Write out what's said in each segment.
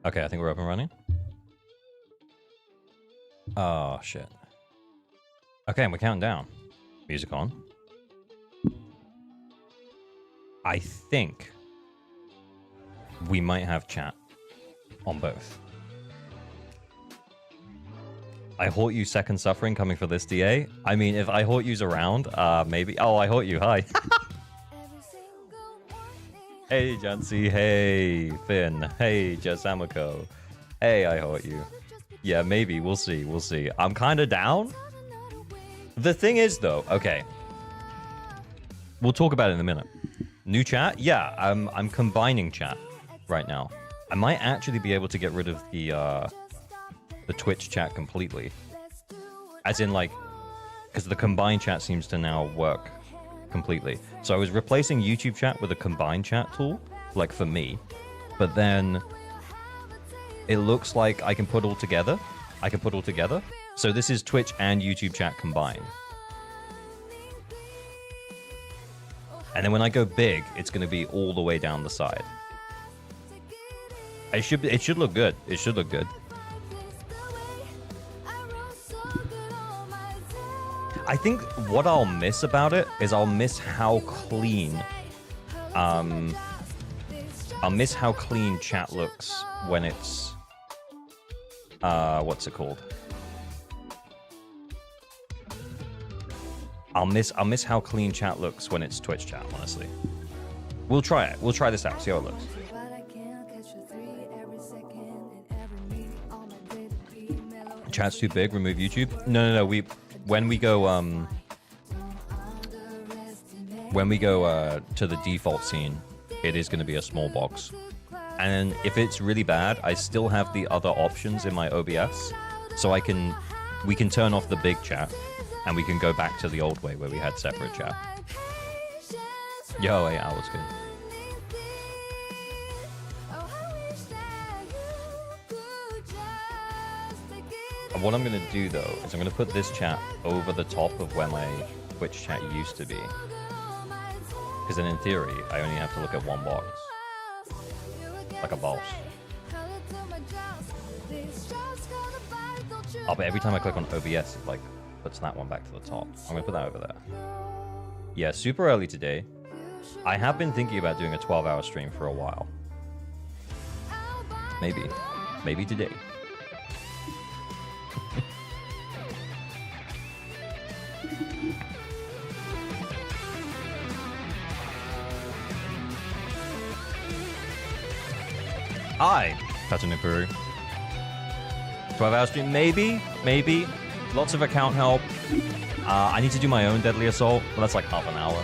Okay, I think we're up and running. Oh, shit. Okay, and we're counting down. Music on. I think we might have chat on both. I Haunt You Second Suffering coming for this DA. I mean, if I Haunt You's around, maybe. Oh, I Haunt You. Hi. Hey, Jancy. Hey, Finn. Hey, Jessamiko. Hey, I Haunt You. Yeah, maybe. We'll see. We'll see. I'm kind of down. The thing is, though, okay. We'll talk about it in a minute. New chat? Yeah, I'm combining chat right now. I might actually be able to get rid of the Twitch chat completely. As in, like, because the combined chat seems to now work completely. So I was replacing YouTube chat with a combined chat tool, like for me. But then it looks like I can put all together. So this is Twitch and YouTube chat combined. And then when I go big, it's going to be all the way down the side. It should look good. It should look good. I think what I'll miss about it is I'll miss how clean chat looks when it's what's it called? I'll miss how clean chat looks when it's Twitch chat, honestly. We'll try it. We'll try this out, see how it looks. Chat's too big, remove YouTube. No. When we go to the default scene, it is going to be a small box. And if it's really bad, I still have the other options in my OBS, so we can turn off the big chat, and we can go back to the old way where we had separate chat. Yo, 8 hours good. And what I'm going to do, though, is I'm going to put this chat over the top of where my Twitch chat used to be. Because then, in theory, I only have to look at one box. Like a boss. Oh, but every time I click on OBS, it, like, puts that one back to the top. I'm going to put that over there. Yeah, super early today. I have been thinking about doing a 12-hour stream for a while. Maybe today. Hi, Pattern Peru. 12-hour stream, maybe. Lots of account help. I need to do my own Deadly Assault, but that's like half an hour.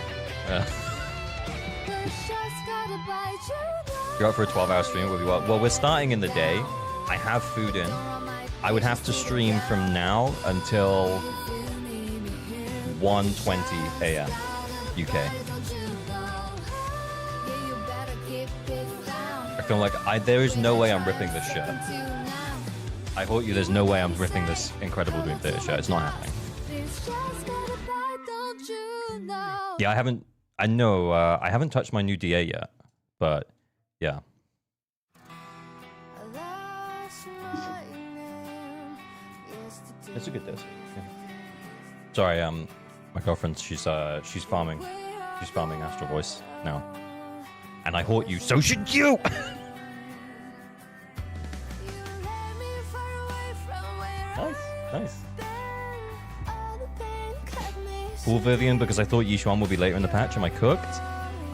You're up for a 12-hour stream? Well, we're starting in the day. I have food in. I would have to stream from now until 1:20 a.m. UK. I feel like there is no way I'm ripping this shirt. I Haunt You, there's no way I'm ripping this Incredible Dream Theater shirt. It's not happening. Yeah, I haven't touched my new DA yet, but yeah. It's a good disc. Yeah. Sorry, my girlfriend, she's farming. She's farming Astral Voice now. And I Haunt You, so should you! Nice. Cool, Vivian, because I thought Yishuan would be later in the patch. Am I cooked?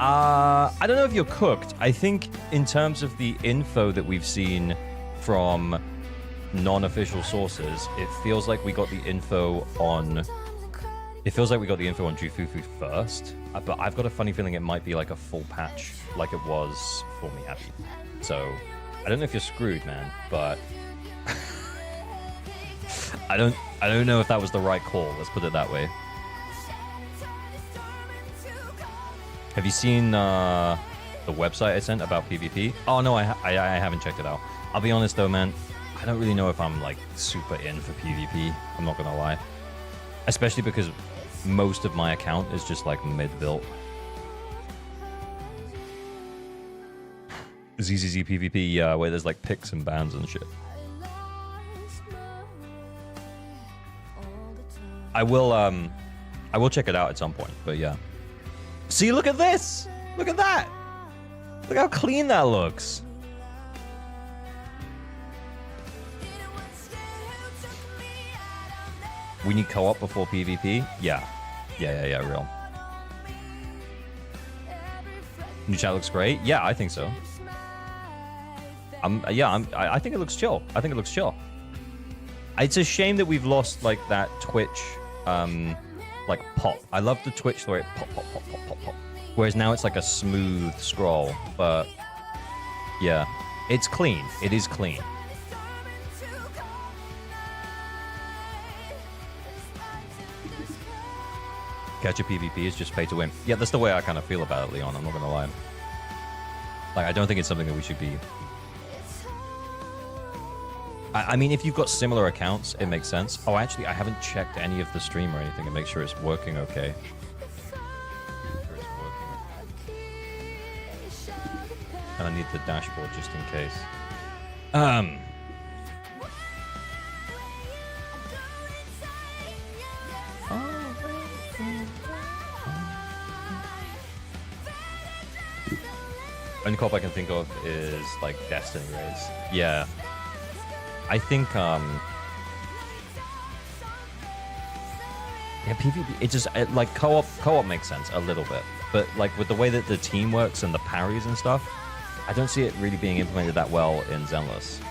I don't know if you're cooked. I think in terms of the info that we've seen from non-official sources, it feels like we got the info on Jufufu first. But I've got a funny feeling it might be like a full patch, like it was for Me Happy. So I don't know if you're screwed, man, but I don't know if that was the right call. Let's put it that way. Have you seen the website I sent about PvP? Oh no, I haven't checked it out. I'll be honest though, man. I don't really know if I'm like super in for PvP. I'm not gonna lie, especially because most of my account is just like mid-built. ZZZ PvP, yeah, where there's like picks and bans and shit. I will check it out at some point, but yeah. See, look at this! Look at that! Look how clean that looks. We need co-op before PvP? Yeah. Yeah, real. New chat looks great? Yeah, I think so. I think it looks chill. I think it looks chill. It's a shame that we've lost, like, that Twitch, like, pop. I love the Twitch where it pop, pop, pop, pop, pop, pop. Whereas now it's like a smooth scroll. But, yeah. It's clean. It is clean. Catch a PvP is just pay to win. Yeah, that's the way I kind of feel about it, Leon. I'm not going to lie. Like, I don't think it's something that we should be... I mean, if you've got similar accounts, it makes sense. Oh, actually, I haven't checked any of the stream or anything to make sure it's working okay. And I need the dashboard just in case. Only cop I can think of is like Destiny raids. Yeah. I think yeah, PvP, it just like co-op makes sense a little bit, but like with the way that the team works and the parries and stuff, I don't see it really being implemented that well in Zenless.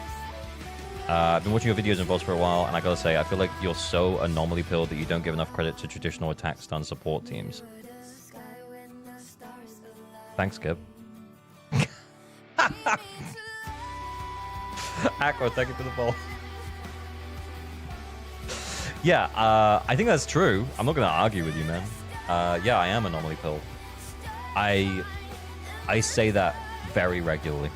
I've been watching your videos and VODs for a while, and I gotta say, I feel like you're so anomaly pilled that you don't give enough credit to traditional attack stun support teams. Thanks, Gib. Aqua, thank you for the ball. Yeah, I think that's true. I'm not gonna argue with you, man. Yeah, I am anomaly pilled. I say that very regularly.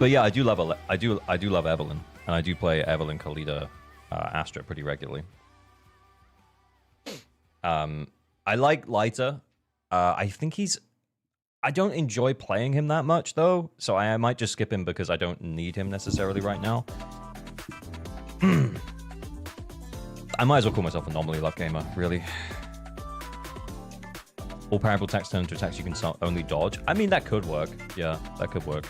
But yeah, I do love Evelyn, and I do play Evelyn, Kalita, Astra pretty regularly. I like Lighter. I think I don't enjoy playing him that much, though, so I might just skip him because I don't need him necessarily right now. I might as well call myself Anomaly Love Gamer, really. All parable attacks turn into attacks you can only dodge. I mean, that could work. Yeah, that could work.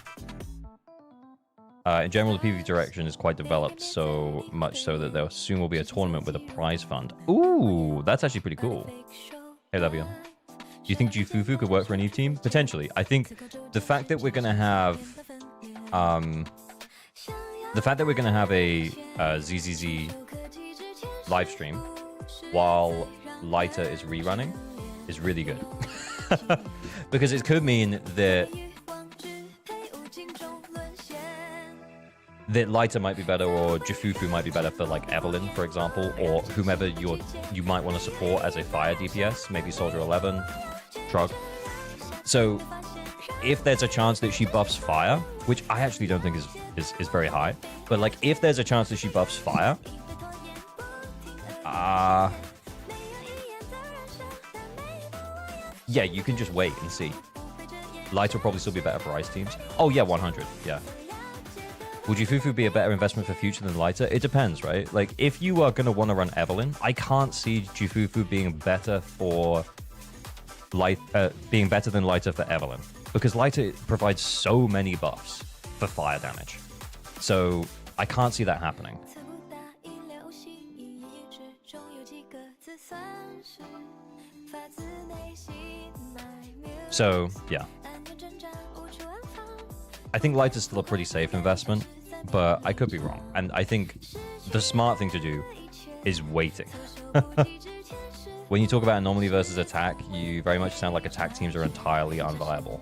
In general, the PvP direction is quite developed, so much so that there soon will be a tournament with a prize fund. Ooh, that's actually pretty cool. Hey, Levia. Do you think Jufufu could work for an Eve team? Potentially. I think the fact that we're going to have... the fact that we're going to have a ZZZ live stream while Lighter is rerunning is really good. Because it could mean that Lighter might be better, or Jufufu might be better for like Evelyn, for example, or whomever you might want to support as a fire DPS, maybe Soldier 11, Trug. So if there's a chance that she buffs fire, which I actually don't think is very high, but like if there's a chance that she buffs fire, yeah, you can just wait and see. Lighter will probably still be better for ice teams. Oh yeah, 100, yeah. Would Jufufu be a better investment for future than Lighter? It depends, right? Like, if you are going to want to run Evelyn, I can't see Jufufu being better for being better than Lighter for Evelyn, because Lighter provides so many buffs for fire damage. So I can't see that happening. So yeah. I think Lighter's still a pretty safe investment, but I could be wrong. And I think the smart thing to do is waiting. When you talk about anomaly versus attack, you very much sound like attack teams are entirely unviable.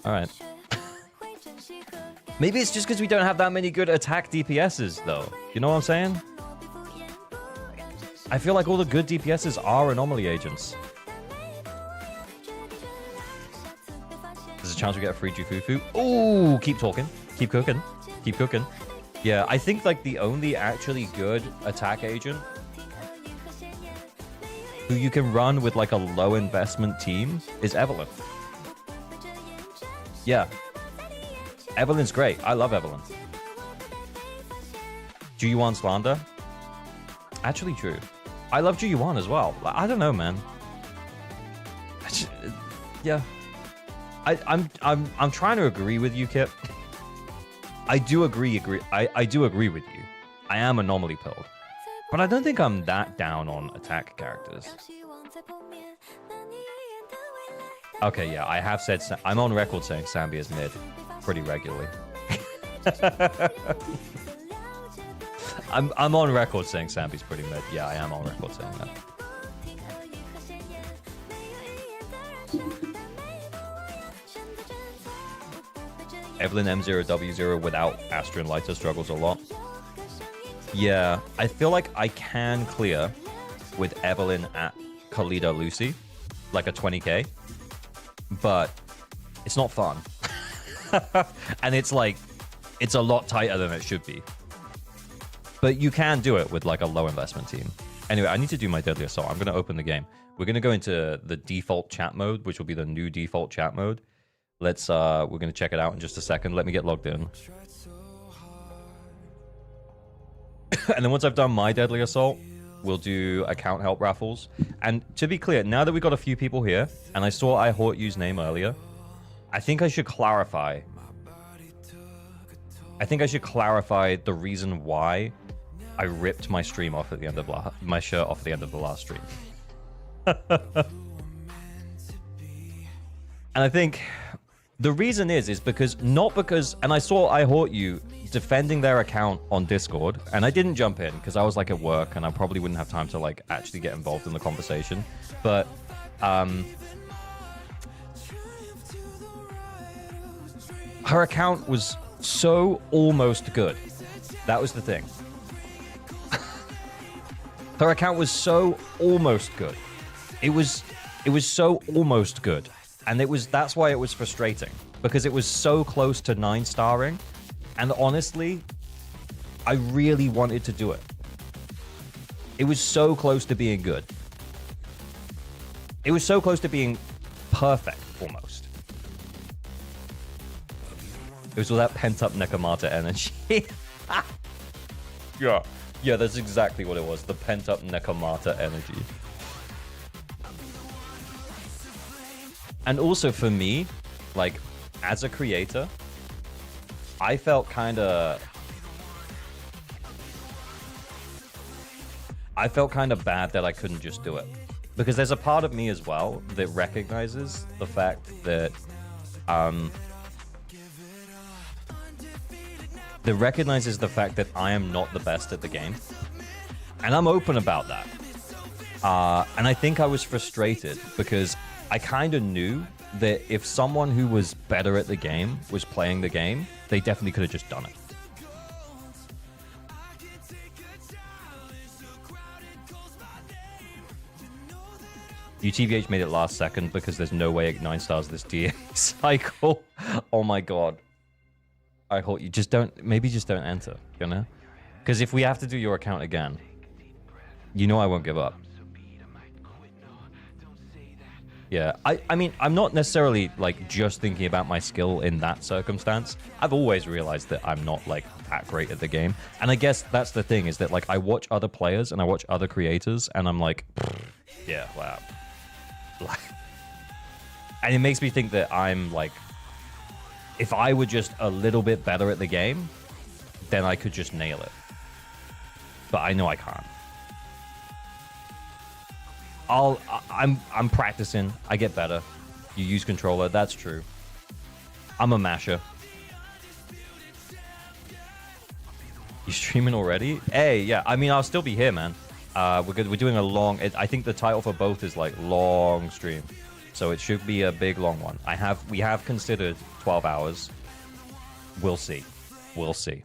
Alright. Maybe it's just because we don't have that many good attack DPSs, though. You know what I'm saying? I feel like all the good DPSs are anomaly agents. There's a chance we get a free Jufufu. Ooh, keep talking. Keep cooking. Keep cooking. Yeah, I think like the only actually good attack agent who you can run with like a low investment team is Evelyn. Yeah. Evelyn's great. I love Evelyn. Juyuan slander? Actually true. I love Juyuan as well. I don't know, man. Yeah. I'm trying to agree with you, Kip. I do agree. I do agree with you. I am anomaly pilled. But I don't think I'm that down on attack characters. Okay, yeah, I have said... I'm on record saying Sambi is mid pretty regularly. I'm on record saying Sambi's pretty mid. Yeah, I am on record saying that. Evelyn M0W0 without Astra and Lighter struggles a lot. Yeah, I feel like I can clear with Evelyn at Khalida Lucy, like a 20k, but it's not fun. And it's like, it's a lot tighter than it should be. But you can do it with like a low investment team. Anyway, I need to do my Deadly Assault. I'm going to open the game. We're going to go into the default chat mode, which will be the new default chat mode. Let's, we're going to check it out in just a second. Let me get logged in. And then once I've done my Deadly Assault, we'll do account help raffles. And to be clear, now that we've got a few people here, and I saw I Hort You's name earlier, I think I should clarify. I think I should clarify the reason why I ripped my stream off at the end of my shirt off at the end of the last stream. And I think the reason is because not because, and I saw I Hort You defending their account on Discord, and I didn't jump in because I was like at work and I probably wouldn't have time to like actually get involved in the conversation. But her account was so almost good. That was the thing. Her account was so almost good. It was so almost good. And that's why it was frustrating, because it was so close to 9-starring. And honestly, I really wanted to do it. It was so close to being good. It was so close to being perfect, almost. It was all that pent-up Nekomata energy. Yeah, that's exactly what it was. The pent-up Nekomata energy. And also for me, like, as a creator, I felt kind of bad that I couldn't just do it. Because there's a part of me as well that recognizes the fact that I am not the best at the game. And I'm open about that. And I think I was frustrated because I kind of knew that if someone who was better at the game was playing the game, they definitely could have just done it. UTVH made it last second because there's no way it 9-stars this DA cycle. Oh my god. I hope you just don't, maybe just don't enter, you know? Because if we have to do your account again, you know I won't give up. Yeah, I mean, I'm not necessarily, like, just thinking about my skill in that circumstance. I've always realized that I'm not, like, that great at the game. And I guess that's the thing, is that, like, I watch other players and I watch other creators, and I'm like, yeah, wow. And it makes me think that I'm, like, if I were just a little bit better at the game, then I could just nail it. But I know I can't. I'm practicing. I get better. You use controller. That's true. I'm a masher. You streaming already? Hey, yeah. I mean, I'll still be here, man. We're doing a long. I think the title for both is like long stream, so it should be a big long one. We have considered 12 hours. We'll see. We'll see.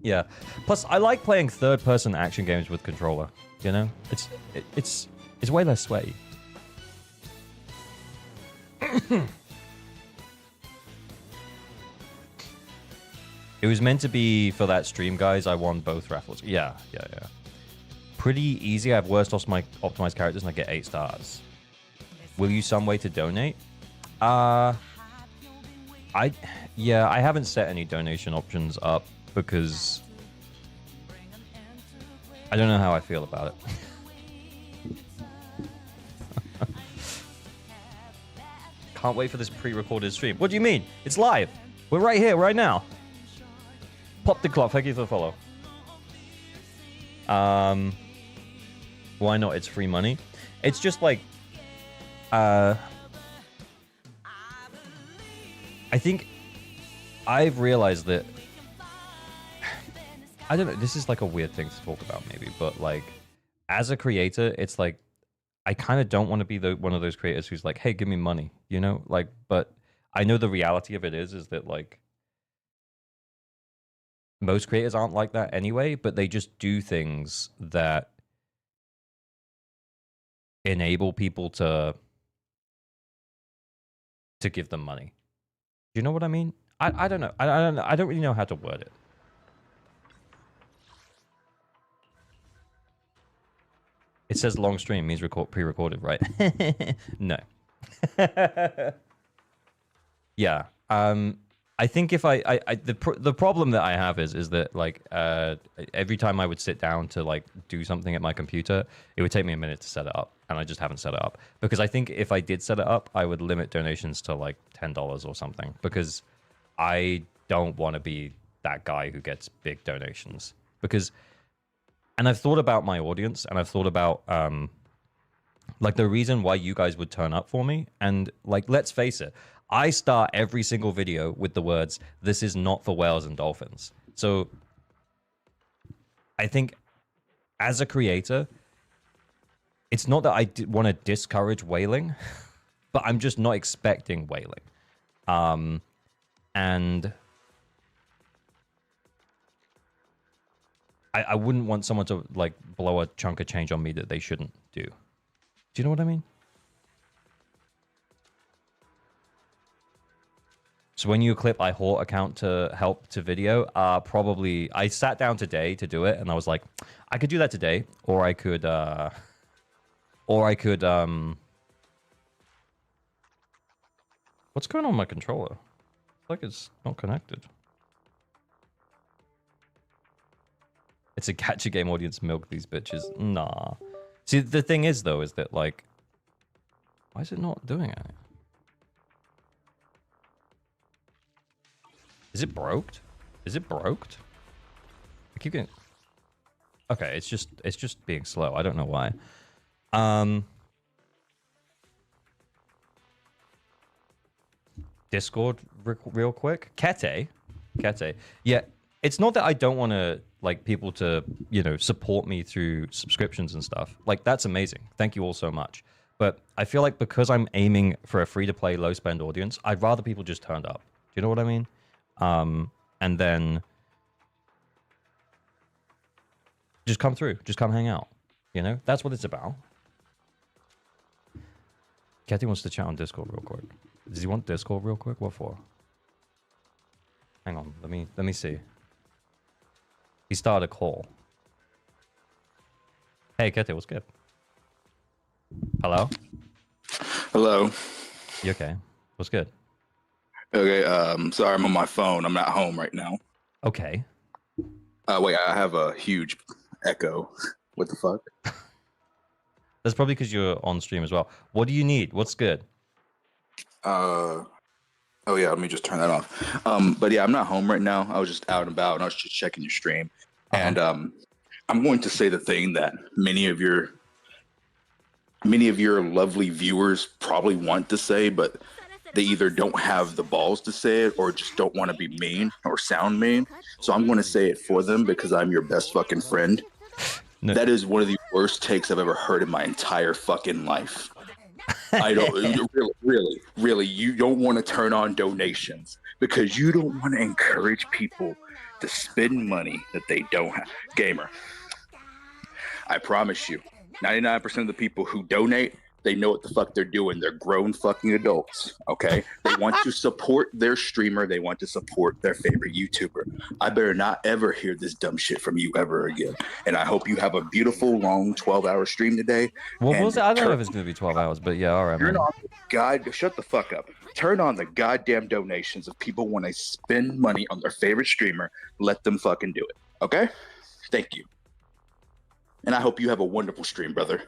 Yeah. Plus, I like playing third-person action games with controller. You know, it's way less sweaty. It was meant to be for that stream, guys. I won both raffles. Yeah. Pretty easy. I have worst optimized characters and I get 8 stars. Will you some way to donate? I haven't set any donation options up because I don't know how I feel about it. Can't wait for this pre-recorded stream. What do you mean? It's live. We're right here, right now. Pop the clock. Thank you for the follow. Why not? It's free money. It's just like, I think I've realized that, I don't know, this is like a weird thing to talk about maybe, but like, as a creator, it's like, I kind of don't want to be one of those creators who's like, hey, give me money, you know? Like, but I know the reality of it is that like, most creators aren't like that anyway, but they just do things that enable people to give them money. Do you know what I mean? I don't know. I don't really know how to word it. It says long stream means pre-recorded, right? No. Yeah. I think if the problem that I have is that like every time I would sit down to like do something at my computer, it would take me a minute to set it up, and I just haven't set it up because I think if I did set it up, I would limit donations to like $10 or something because I don't want to be that guy who gets big donations because. And I've thought about my audience, and I've thought about like the reason why you guys would turn up for me, and like let's face it, I start every single video with the words, "This is not for whales and dolphins." So I think as a creator, it's not that I want to discourage whaling, but I'm just not expecting whaling, and. I wouldn't want someone to like blow a chunk of change on me that they shouldn't do. Do you know what I mean? So when you clip I Haunt account to help to video, probably I sat down today to do it and I was like, I could do that today, or I could what's going on with my controller? It's like it's not connected. It's a gacha game audience, milk these bitches. Nah. See, the thing is, though, is that, like... Why is it not doing it? Is it broked? Is it broked? I keep getting... Okay, it's just being slow. I don't know why. Discord real quick. Kete. Yeah, it's not that I don't want to... like people to, you know, support me through subscriptions and stuff. Like that's amazing. Thank you all so much. But I feel like because I'm aiming for a free-to-play, low-spend audience, I'd rather people just turned up. Do you know what I mean? And then just come through. Just come hang out. You know? That's what it's about. Kathy wants to chat on Discord real quick. Does he want Discord real quick? What for? Hang on. Let me see. He started a call. Hey, Kete, what's good? Hello? Hello. You okay? What's good? Okay, sorry, I'm on my phone. I'm not home right now. Okay. Wait, I have a huge echo. What the fuck? That's probably because you're on stream as well. What do you need? What's good? Oh yeah, let me just turn that off. But yeah, I'm not home right now. I was just out and about, and I was just checking your stream. And I'm going to say the thing that many of your lovely viewers probably want to say, but they either don't have the balls to say it or just don't want to be mean or sound mean. So I'm going to say it for them because I'm your best fucking friend. No. That is one of the worst takes I've ever heard in my entire fucking life. I don't really, you don't want to turn on donations because you don't want to encourage people to spend money that they don't have. Gamer, I promise you, 99% of the people who donate They know what the fuck they're doing. They're grown fucking adults, okay? They want to support their streamer. They want to support their favorite YouTuber. I better not ever hear this dumb shit from you ever again. And I hope you have a beautiful, long 12-hour stream today. What was it? I don't know if it's going to be 12 hours, but yeah, all right, man. Shut the fuck up. Turn on the goddamn donations. If people want to spend money on their favorite streamer, let them fucking do it, okay? Thank you. And I hope you have a wonderful stream, brother.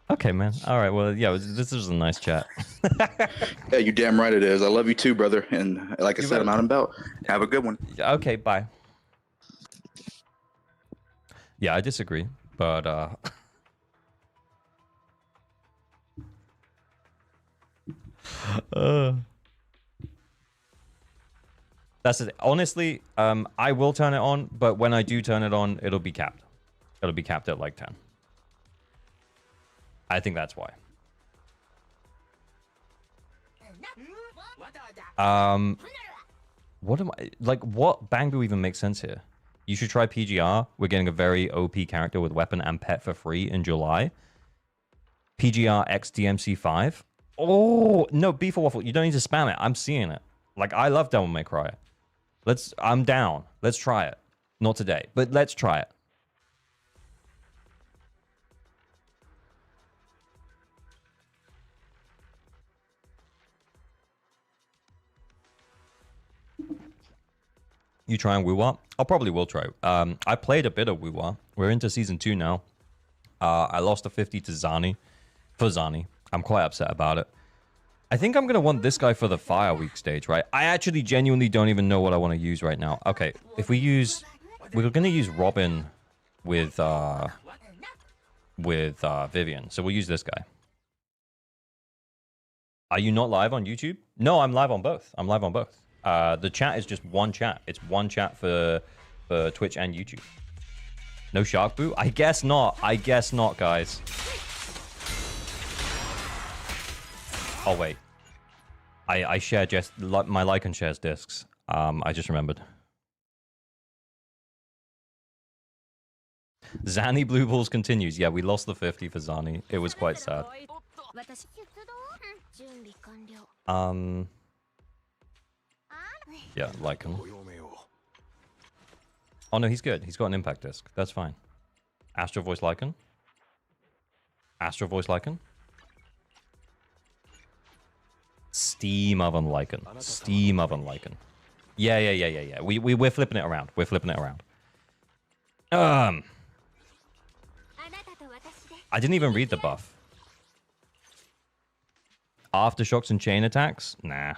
Okay, man. All right. Well, yeah, this was a nice chat. Yeah, you damn right it is. I love you too, brother. And like I said, I'm out and about. Have a good one. Okay, bye. Yeah, I disagree, but that's it. Honestly, I will turn it on, but when I do turn it on, it'll be capped. It'll be capped at like 10. I think that's why. What am I like? What bang do even make sense here? You should try PGR. We're getting a very OP character with weapon and pet for free in July. PGR X DMC5. Oh no, B for Waffle. You don't need to spam it. I'm seeing it. Like I love Devil May Cry. I'm down. Let's try it. Not today, but let's try it. You try and Woo-Wah? I probably will try. I played a bit of Woo-Wah. We're into season 2 now. I lost a 50 to Zani. For Zani. I'm quite upset about it. I think I'm going to want this guy for the Fire Week stage, right? I actually genuinely don't even know what I want to use right now. Okay, if we use... We're going to use Robin with Vivian. So we'll use this guy. Are you not live on YouTube? No, I'm live on both. I'm live on both. The chat is just one chat. It's one chat for Twitch and YouTube. No shark boo? I guess not. I guess not, guys. Oh, wait. I share just... My Lycan shares discs. I just remembered. Zani Blue Balls continues. Yeah, we lost the 50 for Zani. It was quite sad. Yeah, Lycan. Oh, no, he's good. He's got an impact disc. That's fine. Astro Voice Lycan. Astro Voice Lycan. Steam Oven Lycan. Steam Oven Lycan. Yeah. We're flipping it around. We're flipping it around. I didn't even read the buff. Aftershocks and chain attacks? Nah.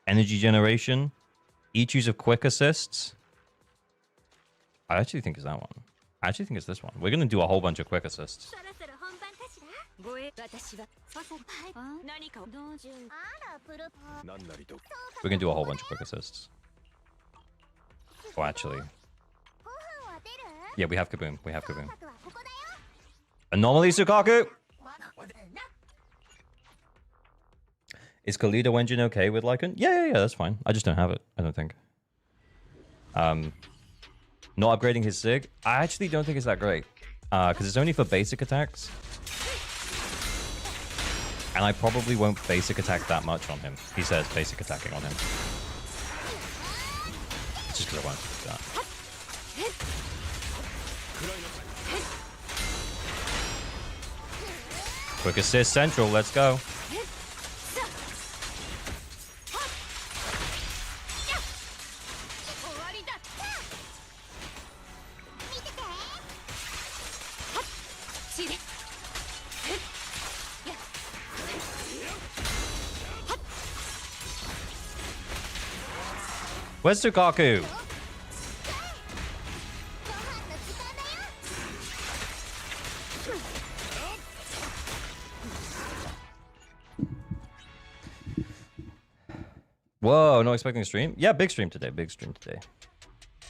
Energy generation. Each use of quick assists. I actually think it's that one. I actually think it's this one. We're going to do a whole bunch of quick assists. We're going to do a whole bunch of quick assists. Oh, actually. Yeah, we have Kaboom. We have Kaboom. Anomaly Sukaku! Is Kalido engine okay with Lycan? Yeah, that's fine. I just don't have it, I don't think. Not upgrading his Sig? I actually don't think it's that great. Because it's only for basic attacks. And I probably won't basic attack that much on him. He says basic attacking on him. It's just because I won't do that. Quick assist central, let's go. Where's Sukaku? Whoa, not expecting a stream? Yeah, big stream today, big stream today.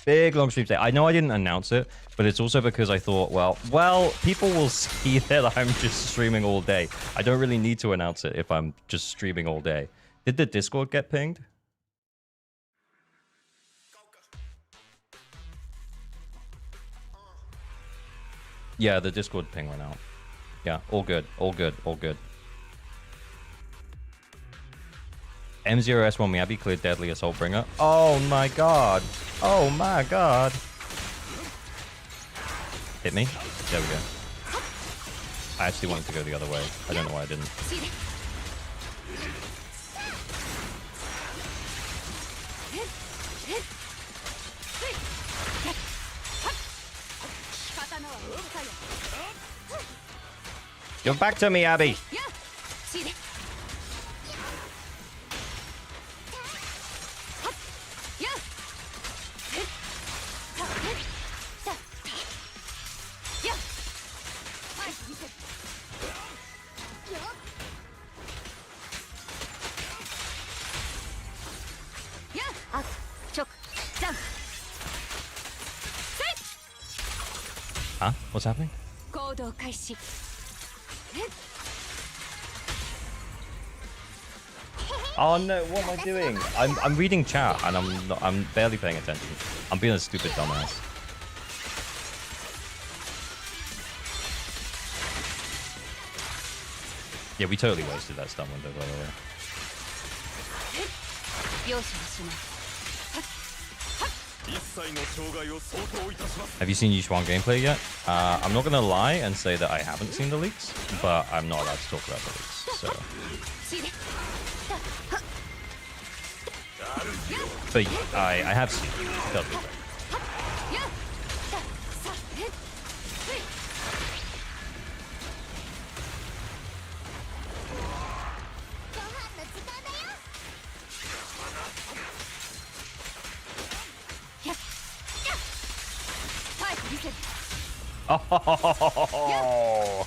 Big long stream today. I know I didn't announce it, but it's also because I thought, well, people will see that I'm just streaming all day. I don't really need to announce it if I'm just streaming all day. Did the Discord get pinged? Yeah, the Discord ping went out. Yeah, all good, all good, all good. M0S1 Miyabi cleared Deadly Assault Bringer. Oh my god. Oh my god. Hit me. There we go. I actually wanted to go the other way. I don't know why I didn't. You're back to me, Abby. Huh? What's happening? Oh no, what am I doing? I'm reading chat and I'm barely paying attention. I'm being a stupid dumbass. Yeah, we totally wasted that stun window, by the way. Have you seen Yushuan gameplay yet? I'm not gonna lie and say that I haven't seen the leaks, but I'm not allowed to talk about the leaks, so. But I have seen it. Totally right. Oh.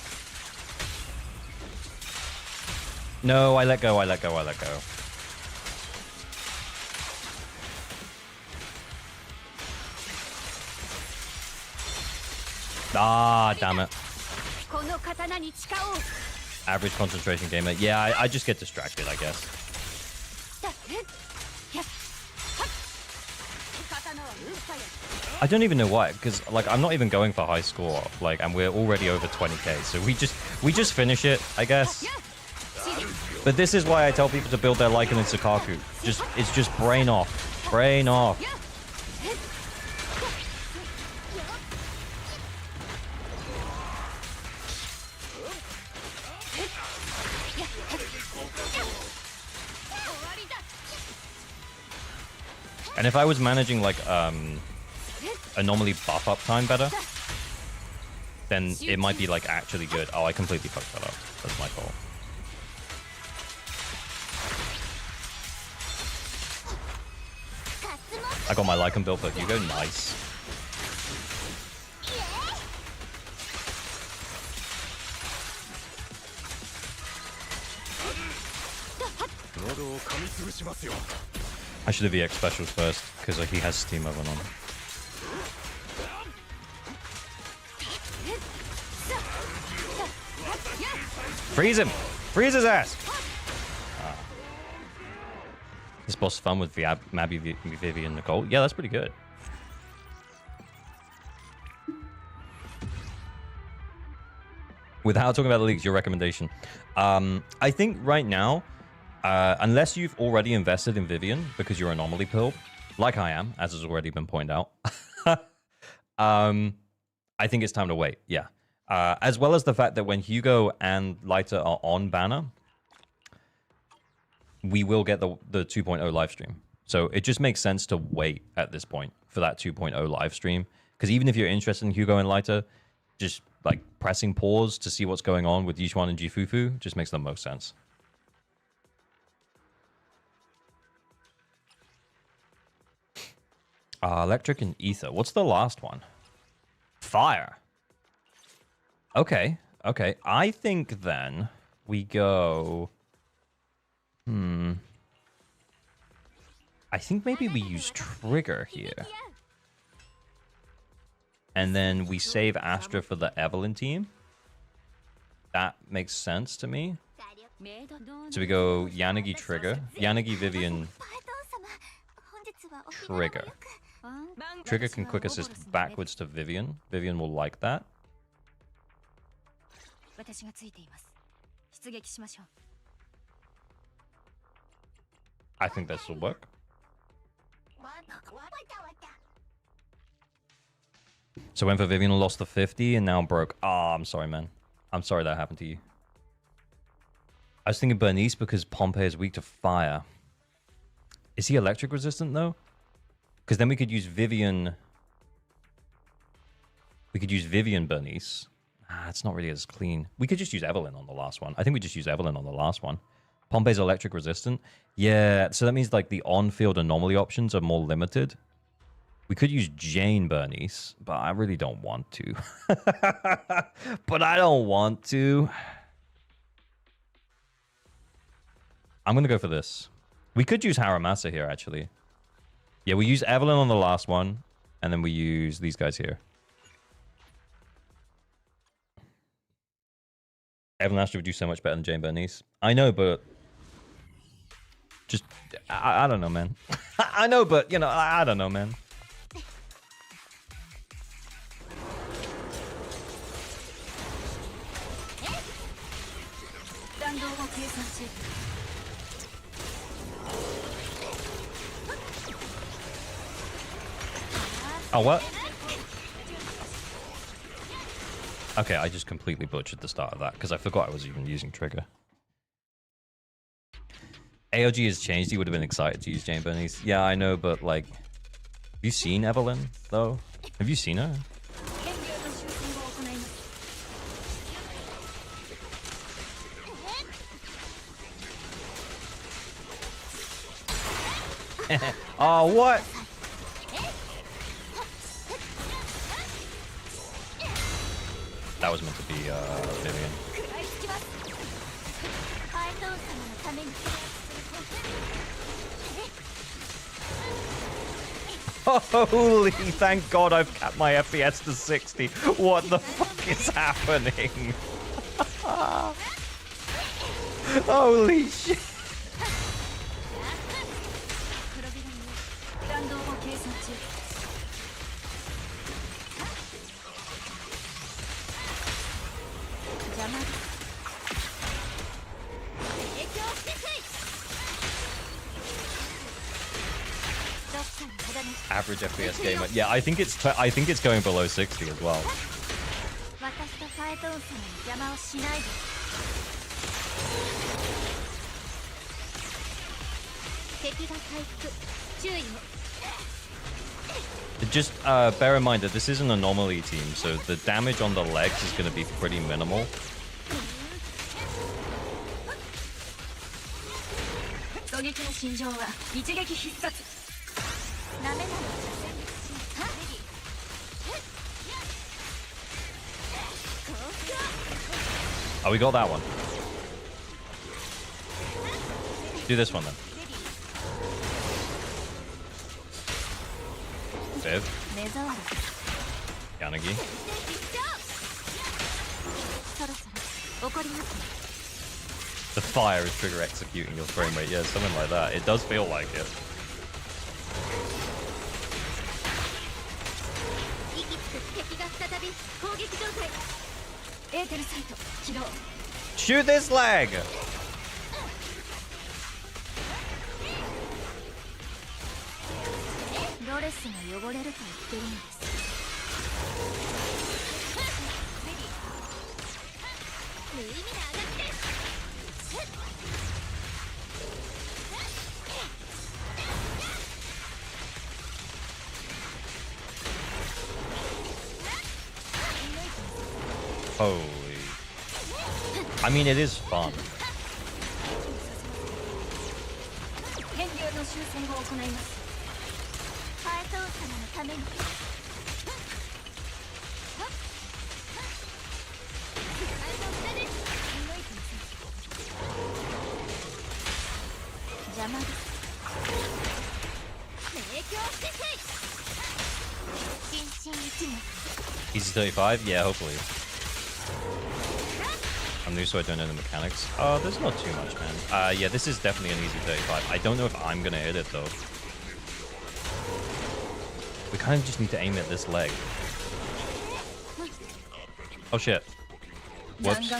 No, I let go. Ah, damn it. Average concentration gamer. Yeah, I just get distracted, I guess. I don't even know why, because like I'm not even going for high score, like, and we're already over 20k, so we just finish it, I guess. But this is why I tell people to build their Lycan and Sukaku. It's just brain off, brain off. And if I was managing like anomaly buff up time better, then it might be like actually good. Oh, I completely fucked that up. That's my fault. I got my Lycan built for Hugo. Nice. I should have EX specials first, because he has Steam Oven on. Freeze him! Freeze his ass! This boss is fun with Mabby, Vivian, Nicole. Yeah, that's pretty good. Without talking about the leagues, your recommendation. I think right now, unless you've already invested in Vivian because you're anomaly pilled, like I am, as has already been pointed out, I think it's time to wait. Yeah. As well as the fact that when Hugo and Lighter are on banner, we will get the 2.0 live stream. So it just makes sense to wait at this point for that 2.0 live stream. Because even if you're interested in Hugo and Lighter, just like pressing pause to see what's going on with Yushuan and Jifufu just makes the most sense. Electric and Ether. What's the last one? Fire. Okay. Okay. I think then we go... I think maybe we use Trigger here. And then we save Astra for the Evelyn team. That makes sense to me. So we go Yanagi Trigger. Yanagi Vivian Trigger. Trigger can quick assist backwards to Vivian. Vivian will like that. I think this will work. So went for Vivian, lost the 50, and now I'm broke. Oh, I'm sorry, man. I'm sorry that happened to you. I was thinking Bernice because Pompey is weak to fire. Is he electric resistant, though? Because then we could use Vivian... We could use Vivian Bernice. Ah, it's not really as clean. We could just use Evelyn on the last one. I think we just use Evelyn on the last one. Pompey's electric resistant. Yeah, so that means like the on-field anomaly options are more limited. We could use Jane Bernice, but I really don't want to. But I don't want to. I'm going to go for this. We could use Haramasa here, actually. Yeah, we use Evelyn on the last one, and then we use these guys here. Evelyn Astra would do so much better than Jane Bernice. I know, but... Just... I don't know, man. I know, but, you know, I don't know, man. Oh, what? Okay, I just completely butchered the start of that because I forgot I was even using trigger. AOG has changed. He would have been excited to use Jane Bernice. Yeah, I know, but like... Have you seen Evelyn, though? Have you seen her? Oh, what? That was meant to be Vivian. Holy, thank God I've capped my FPS to 60. What the fuck is happening? Holy shit. Average FPS gamer. Yeah, I think it's going below 60 as well. Just bear in mind that this is an anomaly team, so the damage on the legs is going to be pretty minimal. Oh, we got that one. Do this one then. Viv. Yanagi. The fire is trigger executing your frame rate. Yeah, something like that. It does feel like it. Shoot this leg! Holy. I mean, it is fun. Easy 35? Yeah, hopefully. I'm new, so I don't know the mechanics. Oh, there's not too much, man. Yeah, this is definitely an easy 35. I don't know if I'm gonna hit it, though. We kind of just need to aim at this leg. Oh, shit. Whoops.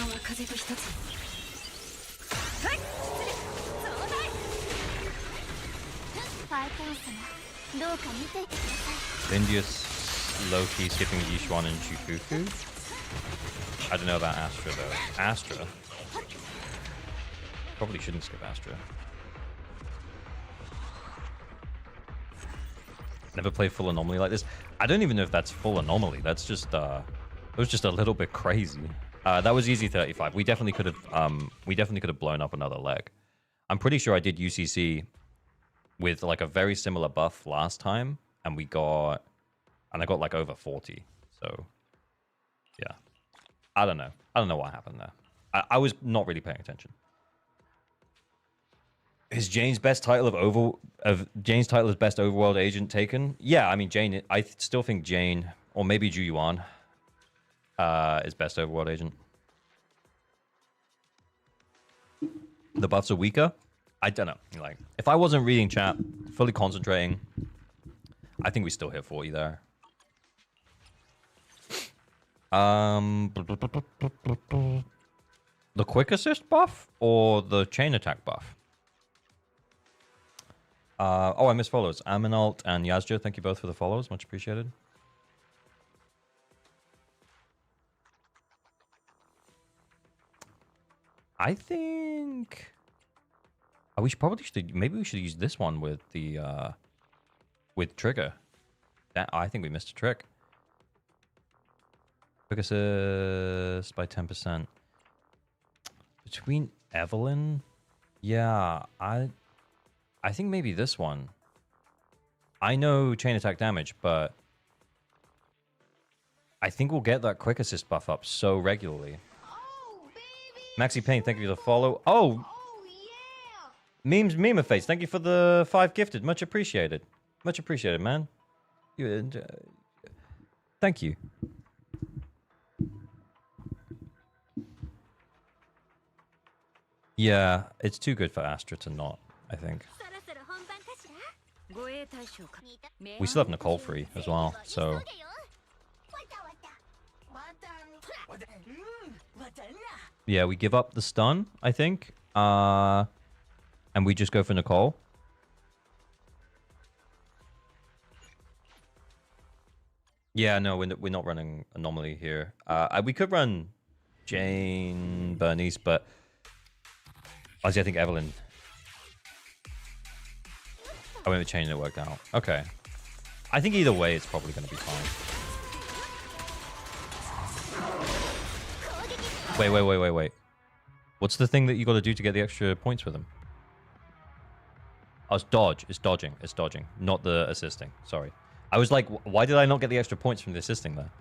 India's low-key skipping Yishuan and Shukuku. I don't know about Astra though. Astra? Probably shouldn't skip Astra. Never played full anomaly like this. I don't even know if that's full anomaly. That's just it was just a little bit crazy. That was easy 35. We definitely could have blown up another leg. I'm pretty sure I did UCC with like a very similar buff last time, and I got like over 40. So yeah, I don't know what happened there. I was not really paying attention. Is Jane's best title Jane's title as best overworld agent taken? Yeah, I mean Jane. I still think Jane, or maybe Ju Yuan, is best overworld agent. The buffs are weaker. I don't know. Like, if I wasn't reading chat, fully concentrating, I think we still hit 40 there. The quick assist buff or the chain attack buff? Oh, I missed follows. Aminalt and Yazjo, thank you both for the follows. Much appreciated. I think... Oh, maybe we should use this one with the... with Trigger. I think we missed a trick. Quick assist by 10%. Between Evelyn? Yeah, I think maybe this one. I know chain attack damage, but I think we'll get that quick assist buff up so regularly. Oh, Maxi Payne, thank you for the follow. Oh, yeah. Meme face, thank you for the 5 gifted. Much appreciated. Much appreciated, man. Thank you. Yeah, it's too good for Astra to not, I think. We still have Nicole free as well, so... Yeah, we give up the stun, I think. And we just go for Nicole. Yeah, no, we're not running Anomaly here. We could run Jane, Bernice, but... Honestly, I think Evelyn... I went with chain and it worked out. Okay. I think either way, it's probably going to be fine. Wait. What's the thing that you got to do to get the extra points with him? Oh, it's dodge. It's dodging. It's dodging. Not the assisting. Sorry. I was like, why did I not get the extra points from the assisting there?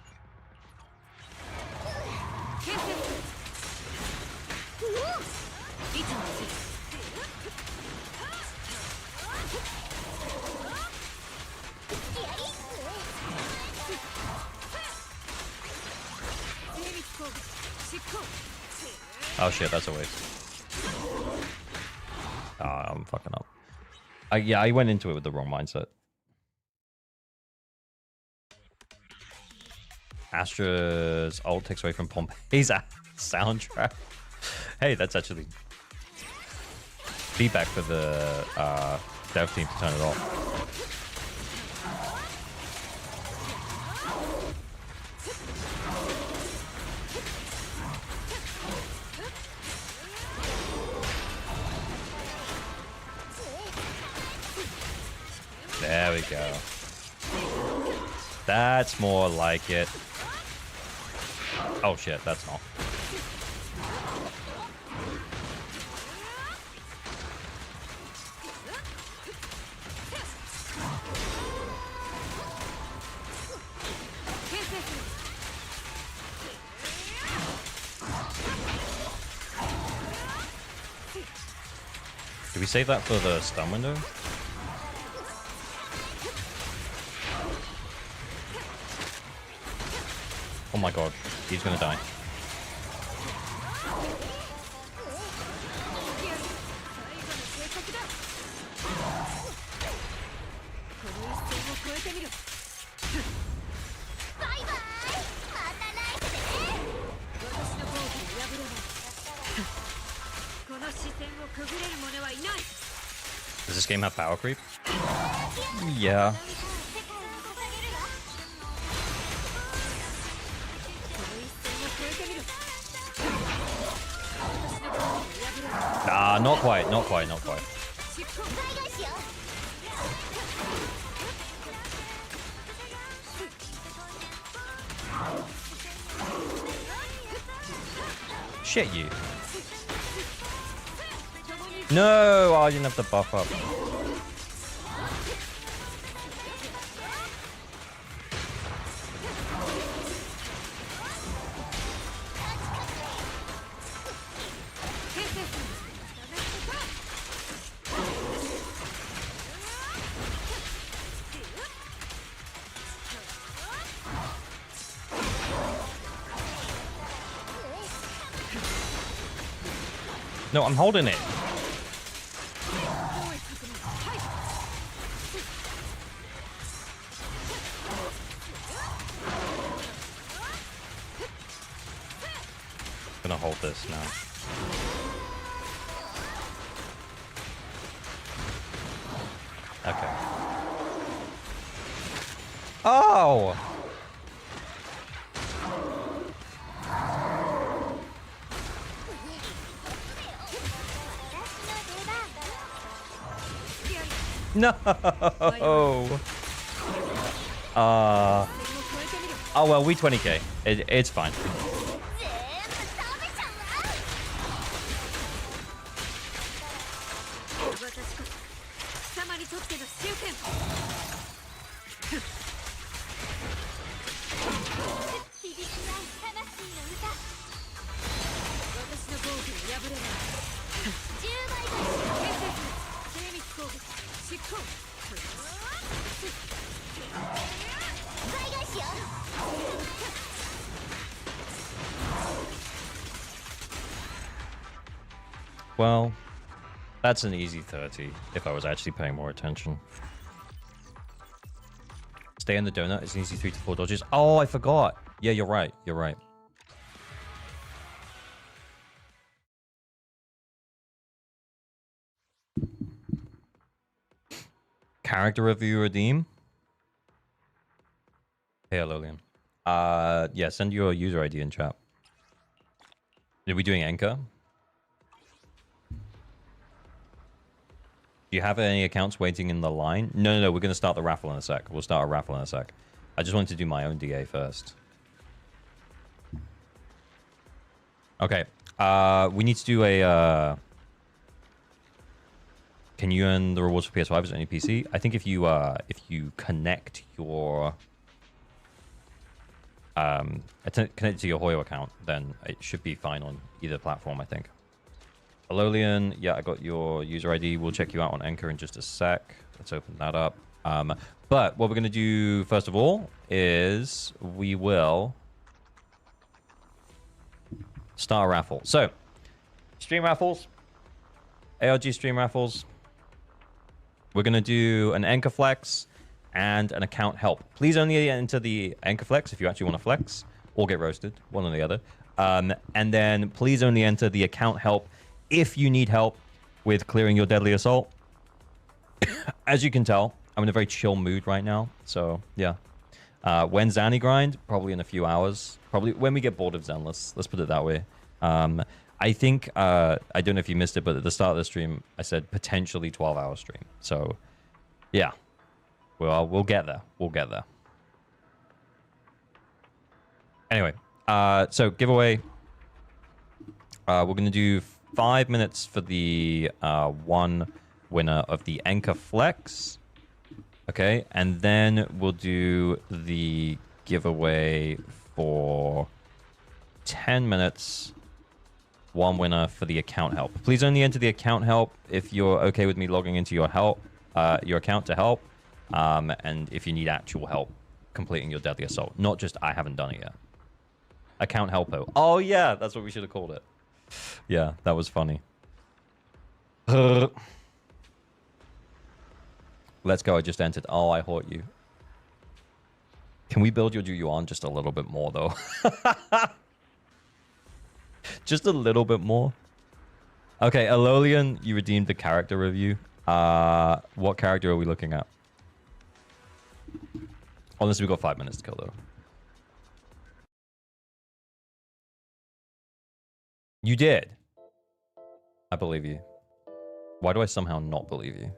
Oh shit, that's a waste. I'm fucking up. Yeah, I went into it with the wrong mindset. Astra's ult takes away from Pompey's soundtrack. Hey, that's actually feedback for the dev team to turn it off. There we go. That's more like it. Oh shit, that's not. Did we save that for the stun window? Oh my god, he's gonna die. Does this game have power creep? Yeah. Nah, not quite, not quite, not quite. Shit you. No, I didn't have to buff up. No, I'm holding it. Gonna hold this now. Okay. Oh! No. Oh well, we 20k. It's fine. Well, that's an easy 30 if I was actually paying more attention. Stay in the donut. It's an easy 3 to 4 dodges. Oh, I forgot. Yeah, you're right. You're right. Character review redeem. Hey, hello, Liam. Yeah, send your user ID in chat. Are we doing anchor? Do you have any accounts waiting in the line? No. We're going to start the raffle in a sec. We'll start a raffle in a sec. I just wanted to do my own DA first. Okay. We need to do a... Can you earn the rewards for PS5 as any PC? I think if you connect your... connect it to your Hoyo account, then it should be fine on either platform, I think. Alolian, yeah, I got your user ID. We'll check you out on Anchor in just a sec. Let's open that up. But what we're going to do, first of all, is we will start a raffle. So, stream raffles, ARG stream raffles. We're going to do an Anchor Flex and an account help. Please only enter the Anchor Flex if you actually want to flex or get roasted, one or the other. And then please only enter the account help if you need help with clearing your deadly assault. As you can tell, I'm in a very chill mood right now. So, yeah. When Zanny grind? Probably in a few hours. Probably when we get bored of Zen. Let's put it that way. I think, I don't know if you missed it, but at the start of the stream, I said potentially 12-hour stream. So, yeah. Well, we'll get there. We'll get there. Anyway, so giveaway. We're going to do 5 minutes for the one winner of the Anchor Flex. Okay, and then we'll do the giveaway for 10 minutes. One winner for the account help. Please only enter the account help if you're okay with me logging into your account to help. And if you need actual help completing your deadly assault, not just I haven't done it yet. Account helpo. Oh yeah, that's what we should have called it. Yeah, that was funny. Let's go. I just entered. Oh, I haunt you. Can we build your Juyuan just a little bit more, though? Just a little bit more. Okay, Alolian, you redeemed the character review. What character are we looking at? Unless we've got 5 minutes to kill, though. You did. I believe you. Why do I somehow not believe you?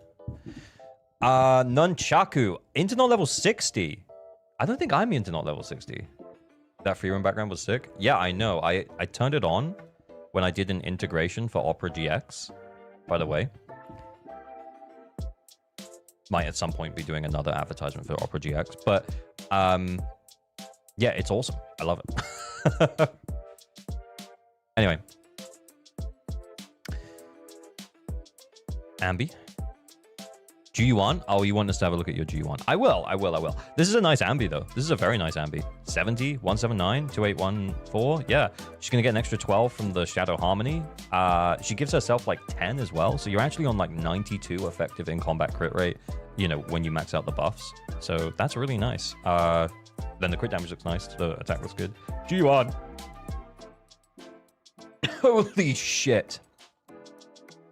Nunchaku. Internet level 60. I don't think I'm internet level 60. That free roam background was sick. Yeah, I know. I turned it on when I did an integration for Opera GX, by the way. Might at some point be doing another advertisement for Opera GX. But, yeah, it's awesome. I love it. Anyway. Ambi. G1? Oh, you want us to have a look at your G1? I will. This is a nice Ambi, though. This is a very nice Ambi. 70, 179, 2814. Yeah. She's going to get an extra 12 from the Shadow Harmony. She gives herself, like, 10 as well. So you're actually on, like, 92 effective in-combat crit rate, you know, when you max out the buffs. So that's really nice. Then the crit damage looks nice. The attack looks good. G1. Holy shit.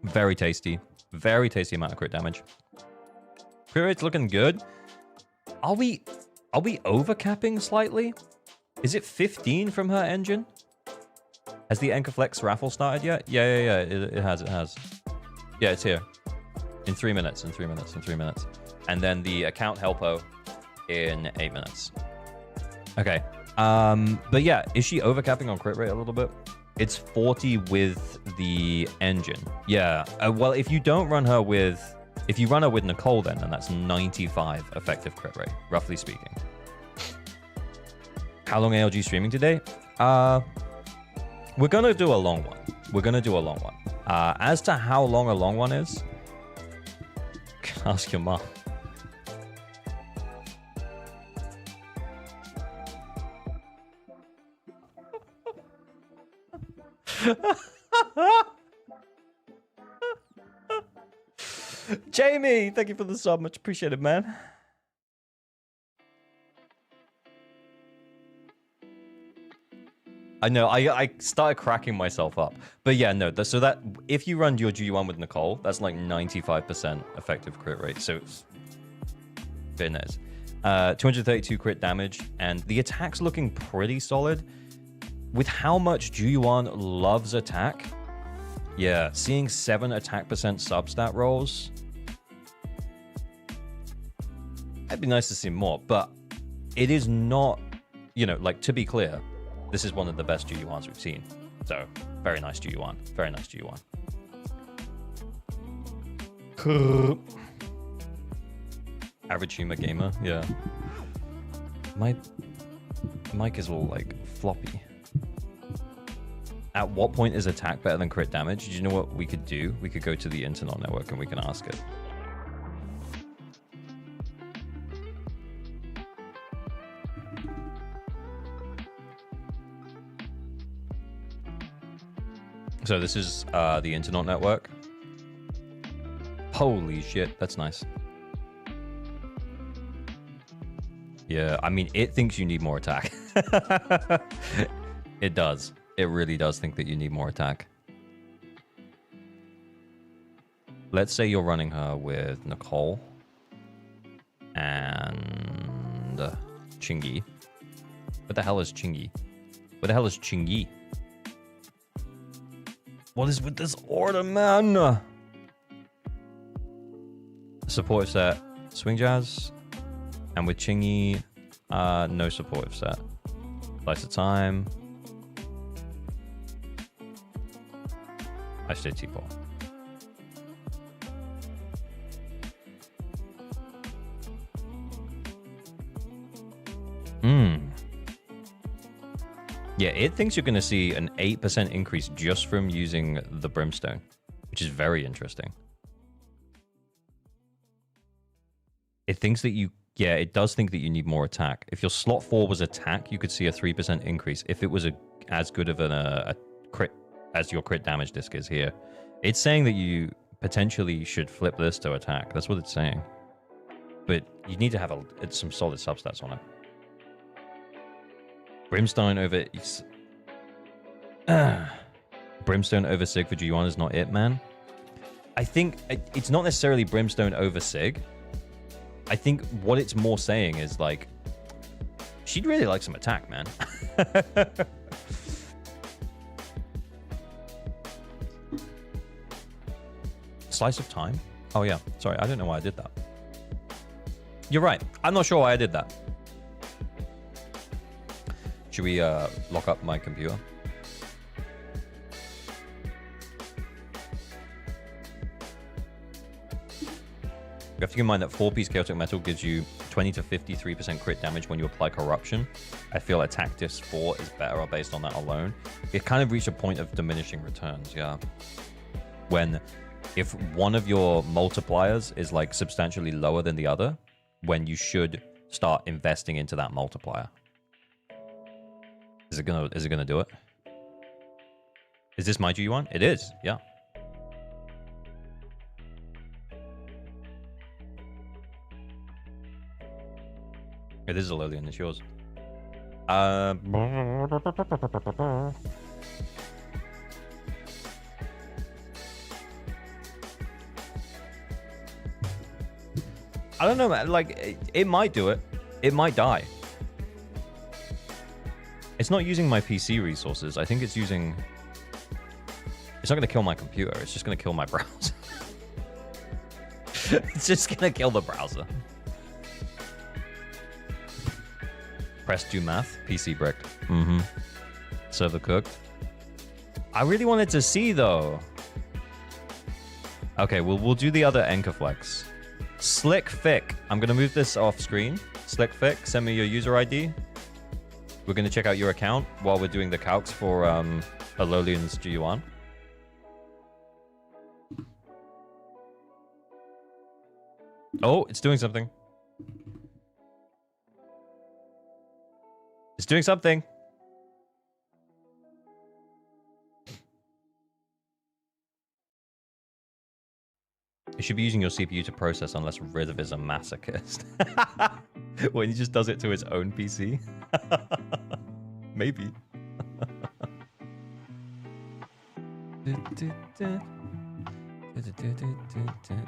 Very tasty. Very tasty amount of crit damage. Crit rate's looking good. Are we overcapping slightly? Is it 15 from her engine? Has the Enkaflex raffle started yet? Yeah. It has. Yeah, it's here. In 3 minutes. And then the account helpo in 8 minutes. Okay. But yeah, is she overcapping on crit rate a little bit? It's 40 with the engine. Yeah. Well, if you run her with Nicole, then that's 95 effective crit rate, roughly speaking. How long ALG streaming today? We're gonna do a long one. As to how long a long one is, ask your mom. Jamie, thank you for the sub. Much appreciated, man. I know, I started cracking myself up. But yeah, no, so that if you run your G1 with Nicole, that's like 95% effective crit rate. So it's very nice. 232 crit damage, and the attack's looking pretty solid. With how much G1 loves attack, yeah, seeing 7 attack percent substat rolls, it'd be nice to see more, but it is not, you know, like, to be clear, this is one of the best G1s we've seen. So, very nice G1. Very nice G1. Average humor gamer, yeah. My mic is all, like, floppy. At what point is attack better than crit damage? Do you know what we could do? We could go to the internet network and we can ask it. So this is the internet network. Holy shit, that's nice. Yeah, I mean, it thinks you need more attack. It does. It really does think that you need more attack. Let's say you're running her with Nicole and Chingy. What the hell is Chingy? What the hell is Chingy? What is with this order, man? Supportive set, swing jazz, and with Chingy, no supportive set. Slice of time. I stay T-ball. Yeah, it thinks you're going to see an 8% increase just from using the Brimstone, which is very interesting. It thinks that it does think that you need more attack. If your slot 4 was attack, you could see a 3% increase. If it was as good of a crit as your crit damage disc is here. It's saying that you potentially should flip this to attack. That's what it's saying. But you need to have some solid substats on it. Brimstone over Brimstone over Sig for G1 is not it, man. I think it's not necessarily Brimstone over Sig. I think what it's more saying is, like, She'd really like some attack, man. Slice of time? Oh, yeah. Sorry, I don't know why I did that. You're right. I'm not sure why I did that. Should we lock up my computer? You have to keep in mind that 4-piece chaotic metal gives you 20 to 53% crit damage when you apply corruption. I feel attack diff 4 is better based on that alone. It kind of reached a point of diminishing returns, yeah. When, if one of your multipliers is like substantially lower than the other, when you should start investing into that multiplier. Is it gonna do it? Is this my G1? It is, yeah. It is a Lolian, it's yours. I don't know, man. Like, it might do it. It might die. It's not using my PC resources. I think it's using... It's not going to kill my computer. It's just going to kill my browser. It's just going to kill the browser. Press do math. PC bricked. Mm-hmm. Server cooked. I really wanted to see, though. Okay, we'll do the other Anchor Flex. Slick Fick. I'm going to move this off screen. Slick Fick, send me your user ID. We're going to check out your account while we're doing the calcs for Lolian's G1. Oh, it's doing something. It's doing something. You should be using your CPU to process unless Riv is a masochist. When he just does it to his own PC. Maybe.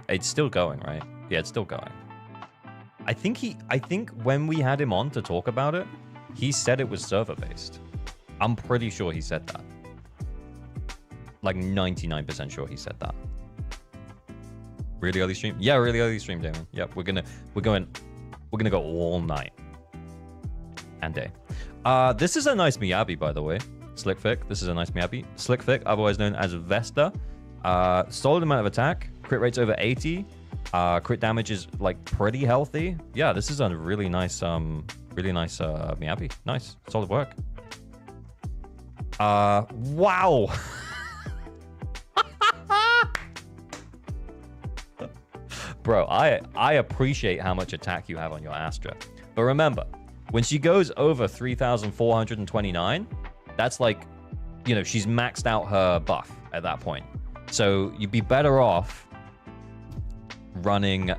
It's still going, right? Yeah, it's still going. I think when we had him on to talk about it, he said it was server-based. I'm pretty sure he said that. Like 99% sure he said that. Really early stream? Yeah, really early stream, Damon. Yep, we're gonna go all night and day. This is a nice Miyabi, by the way. Slick Fick. This is a nice Miyabi. Slick Fick, otherwise known as Vesta. Solid amount of attack. Crit rate's over 80. Crit damage is like pretty healthy. Yeah, this is a really nice Miyabi. Nice, solid work. Wow. Bro, I appreciate how much attack you have on your Astra. But remember, when she goes over 3,429, that's like, you know, she's maxed out her buff at that point. So you'd be better off running,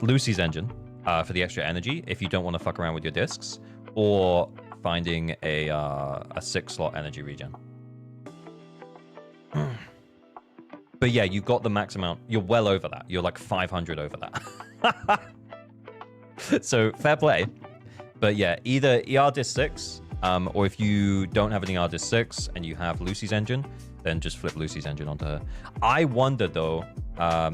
Lucy's engine for the extra energy if you don't want to fuck around with your discs, or finding a 6-slot energy regen. But yeah, you've got the max amount. You're well over that. You're like 500 over that. So fair play. But yeah, either ER Disc 6, or if you don't have an ER Disc 6 and you have Lucy's engine, then just flip Lucy's engine onto her. I wonder though,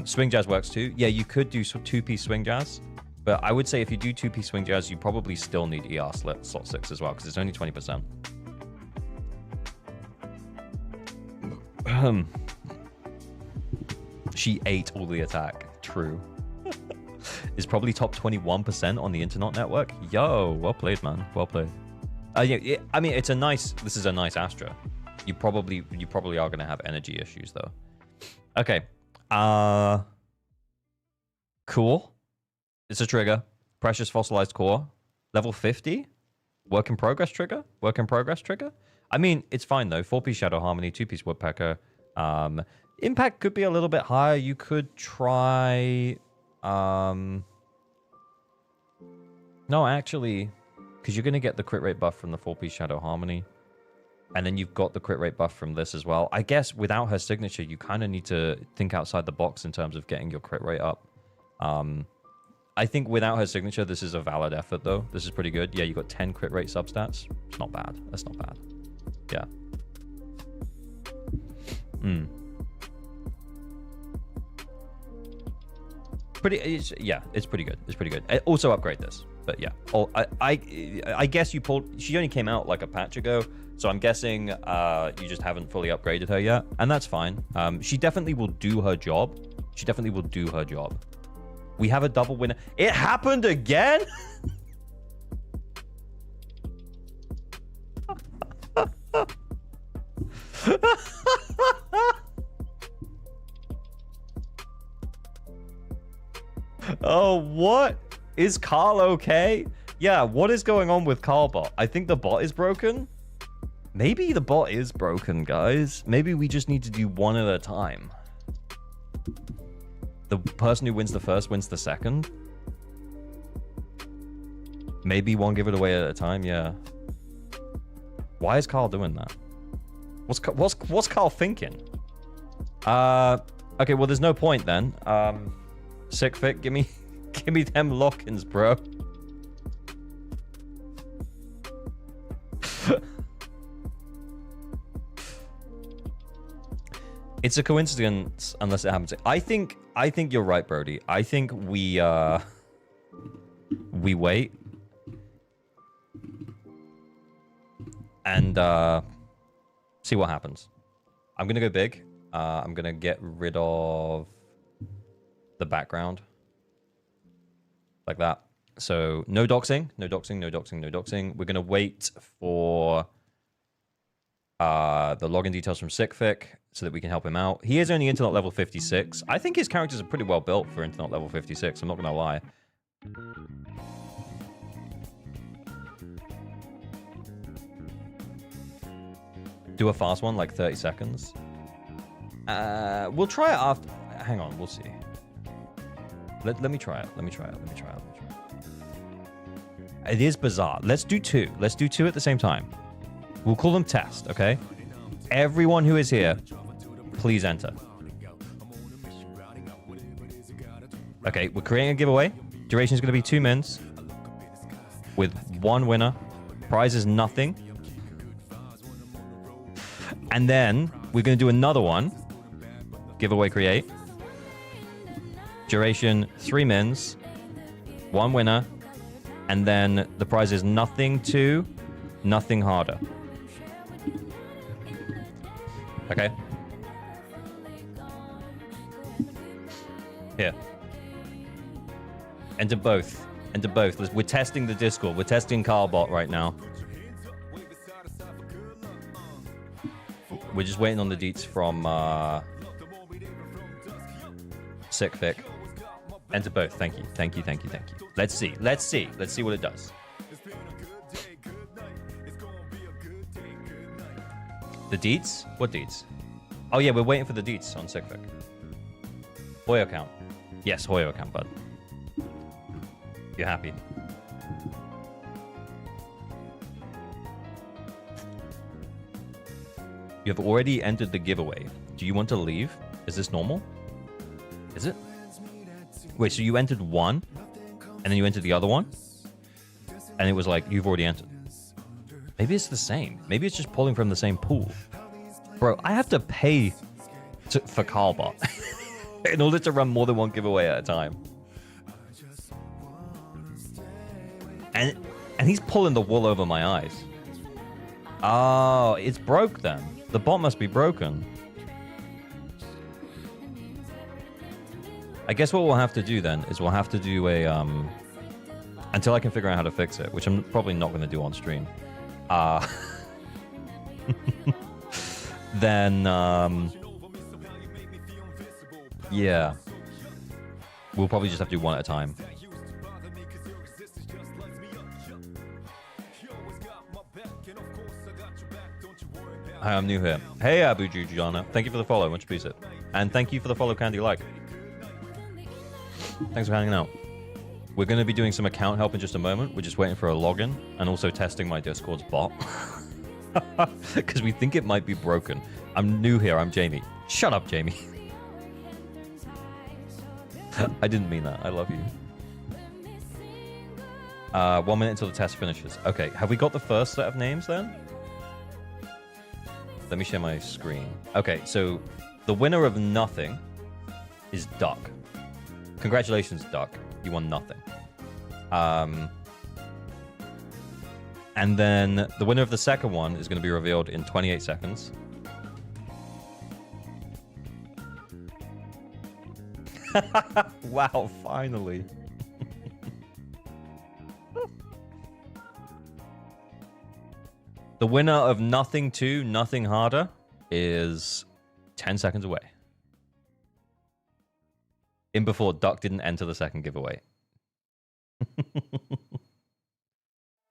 Swing Jazz works too. Yeah, you could do 2-piece Swing Jazz, but I would say if you do 2-piece Swing Jazz, you probably still need ER slot 6 as well, because it's only 20%. She ate all the attack. True. Is probably top 21% on the internet network. Yo, well played, man. Well played. Yeah, I mean, it's a nice. This is a nice Astra. You probably are gonna have energy issues though. Okay. Cool. It's a trigger. Precious fossilized core. Level 50. Work in progress trigger. Work in progress trigger. I mean, it's fine though. 4-piece Shadow Harmony, 2-piece Woodpecker. Impact could be a little bit higher. You could try... No, actually, because you're going to get the crit rate buff from the 4-piece Shadow Harmony. And then you've got the crit rate buff from this as well. I guess without her signature, you kind of need to think outside the box in terms of getting your crit rate up. I think without her signature, this is a valid effort, though. This is pretty good. Yeah, you got 10 crit rate substats. It's not bad. That's not bad. Yeah. Yeah, it's pretty good. It's pretty good. Also upgrade this, but yeah. I guess you pulled. She only came out like a patch ago, so I'm guessing you just haven't fully upgraded her yet, and that's fine. She definitely will do her job. She definitely will do her job. We have a double winner. It happened again. Oh, what? Is Carl okay? Yeah, what is going on with Carlbot? I think the bot is broken. Maybe the bot is broken, guys. Maybe we just need to do one at a time. The person who wins the first wins the second. Maybe one give it away at a time, yeah. Why is Carl doing that? What's Carl thinking? Okay, well there's no point then. Sick fit, give me them lock-ins, bro. It's a coincidence unless it happens. I think you're right, Brody. I think we wait and see what happens. I'm gonna go big. I'm gonna get rid of the background like that. So no doxing, no doxing, no doxing, no doxing. We're gonna wait for the login details from Sickfic so that we can help him out. He is only internet level 56. I think his characters are pretty well built for internet level 56. I'm not gonna lie. Do a fast one, like 30 seconds. We'll try it after. Hang on, we'll see. Let me try it. Let me try it. Let me try it. Let me try it. It is bizarre. Let's do two. Let's do two at the same time. We'll call them test, okay? Everyone who is here, please enter. Okay, we're creating a giveaway. Duration is going to be 2 minutes with one winner. Prize is nothing. And then we're going to do another one. Giveaway create. Duration 3 mins. One winner. And then the prize is nothing to nothing harder. Okay. Here. Enter both. Enter both. We're testing the Discord. We're testing Carlbot right now. We're just waiting on the deets from Sickfic. Enter both. Thank you. Thank you. Thank you. Thank you. Let's see. Let's see. Let's see what it does. The deets? What deets? Oh yeah, we're waiting for the deets on Sickfic. Hoyo account. Yes, Hoyo account, bud. You're happy. You have already entered the giveaway. Do you want to leave? Is this normal? Is it? Wait, so you entered one, and then you entered the other one? And it was like, you've already entered. Maybe it's the same. Maybe it's just pulling from the same pool. Bro, I have to pay for Carlbot in order to run more than one giveaway at a time. And he's pulling the wool over my eyes. Oh, it's broke then. The bot must be broken. I guess what we'll have to do then is we'll have to do a until I can figure out how to fix it, which I'm probably not going to do on stream. Then yeah, we'll probably just have to do one at a time. Hi, I'm new here. Hey, Abu Jujana. Thank you for the follow. Much appreciated. And thank you for the follow, Candy Like. Thanks for hanging out. We're going to be doing some account help in just a moment. We're just waiting for a login and also testing my Discord's bot. Because we think it might be broken. I'm new here. I'm Jamie. Shut up, Jamie. I didn't mean that. I love you. 1 minute until the test finishes. Okay, have we got the first set of names then? Let me share my screen. Okay, so the winner of nothing is Duck. Congratulations, Duck. You won nothing. And then the winner of the second one is going to be revealed in 28 seconds. Wow, finally. The winner of Nothing 2, Nothing Harder is 10 seconds away. In before Duck didn't enter the second giveaway. Do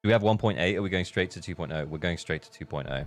we have 1.8? Are we going straight to 2.0? We're going straight to 2.0.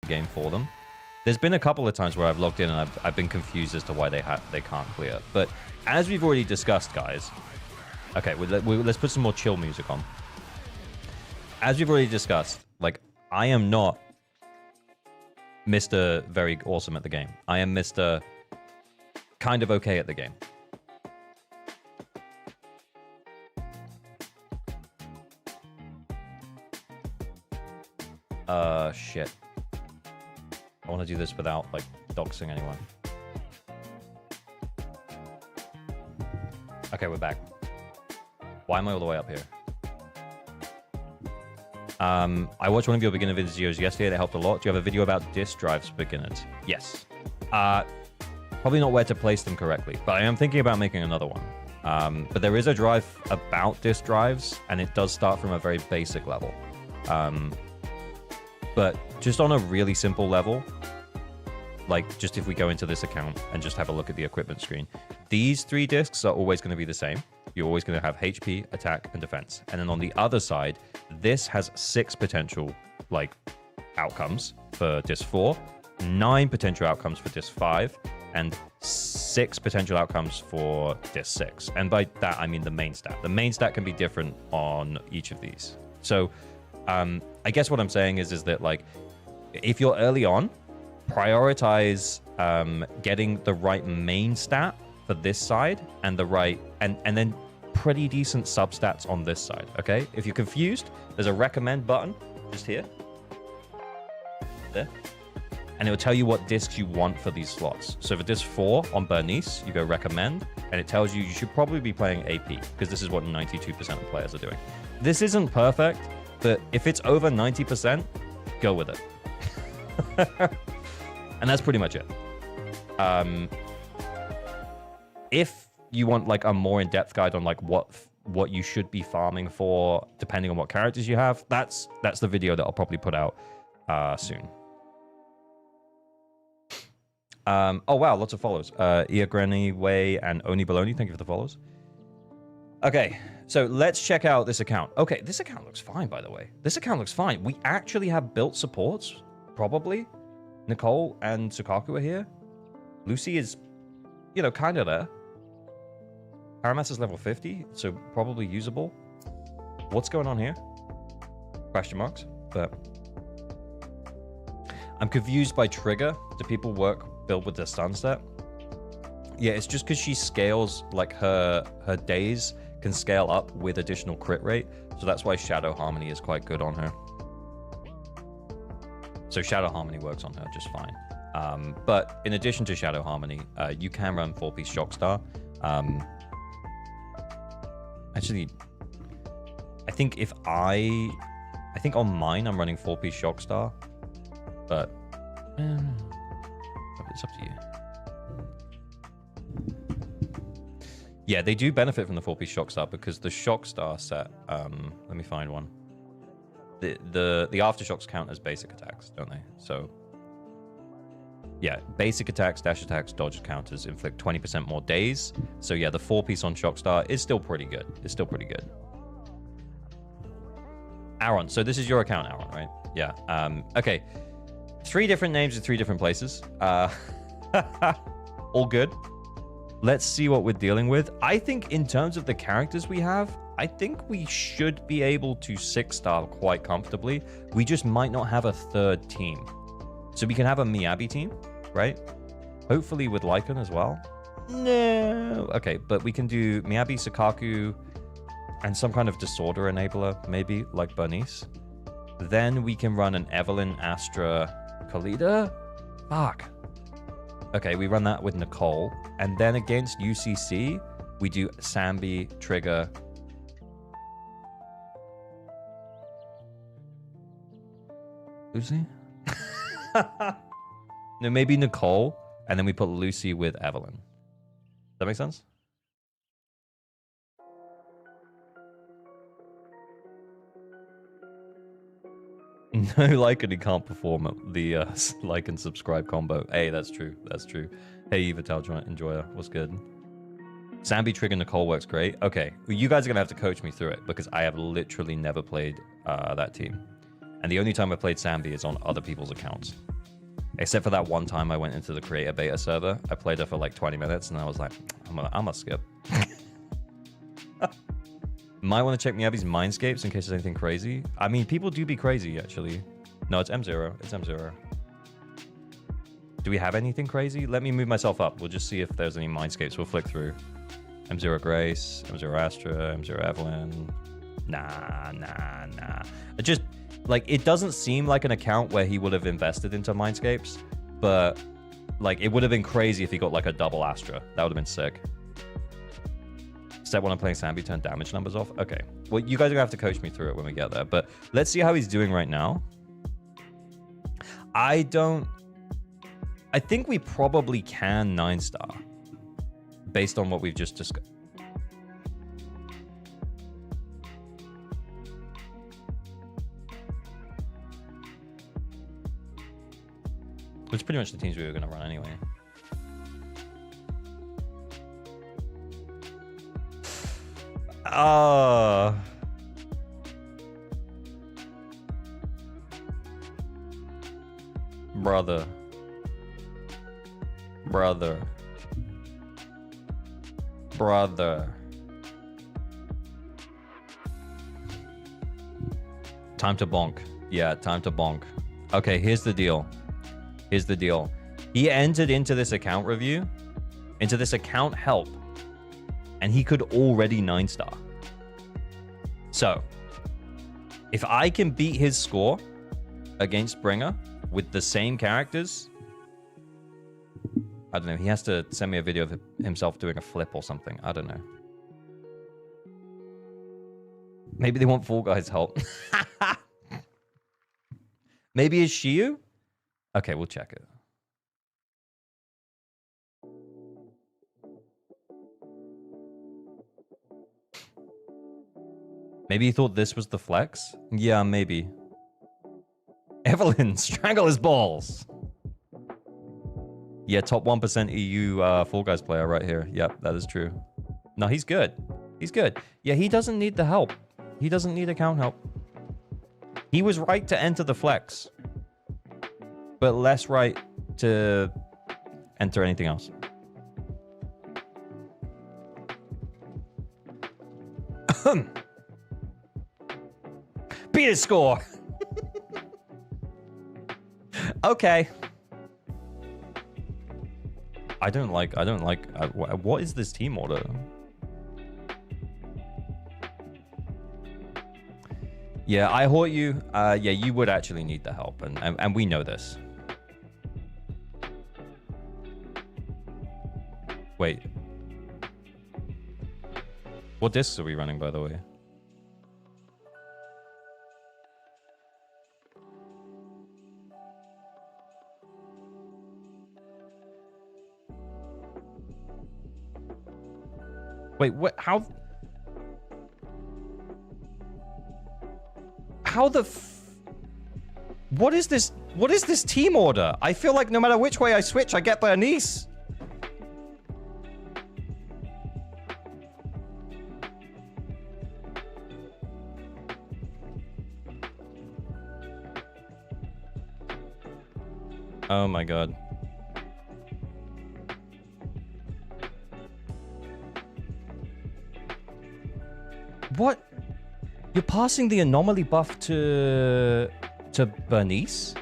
Game for them. There's been a couple of times where I've logged in and I've been confused as to why they can't clear. But as we've already discussed, guys. Okay, let's put some more chill music on. As we've already discussed, like, I am not Mr. Very Awesome at the game. I am Mr. Kind of okay at the game. Shit. I want to do this without, like, doxing anyone. Okay, we're back. Why am I all the way up here? I watched one of your beginner videos yesterday that helped a lot. Do you have a video about disk drives for beginners? Yes. Probably not where to place them correctly, but I am thinking about making another one. But there is a drive about disk drives, and it does start from a very basic level. But just on a really simple level, like just if we go into this account and just have a look at the equipment screen, these 3 disks are always going to be the same. You're always going to have HP, attack, and defense. And then on the other side, this has 6 potential like outcomes for disk 4, 9 potential outcomes for disk 5, and 6 potential outcomes for disk 6. And by that, I mean the main stat. The main stat can be different on each of these. So I guess what I'm saying is that, like, if you're early on, prioritize getting the right main stat for this side and the right, and then pretty decent substats on this side, okay? If you're confused, there's a recommend button just here. There. And it will tell you what discs you want for these slots. So for disc 4 on Bernice, you go recommend, and it tells you should probably be playing AP, because this is what 92% of players are doing. This isn't perfect, but if it's over 90%, go with it. And that's pretty much it. If you want like a more in-depth guide on like what you should be farming for, depending on what characters you have, that's the video that I'll probably put out soon. Oh wow, lots of follows. Granny Way and Oni Baloney, thank you for the follows. Okay, so let's check out this account. Okay, this account looks fine, by the way. This account looks fine. We actually have built supports, probably. Nicole and Sukaku are here. Lucy is, you know, kind of there. Paramas is level 50, so probably usable. What's going on here? Question marks. But I'm confused by trigger. Do people build with their sunset? Yeah, it's just because she scales, like her days can scale up with additional crit rate. So that's why Shadow Harmony is quite good on her. So Shadow Harmony works on her just fine. But in addition to Shadow Harmony, you can run 4-piece Shockstar. Actually, I think on mine I'm running 4-piece Shockstar, but it's up to you. Yeah, they do benefit from the 4-piece Shockstar because the Shockstar set. Let me find one. The aftershocks count as basic attacks, don't they? So yeah, basic attacks, dash attacks, dodge counters inflict 20% more days. So yeah, the 4-piece on Shockstar is still pretty good. It's still pretty good. Aaron, so this is your account, Aaron, right? Yeah. Okay. 3 different names in 3 different places. All good. Let's see what we're dealing with. I think in terms of the characters we have, I think we should be able to 6-star quite comfortably. We just might not have a 3rd team. So we can have a Miyabi team, right? Hopefully with Lycan as well. No. Okay, but we can do Miyabi, Sukaku, and some kind of disorder enabler, maybe, like Bernice. Then we can run an Evelyn, Astra, Khalida. Fuck. Okay, we run that with Nicole. And then against UCC, we do Sambi, Trigger. Lucy? No, maybe Nicole, and then we put Lucy with Evelyn. Does that make sense? No, like, and he can't perform the like and subscribe combo. Hey, that's true. That's true. Hey, Evital Enjoyer, what's good? Sambi, Trigger, Nicole works great. Okay, well, you guys are gonna have to coach me through it because I have literally never played that team, and the only time I played Sambi is on other people's accounts. Except for that one time I went into the creator beta server. I played her for like 20 minutes, and I was like, I'm gonna skip. Might want to check Miyabi's Mindscapes in case there's anything crazy. I mean, people do be crazy, actually. No, it's M0. It's M0. Do we have anything crazy? Let me move myself up. We'll just see if there's any Mindscapes. We'll flick through. M0 Grace, M0 Astra, M0 Evelyn. Nah. Like, it doesn't seem like an account where he would have invested into Mindscapes, but, like, it would have been crazy if he got, like, a double Astra. That would have been sick. Step 1 I'm playing Sambi, turn damage numbers off. Okay. Well, you guys are going to have to coach me through it when we get there, but let's see how he's doing right now. I think we probably can 9-star based on what we've just discussed. Which is pretty much the teams we were going to run anyway. Brother. Time to bonk. Yeah, time to bonk. Okay, here's the deal. He entered into this account review, into this account help, and he could already 9-star. So, if I can beat his score against Bringer with the same characters, I don't know, he has to send me a video of himself doing a flip or something. I don't know. Maybe they want Fall Guys help. Maybe it's Shiyu? Okay, we'll check it. Maybe he thought this was the flex? Yeah, maybe. Evelyn, strangle his balls. Yeah, top 1% EU Fall Guys player right here. Yep, that is true. No, he's good. He's good. Yeah, he doesn't need the help. He doesn't need account help. He was right to enter the flex, but less right to enter anything else. Beat his score. Okay. I don't like, what is this team order? Yeah, I haunt you. Yeah, you would actually need the help, and we know this. Wait. What discs are we running, by the way? Wait, what? How the what is this? What is this team order? I feel like no matter which way I switch, I get Bernice. Oh my god. What? You're passing the anomaly buff to Bernice?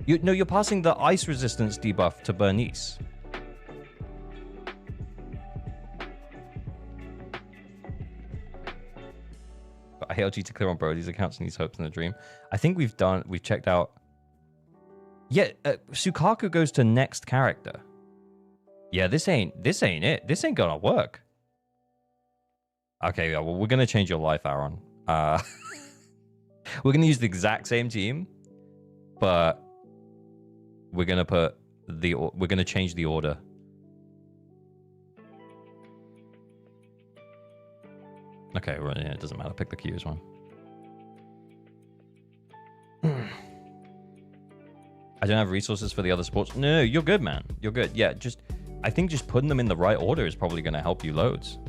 No, you're passing the ice resistance debuff to Bernice. I hate LG to clear on Brody's accounts and these hopes in a dream. I think we've checked out. Yeah, Sukaku goes to next character. Yeah, this ain't it. This ain't gonna work. Okay, well, we're gonna change your life, Aaron. We're gonna use the exact same team, but we're gonna change the order. Okay, well, yeah, it doesn't matter. Pick the Q's one. I don't have resources for the other sports. No, you're good, man. You're good. Yeah, I think just putting them in the right order is probably gonna help you loads.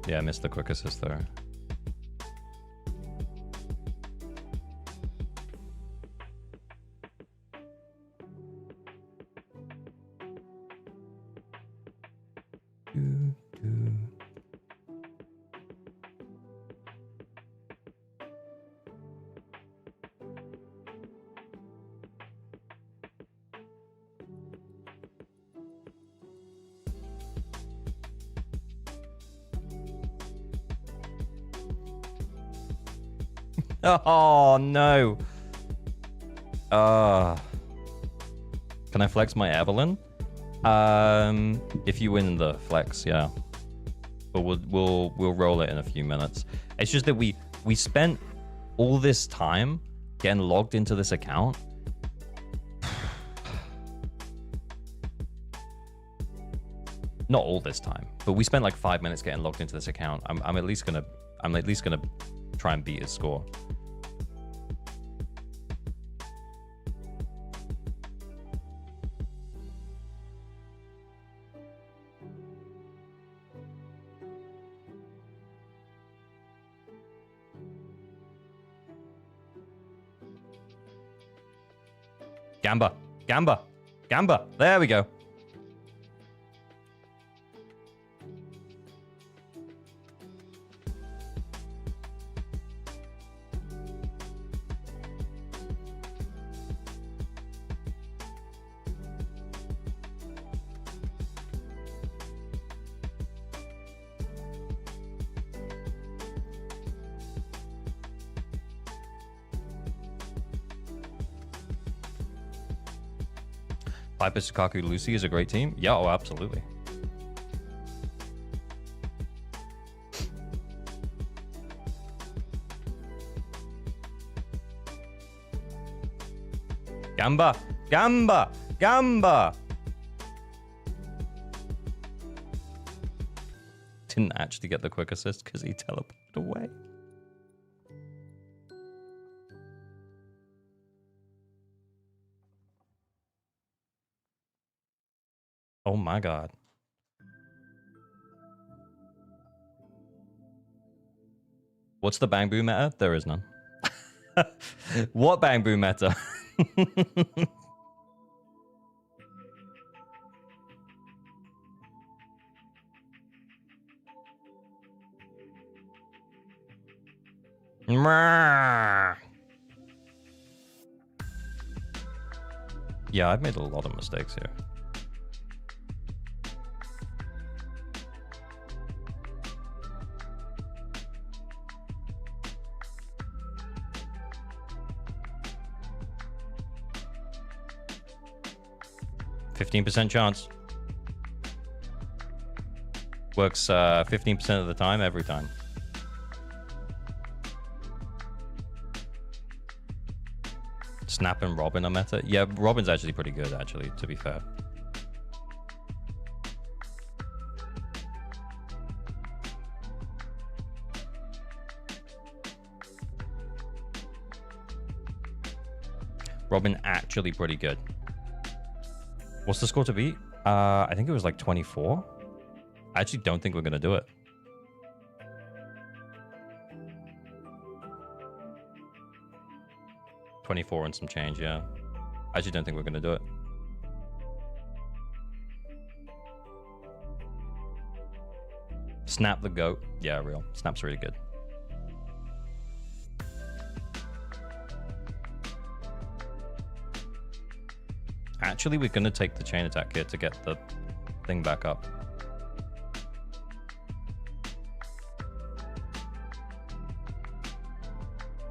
Yeah, I missed the quick assist there. Oh, no. Can I flex my Evelyn? If you win the flex, yeah. But we'll roll it in a few minutes. It's just that we spent all this time getting logged into this account. Not all this time, but we spent like 5 minutes getting logged into this account. I'm at least gonna try and beat his score. Gamba, Gamba, Gamba. There we go. Piper, Sukaku, Lucy is a great team. Yeah, oh, absolutely. Gamba, Gamba, Gamba. Didn't actually get the quick assist because he teleported away. Oh my god. What's the Bang Boo meta? There is none. What Bang Boo meta? Yeah, I've made a lot of mistakes here. %15 chance. Works 15% of the time, every time. Snap and Robin are meta. Yeah, Robin's actually pretty good, actually, to be fair. Robin actually pretty good. What's the score to beat? I think it was like 24. I actually don't think we're going to do it. $24 and some change, yeah. I actually don't think we're going to do it. Snap the goat. Yeah, real. Snap's really good. Actually, we're going to take the chain attack here to get the thing back up.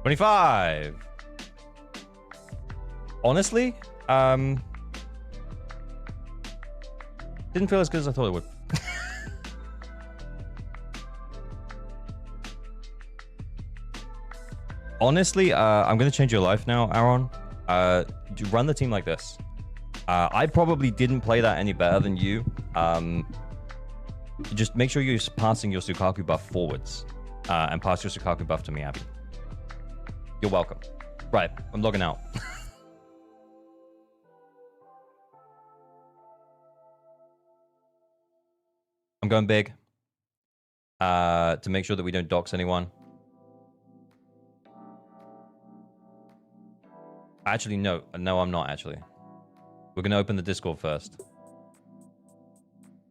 $25. Honestly, didn't feel as good as I thought it would. Honestly, I'm going to change your life now, Aaron. Run the team like this. I probably didn't play that any better than you. Just make sure you're passing your Sukaku buff forwards. And pass your Sukaku buff to me, Abby. You're welcome. Right, I'm logging out. I'm going big. To make sure that we don't dox anyone. Actually, no. No, I'm not, actually. We're going to open the Discord first.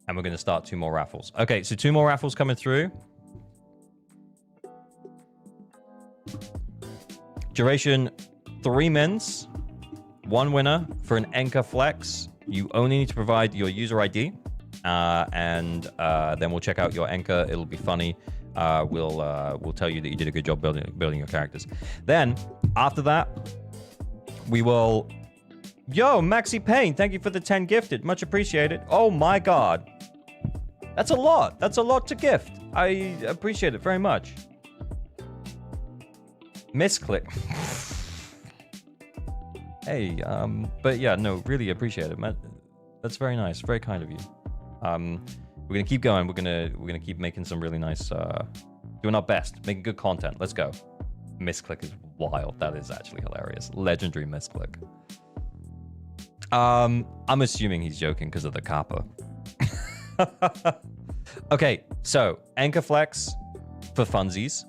And we're going to start 2 more raffles. Okay, so 2 more raffles coming through. Duration 3 minutes. 1 winner for an Enka Flex. You only need to provide your user ID. And then we'll check out your Enka. It'll be funny. we'll tell you that you did a good job building your characters. Then after that, we will. Yo, Maxi Payne, thank you for the 10 gifted, much appreciated. Oh my God, that's a lot. That's a lot to gift. I appreciate it very much. Misclick. Hey, but yeah, no, really appreciate it, man. That's very nice, very kind of you. We're gonna keep going. We're gonna keep making some really nice, doing our best, making good content. Let's go. Misclick is wild. That is actually hilarious. Legendary misclick. I'm assuming he's joking because of the kappa. Okay, so Anchor Flex for funsies.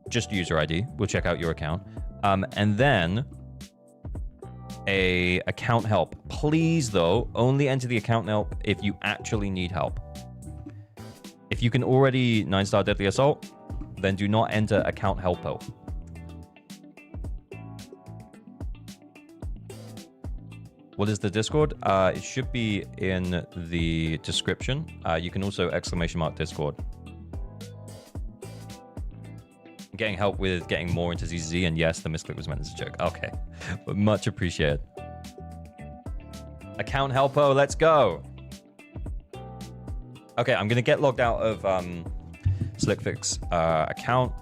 Just user ID. We'll check out your account. And then a account help. Please, though, only enter the account help if you actually need help. If you can already 9-star Deadly Assault, then do not enter account help help. What is the Discord? It should be in the description. You can also ! Discord. Getting help with getting more into ZZ, and yes, the misclick was meant as a joke. Okay, but much appreciated. Account helpo, let's go. Okay, I'm gonna get logged out of SlickFix account.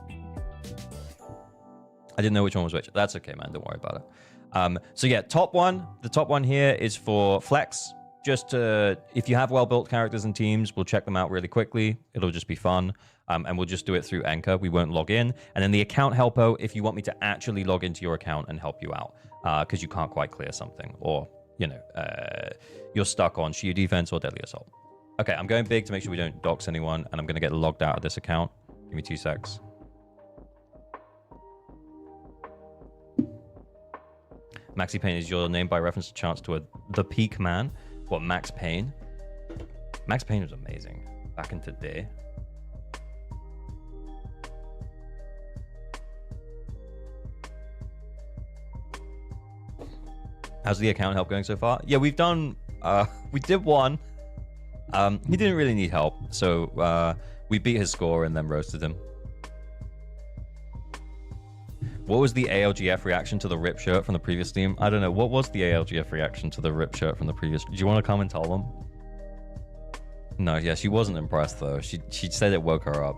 I didn't know which one was which. That's okay, man. Don't worry about it. So yeah, top one. The top one here is for Flex. Just to, if you have well-built characters and teams, we'll check them out really quickly. It'll just be fun. And we'll just do it through Anchor. We won't log in. And then the account helpo, if you want me to actually log into your account and help you out, because you can't quite clear something, or, you know, you're stuck on Shiyu Defense or Deadly Assault. Okay, I'm going big to make sure we don't dox anyone, and I'm going to get logged out of this account. Give me 2 secs. Maxi Payne is your name by reference to chance to the peak man. What, Max Payne? Max Payne was amazing back in the day. How's the account help going so far? Yeah, we've done, we did one. He didn't really need help, so we beat his score and then roasted him. What was the ALGF reaction to the rip shirt from the previous stream? I don't know. What was the ALGF reaction to the rip shirt from the previous? Do you want to come and tell them? No, yeah, she wasn't impressed though. She said it woke her up.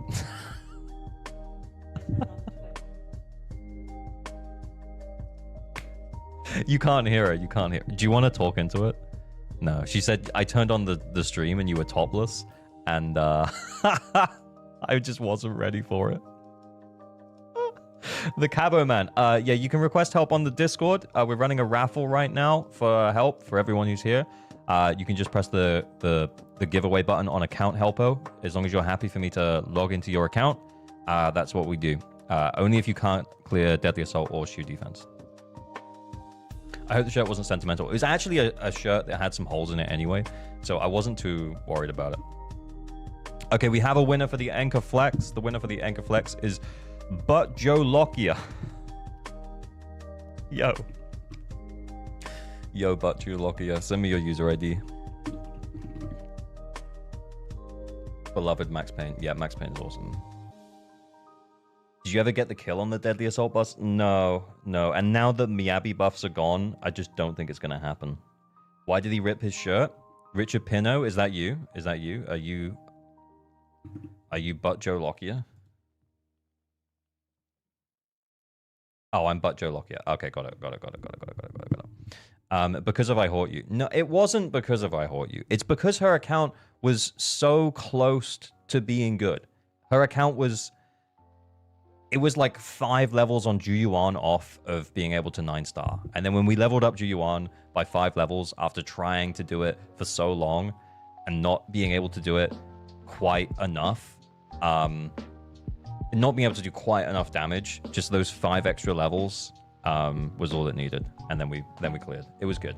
You can't hear her. You can't hear. Do you want to talk into it? No. She said I turned on the stream and you were topless, and I just wasn't ready for it. The Cabo Man. Yeah, you can request help on the Discord. We're running a raffle right now for help for everyone who's here. You can just press the giveaway button on account helpo. As long as you're happy for me to log into your account, that's what we do. Only if you can't clear Deadly Assault or Shiyu Defense. I hope the shirt wasn't sentimental. It was actually a shirt that had some holes in it anyway, so I wasn't too worried about it. Okay, we have a winner for the Anchor Flex. The winner for the Anchor Flex is But Joe Lockyer. Yo, But Joe Lockyer. Send me your user ID. Beloved Max Payne. Yeah, Max Payne is awesome. Did you ever get the kill on the Deadly Assault boss? No. And now that Miyabi buffs are gone, I just don't think it's going to happen. Why did he rip his shirt? Richard Pino, is that you? Is that you? Are you But Joe Lockyer? Oh, I'm But Joe Lockyer. Okay, got it. Because of I Haunt You. No, it wasn't because of I Haunt You. It's because her account was so close to being good. Her account was... It was like 5 levels on Juyuan off of being able to 9-star. And then when we leveled up Juyuan by 5 levels after trying to do it for so long and not being able to do it quite enough, not being able to do quite enough damage, just those 5 extra levels was all it needed. And then we cleared. It was good.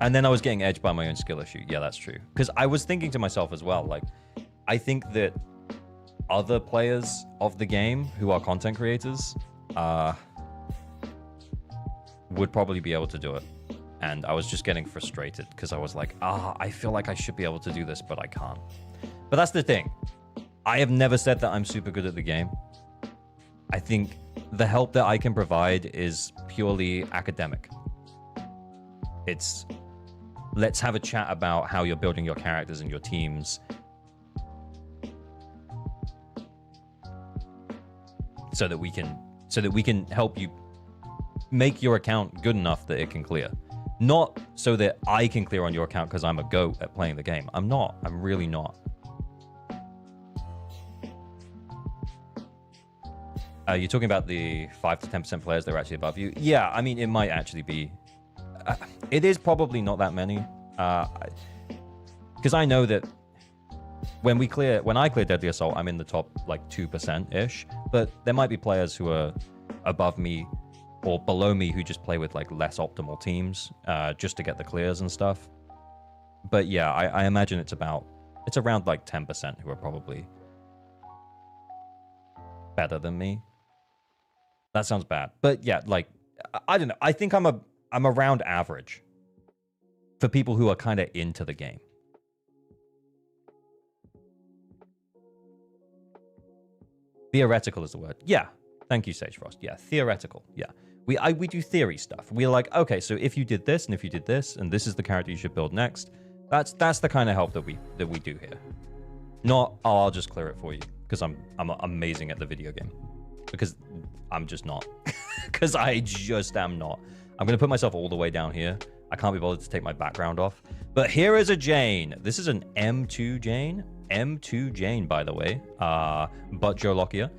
And then I was getting edged by my own skill issue. Yeah, that's true. Because I was thinking to myself as well, like, I think that other players of the game who are content creators would probably be able to do it. And I was just getting frustrated because I was like, I feel like I should be able to do this, but I can't. But that's the thing. I have never said that I'm super good at the game. I think the help that I can provide is purely academic. It's, let's have a chat about how you're building your characters and your teams. So that we can help you make your account good enough that it can clear. Not so that I can clear on your account because I'm a goat at playing the game. I'm not. I'm really not. You're talking about the 5 to 10% players that are actually above you. Yeah, I mean, it might actually be. It is probably not that many. Because I know that when I clear Deadly Assault, I'm in the top like 2%-ish. But there might be players who are above me or below me who just play with like less optimal teams just to get the clears and stuff. But yeah, I imagine it's around like 10% who are probably better than me. That sounds bad. But yeah, like, I don't know. I think I'm around average for people who are kind of into the game. Theoretical is the word. Yeah. Thank you, Sage Frost. Yeah, theoretical. Yeah. We do theory stuff. We're like, okay, so if you did this and if you did this and this is the character you should build next, that's the kind of help that we do here. Not, oh, I'll just clear it for you because I'm amazing at the video game. Because I'm just not. Because I just am not. I'm going to put myself all the way down here. I can't be bothered to take my background off. But here is a Jane. This is an M2 Jane. M2 Jane, by the way. But Joe Lockyer.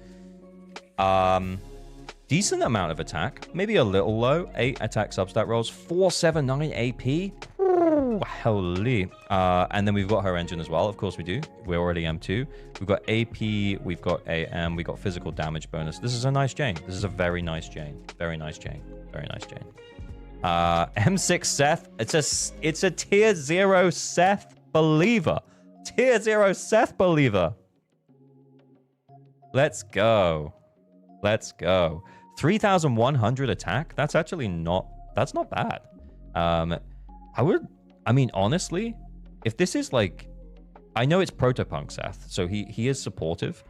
Decent amount of attack. Maybe a little low. 8 attack substat rolls. 479 AP. Ooh, holy. And then we've got her engine as well. Of course we do. We're already M2. We've got AP. We've got AM. We've got physical damage bonus. This is a nice Jane. This is a very nice Jane. Very nice Jane. Very nice Jane. M6 Seth. It's a tier 0 Seth believer. Tier 0 Seth believer. Let's go. Let's go. 3,100 attack. That's actually not bad. I mean, honestly, if this is like, I know it's Protopunk Seth, so he is supportive.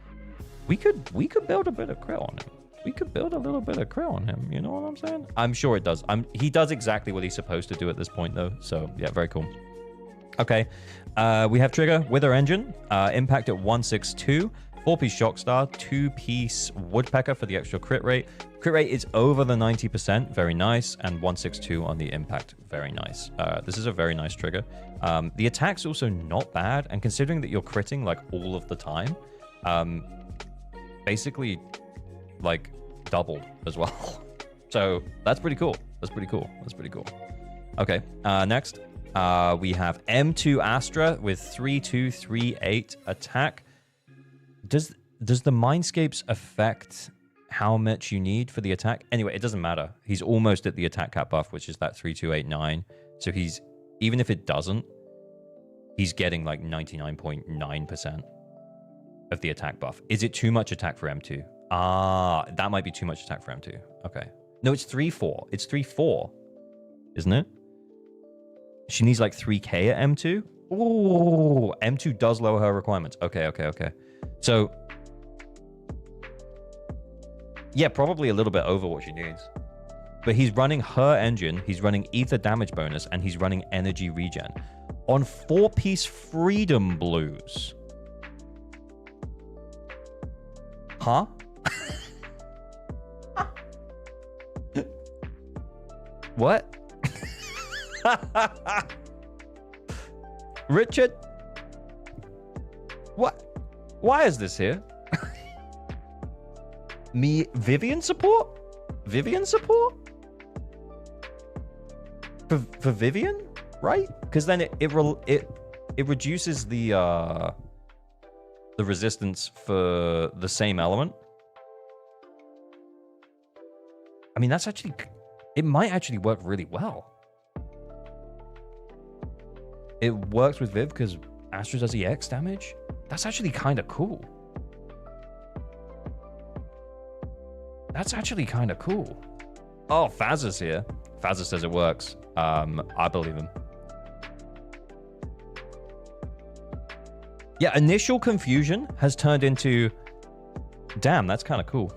We could build a bit of crit on him. We could build a little bit of crit on him. You know what I'm saying? I'm sure it does. He does exactly what he's supposed to do at this point, though. So yeah, very cool. Okay, we have Trigger with her engine. Impact at 162. 4-piece Shockstar, 2-piece Woodpecker for the extra crit rate. Crit rate is over the 90%, very nice, and 162 on the impact, very nice. This is a very nice trigger. The attack's also not bad, and considering that you're critting like all of the time, basically like doubled as well. So that's pretty cool. That's pretty cool. That's pretty cool. Okay, next we have M2 Astra with 3238 attack. Does the Mindscapes affect how much you need for the attack? Anyway, it doesn't matter. He's almost at the attack cap buff, which is that 3289. So he's, even if it doesn't, he's getting like 99.9% of the attack buff. Is it too much attack for M2? Ah, that might be too much attack for M2. Okay. No, it's 3-4. It's 3-4, isn't it? She needs like 3k at M2? Ooh, M2 does lower her requirements. Okay. So, yeah, probably a little bit over what she needs. But he's running her engine, he's running ether damage bonus, and he's running energy regen on 4-piece Freedom Blues. Huh? What? Richard? What? Why is this here? Me, Vivian support? Vivian support? For Vivian, right? Because then it reduces the resistance for the same element. I mean, that's actually, it might actually work really well. It works with Viv because Astra does EX damage. That's actually kind of cool. That's actually kind of cool. Oh, Faz is here. Faz says it works. I believe him. Yeah, initial confusion has turned into, damn, that's kind of cool.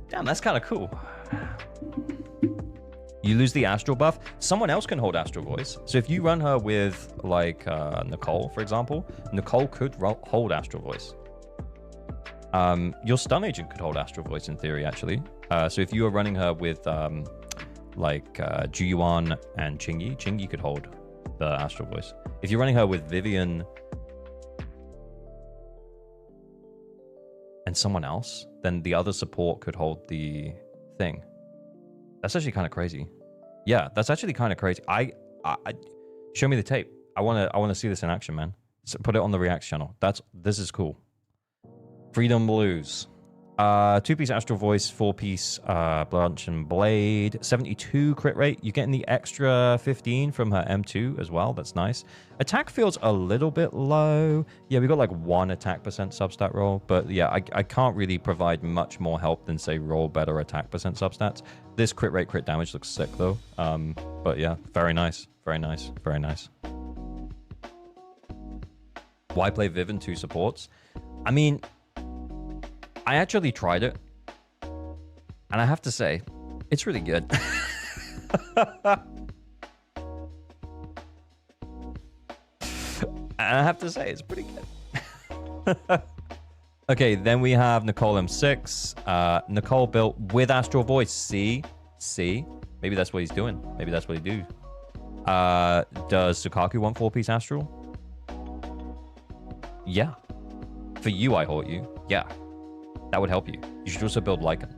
Damn, that's kind of cool. You lose the astral buff. Someone else can hold astral voice. So if you run her with, like, Nicole, for example, Nicole could hold astral voice. Your stun agent could hold astral voice in theory, actually. So if you were running her with, like, Juyuan and Chingy, Chingy could hold the astral voice. If you're running her with Vivian and someone else, then the other support could hold the thing. That's actually kind of crazy. Yeah, that's actually kind of crazy. I show me the tape. I wanna see this in action, man. So put it on the Reacts channel. This is cool. Freedom Blues. 2-piece Astral Voice, 4-piece Blanch and Blade, 72 crit rate. You're getting the extra 15 from her M2 as well. That's nice. Attack feels a little bit low. Yeah, we got like 1 attack percent substat roll, but yeah, I can't really provide much more help than say roll better attack percent substats. This crit rate, crit damage looks sick though. But yeah, very nice, very nice, very nice. Why play Viv and 2 supports? I mean, I actually tried it, and I have to say, it's really good. And I have to say, it's pretty good. Okay, then we have Nicole M6. Nicole built with Astral Voice. See? Maybe that's what he's doing. Maybe that's what he do. Does Sukaku want 4-piece Astral? Yeah. For you, I haunt you. Yeah. That would help you. You should also build Lycan.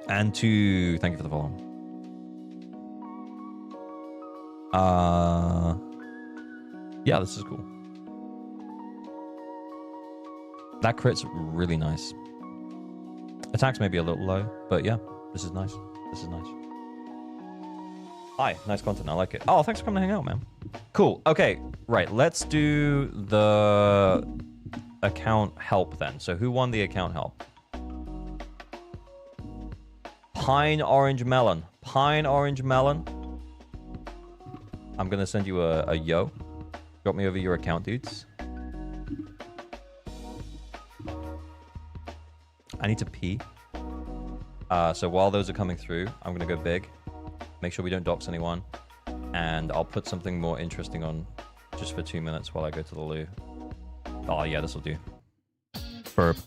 And to... Thank you for the follow. Yeah, this is cool. That crit's really nice. Attacks may be a little low, but yeah, this is nice. This is nice. Hi, nice content. I like it. Oh, thanks for coming to hang out, man. Cool. Okay, right. Let's do the account help then. So who won the account help? Pine Orange Melon. Pine Orange Melon. I'm going to send you a yo. Drop me over your account, dudes. I need to pee. So while those are coming through, I'm going to go big. Make sure we don't dox anyone. And I'll put something more interesting on just for 2 minutes while I go to the loo. Oh, yeah, this will do. Burp.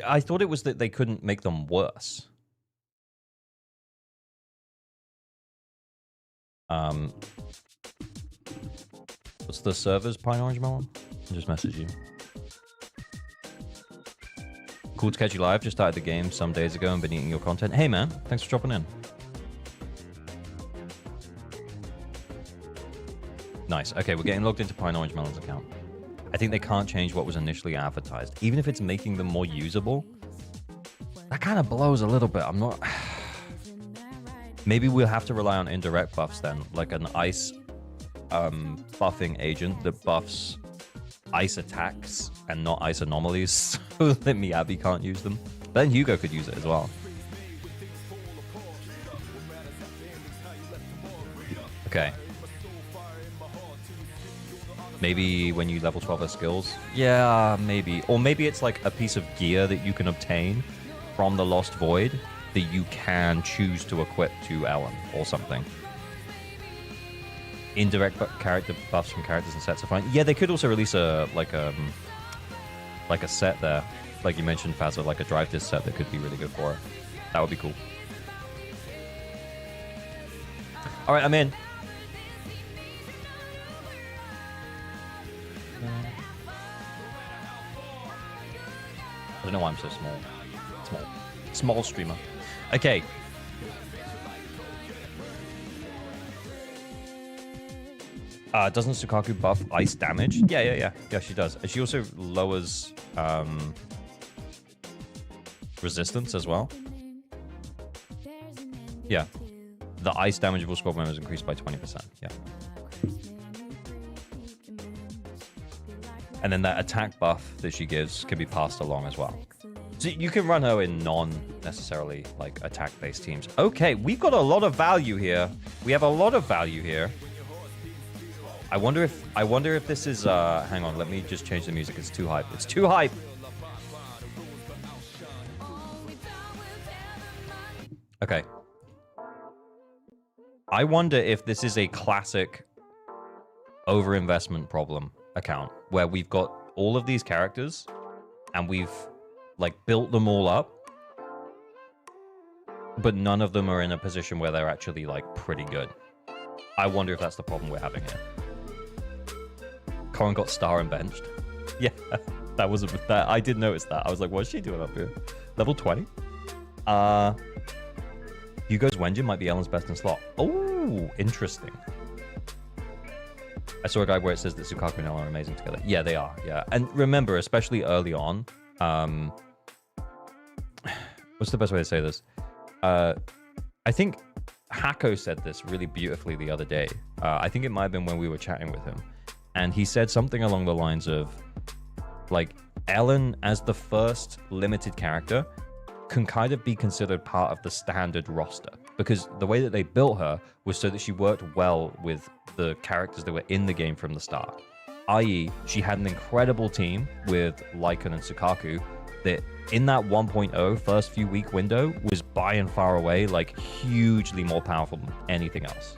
I thought it was that they couldn't make them worse. What's the servers, Pine Orange Melon? I'll just message you. Cool to catch you live. Just started the game some days ago and been eating your content. Hey, man. Thanks for dropping in. Nice. Okay, we're getting logged into Pine Orange Melon's account. I think they can't change what was initially advertised. Even if it's making them more usable, that kind of blows a little bit. I'm not... Maybe we'll have to rely on indirect buffs then, like an ice buffing agent that buffs ice attacks and not ice anomalies, so that Miyabi can't use them. But then Hugo could use it as well. Okay. Maybe when you level 12 her skills? Yeah, maybe. Or maybe it's like a piece of gear that you can obtain from the Lost Void that you can choose to equip to Ellen or something. Indirect character buffs from characters and sets are fine. Yeah, they could also release a like a set there, like you mentioned, Fazza, like a drive disc set that could be really good for it. That would be cool. All right, I'm in. I don't know why I'm so small. Small streamer. Okay. Doesn't Sukaku buff ice damage? Yeah, she does. She also lowers resistance as well. Yeah. The ice damage of all squad members increased by 20%. Yeah. And then that attack buff that she gives can be passed along as well. So you can run her in non-necessarily like attack-based teams. Okay, we've got a lot of value here. We have a lot of value here. I wonder if this is hang on, let me just change the music. It's too hype. It's too hype. Okay. I wonder if this is a classic overinvestment problem account where we've got all of these characters and we've like built them all up, but none of them are in a position where they're actually like pretty good. I wonder if that's the problem we're having here. Corin got star and benched. Yeah, that was that. I did notice that. I was like, what's she doing up here? Level 20. Hugo's Wenjin might be Ellen's best in slot. Oh, interesting. I saw a guide where it says that Sukaku and Ellen are amazing together. Yeah, they are. Yeah, and remember, especially early on, what's the best way to say this? I think Hako said this really beautifully the other day. I think it might have been when we were chatting with him, and he said something along the lines of, like, Ellen as the first limited character can kind of be considered part of the standard roster, because the way that they built her was so that she worked well with the characters that were in the game from the start. I.e., she had an incredible team with Lycan and Sukaku that in that 1.0 first few week window was by and far away like hugely more powerful than anything else.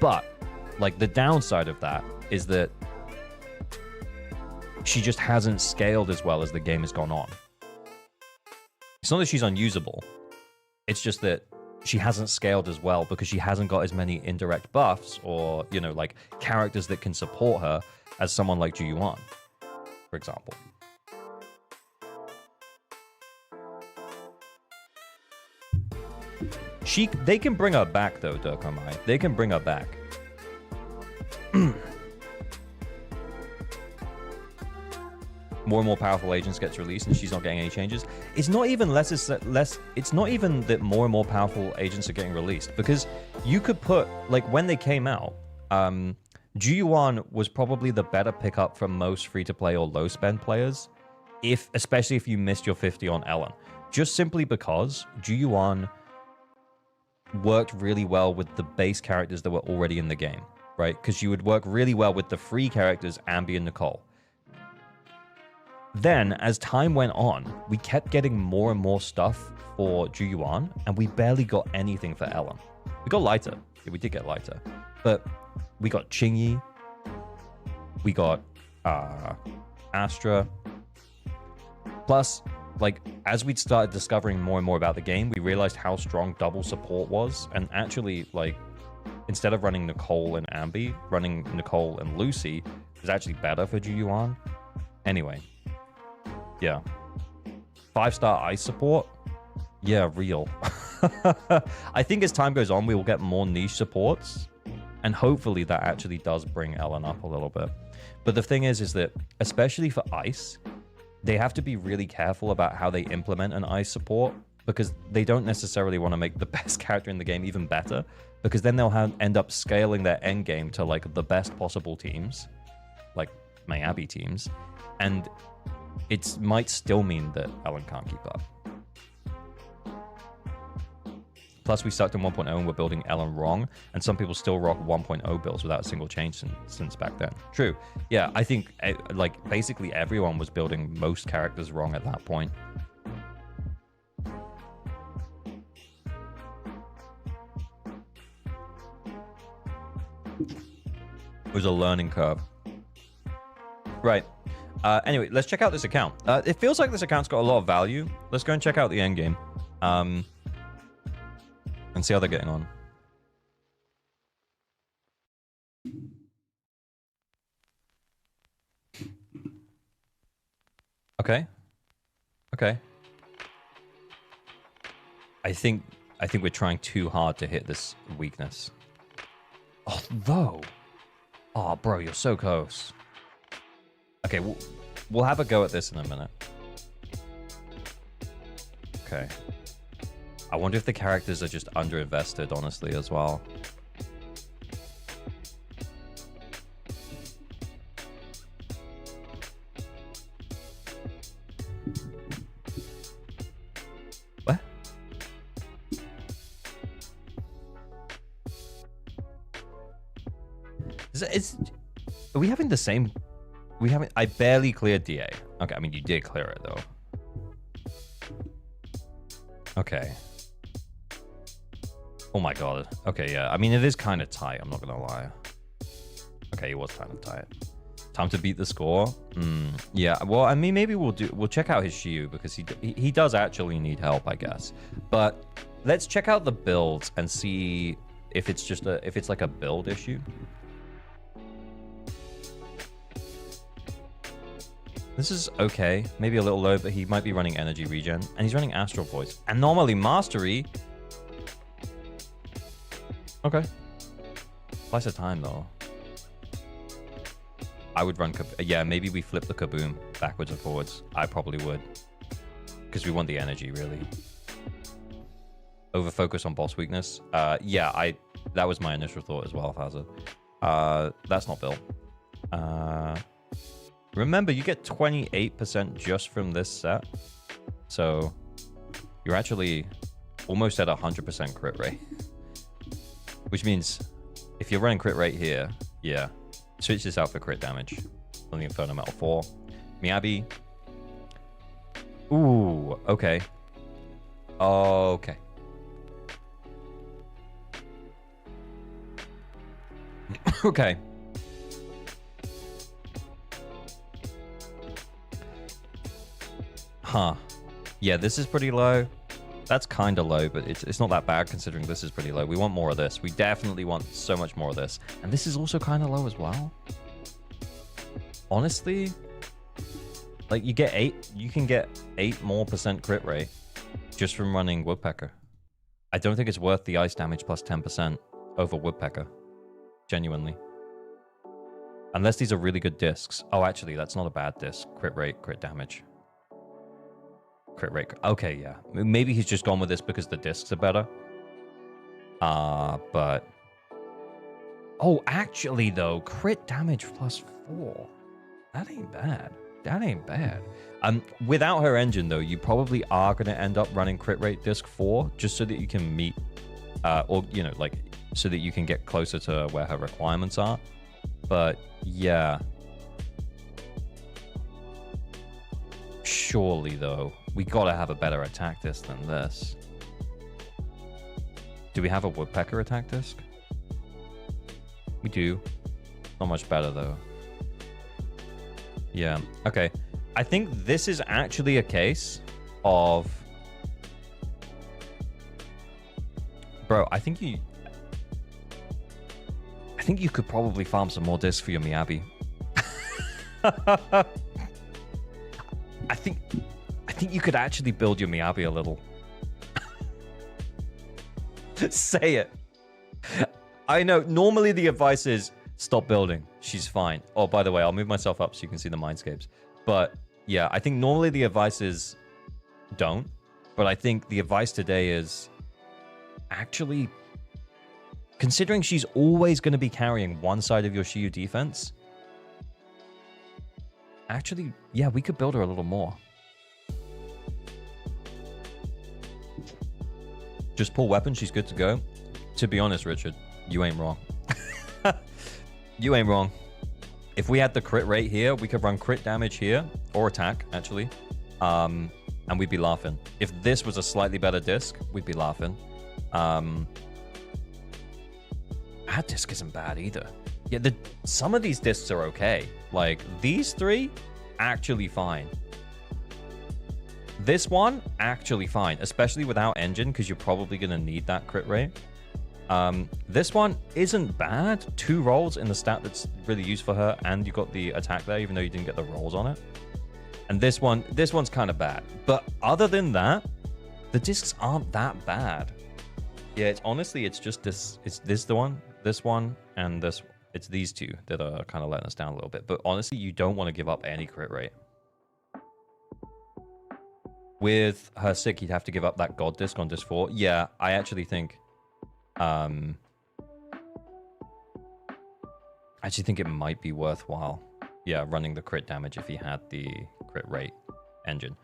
But like the downside of that is that she just hasn't scaled as well as the game has gone on. It's not that she's unusable. It's just that she hasn't scaled as well because she hasn't got as many indirect buffs or, you know, like characters that can support her as someone like Juyuan, for example. They can bring her back though, Durkomai. They can bring her back. More and more powerful agents gets released and she's not getting any changes. It's not even it's not even that more and more powerful agents are getting released, because you could put, like, when they came out, Juyuan was probably the better pickup for most free-to-play or low-spend players, especially if you missed your 50 on Ellen. Just simply because Juyuan worked really well with the base characters that were already in the game, right? Because you would work really well with the free characters, Ambi and Nicole. Then, as time went on, we kept getting more and more stuff for Juyuan, and we barely got anything for Ellen. We got lighter. Yeah, we did get lighter. But we got Qingyi. We got Astra. Plus, like, as we started discovering more and more about the game, we realized how strong double support was. And actually, like, instead of running Nicole and Ambi, running Nicole and Lucy is actually better for Juyuan. Anyway, yeah. 5-star ice support? Yeah, real. I think as time goes on, we will get more niche supports. And hopefully that actually does bring Ellen up a little bit. But the thing is that, especially for ice, they have to be really careful about how they implement an ice support, because they don't necessarily want to make the best character in the game even better, because then they'll end up scaling their end game to like the best possible teams, like my Abby teams, and it might still mean that Ellen can't keep up. Plus, we sucked in 1.0 and we're building Ellen wrong, and some people still rock 1.0 builds without a single change since back then. True. Yeah, I think like basically everyone was building most characters wrong at that point. It was a learning curve. Right. Anyway, let's check out this account. It feels like this account's got a lot of value. Let's go and check out the endgame. And see how they're getting on. Okay. Okay. I think we're trying too hard to hit this weakness. Although, oh, bro, you're so close. Okay, we'll have a go at this in a minute. Okay. I wonder if the characters are just underinvested, honestly, as well. What? Are we having the same... I barely cleared DA. Okay, I mean, you did clear it, though. Okay. Oh my god. Okay, yeah. I mean, it is kind of tight. I'm not gonna lie. Okay, it was kind of tight. Time to beat the score. Yeah. Well, I mean, maybe we'll check out his Shiyu, because he does actually need help, I guess. But let's check out the builds and see if it's like a build issue. This is okay. Maybe a little low, but he might be running energy regen, and he's running astral voice. Anomaly mastery. Okay. Twice a time, though. I would run... Yeah, maybe we flip the kaboom backwards and forwards. I probably would. Because we want the energy, really. Over-focus on boss weakness. Yeah, that was my initial thought as well, Fazza. That's not built. Remember, you get 28% just from this set. So, you're actually almost at 100% crit rate. Which means, if you're running crit rate here, yeah, switch this out for crit damage on the Inferno Metal 4. Miyabi. Ooh, okay. Okay. Okay. Huh. Yeah, this is pretty low. That's kind of low, but it's not that bad considering this is pretty low. We want more of this. We definitely want so much more of this. And this is also kind of low as well. Honestly, like you can get 8% more crit rate just from running Woodpecker. I don't think it's worth the ice damage plus 10% over Woodpecker. Genuinely. Unless these are really good discs. Oh, actually, that's not a bad disc. Crit rate, crit damage. Crit rate. Okay, yeah. Maybe he's just gone with this because the discs are better. But... Oh, actually, though, crit damage plus 4. That ain't bad. That ain't bad. Without her engine, though, you probably are going to end up running crit rate disc 4 just so that you can meet... or, you know, like, so that you can get closer to where her requirements are. But, yeah. Surely, though, we gotta have a better attack disc than this. Do we have a Woodpecker attack disc? We do. Not much better, though. Yeah, okay. I think this is actually a case of... Bro, I think you could probably farm some more discs for your Miyabi. I think you could actually build your Miyabi a little. Say it. I know, normally the advice is stop building. She's fine. Oh, by the way, I'll move myself up so you can see the mindscapes. But yeah, I think normally the advice is don't. But I think the advice today is actually, considering she's always going to be carrying one side of your Shiyu defense, actually, yeah, we could build her a little more. Just pull weapon, she's good to go. To be honest, Richard, you ain't wrong. You ain't wrong. If we had the crit rate here, we could run crit damage here, or attack, actually. And we'd be laughing. If this was a slightly better disc, we'd be laughing. That disc isn't bad either. Yeah, some of these discs are okay. Like, these three, actually fine. This one, actually fine. Especially without engine, because you're probably going to need that crit rate. This one isn't bad. 2 rolls in the stat that's really used for her, and you got the attack there, even though you didn't get the rolls on it. And this one's kind of bad. But other than that, the discs aren't that bad. Yeah, it's just this. It's this one, and this. It's these two that are kind of letting us down a little bit. But honestly, you don't want to give up any crit rate. With her sick, you'd have to give up that god disc on disc 4. Yeah, I actually think it might be worthwhile. Yeah, running the crit damage if he had the crit rate engine.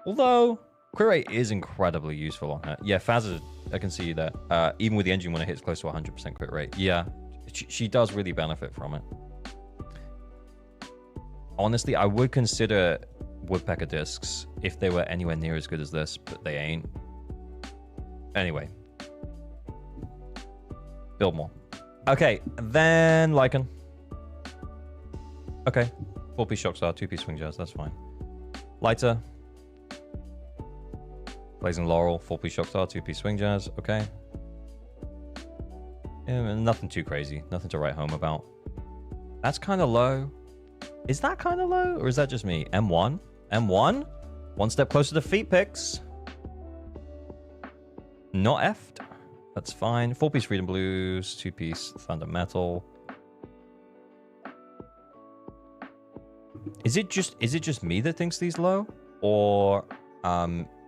Although crit rate is incredibly useful on her. Yeah, Faz, I can see that. Even with the engine when it hits close to 100% crit rate. Yeah, she does really benefit from it. Honestly, I would consider Woodpecker discs if they were anywhere near as good as this, but they ain't. Anyway. Build more. Okay, then Lycan. Okay. 4-piece Shockstar, 2-piece Swing Jazz, that's fine. Lighter. Blazing Laurel, 4-piece Shockstar, 2-piece Swing Jazz, okay. Yeah, nothing too crazy. Nothing to write home about. That's kind of low. Is that kind of low? Or is that just me? M1? M1? One step closer to feet picks. Not F'd. That's fine. 4-piece Freedom Blues, 2-piece Thunder Metal. Is it just me that thinks these low? Or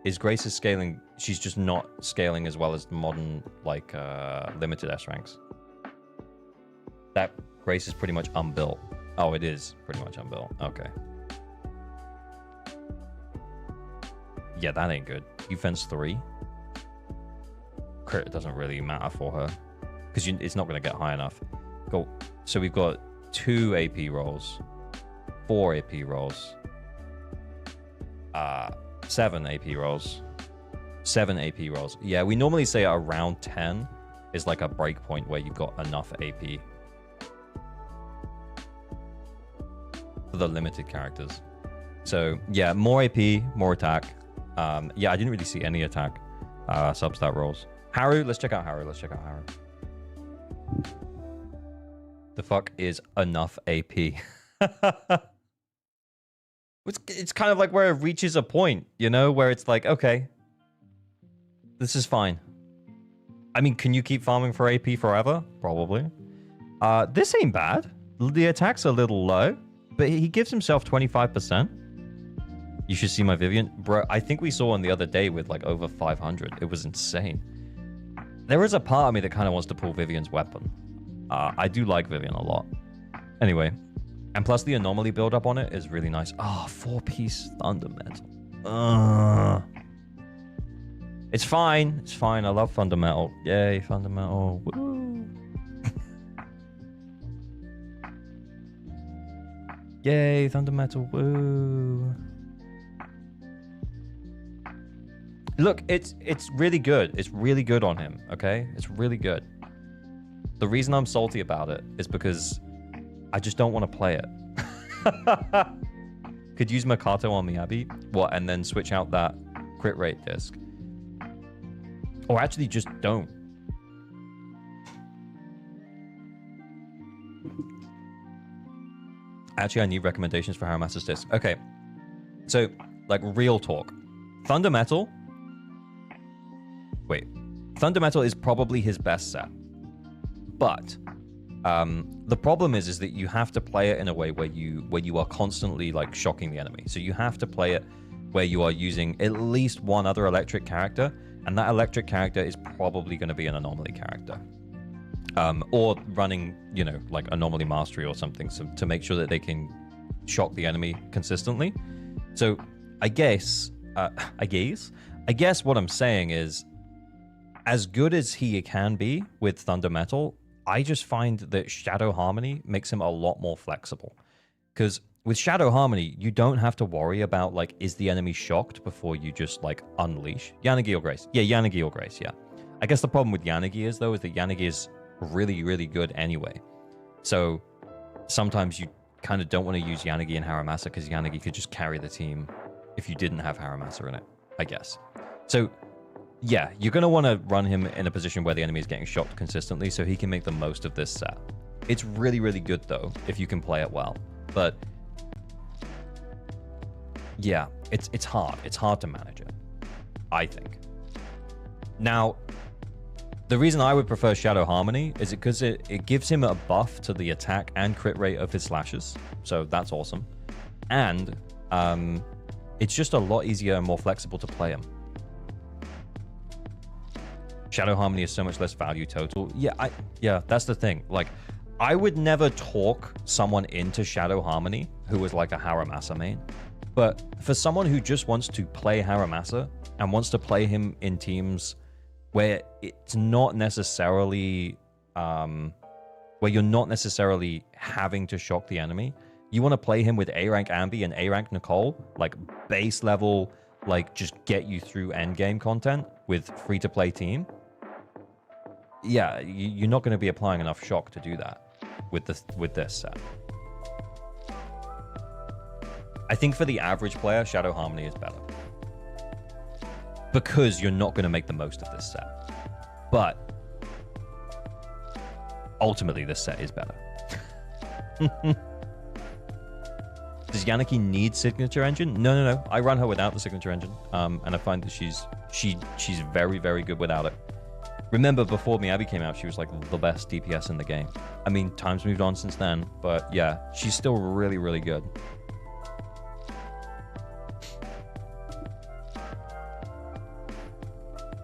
is Grace's scaling, she's just not scaling as well as the modern, like, limited S ranks? That Grace is pretty much unbuilt. Oh, it is pretty much unbuilt. Okay. Yeah, that ain't good. Defense 3. Crit doesn't really matter for her because it's not going to get high enough. Cool. So we've got 2 AP rolls, 4 AP rolls, 7 AP rolls, 7 AP rolls. Yeah, we normally say around 10 is like a break point where you've got enough AP for the limited characters. So yeah, more AP, more attack. Yeah, I didn't really see any attack substat rolls. Haru, let's check out Haru. The fuck is enough AP? It's kind of like where it reaches a point, you know, where it's like, okay, this is fine. I mean, can you keep farming for AP forever? Probably. This ain't bad. The attack's a little low, but he gives himself 25%. You should see my Vivian. Bro, I think we saw one the other day with like over 500. It was insane. There is a part of me that kind of wants to pull Vivian's weapon. I do like Vivian a lot. Anyway. And plus the anomaly build-up on it is really nice. Oh, 4-piece Thunder Metal. It's fine. It's fine. I love Thunder Metal. Yay, Thunder Metal. Woo. Yay, Thunder Metal. Woo. Look, it's really good. It's really good on him, okay? It's really good. The reason I'm salty about it is because I just don't want to play it. Could use Makato on Miyabi. What? And then switch out that crit rate disc. Or actually just don't. Actually, I need recommendations for Haramasa's disc. Okay. So, like, real talk. Thunder Metal. Wait. Thunder Metal is probably his best set. But the problem is that you have to play it in a way where you are constantly like shocking the enemy. So you have to play it where you are using at least one other electric character, and that electric character is probably going to be an anomaly character. Or running, you know, like anomaly mastery or something, so to make sure that they can shock the enemy consistently. So I guess what I'm saying is, as good as he can be with Thunder Metal, I just find that Shadow Harmony makes him a lot more flexible. Because with Shadow Harmony, you don't have to worry about, like, is the enemy shocked before you just, like, unleash? Yanagi or Grace. Yeah, Yanagi or Grace, yeah. I guess the problem with Yanagi is, though, is that Yanagi is really, really good anyway. So sometimes you kind of don't want to use Yanagi and Haramasa because Yanagi could just carry the team if you didn't have Haramasa in it, I guess. So yeah, you're going to want to run him in a position where the enemy is getting shocked consistently so he can make the most of this set. It's really, really good, though, if you can play it well. But yeah, it's hard. It's hard to manage it, I think. Now, the reason I would prefer Shadow Harmony is because it gives him a buff to the attack and crit rate of his slashes. So that's awesome. And it's just a lot easier and more flexible to play him. Shadow Harmony is so much less value total. Yeah, that's the thing. Like, I would never talk someone into Shadow Harmony who was like a Haramasa main. But for someone who just wants to play Haramasa and wants to play him in teams where it's not necessarily, where you're not necessarily having to shock the enemy, you want to play him with A-rank Ambi and A-rank Nicole, like base level, like just get you through endgame content with free-to-play team. Yeah, you're not going to be applying enough shock to do that with this set. I think for the average player, Shadow Harmony is better. Because you're not going to make the most of this set. But ultimately, this set is better. Does Yanaki need Signature Engine? No. I run her without the Signature Engine. And I find that she's very, very good without it. Remember, before Miyabi came out, she was like the best DPS in the game. I mean, time's moved on since then, but yeah, she's still really, really good.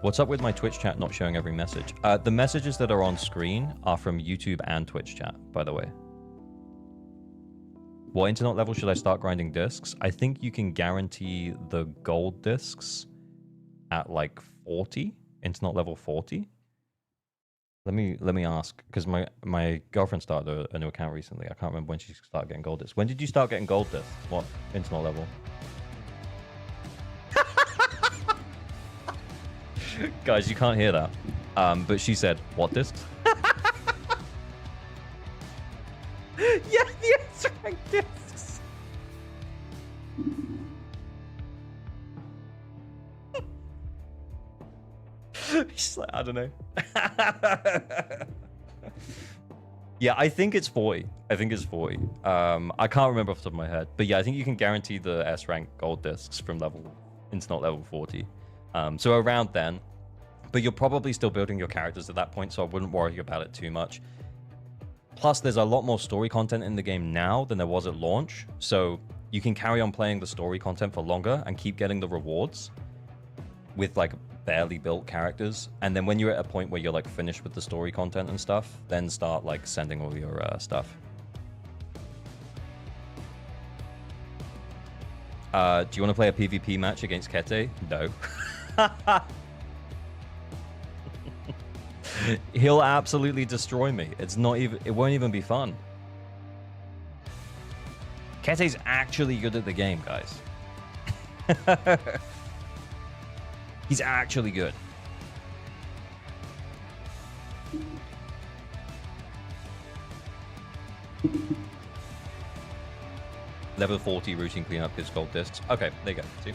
What's up with my Twitch chat not showing every message? The messages that are on screen are from YouTube and Twitch chat, by the way. What internet level should I start grinding discs? I think you can guarantee the gold discs at like 40, internet level 40. Let me ask, because my girlfriend started a new account recently. I can't remember when she started getting gold discs. When did you start getting gold discs? What internet level? Guys, you can't hear that. But she said, what discs? Yeah, the S-rank discs. She's like, I don't know. Yeah, I think it's 40. I think it's 40. I can't remember off the top of my head. But yeah, I think you can guarantee the S-rank gold discs from internet level 40. So around then. But you're probably still building your characters at that point, so I wouldn't worry about it too much. Plus, there's a lot more story content in the game now than there was at launch. So you can carry on playing the story content for longer and keep getting the rewards with like barely built characters. And then when you're at a point where you're like finished with the story content and stuff, then start like sending all your stuff. Do you want to play a PvP match against Kete? No. He'll absolutely destroy me. It won't even be fun. Kete's actually good at the game, guys. He's actually good. Level 40 routine cleanup gives gold discs. Okay, there you go. See?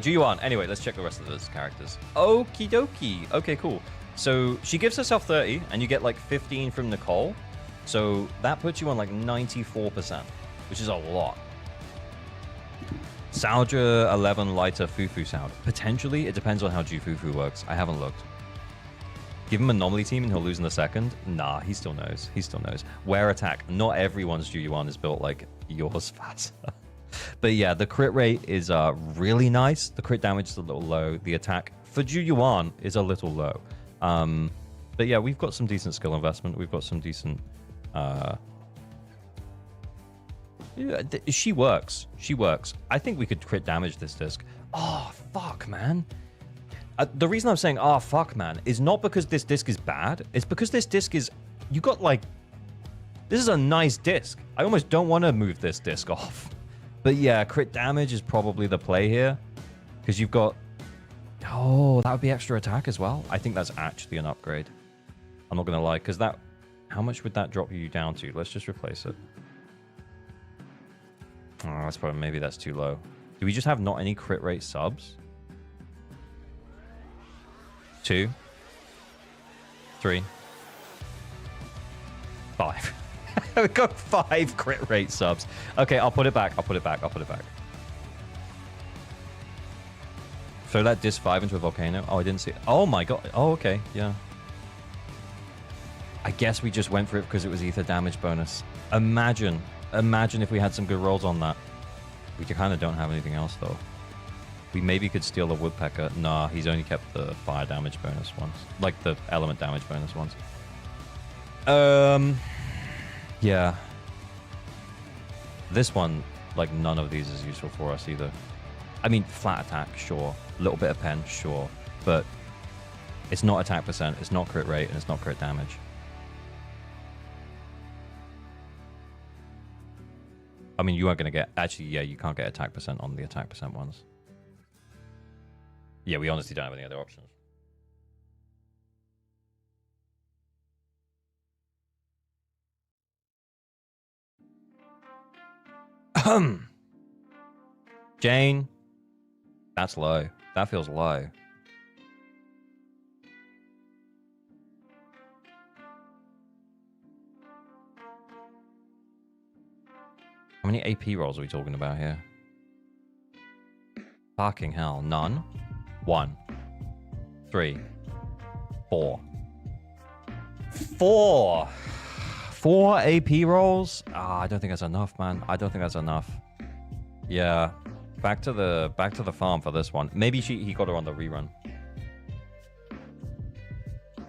Ju-Yuan. Anyway, let's check the rest of those characters. Okie dokie. Okay, cool. So she gives herself 30, and you get like 15 from Nicole. So that puts you on like 94%, which is a lot. Saoja 11 lighter Fufu sound. Potentially, it depends on how Ju-Fufu works. I haven't looked. Give him anomaly team and he'll lose in the second? Nah, he still knows. He still knows. Wear attack. Not everyone's Ju-Yuan is built like yours, Fat. But yeah, the crit rate is really nice. The crit damage is a little low. The attack for Ju-Yuan is a little low. But yeah, we've got some decent skill investment. We've got some decent... she works. She works. I think we could crit damage this disc. Oh, fuck, man. The reason I'm saying, oh, fuck, man, is not because this disc is bad. It's because this disc is... You got, like... This is a nice disc. I almost don't want to move this disc off. But yeah, crit damage is probably the play here. Because you've got... Oh, that would be extra attack as well. I think that's actually an upgrade. I'm not going to lie, because that... How much would that drop you down to? Let's just replace it. Oh, that's probably... Maybe that's too low. Do we just have not any crit rate subs? 2, 3, 5. We got 5 crit rate subs. Okay, I'll put it back. I'll put it back. I'll put it back. Throw that disc 5 into a volcano. Oh, I didn't see it. Oh my god. Oh, okay. Yeah. I guess we just went for it because it was ether damage bonus. Imagine if we had some good rolls on that. We kind of don't have anything else though. We maybe could steal the woodpecker. Nah, he's only kept the fire damage bonus ones. Like the element damage bonus ones. Yeah. This one, like none of these is useful for us either. I mean, flat attack, sure. A little bit of pen, sure. But it's not attack percent, it's not crit rate, and it's not crit damage. I mean, you aren't going to get... Actually, yeah, you can't get attack percent on the attack percent ones. Yeah, we honestly don't have any other options. Jane. That's low. That feels low. How many AP rolls are we talking about here? Fucking hell. None. 1, 3, 4. 4 AP rolls? Ah, I don't think that's enough, man. I don't think that's enough. Yeah. Back to the farm for this one. Maybe he got her on the rerun.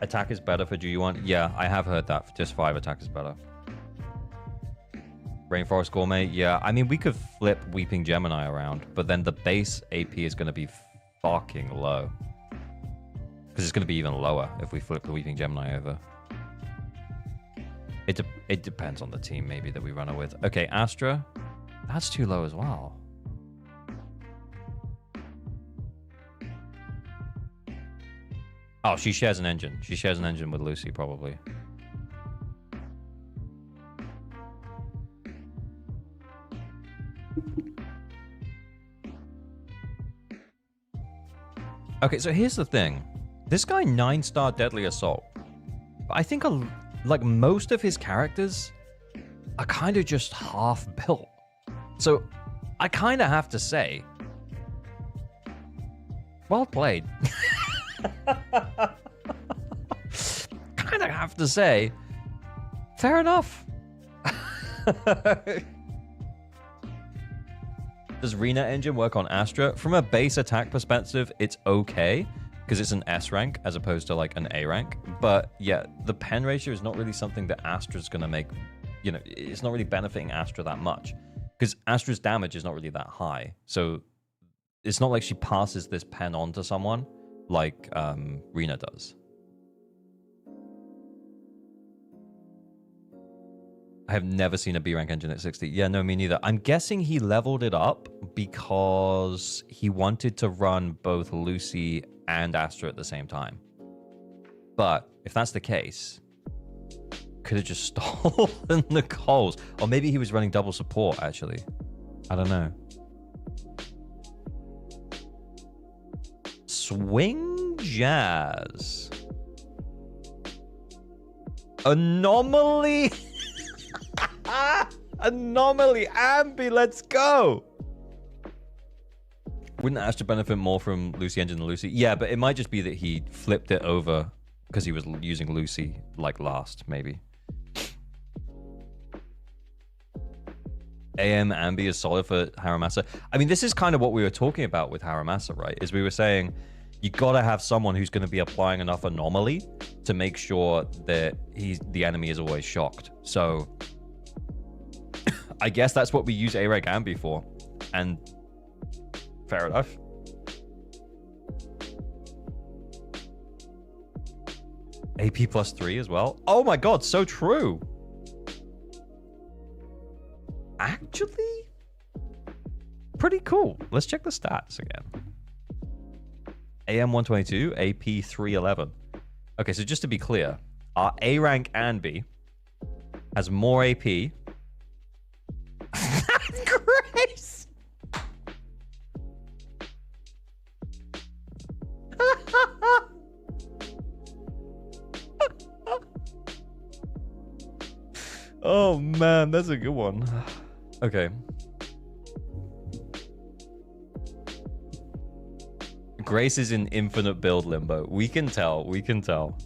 Attack is better for Ju-Yuan? Yeah, I have heard that. Just 5 attack is better. Rainforest Gourmet? Yeah, I mean, we could flip Weeping Gemini around, but then the base AP is going to be fucking low. Because it's going to be even lower if we flip the Weeping Gemini over. It depends on the team, maybe, that we run it with. Okay, Astra. That's too low as well. Oh, she shares an engine. She shares an engine with Lucy, probably. Okay, so here's the thing. This guy 9-star Deadly Assault. I think like most of his characters are kind of just half built. So I kind of have to say, well played. Kind of have to say, fair enough. Does Rena engine work on Astra? From a base attack perspective, it's okay, because it's an S rank as opposed to like an A rank. But yeah, the pen ratio is not really something that Astra's going to make, you know, it's not really benefiting Astra that much, because Astra's damage is not really that high. So it's not like she passes this pen on to someone like Rena does. I have never seen a B rank engine at 60. Yeah, no, me neither. I'm guessing he leveled it up because he wanted to run both Lucy and Astra at the same time. But if that's the case, could have just stolen the calls. Or maybe he was running double support, actually. I don't know. Swing Jazz. Anomaly. Anomaly. Ambi, let's go. Wouldn't Astra benefit more from Lucy Engine than Lucy? Yeah, but it might just be that he flipped it over because he was using Lucy like last, maybe. AM Ambi is solid for Haramasa. I mean, this is kind of what we were talking about with Haramasa, right? Is we were saying you gotta have someone who's going to be applying enough anomaly to make sure that the enemy is always shocked. So I guess that's what we use A-Rank Ambi for. And fair enough. AP +3 as well. Oh my god, so true. Actually, pretty cool. Let's check the stats again. AM 122, AP 311. Okay, so just to be clear, our A rank Anby has more AP. Grace. Oh man, that's a good one. Okay. Grace is in infinite build limbo. We can tell. We can tell.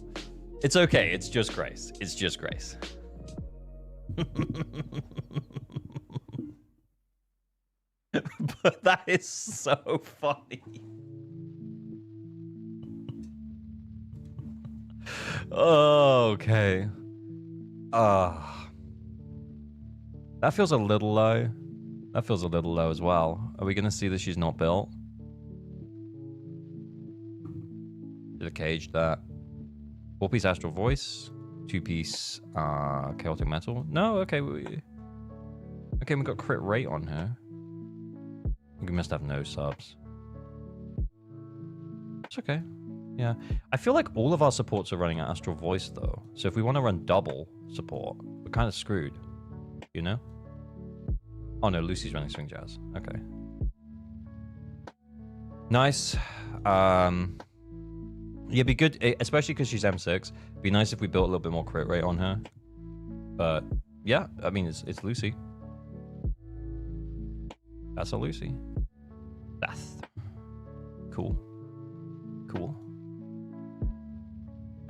It's okay. It's just Grace. It's just Grace. But that is so funny. Okay. That feels a little low. That feels a little low as well. Are we going to see that she's not built? Did a cage that. 4-piece Astral Voice. 2-piece Chaotic Metal. No, okay. Okay, we got crit rate on her. We must have no subs. It's okay. Yeah. I feel like all of our supports are running at Astral Voice, though. So if we want to run double support, we're kind of screwed. You know? Oh, no. Lucy's running Swing Jazz. Okay. Nice. Yeah, be good, especially because she's M6. Be nice if we built a little bit more crit rate on her. But, yeah. I mean, it's Lucy. That's a Lucy. That's cool. Cool.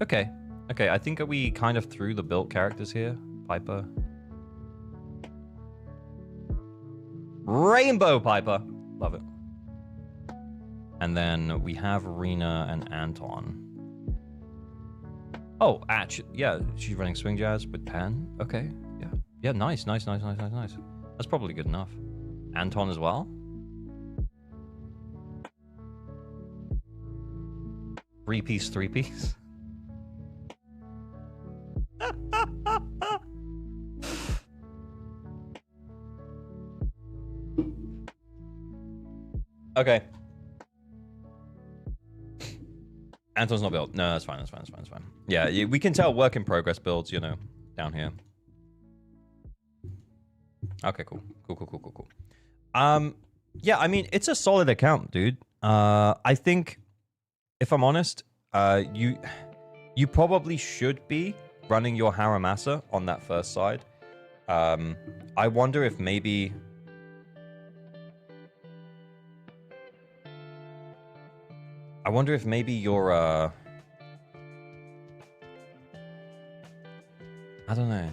Okay. Okay, I think we kind of threw the built characters here. Piper. Rainbow Piper. Love it. And then we have Rena and Anton. Oh, actually, yeah, she's running Swing Jazz with Pen. Okay, yeah. Yeah, nice, nice, nice, nice, nice, nice. That's probably good enough. Anton as well. 3-piece, 3-piece. Okay. Anton's not built. No, that's fine, that's fine, that's fine, that's fine. Yeah, we can tell work in progress builds, you know, down here. Okay, cool. Cool, cool, cool, cool, cool. Yeah, I mean, it's a solid account, dude. I think, if I'm honest, you probably should be running your Haramasa on that first side. I wonder if maybe... I wonder if maybe you're, I don't know.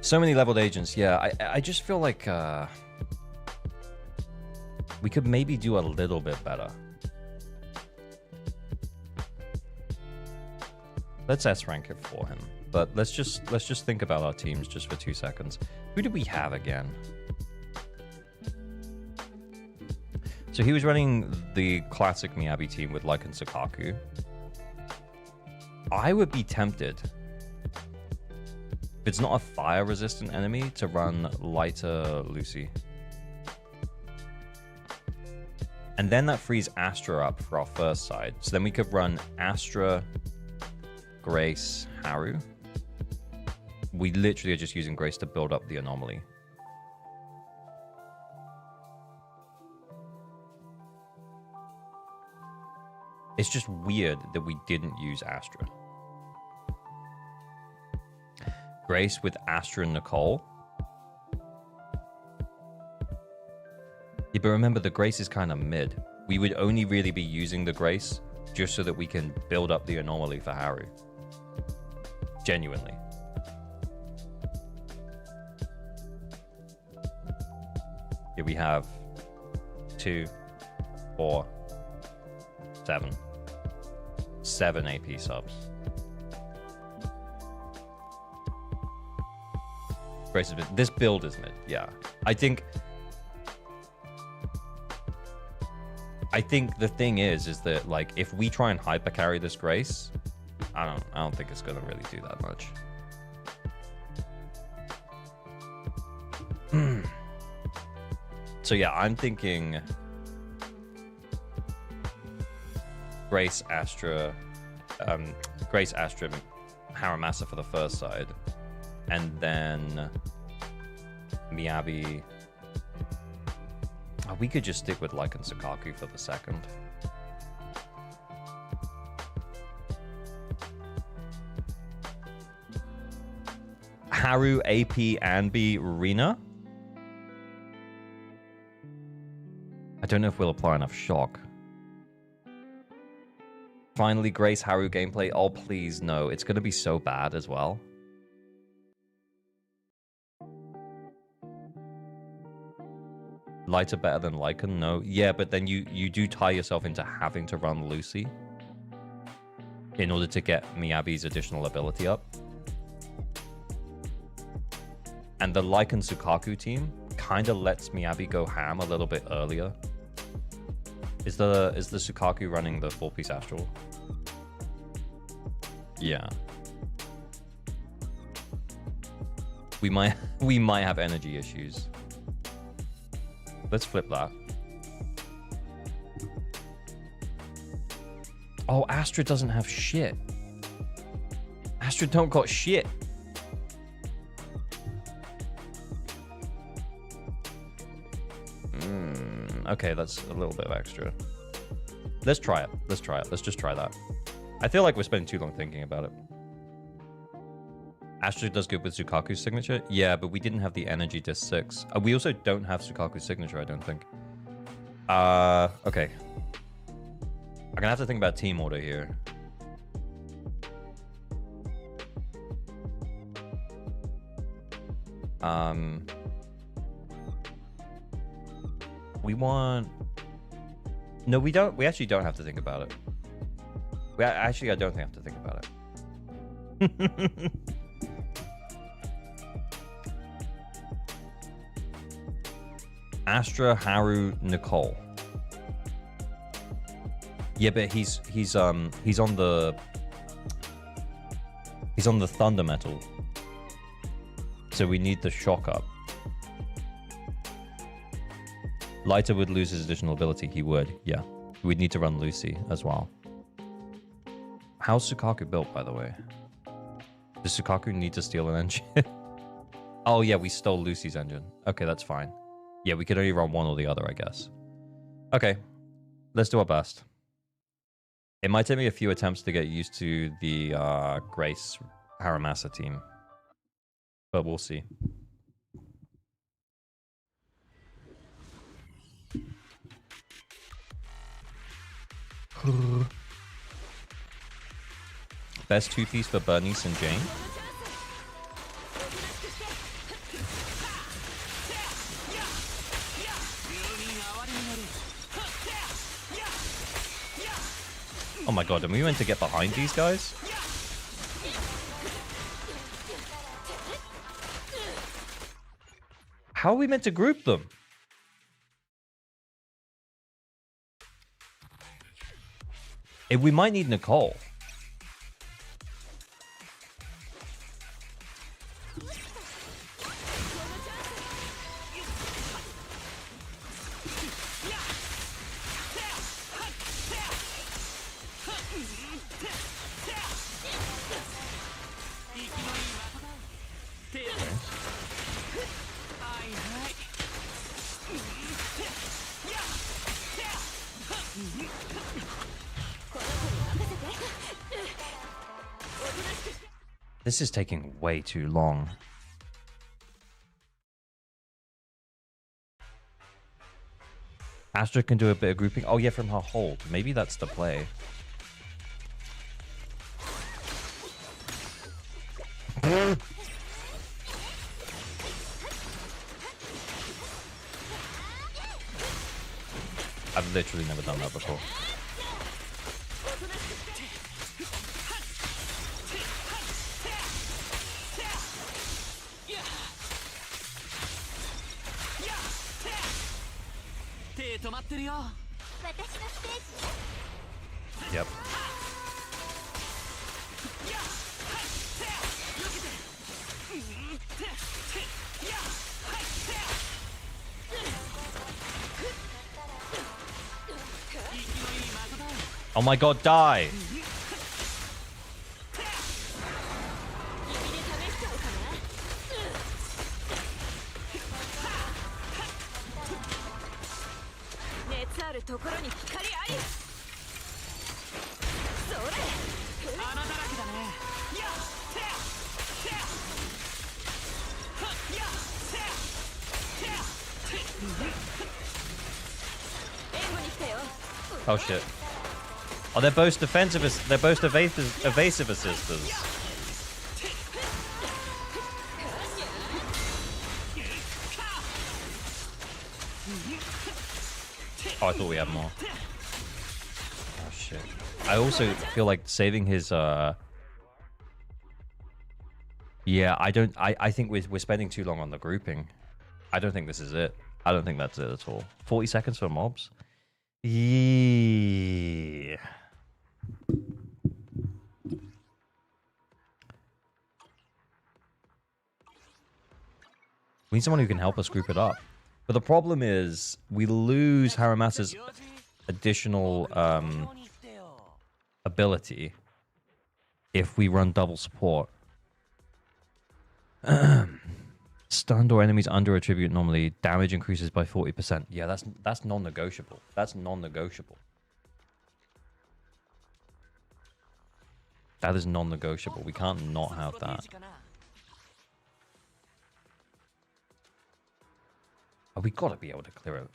So many leveled agents, yeah. I just feel like, we could maybe do a little bit better. Let's S-rank it for him. But let's just think about our teams just for 2 seconds. Who did we have again? So he was running the classic Miyabi team with Lycan Sakaku. I would be tempted, if it's not a fire-resistant enemy, to run lighter Lucy. And then that frees Astra up for our first side. So then we could run Astra, Grace, Haru. We literally are just using Grace to build up the anomaly. It's just weird that we didn't use Astra. Grace with Astra and Nicole. Yeah, but remember, the Grace is kind of mid. We would only really be using the Grace just so that we can build up the anomaly for Haru. Genuinely. Here we have 2, 4, 7. 7 AP subs. Grace is mid. This build is mid, yeah. I think the thing is that, like, if we try and hyper carry this Grace, I don't think it's gonna really do that much. So yeah, I'm thinking Grace, Astra, Haramasa for the first side, and then Miyabi. Oh, we could just stick with Like and Sukaku for the second. Haru, AP, and B, Rina. I don't know if we'll apply enough shock. Finally, Grace Haru gameplay. Oh, please, no. It's going to be so bad as well. Lighter better than Lycan? No. Yeah, but then you do tie yourself into having to run Lucy in order to get Miyabi's additional ability up. And the Lycan Sukaku team kind of lets Miyabi go ham a little bit earlier. Is the Sukaku running the 4-piece Astral? Yeah. We might have energy issues. Let's flip that. Oh, Astra doesn't have shit. Astra don't got shit. Okay, that's a little bit of extra. Let's try it. Let's try it. Let's just try that. I feel like we're spending too long thinking about it. Astra does good with Sukaku's signature. Yeah, but we didn't have the energy disc 6. We also don't have Sukaku's signature, I don't think. Okay. I'm gonna have to think about team order here. We want... No, we don't. We actually don't have to think about it. I don't have to think about it. Astra, Haru, Nicole. Yeah, but he's on the Thunder Metal. So we need the shock up. Lighter would lose his additional ability. He would, yeah. We'd need to run Lucy as well. How's Sukaku built, by the way? Does Sukaku need to steal an engine? Oh, yeah, we stole Lucy's engine. Okay, that's fine. Yeah, we could only run one or the other, I guess. Okay, let's do our best. It might take me a few attempts to get used to the Grace Haramasa team. But we'll see. Best 2-piece for Bernice and Jane. Oh my god, are we meant to get behind these guys? How are we meant to group them? We might need Nicole. This is taking way too long. Astra can do a bit of grouping. Oh, yeah, from her hold. Maybe that's the play. I've literally never done that before. Yep. Oh my god, die! Oh shit. Oh, they're both defensive. They're both evasive assisters. Oh, I thought we had more. Oh shit. I also feel like saving his yeah, I think we're spending too long on the grouping. I don't think this is it. I don't think that's it at all. 40 seconds for mobs? Yeah. We need someone who can help us group it up. But the problem is we lose Haramasa's additional ability if we run double support. Stunned or enemies under attribute normally damage increases by 40%. Yeah, that's non-negotiable. That's non-negotiable. That is non-negotiable. We can't not have that. Oh, we gotta be able to clear it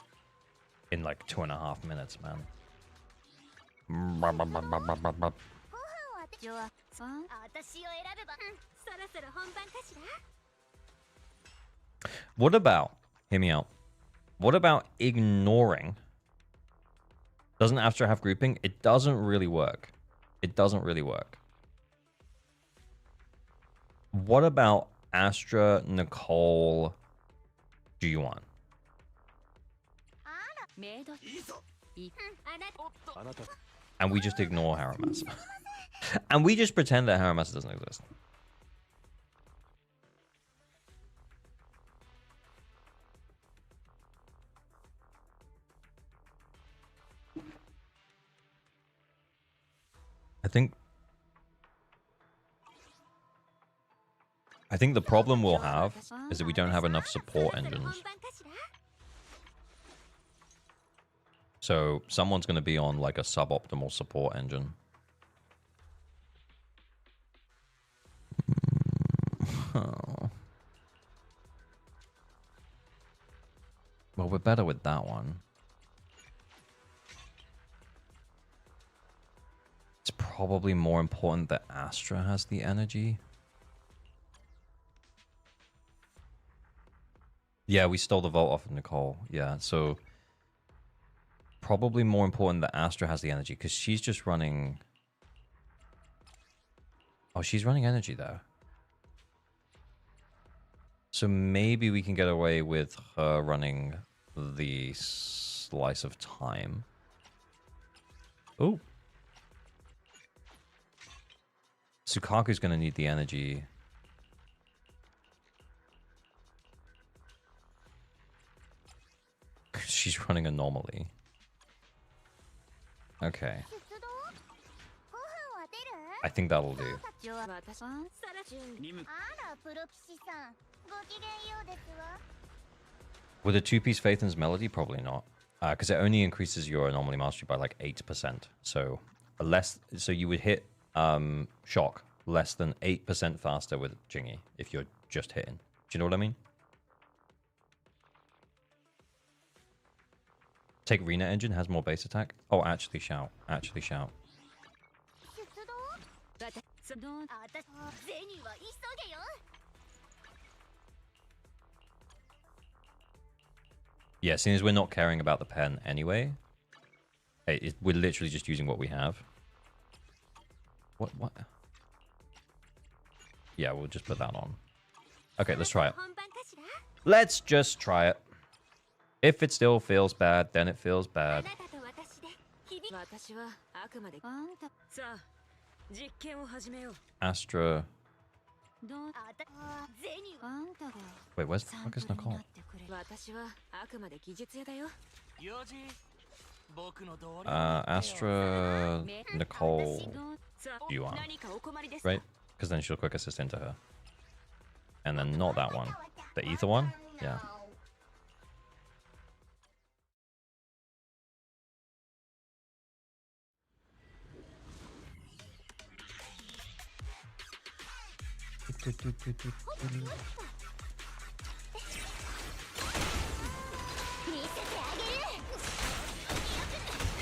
in like 2.5 minutes, man. What about, hear me out, what about ignoring? Doesn't Astra have grouping? It doesn't really work. It doesn't really work. What about Astra, Nicole, G1? And we just ignore Haramasa. And we just pretend that Haramasa doesn't exist. I think the problem we'll have is that we don't have enough support engines. So someone's going to be on like a suboptimal support engine. Oh. Well, we're better with that one. It's probably more important that Astra has the energy. Yeah, we stole the vault off of Nicole. Yeah, so probably more important that Astra has the energy because she's just running. Oh, she's running energy though. So maybe we can get away with her running the slice of time. Oh. Sukaku's going to need the energy. She's running anomaly. Okay. I think that'll do. With a 2-piece Phaethon's Melody? Probably not. Because it only increases your anomaly mastery by like 8%. So less. So you would hit shock less than 8% faster with Jingy if you're just hitting. Do you know what I mean? Take Rena engine, has more base attack. Oh, actually shout. Actually shout. Yeah, seeing as we're not caring about the pen anyway, we're literally just using what we have. What? Yeah, we'll just put that on. Okay, let's try it. Let's just try it. If it still feels bad, then it feels bad. Astra. Wait, where's the fuck is Nicole? Astra, Nicole, Yuan. Right? Because then she'll quick assist into her. And then not that one. The ether one? Yeah.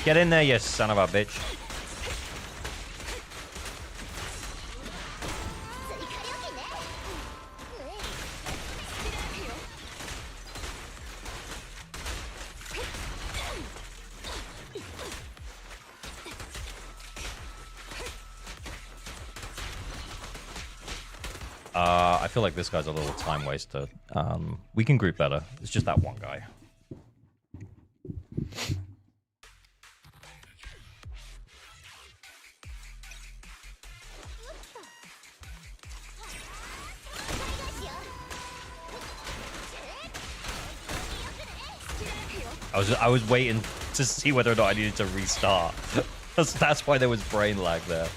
Get in there, you son of a bitch. I feel like this guy's a little time waster. We can group better. It's just that one guy. I was waiting to see whether or not I needed to restart. That's why there was brain lag there.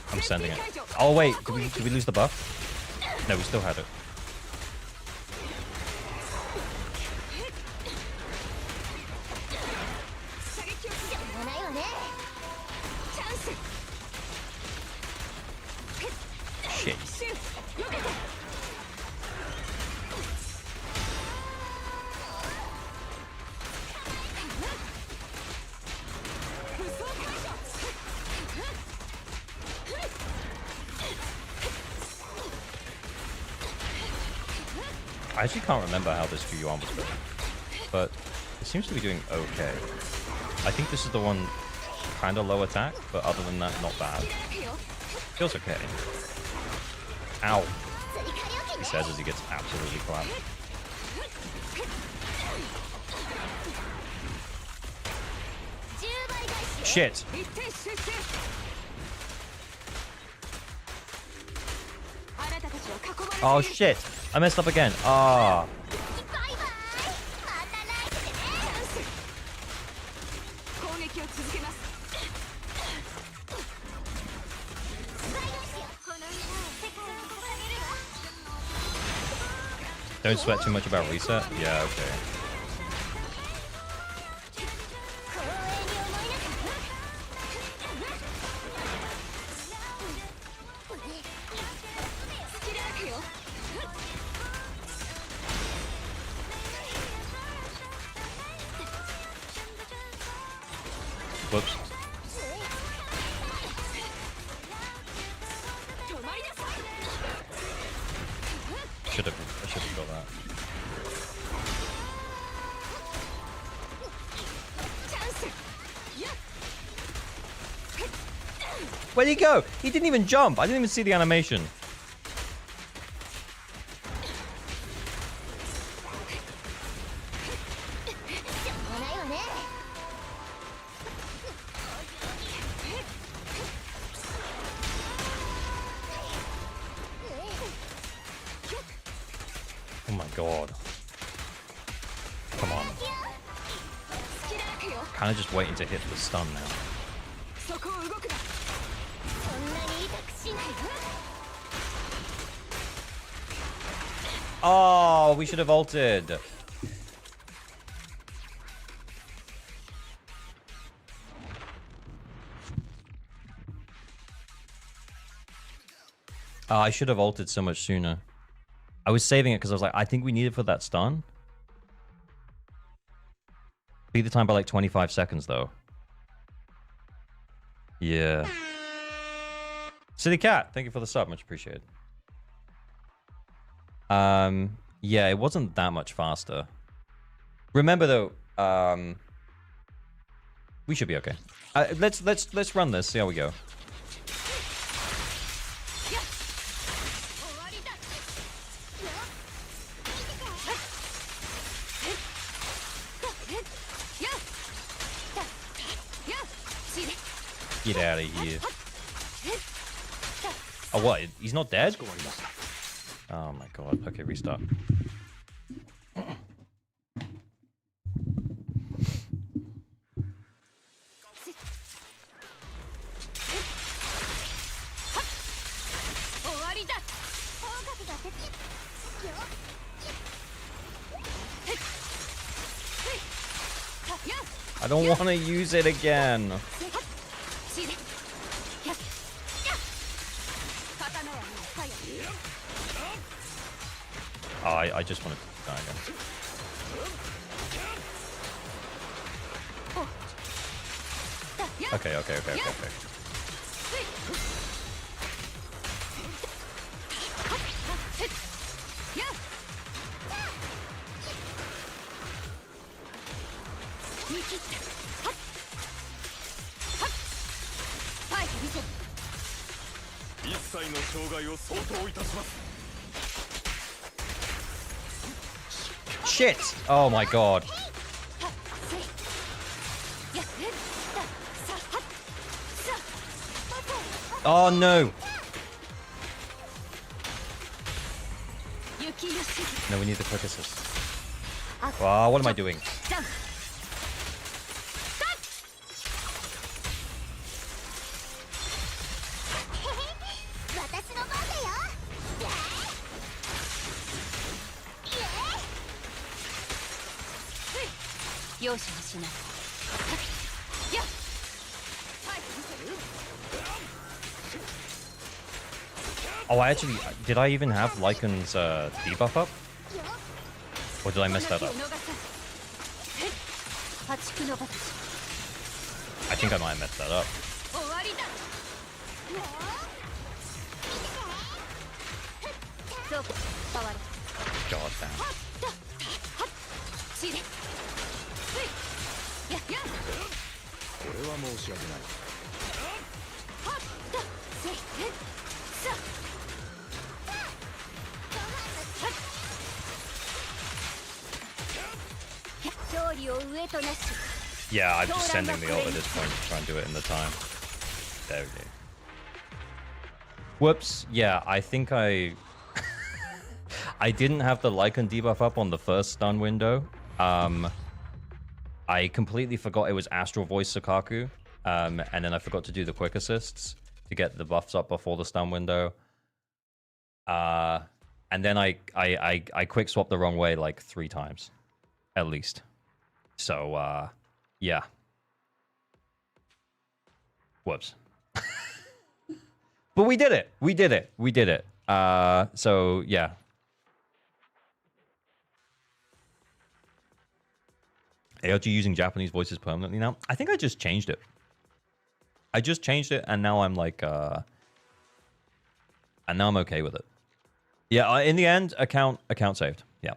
I'm sending it. Oh wait, did we lose the buff? No, we still had it. Shit. I actually can't remember how this Yuan was going, but it seems to be doing okay. I think this is the one kind of low attack, but other than that, not bad. Feels okay. Ow. He says as he gets absolutely clapped. Shit. Oh shit. I messed up again. Ah. Oh. Don't sweat too much about reset? Yeah, okay. Whoops. I should have got that. Where'd he go? He didn't even jump. I didn't even see the animation. Oh my god. Come on. Kind of just waiting to hit the stun now. Oh, we should have ulted. I should have ulted so much sooner. I was saving it because I was like, I think we need it for that stun. Beat the time by like 25 seconds though. Yeah. City Cat, thank you for the sub, much appreciated. Yeah, it wasn't that much faster. Remember though, we should be okay. Let's run this, see how we go. Get out of here. Oh, what? He's not dead? Oh my god. Okay, restart. I don't want to use it again. Oh, I just want to die again. Okay. Shit! Oh my god. Oh no! No, we need the quick assist. Wow, what am I doing? Oh, did I even have Lycan's debuff up? Or did I mess that up? I think I might have messed that up. God damn. Yeah, I'm just sending the ult at this point to try and do it in the time. There we go. Whoops. Yeah, I think I didn't have the Lycan debuff up on the first stun window. I completely forgot it was Astral Voice Sukaku. And then I forgot to do the quick assists to get the buffs up before the stun window. And then I quick swapped the wrong way like 3 times. At least. So, yeah. Whoops. But we did it. We did it. So, yeah. ALG using Japanese voices permanently now? I think I just changed it. And now I'm like, and now I'm okay with it. Yeah, in the end, account saved. Yeah.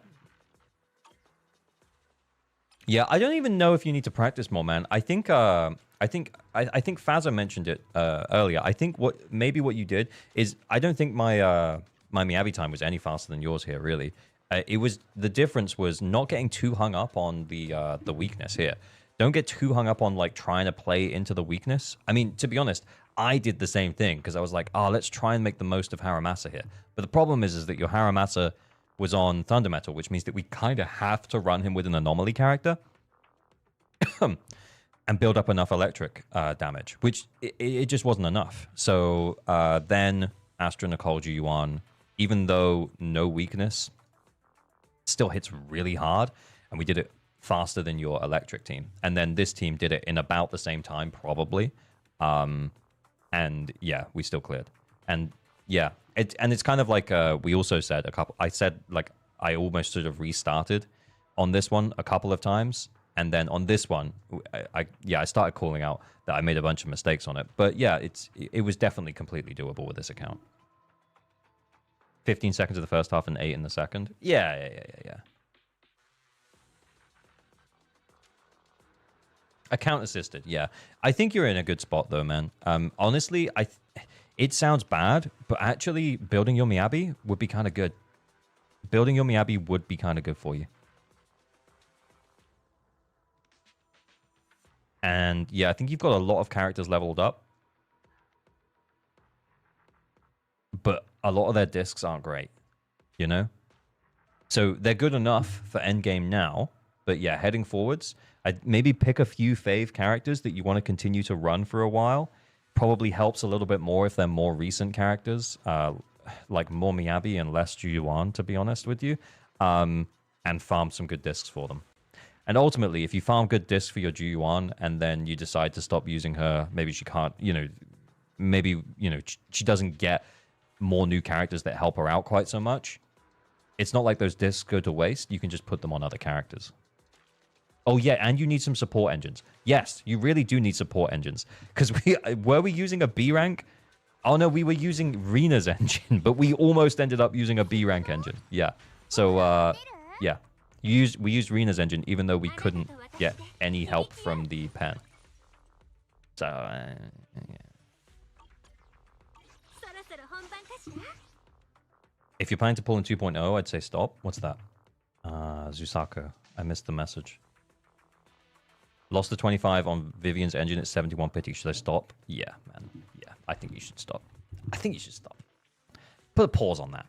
Yeah, I don't even know if you need to practice more, man. I think Fazza mentioned it earlier. I think what you did is, I don't think my Miyabi time was any faster than yours here, really. The difference was not getting too hung up on the weakness here. Don't get too hung up on like trying to play into the weakness. I mean, to be honest, I did the same thing because I was like, let's try and make the most of Haramasa here. But the problem is that your Haramasa was on Thunder Metal, which means that we kind of have to run him with an anomaly character and build up enough electric damage, which it just wasn't enough. So then Astra Nicole G1, even though no weakness, still hits really hard, and we did it faster than your electric team. And then this team did it in about the same time, probably. And yeah, we still cleared. And yeah, it's kind of like we also said I said like I almost sort of restarted on this one a couple of times. And then on this one, I started calling out that I made a bunch of mistakes on it. But yeah, it was definitely completely doable with this account. 15 seconds of the first half and 8 in the second. Yeah. Account assisted, yeah. I think you're in a good spot though, man. Honestly, it sounds bad, but actually building your Miyabi would be kind of good. Building your Miyabi would be kind of good for you. And yeah, I think you've got a lot of characters leveled up. But a lot of their discs aren't great, you know? So they're good enough for endgame now. But yeah, heading forwards, I'd maybe pick a few fave characters that you want to continue to run for a while. Probably helps a little bit more if they're more recent characters, like more Miyabi and less Juyuan, to be honest with you, and farm some good discs for them. And ultimately, if you farm good discs for your Juyuan and then you decide to stop using her, maybe she can't, maybe, she doesn't get more new characters that help her out quite so much. It's not like those discs go to waste. You can just put them on other characters. Oh, yeah, and you need some support engines. Yes, you really do need support engines. Because were we using a B rank? Oh, no, we were using Rena's engine, but we almost ended up using a B rank engine. Yeah. So, yeah. We used Rena's engine, even though we couldn't get any help from the pen. So, yeah. If you're planning to pull in 2.0, I'd say stop. What's that? Zusako. I missed the message. Lost the 25 on Vivian's engine at 71 pity. Should I stop? Yeah, man. Yeah, I think you should stop. I think you should stop. Put a pause on that.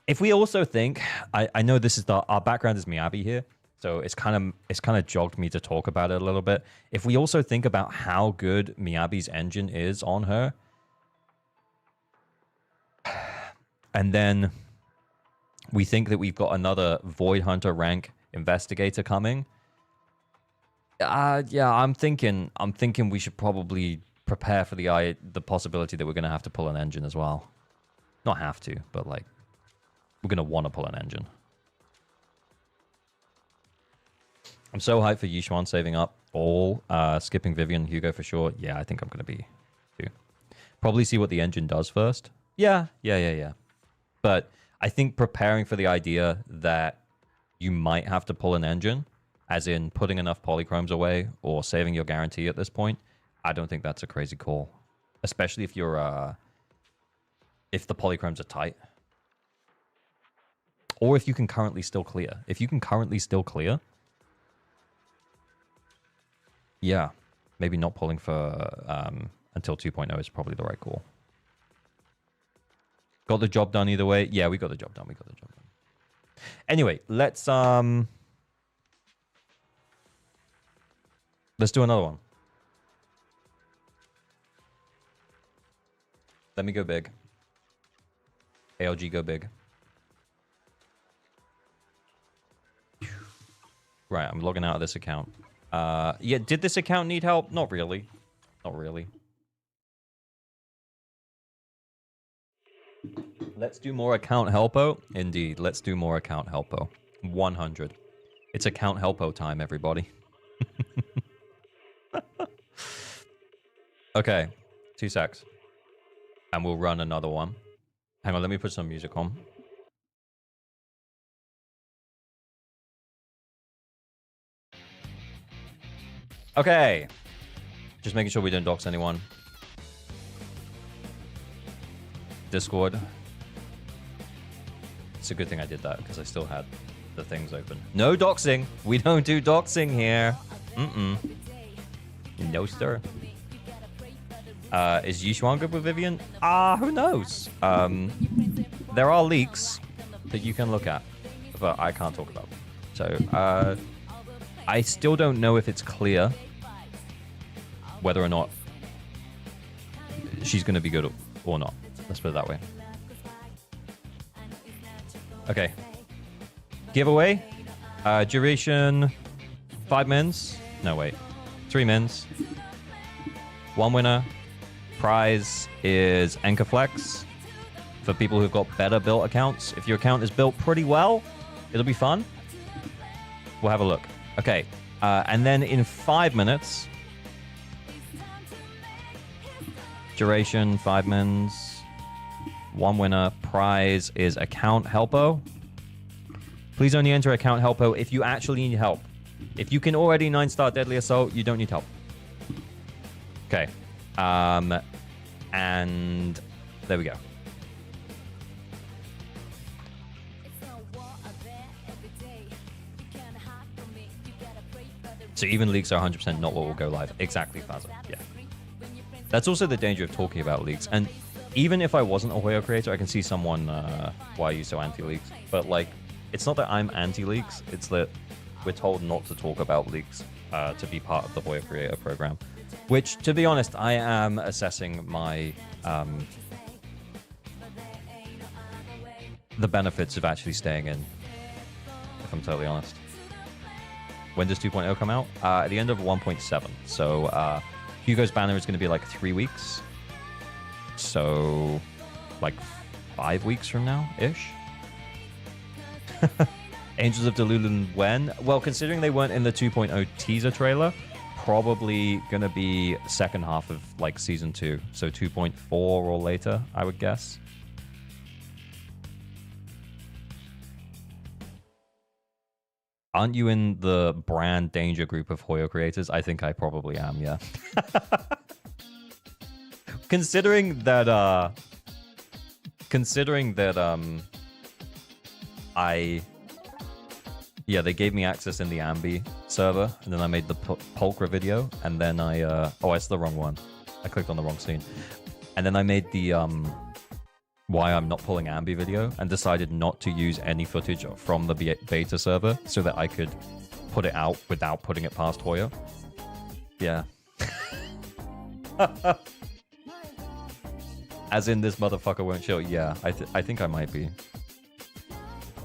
If we also think, I know this is our background is Miyabi here, so it's kind of jogged me to talk about it a little bit. If we also think about how good Miyabi's engine is on her, and then we think that we've got another Void Hunter rank investigator coming. Yeah, I'm thinking we should probably prepare for the possibility that we're gonna have to pull an engine as well. Not have to, but like we're gonna want to pull an engine. I'm so hyped for Yishuan saving up all, skipping Vivian, Hugo for sure. Yeah, I think I'm gonna be too. Probably see what the engine does first. Yeah. But I think preparing for the idea that you might have to pull an engine, as in putting enough polychromes away or saving your guarantee at this point, I don't think that's a crazy call. Especially if you're, if the polychromes are tight. Or if you can currently still clear. If you can currently still clear, yeah, maybe not pulling for until 2.0 is probably the right call. Got the job done either way. Yeah, we got the job done. Anyway, let's do another one. Let me go big. ALG go big. Right, I'm logging out of this account. Yeah, did this account need help? Not really. Let's do more account helpo. Indeed, let's do more account helpo. 100. It's account helpo time, everybody. Okay, 2 secs. And we'll run another one. Hang on, let me put some music on. Okay. Just making sure we don't dox anyone. Discord. It's a good thing I did that because I still had the things open. No doxing. We don't do doxing here. No, sir. Is Yishuan good with Vivian? Who knows? There are leaks that you can look at. but I can't talk about them. So I still don't know if it's clear whether or not she's going to be good or not. Let's put it that way. Okay. Giveaway. Duration 5 mins. No, wait. 3 mins. 1 winner. Prize is Enkerflex for people who've got better built accounts. If your account is built pretty well, it'll be fun. We'll have a look. Okay. And then in 5 minutes, duration 5 mins, 1 winner. Prize is account helpo. Please only enter account helpo if you actually need help. If you can already 9-star Deadly Assault, you don't need help. Okay. And there we go. So even leaks are 100% not what will go live. Exactly, Fazza. Yeah. That's also the danger of talking about leaks. And even if I wasn't a Hoyo creator, I can see someone, why are you so anti-leaks? But like, it's not that I'm anti-leaks, it's that we're told not to talk about leaks to be part of the Hoyo Creator Program. Which, to be honest, I am assessing my the benefits of actually staying in, if I'm totally honest. When does 2.0 come out? At the end of 1.7. So Hugo's banner is going to be like 3 weeks. So like 5 weeks from now-ish. Angels of Delulun when? Well, considering they weren't in the 2.0 teaser trailer, probably going to be second half of like season 2. So 2.4 or later, I would guess. Aren't you in the brand danger group of Hoyo creators? I think I probably am, yeah. Considering that they gave me access in the Ambi server, and then I made the Pulcra video, and then I it's the wrong one. I clicked on the wrong scene. And then I made the why I'm not pulling Ambi video, and decided not to use any footage from the beta server so that I could put it out without putting it past Hoyo. Yeah. As in, this motherfucker won't chill. Yeah, I think I might be.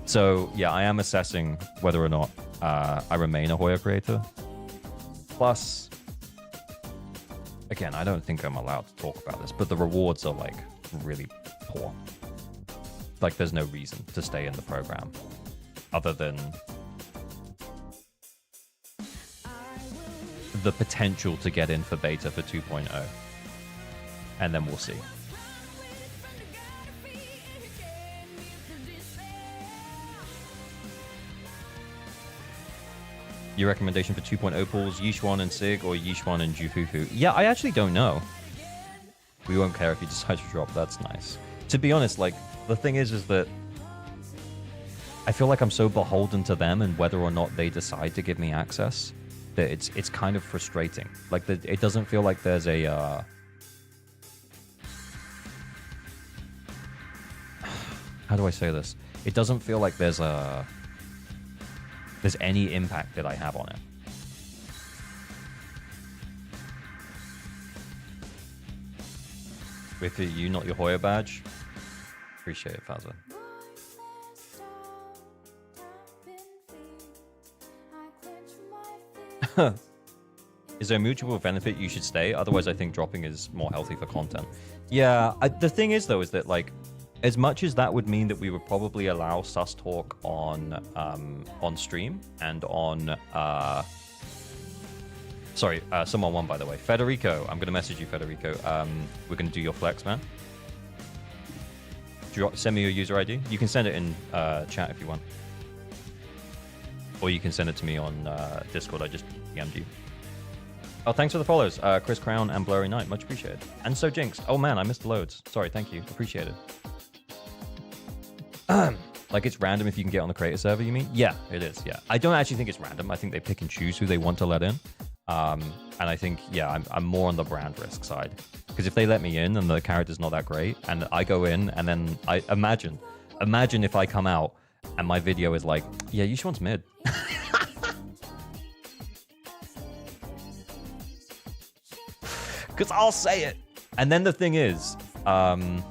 So, yeah, I am assessing whether or not I remain a Hoyo creator. Plus, again, I don't think I'm allowed to talk about this, but the rewards are, like, really poor. Like, there's no reason to stay in the program other than the potential to get in for beta for 2.0. And then we'll see. Your recommendation for 2.0 pools, Yishuan and Sig, or Yishuan and Jufufu? Yeah, I actually don't know. We won't care if you decide to drop. That's nice. To be honest, like, the thing is that I feel like I'm so beholden to them and whether or not they decide to give me access that it's kind of frustrating. Like, it doesn't feel like there's a... How do I say this? It doesn't feel like there's any impact that I have on it. With you, not your Hoyo badge. Appreciate it, Fazza. Is there a mutual benefit you should stay? Otherwise, I think dropping is more healthy for content. Yeah, the thing is, though, is that, like, as much as that would mean that we would probably allow sus talk on stream and on someone won, by the way. Federico, I'm gonna message you, Federico. We're gonna do your flex, man. Send me your user ID. You can send it in chat if you want, or you can send it to me on Discord. I just DM'd you. Oh, thanks for the follows, Chris Crown and Blurry Knight, much appreciated. And so Jinx. Oh man, I missed loads. Sorry, thank you, appreciate it. Like, it's random if you can get on the creator server, you mean? Yeah, it is, yeah. I don't actually think it's random. I think they pick and choose who they want to let in. And I think, yeah, I'm more on the brand risk side. Because if they let me in and the character's not that great, and I go in, and then I imagine if I come out and my video is like, yeah, Yushuan's mid. Because I'll say it. And then the thing is, oh,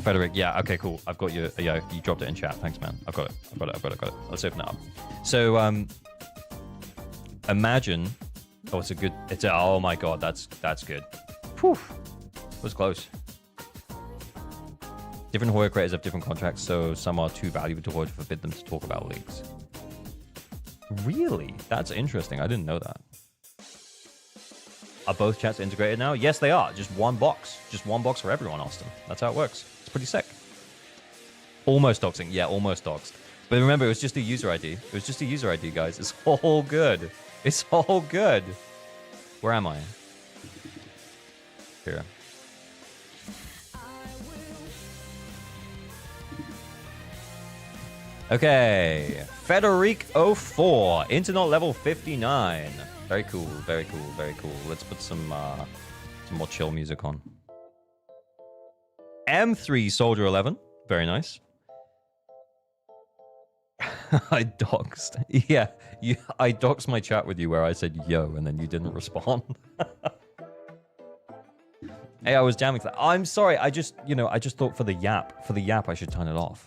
Frederick, yeah, okay, cool. I've got you. Yeah, you dropped it in chat. Thanks, man. I've got it. Let's open it up. So, imagine. Oh, oh my god, that's good. Whew. It was close. Different Hoya creators have different contracts, so some are too valuable to Hoya to forbid them to talk about leaks. Really? That's interesting. I didn't know that. Are both chats integrated now? Yes, they are. Just one box. Just one box for everyone, Austin. That's how it works. It's pretty sick. Almost doxing. Yeah, almost doxed. But remember, it was just a user ID. It was just a user ID, guys. It's all good. It's all good. Where am I? Here. Okay. Federic04. Internet level 59. Very cool, very cool, very cool. Let's put some more chill music on. M3 Soldier 11. Very nice. I doxed. Yeah, I doxed my chat with you where I said yo, and then you didn't respond. Hey, I was jamming. I'm sorry. I just thought for the yap, I should turn it off.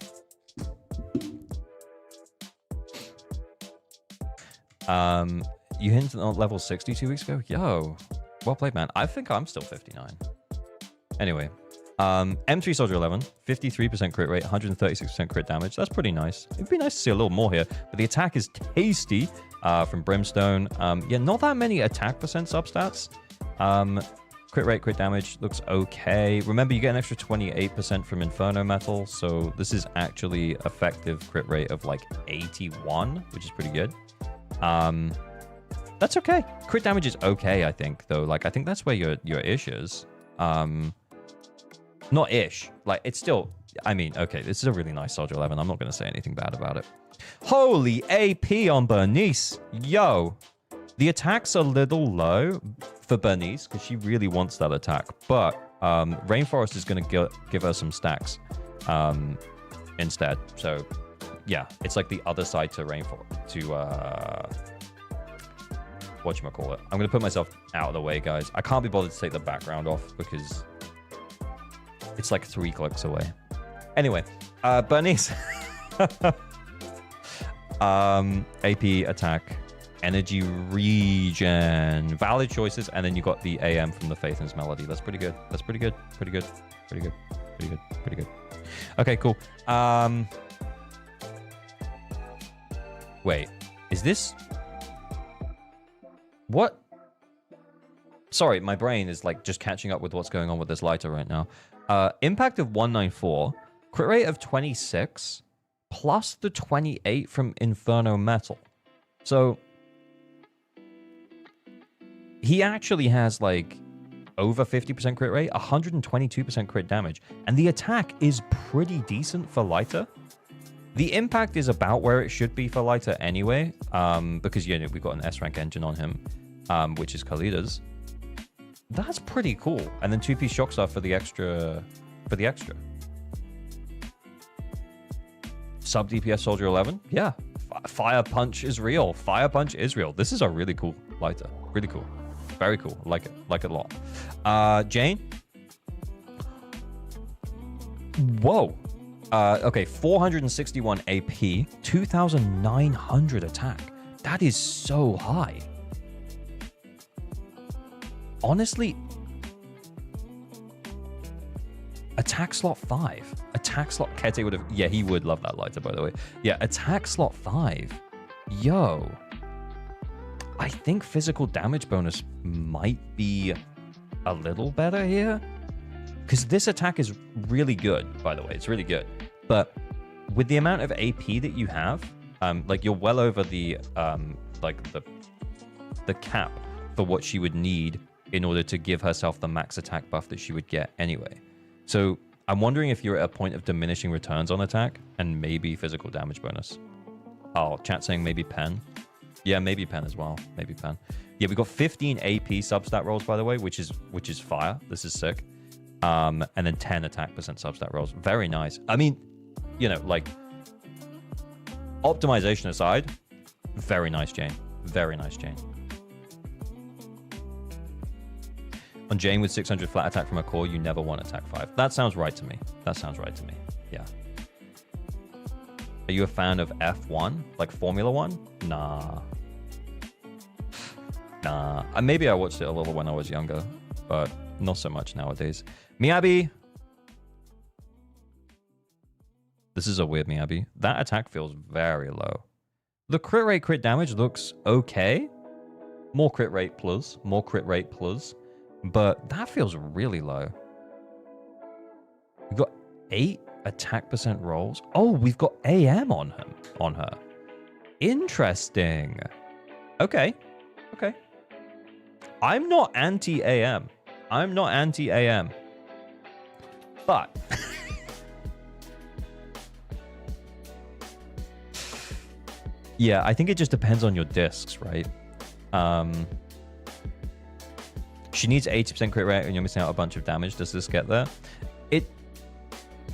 You hinted on level 60 2 weeks ago? Yo, well played, man. I think I'm still 59. Anyway, M3 Soldier 11, 53% crit rate, 136% crit damage. That's pretty nice. It'd be nice to see a little more here. But the attack is tasty from Brimstone. Yeah, not that many attack percent substats. Crit rate, crit damage looks okay. Remember, you get an extra 28% from Inferno Metal. So this is actually effective crit rate of like 81, which is pretty good. That's okay. Crit damage is okay, I think, though. Like, I think that's where your ish is. Not ish. Like, it's still... I mean, okay, this is a really nice Soldier 11. I'm not going to say anything bad about it. Holy AP on Bernice. Yo. The attack's a little low for Bernice, because she really wants that attack. But Rainforest is going to give her some stacks instead. So, yeah, it's like the other side to Rainforest. To... whatchamacallit. I'm going to put myself out of the way, guys. I can't be bothered to take the background off because it's like 3 clicks away. Anyway, Bernice. AP attack, energy regen, valid choices, and then you got the AM from the Faithless Melody. That's pretty good. That's pretty good. Pretty good. Pretty good. Pretty good. Pretty good. Okay, cool. Wait, is this... What? Sorry, my brain is like just catching up with what's going on with this lighter right now. Impact of 194, crit rate of 26, plus the 28 from Inferno Metal. So he actually has like over 50% crit rate, 122% crit damage, and the attack is pretty decent for lighter. The impact is about where it should be for lighter anyway, because we've got an S-rank engine on him, which is Kalida's. That's pretty cool. And then 2-piece shock stuff for the extra. Sub DPS Soldier 11, yeah. Fire Punch is real. Fire Punch is real. This is a really cool lighter. Really cool. Very cool. Like it a lot. Jane. Whoa. Okay, 461 AP, 2,900 attack. That is so high. Honestly, attack slot 5. Attack slot... Kete would have... Yeah, he would love that lighter, by the way. Yeah, attack slot 5. Yo. I think physical damage bonus might be a little better here. Because this attack is really good, by the way. It's really good. But with the amount of AP that you have, like you're well over the the cap for what she would need in order to give herself the max attack buff that she would get anyway. So I'm wondering if you're at a point of diminishing returns on attack and maybe physical damage bonus. Oh, chat saying maybe pen. Yeah, maybe pen as well. Maybe pen. Yeah, we got 15 AP substat rolls, by the way, which is fire. This is sick. And then 10 attack percent substat rolls. Very nice. I mean, you know, like, optimization aside, very nice Jane. Very nice Jane. On Jane with 600 flat attack from a core, you never want attack 5. That sounds right to me. That sounds right to me. Yeah. Are you a fan of F1? Like Formula 1? Nah. Nah. Maybe I watched it a little when I was younger, but not so much nowadays. Miyabi. This is a weird Miyabi. That attack feels very low. The crit rate, crit damage looks okay. More crit rate plus. More crit rate plus. But that feels really low. We've got 8 attack percent rolls. Oh, we've got AM on him, on her. Interesting. Okay. Okay. I'm not anti-AM. I'm not anti-AM. But yeah, I think it just depends on your discs, right? She needs 80% crit rate and you're missing out a bunch of damage. Does this get there?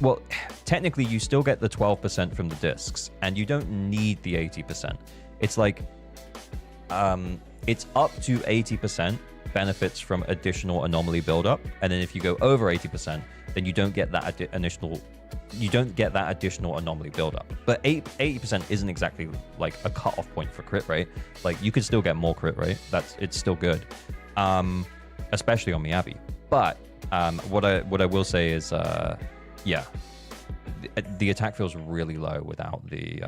Well, technically you still get the 12% from the discs and you don't need the 80%. It's like, it's up to 80% benefits from additional anomaly buildup. And then if you go over 80%, then you don't get that additional anomaly buildup. But 80% isn't exactly like a cutoff point for crit rate. Like you could still get more crit rate. It's still good. Especially on Miyabi. But what I will say is, yeah, the attack feels really low without the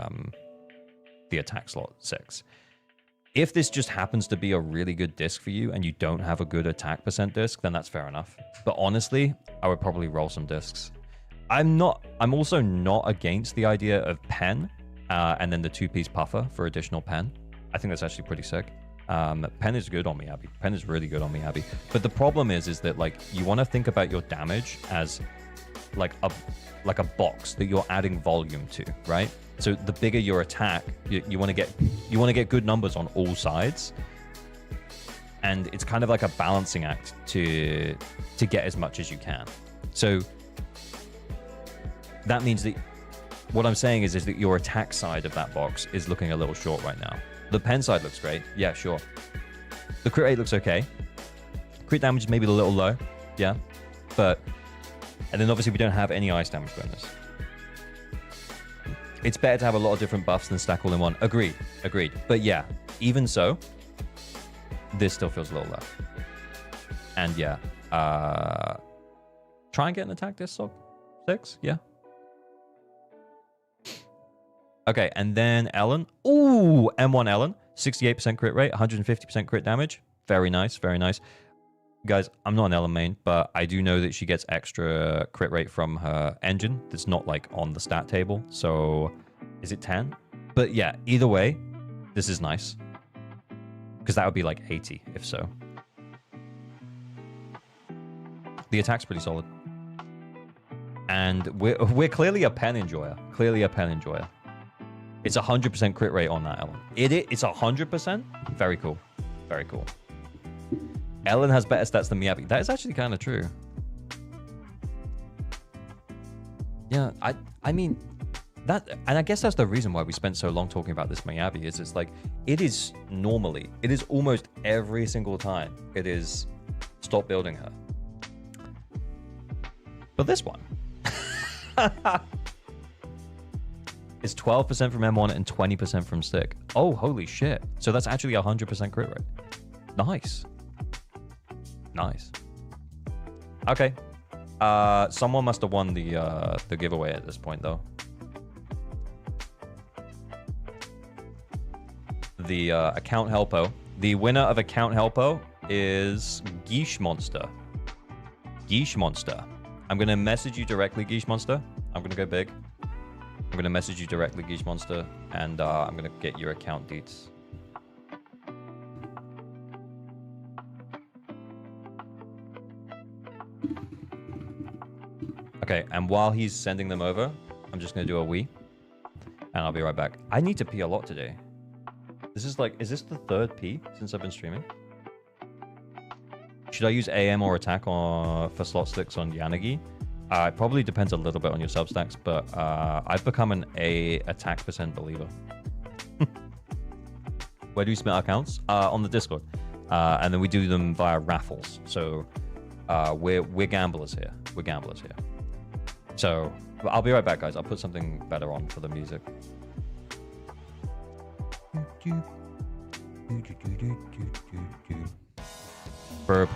attack slot 6. If this just happens to be a really good disc for you and you don't have a good attack percent disc, then that's fair enough. But honestly, I would probably roll some discs. I'm also not against the idea of pen and then the 2-piece puffer for additional pen. I think that's actually pretty sick. Pen is good on Miyabi. Pen is really good on Miyabi. But the problem is that like you want to think about your damage as like a box that you're adding volume to, right? So the bigger your attack, you want to get good numbers on all sides. And it's kind of like a balancing act to get as much as you can. So that means that what I'm saying is that your attack side of that box is looking a little short right now. The pen side looks great. Yeah, sure. The crit rate looks okay. Crit damage is maybe a little low. Yeah. And then obviously we don't have any ice damage bonus. It's better to have a lot of different buffs than stack all in one. Agreed. But yeah, even so, this still feels a little low. And yeah, try and get an attack disc 6. Yeah. Okay, and then Ellen. Ooh, M1 Ellen. 68% crit rate, 150% crit damage. Very nice, very nice. Guys, I'm not an Ellen main, but I do know that she gets extra crit rate from her engine that's not like on the stat table. So is it 10? But yeah, either way, this is nice. Because that would be like 80 if so. The attack's pretty solid. And we're clearly a pen enjoyer. Clearly a pen enjoyer. It's 100% crit rate on that Ellen. It's 100%? Very cool. Very cool. Ellen has better stats than Miyabi. That is actually kind of true. Yeah, I mean, and I guess that's the reason why we spent so long talking about this Miyabi, is it's like, it is almost every single time, it is stop building her. But this one is 12% from M1 and 20% from stick. Oh, holy shit. So that's actually 100% crit rate. Nice. Nice. Okay. Someone must have won the giveaway at this point, though. The account helpo. The winner of account helpo is Geesh Monster. Geesh Monster. I'm gonna message you directly, Geesh Monster. I'm gonna go big. I'm gonna message you directly, Geesh Monster, and I'm gonna get your account deets. Okay, and while he's sending them over, I'm just gonna do a wee, and I'll be right back. I need to pee a lot today. This is like, is this the 3rd pee since I've been streaming? Should I use AM or attack for slot 6 on Yanagi? It probably depends a little bit on your substacks, but I've become an A attack percent believer. Where do we submit our accounts? On the Discord. And then we do them via Raffles. So we're gamblers here. We're gamblers here. So I'll be right back, guys. I'll put something better on for the music. Burp.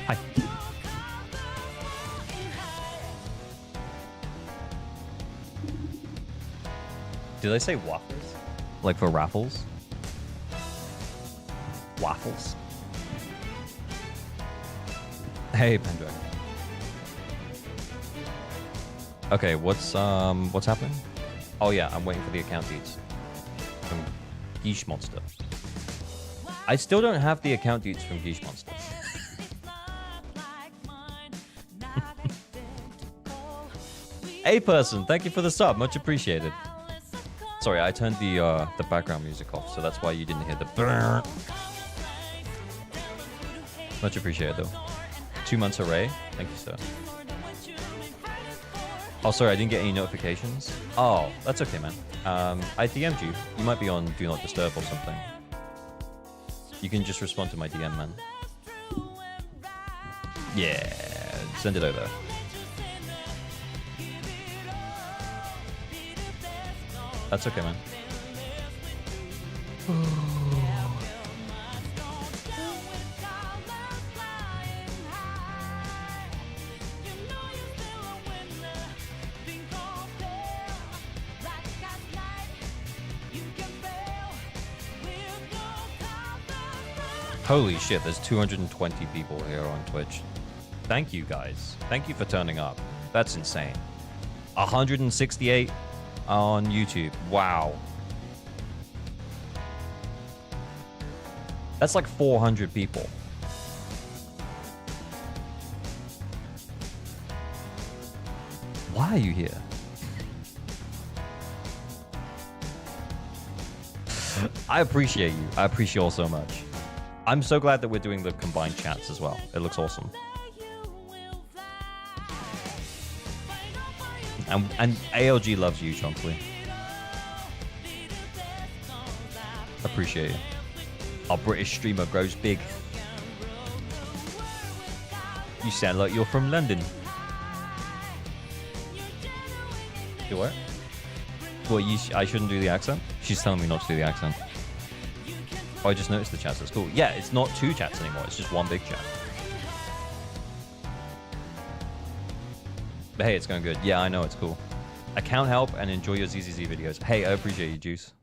Hi. Did I say waffles? Like for Raffles? Waffles. Hey, Pendragon. Okay, what's happening? Oh yeah, I'm waiting for the account deeds from Geesh Monster. I still don't have the account deeds from Geesh Monster. A person, thank you for the sub, much appreciated. Sorry, I turned the background music off, so that's why you didn't hear the brrr. Much appreciated though. 2 months array, thank you, sir. Oh, sorry, I didn't get any notifications. Oh, that's okay, man. I DM'd you. You might be on Do Not Disturb or something. You can just respond to my DM, man. Yeah, send it over. That's okay, man. Holy shit, there's 220 people here on Twitch. Thank you, guys. Thank you for turning up. That's insane. 168 on YouTube. Wow. That's like 400 people. Why are you here? I appreciate you. I appreciate you all so much. I'm so glad that we're doing the combined chats as well. It looks awesome. And ALG loves you, Chonkley. Appreciate you. Our British streamer grows big. You sound like you're from London. You what? Well, I shouldn't do the accent? She's telling me not to do the accent. Oh, I just noticed the chats. That's cool. Yeah, it's not 2 chats anymore. It's just 1 big chat. But hey, it's going good. Yeah, I know. It's cool. Account help and enjoy your ZZZ videos. Hey, I appreciate you, Juice.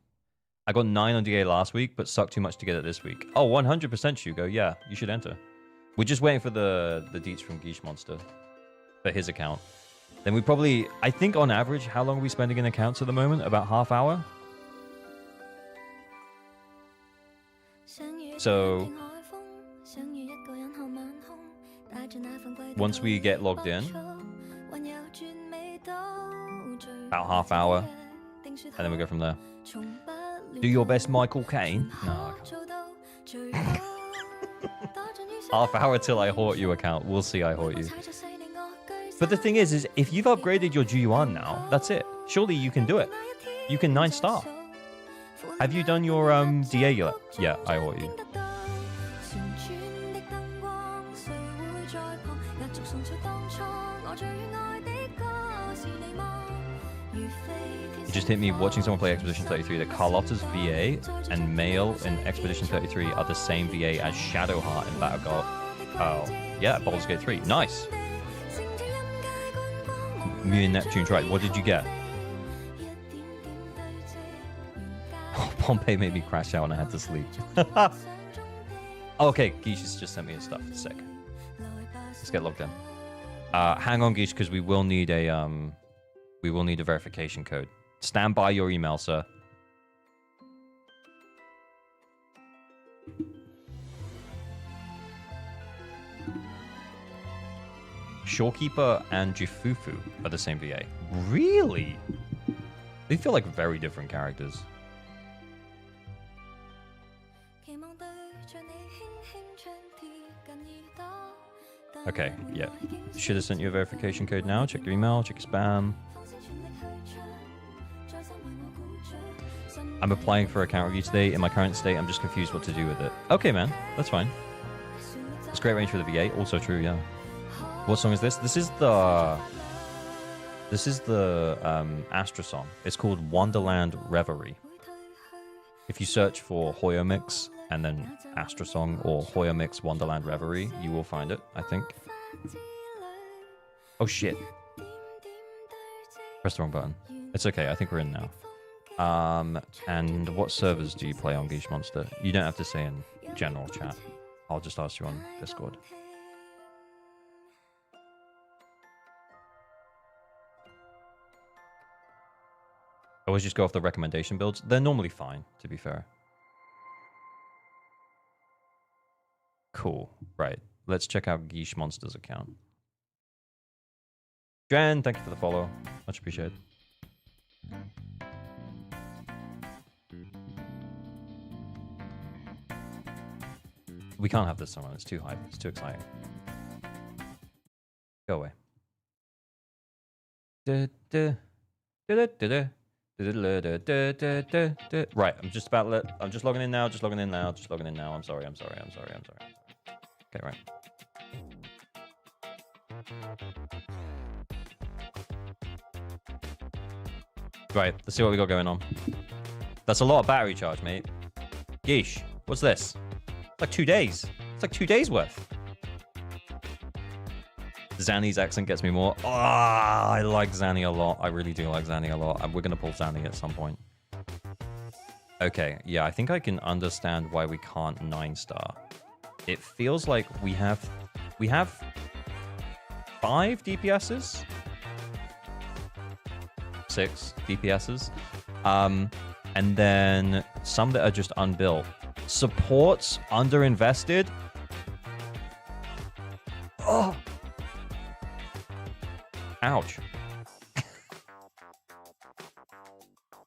I got 9 on DA last week, but sucked too much to get it this week. Oh, 100% Shugo. Yeah, you should enter. We're just waiting for the deets from Geesh Monster for his account. Then we probably, I think on average, how long are we spending in accounts at the moment? About half hour? So once we get logged in, about half hour, and then we go from there. Do your best, Michael Caine. No. Half hour till I haunt you account. We'll see I haunt you. But the thing is if you've upgraded your Ju-Yuan now, that's it. Surely you can do it. You can 9-star. Have you done your DA yet? Yeah, I haunt you. It just hit me watching someone play Expedition 33 that Carlotta's VA and Male in Expedition 33 are the same VA as Shadowheart in Battleguard. Oh, yeah, Baldur's Gate 3. Nice. Me and Neptune tried. What did you get? Oh, Pompey made me crash out and I had to sleep. Okay, Geesh has just sent me his stuff. Sick. Let's get logged in. Hang on, Geesh, because we will need a verification code. Stand by your email, sir. Shorekeeper and Jifufu are the same VA. Really? They feel like very different characters. Okay, yeah. Should have sent you a verification code now. Check your email, check your spam. I'm applying for account review today. In my current state, I'm just confused what to do with it. Okay, man. That's fine. It's great range for the VA. Also true, yeah. What song is this? This is the Astra song. It's called Wonderland Reverie. If you search for Hoyo Mix and then Astra song or Hoyo Mix Wonderland Reverie, you will find it, I think. Oh shit. Press the wrong button. It's okay, I think we're in now. And what servers do you play on Geesh Monster? You don't have to say in general chat. I'll just ask you on Discord. I always just go off the recommendation builds. They're normally fine, to be fair. Cool. Right. Let's check out Geesh Monster's account. Jen, thank you for the follow. Much appreciated. We can't have this song on. It's too hype. It's too exciting. Go away. Right, I'm just logging in now. I'm sorry. Okay, right. Right, let's see what we got going on. That's a lot of battery charge, mate. Yeesh, what's this? It's like 2 days. It's like 2 days worth. Zanny's accent gets me more. Oh, I like Zanny a lot. I really do like Zanny a lot. We're going to pull Zanny at some point. Okay, yeah, I think I can understand why we can't 9-star. It feels like we have 5 DPSs? 6 DPSs. And then some that are just unbuilt. Supports underinvested. Oh! Ouch.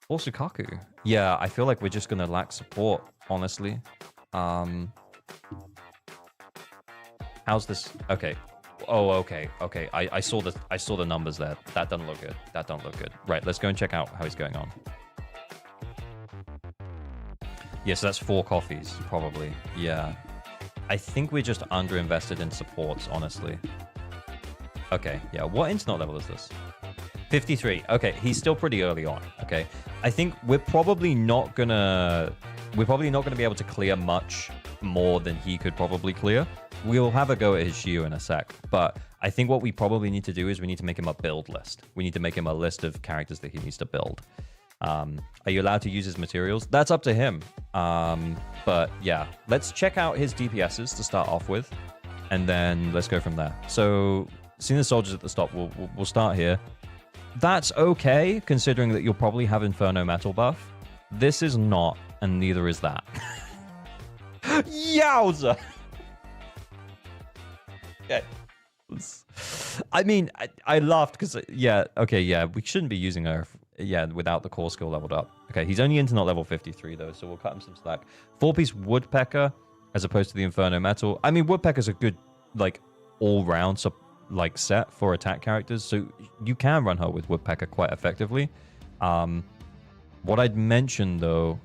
Or Sukaku. Yeah, I feel like we're just gonna lack support, honestly. How's this? Okay. Oh, okay. Okay. I saw the numbers there. That doesn't look good. That don't look good. Right, let's go and check out how he's going on. Yeah, so that's 4 coffees, probably. Yeah. I think we're just underinvested in supports, honestly. Okay, yeah. What internet level is this? 53. Okay, he's still pretty early on. Okay, I think we're probably not gonna be able to clear much more than he could probably clear. We'll have a go at his Shiyu in a sec, but I think what we probably need to do is we need to make him a build list. We need to make him a list of characters that he needs to build. Are you allowed to use his materials? That's up to him. But yeah, let's check out his DPSs to start off with, and then let's go from there. So, seeing the soldiers at the stop, we'll start here. That's okay, considering that you'll probably have Inferno Metal buff. This is not, and neither is that. Yowza! Okay. I mean, I laughed because, yeah, okay, yeah, we shouldn't be using her, yeah, without the core skill leveled up. Okay, he's only into not level 53, though, so we'll cut him some slack. 4-piece Woodpecker. as opposed to the Inferno Metal. I mean, Woodpecker's a good, like, all-round like set for attack characters, so you can run her with Woodpecker quite effectively. What I'd mention, though...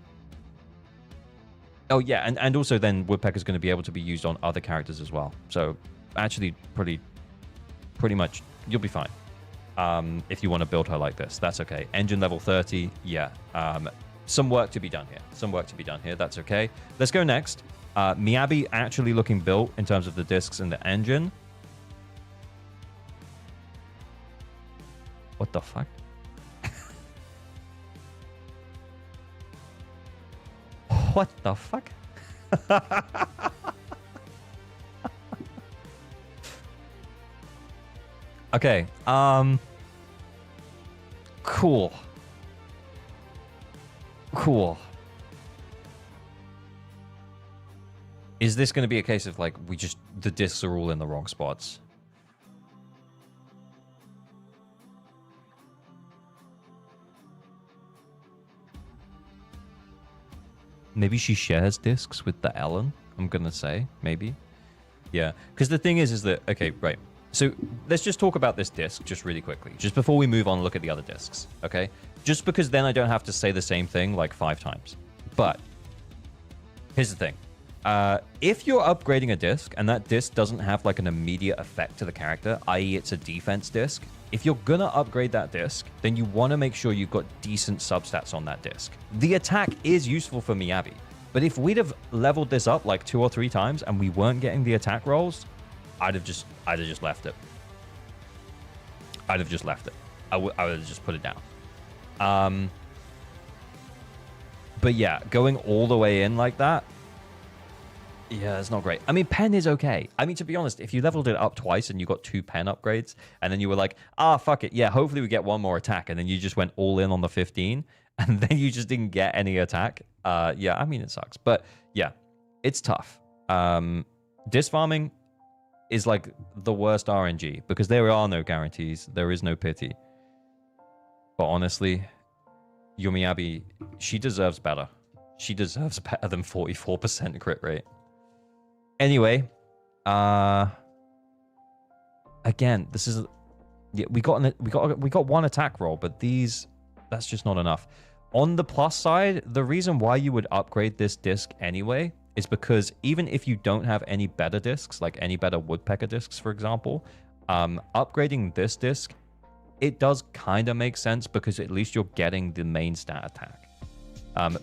Oh, yeah, and also then Woodpecker's going to be able to be used on other characters as well. So, actually, pretty much, you'll be fine. If you want to build her like this, that's okay. Engine level 30, yeah. Some work to be done here. That's okay. Let's go next. Miyabi actually looking built in terms of the discs and the engine. What the fuck? What the fuck? Okay. Cool. Is this going to be a case of, like, the discs are all in the wrong spots? Maybe she shares discs with the Ellen, I'm going to say. Maybe. Yeah. Because the thing is that... Okay, right. So let's just talk about this disc just really quickly. Just before we move on and look at the other discs. Okay? Just because then I don't have to say the same thing like 5 times. But here's the thing. If you're upgrading a disc and that disc doesn't have like an immediate effect to the character, i.e. it's a defense disc, if you're gonna upgrade that disc, then you want to make sure you've got decent substats on that disc. The attack is useful for Miyabi, but if we'd have leveled this up like 2 or 3 times and we weren't getting the attack rolls, I'd have just left it. I would have just put it down. But yeah, going all the way in like that, yeah, it's not great. I mean, pen is okay. I mean, to be honest, if you leveled it up twice and you got 2 pen upgrades, and then you were like, fuck it, yeah, hopefully we get 1 more attack, and then you just went all in on the 15, and then you just didn't get any attack, yeah, I mean, it sucks. But yeah, it's tough. Disc farming is like the worst RNG, because there are no guarantees, there is no pity. But honestly, your Miyabi, she deserves better. She deserves better than 44% crit rate. Anyway, again, this is, yeah, we got 1 attack roll, but that's just not enough. On the plus side, the reason why you would upgrade this disc anyway is because even if you don't have any better discs, like any better Woodpecker discs, for example, upgrading this disc, it does kind of make sense because at least you're getting the main stat attack.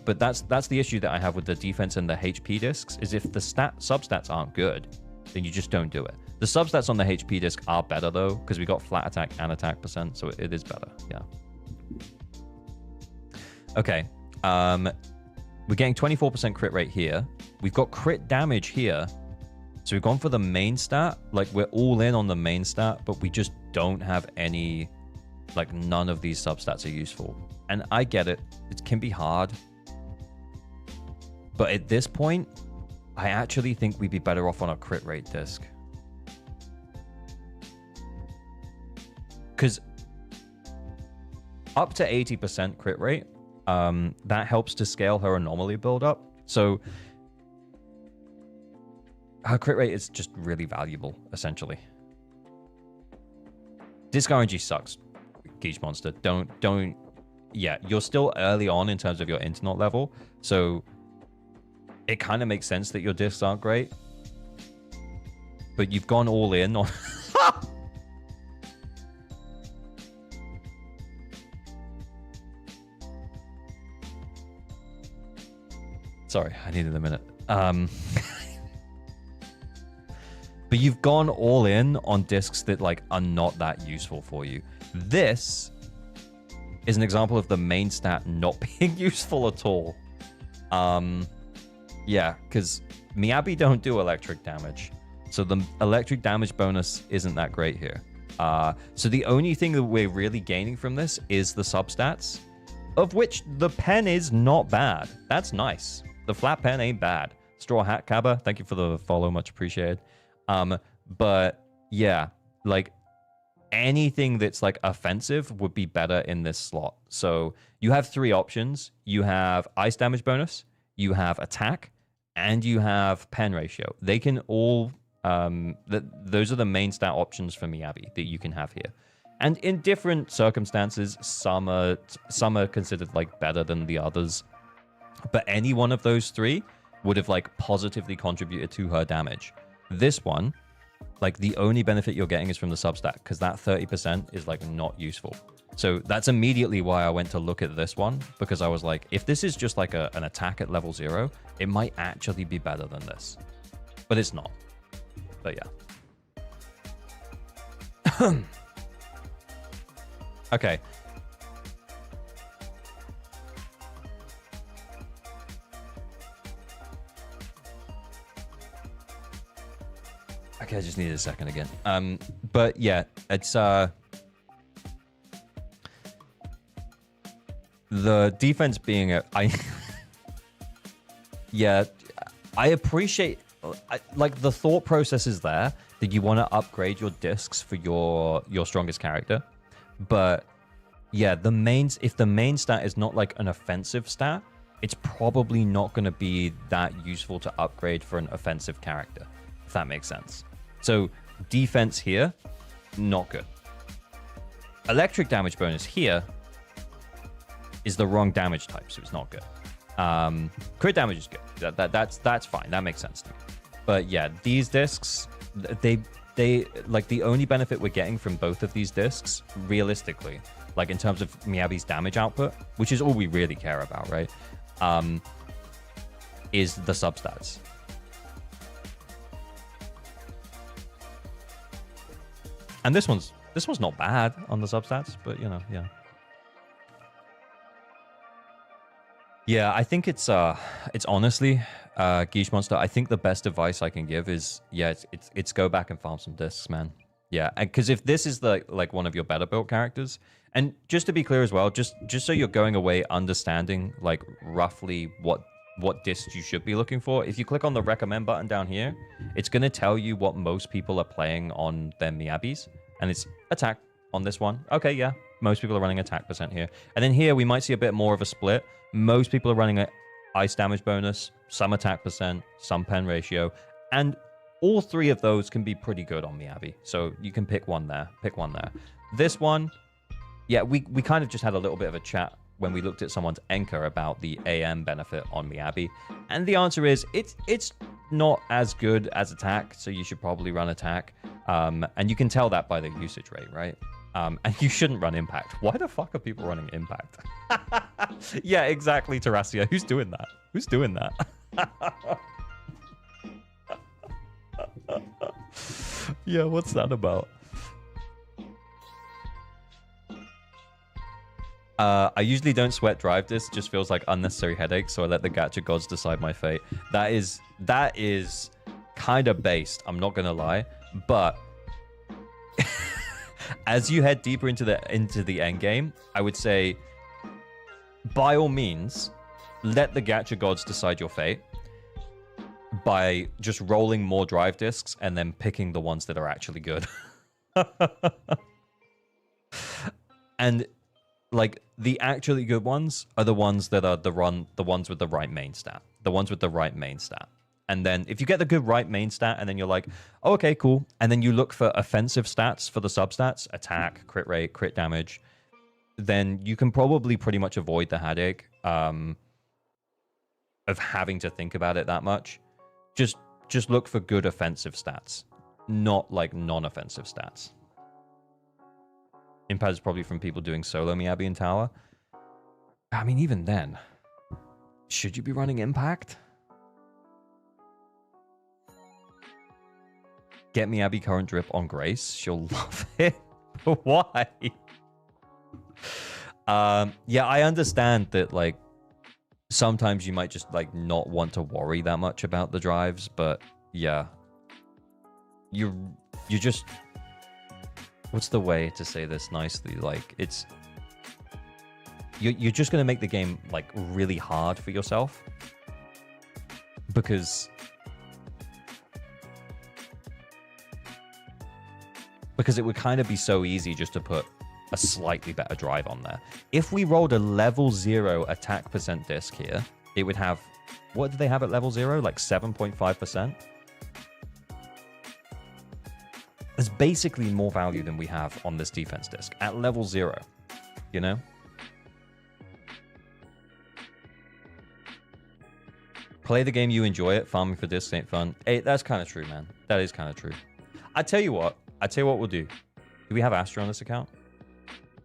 But that's the issue that I have with the defense and the HP discs, is if the substats aren't good, then you just don't do it. The substats on the HP disc are better, though, because we got flat attack and attack percent, so it is better, yeah. Okay, we're getting 24% crit rate here. We've got crit damage here. So we've gone for the main stat. Like, we're all in on the main stat, but we just don't have any, like, none of these substats are useful. And I get it. It can be hard. But at this point, I actually think we'd be better off on a crit rate disc. Because up to 80% crit rate, that helps to scale her anomaly build up. So her crit rate is just really valuable, essentially. Disc RNG sucks, Geesh Monster. Don't... Yeah, you're still early on in terms of your internet level, so it kind of makes sense that your discs aren't great. But you've gone all in on... Sorry, I needed a minute. But you've gone all in on discs that, like, are not that useful for you. This is an example of the main stat not being useful at all. Yeah, because Miyabi don't do electric damage. So the electric damage bonus isn't that great here. So the only thing that we're really gaining from this is the substats, of which the pen is not bad. That's nice. The flat pen ain't bad. Straw Hat Cabba, thank you for the follow, much appreciated. But yeah, like, anything that's like offensive would be better in this slot. So you have 3 options. You have ice damage bonus, you have attack, and you have pen ratio. They can all, those are the main stat options for Miyabi that you can have here. And in different circumstances, some are considered like better than the others. But any one of those three would have like positively contributed to her damage. This one, like the only benefit you're getting is from the substat, because that 30% is like not useful. So that's immediately why I went to look at this one, because I was like, if this is just like an attack at level 0, it might actually be better than this. But it's not. But yeah. Okay. Okay, I just needed a second again. But yeah, it's the defense being yeah, I appreciate like the thought process is there that you want to upgrade your discs for your strongest character. But yeah, if the main stat is not like an offensive stat, it's probably not going to be that useful to upgrade for an offensive character, if that makes sense. So defense here, not good. Electric damage bonus here is the wrong damage type, so it's not good. Crit damage is good. That's fine. That makes sense to me. But yeah, these discs, they like the only benefit we're getting from both of these discs, realistically, like in terms of Miyabi's damage output, which is all we really care about, right? Is the substats. And this one's not bad on the substats, but you know, yeah. Yeah, I think it's honestly, Geesh Monster, I think the best advice I can give is, yeah, it's go back and farm some discs, man. Yeah, because if this is like one of your better built characters, and just to be clear as well, just so you're going away understanding like roughly what discs you should be looking for, if you click on the recommend button down here, it's going to tell you what most people are playing on their Miyabis, and it's attack on this one. Okay, yeah, most people are running attack % here. And then here we might see a bit more of a split. Most people are running an ice damage bonus, some attack %, some pen ratio, and all three of those can be pretty good on Miyabi. So you can pick one there, This one, yeah, we kind of just had a little bit of a chat when we looked at someone's Enka about the AM benefit on Miyabi. And the answer is, it's not as good as attack, so you should probably run attack. And you can tell that by the usage rate, right? And you shouldn't run impact. Why the fuck are people running impact? Yeah, exactly, Terracia. Who's doing that? Who's doing that? Yeah, what's that about? I usually don't sweat drive discs, just feels like unnecessary headaches, so I let the gacha gods decide my fate. That is kind of based, I'm not gonna lie, but as you head deeper into the end game, I would say, by all means, let the gacha gods decide your fate by just rolling more drive discs and then picking the ones that are actually good. And like the actually good ones are the ones that are the ones with the right main stat. The ones with the right main stat. And then if you get the good right main stat and then you're like, oh, okay, cool. And then you look for offensive stats for the substats, attack, crit rate, crit damage, then you can probably pretty much avoid the headache of having to think about it that much. Just look for good offensive stats, not like non-offensive stats. Impact is probably from people doing solo Miyabi and Tower. I mean, even then, should you be running impact? Get Miyabi current drip on Grace. She'll love it. Why? Yeah, I understand that, like, sometimes you might just, like, not want to worry that much about the drives, but, yeah. You just... What's the way to say this nicely? Like, it's... You're just going to make the game, like, really hard for yourself. Because it would kind of be so easy just to put a slightly better drive on there. If we rolled a level 0 attack % disc here, it would have What do they have at level 0? Like 7.5%? There's basically more value than we have on this defense disc at level 0, you know? Play the game you enjoy it. Farming for discs ain't fun. Hey, that's kind of true, man. That is kind of true. I tell you what we'll do. Do we have Astra on this account?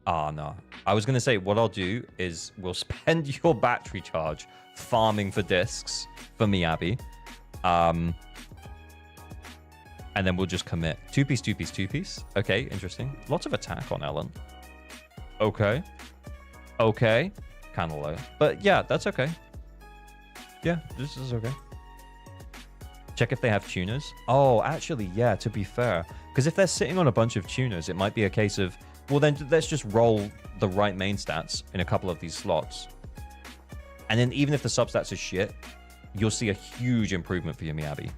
Ah, no. I was going to say, what I'll do is we'll spend your battery charge farming for discs for me, Abby. And then we'll just commit. 2-piece, 2-piece, 2-piece. Okay, interesting. Lots of attack on Ellen. Okay. Okay. Kind of low. But yeah, that's okay. Yeah, this is okay. Check if they have tuners. Oh, actually, yeah, to be fair. Because if they're sitting on a bunch of tuners, it might be a case of, well, then let's just roll the right main stats in a couple of these slots. And then even if the substats are shit, you'll see a huge improvement for your Miyabi.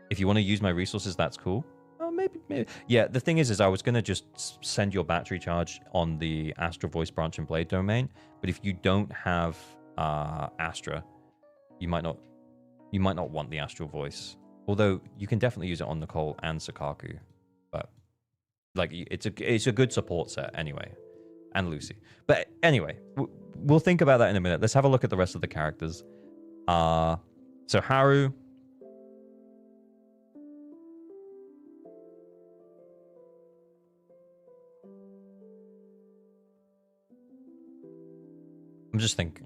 If you want to use my resources, that's cool. Oh, maybe. Yeah, the thing is I was going to just send your battery charge on the Astra Voice Branch and Blade domain. But if you don't have Astra, you might not want the Astral Voice. Although you can definitely use it on Nicole and Sakaku. But like it's a good support set anyway. And Lucy. But anyway, we'll think about that in a minute. Let's have a look at the rest of the characters. So Haru. I'm just thinking.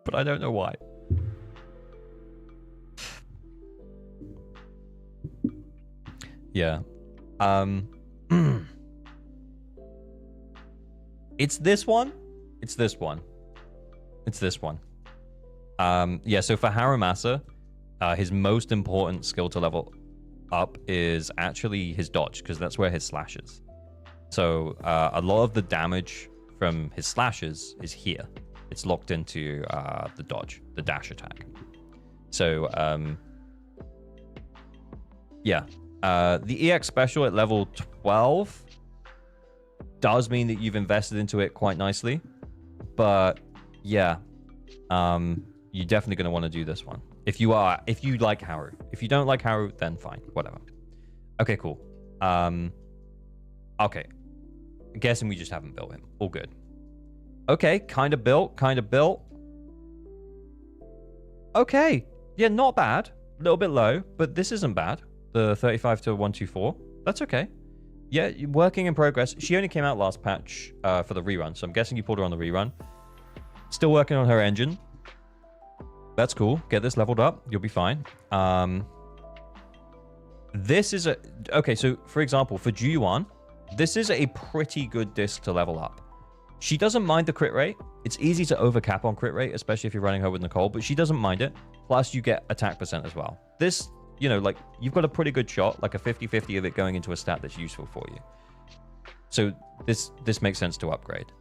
But I don't know why. Yeah. It's this one. It's this one. It's this one. Yeah, so for Haramasa, his most important skill to level up is actually his dodge, because that's where his slash is. So a lot of the damage from his slashes is here. It's locked into the dodge, the dash attack. So, yeah. The EX special at level 12 does mean that you've invested into it quite nicely. But, yeah. You're definitely going to want to do this one. If you like Haru. If you don't like Haru, then fine. Whatever. Okay, cool. Okay. Guessing we just haven't built him. All good. Okay, kind of built. Okay. Yeah, not bad. A little bit low, but this isn't bad. The 35 to 124. That's okay. Yeah, working in progress. She only came out last patch for the rerun, so I'm guessing you pulled her on the rerun. Still working on her engine. That's cool. Get this leveled up. You'll be fine. This is a... Okay, so for example, for Juyuan, this is a pretty good disc to level up. She doesn't mind the crit rate. It's easy to overcap on crit rate, especially if you're running her with Nicole, but she doesn't mind it. Plus, you get attack percent as well. This, you know, like, you've got a pretty good shot, like a 50-50 of it going into a stat that's useful for you. So this makes sense to upgrade.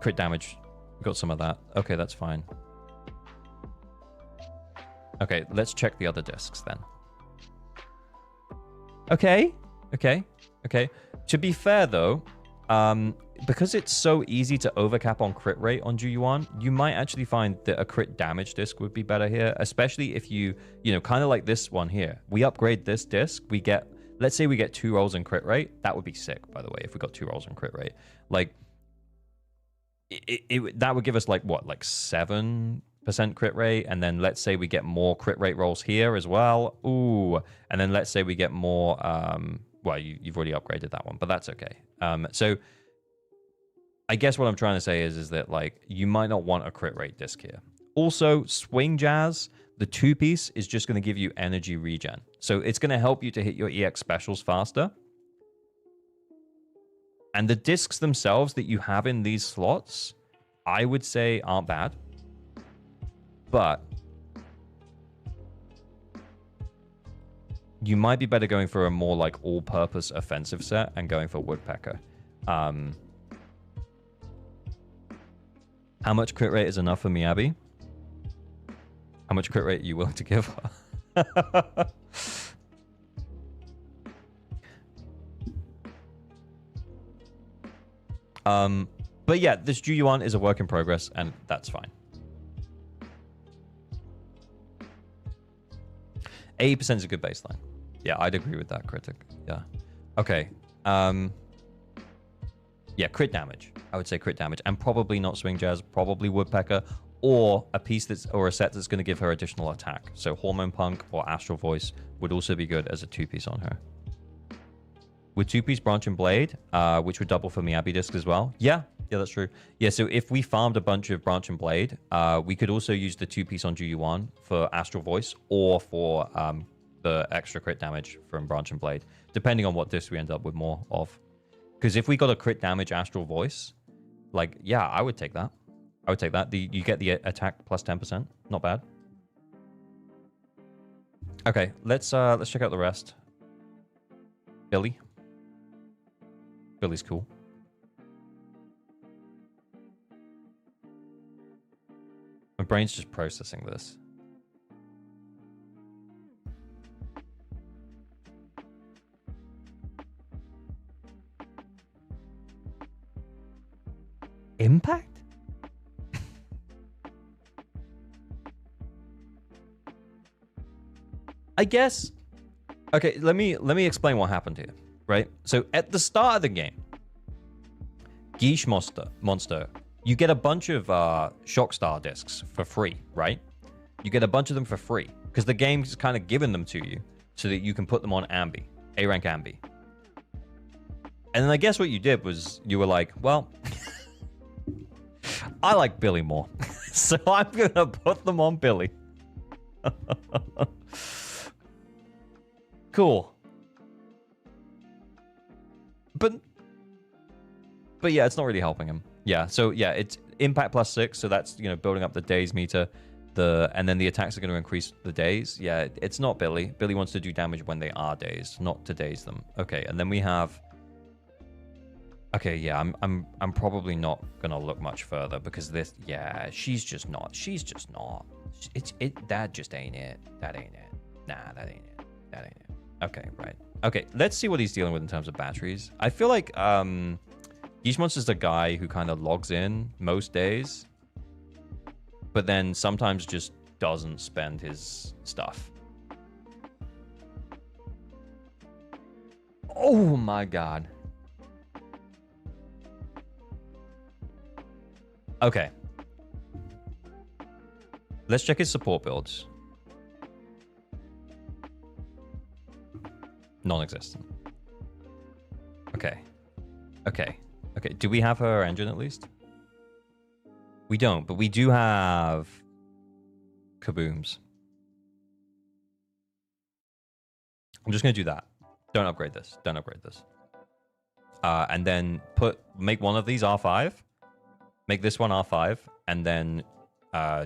Crit damage, got some of that. Okay, that's fine. Okay, let's check the other discs then. Okay. To be fair, though, because it's so easy to overcap on crit rate on Juyuan, you might actually find that a crit damage disc would be better here, especially if you know, kind of like this one here. We upgrade this disc, we get, let's say we get 2 rolls in crit rate. That would be sick, by the way, if we got 2 rolls in crit rate. Like, that would give us, like, what, like 7% crit rate, and then let's say we get more crit rate rolls here as well. Ooh, and then let's say we get more, well, you've already upgraded that one, but that's okay. So I guess what I'm trying to say is that, like, you might not want a crit rate disc here. Also, Swing Jazz, the 2-piece, is just going to give you energy regen. So it's going to help you to hit your EX specials faster. And the discs themselves that you have in these slots, I would say aren't bad. But you might be better going for a more, like, all-purpose offensive set and going for Woodpecker. How much crit rate is enough for me, Abby? How much crit rate are you willing to give her? But yeah, this Ju-Yuan is a work in progress, and that's fine. 80% is a good baseline. Yeah, I'd agree with that, Critic. Yeah. Okay. Yeah, crit damage. I would say crit damage. And probably not Swing Jazz, probably Woodpecker, or a piece that's, or a set that's going to give her additional attack. So Hormone Punk or Astral Voice would also be good as a 2-piece on her. With 2-piece Branch and Blade, which would double for Miyabi Disc as well. Yeah, that's true. Yeah, so if we farmed a bunch of Branch and Blade, we could also use the 2-piece on Ju-Yuan for Astral Voice or for the extra crit damage from Branch and Blade, depending on what disc we end up with more of. Because if we got a crit damage Astral Voice, like, yeah, I would take that. I would take that. You get the attack plus 10%. Not bad. Okay, let's check out the rest. Billy. Billy's cool. My brain's just processing this. Impact? I guess. Okay, let me explain what happened here, right? So at the start of the game, Geesh Monster, you get a bunch of Shockstar discs for free, right? You get a bunch of them for free because the game's kind of given them to you so that you can put them on Ambi, A-rank Ambi. And then I guess what you did was you were like, well, I like Billy more, so I'm going to put them on Billy. Cool. But yeah, it's not really helping him. Yeah, so yeah, it's impact plus 6, so that's, you know, building up the days meter. And then the attacks are going to increase the days. Yeah, it's not Billy. Billy wants to do damage when they are dazed, not to daze them. Okay, and then we have. Okay, yeah, I'm probably not gonna look much further because this. Yeah, she's just not. That just ain't it. That ain't it. Nah, that ain't it. That ain't it. Okay, right. Okay, let's see what he's dealing with in terms of batteries. I feel like Geesh Monster's the guy who kind of logs in most days, but then sometimes just doesn't spend his stuff. Oh my god. Okay. Let's check his support builds. Non-existent. Okay. Okay. Okay. Do we have her engine at least? We don't, but we do have kabooms. I'm just going to do that. Don't upgrade this. Don't upgrade this. And then make one of these R5. Make this one R5. And then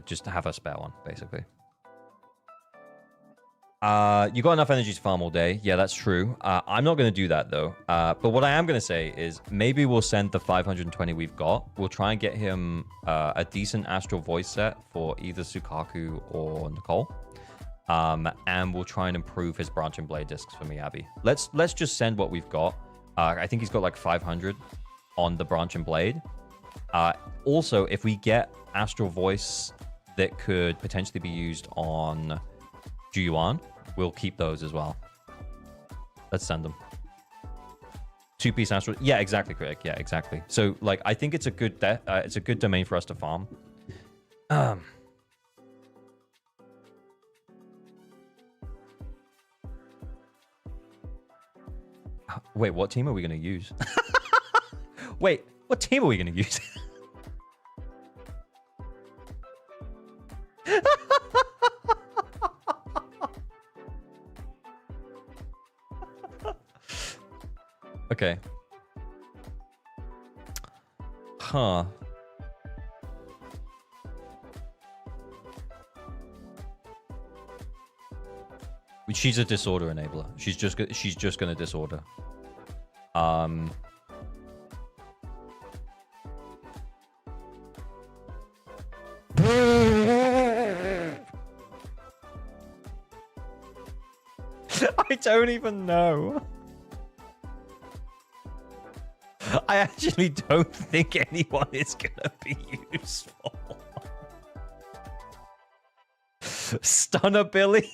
just have a spare one, basically. You got enough energy to farm all day. Yeah, that's true. I'm not going to do that, though. But what I am going to say is maybe we'll send the 520 we've got. We'll try and get him a decent Astral Voice set for either Sukaku or Nicole. And we'll try and improve his Branch and Blade discs for Miyabi. Let's just send what we've got. I think he's got like 500 on the Branch and Blade. Also, if we get Astral Voice that could potentially be used on Ju-Yuan, we'll keep those as well. Let's send them. 2-piece Astral. Yeah, exactly, Craig. Yeah, exactly. So, like, I think it's a good domain for us to farm. Wait, what team are we going to use? Wait, what team are we going to use? Okay. Huh. She's a disorder enabler. She's just gonna disorder. I don't even know. I actually don't think anyone is gonna be useful. Stunner Billy.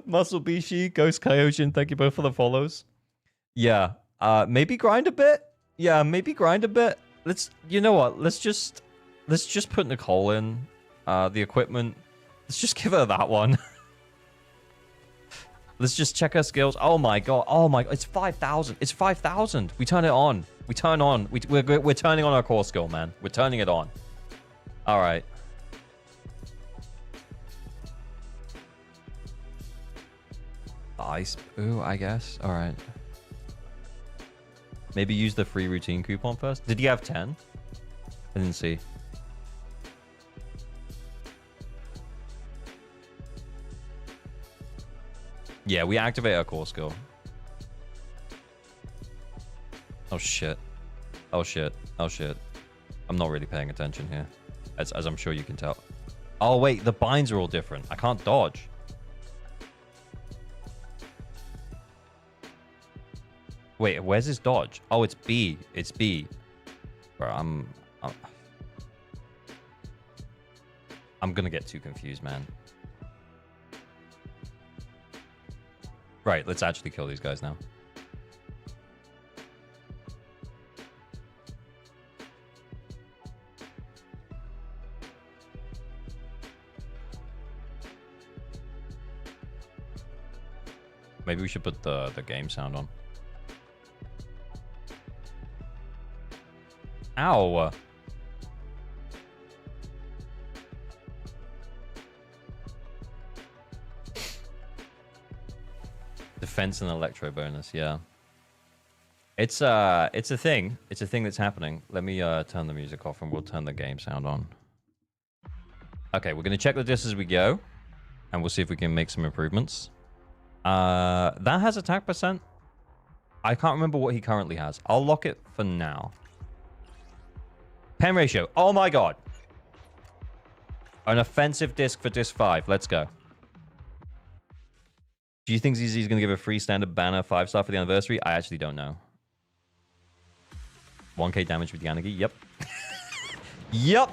Muscle Bishi, Ghost Kaioshin, thank you both for the follows. Yeah, maybe grind a bit. Yeah, maybe grind a bit. You know what? Let's just put Nicole in the equipment. Let's just give her that one. Let's just check her skills. Oh my god. Oh my god. It's 5,000. It's 5,000. We turn it on. We turn on. We're turning on our core skill, man. We're turning it on. All right. Ice. Ooh, I guess. All right. Maybe use the free routine coupon first. Did he have 10? I didn't see. Yeah, we activate our core skill. Oh shit. Oh shit. Oh shit. I'm not really paying attention here. As I'm sure you can tell. Oh wait, the binds are all different. I can't dodge. Wait, where's his dodge? Oh, it's B. It's B. Bro, I'm gonna get too confused, man. Right, let's actually kill these guys now. Maybe we should put the game sound on. Ow! Defense and electro bonus, yeah. It's a thing. It's a thing that's happening. Let me turn the music off and we'll turn the game sound on. Okay, we're gonna check the discs as we go, and we'll see if we can make some improvements. That has attack percent. I can't remember what he currently has. I'll lock it for now. Pen ratio. Oh my god. An offensive disc for disc 5. Let's go. Do you think ZZ is going to give a free standard banner 5-star for the anniversary? I actually don't know. 1k damage with Yanagi. Yep. Yep.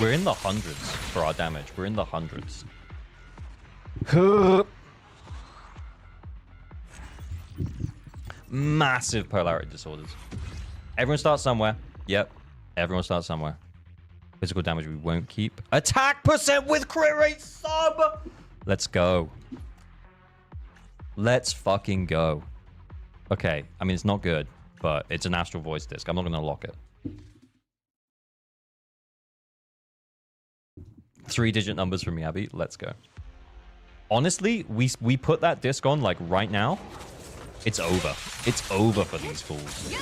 We're in the hundreds for our damage. We're in the hundreds. Massive polarity disorders. Everyone starts somewhere. Yep. Everyone starts somewhere. Physical damage we won't keep. Attack percent with crit rate sub! Let's go. Let's fucking go. Okay. I mean, it's not good, but it's an astral voice disc. I'm not going to lock it. 3-digit numbers from Yabi. Let's go. Honestly, we put that disc on like right now. It's over. It's over for these fools.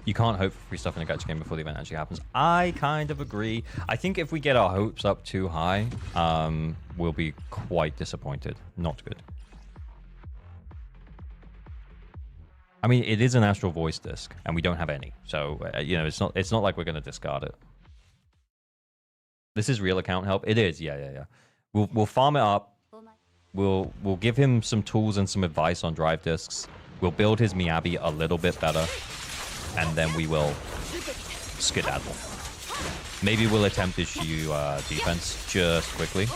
You can't hope for free stuff in a gacha game before the event actually happens. I kind of agree. I think if we get our hopes up too high, we'll be quite disappointed. Not good. I mean, it is an astral voice disc, and we don't have any. So, you know, it's not like we're going to discard it. This is real account help. It is. Yeah. We'll farm it up. We'll give him some tools and some advice on drive discs. We'll build his Miyabi a little bit better. And then we will skedaddle. Maybe we'll attempt his Shiyu defense just quickly.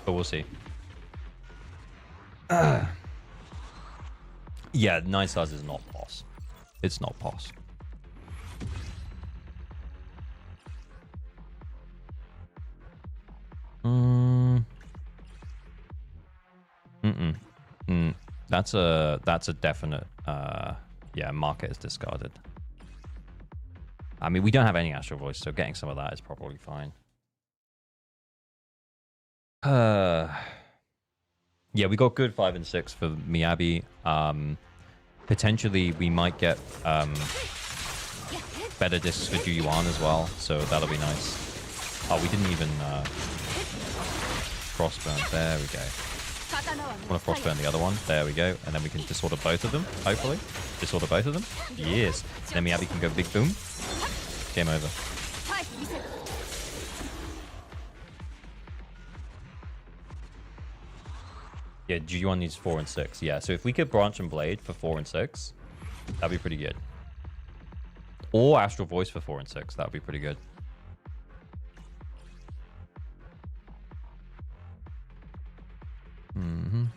But we'll see. Yeah, 9 stars is not boss. It's not boss. That's a definite yeah, market is discarded. I mean, we don't have any Astral Voice, so getting some of that is probably fine. Yeah, we got good 5 and 6 for Miyabi. Potentially we might get better discs for Juyuan as well, so that'll be nice. Oh, we didn't even frostburn. There we go. I want to frostburn the other one. There we go. And then we can disorder both of them, hopefully. Disorder both of them. Yes. Then Miyabi can go big boom. Game over. Yeah, Juyuan needs 4 and 6. Yeah, so if we could branch and blade for 4 and 6, that'd be pretty good. Or Astral Voice for 4 and 6, that'd be pretty good. I'm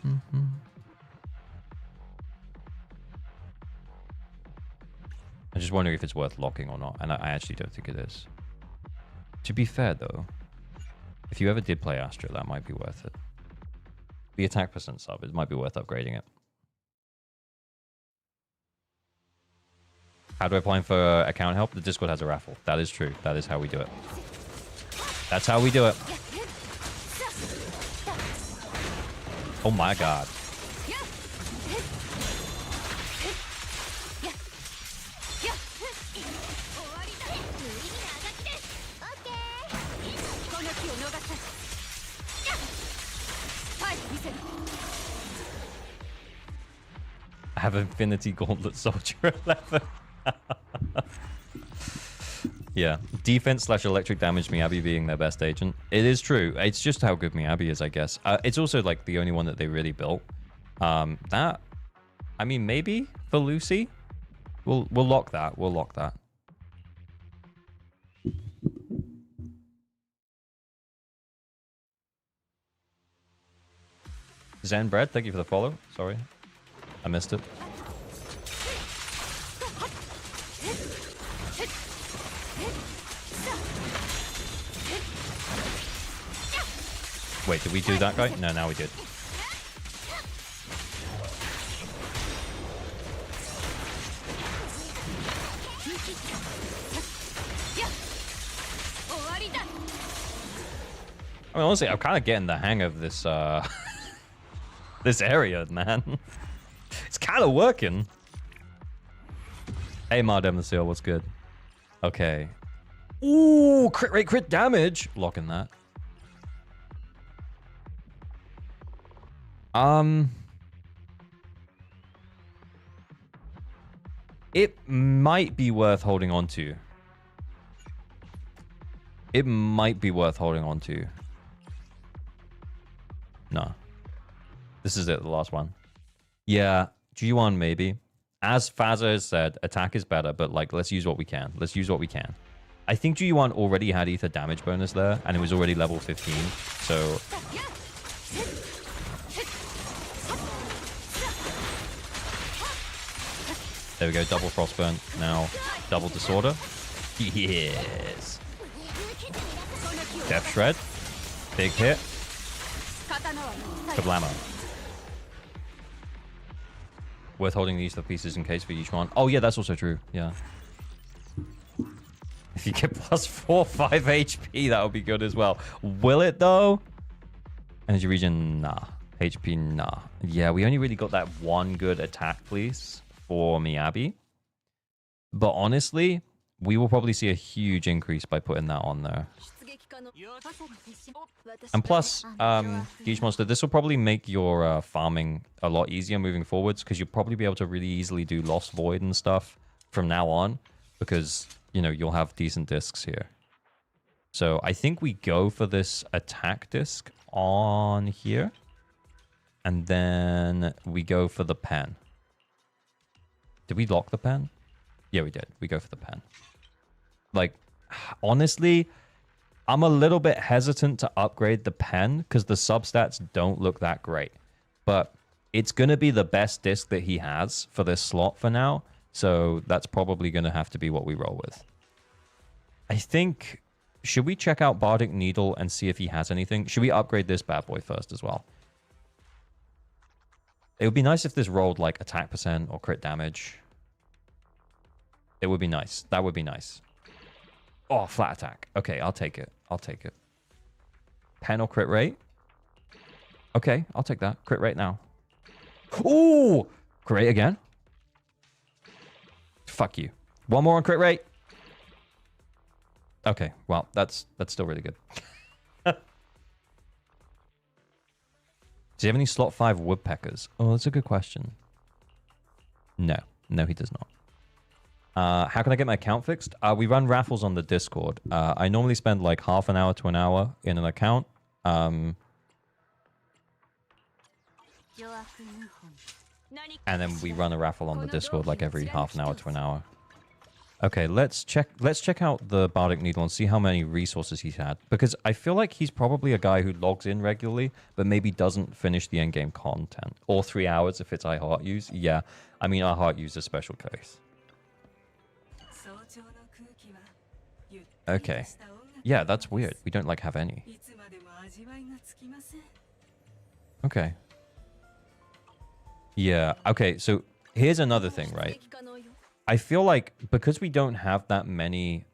just wondering if it's worth locking or not, and I actually don't think it is. To be fair, though, if you ever did play Astro, that might be worth it. The attack percent sub, it might be worth upgrading it. How do I apply for account help? The Discord has a raffle. That is true. That is how we do it. That's how we do it. Oh my god. I have Infinity Gauntlet Soldier 11. Yeah. Defense / electric damage Miyabi being their best agent. It is true. It's just how good Miyabi is, I guess. It's also like the only one that they really built. That, I mean, maybe for Lucy. We'll lock that. We'll lock that. Zen Bread, thank you for the follow. Sorry. I missed it. Wait, did we do that guy? No, now we did. I mean, honestly, I'm kind of getting the hang of this, this area, man. It's kind of working. Hey, Mardem the Seal, what's good? Okay. Ooh, crit rate, crit damage. Locking that. It might be worth holding on to. It might be worth holding on to. No. This is it, the last one. Yeah, G1 maybe. As Fazza has said, attack is better, but like, let's use what we can. Let's use what we can. I think G1 already had ether damage bonus there, and it was already level 15, so... There we go, double Frostburn. Now, double Disorder. Yes! Death Shred. Big hit. Kablamo. Worth holding these for pieces in case for each one. Oh yeah, that's also true. Yeah. If you get plus 4, 5 HP, that would be good as well. Will it though? Energy region, nah. HP, nah. Yeah, we only really got that one good attack, please, for Miyabi. But honestly, we will probably see a huge increase by putting that on there. And plus, Geesh Monster, this will probably make your farming a lot easier moving forwards, because you'll probably be able to really easily do Lost Void and stuff from now on, because, you know, you'll have decent discs here. So I think we go for this attack disc on here, and then we go for the pen. Did we lock the pen? Yeah, we did. We go for the pen. Like, honestly... I'm a little bit hesitant to upgrade the pen because the substats don't look that great. But it's going to be the best disc that he has for this slot for now. So that's probably going to have to be what we roll with. I think... Should we check out Bardic Needle and see if he has anything? Should we upgrade this bad boy first as well? It would be nice if this rolled like attack percent or crit damage. It would be nice. That would be nice. Oh, flat attack. Okay, I'll take it. I'll take it. Pen or crit rate? Okay, I'll take that. Crit rate now. Ooh! Crit rate again? Fuck you. One more on crit rate. Okay, well, that's still really good. Does he have any slot 5 woodpeckers? Oh, that's a good question. No. No, he does not. How can I get my account fixed? We run raffles on the Discord. I normally spend like half an hour to an hour in an account. And then we run a raffle on the Discord like every half an hour to an hour. Okay, let's check out the Bardic Needle and see how many resources he's had. Because I feel like he's probably a guy who logs in regularly, but maybe doesn't finish the endgame content. Or 3 hours if it's I Heart Use. Yeah, I mean, I Heart Use a special case. Okay. Yeah, that's weird. We don't, like, have any. Okay. Yeah, okay, so here's another thing, right? I feel like because we don't have that many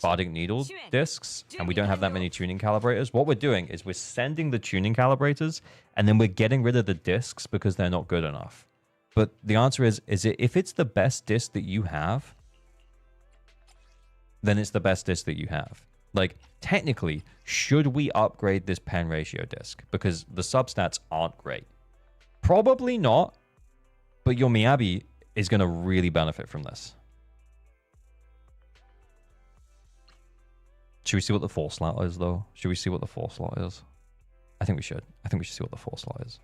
Bardic Needle discs and we don't have that many tuning calibrators, what we're doing is we're sending the tuning calibrators and then we're getting rid of the discs because they're not good enough. But the answer is if it's the best disc that you have, then it's the best disc that you have. Like, technically, should we upgrade this pen ratio disc? Because the substats aren't great. Probably not, but your Miyabi is going to really benefit from this. Should we see what the 4 slot is, though? Should we see what the 4 slot is? I think we should. I think we should see what the 4 slot is.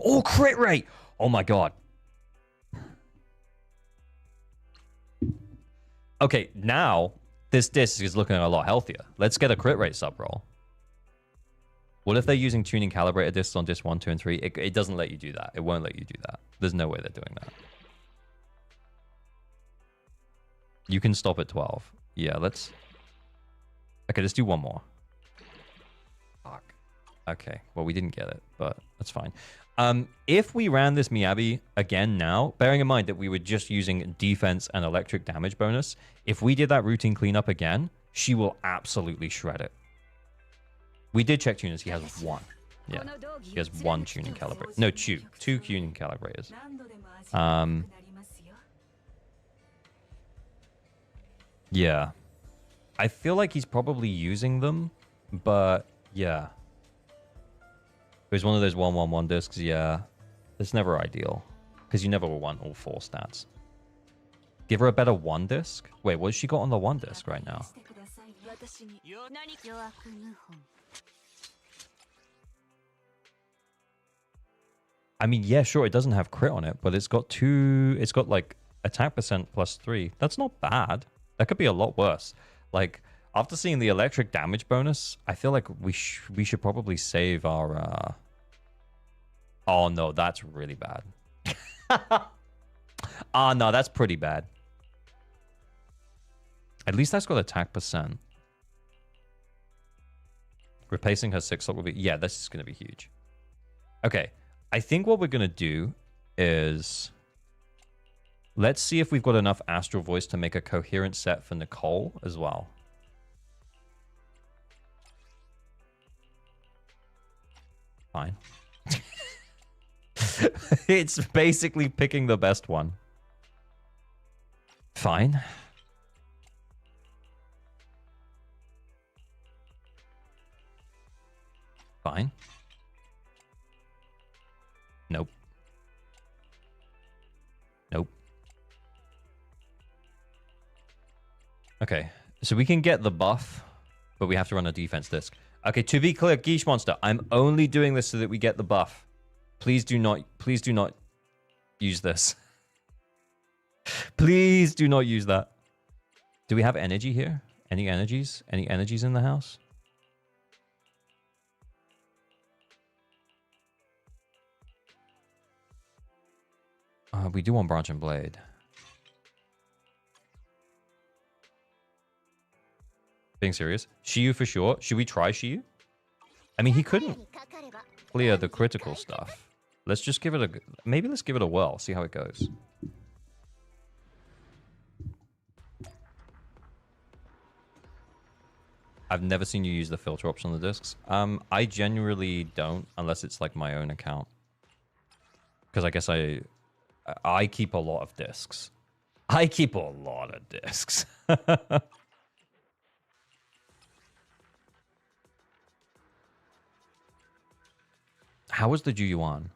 Oh, crit rate! Oh my god. Okay, now this disc is looking a lot healthier. Let's get a crit rate sub roll. What if they're using tuning calibrator discs on disc 1, 2, and 3? It doesn't let you do that. It won't let you do that. There's no way they're doing that. You can stop at 12. Yeah, let's... Okay, let's do one more. Fuck. Okay, well, we didn't get it, but that's fine. If we ran this Miyabi again now, bearing in mind that we were just using defense and electric damage bonus, if we did that routine cleanup again, she will absolutely shred it. We did check tuners. He has 1. Yeah, he has 1 tuning calibrator. No, 2 tuning calibrators. Yeah. I feel like he's probably using them, but yeah. It was one of those 1-1-1 discs. Yeah, it's never ideal because you never want all 4 stats. Give her a better 1 disc. Wait, what has she got on the 1 disc right now? I mean, yeah, sure, it doesn't have crit on it, but it's got 2... It's got, like, attack percent plus 3. That's not bad. That could be a lot worse. Like, after seeing the electric damage bonus, I feel like we should probably save our... Oh, no, that's really bad. Oh, no, that's pretty bad. At least that's got attack percent. Replacing her 6 slot will be... Yeah, this is going to be huge. Okay. I think what we're going to do is... Let's see if we've got enough Astral Voice to make a coherent set for Nicole as well. Fine. It's basically picking the best one. Fine. Fine. Nope. Nope. Okay, so we can get the buff, but we have to run a defense disc. Okay, to be clear, Geesh Monster, I'm only doing this so that we get the buff. Please do not use this. Please do not use that. Do we have energy here? Any energies? Any energies in the house? We do want Branch and Blade. Being serious? Shiyu for sure. Should we try Shiyu? I mean, he couldn't clear the critical stuff. Let's just give it a... Maybe let's give it a whirl. See how it goes. I've never seen you use the filter option on the discs. I genuinely don't, unless it's like my own account. Because I guess I keep a lot of discs. I keep a lot of discs. How was the Juyuan?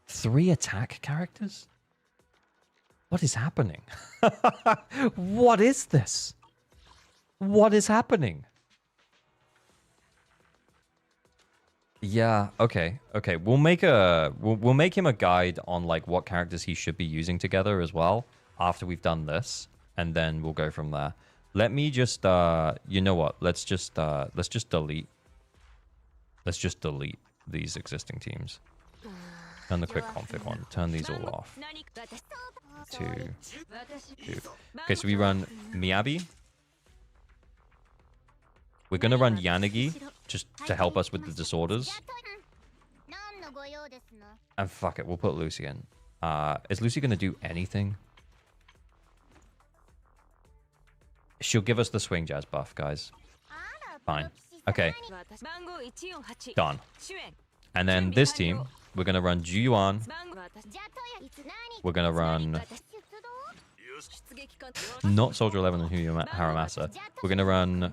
3 attack characters? What is happening? What is this? What is happening? Yeah, okay. We'll make him a guide on like what characters he should be using together as well after we've done this, and then we'll go from there. Let me just you know what? Let's just delete. Let's just delete these existing teams. Turn the quick config on. Turn these all off. 2. Okay, so we run Miyabi. We're gonna run Yanagi just to help us with the disorders. And fuck it, we'll put Lucy in. Is Lucy gonna do anything? She'll give us the swing jazz buff, guys. Fine. Okay. Done. And then this team, we're gonna run Juyuan. We're gonna run not Soldier 11 and Haramasa. We're gonna run...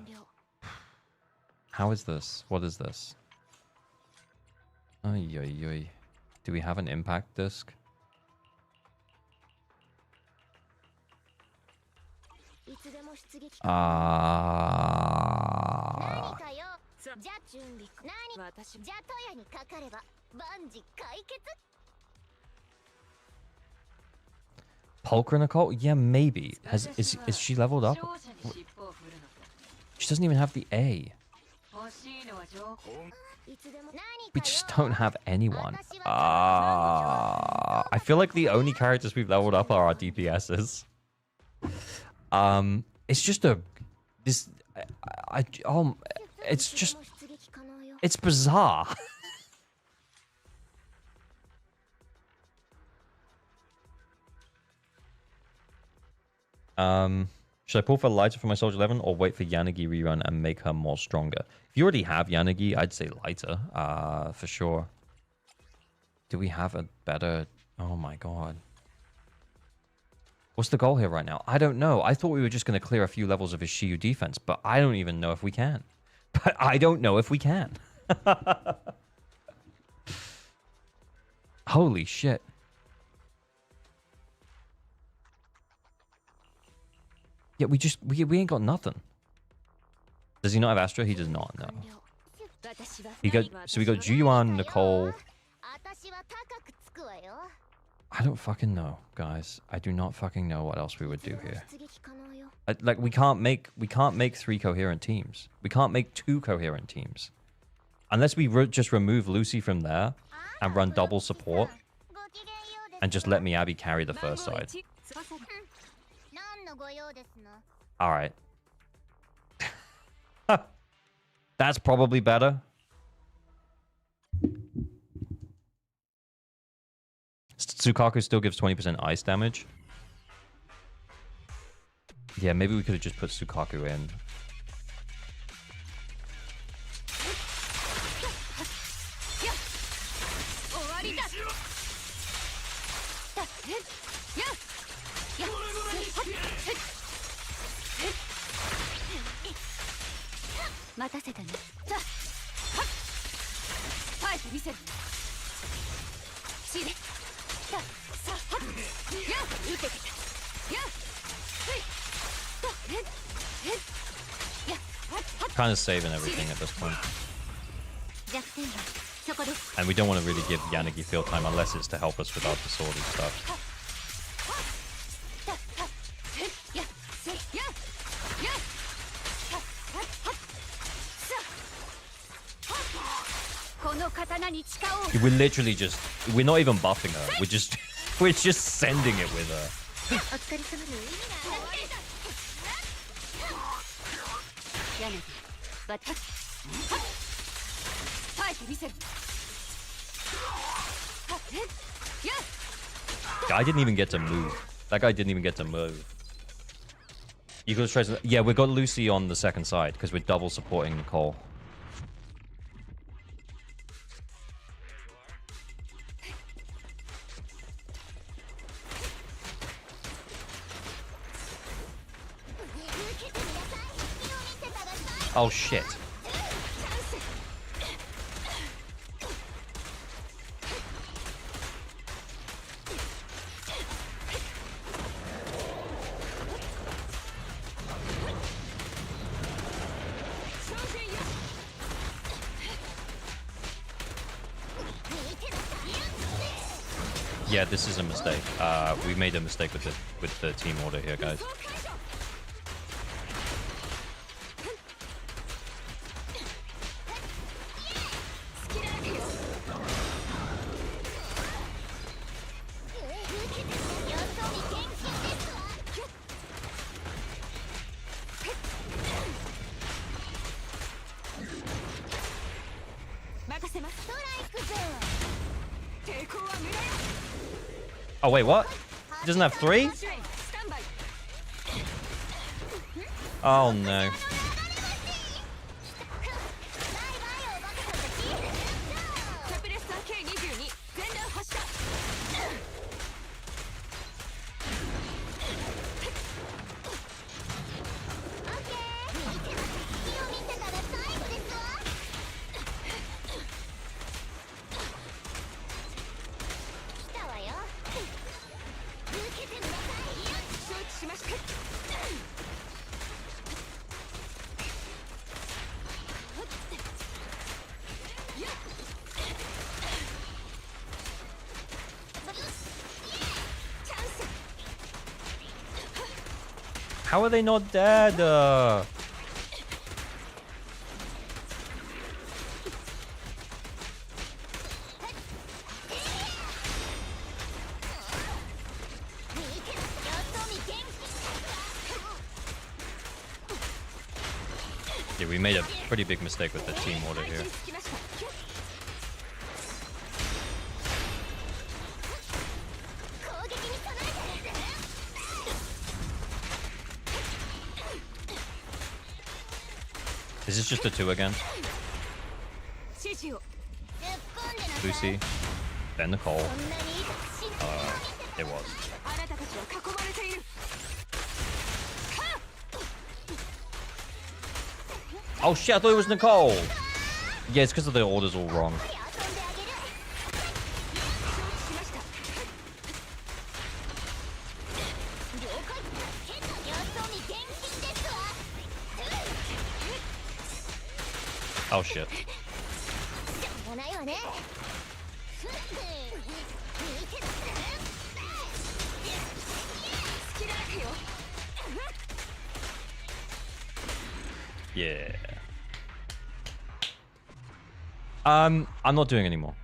How is this? What is this? Ay, ay, ay. Do we have an impact disc? Pulchra Nicole? Yeah, maybe. Is she leveled up? She doesn't even have the A. We just don't have anyone. I feel like the only characters we've leveled up are our DPSs. It's just it's bizarre. Should I pull for Lighter for my Soldier 11 or wait for Yanagi rerun and make her more stronger? If you already have Yanagi, I'd say Lighter, for sure. Do we have a better... Oh my god. What's the goal here right now? I don't know. I thought we were just going to clear a few levels of his Shiyu defense, but I don't even know if we can. But I don't know if we can. Holy shit. Yeah, we ain't got nothing. Does he not have Astra? He does not, no. So we got Juyuan, Nicole. I don't fucking know, guys. I do not fucking know what else we would do here. Like we can't make 3 coherent teams. We can't make 2 coherent teams. Unless we just remove Lucy from there and run double support and just let Miyabi carry the first side. Alright. That's probably better. Tsukaku still gives 20% ice damage. Yeah, maybe we could have just put Tsukaku in. Kind of saving everything at this point. And we don't want to really give Yanagi field time unless it's to help us with our disordered stuff. We're literally just... We're not even buffing her. We're just... We're just sending it with her. Guy didn't even get to move. That guy didn't even get to move. You could try. Yeah, we got Lucy on the second side because we're double supporting Nicole. Oh shit. Yeah, this is a mistake. We made a mistake with the team order here, guys. Oh wait, what? He doesn't have 3? Oh no. How are they not dead? Yeah, we made a pretty big mistake with the team order here. Is this just a 2 again? Lucy, then Nicole. It was. Oh shit, I thought it was Nicole! Yeah, it's because of the orders all wrong. Oh shit. Yeah. I'm not doing anymore.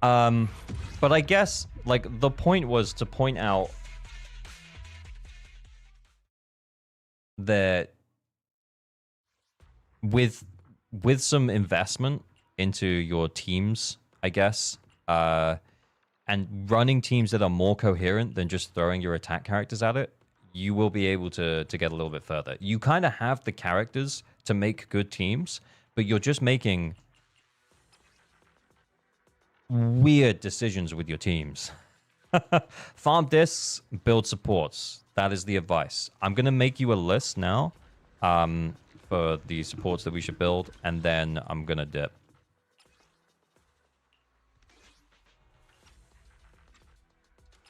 But I guess like the point was to point out that with some investment into your teams, I guess, and running teams that are more coherent than just throwing your attack characters at it, you will be able to get a little bit further. You kind of have the characters to make good teams, but you're just making weird decisions with your teams. Farm discs, build supports. That is the advice. I'm going to make you a list now for the supports that we should build, and then I'm going to dip.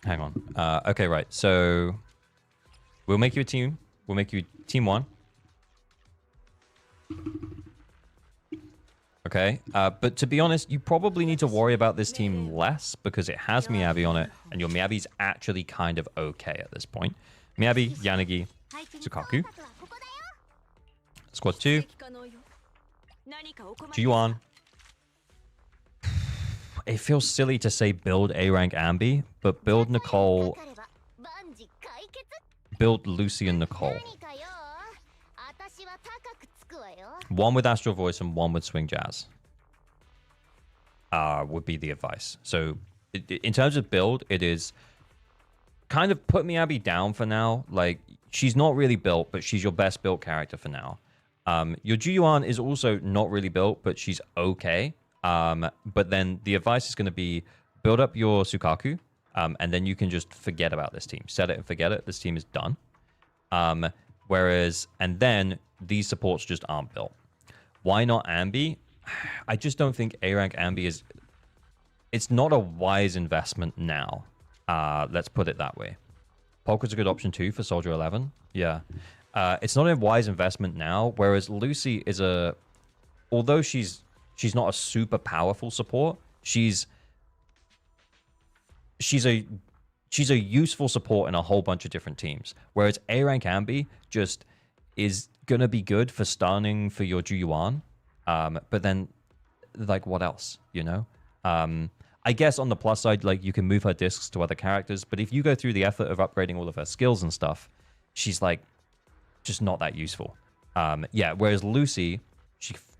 Hang on. Okay, right. So we'll make you a team. We'll make you team 1. Okay, but to be honest, you probably need to worry about this team less because it has Miyabi on it, and your Miyabi's actually kind of okay at this point. Miyabi, Yanagi, Tsukaku. Squad 2. G1. It feels silly to say build A rank Ambi, but build Nicole, build Lucy and Nicole. One with Astral Voice and one with Swing Jazz. Would be the advice. So in terms of build, it is kind of put Miyabi down for now. Like, she's not really built, but she's your best built character for now. Your Juyuan is also not really built, but she's okay. But then the advice is going to be build up your Sukaku, and then you can just forget about this team. Set it and forget it. This team is done. And then these supports just aren't built. Why not Ambi? I just don't think A rank Ambi is... It's not a wise investment now. Let's put it that way. Polka's a good option too for Soldier 11. Yeah. It's not a wise investment now, whereas Lucy is a... Although she's not a super powerful support, she's a useful support in a whole bunch of different teams. Whereas A rank Ambi just is going to be good for stunning for your Juyuan. But then, like, what else, you know? I guess on the plus side, like, you can move her discs to other characters, but if you go through the effort of upgrading all of her skills and stuff, she's, like, just not that useful. Yeah, whereas Lucy,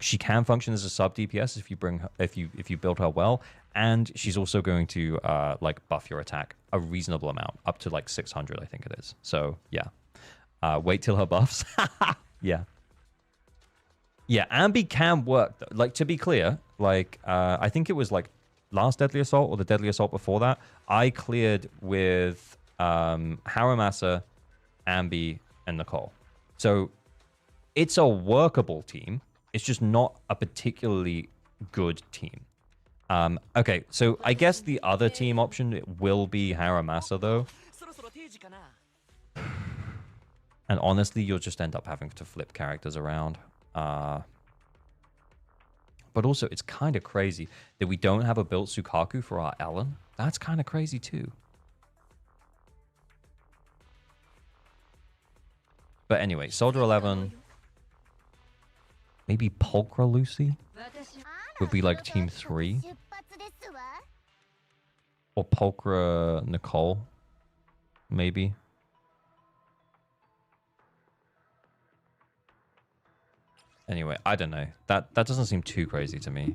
she can function as a sub DPS if you build her well, and she's also going to, like, buff your attack a reasonable amount, up to, like, 600, I think it is. So, yeah. Wait till her buffs. Yeah. Yeah, Ambi can work. Like, to be clear, like, I think it was, like, last Deadly Assault or the Deadly Assault before that, I cleared with Haramasa, Ambi, and Nicole. So, it's a workable team. It's just not a particularly good team. Okay, so I guess the other team option will be Haramasa, though. And honestly, you'll just end up having to flip characters around. But also, it's kind of crazy that we don't have a built Sukaku for our Ellen. That's kind of crazy, too. But anyway, Soldier 11. Maybe Pulchra Lucy would be like Team 3. Or Pulchra Nicole, maybe. Anyway, I don't know. That doesn't seem too crazy to me.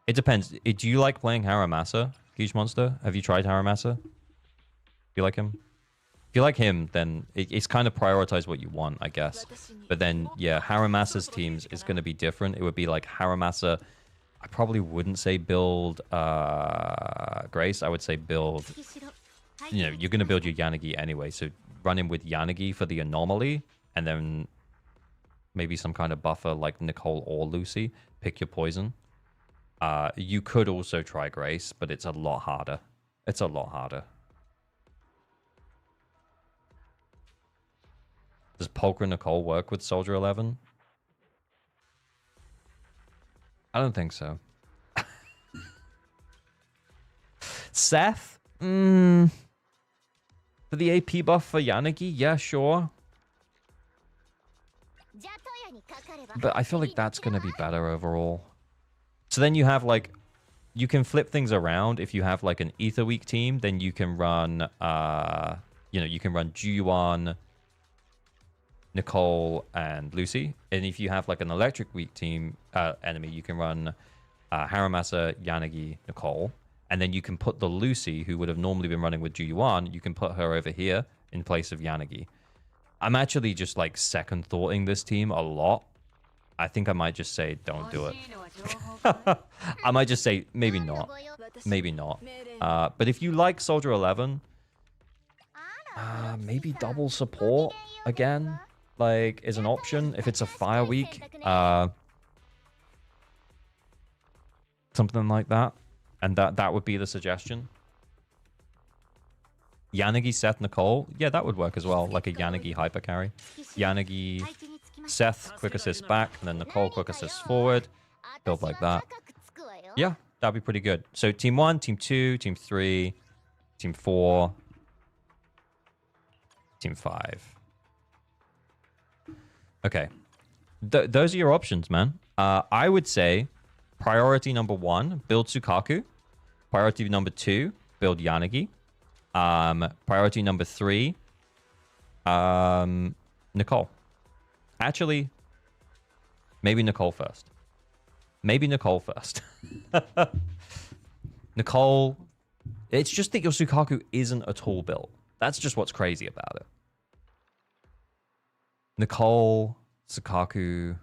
It depends. Do you like playing Haramasa, Geesh Monster? Have you tried Haramasa? Do you like him? If you like him, then it's kind of prioritize what you want, I guess. But then, yeah, Haramasa's teams is going to be different. It would be like Haramasa... I probably wouldn't say build Grace. I would say build... You know, you're going to build your Yanagi anyway. So run in with Yanagi for the anomaly. And then... maybe some kind of buffer like Nicole or Lucy. Pick your poison. You could also try Grace, but it's a lot harder. It's a lot harder. Does Pulchra Nicole work with Soldier 11? I don't think so. Seth? For the AP buff for Yanagi? Yeah, sure. But I feel like that's going to be better overall. So then you have, like... You can flip things around. If you have, like, an Ether Week team, then you can run... you know, you can run Juyuan, Nicole, and Lucy. And if you have, like, an Electric Week team enemy, you can run Haramasa, Yanagi, Nicole. And then you can put the Lucy, who would have normally been running with Juyuan, you can put her over here in place of Yanagi. I'm actually just, like, second thoughting this team a lot. I think I might just say don't do it. I might just say maybe not. Maybe not. But if you like Soldier 11, maybe double support again, like, is an option if it's a fire week. Something like that. And that would be the suggestion. Yanagi, Seth, Nicole. Yeah, that would work as well. Like a Yanagi hyper carry. Yanagi, Seth, quick assist back. And then Nicole, quick assist forward. Build like that. Yeah, that'd be pretty good. So Team 1, Team 2, Team 3, Team 4, Team 5. Okay. Those are your options, man. I would say priority number 1, build Sukaku. Priority number 2, build Yanagi. Priority number 3, Nicole. Actually, maybe Nicole first. Maybe Nicole first. Nicole, it's just that your Sukaku isn't at all built. That's just what's crazy about it. Nicole, Sukaku,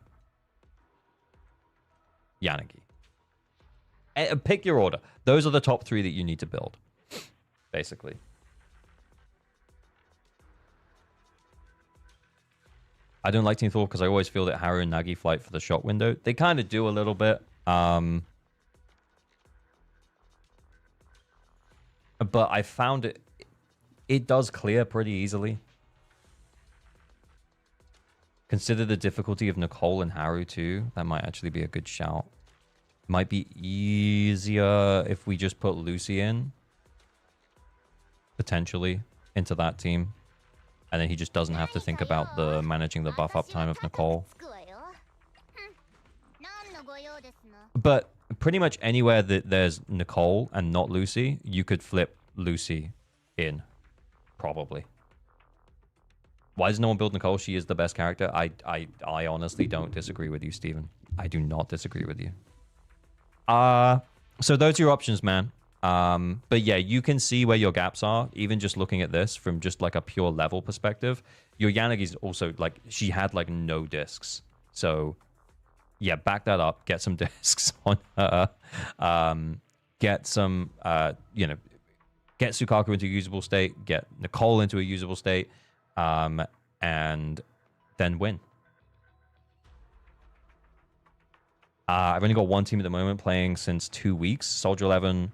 Yanagi. Pick your order. Those are the top 3 that you need to build, basically. I don't like Team Thor because I always feel that Haru and Nagi fight for the shot window. They kind of do a little bit. But I found it does clear pretty easily. Consider the difficulty of Nicole and Haru too. That might actually be a good shout. Might be easier if we just put Lucy in. Potentially into that team. And then he just doesn't have to think about the managing the buff up time of Nicole. But pretty much anywhere that there's Nicole and not Lucy, you could flip Lucy in. Probably. Why does no one build Nicole? She is the best character. I honestly don't disagree with you, Steven. I do not disagree with you. So those are your options, man. But yeah, you can see where your gaps are, even just looking at this from just like a pure level perspective. Your Yanagi's also like, she had like no discs. So yeah, back that up, get some discs on her. Get some, you know, get Sukaku into a usable state, get Nicole into a usable state, and then win. I've only got one team at the moment playing since 2 weeks. Soldier 11,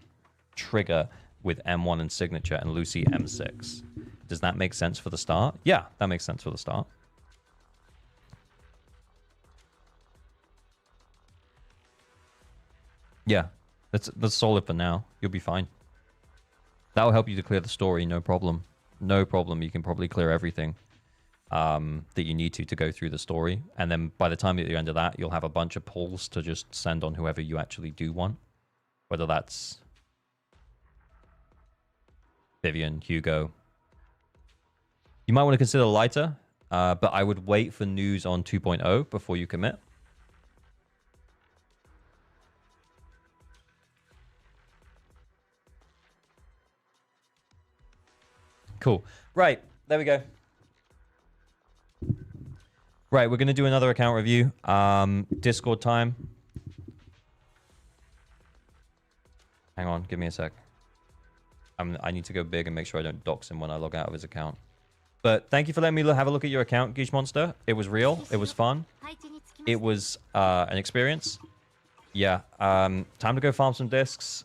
Trigger with M1 and Signature, and Lucy M6. Does that make sense for the start? Yeah, that makes sense for the start. Yeah, that's solid for now. You'll be fine. That'll help you to clear the story, no problem. No problem. You can probably clear everything that you need to go through the story. And then by the time that you're under that, you'll have a bunch of pulls to just send on whoever you actually do want. Whether that's Vivian, Hugo. You might want to consider lighter, but I would wait for news on 2.0 before you commit. Cool. Right, there we go. Right, we're going to do another account review. Discord time. Hang on, give me a sec. I need to go big and make sure I don't dox him when I log out of his account. But thank you for letting me have a look at your account, Geesh Monster. It was real. It was fun. It was an experience. Yeah. Time to go farm some discs.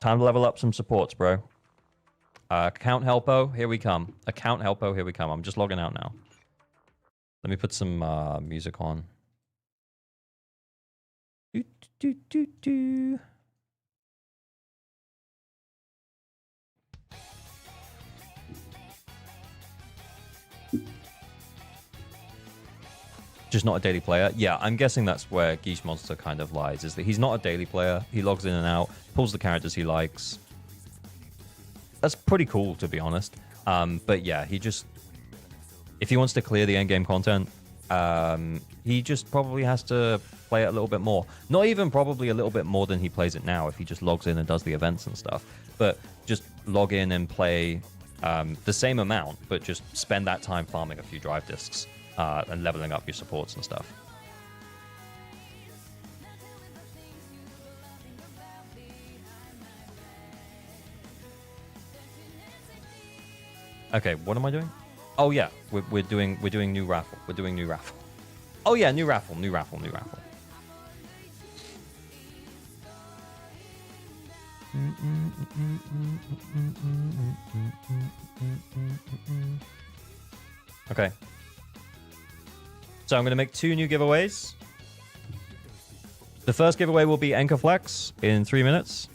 Time to level up some supports, bro. Account Helpo, here we come. Account Helpo, here we come. I'm just logging out now. Let me put some music on. Do, do, do, do. Just not a daily player. Yeah, I'm guessing that's where Geesh Monster kind of lies, is that he's not a daily player. He logs in and out, pulls the characters he likes. That's pretty cool, to be honest. But yeah, he just... If he wants to clear the endgame content, he just probably has to play it a little bit more. Not even probably a little bit more than he plays it now if he just logs in and does the events and stuff. But just log in and play the same amount, but just spend that time farming a few drive discs and leveling up your supports and stuff. Okay, what am I doing? Oh yeah, we're doing new raffle. We're doing new raffle. Oh yeah, new raffle. Okay. So I'm going to make 2 new giveaways. The first giveaway will be Enkerflex in 3 minutes.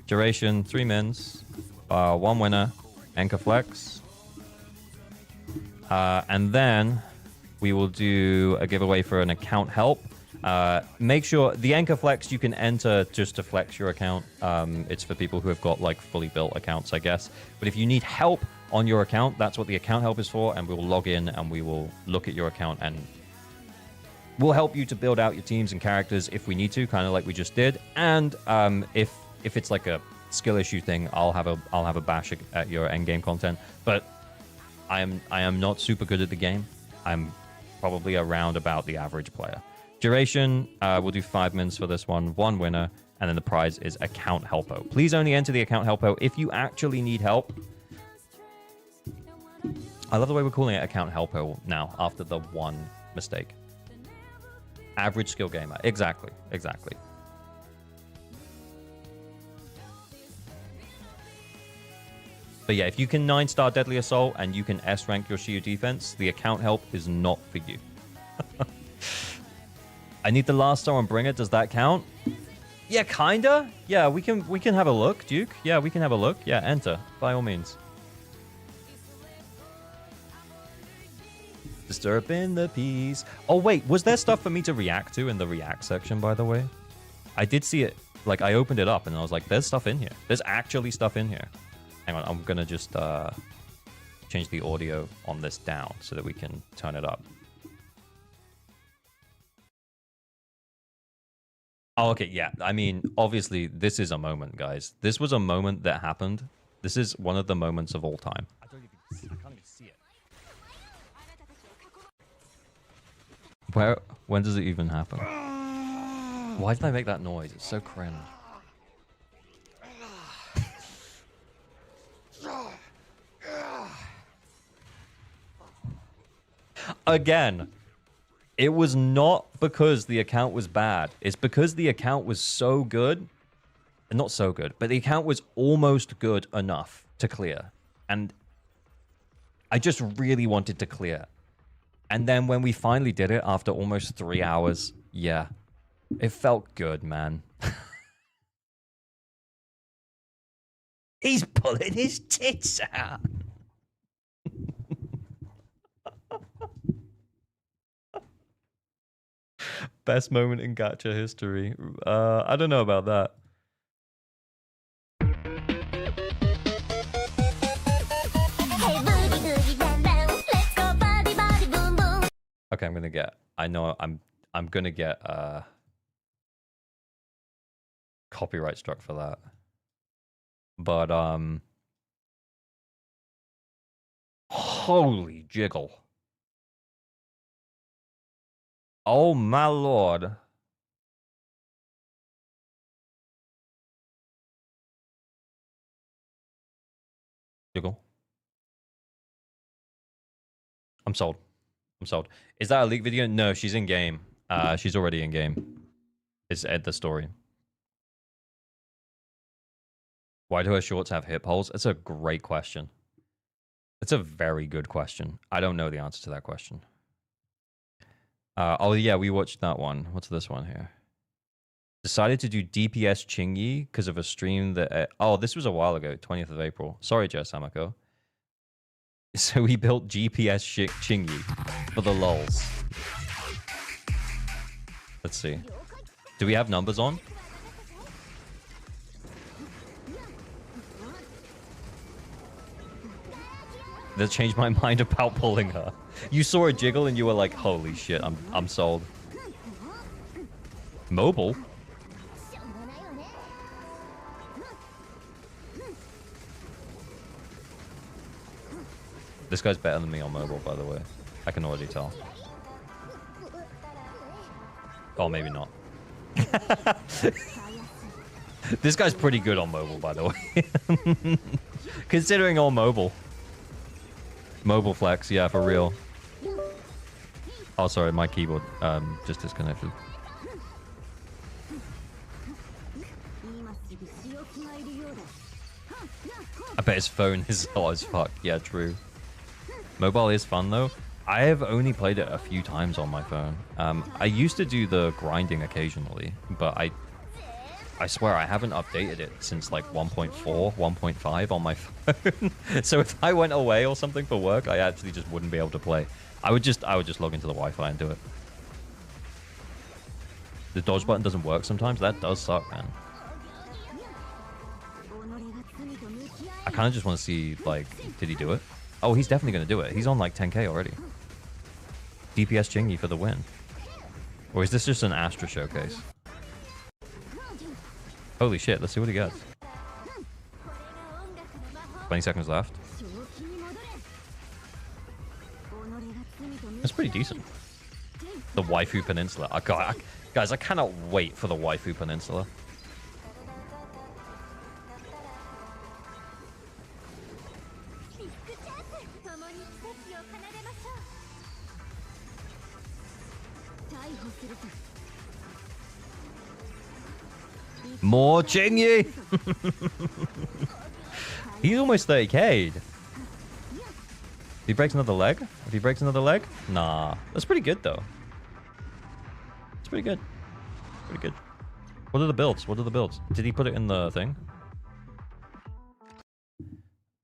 Duration 3 mins. 1 winner. Enkerflex. And then we will do a giveaway for an account help. Make sure the Anchor Flex you can enter just to flex your account. It's for people who have got like fully built accounts, I guess. But if you need help on your account, that's what the account help is for. And we will log in and we will look at your account and we'll help you to build out your teams and characters if we need to, kind of like we just did. And if it's like a skill issue thing, I'll have a bash at your end game content. But I am not super good at the game. I'm probably around about the average player. Duration, we'll do 5 minutes for this one. One winner, and then the prize is account helpo. Please only enter the account helpo if you actually need help. I love the way we're calling it account helpo now after the one mistake. Average skill gamer. Exactly. But yeah, if you can 9-star Deadly Assault and you can S-rank your Shiyu Defense, the account help is not for you. I need the last star on Bringer. Does that count? Yeah, kinda. Yeah, we can have a look, Duke. Yeah, we can have a look. Yeah, enter by all means. Disturbing the peace. Oh wait, was there stuff for me to react to in the react section? By the way, I did see it. Like I opened it up and I was like, "There's stuff in here. There's actually stuff in here." Hang on, I'm gonna just change the audio on this down so that we can turn it up. Oh, okay, yeah. I mean, obviously, this is a moment, guys. This was a moment that happened. This is one of the moments of all time. I can't even see it. When does it even happen? Why did I make that noise? It's so cringe. Again, it was not because the account was bad. It's because the account was so good. Not so good, but the account was almost good enough to clear. And I just really wanted to clear. And then when we finally did it after almost 3 hours, yeah, it felt good, man. He's pulling his tits out. Best moment in gacha history. I don't know about that. Okay, I'm gonna get. I know I'm gonna get copyright struck for that. But holy jiggle. Oh my lord. Jiggle. I'm sold. I'm sold. Is that a leak video? No, she's in game. She's already in game. It's at the story. Why do her shorts have hip holes? It's a great question. It's a very good question. I don't know the answer to that question. Oh yeah, we watched that one. What's this one here? Decided to do DPS Chingy because of a stream that... oh, this was a while ago, 20th of April. Sorry, Joe Samako. So we built GPS Chingy for the lulz. Let's see. Do we have numbers on? That changed my mind about pulling her. You saw a jiggle and you were like, holy shit, I'm sold. Mobile? This guy's better than me on mobile, by the way. I can already tell. Oh, maybe not. This guy's pretty good on mobile, by the way. Considering all mobile. Mobile flex, yeah, for real. Oh, sorry, my keyboard just disconnected. I bet his phone is hot as fuck. Yeah, true. Mobile is fun, though. I have only played it a few times on my phone. I used to do the grinding occasionally, but I swear I haven't updated it since like 1.4, 1.5 on my phone. So if I went away or something for work, I actually just wouldn't be able to play. I would just log into the Wi-Fi and do it. The dodge button doesn't work sometimes. That does suck, man. I kind of just want to see, like, did he do it? Oh, he's definitely going to do it. He's on like 10k already. DPS Chingy for the win. Or is this just an Astra showcase? Holy shit, let's see what he gets. 20 seconds left. That's pretty decent. The Waifu Peninsula. Guys, I cannot wait for the Waifu Peninsula. More Chingy! He's almost 30k. If he breaks another leg? If he breaks another leg? Nah. That's pretty good, though. It's pretty good. Pretty good. What are the builds? What are the builds? Did he put it in the thing?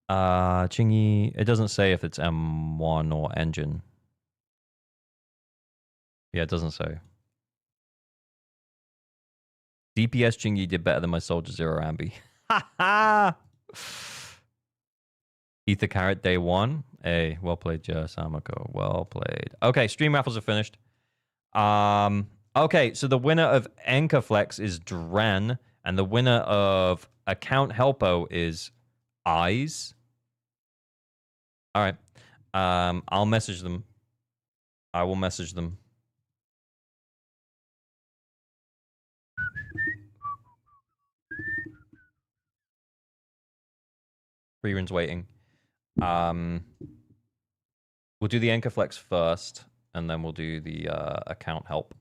Chingy. It doesn't say if it's M1 or engine. Yeah, it doesn't say. DPS Chingy did better than my Soldier Zero Ambi. Ha ha! Ether Carrot day 1. Hey, well played, Samako. Well played. Okay, stream raffles are finished. Okay, so the winner of Enkerflex is Dren, and the winner of Account Helpo is Eyes. All right. I'll message them. I will message them. Freeran's waiting. We'll do the Enkerflex first, and then we'll do the account help.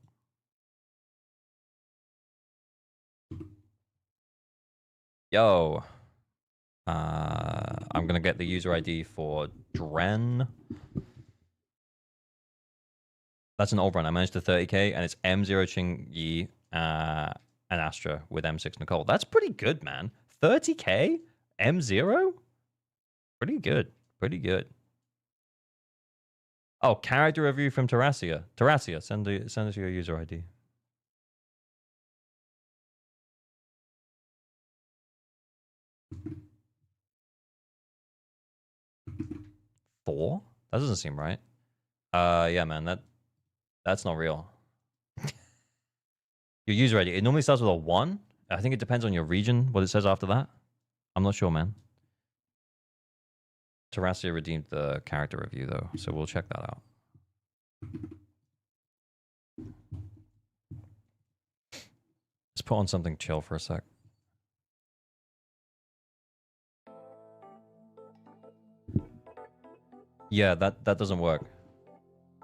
Yo. I'm going to get the user ID for Dren. That's an old run. I managed to 30k, and it's M0 Chingy and Astra with M6 Nicole. That's pretty good, man. 30k? M0? Pretty good. Pretty good. Oh, character review from Terracia. Terracia, send us your user ID. Four? That doesn't seem right. Yeah, man, that's not real. Your user ID. It normally starts with a 1. I think it depends on your region, what it says after that. I'm not sure, man. Terracia redeemed the character review, though, so we'll check that out. Let's put on something chill for a sec. Yeah, that doesn't work.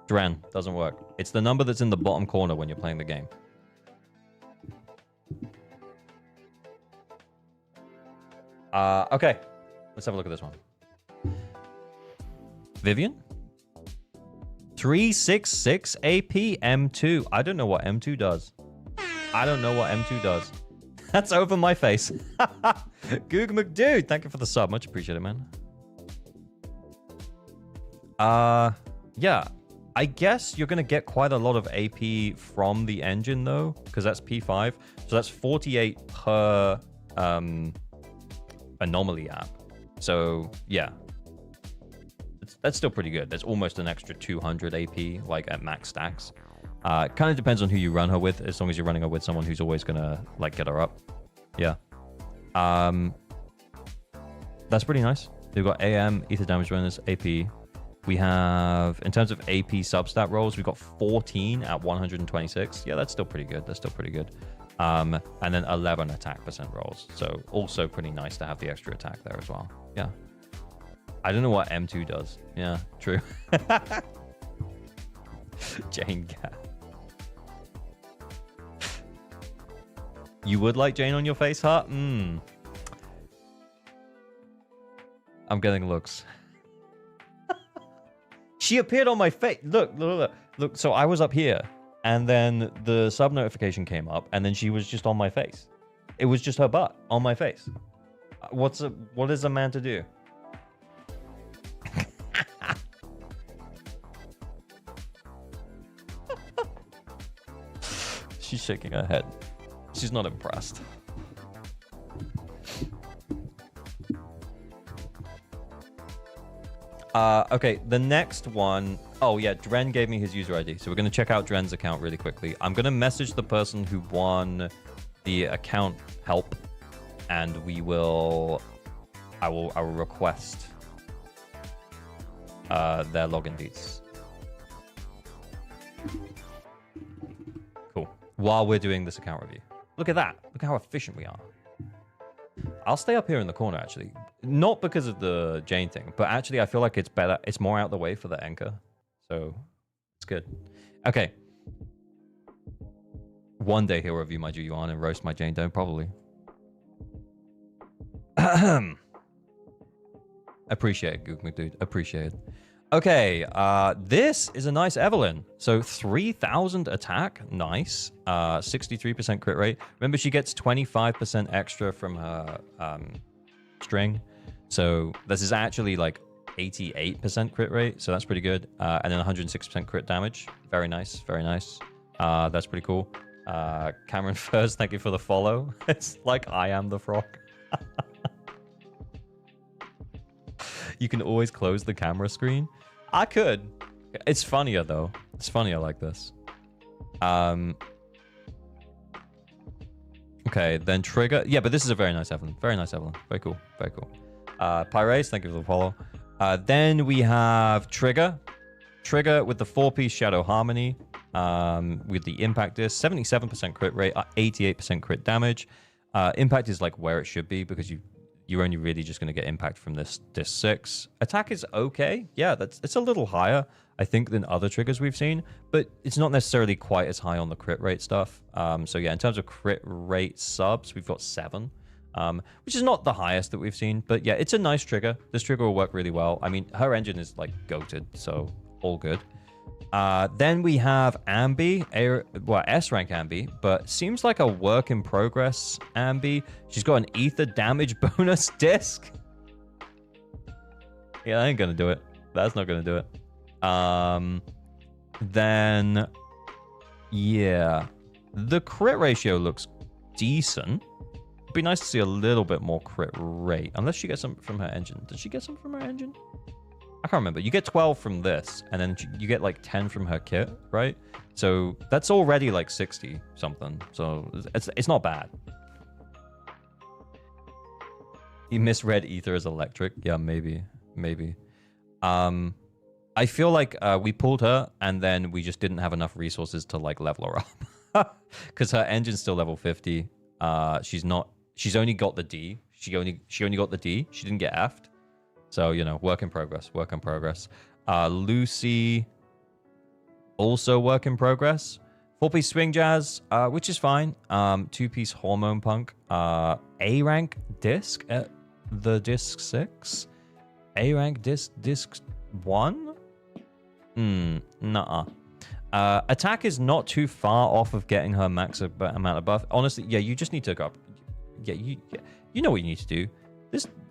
Dren, doesn't work. It's the number that's in the bottom corner when you're playing the game. Okay. Let's have a look at this one. Vivian? 366 AP M2. I don't know what M2 does. I don't know what M2 does. That's over my face. Goog McDude, thank you for the sub. Much appreciated, man. Yeah. I guess you're going to get quite a lot of AP from the engine, though, because that's P5. So that's 48 per anomaly app. So, yeah. That's still pretty good. There's almost an extra 200 AP, like, at max stacks. Kind of depends on who you run her with, as long as you're running her with someone who's always going to, like, get her up. Yeah. That's pretty nice. We've got AM, Ether Damage Bonus, AP. We have, in terms of AP substat rolls, we've got 14 at 126. Yeah, that's still pretty good. That's still pretty good. And then 11 attack percent rolls. So also pretty nice to have the extra attack there as well. Yeah. I don't know what M2 does. Yeah, true. Jane Cat. You would like Jane on your face, huh? I'm getting looks. She appeared on my face. Look. So I was up here, and then the sub notification came up, and then she was just on my face. It was just her butt on my face. What is a man to do? She's shaking her head. She's not impressed. Okay, the next one. Oh, yeah, Dren gave me his user ID. So we're going to check out Dren's account really quickly. I'm going to message the person who won the account help. And I will request their login deets. Cool. While we're doing this account review. Look at that. Look how efficient we are. I'll stay up here in the corner, actually. Not because of the Jane thing, but actually I feel like it's better. It's more out the way for the anchor. So it's good. Okay. One day he'll review my Juyuan and roast my Jane Doe, probably. Appreciate it, Gook McDude. Appreciate it. Okay, this is a nice Evelyn. So 3,000 attack, nice. 63% crit rate. Remember, she gets 25% extra from her string. So this is actually like 88% crit rate. So that's pretty good. And then 106% crit damage. Very nice, very nice. That's pretty cool. Cameron first, thank you for the follow. It's like I am the frog. You can always close the camera screen. I could. It's funnier, though. It's funnier like this. Okay, then Trigger. Yeah, but this is a very nice Evelyn. Very nice Evelyn. Very cool. Very cool. Pyrace, thank you for the follow. Then we have Trigger. Trigger with the 4-piece Shadow Harmony. With the Impact Disc. 77% crit rate. 88% crit damage. Impact is like where it should be because you're only really just going to get impact from this disc 6. Attack is okay. Yeah, it's a little higher, I think, than other triggers we've seen, but it's not necessarily quite as high on the crit rate stuff. So yeah, in terms of crit rate subs, we've got 7, which is not the highest that we've seen, but yeah, it's a nice trigger. This trigger will work really well. I mean, her engine is like goated, so all good. Then we have Ambi, S-rank Ambi, but seems like a work in progress Ambi. She's got an ether damage bonus disc. Yeah, that ain't gonna do it. That's not gonna do it. Then, yeah, the crit ratio looks decent. It'd be nice to see a little bit more crit rate, unless she gets some from her engine. Did she get some from her engine? I can't remember. You get 12 from this, and then you get like 10 from her kit, right? So that's already like 60 something. So it's not bad. You misread ether as electric. Yeah, maybe. I feel like we pulled her, and then we just didn't have enough resources to like level her up, because her engine's still level 50. She's only got the D. She only got the D. She didn't get F'd. So, you know, work in progress. Lucy, also work in progress. 4-piece swing jazz, which is fine. 2-piece hormone punk. A-rank disc at the disc 6. A-rank disc 1? Nuh-uh. Attack is not too far off of getting her max amount of buff. Honestly, yeah, you just need to go up. Yeah, you know what you need to do.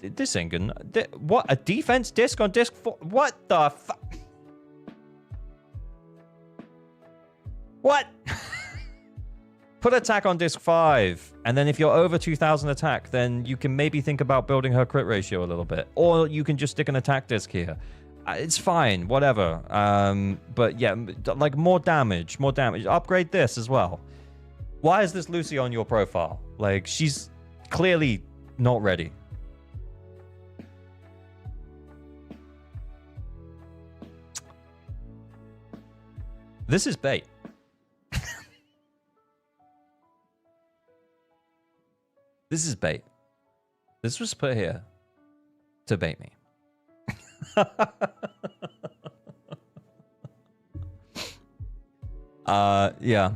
This ain't good. What? A defense disc on disc 4? What the fuck? What? Put attack on disc 5. And then if you're over 2,000 attack, then you can maybe think about building her crit ratio a little bit. Or you can just stick an attack disc here. It's fine. Whatever. But yeah, like more damage. Upgrade this as well. Why is this Lucy on your profile? Like, she's clearly not ready. This is bait. This is bait. This was put here to bait me. Yeah.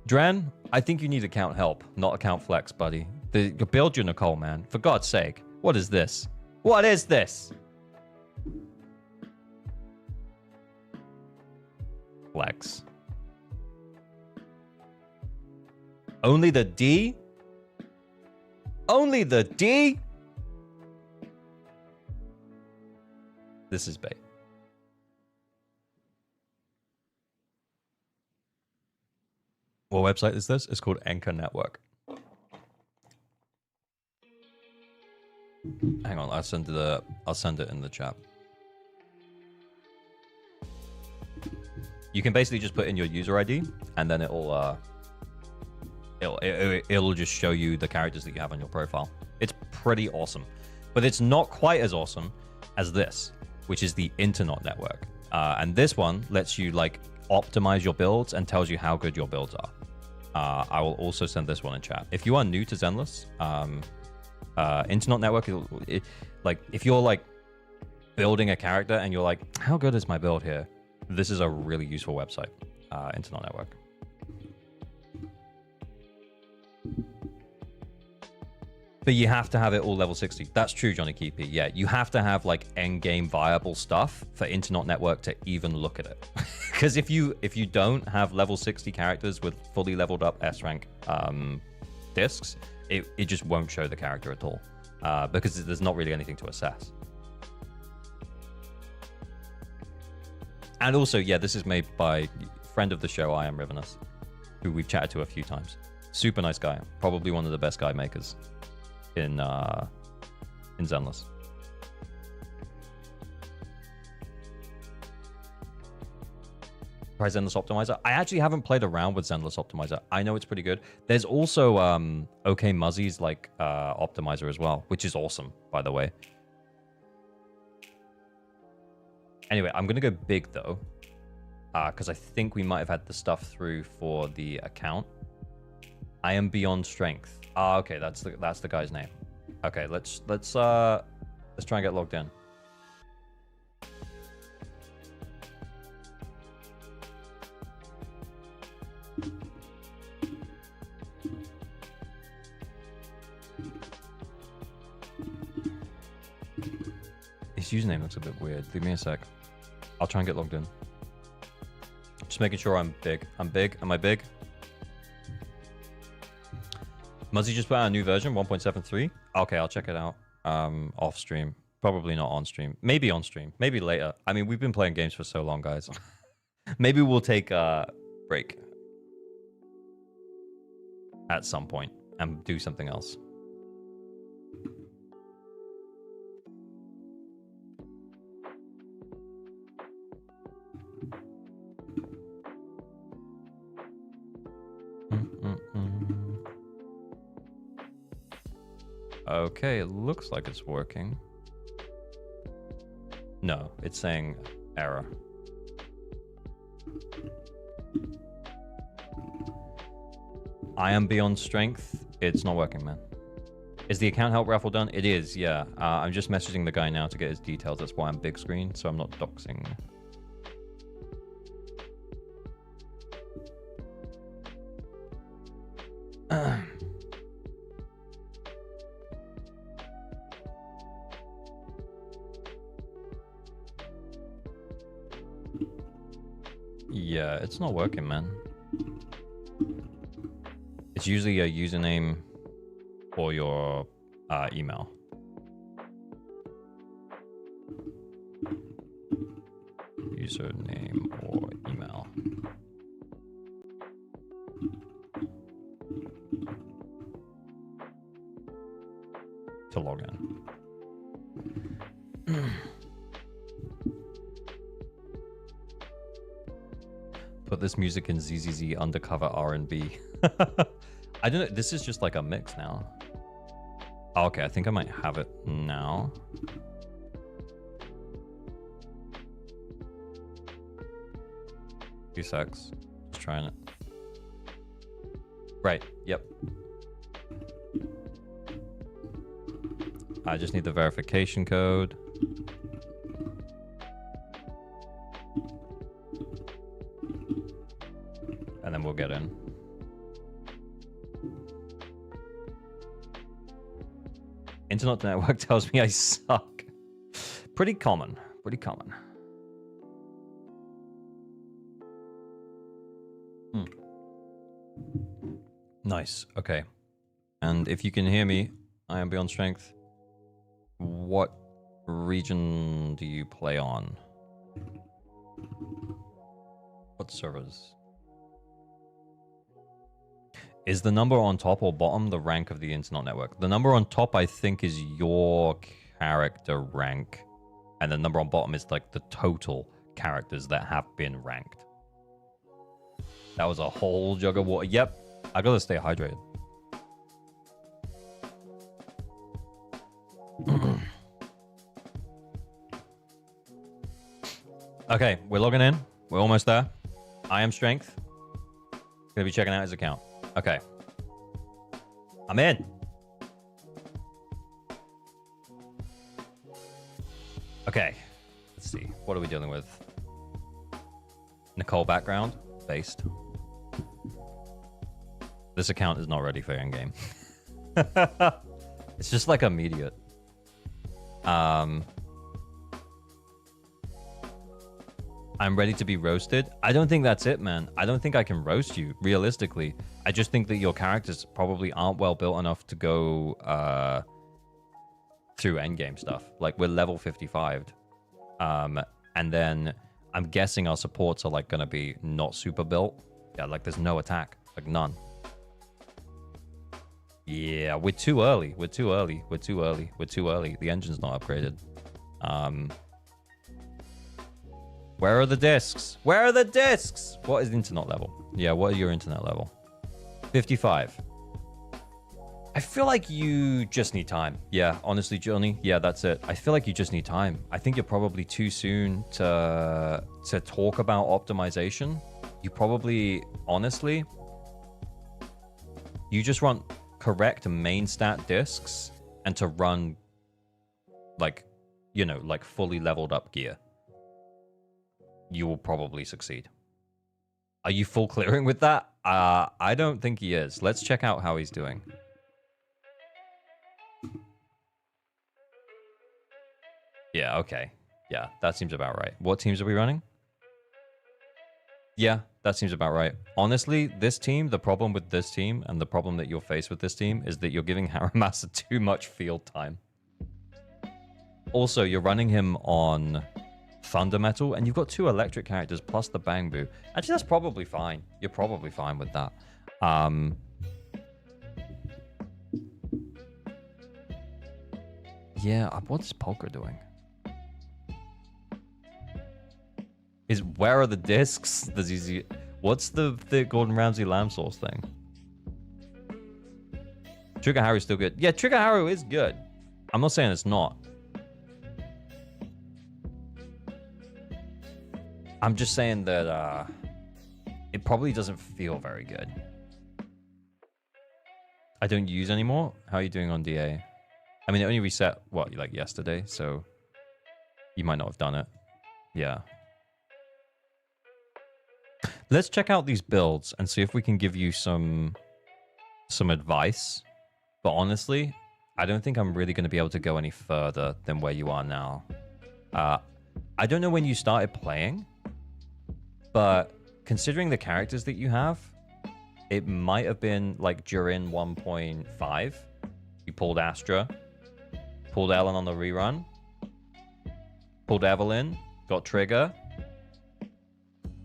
Dren, I think you need account help, not account flex, buddy. Build your Nicole, man. For God's sake. What is this? What is this? Flex. Only the D? Only the D? This is bait. What website is this? It's called Anchor Network. Hang on, I'll send it in the chat. You can basically just put in your user ID, and then it'll just show you the characters that you have on your profile. It's pretty awesome, but it's not quite as awesome as this, which is the Internet Network. And this one lets you like optimize your builds and tells you how good your builds are. I will also send this one in chat. If you are new to Zenless, Internet Network, like if you're like building a character and you're like, how good is my build here? This is a really useful website, Internet Network. But you have to have it all level 60. That's true, Johnny Keepy. Yeah, you have to have like end game viable stuff for Internet Network to even look at it. Because if you don't have level 60 characters with fully leveled up S rank discs, it just won't show the character at all. Because there's not really anything to assess. And also, yeah, this is made by friend of the show, I Am Rivenous, who we've chatted to a few times. Super nice guy. Probably one of the best guide makers in Zenless. Try Zenless Optimizer. I actually haven't played around with Zenless Optimizer. I know it's pretty good. There's also OK Muzzy's like optimizer as well, which is awesome, by the way. Anyway, I'm gonna go big though, because I think we might have had the stuff through for the account. I am beyond strength. Ah, okay, that's the guy's name. Okay, let's try and get logged in. His username looks a bit weird. Give me a sec. I'll try and get logged in. Just making sure I'm big. I'm big. Am I big? Muzzy just put out a new version, 1.73. Okay, I'll check it out. Off stream. Probably not on stream. Maybe on stream. Maybe later. I mean, we've been playing games for so long, guys. Maybe we'll take a break at some point and do something else. Okay, it looks like it's working. No, it's saying error. I am beyond strength. It's not working, man. Is the account help raffle done? It is, yeah. I'm just messaging the guy now to get his details. That's why I'm big screen, so I'm not doxing. Yeah, it's not working, man. It's usually a username or your email. Username or email. To log in. Put this music in ZZZ undercover R&B. I don't know. This is just like a mix now. Oh, okay, I think I might have it now. Few secs. Just trying it. Right. Yep. I just need the verification code. And then we'll get in. Internet network tells me I suck. Pretty common. Pretty common. Nice. Okay. And if you can hear me, I am beyond strength. What region do you play on? What servers? Is the number on top or bottom the rank of the internet network? The number on top, I think, is your character rank. And the number on bottom is like the total characters that have been ranked. That was a whole jug of water. Yep, I gotta stay hydrated. Okay, we're logging in. We're almost there. I am strength. Gonna be checking out his account. Okay. I'm in. Okay. Let's see. What are we dealing with? Nicole background. Based. This account is not ready for endgame. It's just like immediate. I'm ready to be roasted. I don't think that's it, man. I don't think I can roast you, realistically. I just think that your characters probably aren't well built enough to go through endgame stuff. Like, we're level 55. And then I'm guessing our supports are, like, going to be not super built. Yeah, like, there's no attack. Like, none. Yeah, we're too early. We're too early. We're too early. We're too early. The engine's not upgraded. Where are the discs? Where are the discs? What is the internet level? Yeah, what are your internet level? 55. I feel like you just need time. Yeah, honestly, Johnny. Yeah, that's it. I feel like you just need time. I think you're probably too soon to talk about optimization. You probably, honestly, you just want correct main stat discs and to run, like, you know, like fully leveled up gear. You will probably succeed. Are you full clearing with that? I don't think he is. Let's check out how he's doing. Yeah, okay. Yeah, that seems about right. What teams are we running? Yeah, that seems about right. Honestly, this team, the problem with this team and the problem that you'll face with this team is that you're giving Haramasa too much field time. Also, you're running him on Thunder Metal, and you've got 2 electric characters plus the Bang Boo. Actually, that's probably fine. You're probably fine with that. Yeah, what's Polka doing? Where are the discs? What's the Gordon Ramsay lamb sauce thing? Trigger Haru's still good. Yeah, Trigger Haru is good. I'm not saying it's not. I'm just saying that it probably doesn't feel very good. I don't use anymore. How are you doing on DA? I mean, it only reset, what, like yesterday? So you might not have done it. Yeah. Let's check out these builds and see if we can give you some advice. But honestly, I don't think I'm really going to be able to go any further than where you are now. I don't know when you started playing, but considering the characters that you have, it might have been like during 1.5. You pulled Astra, pulled Ellen on the rerun, pulled Evelyn, got Trigger.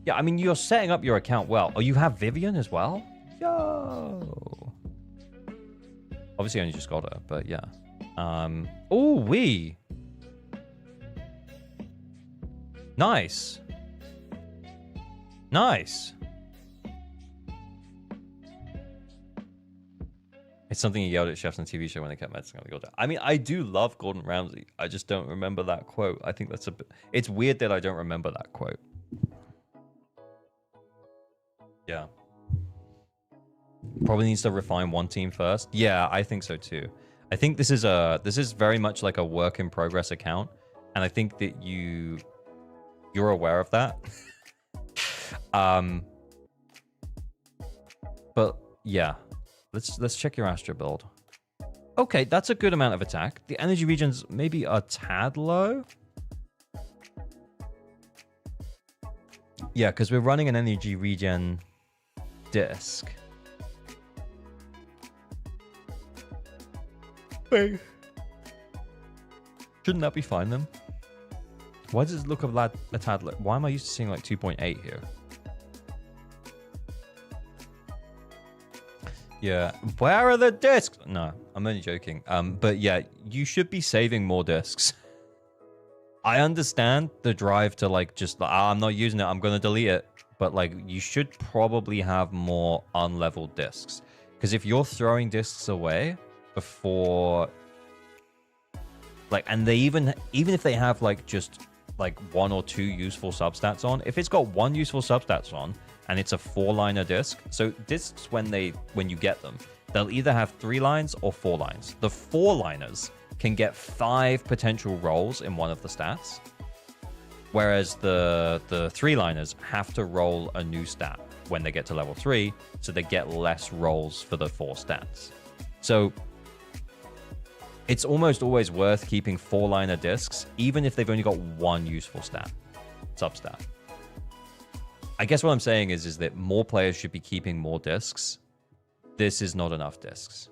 Yeah, I mean, you're setting up your account well. Oh, you have Vivian as well? Yo! Obviously, I only just got her, but yeah. Oh, we. Nice. Nice. It's something you yelled at chefs on the TV show when they kept messing up the order. I mean, I do love Gordon Ramsay. I just don't remember that quote. I think that's a bit... It's weird that I don't remember that quote. Yeah. Probably needs to refine one team first. Yeah, I think so too. I think this is very much like a work in progress account, and I think that you're aware of that. But yeah, let's check your Astra build. Okay, that's a good amount of attack. The energy regions maybe a tad low. Yeah, because we're running an energy regen disc. Wait. Shouldn't that be fine then? Why does it look a tad like... Why am I used to seeing like 2.8 here? Yeah. Where are the discs? No, I'm only joking. But yeah, you should be saving more discs. I understand the drive to like just... I'm not using it. I'm going to delete it. But like, you should probably have more unleveled discs. Because if you're throwing discs away before... Like, and they even if they have like just like 1 or 2 useful substats on, if it's got 1 useful substats on and it's a 4-liner disc, so discs when you get them, they'll either have 3 lines or 4 lines. The 4-liners can get 5 potential rolls in one of the stats, whereas the 3-liners have to roll a new stat when they get to level 3, so they get less rolls for the 4 stats. So it's almost always worth keeping 4-liner discs, even if they've only got 1 useful substat. I guess what I'm saying is that more players should be keeping more discs. This is not enough discs.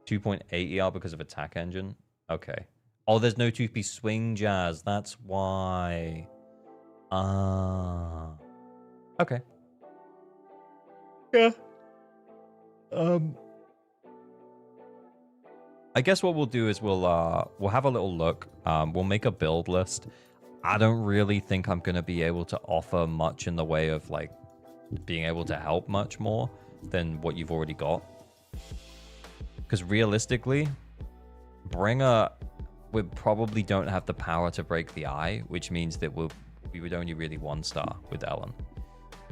2.8 ER because of attack engine? Okay. Oh, there's no 2-piece swing jazz. That's why. Ah. Okay. Yeah. I guess what we'll do is we'll have a little look. We'll make a build list. I don't really think I'm going to be able to offer much in the way of like being able to help much more than what you've already got. Because realistically, we probably don't have the power to break the eye, which means that we would only really 1-star with Ellen.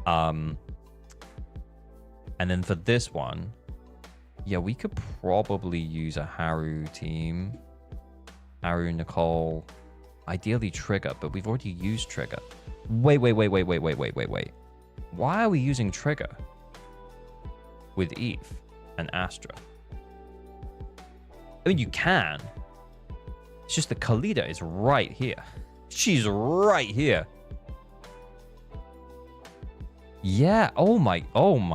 And then for this one, yeah, we could probably use a Haru team. Haru, Nicole, ideally Trigger, but we've already used Trigger. Wait. Why are we using Trigger with Eve and Astra? I mean, you can. It's just that Khalida is right here. She's right here. Yeah. Oh my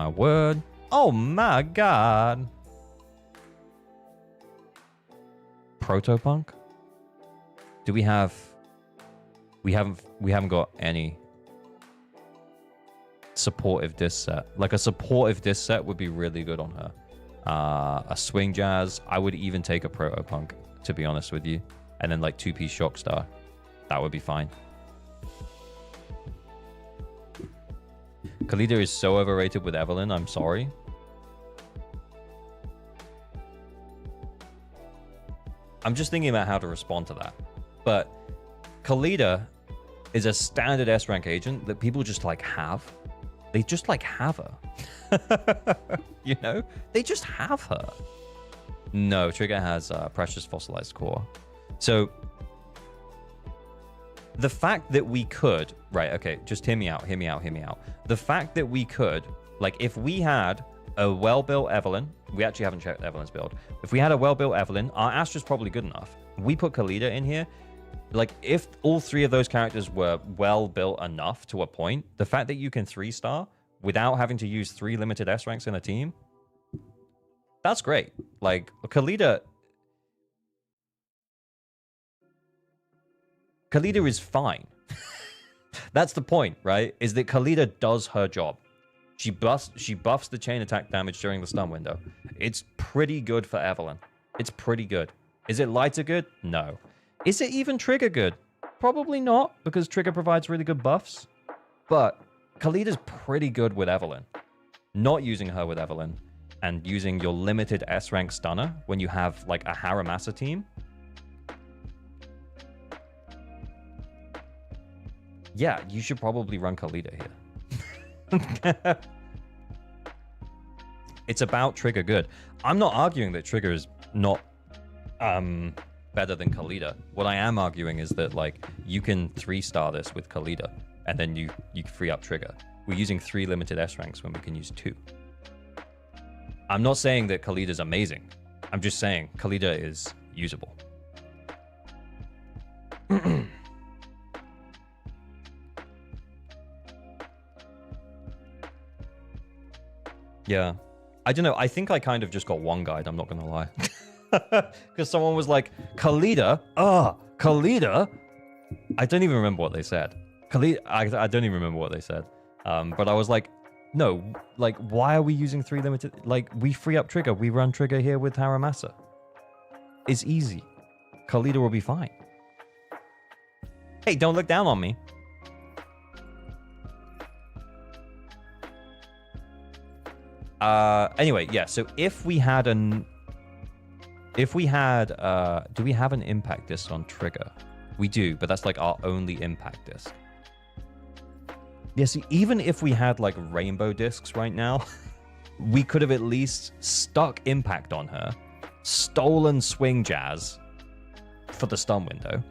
word. Oh my god. Protopunk? Do we have... We haven't got any supportive disc set. Like a supportive disc set would be really good on her. A swing jazz. I would even take a Protopunk, to be honest with you. And then like 2-piece shock star. That would be fine. Khalida is so overrated with Evelyn. I'm sorry. I'm just thinking about how to respond to that. But Khalida is a standard S-rank agent that people just like have. They just like have her. You know? They just have her. No, Trigger has precious fossilized core. So the fact that we could... Right, okay, just hear me out. The fact that we could... Like, if we had a well-built Evelyn... We actually haven't checked Evelyn's build. If we had a well-built Evelyn, our Astra's probably good enough. We put Khalida in here. Like, if all 3 of those characters were well-built enough to a point, the fact that you can 3-star without having to use 3 limited S ranks in a team, that's great. Like, Khalida is fine. That's the point, right? Is that Khalida does her job. She buffs the chain attack damage during the stun window. It's pretty good for Evelyn. It's pretty good. Is it lighter good? No. Is it even Trigger good? Probably not, because Trigger provides really good buffs. But Khalida's pretty good with Evelyn. Not using her with Evelyn and using your limited S-rank stunner when you have like a Haramasa team. Yeah, you should probably run Khalida here. It's about Trigger good. I'm not arguing that Trigger is not better than Khalida. What I am arguing is that like you can 3-star this with Khalida and then you free up Trigger. We're using 3 limited S ranks when we can use 2. I'm not saying that Khalida is amazing. I'm just saying Khalida is usable. Yeah. I don't know. I think I kind of just got one guide. I'm not going to lie. Because someone was like, Khalida? Khalida? I don't even remember what they said. Khalida, I don't even remember what they said. But I was like, no, like, why are we using 3 limited? Like, we free up trigger. We run trigger here with Haramasa. It's easy. Khalida will be fine. Hey, don't look down on me. Anyway, yeah, so if we had do we have an impact disc on trigger? We do, but that's like our only impact disc. Yeah, see, even if we had like rainbow discs right now, we could have at least stuck impact on her, stolen swing jazz for the stun window.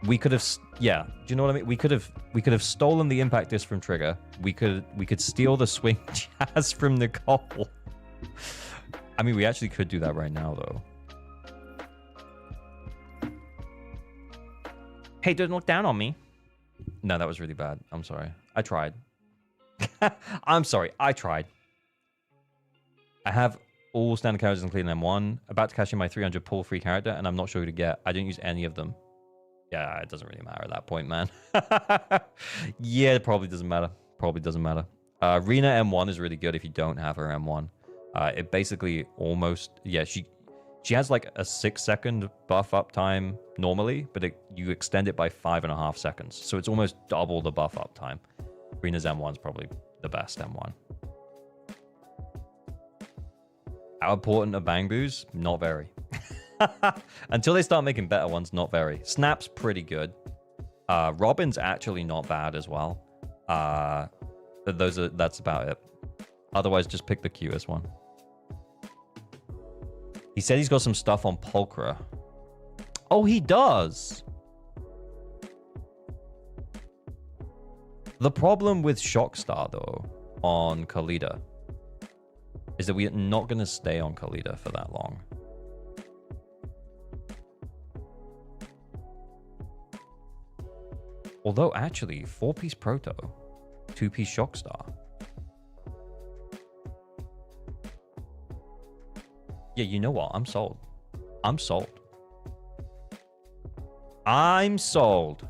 We could have, yeah, do you know what I mean? We could have stolen the impact disc from trigger. We could steal the swing jazz from Nicole. I mean, we actually could do that right now, though. Hey, don't look down on me. No, that was really bad. I'm sorry. I tried. I'm sorry. I tried. I have all standard characters including M1. About to cash in my 300 pull free character, and I'm not sure who to get. I didn't use any of them. Yeah, it doesn't really matter at that point, man. Yeah, it probably doesn't matter. Probably doesn't matter. Rena M1 is really good if you don't have her M1. It basically almost... Yeah, she has like a 6-second buff up time normally, but you extend it by 5.5 seconds. So it's almost double the buff up time. Rena's M1 is probably the best M1. How important are bang boos? Not very. Until they start making better ones, not very. Snap's pretty good. Robin's actually not bad as well. But that's about it. Otherwise, just pick the cutest one. He said he's got some stuff on Pulchra. Oh, he does. The problem with Shockstar, though, on Khalida, is that we're not going to stay on Khalida for that long. Although, actually, 4-piece Proto, 2-piece Shockstar. Yeah, you know what? I'm sold. I'm sold. I'm sold.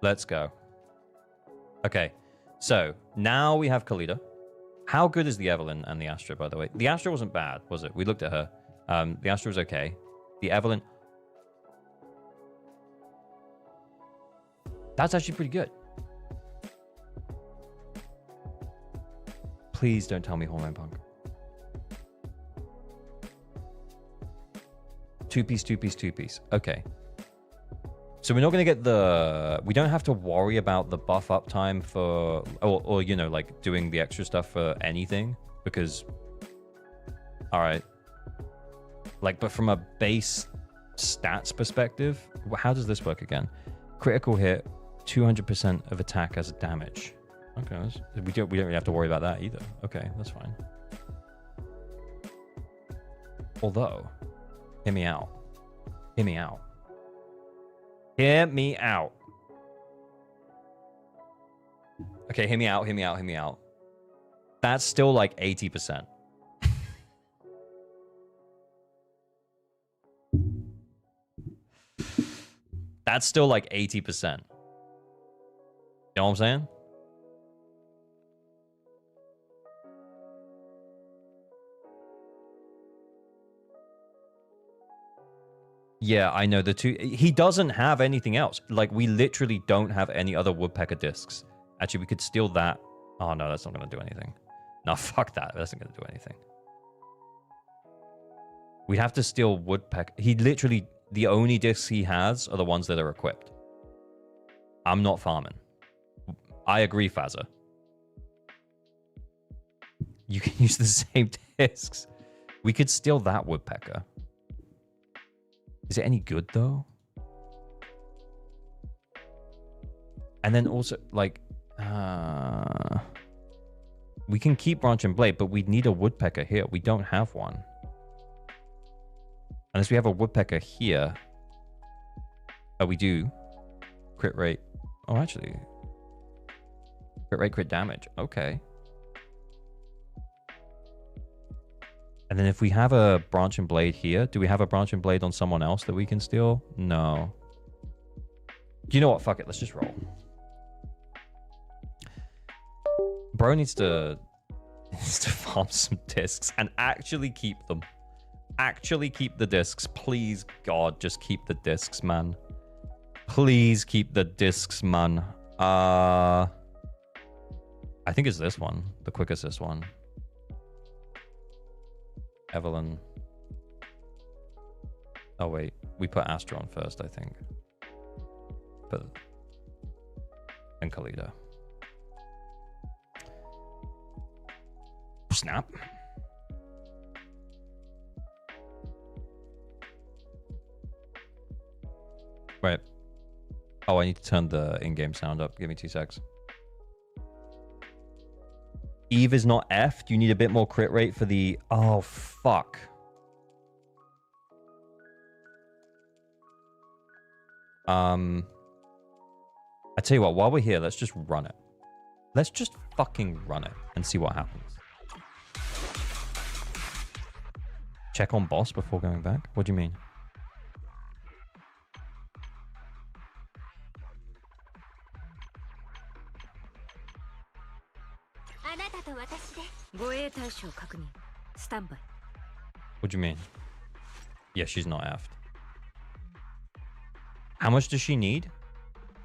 Let's go. Okay. So, now we have Khalida. How good is the Evelyn and the Astra, by the way? The Astra wasn't bad, was it? We looked at her. The Astra was okay. The Evelyn... That's actually pretty good. Please don't tell me Hormone Punk. 2-piece, 2-piece, 2-piece. Okay. So we're not going to get the... We don't have to worry about the buff up time for... Or, you know, like, doing the extra stuff for anything. Because... Alright. Like, but from a base stats perspective, how does this work again? Critical hit, 200% of attack as damage. Okay, we don't really have to worry about that either. Okay, that's fine. Although, hear me out. Hear me out. Hear me out. Okay, hear me out, hear me out, hear me out. That's still like 80%. That's still like 80%. You know what I'm saying? Yeah, I know the two. He doesn't have anything else. Like, we literally don't have any other woodpecker discs. Actually, we could steal that. Oh, no, that's not going to do anything. No, fuck that. That's not going to do anything. We'd have to steal woodpecker. He literally, the only discs he has are the ones that are equipped. I'm not farming. I agree, Fazza. You can use the same discs. We could steal that woodpecker. Is it any good, though? And then also, like... we can keep Branch and Blade, but we need a woodpecker here. We don't have one. Unless we have a woodpecker here. Oh, we do. Crit rate. Oh, actually. Crit rate, crit damage. Okay. And then if we have a branching blade here, do we have a branching blade on someone else that we can steal? No. You know what? Fuck it. Let's just roll. Bro needs to farm some discs and actually keep them. Actually keep the discs. Please, God, just keep the discs, man. Please keep the discs, man. I think it's this one. The quick assist one. Evelyn. Oh, wait. We put Astra on first, I think. But... and Kalida. Snap. Right. Oh, I need to turn the in-game sound up. Give me 2 secs. Eve is not F'd. You need a bit more crit rate for the... oh, fuck. I tell you what, while we're here, let's just run it. Let's just fucking run it and see what happens. Check on boss before going back? What do you mean? What do you mean? Yeah, she's not effed. How much does she need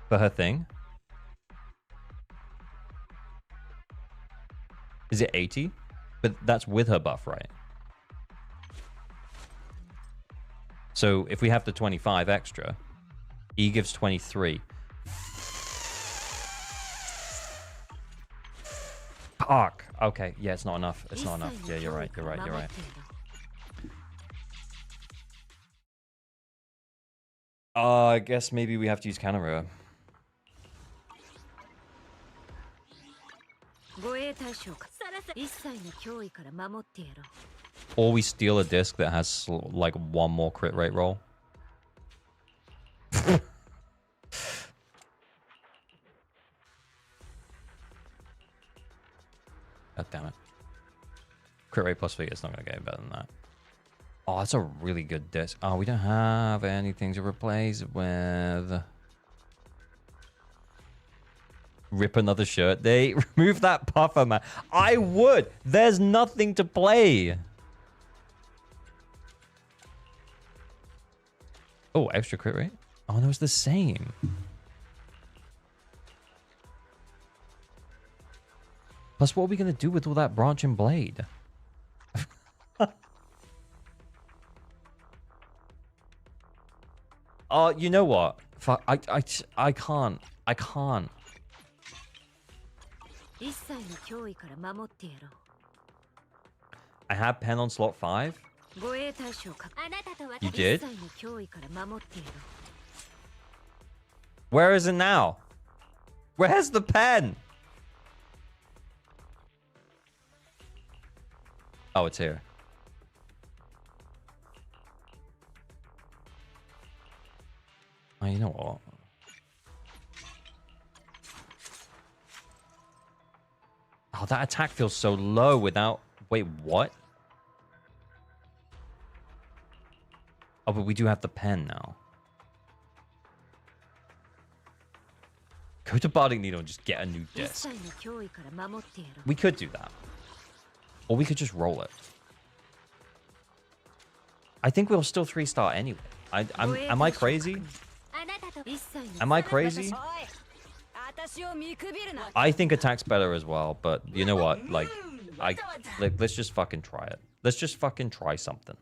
for her thing? Is it 80? But that's with her buff, right? So if we have the 25 extra, E gives 23. Fuck. Okay. Yeah, it's not enough. It's not enough. Yeah, you're right. You're right. You're right. I guess maybe we have to use Canara. Or we steal a disc that has like 1 more crit rate roll. God damn it. Crit rate plus figure, it's not going to get better than that. Oh, that's a really good disc. Oh, we don't have anything to replace it with. Rip another shirt day. Remove that puffer, man. I would. There's nothing to play. Oh, extra crit rate? Oh, no, it's the same. Plus, what are we going to do with all that branching blade? Oh, you know what? Fuck, I can't. I can't. I have pen on slot 5. You did? Where is it now? Where's the pen? Oh, it's here. Oh, you know what? Oh, that attack feels so low without... Wait, what? Oh, but we do have the pen now. Go to Bardic Needle and just get a new disc. We could do that. Or we could just roll it. I think we'll still 3-star anyway. Am I crazy? Am I crazy? I think attack's better as well, but you know what? Like, let's just fucking try it. Let's just fucking try something.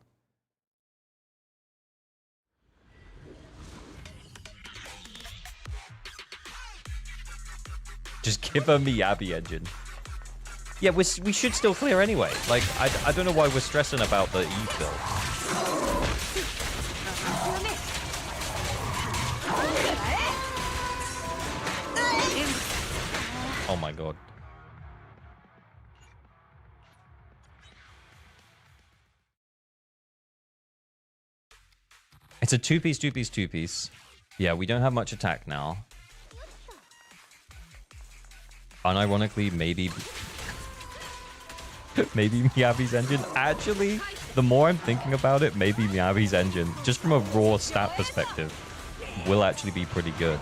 Just give her Miyabi engine. Yeah, we should still clear anyway. Like, I don't know why we're stressing about the E-fill. Oh my god. It's a two-piece, two-piece, two-piece. Yeah, we don't have much attack now. Unironically, maybe Miyabi's engine. Actually, the more I'm thinking about it, maybe Miyabi's engine, just from a raw stat perspective, will actually be pretty good.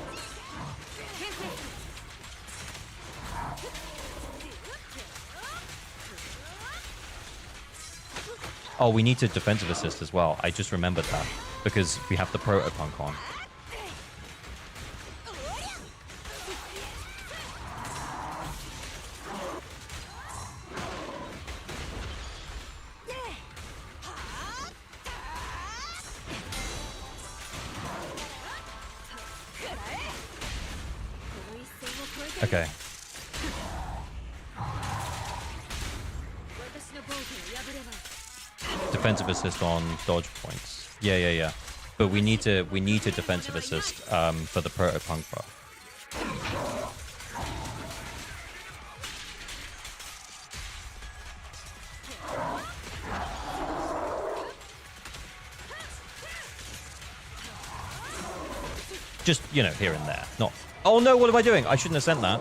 Oh, we need to defensive assist as well. I just remembered that because we have the Protopunk on. Okay. Defensive assist on dodge points. Yeah. But we need to defensive assist for the Protopunk buff. Just, you know, here and there. Not. Oh no, what am I doing? I shouldn't have sent that.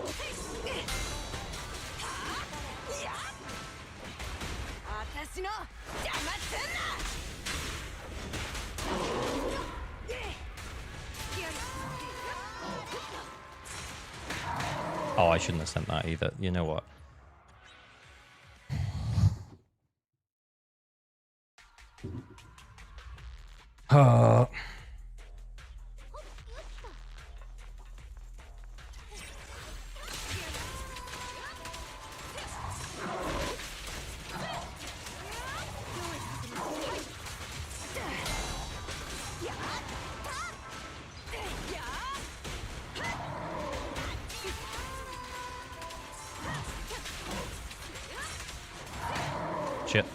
Oh, I shouldn't have sent that either. You know what? Shit.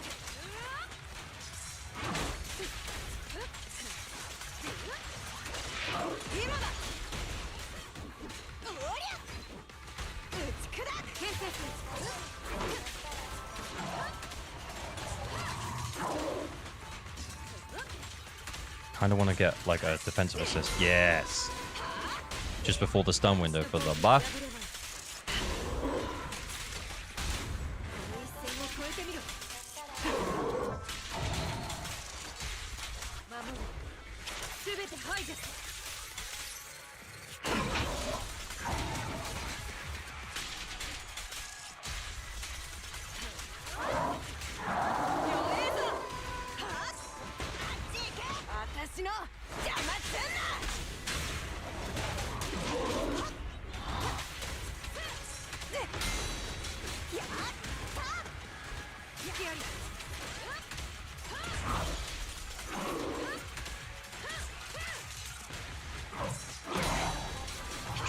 Kind of want to get like a defensive assist. Yes. Just before the stun window for the buff.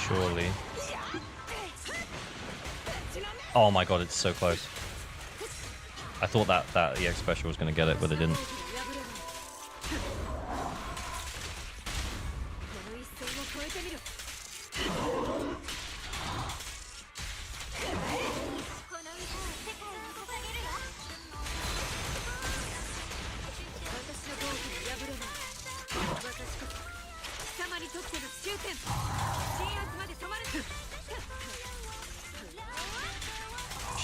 Surely. Oh my god, it's so close. I thought that EX special was going to get it, but it didn't.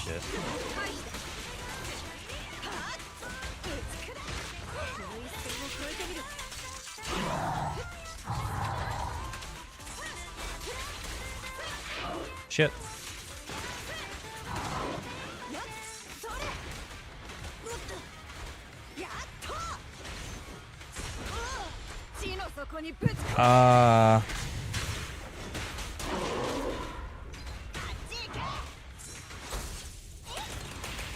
Shit. Shit.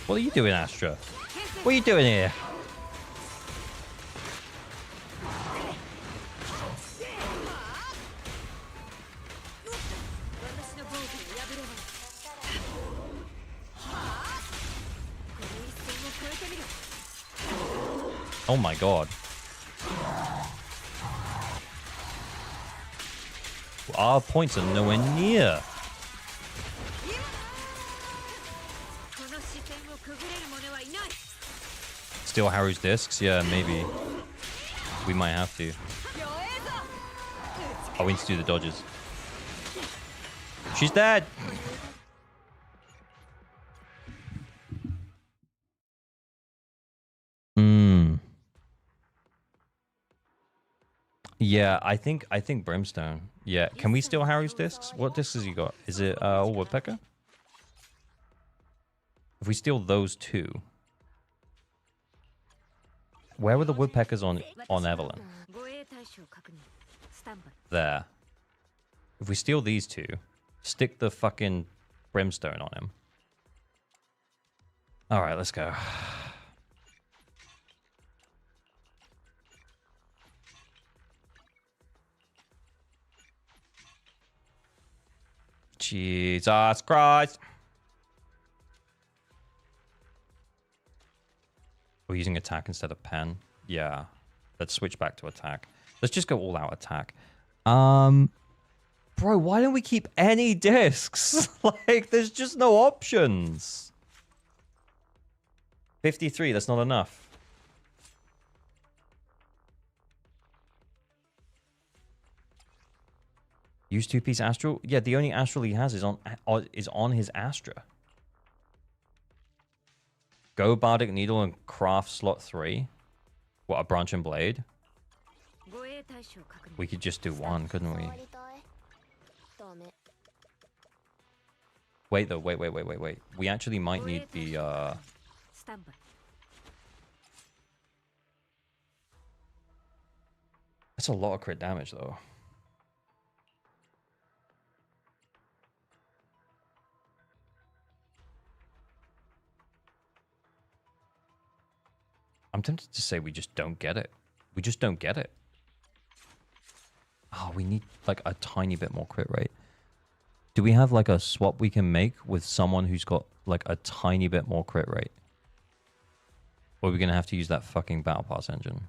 What are you doing, Astra? What are you doing here? Oh my god. Our points are nowhere near. Steal Haru's discs? Yeah, maybe. We might have to. Oh, we need to do the dodges. She's dead. Yeah, I think Brimstone. Yeah, can we steal Harry's discs? What discs has he got? Is it Woodpecker? If we steal those two, where were the woodpeckers on Evelyn? There. If we steal these two, stick the fucking Brimstone on him. All right, let's go. Jesus Christ. We're using attack instead of pen. Yeah. Let's switch back to attack. Let's just go all out attack. Bro, why don't we keep any discs? Like, there's just no options. 53, that's not enough. Use 2-piece Astral? Yeah, the only Astral he has is on his Astra. Go Bardic Needle and craft slot 3. What, a Branch and Blade? We could just do one, couldn't we? Wait, though. Wait. We actually might need the, That's a lot of crit damage, though. I'm tempted to say we just don't get it. We just don't get it. Oh, we need, like, a tiny bit more crit rate. Do we have, like, a swap we can make with someone who's got, like, a tiny bit more crit rate? Or are we going to have to use that fucking Battle Pass engine?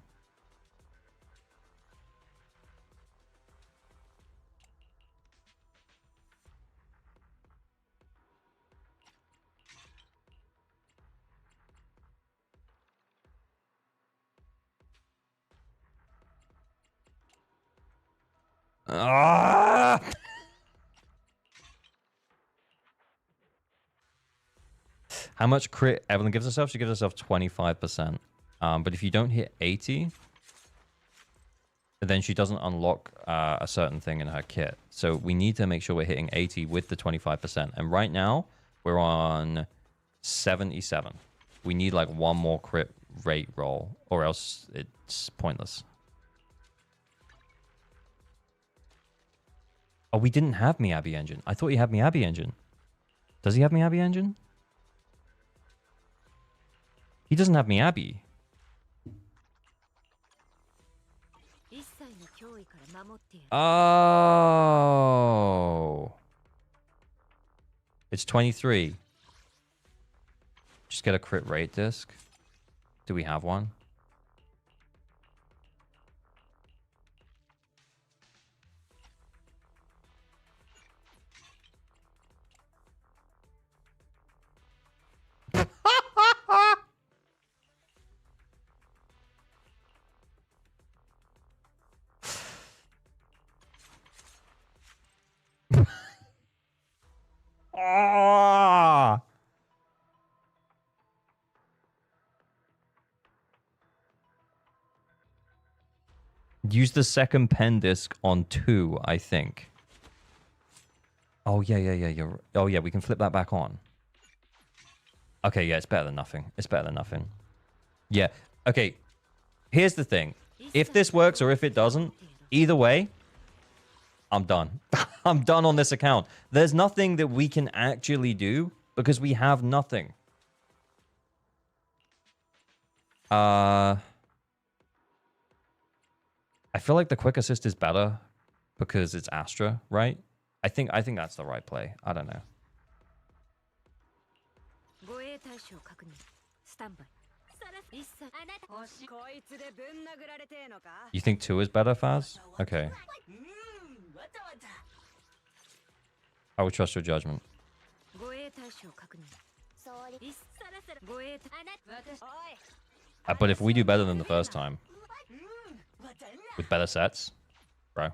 Ah! How much crit Evelyn gives herself? She gives herself 25%. But if you don't hit 80, then she doesn't unlock a certain thing in her kit. So we need to make sure we're hitting 80 with the 25%. And right now, we're on 77. We need like one more crit rate roll, or else it's pointless. Oh, we didn't have Miyabi engine. I thought he had Miyabi engine. Does he have Miyabi engine? He doesn't have Miyabi. Oh. It's 23. Just get a crit rate disc. Do we have one? Ah! Use the second pen disc on 2, I think. Oh, yeah. Oh, yeah, we can flip that back on. Okay, yeah, it's better than nothing. It's better than nothing. Yeah, okay. Here's the thing. If this works or if it doesn't, either way, I'm done. I'm done on this account. There's nothing that we can actually do because we have nothing. I feel like the quick assist is better because it's Astra, right? I think that's the right play. I don't know. You think 2 is better, Faz? Okay. I will trust your judgment. But if we do better than the first time, with better sets, bro.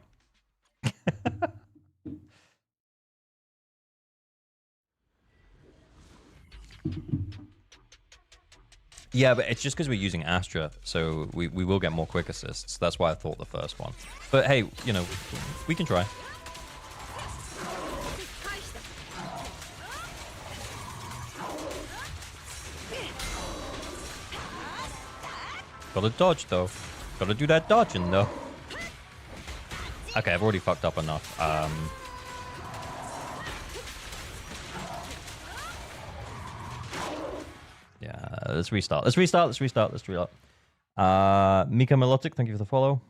Yeah, but it's just because we're using Astra, so we will get more quick assists. That's why I thought the first one. But hey, you know, we can try. Gotta dodge, though. Gotta do that dodging, though. Okay, I've already fucked up enough. Yeah, let's restart. Let's restart. Let's restart. Let's restart. Mika Melodic, thank you for the follow.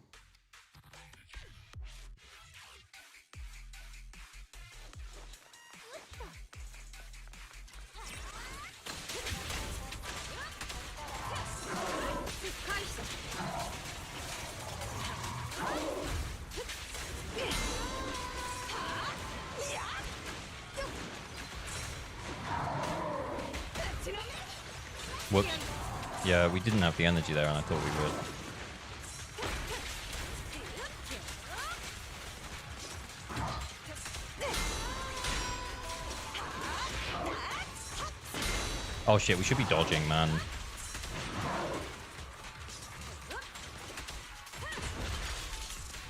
Whoops. Yeah, we didn't have the energy there, and I thought we would. Oh shit, we should be dodging, man.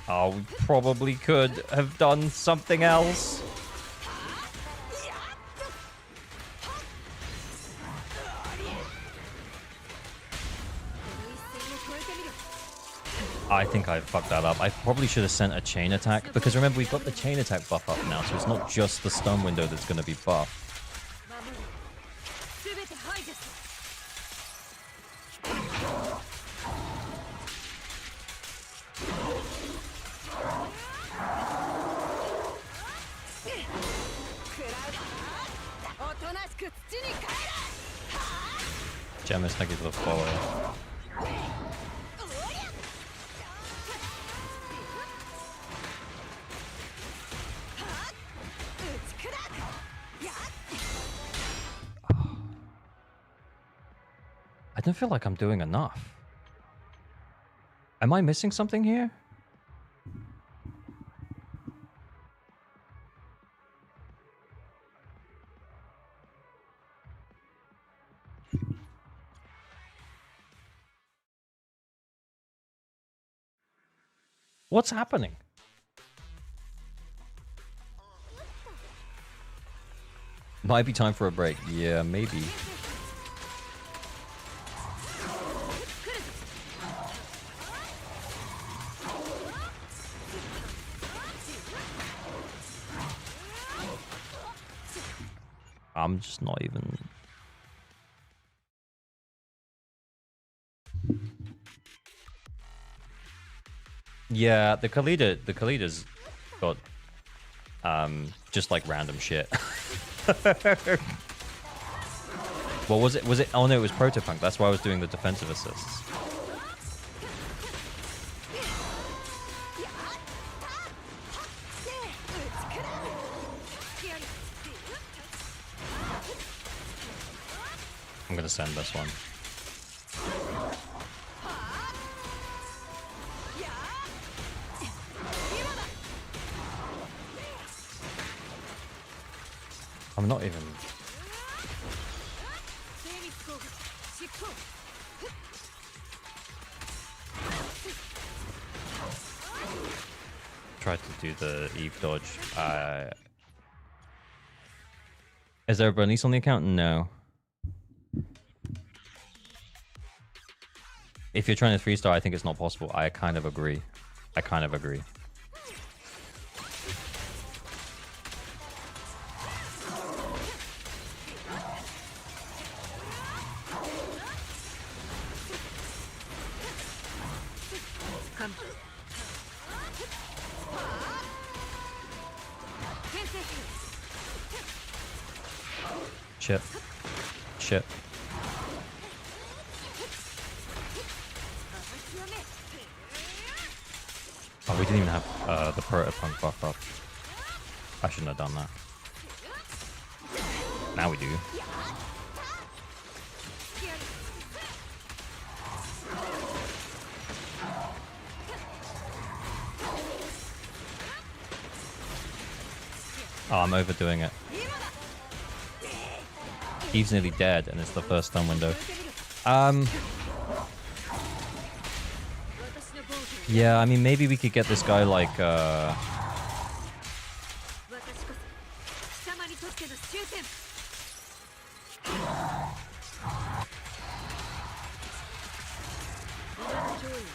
Oh, we probably could have done something else. I think I fucked that up. I probably should have sent a chain attack, because remember, we've got the chain attack buff up now, so it's not just the stun window that's going to be buffed. Gemis, thank you for the follow. I don't feel like I'm doing enough. Am I missing something here? What's happening? Might be time for a break. Yeah, maybe. I'm just not even... Yeah, the Khalid's got just like random shit. What was it? Was it? Oh no, it was Protopunk. That's why I was doing the defensive assists. I'm gonna send this one. I'm not even... Tried to do the Eve dodge. Is there a Bernice on the account? No. If you're trying to 3-star, I think it's not possible. I kind of agree. I kind of agree. Shit. Shit. Oh, we didn't even have the Protopunk buff up. I shouldn't have done that. Now we do. Oh, I'm overdoing it. Eve's nearly dead, and it's the first stun window. Yeah, I mean, maybe we could get this guy, like,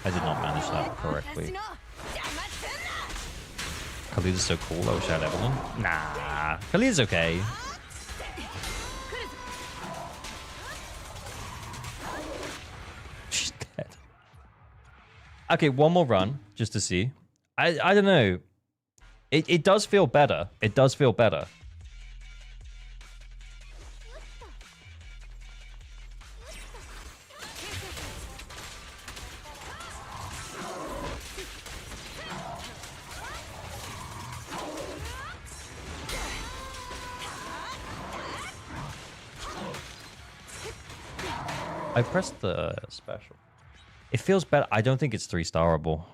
I did not manage that correctly. Khalid is so cool. I wish I had Evelyn. Nah, Khalid is okay. She's dead. Okay, one more run just to see. I don't know. It does feel better. It does feel better. I pressed the special. It feels better. I don't think it's 3-starable.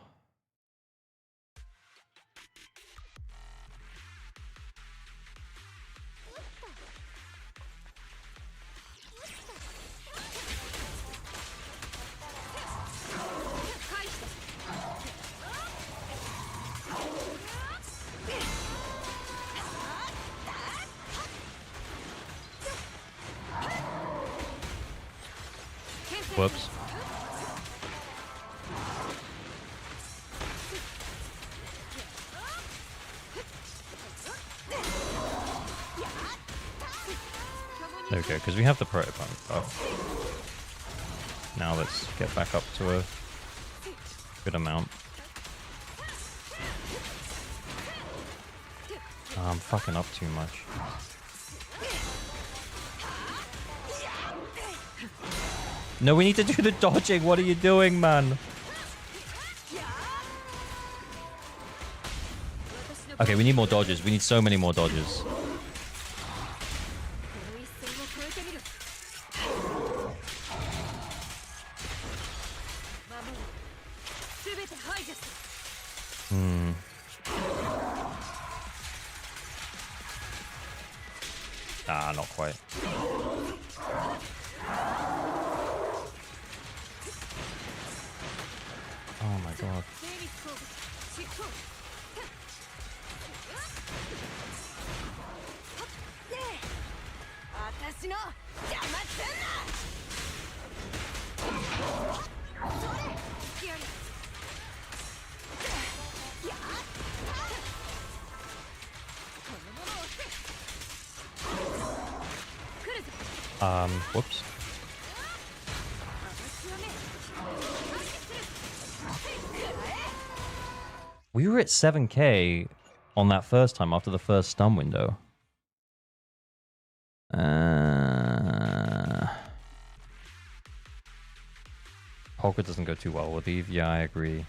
Whoops. Okay, because we have the prototype buff. Now let's get back up to a good amount. Oh, I'm fucking up too much. No, we need to do the dodging. What are you doing, man? Okay, we need more dodges. We need so many more dodges. Ah, not quite. Oh my god. Whoops. We were at 7k on that first time after the first stun window. Polka doesn't go too well with Eve. Yeah, I agree.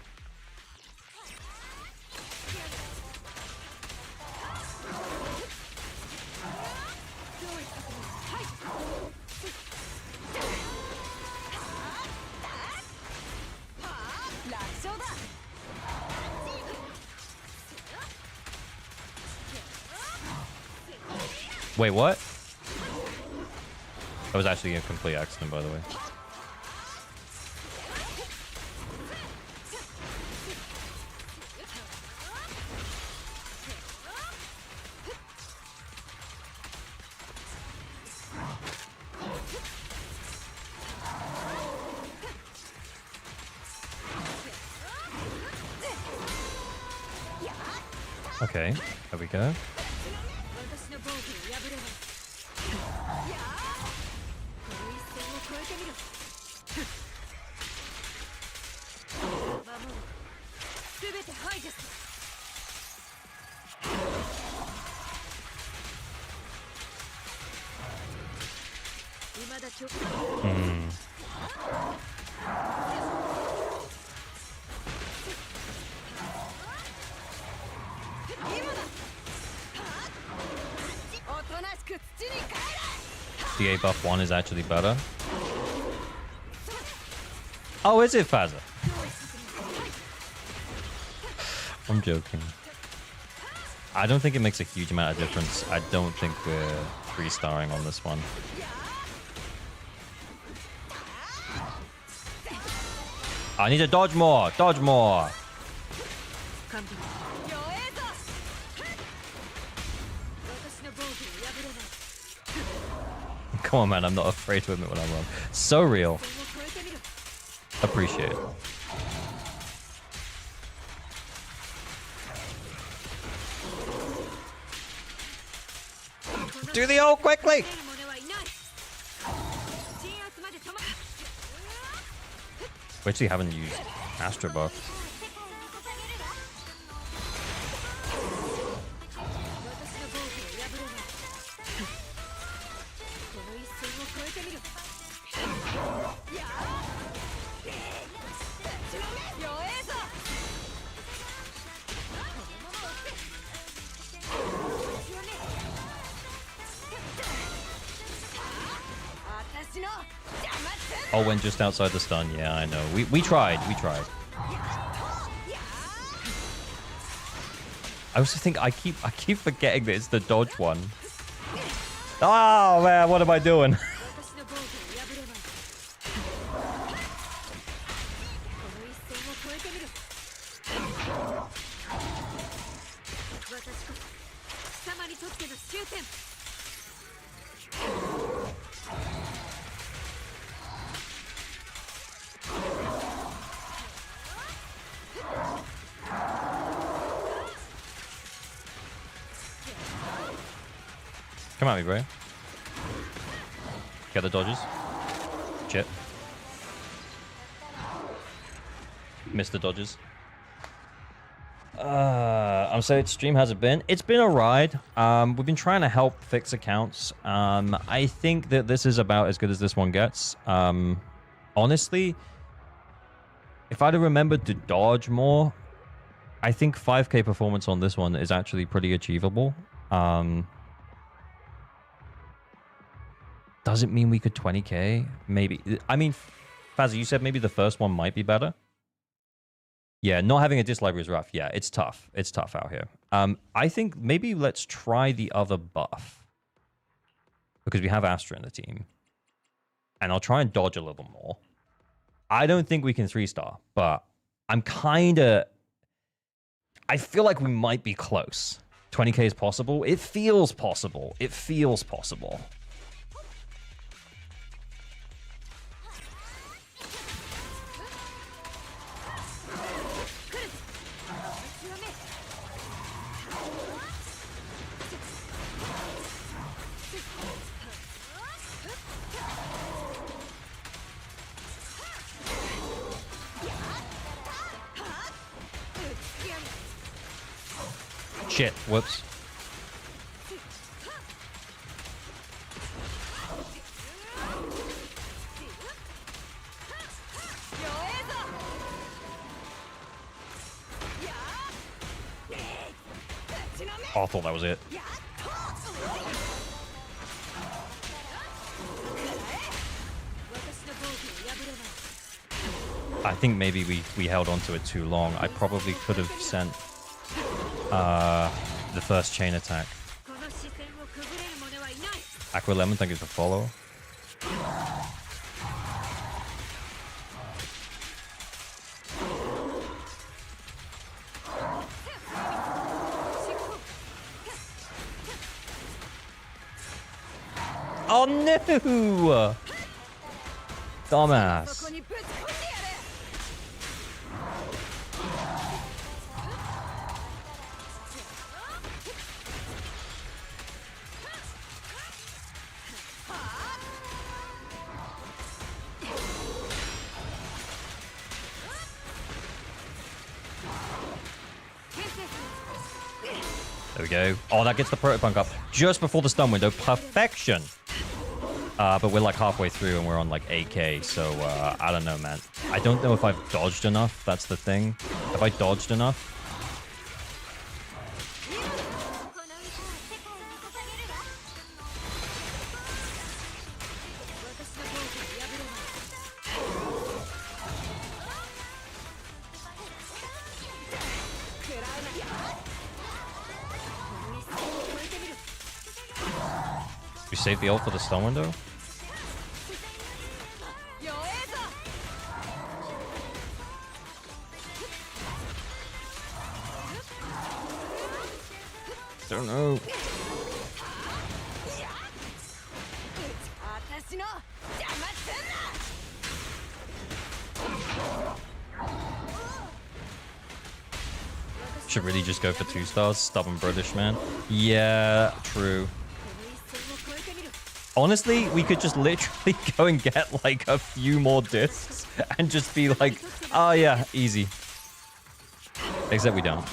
Wait, what? That was actually a complete accident, by the way. Okay, there we go. The A buff 1 is actually better. Oh, is it Faza? I'm joking. I don't think it makes a huge amount of difference. I don't think we're 3-starring on this one. I need to dodge more. Dodge more. Come on, man. I'm not afraid to admit when I'm wrong. So real. Appreciate it. Do the ult quickly! We actually haven't used Astro Buff. Oh, went just outside the stun. Yeah, I know. We tried. We tried. I also think I keep forgetting that it's the dodge one. Oh man, what am I doing? Come at me, bro. Get the dodges. Shit. Missed the dodges. I'm sorry, stream has it been? It's been a ride. We've been trying to help fix accounts. I think that this is about as good as this one gets. Honestly, if I'd have remembered to dodge more, I think 5k performance on this one is actually pretty achievable. Does it mean we could 20k? Maybe. I mean, Fazzy, you said maybe the first one might be better. Yeah, not having a disc library is rough. Yeah, it's tough. It's tough out here. I think maybe let's try the other buff. Because we have Astra in the team. And I'll try and dodge a little more. I don't think we can 3-star, but I'm kind of... I feel like we might be close. 20k is possible. It feels possible. It feels possible. Shit, whoops. Oh, I thought that was it. I think maybe we held on to it too long. I probably could have sent the first chain attack. Aqua Lemon, thank you for follow. Oh no! Dumbass. There we go. Oh, that gets the Protopunk up just before the stun window. Perfection. But we're like halfway through and we're on like 8k, so I don't know, man. I don't know if I've dodged enough. That's the thing. Have I dodged enough? We save the ult for the stun window? Don't know. Should really just go for 2 stars. Stubborn British man. Yeah, true. Honestly, we could just literally go and get like a few more discs and just be like, oh yeah, easy. Except we don't.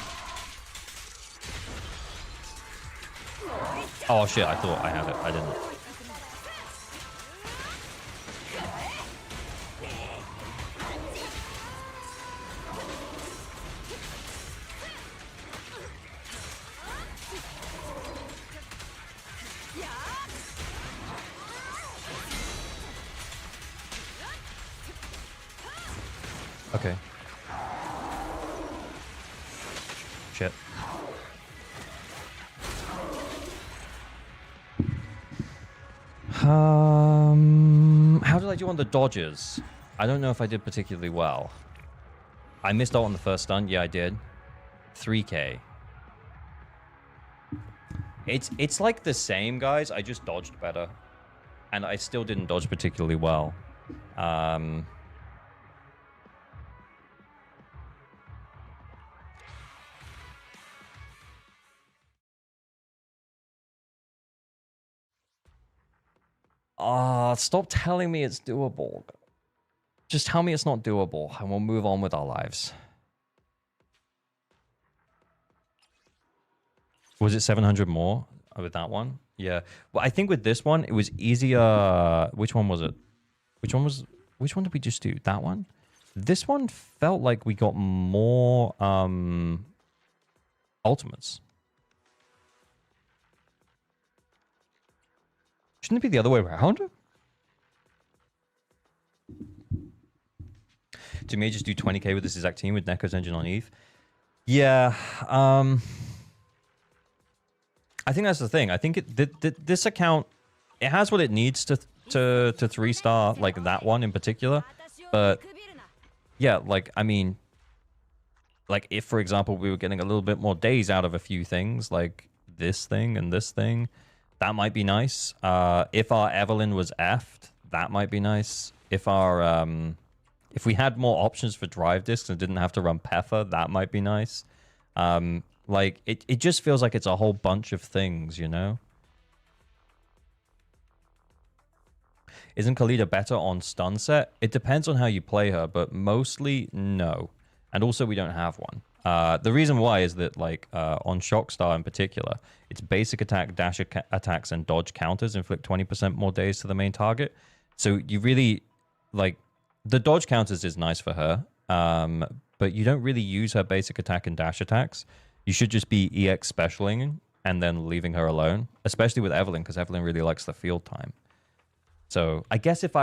Oh shit, I thought I had it. I didn't. Okay. Shit. How did I do on the dodges? I don't know if I did particularly well. I missed out on the first stun. Yeah, I did. 3k. It's like the same, guys. I just dodged better. And I still didn't dodge particularly well. Stop telling me it's doable. Just tell me it's not doable, and we'll move on with our lives. Was it 700 more with that one? Yeah. Well, I think with this one, it was easier. Which one was it? Which one did we just do? That one? This one felt like we got more ultimates. Shouldn't it be the other way around? To me, just do 20k with this exact team with Neko's engine on Eve. Yeah, I think that's the thing. I think this account, it has what it needs to 3-star, like that one in particular. But yeah, like, I mean, like if, for example, we were getting a little bit more days out of a few things, like this thing and this thing, that might be nice. If our Evelyn was effed, that might be nice. If our if we had more options for drive discs and didn't have to run Peffer, that might be nice. Like, it just feels like it's a whole bunch of things, you know? Isn't Khalida better on stun set? It depends on how you play her, but mostly, no. And also, we don't have one. The reason why is that, like, on Shockstar in particular, its basic attack, dash attacks, and dodge counters inflict 20% more days to the main target. So you really, like, the dodge counters is nice for her, but you don't really use her basic attack and dash attacks. You should just be EX specialing and then leaving her alone, especially with Evelyn, because Evelyn really likes the field time. So I guess if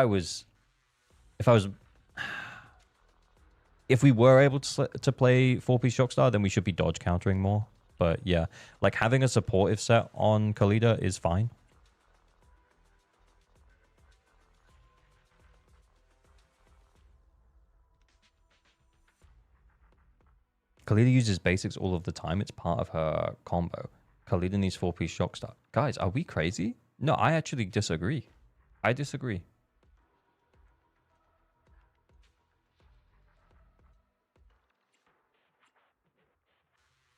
we were able to play 4-piece Shockstar, then we should be dodge countering more. But yeah, like having a supportive set on Khalida is fine. Khalida uses basics all of the time. It's part of her combo. Khalida needs 4-piece Shockstar. Guys, are we crazy? No, I actually disagree. I disagree.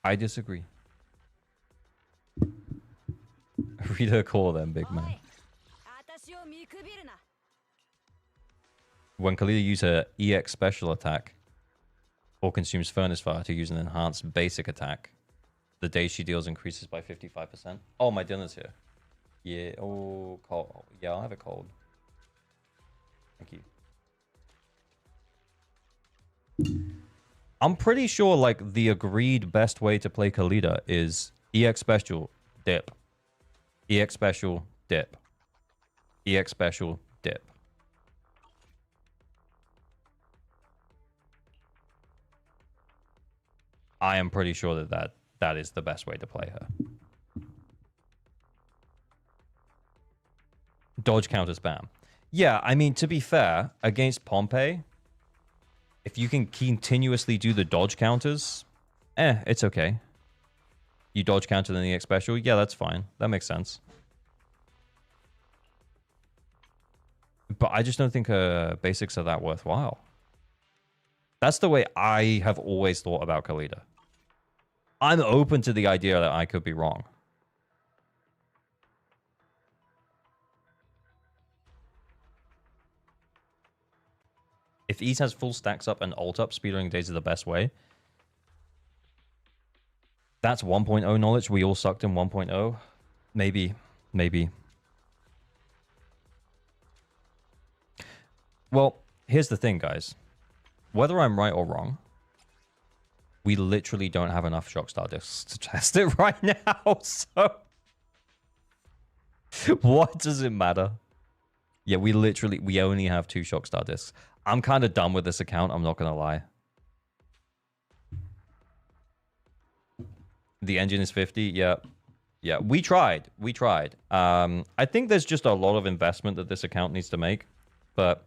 I disagree. Read her call then, big man. When Khalida uses her EX special attack or consumes Furnace Fire to use an enhanced basic attack, the days she deals increases by 55%. Oh, my dinner's here. Yeah, oh, cold. Yeah, I'll have it cold. Thank you. I'm pretty sure, like, the agreed best way to play Khalida is EX special, dip. EX special, dip. EX special, dip. I am pretty sure that is the best way to play her. Dodge counter spam. Yeah, I mean, to be fair, against Pompey, if you can continuously do the dodge counters, it's okay. You dodge counter the EX special, yeah, that's fine. That makes sense. But I just don't think basics are that worthwhile. That's the way I have always thought about Khalida. I'm open to the idea that I could be wrong. If Ease has full stacks up and ult up, speedrunning days are the best way. That's 1.0 knowledge. We all sucked in 1.0. Maybe. Maybe. Well, here's the thing, guys. Whether I'm right or wrong, we literally don't have enough Shockstar discs to test it right now. So, what does it matter? Yeah, we only have 2 Shockstar discs. I'm kind of done with this account, I'm not going to lie. The engine is 50, yeah. Yeah, we tried. I think there's just a lot of investment that this account needs to make, but...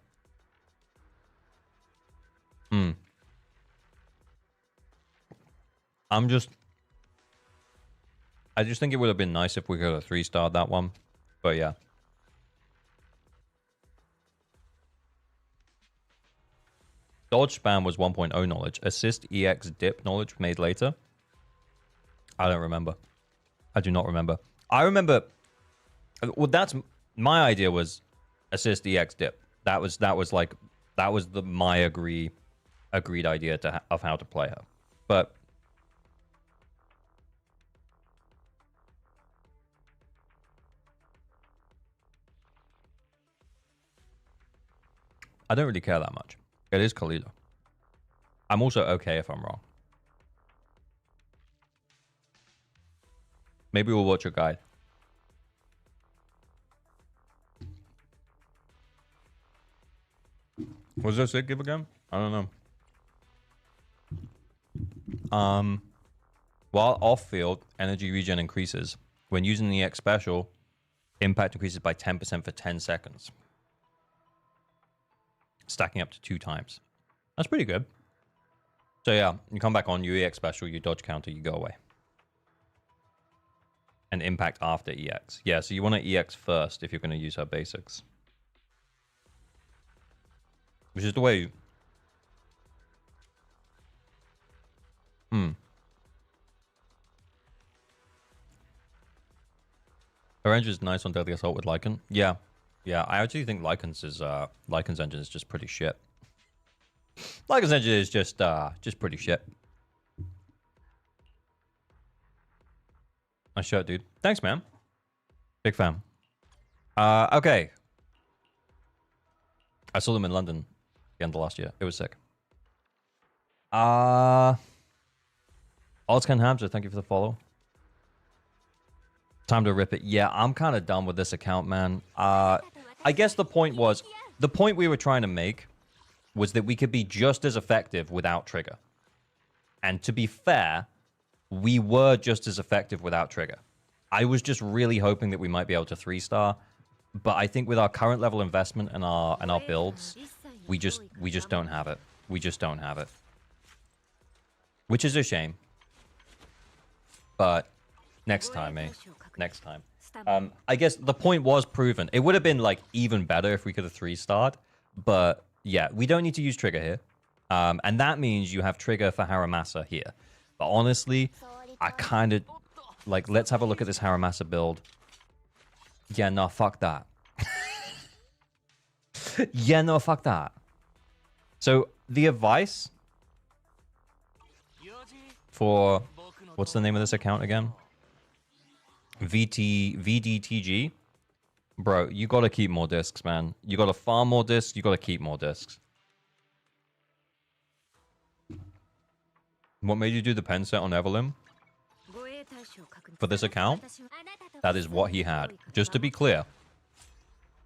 I just think it would have been nice if we could have 3-starred that one, but yeah. Dodge spam was 1.0 knowledge. Assist EX dip knowledge made later. I don't remember. I do not remember. I remember. Well, that's my idea was assist EX dip. That was my agreed idea of how to play her. But I don't really care that much. It is Khalida. I'm also okay if I'm wrong. Maybe we'll watch a guide. Was there a sick give again? I don't know. While off-field, energy regen increases. When using the EX special, impact increases by 10% for 10 seconds. Stacking up to 2 times. That's pretty good. So yeah, you come back on, you EX special, you dodge counter, you go away. And impact after EX. Yeah, so you want to EX first if you're going to use her basics. Which is the way... Her engine is nice on Deadly Assault with Lycan. Yeah. Yeah, I actually think Lycan's engine is just pretty shit. Lycan's engine is just pretty shit. Nice shirt, dude. Thanks, man. Big fan. Okay. I saw them in London the end of last year. It was sick. Oddscan Hamster, thank you for the follow. Time to rip it. Yeah, I'm kind of done with this account, man. I guess the point we were trying to make was that we could be just as effective without trigger. And to be fair, we were just as effective without trigger. I was just really hoping that we might be able to 3-star, but I think with our current level investment and our builds, we just don't have it. We just don't have it. Which is a shame. But next time, eh? Next time. I guess the point was proven. It would have been like even better if we could have 3-starred, but yeah, we don't need to use trigger here. And that means you have trigger for Haramasa here. But honestly, I kind of like, let's have a look at this Haramasa build. Yeah, no, fuck that. Yeah, no, fuck that. So the advice for, what's the name of this account again? VDTG. Bro, you gotta keep more discs, man. You gotta farm more discs, you gotta keep more discs. What made you do the pen set on Evelyn? For this account, that is what he had. Just to be clear,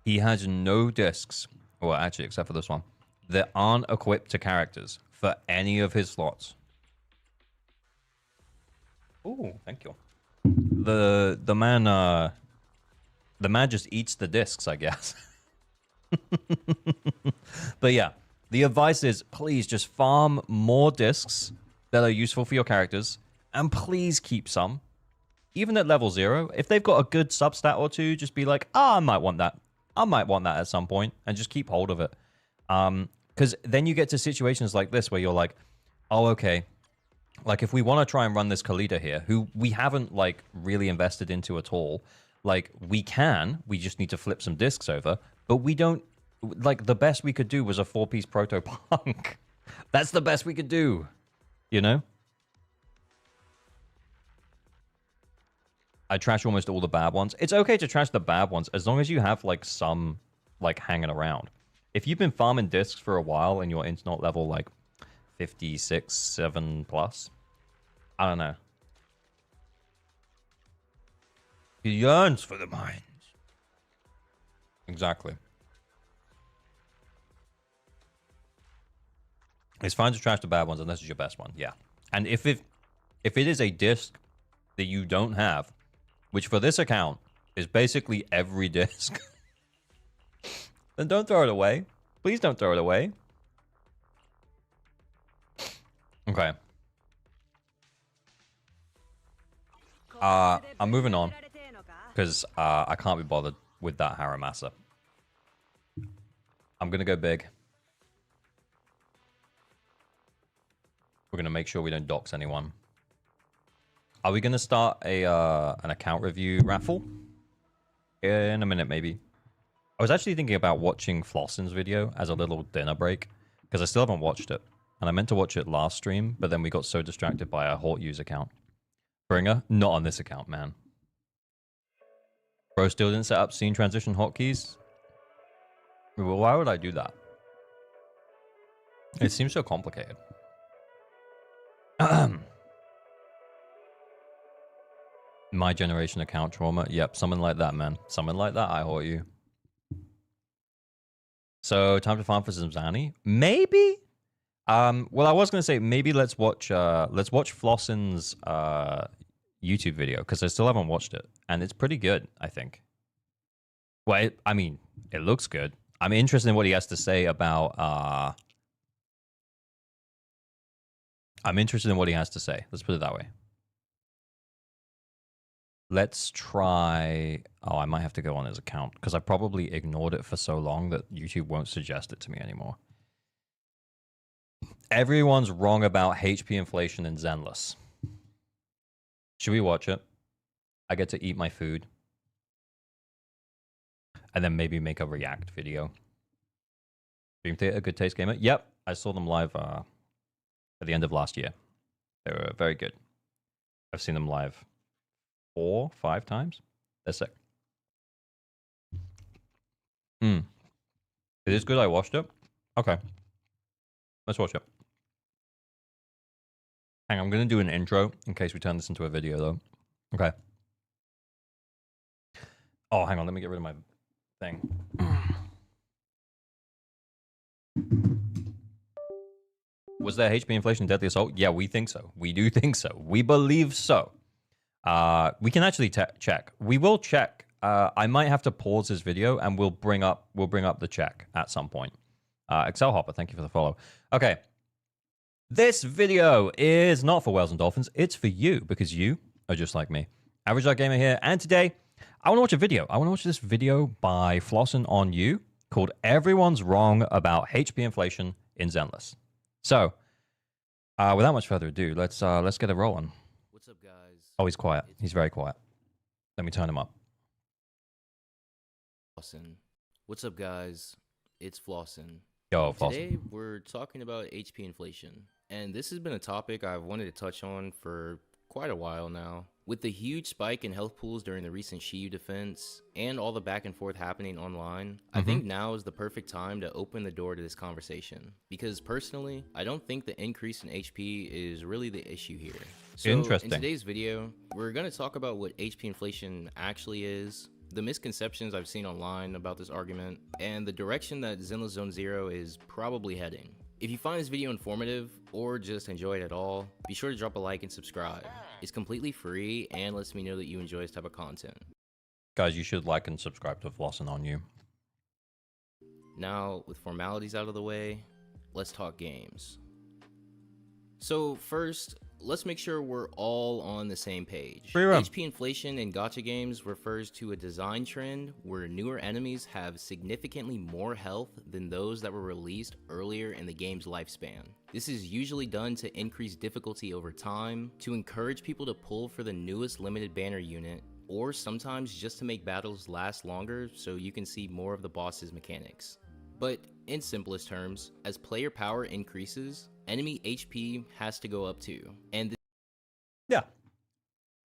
he has no discs, well actually except for this one, that aren't equipped to characters for any of his slots. Ooh, thank you. The The man just eats the discs, I guess. But yeah, the advice is please just farm more discs that are useful for your characters, and please keep some. Even at level 0, if they've got a good substat or two, just be like, I might want that. I might want that at some point, and just keep hold of it. Because then you get to situations like this where you're like, oh, okay. Like, if we want to try and run this Khalida here, who we haven't, like, really invested into at all, like, we just need to flip some discs over, but we don't, like, the best we could do was a 4-piece proto-punk. That's the best we could do, you know? I trash almost all the bad ones. It's okay to trash the bad ones as long as you have, like, some, like, hanging around. If you've been farming discs for a while and you're internet level, like, 56, 7 plus, I don't know. He yearns for the mines. Exactly. It's fine to trash the bad ones unless it's your best one, yeah. And if it is a disc that you don't have, which for this account is basically every disc, then don't throw it away. Please don't throw it away. Okay. I'm moving on because I can't be bothered with that Haramasa. I'm gonna go big. We're gonna make sure we don't dox anyone. Are we gonna start a an account review raffle? In a minute, maybe. I was actually thinking about watching Flossin's video as a little dinner break because I still haven't watched it, and I meant to watch it last stream, but then we got so distracted by a Hort use account. Bringer, not on this account, man. Bro still didn't set up scene transition hotkeys. Well, why would I do that? It seems so complicated. My generation account trauma. Yep, something like that, man. Something like that, I Hort you. So, time to farm for some Zani? Maybe? Well, I was going to say, maybe let's watch Flossin's YouTube video, because I still haven't watched it. And it's pretty good, I think. Well, I mean, it looks good. I'm interested in what he has to say about... I'm interested in what he has to say. Let's put it that way. Let's try... Oh, I might have to go on his account, because I probably ignored it for so long that YouTube won't suggest it to me anymore. Everyone's wrong about HP inflation in Zenless. Should we watch it? I get to eat my food. And then maybe make a react video. Dream Theater, Good Taste Gamer? Yep, I saw them live at the end of last year. They were very good. I've seen them live 4, 5 times. They're sick. It is good. I watched it. Okay. Let's watch it. Hang on, I'm going to do an intro in case we turn this into a video, though. Okay. Oh, hang on. Let me get rid of my thing. Was there HP inflation deadly assault? Yeah, we think so. We do think so. We believe so. We can actually check. We will check. I might have to pause this video and we'll bring up the check at some point. Excel Hopper, thank you for the follow. Okay. This video is not for whales and dolphins. It's for you because you are just like me. Average Dark Gamer here. And today, I want to watch a video. I want to watch this video by Flossin on You called Everyone's Wrong About HP Inflation in Zenless. So, without much further ado, let's get it rolling. What's up, guys? Oh, he's quiet. He's very quiet. Let me turn him up. Flossin. What's up, guys? It's Flossin. Yo, Flossin. Today, we're talking about HP inflation. And this has been a topic I've wanted to touch on for quite a while now. With the huge spike in health pools during the recent Shiyu Defense, and all the back and forth happening online, I think now is the perfect time to open the door to this conversation. Because personally, I don't think the increase in HP is really the issue here. So Interesting. In today's video, we're going to talk about what HP inflation actually is, the misconceptions I've seen online about this argument, and the direction that Zenless Zone Zero is probably heading. If you find this video informative, or just enjoy it at all, be sure to drop a like and subscribe. It's completely free and lets me know that you enjoy this type of content. Guys, you should like and subscribe to Flossing on You. Now, with formalities out of the way, let's talk games. So first, let's make sure we're all on the same page. HP inflation in gacha games refers to a design trend where newer enemies have significantly more health than those that were released earlier in the game's lifespan. This is usually done to increase difficulty over time, to encourage people to pull for the newest limited banner unit, or sometimes just to make battles last longer so you can see more of the boss's mechanics. But in simplest terms, as player power increases, enemy HP has to go up too. And yeah,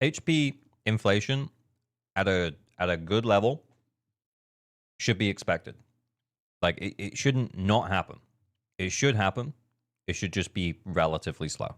HP inflation at a good level should be expected. Like it shouldn't not happen. It should happen. It should just be relatively slow.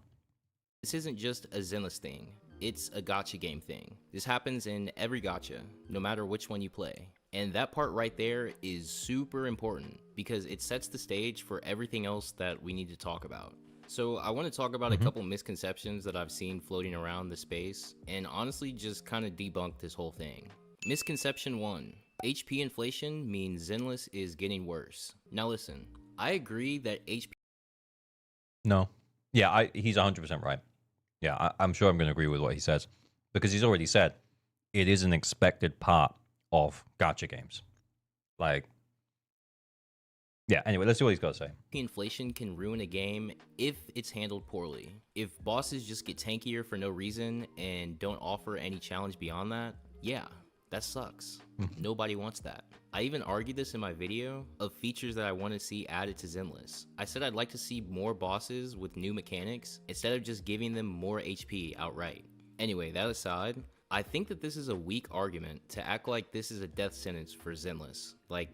This isn't just a Zenless thing. It's a gacha game thing. This happens in every gacha, no matter which one you play. And that part right there is super important because it sets the stage for everything else that we need to talk about. So I want to talk about a couple misconceptions that I've seen floating around the space and honestly just kind of debunk this whole thing. Misconception 1. HP inflation means Zenless is getting worse. Now listen, I agree that HP... No. Yeah, he's 100% right. Yeah, I'm sure I'm going to agree with what he says because he's already said it is an expected part of gacha games. Like, yeah, anyway, let's see what he's got to say. Inflation can ruin a game if it's handled poorly. If bosses just get tankier for no reason and don't offer any challenge beyond that, yeah, that sucks. Nobody wants that. I even argued this in my video of features that I want to see added to Zenless. I said I'd like to see more bosses with new mechanics instead of just giving them more HP outright. Anyway, that aside, I think that this is a weak argument to act like this is a death sentence for Zenless. Like,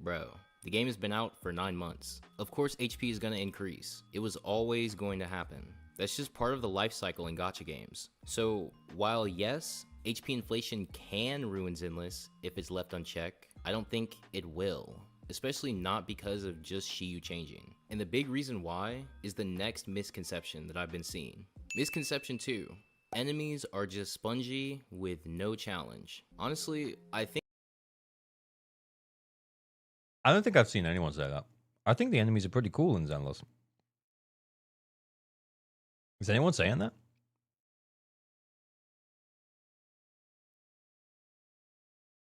bro, the game has been out for 9 months. Of course HP is going to increase. It was always going to happen. That's just part of the life cycle in gacha games. So while yes, HP inflation can ruin Zenless if it's left unchecked, I don't think it will. Especially not because of just Shiyu changing. And the big reason why is the next misconception that I've been seeing. Misconception 2. Enemies are just spongy with no challenge. Honestly, I don't think I've seen anyone say that. I think the enemies are pretty cool in Zenless. Is anyone saying that?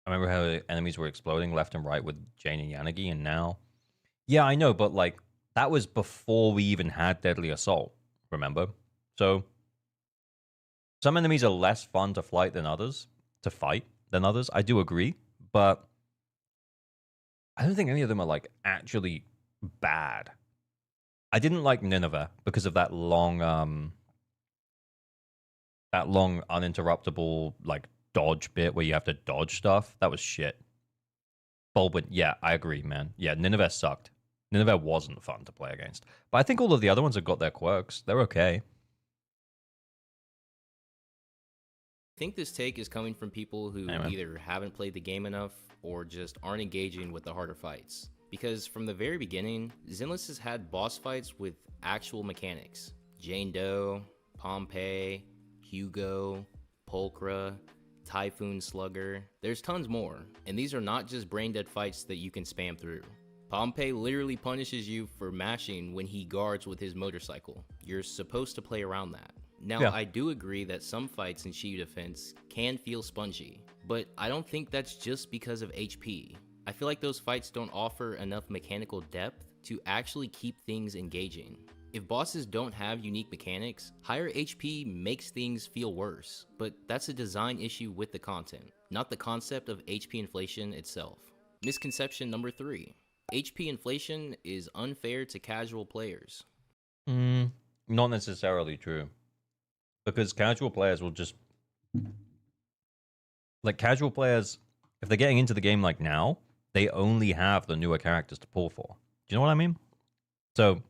I remember how the enemies were exploding left and right with Jane and Yanagi, and now... Yeah, I know, but like, that was before we even had Deadly Assault, remember? So, some enemies are less fun to fight than others. I do agree, but I don't think any of them are like actually bad. I didn't like Nineveh because of that long uninterruptible like dodge bit where you have to dodge stuff. That was shit. Baldwin, yeah, I agree, man. Yeah, Nineveh sucked. Nineveh wasn't fun to play against. But I think all of the other ones have got their quirks. They're okay. I think this take is coming from people who either haven't played the game enough or just aren't engaging with the harder fights. Because from the very beginning, Zenless has had boss fights with actual mechanics. Jane Doe, Pompeii, Hugo, Pulchra, Typhoon Slugger. There's tons more, and these are not just brain-dead fights that you can spam through. Pompeii literally punishes you for mashing when he guards with his motorcycle. You're supposed to play around that. Now, I do agree that some fights in Shiyu Defense can feel spongy, but I don't think that's just because of HP. I feel like those fights don't offer enough mechanical depth to actually keep things engaging. If bosses don't have unique mechanics, higher HP makes things feel worse, but that's a design issue with the content, not the concept of HP inflation itself. Misconception number 3. HP inflation is unfair to casual players. Not necessarily true. Because casual players will just... Like, casual players, if they're getting into the game like now, they only have the newer characters to pull for. Do you know what I mean? So...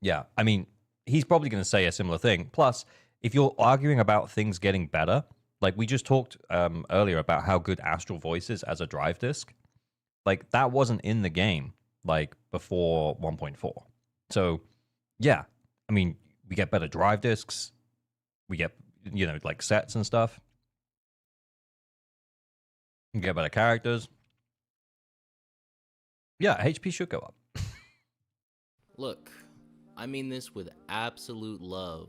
Yeah, I mean, he's probably going to say a similar thing. Plus, if you're arguing about things getting better, like we just talked earlier about how good Astral Voice is as a drive disc, like that wasn't in the game like before 1.4. So, yeah, I mean, we get better drive discs, we get, you know, like sets and stuff. You get better characters. Yeah, HP should go up. Look, I mean this with absolute love,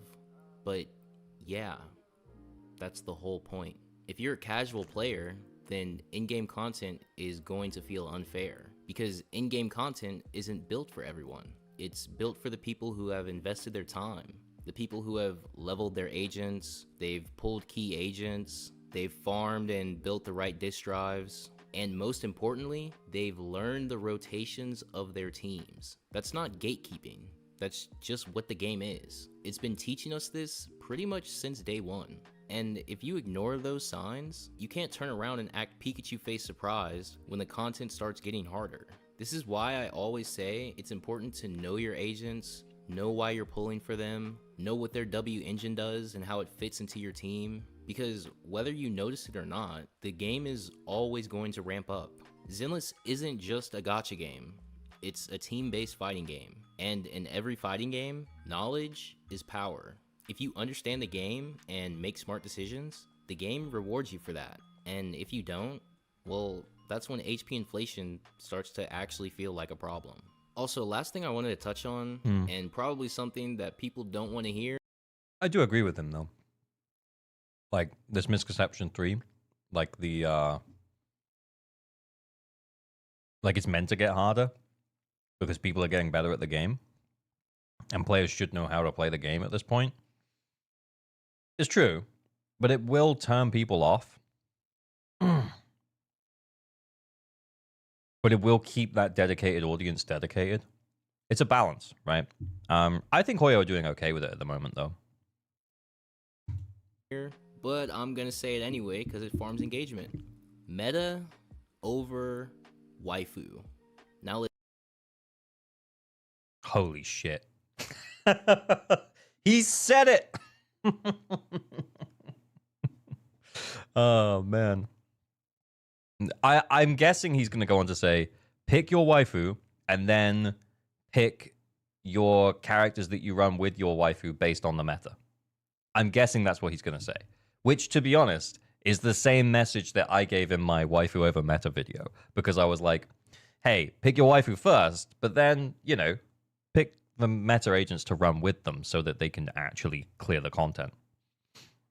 but yeah, that's the whole point. If you're a casual player, then in-game content is going to feel unfair because in-game content isn't built for everyone. It's built for the people who have invested their time, the people who have leveled their agents, they've pulled key agents, they've farmed and built the right disk drives, and most importantly, they've learned the rotations of their teams. That's not gatekeeping. That's just what the game is. It's been teaching us this pretty much since day one. And if you ignore those signs, you can't turn around and act Pikachu face surprised when the content starts getting harder. This is why I always say it's important to know your agents, know why you're pulling for them, know what their W engine does and how it fits into your team, because whether you notice it or not, the game is always going to ramp up. Zenless isn't just a gacha game, it's a team-based fighting game, and in every fighting game, knowledge is power. If you understand the game and make smart decisions, the game rewards you for that, and if you don't, well, that's when HP inflation starts to actually feel like a problem. Also, last thing I wanted to touch on, and probably something that people don't want to hear. I do agree with him, though. Like, this Misconception 3, like the, like it's meant to get harder because people are getting better at the game, and players should know how to play the game at this point. It's true, but it will turn people off. But it will keep that dedicated audience dedicated. It's a balance, right? I think Hoyo are doing okay with it at the moment, though. But I'm gonna say it anyway because it farms engagement. Meta over waifu. Now let's. Holy shit. He said it! Oh, man. I'm guessing he's going to go on to say, pick your waifu, and then pick your characters that you run with your waifu based on the meta. I'm guessing that's what he's going to say. Which, to be honest, is the same message that I gave in my waifu over meta video. Because I was like, hey, pick your waifu first, but then, you know, pick the meta agents to run with them so that they can actually clear the content.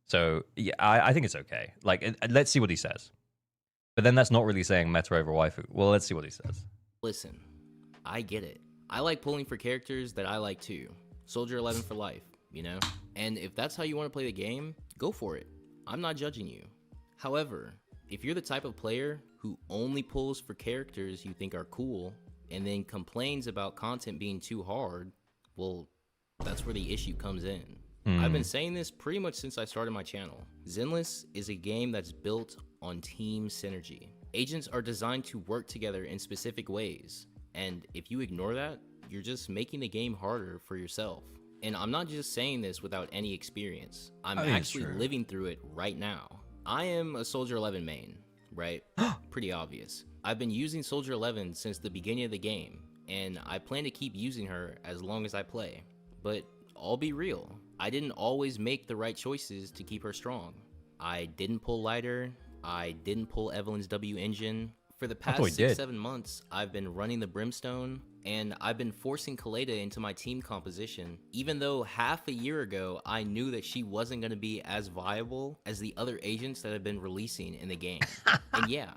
So, yeah, I think it's okay. Like, let's see what he says. But then that's not really saying meta over waifu. Well, let's see what he says. Listen, I get it. I like pulling for characters that I like too. Soldier 11 for life, you know? And if that's how you want to play the game, go for it. I'm not judging you. However, if you're the type of player who only pulls for characters you think are cool and then complains about content being too hard, well, that's where the issue comes in. I've been saying this pretty much since I started my channel. Zenless is a game that's built on team synergy. Agents are designed to work together in specific ways, and if you ignore that, you're just making the game harder for yourself. And I'm not just saying this without any experience. I'm actually living through it right now. I am a Soldier 11 main, right? Pretty obvious. I've been using Soldier 11 since the beginning of the game, and I plan to keep using her as long as I play. But I'll be real, I didn't always make the right choices to keep her strong. I didn't pull lighter, I didn't pull Evelyn's W engine. For the past 6-7 months, I've been running the Brimstone, and I've been forcing Kaleda into my team composition, even though half a year ago, I knew that she wasn't going to be as viable as the other agents that have been releasing in the game. And yeah,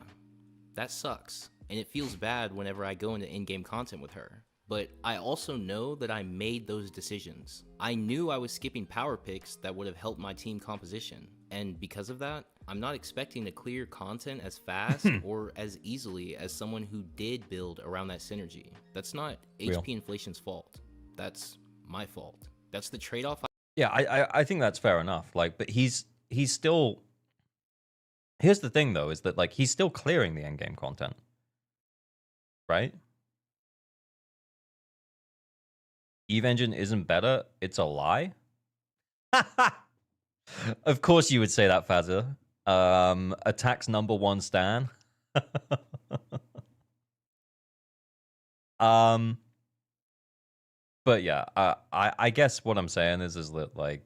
that sucks, and it feels bad whenever I go into in-game content with her. But I also know that I made those decisions. I knew I was skipping power picks that would have helped my team composition, and because of that, I'm not expecting to clear content as fast or as easily as someone who did build around that synergy. That's not HP inflation's fault. That's my fault. That's the trade-off. Yeah, I think that's fair enough. Like, but he's still. Here's the thing, though, is that like he's still clearing the endgame content, right? Eve Engine isn't better. It's a lie. Of course, you would say that, Fazza. Attack's #1 stan. But yeah, I guess what I'm saying is that like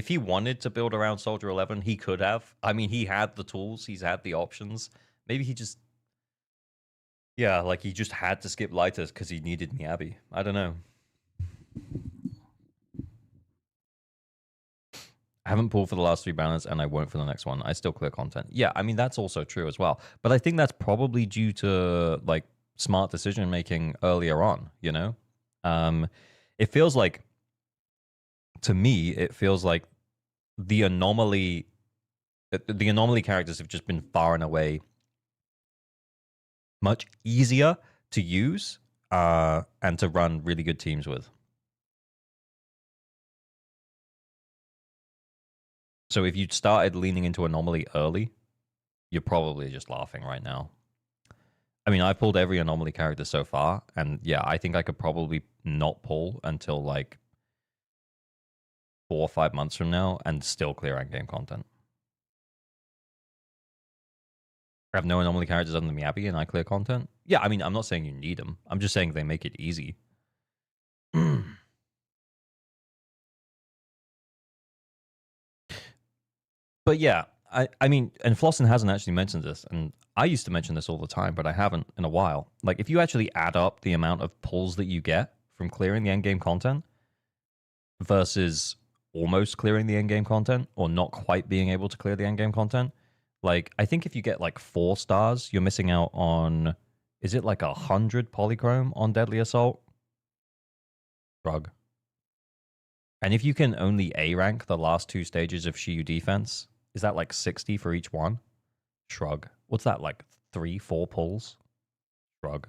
if he wanted to build around Soldier 11, he could have. I mean, he had the tools, he's had the options. Maybe he just, yeah, like he just had to skip lighters because he needed Miyabi. I don't know. I haven't pulled for the last 3 banners, and I won't for the next one. I still clear content. Yeah, I mean, that's also true as well. But I think that's probably due to, like, smart decision-making earlier on, you know? It feels like, to me, it feels like the anomaly characters have just been far and away much easier to use and to run really good teams with. So if you started leaning into anomaly early, you're probably just laughing right now. I mean, I've pulled every anomaly character so far, and yeah, I think I could probably not pull until like 4 or 5 months from now and still clear endgame content. I have no anomaly characters other than Miyabi and I clear content. Yeah, I mean, I'm not saying you need them. I'm just saying they make it easy. But yeah, I mean, and Flossin hasn't actually mentioned this, and I used to mention this all the time, but I haven't in a while. Like, if you actually add up the amount of pulls that you get from clearing the endgame content versus almost clearing the endgame content or not quite being able to clear the endgame content, like, I think if you get like 4 stars, you're missing out on, is it like 100 polychrome on Deadly Assault? Shrug. And if you can only A rank the last 2 stages of Shiyu Defense, is that like 60 for each one? Shrug. What's that, like 3, 4 pulls? Shrug.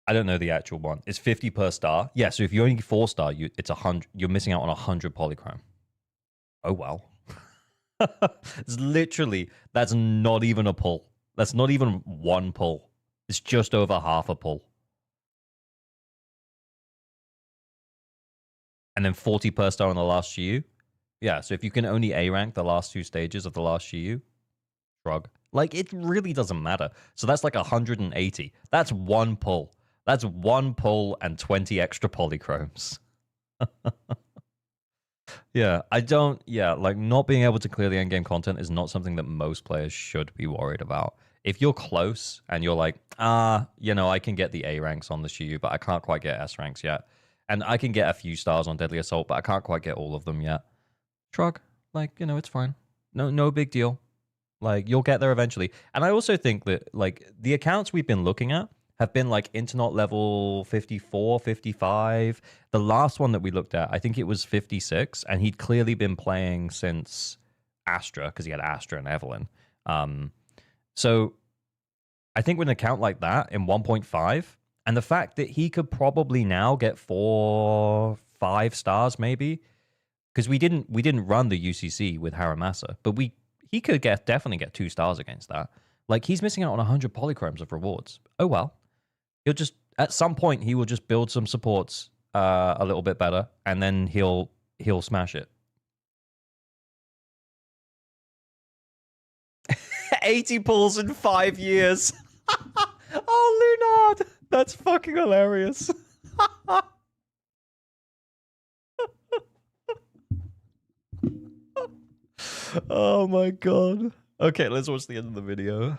I don't know the actual one. It's 50 per star. Yeah, so if you only 4 star, it's 100. You're missing out on 100 polychrome. Oh well. It's literally, that's not even a pull. That's not even 1 pull. It's just over half a pull. And then 40 per star on the last Shiyu. Yeah, so if you can only A rank the last 2 stages of the last Shiyu, shrug. Like, it really doesn't matter. So that's like 180. That's 1 pull. That's 1 pull and 20 extra polychromes. Yeah, like, not being able to clear the endgame content is not something that most players should be worried about. If you're close and you're like, you know, I can get the A ranks on the Shiyu, but I can't quite get S ranks yet. And I can get a few stars on Deadly Assault, but I can't quite get all of them yet. Shrug. Like, you know, it's fine. No big deal. Like, you'll get there eventually. And I also think that, like, the accounts we've been looking at have been, like, Internet level 54, 55. The last one that we looked at, I think it was 56, and he'd clearly been playing since Astra, because he had Astra and Evelyn. So I think with an account like that in 1.5, and the fact that he could probably now get 4, 5 stars maybe, because we didn't run the UCC with Haramasa, but he could definitely get 2 stars against that. Like, he's missing out on 100 polychromes of rewards. Oh well. He'll just, at some point, he will just build some supports a little bit better, and then he'll smash it. 80 pulls in 5 years. Oh, Lunard! That's fucking hilarious. Oh my god. Okay, let's watch the end of the video.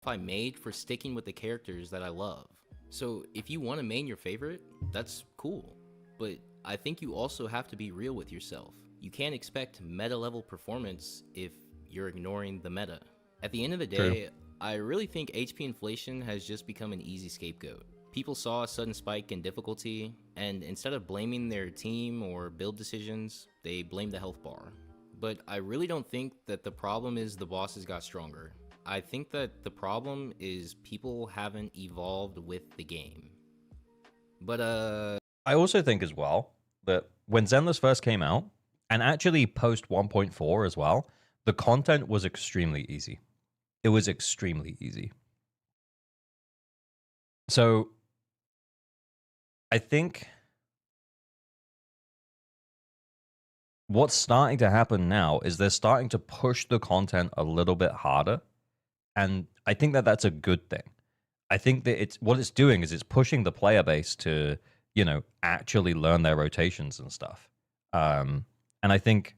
I made for sticking with the characters that I love. So if you want to main your favorite, that's cool. But I think you also have to be real with yourself. You can't expect meta level performance if you're ignoring the meta. At the end of the day, True. I really think HP inflation has just become an easy scapegoat. People saw a sudden spike in difficulty, and instead of blaming their team or build decisions, they blame the health bar. But I really don't think that the problem is the bosses got stronger. I think that the problem is people haven't evolved with the game. But I also think as well that when Zenless first came out, and actually post 1.4 as well, the content was extremely easy. It was extremely easy. So I think what's starting to happen now is they're starting to push the content a little bit harder. And I think that that's a good thing. I think that what it's doing is it's pushing the player base to, you know, actually learn their rotations and stuff. And I think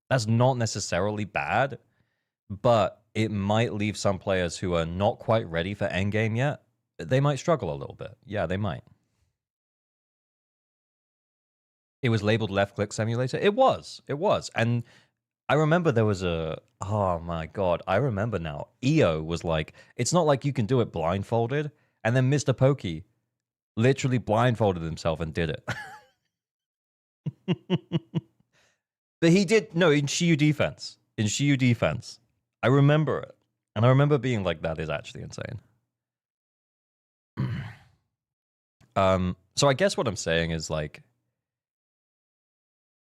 that's not necessarily bad, but it might leave some players who are not quite ready for endgame yet. They might struggle a little bit. Yeah, they might. It was labeled left click simulator. It was. It was. And I remember there was a, oh my God, I remember now. EO was like, it's not like you can do it blindfolded. And then Mr. Pokey literally blindfolded himself and did it. But he did, no, in Shiyu Defense. In Shiyu Defense. I remember it. And I remember being like, that is actually insane. So I guess what I'm saying is like,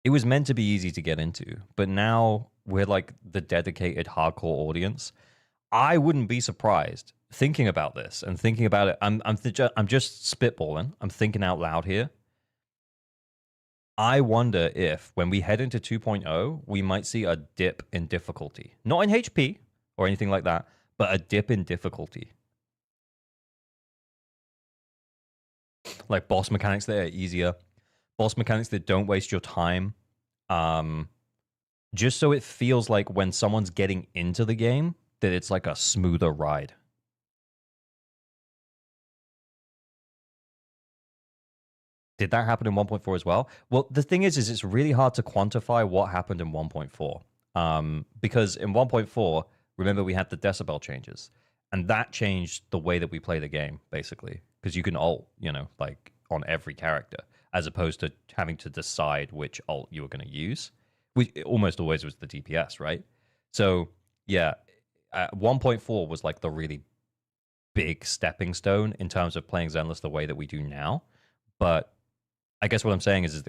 it was meant to be easy to get into, but now we're like the dedicated hardcore audience. I wouldn't be surprised thinking about this and thinking about it. I'm just spitballing. I'm thinking out loud here. I wonder if when we head into 2.0, we might see a dip in difficulty. Not in HP or anything like that, but a dip in difficulty. Like boss mechanics that are easier. Boss mechanics that don't waste your time. Just so it feels like when someone's getting into the game, that it's like a smoother ride. Did that happen in 1.4 as well? Well, the thing is it's really hard to quantify what happened in 1.4. Because in 1.4, remember we had the decibel changes. And that changed the way that we play the game, basically. Because you can ult, you know, like on every character, as opposed to having to decide which ult you were going to use. Which almost always was the DPS, right? So, yeah, 1.4 was like the really big stepping stone in terms of playing Zenless the way that we do now. But I guess what I'm saying is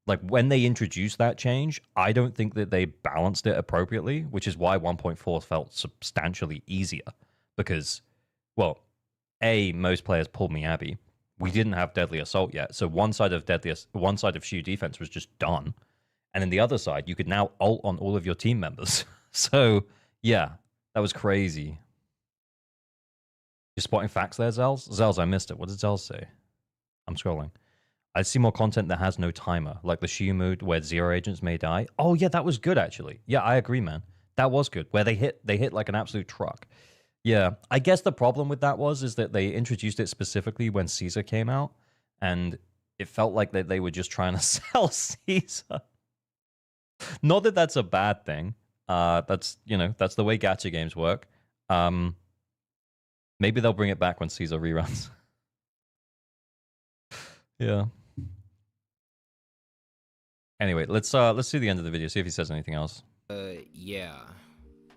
like when they introduced that change, I don't think that they balanced it appropriately, which is why 1.4 felt substantially easier. Because, well, most players pulled Miyabi. We didn't have Deadly Assault yet, so one side of Shiyu Defense was just done, and then the other side, you could now ult on all of your team members. So yeah, that was crazy. You're spotting facts there, Zells? Zells, I missed it. What did Zells say? I'm scrolling. I see more content that has no timer, like the Shiyu mode where 0 agents may die. Oh yeah, that was good actually. Yeah, I agree, man. That was good. Where they hit like an absolute truck. Yeah, I guess the problem with that is that they introduced it specifically when Caesar came out, and it felt like that they were just trying to sell Caesar. Not that that's a bad thing. That's, you know, that's the way gacha games work. Maybe they'll bring it back when Caesar reruns. Yeah. Anyway, let's see the end of the video. See if he says anything else. Yeah.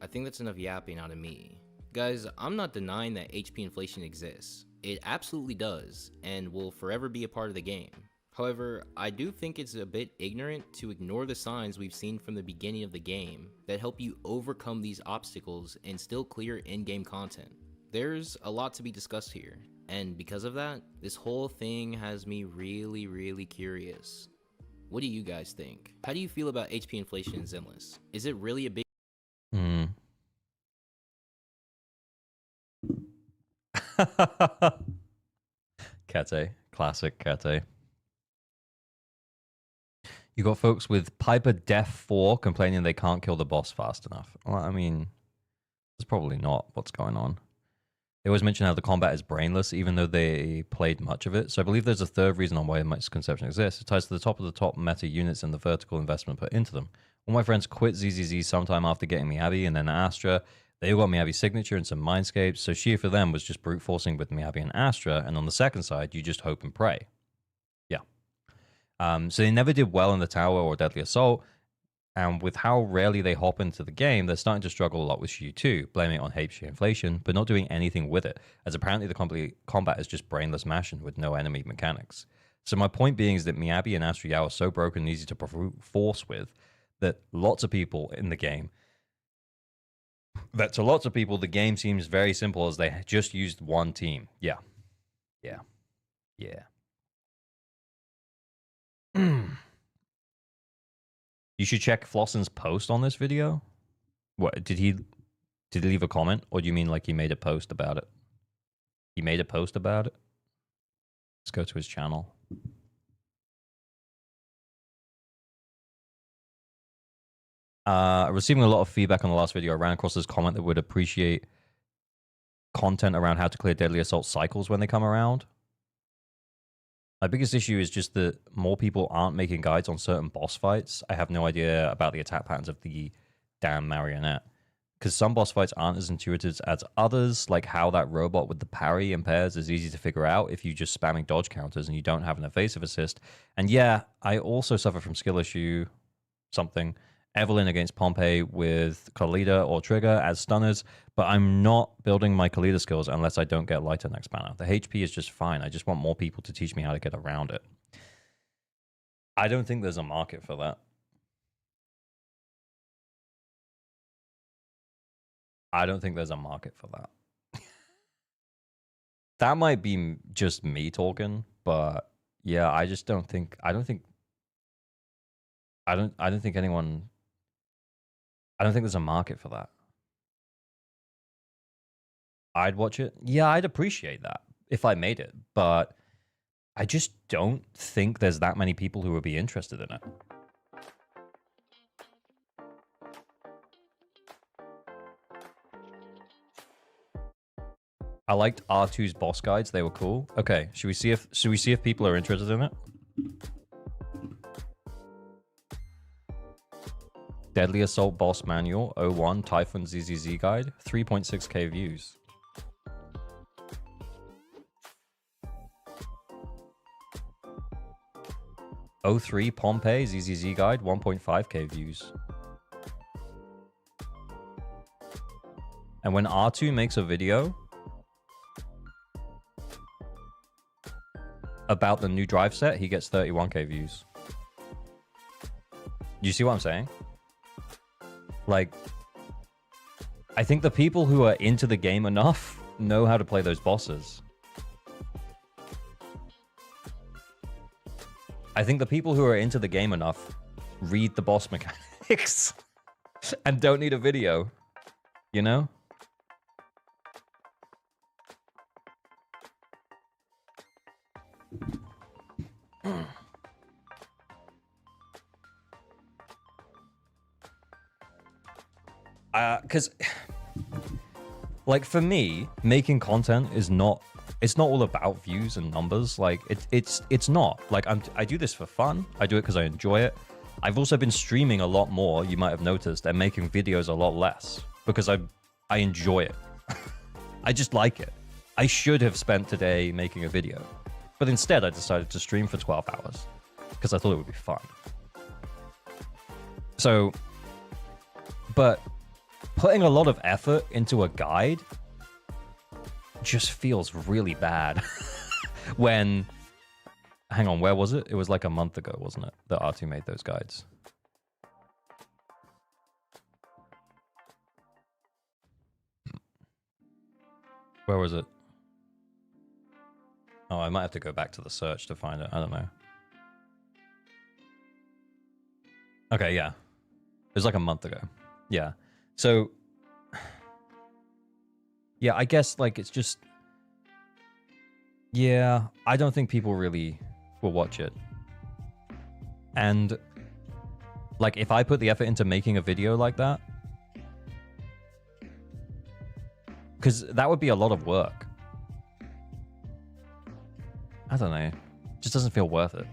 I think that's enough yapping out of me. Guys, I'm not denying that HP inflation exists. It absolutely does, and will forever be a part of the game. However, I do think it's a bit ignorant to ignore the signs we've seen from the beginning of the game that help you overcome these obstacles and still clear in-game content. There's a lot to be discussed here, and because of that, this whole thing has me really curious. What do you guys think? How do you feel about HP inflation in Zenless? Is it really a big Kate. Classic Kate. You got folks with Piper Def 4 complaining they can't kill the boss fast enough. Well, I mean, that's probably not what's going on. They always mention how the combat is brainless, even though they played much of it. So I believe there's a third reason on why misconception exists. It ties to the top of the top meta units and the vertical investment put into them. All my friends quit ZZZ sometime after getting Miyabi and then Astra. They all got Miyabi's signature and some mindscapes, so Shiyu for them was just brute forcing with Miyabi and Astra, and on the second side, you just hope and pray. Yeah. So they never did well in the tower or Deadly Assault, and with how rarely they hop into the game, they're starting to struggle a lot with Shiyu too, blaming it on HP inflation, but not doing anything with it, as apparently the combat is just brainless mashing with no enemy mechanics. So my point being is that Miyabi and Astra Yao are so broken and easy to brute force with, that lots of people in the game, that to lots of people, the game seems very simple as they just used one team. Yeah. Yeah. Yeah. You should check Flossen's post on this video. What, did he leave a comment? Or do you mean like he made a post about it? He made a post about it? Let's go to his channel. Receiving a lot of feedback on the last video. I ran across this comment that would appreciate content around how to clear Deadly Assault cycles when they come around. My biggest issue is just that more people aren't making guides on certain boss fights. I have no idea about the attack patterns of the damn marionette. Because some boss fights aren't as intuitive as others, like how that robot with the parry and pairs is easy to figure out if you just spamming dodge counters and you don't have an evasive assist. And yeah, I also suffer from skill issue something. Evelyn against Pompey with Kalida or Trigger as stunners, but I'm not building my Kalida skills unless I don't get lighter next banner. The HP is just fine. I just want more people to teach me how to get around it. I don't think there's a market for that. I don't think there's a market for that. That might be just me talking, but yeah, I just don't think I don't think there's a market for that. I'd watch it. Yeah, I'd appreciate that if I made it, but I just don't think there's that many people who would be interested in it. I liked R2's boss guides. They were cool. Okay, should we see if people are interested in it? Deadly Assault Boss Manual 01 Typhon ZZZ Guide, 3.6k views. '03 Pompey ZZZ Guide, 1.5k views. And when R2 makes a video about the new drive set, he gets 31k views. You see what I'm saying? Like, I think the people who are into the game enough know how to play those bosses. I think the people who are into the game enough read the boss mechanics and don't need a video, you know? Because, like, for me, making content is not, it's not all about views and numbers. Like, it's not. Like, I do this for fun. I do it because I enjoy it. I've also been streaming a lot more, you might have noticed, and making videos a lot less because I enjoy it. I just like it. I should have spent today making a video, but instead I decided to stream for 12 hours because I thought it would be fun. So, but putting a lot of effort into a guide just feels really bad when, hang on, where was it? It was like a month ago, wasn't it, that R2 made those guides? Where was it? Oh, I might have to go back to the search to find it. I don't know. Okay, yeah. It was like a month ago. Yeah. So, yeah, I guess, like, it's just... Yeah, I don't think people really will watch it. And, like, if I put the effort into making a video like that... Because that would be a lot of work. I don't know. It just doesn't feel worth it.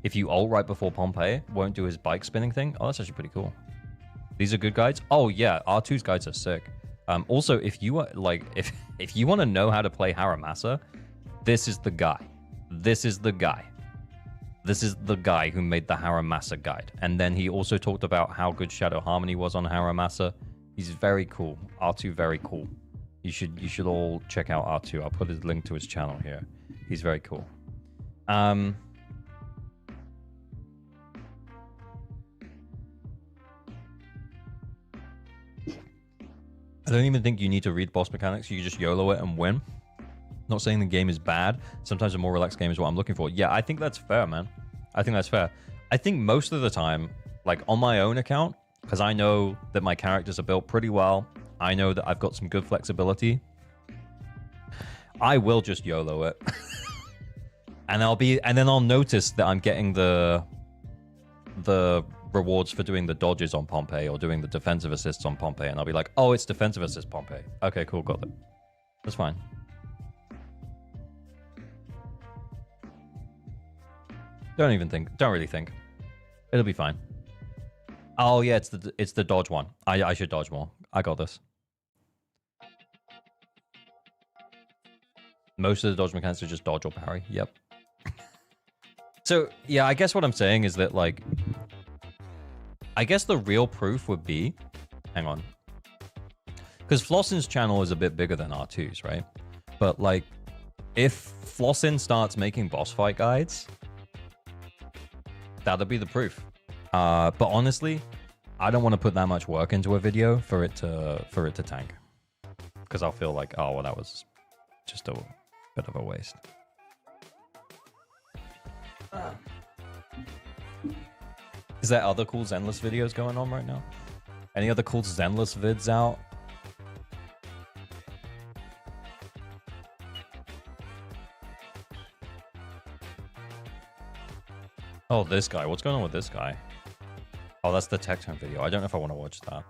If you ult right before Pompey, won't do his bike spinning thing. Oh, that's actually pretty cool. These are good guides. Oh yeah, R2's guides are sick. Also, if you are like, if you want to know how to play Haramasa, this is the guy. This is the guy. This is the guy who made the Haramasa guide. And then he also talked about how good Shadow Harmony was on Haramasa. He's very cool. R2 very cool. You should all check out R2. I'll put his link to his channel here. He's very cool. I don't even think you need to read boss mechanics. You can just YOLO it and win. Not saying the game is bad. Sometimes a more relaxed game is what I'm looking for. Yeah, I think that's fair, man. I think that's fair. I think most of the time, like on my own account, because I know that my characters are built pretty well. I know that I've got some good flexibility. I will just YOLO it. and then I'll notice that I'm getting the rewards for doing the dodges on Pompey or doing the defensive assists on Pompey, and I'll be like, oh, it's defensive assist Pompey. Okay, cool, got it. That's fine. Don't really think. It'll be fine. Oh yeah, it's the dodge one. I should dodge more. I got this. Most of the dodge mechanics are just dodge or parry. Yep. So yeah, I guess what I'm saying is that, like, I guess the real proof would be, hang on, because Flossin's channel is a bit bigger than R2's, right? But like, if Flossin starts making boss fight guides, that'll be the proof. But honestly, I don't want to put that much work into a video for it to tank, because I'll feel like, oh well, that was just a bit of a waste. Is there other cool Zenless videos going on right now? Any other cool Zenless vids out? Oh, this guy. What's going on with this guy? Oh, that's the Tectone video. I don't know if I want to watch that.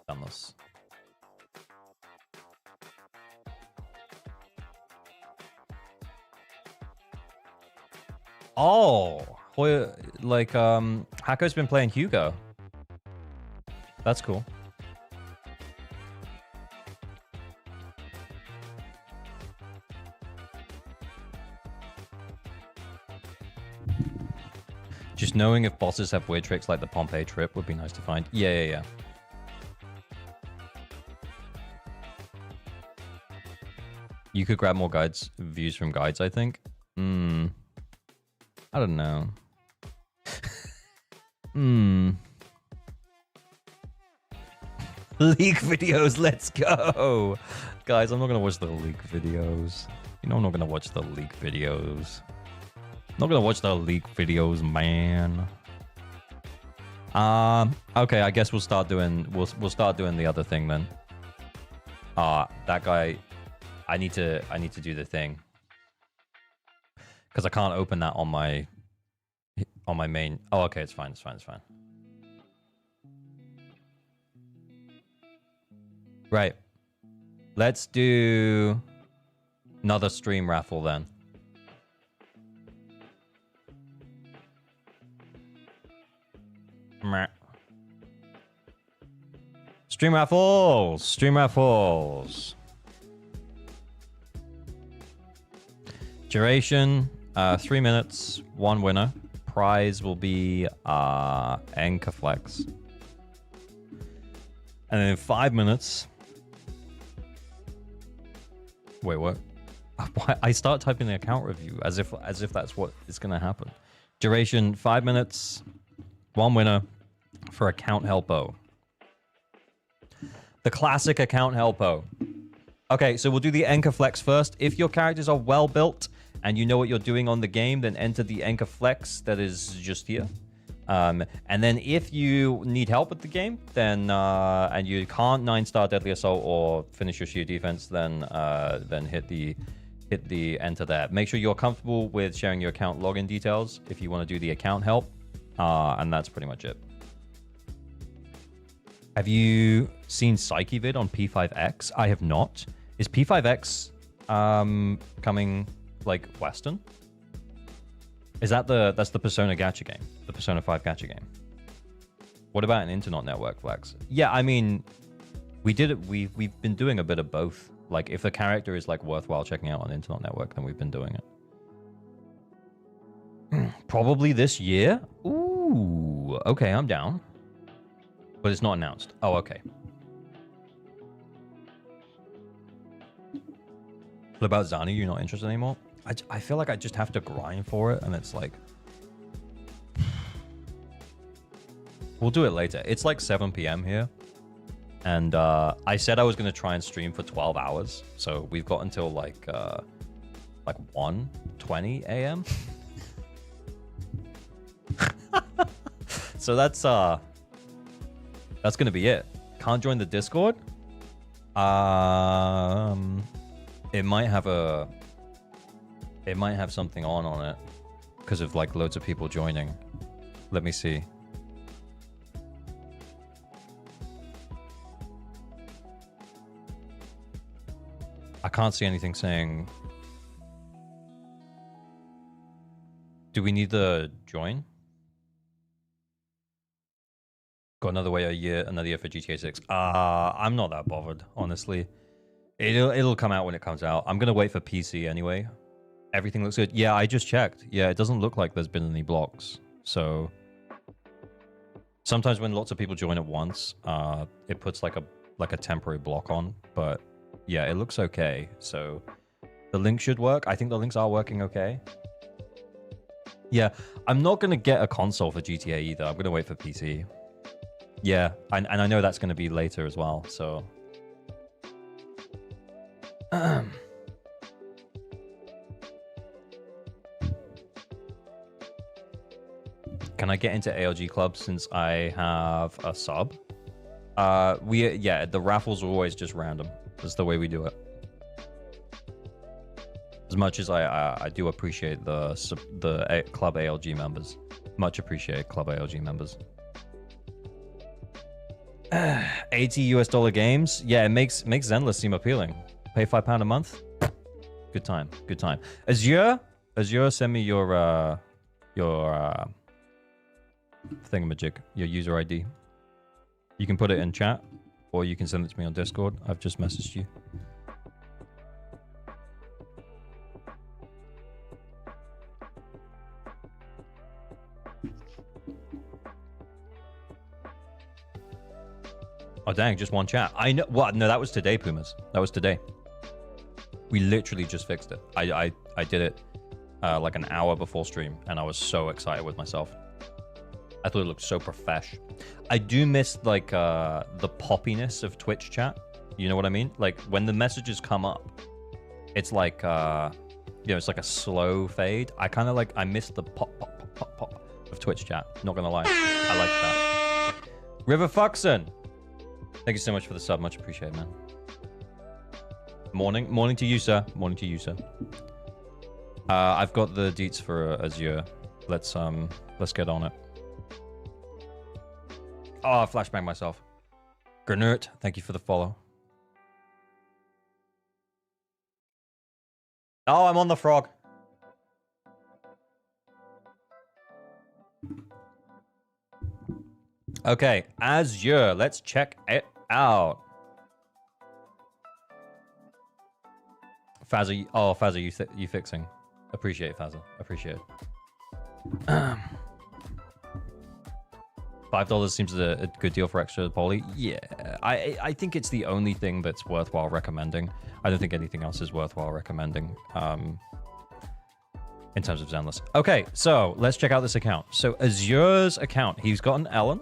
Zenless. Oh, like, Hako's been playing Hugo. That's cool. Just knowing if bosses have weird tricks like the Pompeii trip would be nice to find. Yeah. You could grab more guides, views from guides, I think. I don't know. Leak videos, let's go! Guys, I'm not gonna watch the leak videos. You know I'm not gonna watch the leak videos. I'm not gonna watch the leak videos, man. Okay, I guess we'll start doing the other thing then. That guy, I need to do the thing. Because I can't open that on my main. Oh, okay, it's fine. Right. Let's do another stream raffle then. Stream raffles. Duration, 3 minutes, 1 winner. Prize will be Flex. And then in 5 minutes. Wait, what? I start typing the account review as if that's what is gonna happen. Duration 5 minutes, 1 winner for account helpo. The classic account helpo. Okay, so we'll do the Flex first. If your characters are well built and you know what you're doing on the game, then enter the Flex that is just here. And then if you need help with the game, then and you can't 9-star Deadly Assault or finish your Shiyu Defense, then hit the enter there. Make sure you're comfortable with sharing your account login details if you want to do the account help. And that's pretty much it. Have you seen Psyche vid on P5X? I have not. Is P5X coming like Western? Is that that's the Persona gacha game? The Persona 5 gacha game? What about an internet network flex? Yeah, I mean, we did it. We've been doing a bit of both. Like, if the character is like worthwhile checking out on internet network, then we've been doing it. Probably this year? Ooh, okay, I'm down. But it's not announced. Oh, okay. What about Zani? You're not interested anymore? I feel like I just have to grind for it, and it's like... We'll do it later. It's like 7 p.m. here. And I said I was going to try and stream for 12 hours. So we've got until like 1:20 a.m. So that's going to be it. Can't join the Discord? It might have a... It might have something on it because of like loads of people joining. Let me see. I can't see anything saying... Do we need the join? Got another year for GTA 6. I'm not that bothered, honestly. It'll come out when it comes out. I'm gonna wait for PC anyway. Everything looks good. Yeah, I just checked. Yeah, it doesn't look like there's been any blocks. So sometimes when lots of people join at once, it puts like a temporary block on. But yeah, it looks okay. So the link should work. I think the links are working okay. Yeah, I'm not gonna get a console for GTA either. I'm gonna wait for PC. Yeah, and I know that's gonna be later as well. So. Can I get into ALG Club since I have a sub? Yeah, the raffles are always just random. That's the way we do it. As much as I do appreciate the Club ALG members. Much appreciate Club ALG members. $80 games? Yeah, it makes Zenless seem appealing. Pay £5 a month? Good time, good time. Azure, send me your thingamajig, your user ID. You can put it in chat, or you can send it to me on Discord. I've just messaged you. Oh dang, just one chat. I know. What? No, that was today, Pumas. That was today. We literally just fixed it. I did it like an hour before stream, and I was so excited with myself. I thought it looked so profesh. I do miss like the poppiness of Twitch chat. You know what I mean? Like when the messages come up, it's like it's like a slow fade. I miss the pop of Twitch chat. Not gonna lie, I like that. River Fuxon, thank you so much for the sub. Much appreciated, man. Morning to you, sir. Morning to you, sir. I've got the deets for Azure. Let's get on it. Oh, I flashbanged myself. Granert, thank you for the follow. Oh, I'm on the frog. Okay, Azure, let's check it out. Fazza, oh, Fazza, you fixing. Appreciate it, Fazza. Appreciate it. $5 seems a good deal for extra poly. Yeah, I think it's the only thing that's worthwhile recommending. I don't think anything else is worthwhile recommending in terms of Zenless. Okay, so let's check out this account. So Azure's account, he's got an Ellen,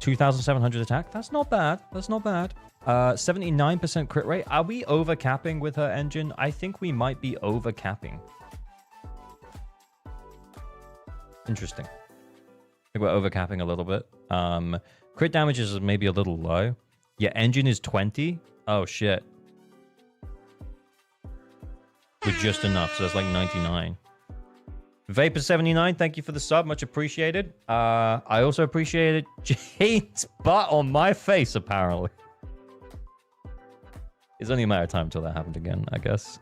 2,700 attack. That's not bad. That's not bad. 79% crit rate. Are we over capping with her engine? I think we might be over capping. Interesting. I think we're over capping a little bit. Crit damage is maybe a little low. Yeah, engine is 20. Oh shit. With just enough, so that's like 99. Vapor 79, thank you for the sub, much appreciated. I also appreciated Jane's butt on my face, apparently. It's only a matter of time until that happened again, I guess.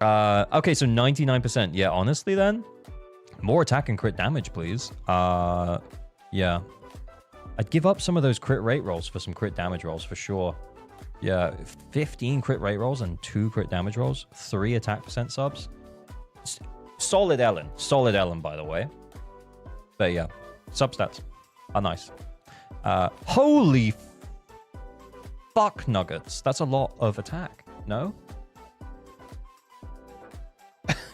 Okay, so 99%. Yeah, honestly then, more attack and crit damage, please. Yeah. I'd give up some of those crit rate rolls for some crit damage rolls for sure. Yeah, 15 crit rate rolls and 2 crit damage rolls, 3 attack percent subs. Solid Ellen. Solid Ellen, by the way. But yeah, sub stats are nice. Holy fuck nuggets. That's a lot of attack, no?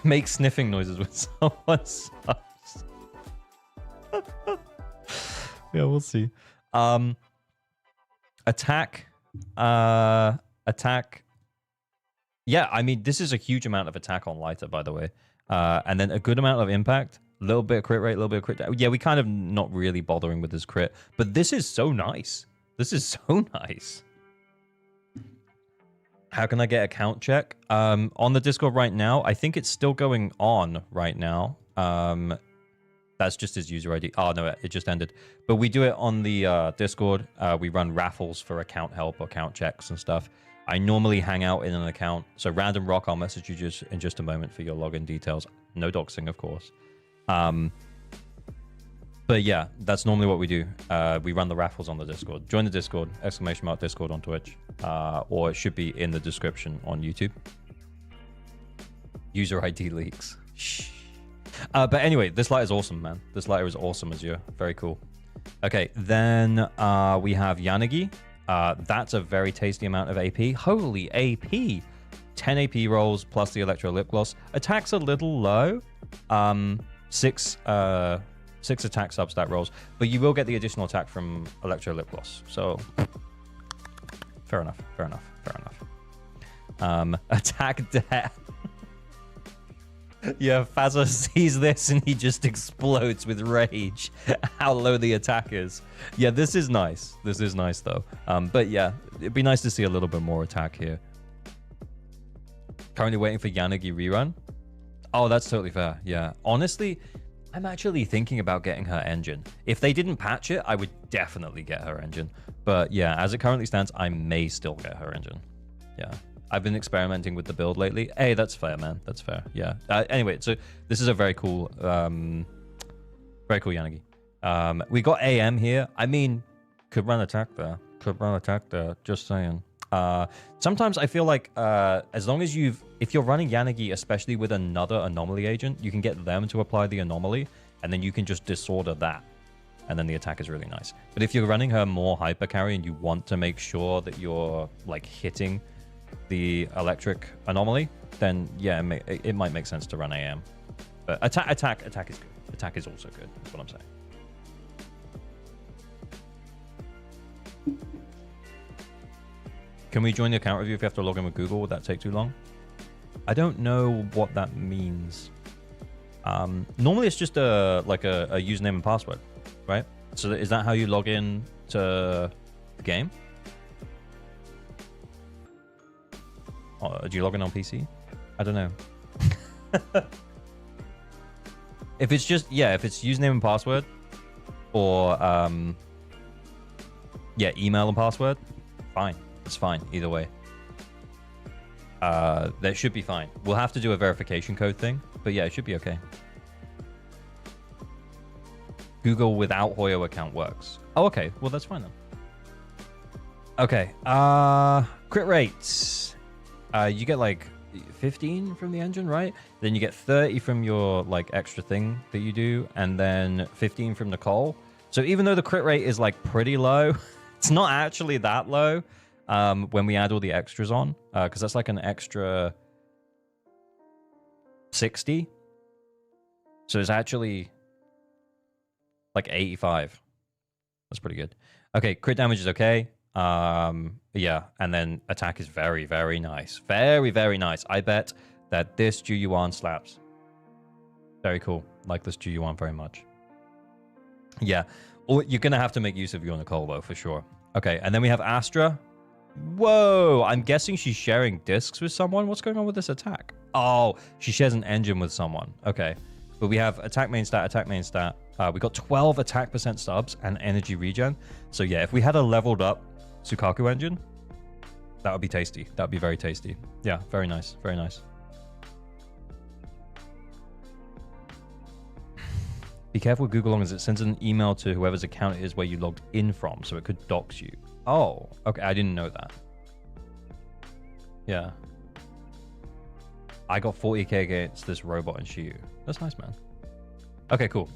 Make sniffing noises when someone subs. Yeah, we'll see. Attack. Attack. Yeah, I mean, this is a huge amount of attack on lighter, by the way. And then a good amount of impact. Little bit of crit rate, little bit of crit. Yeah, we kind of not really bothering with this crit, but this is so nice. This is so nice. How can I get a count check? On the Discord right now, I think it's still going on right now. That's just his user ID. Oh, no, it just ended. But we do it on the Discord. We run raffles for account help or account checks and stuff. I normally hang out in an account. So Random Rock, I'll message you just in just a moment for your login details. No doxing, of course. But yeah, that's normally what we do. We run the raffles on the Discord. Join the Discord, !Discord on Twitch. Or it should be in the description on YouTube. User ID leaks. Shh. But anyway, this lighter is awesome, man. This lighter is awesome as you. Very cool. Okay, then we have Yanagi. That's a very tasty amount of AP. Holy AP! 10 AP rolls plus the Electro Lip Gloss. Attack's a little low. 6 attack substat rolls, but you will get the additional attack from Electro Lip Gloss. So, fair enough. Attack death. Yeah, Fazza sees this and he just explodes with rage. How low the attack is. Yeah, this is nice. This is nice though. But yeah, it'd be nice to see a little bit more attack here. Currently waiting for Yanagi rerun. Oh, that's totally fair. Yeah, honestly, I'm actually thinking about getting her engine. If they didn't patch it, I would definitely get her engine. But yeah, as it currently stands, I may still get her engine. Yeah. I've been experimenting with the build lately. Hey, that's fair, man. That's fair. Yeah. Anyway, so this is a very cool Yanagi. We got AM here. I mean, could run attack there. Just saying. Sometimes I feel like as long as if you're running Yanagi, especially with another anomaly agent, you can get them to apply the anomaly, and then you can just disorder that. And then the attack is really nice. But if you're running her more hyper carry and you want to make sure that you're like hitting the electric anomaly, then yeah, it might make sense to run AM. But attack is good. Attack is also good. That's what I'm saying. Can we join the account review if you have to log in with Google? Would that take too long? I don't know what that means. Normally it's just a username and password, right? So is that how you log in to the game? Do you log in on PC? I don't know. If it's just, yeah, if it's username and password, or yeah, email and password, fine. It's fine either way. That should be fine. We'll have to do a verification code thing, but yeah, it should be okay. Google without Hoyo account works. Oh, okay. Well, that's fine then. Okay. Crit rates. You get like 15 from the engine, right? Then you get 30 from your like extra thing that you do, and then 15 from Nicole. So even though the crit rate is like pretty low, it's not actually that low when we add all the extras on, because that's like an extra 60. So it's actually like 85. That's pretty good. Okay, crit damage is okay. Yeah, and then attack is very, very nice. Very, very nice. I bet that this Juyuan slaps. Very cool. Like this Juyuan very much. Yeah. Or you're gonna have to make use of your Nicole though, for sure. Okay, and then we have Astra. Whoa, I'm guessing she's sharing discs with someone. What's going on with this attack? Oh, she shares an engine with someone. Okay. But we have attack main stat, attack main stat. We got 12 attack percent subs and energy regen. So yeah, if we had a leveled up Sukaku engine, that would be tasty. That would be very tasty. Yeah, very nice. Very nice. Be careful with Google as it sends an email to whoever's account it is where you logged in from, so it could dox you. Oh, okay. I didn't know that. Yeah. I got 40k against this robot and Shiyu. That's nice, man. Okay, cool.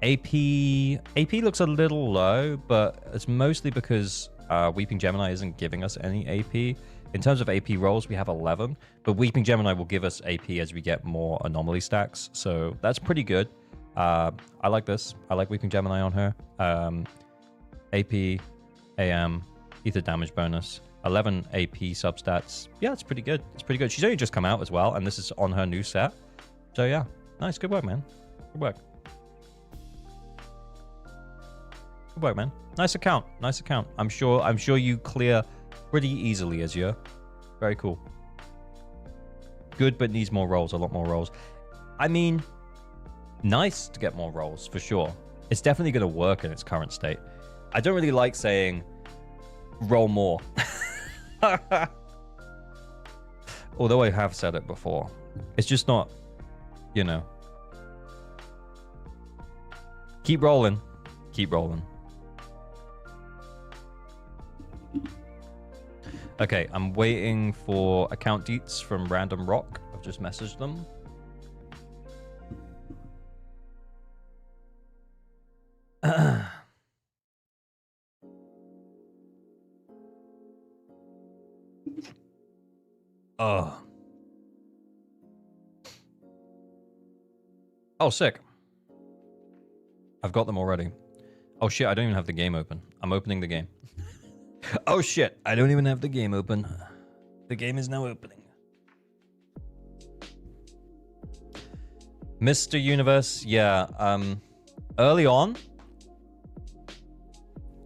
AP looks a little low, but it's mostly because Weeping Gemini isn't giving us any AP. In terms of AP rolls, we have 11, but Weeping Gemini will give us AP as we get more anomaly stacks, so that's pretty good. I like this. I like Weeping Gemini on her. AP, AM, ether damage bonus, 11 AP substats. Yeah, it's pretty good. It's pretty good. She's only just come out as well, and this is on her new set. So yeah, nice, good work, man. Good work. Good work, man. Nice account. Nice account. I'm sure you clear pretty easily, Azure. Very cool. Good, but needs more rolls. A lot more rolls. I mean, nice to get more rolls for sure. It's definitely going to work in its current state. I don't really like saying roll more. Although I have said it before. It's just not, you know. Keep rolling. Keep rolling. Okay, I'm waiting for account deets from Random Rock. I've just messaged them. Oh. Oh, sick. I've got them already. Oh shit, I don't even have the game open. I'm opening the game. Oh shit, I don't even have the game open. The game is now opening. Mr. Universe, yeah, early on,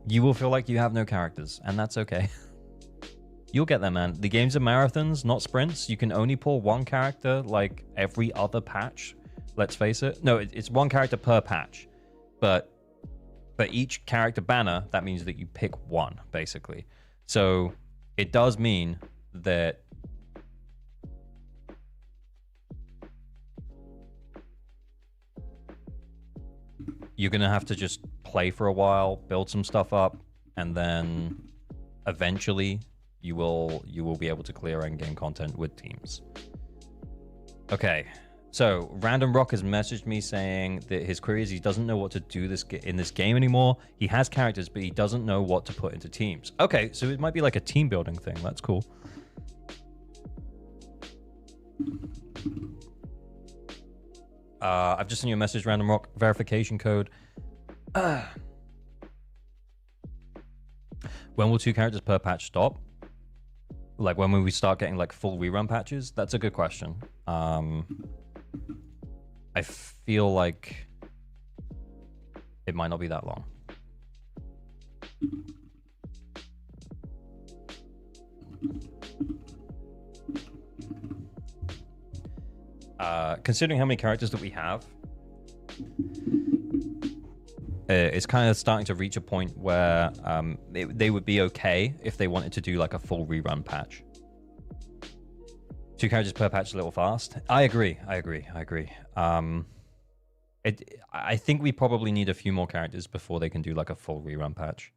you will feel like you have no characters, and that's okay. You'll get there, man. The games are marathons, not sprints. You can only pull one character like every other patch. Let's face it. No, it's one character per patch. But for each character banner, that means that you pick one, basically. So it does mean that you're going to have to just play for a while, build some stuff up, and then eventually you will be able to clear endgame content with teams. Okay. So, Random Rock has messaged me saying that his query is he doesn't know what to do in this game anymore. He has characters, but he doesn't know what to put into teams. Okay, so it might be like a team building thing. That's cool. I've just sent you a message, Random Rock. Verification code. When will 2 characters per patch stop? Like, when will we start getting, like, full rerun patches? That's a good question. I feel like it might not be that long. Considering how many characters that we have, it's kind of starting to reach a point where they would be okay if they wanted to do like a full rerun patch. 2 characters per patch is a little fast. I agree. I think we probably need a few more characters before they can do like a full rerun patch.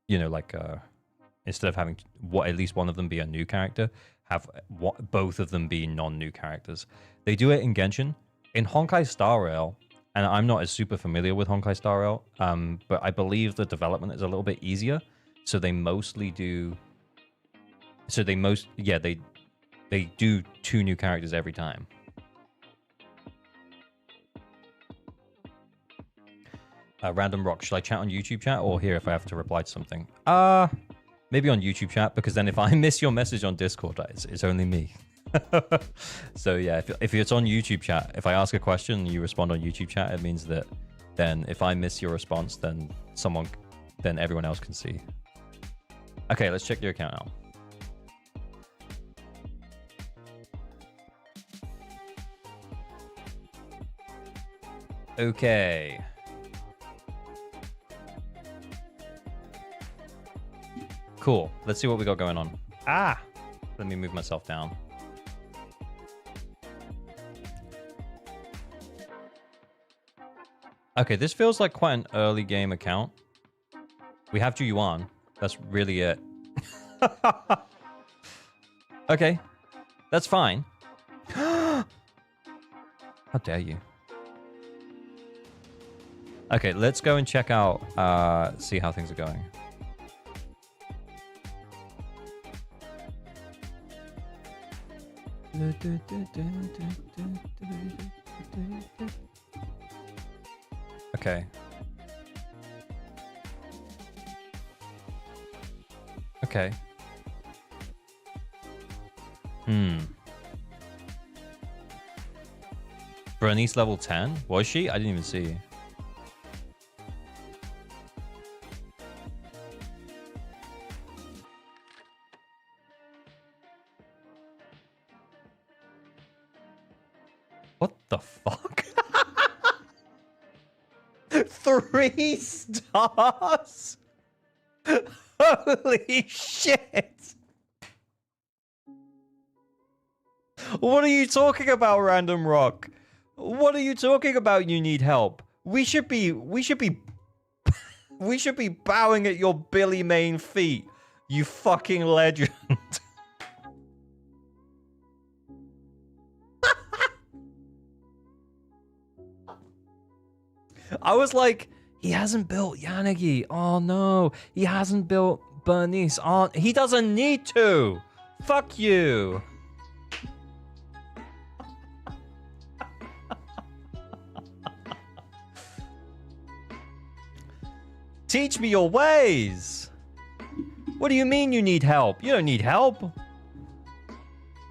You know, like instead of having at least one of them be a new character, have both of them be non-new characters. They do it in Genshin. In Honkai Star Rail, and I'm not as super familiar with Honkai Star Rail, but I believe the development is a little bit easier. So they mostly do. So they do 2 new characters every time. Random Rock, should I chat on YouTube chat or here if I have to reply to something? Maybe on YouTube chat, because then if I miss your message on Discord, it's only me. So yeah, if it's on YouTube chat, if I ask a question and you respond on YouTube chat, it means that then if I miss your response, then everyone else can see. Okay, let's check your account out. Okay. Cool. Let's see what we got going on. Let me move myself down. Okay, this feels like quite an early game account. We have Juyuan. That's really it. Okay. That's fine. How dare you? Okay, let's go and check out, see how things are going. Okay. Okay. Bernice level 10? Was she? I didn't even see. What the fuck? 3 stars? Holy shit! What are you talking about, Random Rock? What are you talking about? You need help. We should be bowing at your Billy Main feet. You fucking legend. I was like, he hasn't built Yanagi. Oh no, he hasn't built Bernice. Oh, he doesn't need to. Fuck you. Teach me your ways. What do you mean you need help? You don't need help.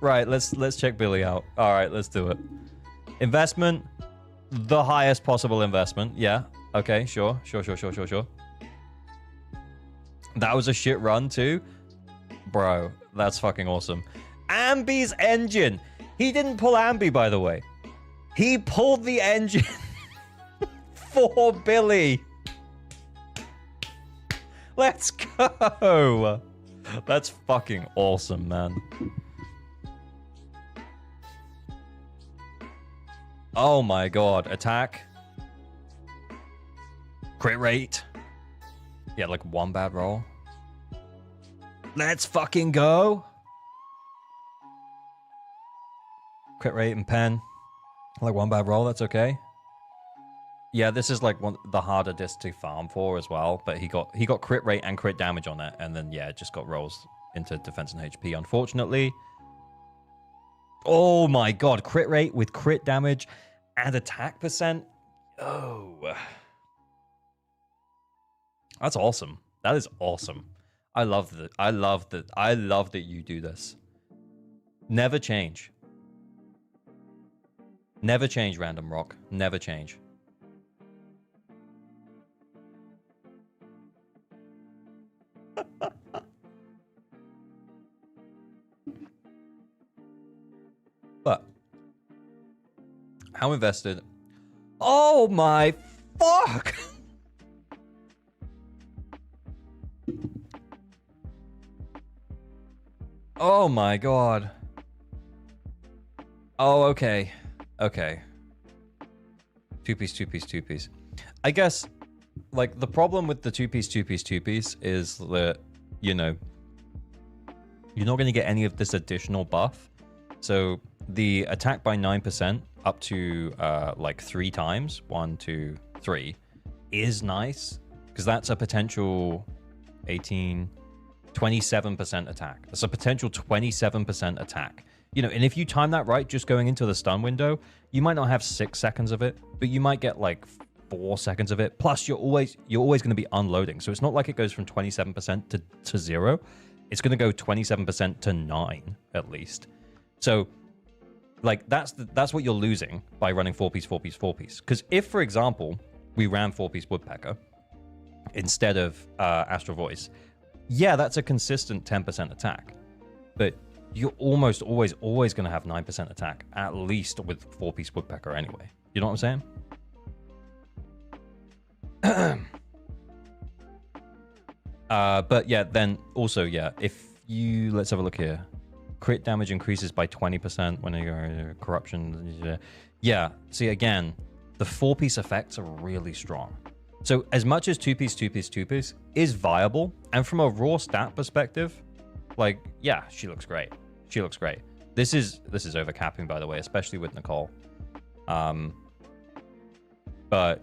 Right, let's check Billy out. All right, let's do it. Investment, the highest possible investment. Yeah. Okay, sure. That was a shit run too. Bro, that's fucking awesome. Ambi's engine. He didn't pull Ambi, by the way. He pulled the engine for Billy. Let's go. That's fucking awesome, man. Oh my god. Attack. Crit rate. Yeah, like one bad roll. Let's fucking go. Crit rate and pen. Like one bad roll, that's okay. Yeah, this is like the harder disc to farm for as well, but he got crit rate and crit damage on it, and then yeah, it just got rolls into defense and HP, unfortunately. Oh my god, crit rate with crit damage and attack percent. Oh. That's awesome. That is awesome. I love that. I love that you do this. Never change. Never change, Random Rock. Never change. But how invested? Oh my fuck! Oh my god. Oh, okay. Okay. Two piece. I guess, like, the problem with the two piece is that, you know, you're not going to get any of this additional buff. So the attack by 9% up to like 3 times, 1, 2, 3, is nice, because that's a potential 18, 27% attack. That's a potential 27% attack. You know, and if you time that right, just going into the stun window, you might not have 6 seconds of it, but you might get like 4 seconds of it. Plus, you're always going to be unloading. So it's not like it goes from 27% to 0. It's going to go 27% to 9 at least. So, like, that's what you're losing by running 4-piece. Because if, for example, we ran 4-piece Woodpecker instead of Astral Voice, yeah, that's a consistent 10% attack. But you're almost always going to have 9% attack, at least with 4-piece Woodpecker anyway. You know what I'm saying? But yeah, then also, yeah, if you, let's have a look here. Crit damage increases by 20% when you're corruption. Yeah, see, again, the 4-piece effects are really strong. So as much as 2-piece is viable, and from a raw stat perspective, like, yeah, she looks great. She looks great. This is overcapping, by the way, especially with Nicole. But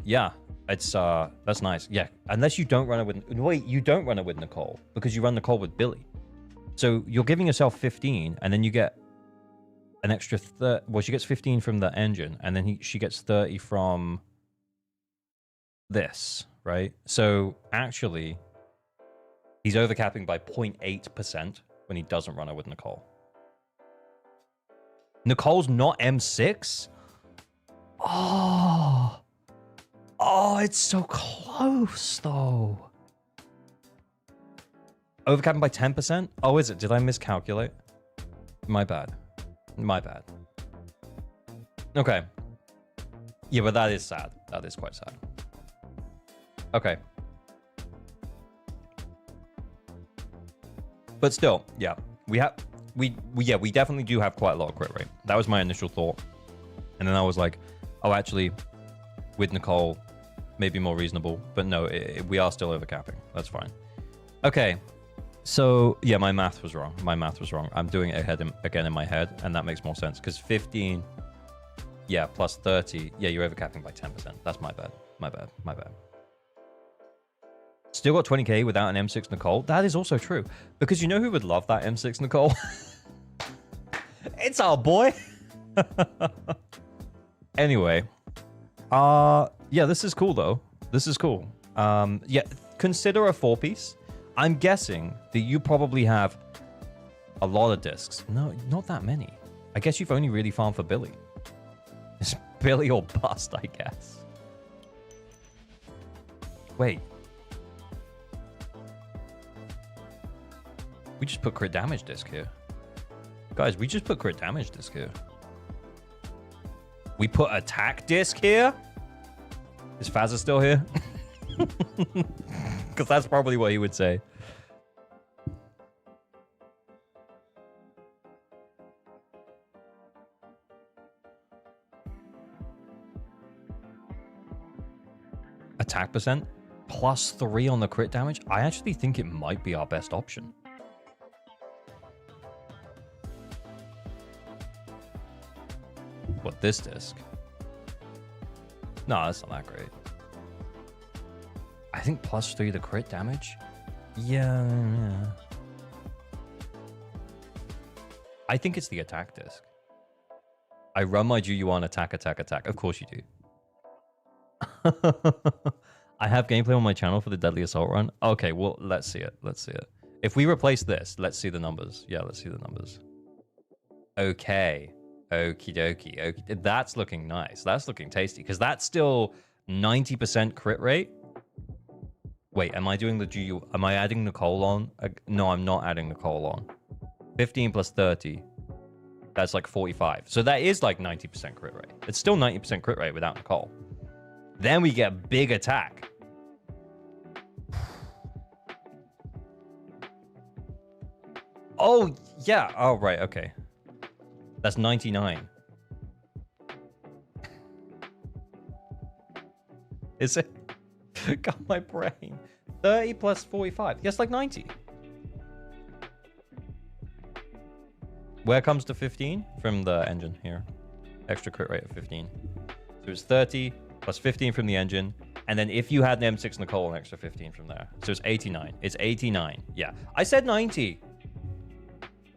yeah, it's that's nice. Yeah, unless you don't run it with, wait, you don't run it with Nicole because you run Nicole with Billy. So you're giving yourself 15, and then you get an extra well, she gets 15 from the engine, and then she gets 30 from this, right? So actually, he's overcapping by 0.8% when he doesn't run it with Nicole. Nicole's not M6? Oh. Oh, it's so close, though. Overcapping by 10%? Oh, is it? Did I miscalculate? My bad. My bad. Okay. Yeah, but that is sad. That is quite sad. Okay. But still, yeah. We definitely do have quite a lot of crit rate. That was my initial thought. And then I was like, oh, actually, with Nicole, maybe more reasonable. But no, we are still overcapping. That's fine. Okay. So, yeah, my math was wrong. My math was wrong. I'm doing it again in my head, and that makes more sense. Because 15, yeah, plus 30. Yeah, you're overcapping by 10%. That's my bad. My bad. My bad. Still got 20k without an M6 Nicole. That is also true. Because you know who would love that M6 Nicole? It's our boy. Anyway. Yeah, this is cool, though. This is cool. Yeah, consider a 4-piece. I'm guessing that you probably have a lot of discs. No, not that many. I guess you've only really farmed for Billy. It's Billy or bust, I guess. Wait. We just put crit damage disc here. Guys, we just put crit damage disc here. We put attack disc here? Is Fazza still here? Because that's probably what he would say. Attack percent plus 3 on the crit damage. I actually think it might be our best option. What, this disc? No, that's not that great. I think plus 3 the crit damage? Yeah. I think it's the attack disc. I run my Juyu on attack, attack, attack. Of course you do. I have gameplay on my channel for the Deadly Assault run. Okay, well, let's see it. Let's see it. If we replace this, let's see the numbers. Yeah, let's see the numbers. Okay. Okie dokie. Okay. That's looking nice. That's looking tasty. Because that's still 90% crit rate. Wait, am I doing the Juyu? Am I adding Nicole on? No, I'm not adding Nicole on. 15 plus 30. That's like 45. So that is like 90% crit rate. It's still 90% crit rate without Nicole. Then we get big attack. Oh, yeah. Oh, right. Okay. That's 99. Is it? Got my brain. 30 plus 45. Yes, like 90. Where comes the 15? From the engine here. Extra crit rate of 15. So it's 30 plus 15 from the engine. And then if you had an M6 Nicole, an extra 15 from there. So it's 89. It's 89. Yeah. I said 90.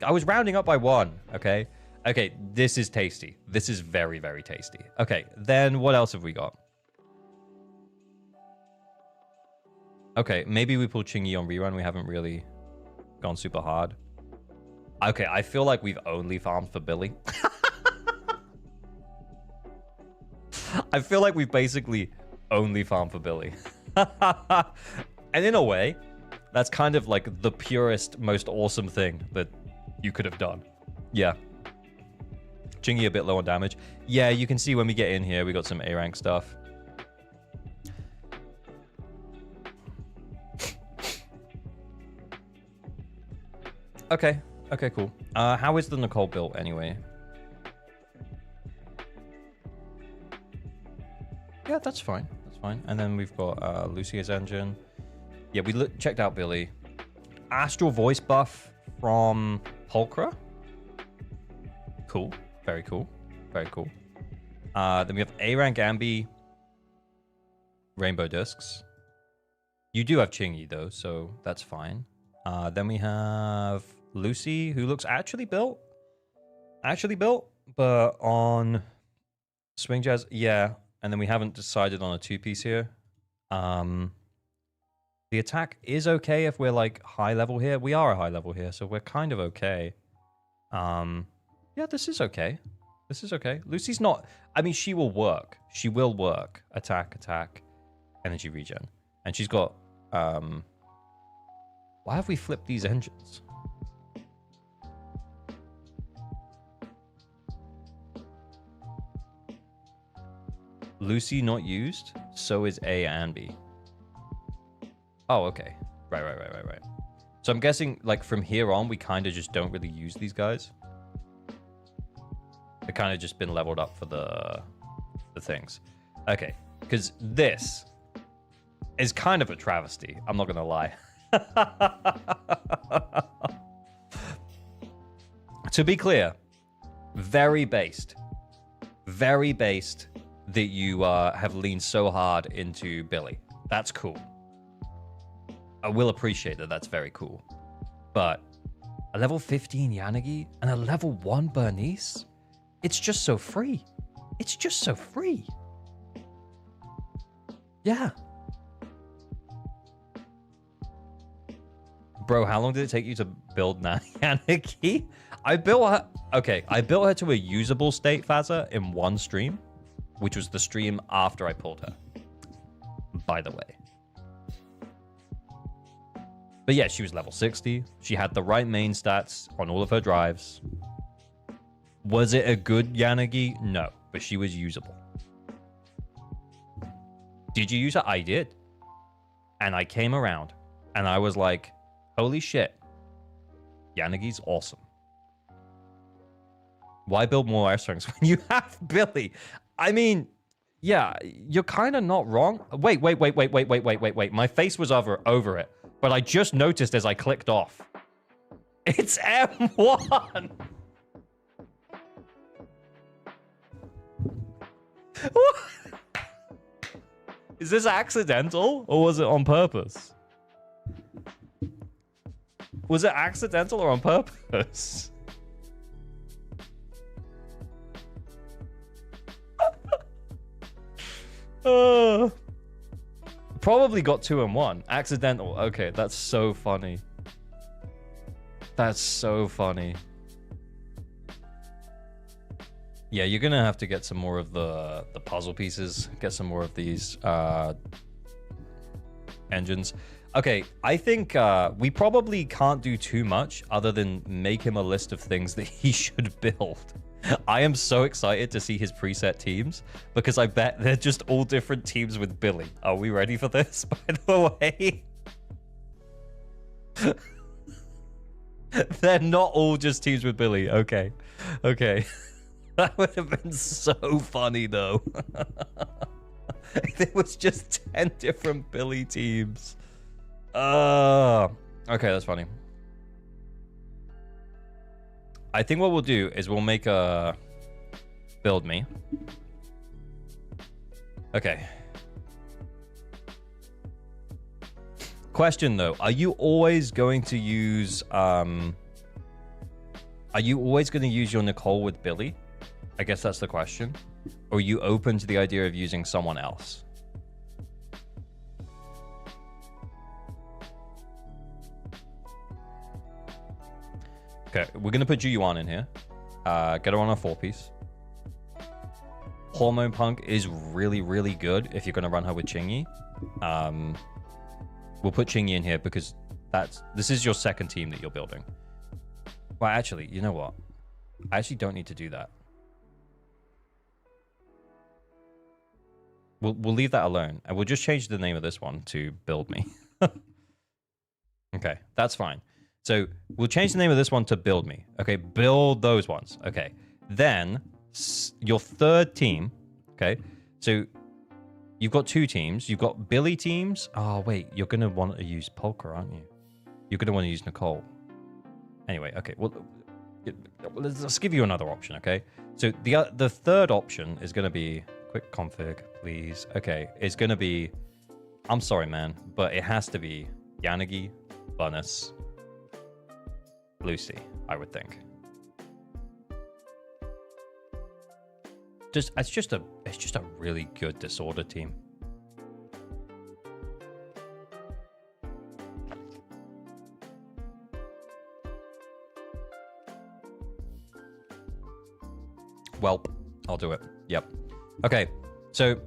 I was rounding up by 1. Okay. Okay. This is tasty. This is very, very tasty. Okay. Then what else have we got? Okay. Maybe we pull Chingy on rerun. We haven't really gone super hard. Okay. I feel like we've only farmed for Billy. I feel like we've basically only farmed for Billy. And in a way, that's kind of like the purest, most awesome thing that you could have done. Yeah. Chingy a bit low on damage. Yeah, you can see when we get in here, we got some A rank stuff. Okay. Okay, cool. How is the Nicole built anyway? Yeah, that's fine. That's fine. And then we've got Lucia's engine. Yeah, we checked out Billy. Astral voice buff from Pulcra. Cool. Very cool. Very cool. Then we have A-Rank Ambi. Rainbow discs. You do have Chingy, though, so that's fine. Then we have Lucy, who looks actually built. Actually built, but on Swing Jazz, yeah. And then we haven't decided on a 2-piece here. The attack is okay if we're like high level here. We are a high level here, so we're kind of okay. Yeah, this is okay. This is okay. Lucy's not... I mean, she will work. She will work. Attack, attack, energy regen. And she's got... Why have we flipped these engines? Lucy not used. So is A and B. Oh, okay. Right. So I'm guessing, like, from here on, we kind of just don't really use these guys. They've kind of just been leveled up for the things. Okay, because this is kind of a travesty. I'm not going to lie. To be clear, very based that you have leaned so hard into Billy. That's cool. I will appreciate that. That's very cool. But a level 15 Yanagi and a level 1 Bernice, it's just so free. It's just so free. Yeah. Bro, how long did it take you to build Yanagi? I built her... Okay, I built her to a usable state, Fazza, in one stream, which was the stream after I pulled her. By the way. But yeah, she was level 60. She had the right main stats on all of her drives. Was it a good Yanagi? No, but she was usable. Did you use it? I did. And I came around and I was like, holy shit. Yanagi's awesome. Why build more airstrings when you have Billy? I mean, yeah, you're kind of not wrong. Wait. My face was over it. But I just noticed as I clicked off. It's M1. What? Is this accidental or was it on purpose? Was it accidental or on purpose? Probably got 2 and 1. Accidental. Okay, that's so funny. That's so funny. Yeah, you're gonna have to get some more of the puzzle pieces. Get some more of these engines. Okay, I think we probably can't do too much other than make him a list of things that he should build. I am so excited to see his preset teams because I bet they're just all different teams with Billy. Are we ready for this, by the way? They're not all just teams with Billy. Okay. Okay. That would have been so funny, though. There was just 10 different Billy teams. Okay, that's funny. I think what we'll do is we'll make a build me. Okay. Question though, are you always going to use your Nicole with Billy? I guess that's the question. Or are you open to the idea of using someone else? Okay, we're going to put Juyuan in here. Get her on a 4-piece. Hormone Punk is really, really good if you're going to run her with Chingy. We'll put Chingy in here because this is your second team that you're building. Well, actually, you know what? I actually don't need to do that. We'll leave that alone. And we'll just change the name of this one to Build Me. Okay, that's fine. So we'll change the name of this one to Build Me. Okay, build those ones. Okay, then your third team. Okay, so you've got 2 teams. You've got Billy teams. Oh, wait, you're going to want to use Polka, aren't you? You're going to want to use Nicole. Anyway, okay, well, let's give you another option, okay? So the third option is going to be, quick config, please. Okay, it's going to be, I'm sorry, man, but it has to be Yanagi, Bunnis, Lucy, I would think. It's just a really good disorder team. Welp. I'll do it. Yep. Okay. So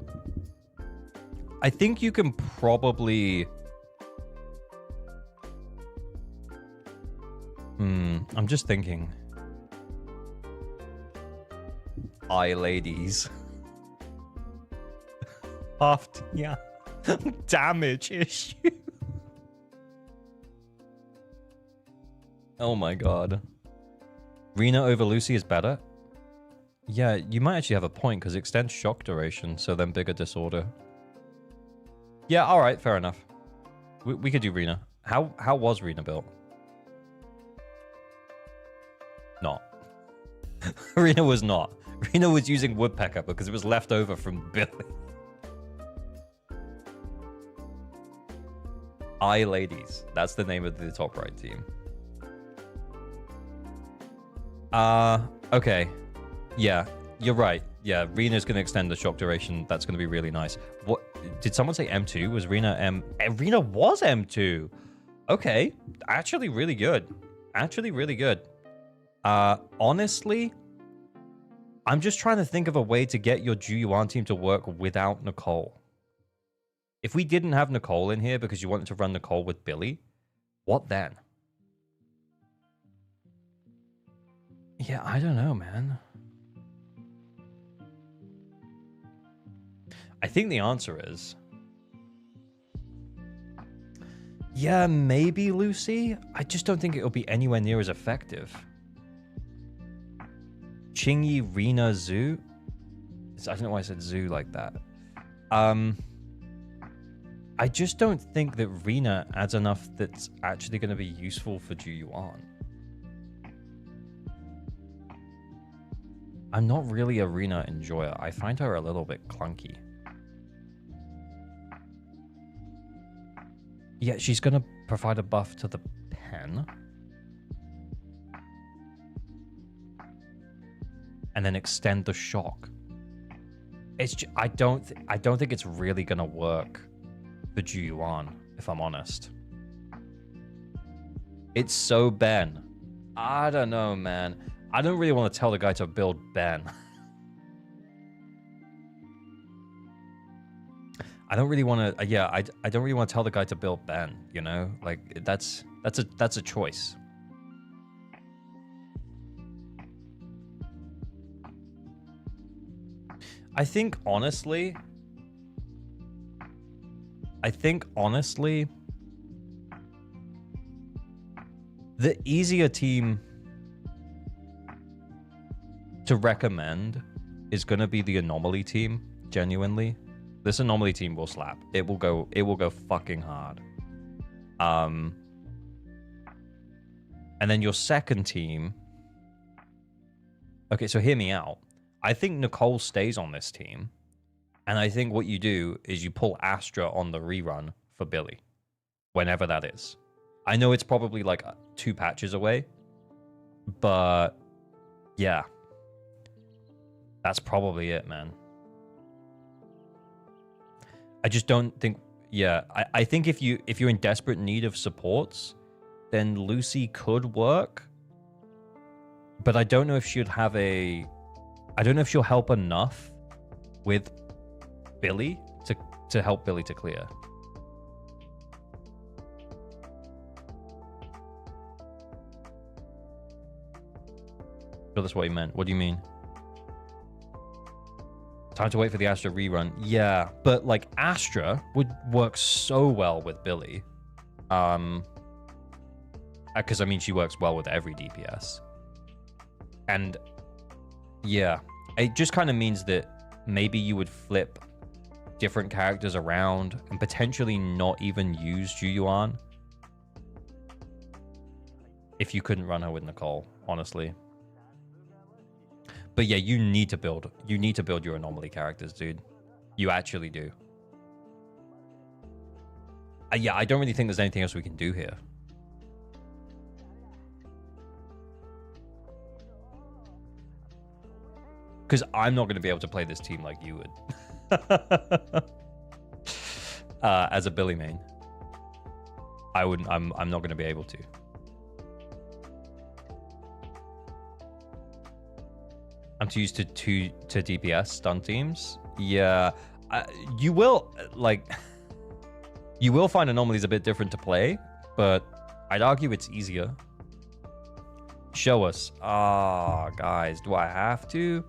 I think you can probably... I'm just thinking. Ladies. Half, yeah. Damage issue. Oh my god. Rena over Lucy is better? Yeah, you might actually have a point because it extends shock duration, so then bigger disorder. Yeah, alright, fair enough. We could do Rena. How was Rena built? Not. Rena was not. Rena was using Woodpecker because it was left over from Billy. Ladies. That's the name of the top right team. Okay. Yeah, you're right. Yeah, Rena's going to extend the shock duration. That's going to be really nice. What did someone say M2? Was Rena M? Rena was M2. Okay. Actually really good. Actually really good. Honestly, I'm just trying to think of a way to get your Juyuan team to work without Nicole. If we didn't have Nicole in here because you wanted to run Nicole with Billy, what then? Yeah, I don't know, man. I think the answer is... yeah, maybe Lucy. I just don't think it'll be anywhere near as effective. Chingy, Rena, Zoo. I don't know why I said Zoo like that. I just don't think that Rena adds enough that's actually going to be useful for Juyuan. I'm not really a Rena enjoyer. I find her a little bit clunky. Yeah, she's going to provide a buff to the pen. And then extend the shock. It's just, I don't think it's really going to work for Juyuan, if I'm honest. It's so Ben. I don't know, man. I don't really want to tell the guy to build Ben. I don't really want to. Yeah, I don't really want to tell the guy to build Ben. You know, like that's a choice. I think honestly, the easier team to recommend is going to be the anomaly team. Genuinely, this anomaly team will slap. It will go fucking hard. And then your second team. Okay, so hear me out. I think Nicole stays on this team. And I think what you do is you pull Astra on the rerun for Billy. Whenever that is. I know it's probably like 2 patches away. But yeah. That's probably it, man. I just don't think... yeah, I think if you're in desperate need of supports, then Lucy could work. But I don't know if she'd have a... I don't know if she'll help enough with Billy to help Billy to clear. Sure, that's what he meant. What do you mean? Time to wait for the Astra rerun. Yeah, but like Astra would work so well with Billy. Because I mean she works well with every DPS. And yeah, it just kind of means that maybe you would flip different characters around and potentially not even use Juyuan if you couldn't run her with Nicole, honestly. But yeah, you need to build your anomaly characters, dude. You actually do. Yeah, I don't really think there's anything else we can do here. Because I'm not going to be able to play this team like you would. As a Billy main. I'm not going to be able to. I'm too used to DPS stun teams. Yeah, you will like you will find anomalies a bit different to play, but I'd argue it's easier. Show us. Ah, guys, do I have to?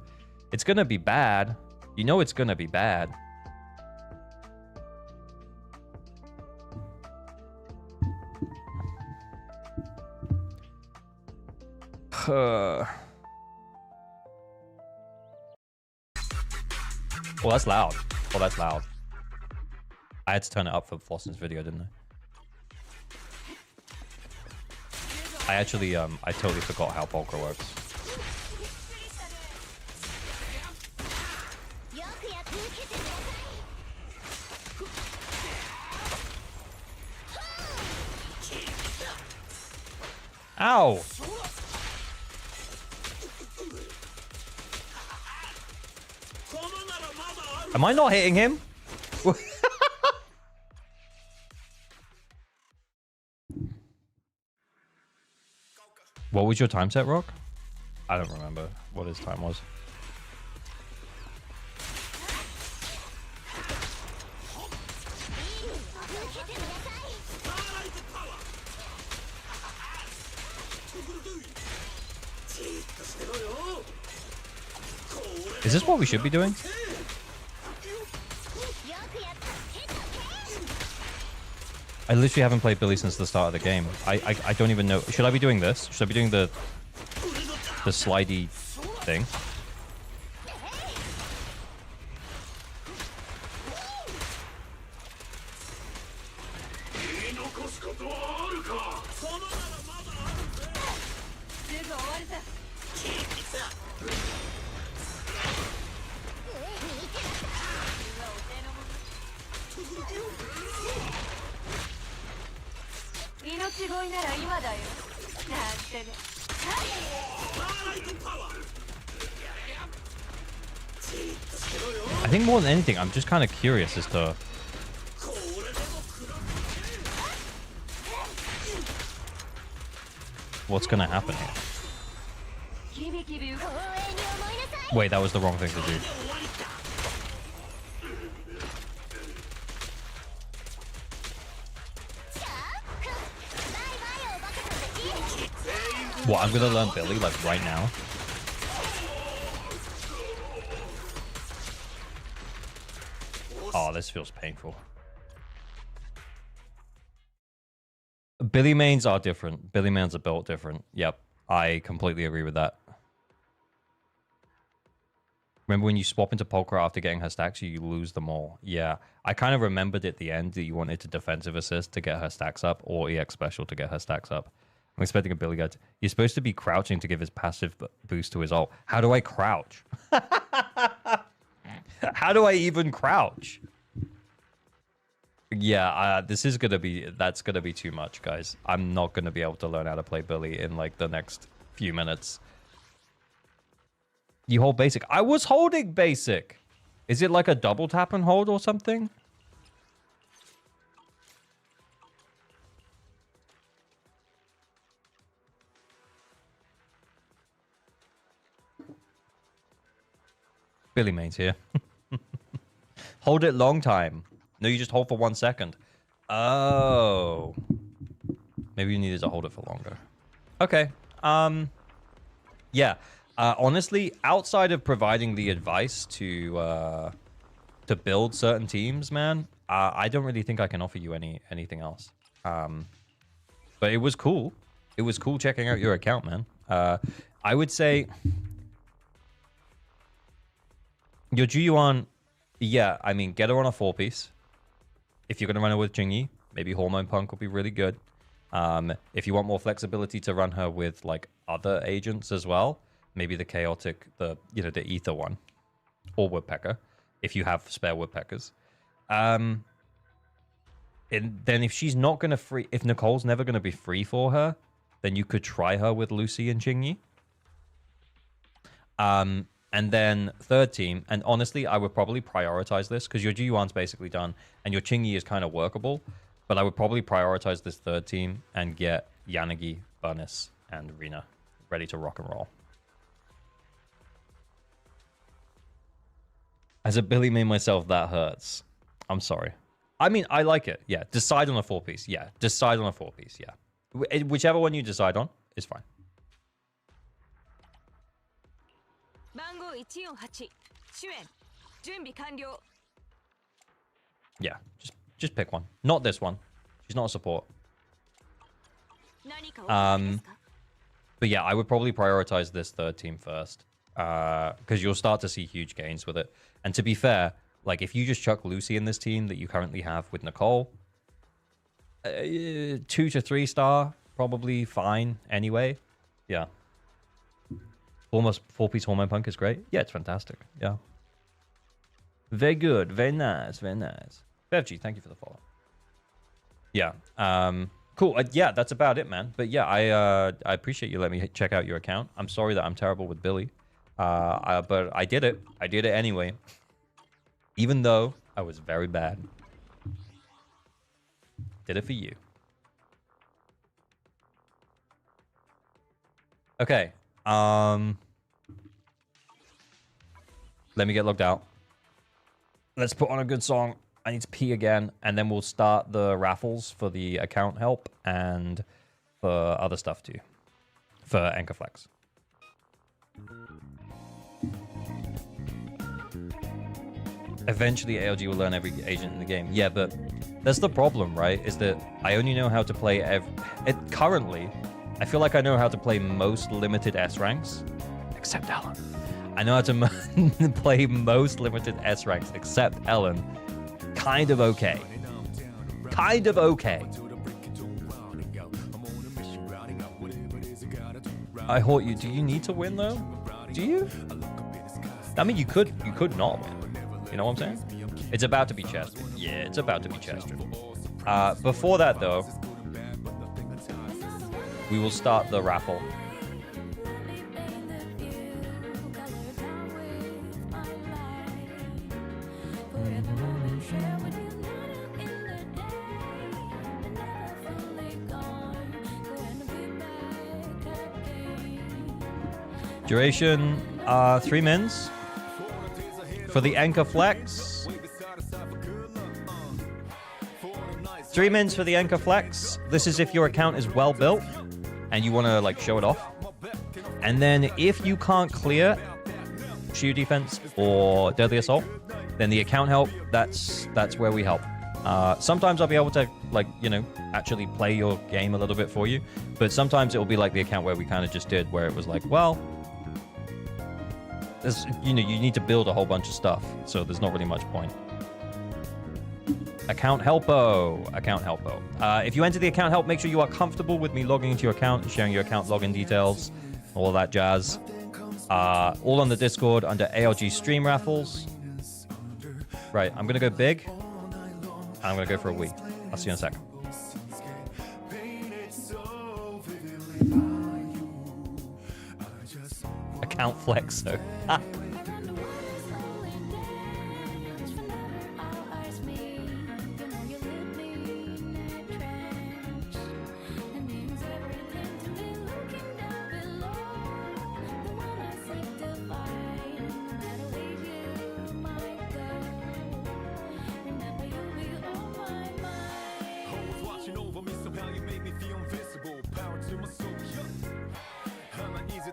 It's gonna be bad. You know it's gonna be bad. Well, that's loud. Oh, that's loud. I had to turn it up for Flossen's video, didn't I? I totally forgot how Polka works. Ow! Am I not hitting him? What was your time set, Rock? I don't remember what his time was. Is this what we should be doing? I literally haven't played Billy since the start of the game. I don't even know. Should I be doing this? Should I be doing the slidey thing? I think more than anything, I'm just kind of curious as to what's going to happen here. Wait, that was the wrong thing to do. What, I'm going to learn Billy, like, right now? Oh, this feels painful. Billy mains are different. Billy mains are built different. Yep, I completely agree with that. Remember when you swap into Polka after getting her stacks, you lose them all? Yeah, I kind of remembered at the end that you wanted to defensive assist to get her stacks up or EX special to get her stacks up. I'm expecting a Billy guy. You're supposed to be crouching to give his passive boost to his ult. How do I crouch? How do I even crouch? Yeah, that's gonna be too much, guys. I'm not gonna be able to learn how to play Billy in like the next few minutes. You hold basic. I was holding basic. Is it like a double tap and hold or something? Billy mains here. Hold it long time. No, you just hold for 1 second. Oh. Maybe you needed to hold it for longer. Okay. Yeah. Honestly, outside of providing the advice to build certain teams, man, I don't really think I can offer you anything else. But it was cool. It was cool checking out your account, man. I would say your Juyuan, yeah, I mean, get her on a 4-piece. If you're going to run her with Jingy, maybe Hormone Punk will be really good. If you want more flexibility to run her with like other agents as well, maybe the Chaotic, the Ether one, or Woodpecker, if you have spare Woodpeckers. And then if she's not going to if Nicole's never going to be free for her, then you could try her with Lucy and Jingy. And then third team, and honestly, I would probably prioritize this because your G1's basically done and your Chingy is kind of workable, but I would probably prioritize this third team and get Yanagi, Burnis, and Rina ready to rock and roll. As a Billy made myself, that hurts. I'm sorry. I mean, I like it. Yeah, decide on a 4-piece. Yeah, decide on a 4-piece. Yeah. Whichever one you decide on is fine. Yeah, just pick one. Not this one. She's not a support. But yeah, I would probably prioritize this third team first. Because you'll start to see huge gains with it. And to be fair, like if you just chuck Lucy in this team that you currently have with Nicole, 2 to 3 star, probably fine anyway. Yeah. Almost 4-piece Hormone Punk is great. Yeah, it's fantastic. Yeah. Very good. Very nice. Very nice. Bevg, thank you for the follow. Yeah. Cool. Yeah, that's about it, man. But yeah, I appreciate you letting me check out your account. I'm sorry that I'm terrible with Billy. But I did it. I did it anyway. Even though I was very bad. Did it for you. Okay. Let me get logged out. Let's put on a good song. I need to pee again, and then we'll start the raffles for the account help and for other stuff too. For Anchor Flex. Eventually, ALG will learn every agent in the game. Yeah, but that's the problem, right? Is that I only know how to play currently, I feel like I know how to play most limited S ranks, except Ellen. I know how to play most limited S ranks, except Ellen. Kind of okay. Kind of okay. I haunt you. Do you need to win though? Do you? I mean, you could not win. You know what I'm saying? It's about to be chested. Yeah, it's about to be chested. Before that, though, we will start the raffle. Duration, 3 mins. For the Anchor Flex. 3 mins for the Anchor Flex. This is if your account is well built and you want to like show it off. And then if you can't clear Shiyu Defense or Deadly Assault, then the account help, that's where we help. Sometimes I'll be able to, like, you know, actually play your game a little bit for you. But sometimes it will be like the account where we kind of just did, where it was like, well, you know, you need to build a whole bunch of stuff, so there's not really much point. Account helpo. Account helpo. If you enter the account help, make sure you are comfortable with me logging into your account and sharing your account login details, all of that jazz. All on the Discord under ALG Stream Raffles. Right, I'm gonna go big, and I'm gonna go for a Wii. I'll see you in a second. Account flex, though.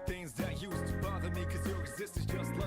Things that used to bother me, 'cause your existence just like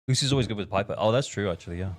Lucy's always good with Piper. Oh, that's true, actually, yeah.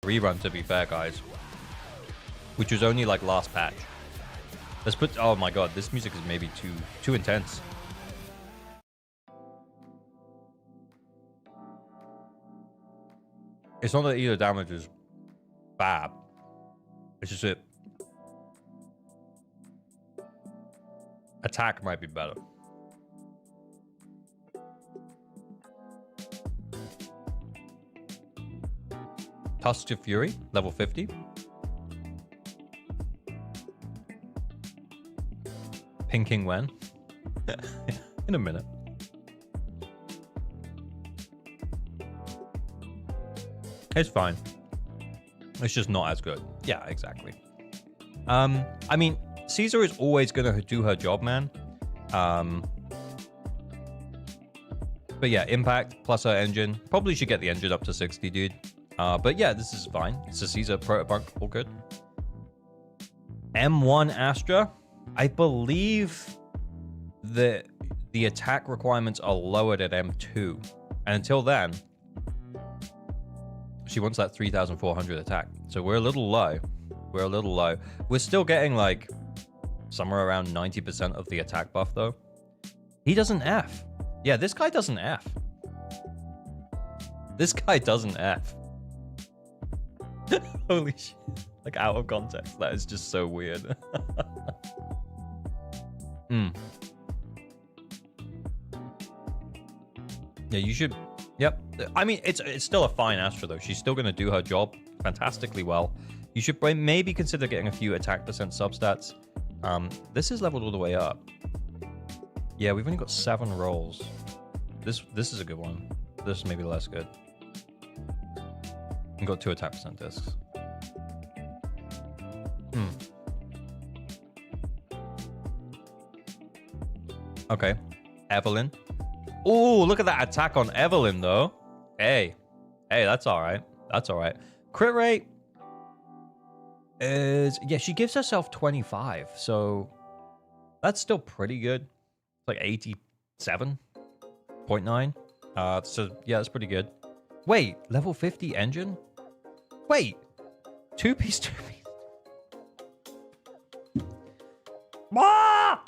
Rerun, to be fair, guys. Which was only like last patch. Let's put... Oh my god, this music is maybe too intense. It's not that either damage is bad. It's just that attack might be better. Tusks of Fury, level 50. Pinking when? In a minute. It's fine. It's just not as good. Yeah, exactly. I mean, Caesar is always gonna do her job, man. But yeah, impact plus her engine. Probably should get the engine up to 60, dude. But yeah, this is fine. It's a Caesar protopunk, all good. M1 Astra. I believe that the attack requirements are lowered at M2. And until then, she wants that 3,400 attack. So we're a little low. We're a little low. We're still getting like somewhere around 90% of the attack buff though. He doesn't F. Yeah, this guy doesn't F. This guy doesn't F. Holy shit. Like out of context. That is just so weird. Yeah, you should... Yep. I mean, it's still a fine Astra, though. She's still going to do her job fantastically well. You should maybe consider getting a few attack percent substats. This is leveled all the way up. Yeah, we've only got 7 rolls. This is a good one. This may be less good. We've got 2 attack percent discs. Okay. Evelyn. Oh, look at that attack on Evelyn, though. Hey. Hey, that's all right. That's all right. Crit rate is... Yeah, she gives herself 25, so that's still pretty good. It's like 87.9. So, yeah, that's pretty good. Wait, level 50 engine? Wait. Two-piece. Ah!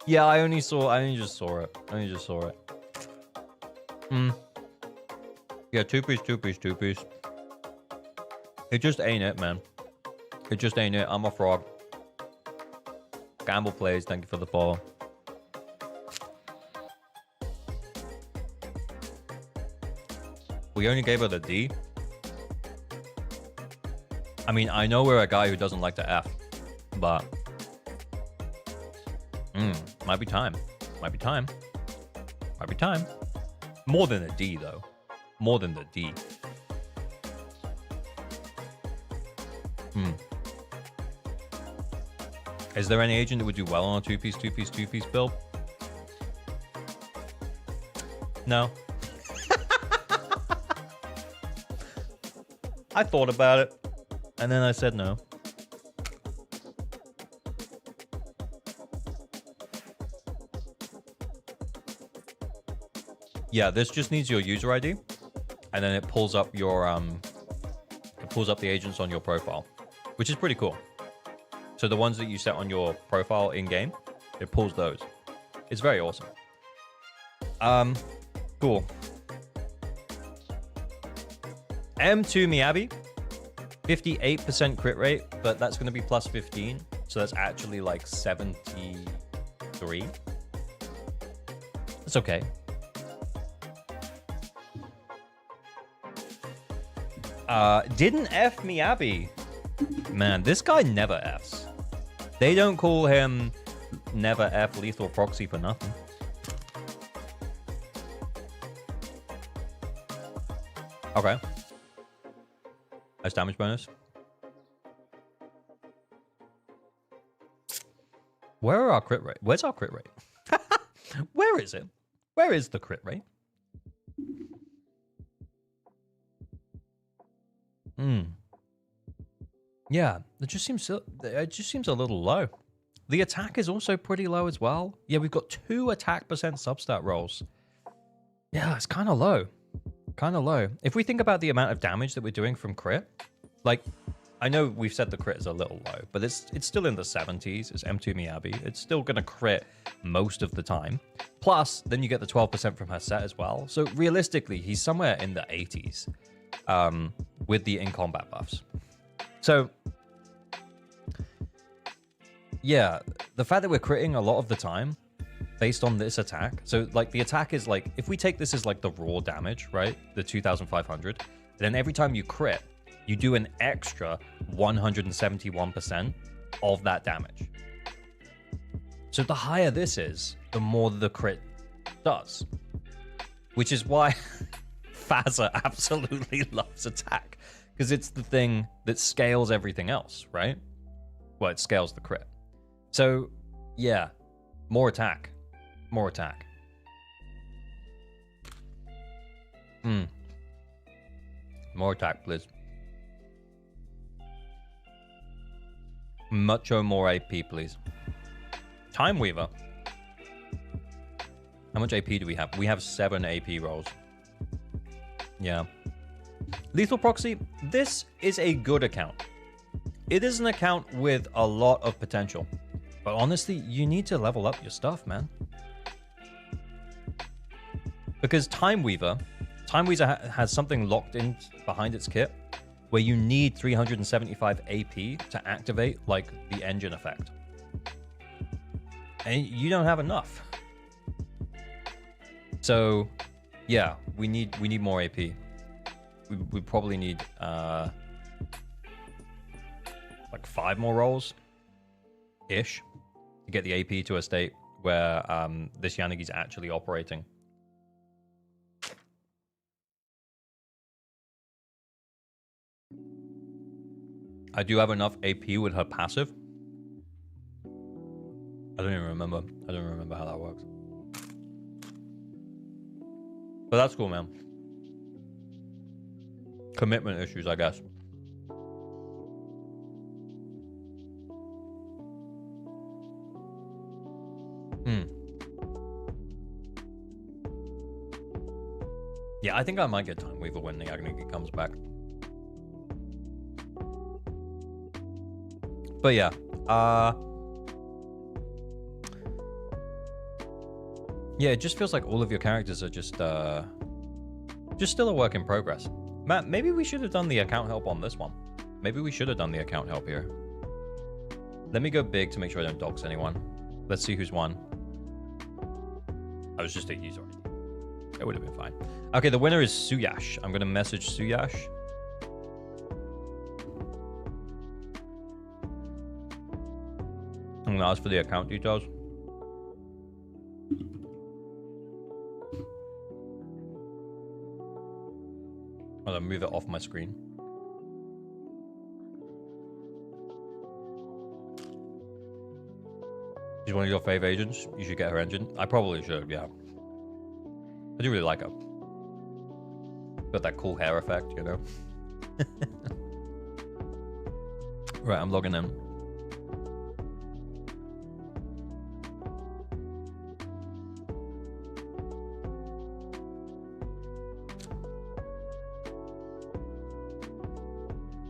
Yeah, I only just saw it. Yeah, two-piece. It just ain't it, man. It just ain't it. I'm a frog. Gamble plays, thank you for the follow. We only gave her the D. I mean, I know we're a guy who doesn't like to F, but... might be time. More than a D, though. More than the D. Is there any agent that would do well on a two-piece build? No. I thought about it, and then I said no. Yeah, this just needs your user ID, and then it pulls up your the agents on your profile, which is pretty cool. So the ones that you set on your profile in game, it pulls those. It's very awesome. Cool. M2 Miyabi, 58% crit rate, but that's going to be plus 15, so that's actually like 73. It's okay. Didn't F Miyabi. Man, this guy never Fs. They don't call him Never F Lethal Proxy for nothing. Okay. Nice damage bonus. Where are our crit rate? Where's our crit rate? Where is it? Where is the crit rate? Yeah, it just seems a little low. The attack is also pretty low as well. Yeah, we've got 2 attack percent substat rolls. Yeah, it's kind of low. If we think about the amount of damage that we're doing from crit, like, I know we've said the crit is a little low, but it's still in the 70s. It's M2 Miyabi. It's still going to crit most of the time. Plus, then you get the 12% from her set as well. So realistically, he's somewhere in the 80s with the in-combat buffs. So, yeah, the fact that we're critting a lot of the time based on this attack. So, like, the attack is like, if we take this as like the raw damage, right? The 2,500, then every time you crit, you do an extra 171% of that damage. So the higher this is, the more the crit does. Which is why Faza absolutely loves attack. Because it's the thing that scales everything else, right? Well, it scales the crit. So, yeah, more attack. More attack. More attack, please. Mucho more AP, please. Time Weaver. How much AP do we have? We have 7 AP rolls. Yeah. Lethal Proxy, this is a good account. It is an account with a lot of potential. But honestly, you need to level up your stuff, man. Because Time Weaver has something locked in behind its kit where you need 375 AP to activate, like, the engine effect. And you don't have enough. So, yeah, we need more AP. We probably need, like 5 more rolls-ish to get the AP to a state where this Yanagi's actually operating. I do have enough AP with her passive. I don't even remember. I don't remember how that works. But that's cool, man. Commitment issues, I guess. Yeah, I think I might get Time Weaver when the Agni comes back. But yeah, yeah, it just feels like all of your characters are just still a work in progress. Matt, maybe we should have done the account help on this one. Maybe we should have done the account help here. Let me go big to make sure I don't dox anyone. Let's see who's won. I was just a user. It would have been fine. Okay, the winner is Suyash. I'm going to message Suyash. I'm going to ask for the account details. I'm going to move it off my screen. She's one of your fave agents. You should get her engine. I probably should, yeah. I do really like her. Got that cool hair effect, you know? Right, I'm logging in.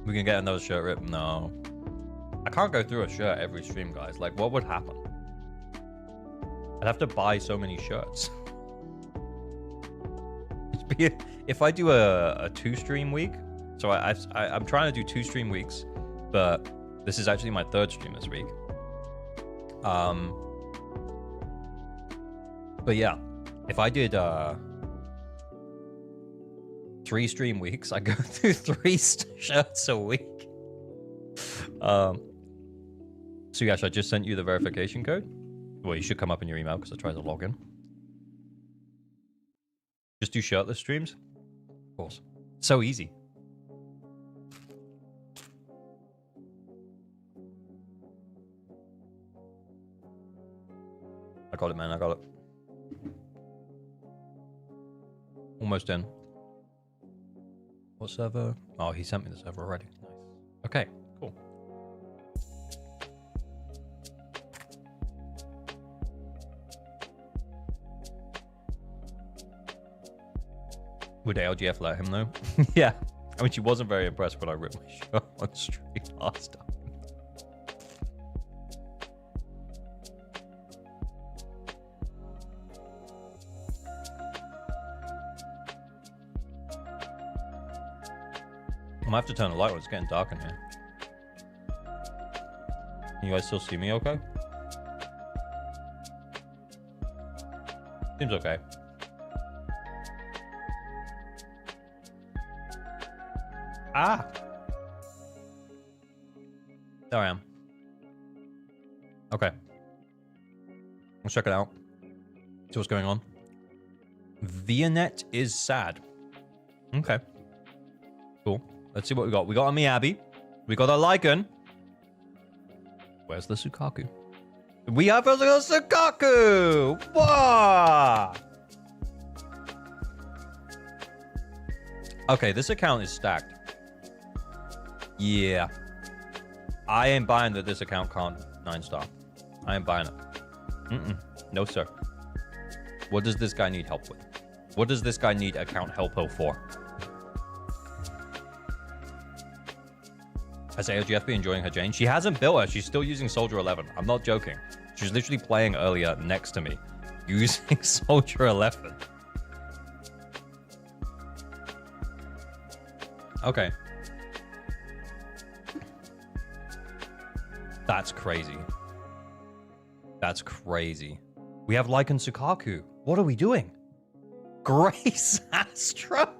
We can get another shirt rip? No. I can't go through a shirt every stream, guys. Like, what would happen? I'd have to buy so many shirts. If I do a 2-stream week, so I'm trying to do 2 stream weeks, but this is actually my 3rd stream this week. But yeah, if I did 3 stream weeks, I go through 3 shirts a week. So Yash, I just sent you the verification code. Well, you should come up in your email because I tried to log in. Just do shirtless streams? Of course. So easy. I got it, man. I got it. Almost in. What server? Oh, he sent me the server already. Nice. Okay, cool. Would LGF let him know? Yeah. I mean, she wasn't very impressed when I ripped my shirt on stream last time. I might have to turn the light on. It's getting dark in here. Can you guys still see me okay? Seems okay. Ah! There I am. Okay. Let's check it out. See what's going on. Vianet is sad. Okay. Cool. Let's see what we got. We got a Miyabi. We got a Lycan. Where's the Sukaku? We have a little Sukaku! Wow! Okay, this account is stacked. Yeah. I ain't buying that this account can't 9-star. I ain't buying it. No, sir. What does this guy need help with? What does this guy need account help for? Has AOGF been enjoying her Jane? She hasn't built her. She's still using Soldier 11. I'm not joking. She was literally playing earlier next to me using Soldier 11. Okay. That's crazy. That's crazy. We have Lycan Sukaku. What are we doing? Grace Astra?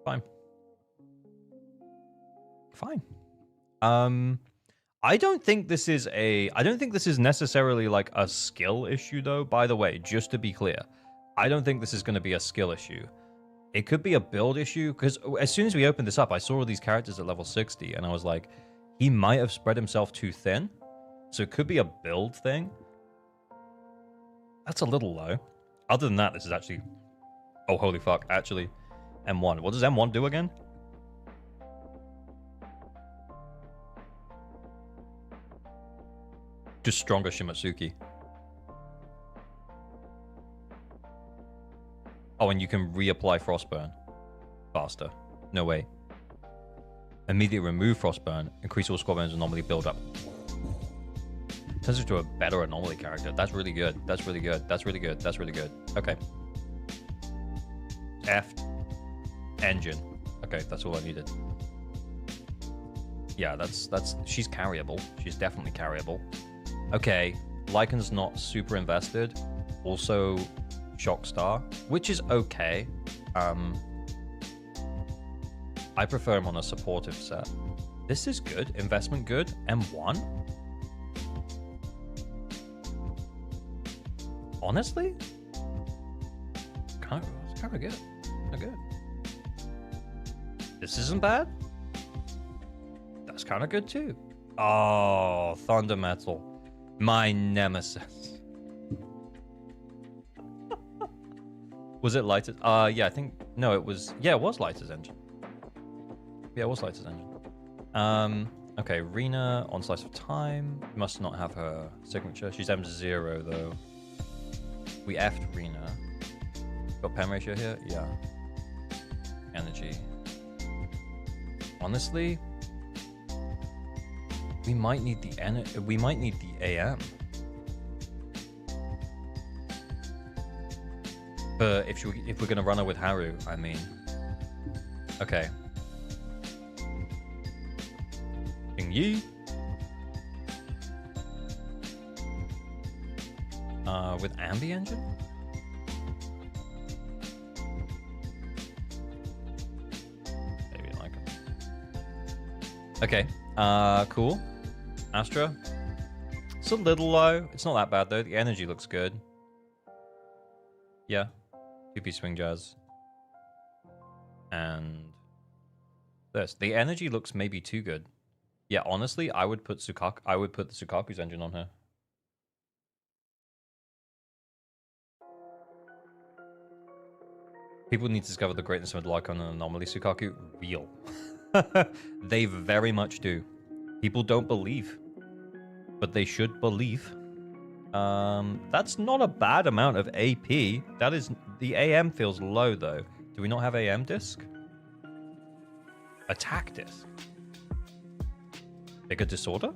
Fine. Fine. I don't think this is necessarily like a skill issue though, by the way, just to be clear. I don't think this is going to be a skill issue. It could be a build issue, because as soon as we opened this up, I saw all these characters at level 60, and I was like, he might have spread himself too thin. So it could be a build thing. That's a little low. Other than that, this is actually... Oh, holy fuck. Actually, M1. What does M1 do again? Just stronger Shimatsuki. Oh, and you can reapply Frostburn faster. No way. Immediately remove Frostburn. Increase all squad members anomaly build up. Turns into a better anomaly character. That's really good. That's really good. That's really good. That's really good. Okay. F. Engine. Okay, that's all I needed. Yeah, that's she's carryable. She's definitely carryable. Okay. Lycan's not super invested. Also Shockstar, which is okay. I prefer him on a supportive set. This is good. Investment good. M1. Honestly, it's kind of good. Kind of good. This isn't bad. That's kind of good too. Oh, Thunder Metal, my nemesis. Was it Lighter's? Yeah, I think no. It was it was Lighter's engine. Yeah, it was Lighter's engine. Okay, Rena on Slice of Time must not have her signature. She's M0 though. We effed Rena. Got pen ratio here? Yeah. Energy. Honestly, we might need the AM. But if we're gonna run her with Haru, I mean, okay. Ping Yi. With Ambi engine? Maybe like it. Okay. Cool. Astra. It's a little low. It's not that bad though. The energy looks good. Yeah. 2P swing jazz. And this. The energy looks maybe too good. Yeah, honestly, I would put the Sukaku's engine on her. People need to discover the greatness of Lycan and Anomaly Sukaku. Real. They very much do. People don't believe. But they should believe. That's not a bad amount of AP. That is... The AM feels low, though. Do we not have AM disc? Attack disc. Bigger disorder?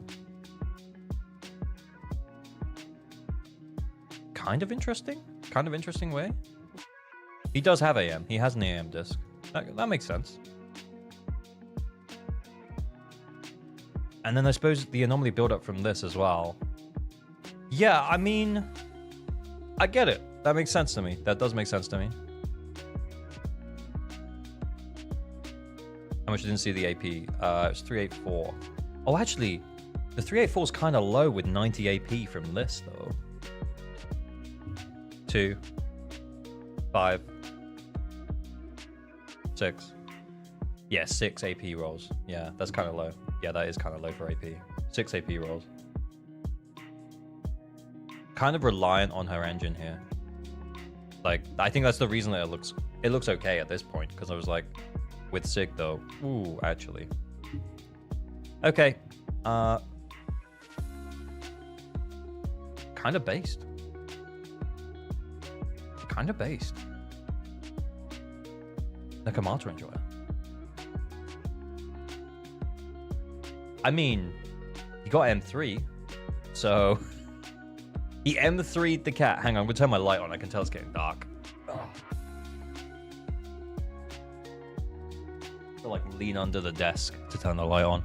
Kind of interesting. Kind of interesting way. He does have AM. He has an AM disc. That makes sense. And then I suppose the anomaly build-up from this as well. Yeah, I mean... I get it. That makes sense to me. That does make sense to me. How much didn't see the AP? It was 384. Oh, actually, the 384 is kind of low with 90 AP from this, though. 2, 5, 6. Yeah, 6 AP rolls. Yeah, that's kind of low. Yeah, that is kind of low for AP. 6 AP rolls. Kind of reliant on her engine here. Like, I think that's the reason that it looks okay at this point, because I was like, with Sig though, ooh, actually. Okay. Kind of based. Kind of based. Nakamata enjoyer. I mean, he got M3, so he M3'd the cat. Hang on, I'm gonna turn my light on. I can tell it's getting dark. Oh. Like lean under the desk to turn the light on.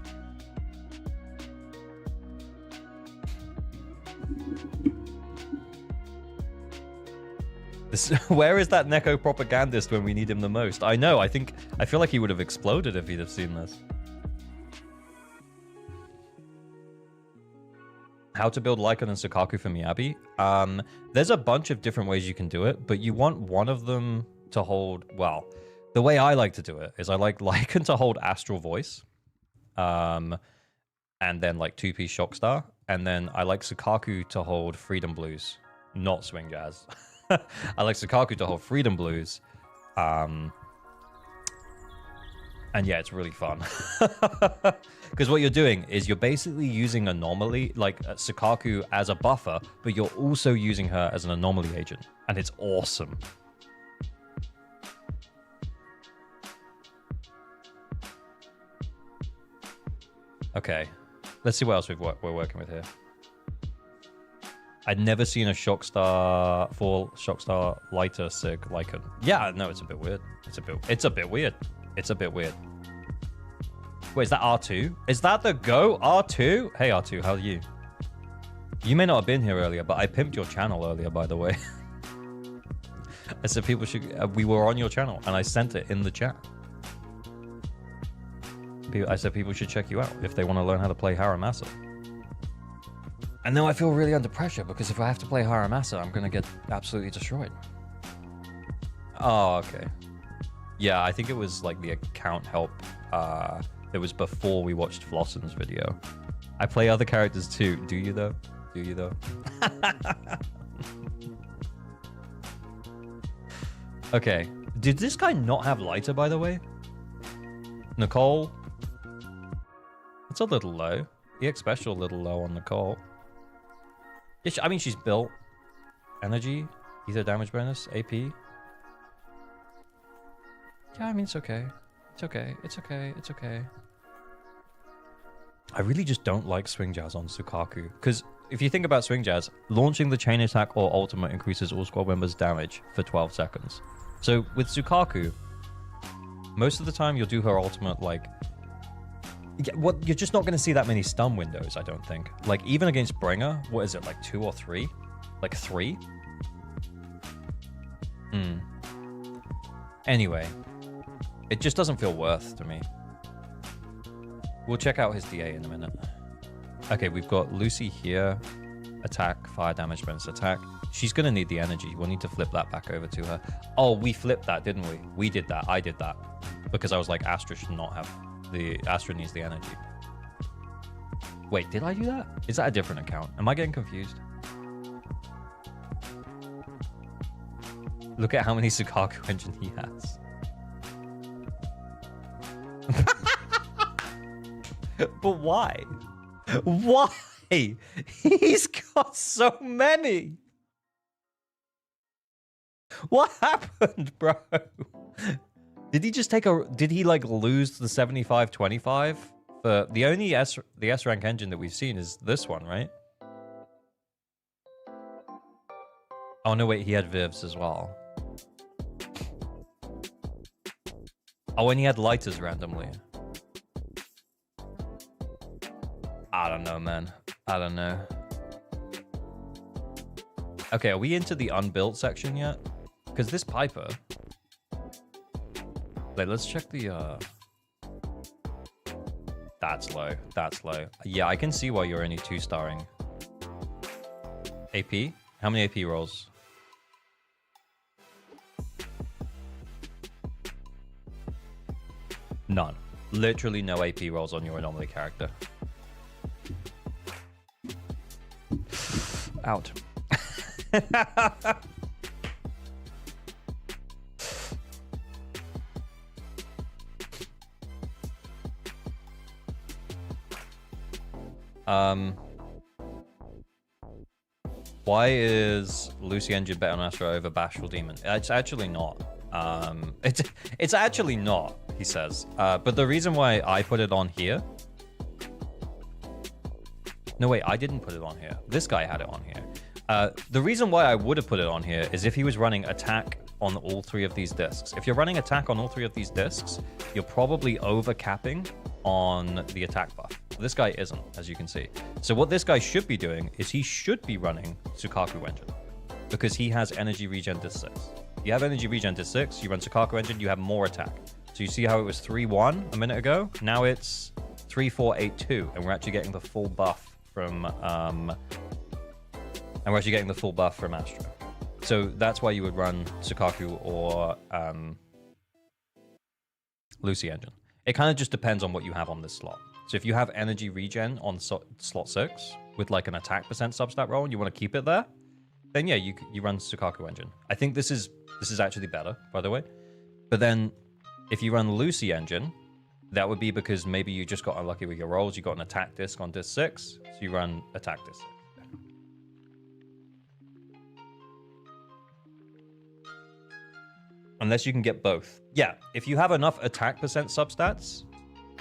Where is that Neko propagandist when we need him the most? I know. I feel like he would have exploded if he'd have seen this. How to build Lycan and Sukaku for Miyabi? There's a bunch of different ways you can do it, but you want one of them to hold, well, The way I like to do it is I like Lycan to hold Astral Voice, and then like 2-piece Shockstar, and then I like Sukaku to hold Freedom Blues, not Swing Jazz. I like Sukaku to hold Freedom Blues, and yeah, it's really fun. Because what you're doing is you're basically using Anomaly, like Sukaku as a buffer, but you're also using her as an Anomaly agent, and it's awesome. Okay, let's see what else we're working with here. I'd never seen a full Shockstar lighter Sig Lycan. Yeah, no, it's a bit weird. It's a bit weird. It's a bit weird. Wait, is that R2? Is that the Go R2? Hey R2, how are you? You may not have been here earlier, but I pimped your channel earlier, by the way. I said people should. We were on your channel, and I sent it in the chat. I said people should check you out if they want to learn how to play Haramasa. And now I feel really under pressure because if I have to play Haramasa, I'm gonna get absolutely destroyed. Oh, okay. Yeah, I think it was like the account help. It was before we watched Flosson's video. I play other characters too. Do you though? Do you though? Okay. Did this guy not have lighter, by the way? Nicole? It's a little low. EX special a little low on Nicole. Yeah, I mean, she's built. Energy. Ether damage bonus. AP. Yeah, I mean, it's okay. It's okay. It's okay. It's okay. I really just don't like Swing Jazz on Sukaku. Because if you think about Swing Jazz, launching the chain attack or ultimate increases all squad members' damage for 12 seconds. So with Sukaku, most of the time you'll do her ultimate like... Yeah, what you're just not going to see that many stun windows, I don't think. Like, even against Bringer, what is it, like 2 or 3? Like 3? Anyway, it just doesn't feel worth to me. We'll check out his DA in a minute. Okay, we've got Lucy here. Attack, fire damage, bonus attack. She's going to need the energy. We'll need to flip that back over to her. Oh, we flipped that, didn't we? We did that. I did that. Because I was like, Astra should not have... The Astra needs the energy. Wait, did I do that? Is that a different account? Am I getting confused? Look at how many Sukaku engine he has. But why? Why? He's got so many. What happened, bro? Did he just take a... Did he, like, lose the 75-25? The only the S-rank engine that we've seen is this one, right? Oh, no, wait. He had Vivs as well. Oh, and he had lighters randomly. I don't know, man. I don't know. Okay, are we into the unbuilt section yet? Because this Piper... Wait, let's check the, That's low. That's low. Yeah, I can see why you're only 2-starring. AP? How many AP rolls? None. Literally no AP rolls on your anomaly character. Out. Why is Lucy Engine better on Astro over Bashful Demon? It's actually not. It's actually not, he says. But the reason why I put it on here... No, wait, I didn't put it on here. This guy had it on here. The reason why I would have put it on here is if he was running attack on all 3 of these discs. If you're running attack on all 3 of these discs, you're probably over-capping on the attack buff. This guy isn't, as you can see. So what this guy should be doing is he should be running Sukaku Engine because he has energy regen to 6. You have energy regen to 6, you run Sukaku Engine, you have more attack. So you see how it was 3-1 a minute ago? Now it's 3-4-8-2, and we're actually getting the full buff from Astra. So that's why you would run Sukaku or Lucy Engine. It kind of just depends on what you have on this slot. So if you have energy regen on slot 6 with like an attack percent substat roll and you want to keep it there, then yeah, you run Sukaku Engine. I think this is actually better, by the way. But then if you run Lucy Engine, that would be because maybe you just got unlucky with your rolls. You got an attack disc on disc 6, so you run attack disc 6. Unless you can get both. Yeah, if you have enough attack percent substats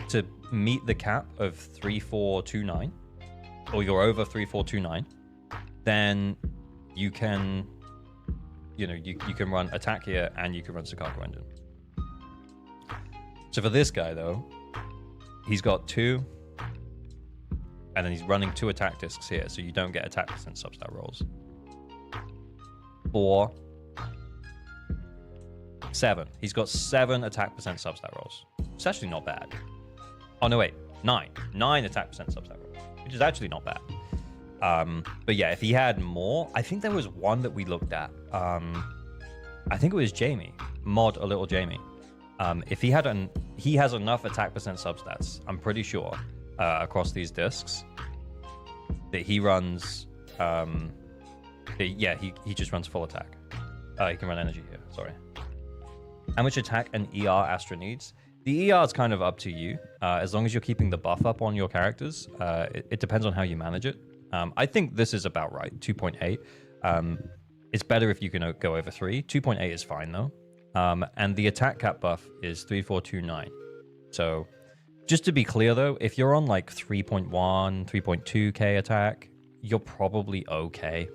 to meet the cap of 3429, or you're over 3429, then you can, you can run attack here and you can run Sukaku Engine. So for this guy though, he's got 2, and then he's running 2 attack discs here, so you don't get attack percent substat rolls. 4, 7. He's got 7 attack percent substat rolls. It's actually not bad. Oh no, wait, 9. 9 attack percent substat rolls, which is actually not bad. But yeah, if he had more, I think there was one that we looked at. I think it was Jamie, mod a little Jamie. If he has enough attack percent substats, I'm pretty sure, across these discs, that he runs, he just runs full attack. He can run energy here, sorry. How much attack an ER Astra needs? The ER is kind of up to you. As long as you're keeping the buff up on your characters, it depends on how you manage it. I think this is about right, 2.8. It's better if you can go over 3. 2.8 is fine though. And the attack cap buff is 3429. So just to be clear though, if you're on like 3.1, 3.2k attack, you're probably okay.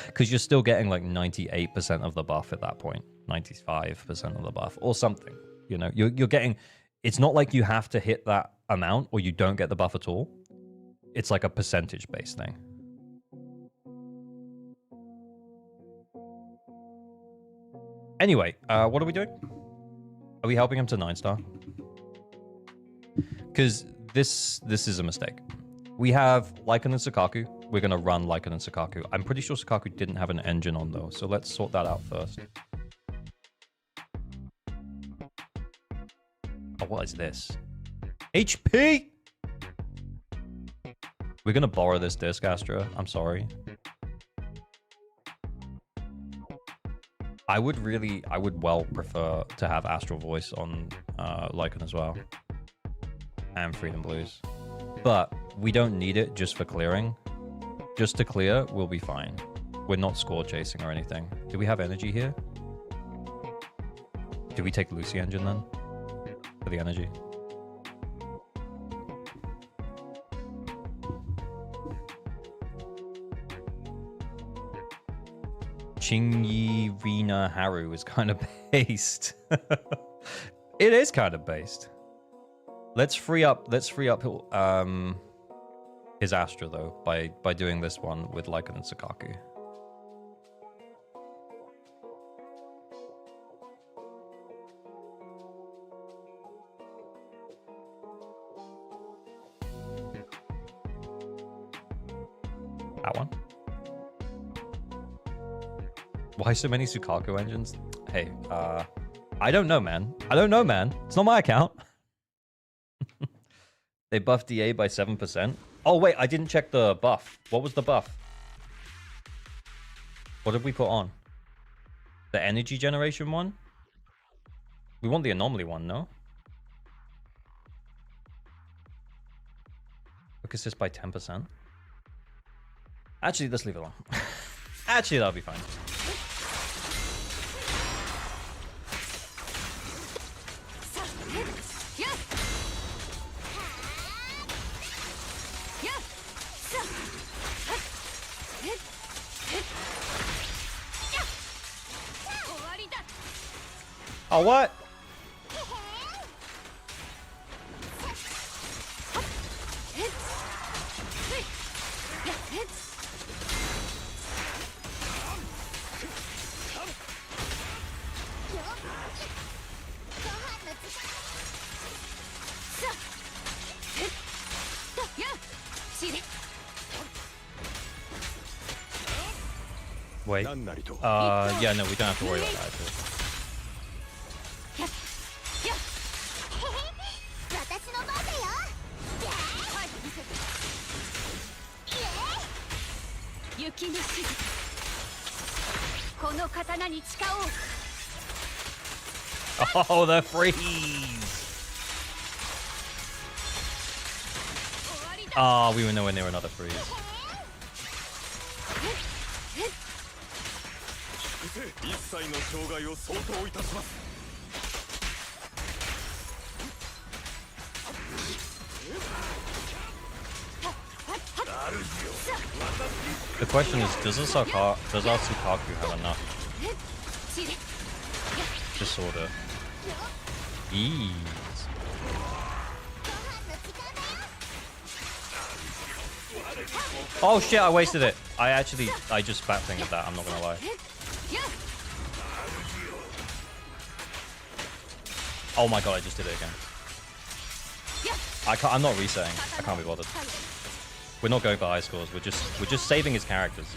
Because you're still getting like 98% of the buff at that point. 95% of the buff or something. You're getting, it's not like you have to hit that amount or you don't get the buff at all. It's like a percentage based thing. Anyway, what are we doing? Are we helping him to 9-star? Because this is a mistake. We have Lycan and Sukaku. We're going to run Lycan and Sukaku. I'm pretty sure Sukaku didn't have an engine on though, so let's sort that out first. Oh, what is this? HP! We're going to borrow this disc, Astra. I'm sorry. I would well prefer to have Astral Voice on Lycan as well. And Freedom Blues. But we don't need it just for clearing. Just to clear, we'll be fine. We're not score chasing or anything. Do we have energy here? Do we take Lucy Engine then? For the energy? Chingy Rina Haru is kind of based. It is kind of based. Let's free up his Astra though by doing this one with Lycan and Sukaku. That one. Why so many Sukaku engines? Hey, I don't know, man. It's not my account. They buffed DA by 7%. Oh, wait, I didn't check the buff. What was the buff? What did we put on? The energy generation one? We want the anomaly one, no? Quick assist by 10%. Actually, let's leave it alone. Actually, that'll be fine. Oh, what? Wait. Yeah, no, we don't have to worry about that. Oh, the freeze! Oh, we were nowhere near another freeze. The question is, does our Tsukaku have enough disorder? Ease. Oh shit, I wasted it. I just fat fingered that, I'm not gonna lie. Oh my god, I just did it again. I'm not resetting. I can't be bothered. We're not going for high scores. We're just saving his characters.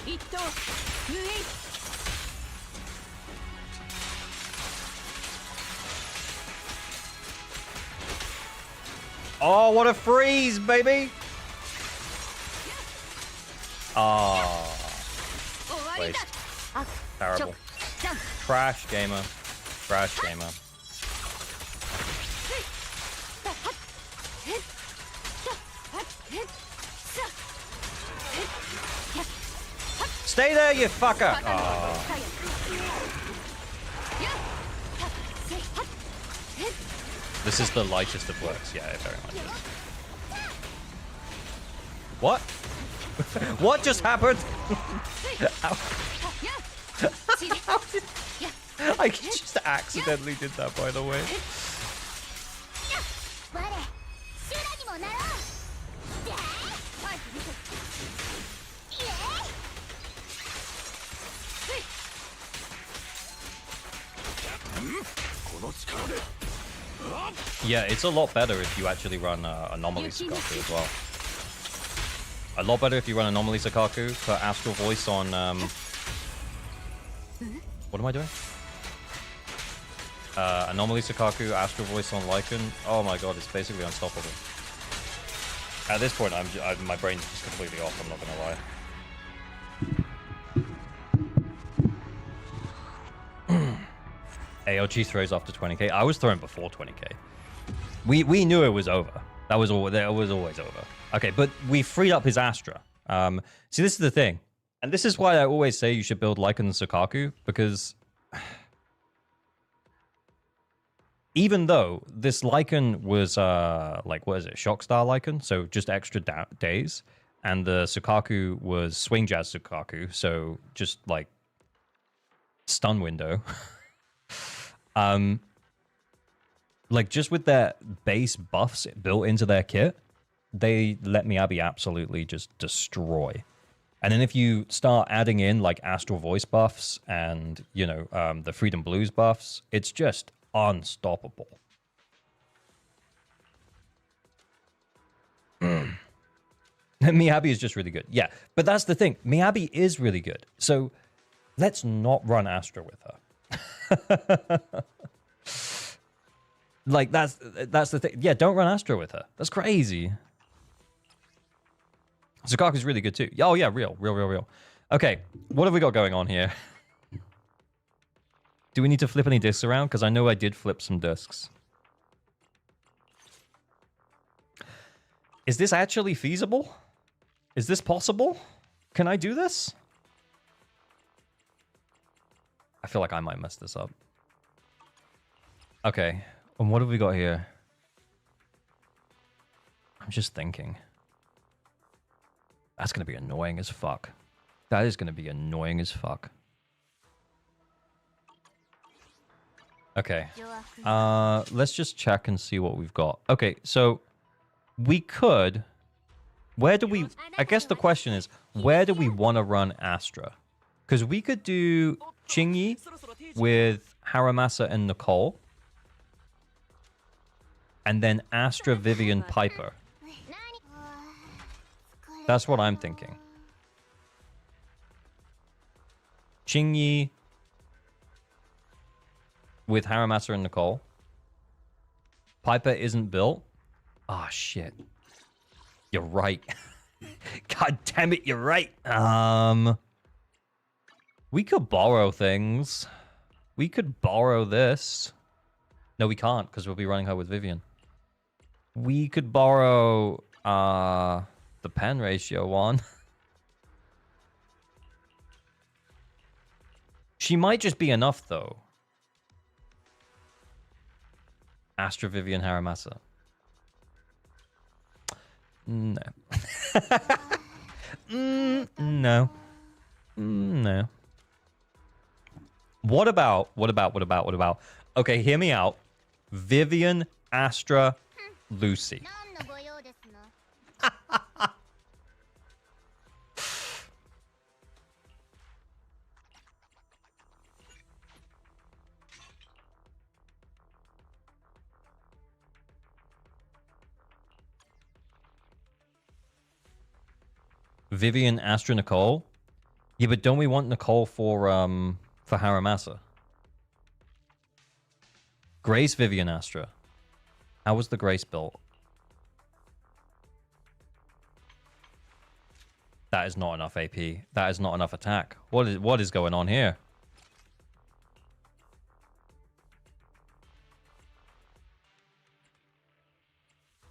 Oh, what a freeze, baby! Ah, waste. Terrible. Crash gamer. Crash gamer. Stay there, you fucker! Oh. This is the lightest of works. Yeah, it very much is. What? What just happened? I just accidentally did that, by the way. Yeah, it's a lot better if you actually run Anomaly Sukaku as well. A lot better if you run Anomaly Sukaku for Astral Voice on... What am I doing? Anomaly Sukaku, Astral Voice on Lycan. Oh my god, it's basically unstoppable. At this point, my brain's just completely off, I'm not gonna lie. ALG throws after 20k. I was throwing before 20k. We knew it was over. That was always over. Okay, but we freed up his Astra. See, this is the thing. And this is why I always say you should build Lycan Sukaku, because even though this Lycan was, like, what is it? Shockstar Lycan, so just extra days. And the Sukaku was Swing Jazz Sukaku, so just, like, stun window. Like, just with their base buffs built into their kit, they let Miyabi absolutely just destroy. And then if you start adding in, like, Astral Voice buffs and, you know, the Freedom Blues buffs, it's just unstoppable. Miyabi is just really good. Yeah, but that's the thing. Miyabi is really good. So let's not run Astra with her. Like, that's the thing. Yeah, don't run Astra with her. That's crazy. Sukaku's really good too. Oh yeah, real. Okay, what have we got going on here? Do we need to flip any discs around? Because I know I did flip some discs. Is this actually feasible? Is this possible? Can I do this? I feel like I might mess this up. Okay, and what have we got here? I'm just thinking. That's going to be annoying as fuck. That is going to be annoying as fuck. Okay. Let's just check and see what we've got. Okay, so we could... Where do we... I guess the question is, where do we want to run Astra? Because we could do Chingy with Haramasa and Nicole. And then Astra, Vivian, Piper. That's what I'm thinking. Chingy with Haramasa and Nicole. Piper isn't built. Ah, shit. You're right. God damn it, you're right. We could borrow things. We could borrow this. No, we can't, because we'll be running her with Vivian. We could borrow the pen ratio one. She might just be enough, though. Astra, Vivian, Haramasa. No. No. No. What about? Okay, hear me out. Vivian, Astra, Lucy. Vivian, Astra, Nicole. Yeah, but don't we want Nicole for Haramasa? Grace, Vivian, Astra. How was the Grace built? That is not enough AP. That is not enough attack. What is going on here?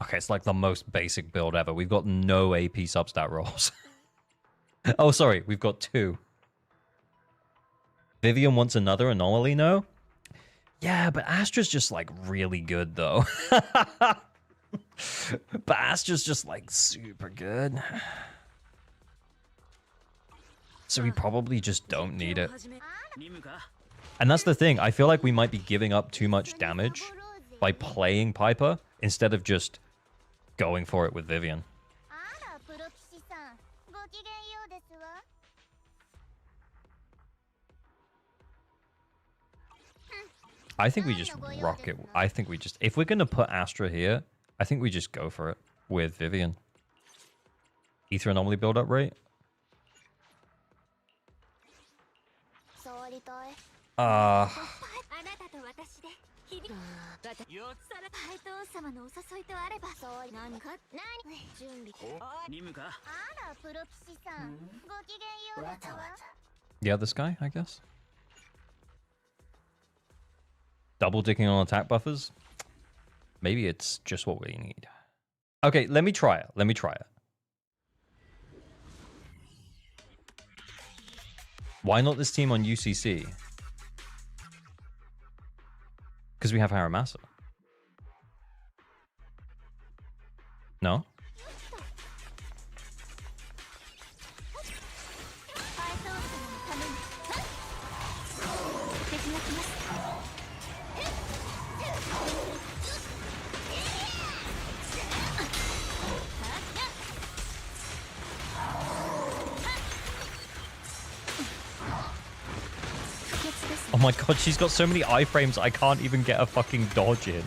Okay, it's like the most basic build ever. We've got no AP substat rolls. Oh, sorry. We've got 2. Vivian wants another anomaly, no? Yeah, but Astra's just, like, really good, though. But Astra's just, like, super good. So we probably just don't need it. And that's the thing. I feel like we might be giving up too much damage by playing Piper instead of just going for it with Vivian. I think we just rock it. I think we just... If we're going to put Astra here, I think we just go for it with Vivian. Ether anomaly build-up rate? Yeah, this guy, I guess. Double dicking on attack buffers? Maybe it's just what we need. Okay, let me try it. Let me try it. Why not this team on UCC? Because we have Haramasa. No? Oh my god, she's got so many iframes I can't even get a fucking dodge in.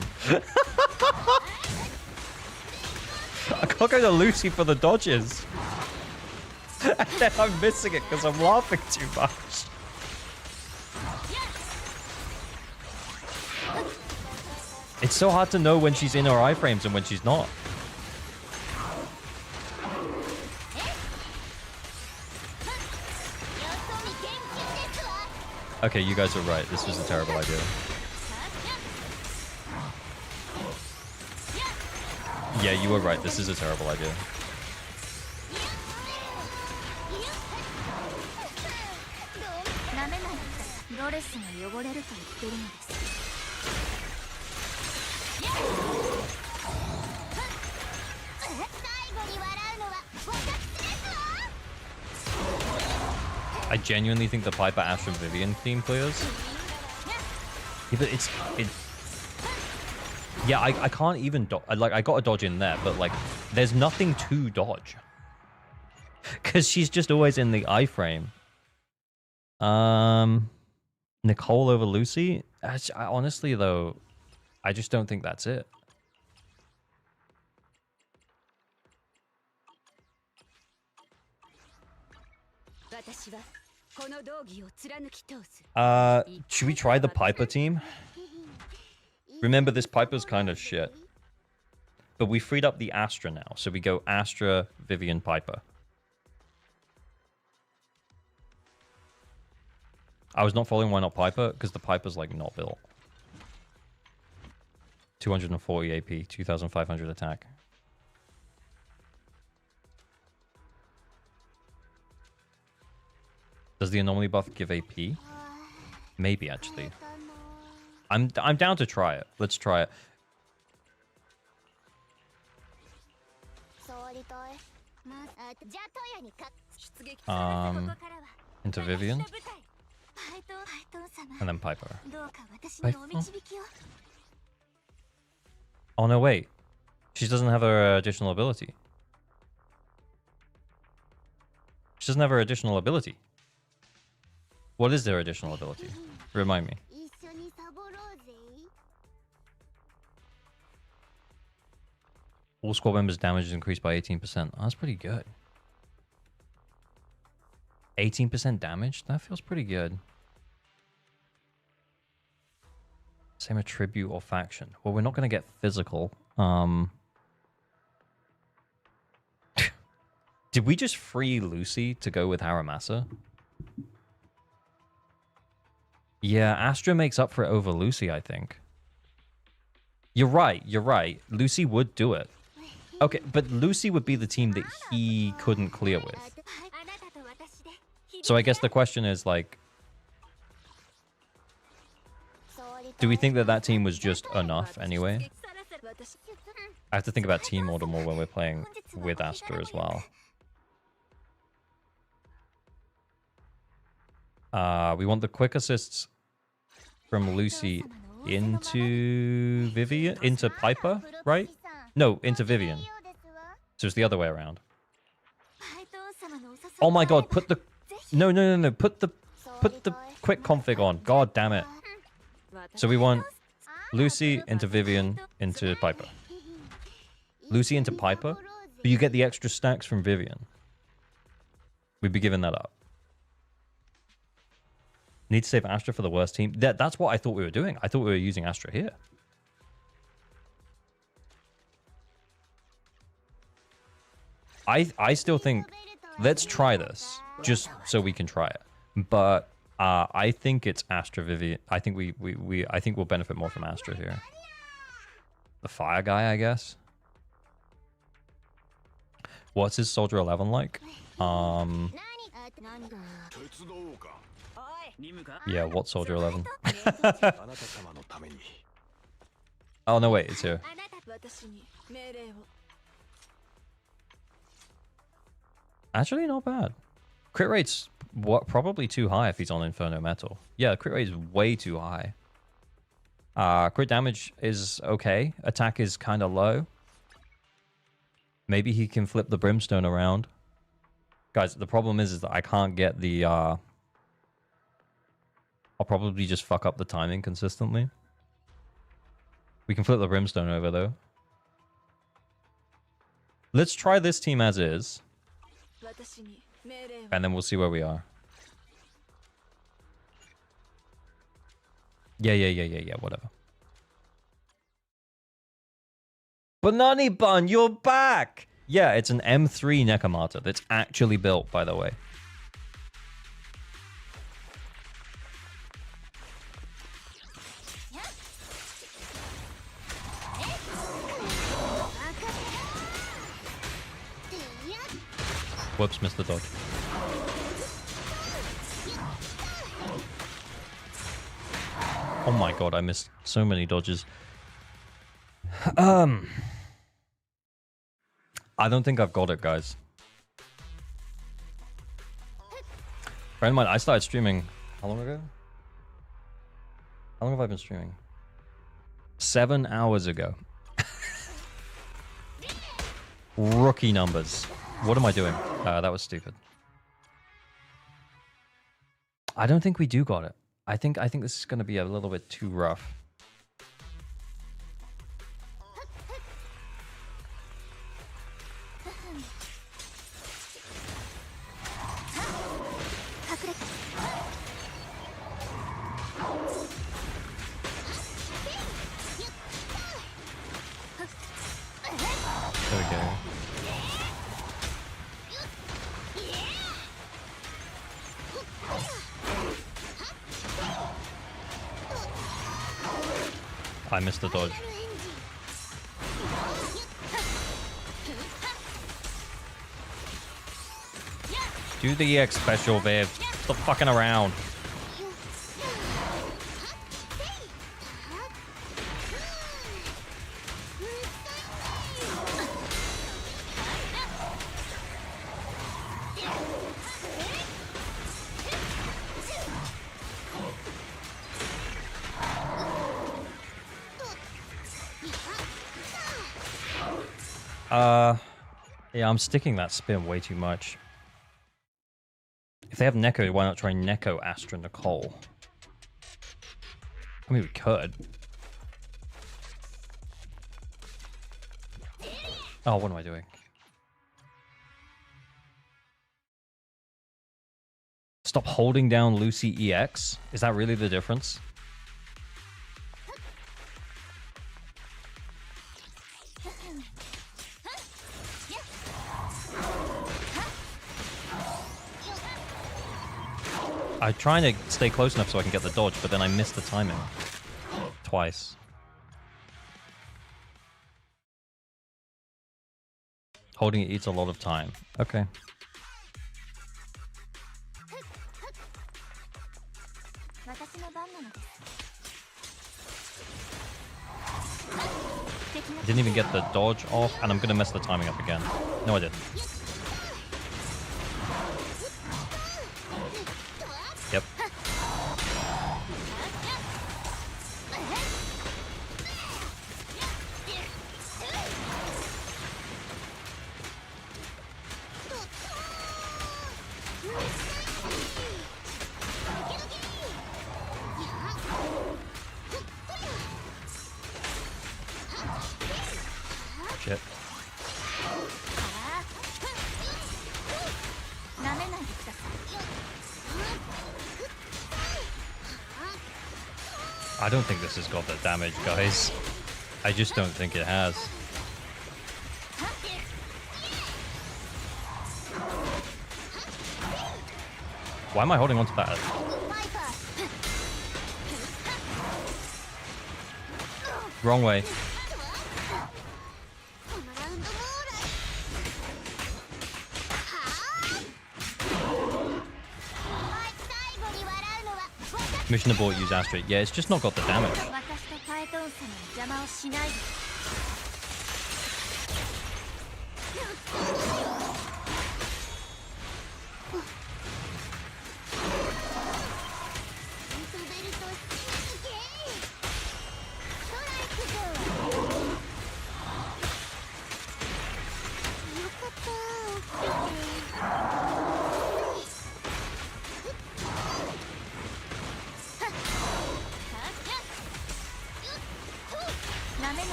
I can't go to Lucy for the dodges. And then I'm missing it because I'm laughing too much. It's so hard to know when she's in her iframes and when she's not. Okay, you guys are right. This was a terrible idea. Yeah, you were right. This is a terrible idea. I genuinely think the Piper, Astra, Vivian team clears. Yeah, but yeah, I can't even like I got a dodge in there, but like there's nothing to dodge because she's just always in the iframe. Nicole over Lucy. Honestly, though, I just don't think that's it. Should we try the Piper team? Remember, this Piper's kind of shit. But we freed up the Astra now. So we go Astra, Vivian, Piper. I was not following why not Piper, because the Piper's like not built. 240 AP, 2,500 attack. Does the anomaly buff give AP? Maybe actually. I'm down to try it. Let's try it. Into Vivian. And then Piper. Oh no, wait. She doesn't have her additional ability. She doesn't have her additional ability. What is their additional ability? Remind me. All squad members' damage is increased by 18%. Oh, that's pretty good. 18% damage? That feels pretty good. Same attribute or faction. Well, we're not going to get physical. Did we just free Lucy to go with Haramasa? Yeah, Astra makes up for it over Lucy, I think. You're right, you're right. Lucy would do it. Okay, but Lucy would be the team that he couldn't clear with. So I guess the question is, like... do we think that that team was just enough anyway? I have to think about team order more when we're playing with Astra as well. We want the quick assists from Lucy into Vivian, into Piper, right? No, into Vivian. So it's the other way around. Oh my god, put the... No. Put the quick config on. God damn it. So we want Lucy into Vivian into Piper. Lucy into Piper, but you get the extra stacks from Vivian. We'd be giving that up. Need to save Astra for the worst team. That's what I thought we were doing. I thought we were using Astra here. I still think... let's try this, just so we can try it. But I think it's Astra Vivian. I think I think we'll benefit more from Astra here. The fire guy, I guess. What's his Soldier 11 like? Yeah, what Soldier 11? Oh no, wait, it's here. Actually, not bad. Crit rate's probably too high if he's on Inferno Metal. Yeah, crit rate is way too high. Crit damage is okay. Attack is kind of low. Maybe he can flip the Brimstone around. Guys, the problem is that I can't get the... I'll probably just fuck up the timing consistently. We can flip the Brimstone over, though. Let's try this team as is. And then we'll see where we are. Yeah, whatever. Banani Bun, you're back! Yeah, it's an M3 Nekomata that's actually built, by the way. Whoops, missed the dodge. Oh my god, I missed so many dodges. I don't think I've got it, guys. Friend of mine, I started streaming... how long ago? How long have I been streaming? 7 hours ago. Rookie numbers. What am I doing? That was stupid. I don't think we do got it. I think this is going to be a little bit too rough. I missed the dodge. Do the EX special, Viv. Stop fucking around. Yeah, I'm sticking that spin way too much. If they have Neko, why not try Neko, Astra, Nicole? I mean, we could. Oh, what am I doing? Stop holding down Lucy EX? Is that really the difference? I'm trying to stay close enough so I can get the dodge, but then I missed the timing. Twice. Holding it eats a lot of time. Okay. I didn't even get the dodge off, and I'm gonna mess the timing up again. No, I didn't. Yep. Shit. I don't think this has got the damage, guys. I just don't think it has. Why am I holding on to that? Wrong way. Mission abort, use Astra. Yeah, it's just not got the damage.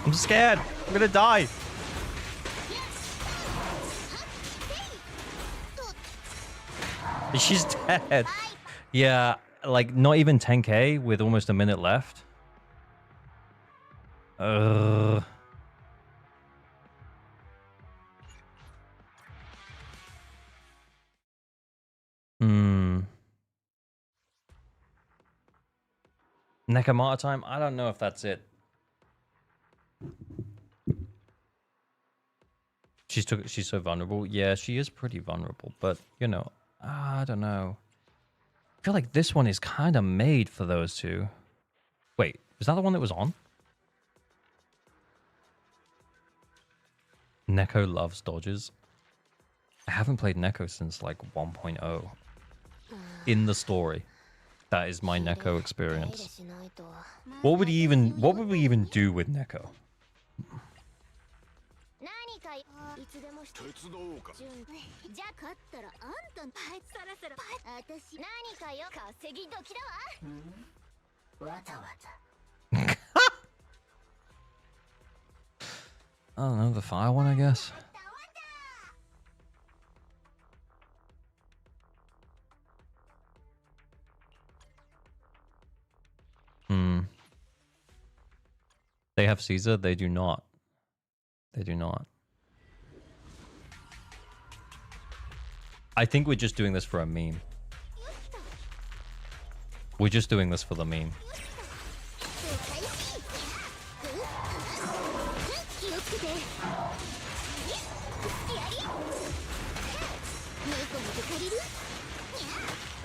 I'm scared. I'm gonna die. She's dead. Yeah, like not even 10k with almost a minute left. Nekomata time? I don't know if that's it. She's so vulnerable. Yeah, she is pretty vulnerable, but you know, I don't know. I feel like this one is kind of made for those two. Wait, was that the one that was on? Neko loves dodges. I haven't played Neko since like 1.0. In the story. That is my Neko experience. What would we even do with Neko? I don't know, the fire one, I guess. They have Caesar? They do not. They do not. I think we're just doing this for a meme. We're just doing this for the meme.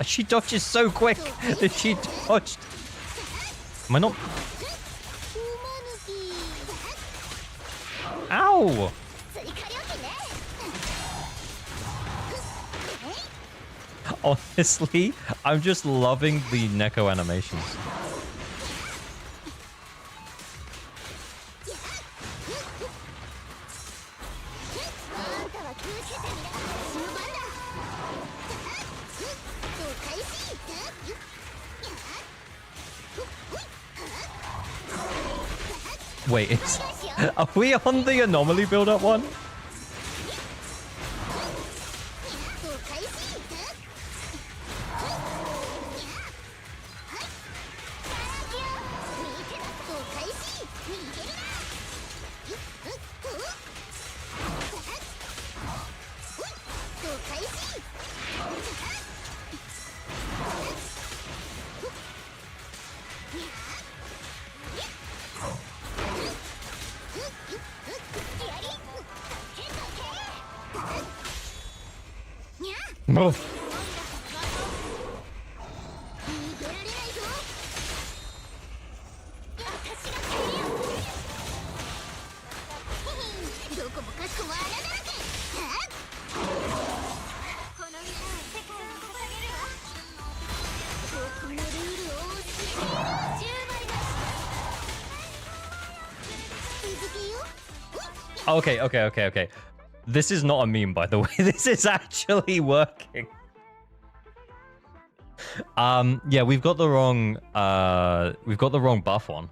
She dodges so quick that she dodged. Am I not? Ow! Honestly, I'm just loving the Neko animations. Wait, are we on the anomaly build-up one? Move. Okay. This is not a meme, by the way. This is actually working. Yeah, we've got the wrong buff on.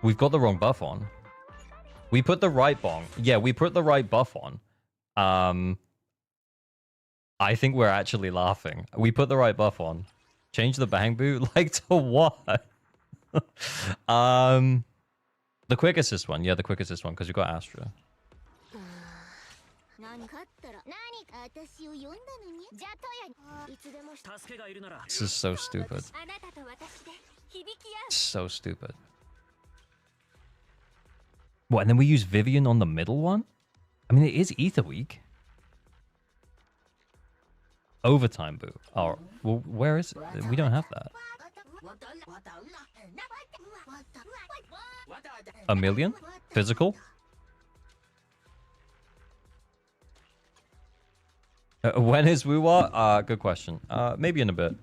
We've got the wrong buff on. We put the right bong. Yeah, we put the right buff on. I think we're actually laughing. We put the right buff on. Change the bang boot? Like to what? The quick assist one. Yeah, the quick assist one, because you got Astra. This is so stupid. So stupid. What, and then we use Vivian on the middle one? I mean, it is Ether Week. Overtime boot. Oh, well, where is it? We don't have that. A million? Physical? When is Woowa? Good question. Maybe in a bit.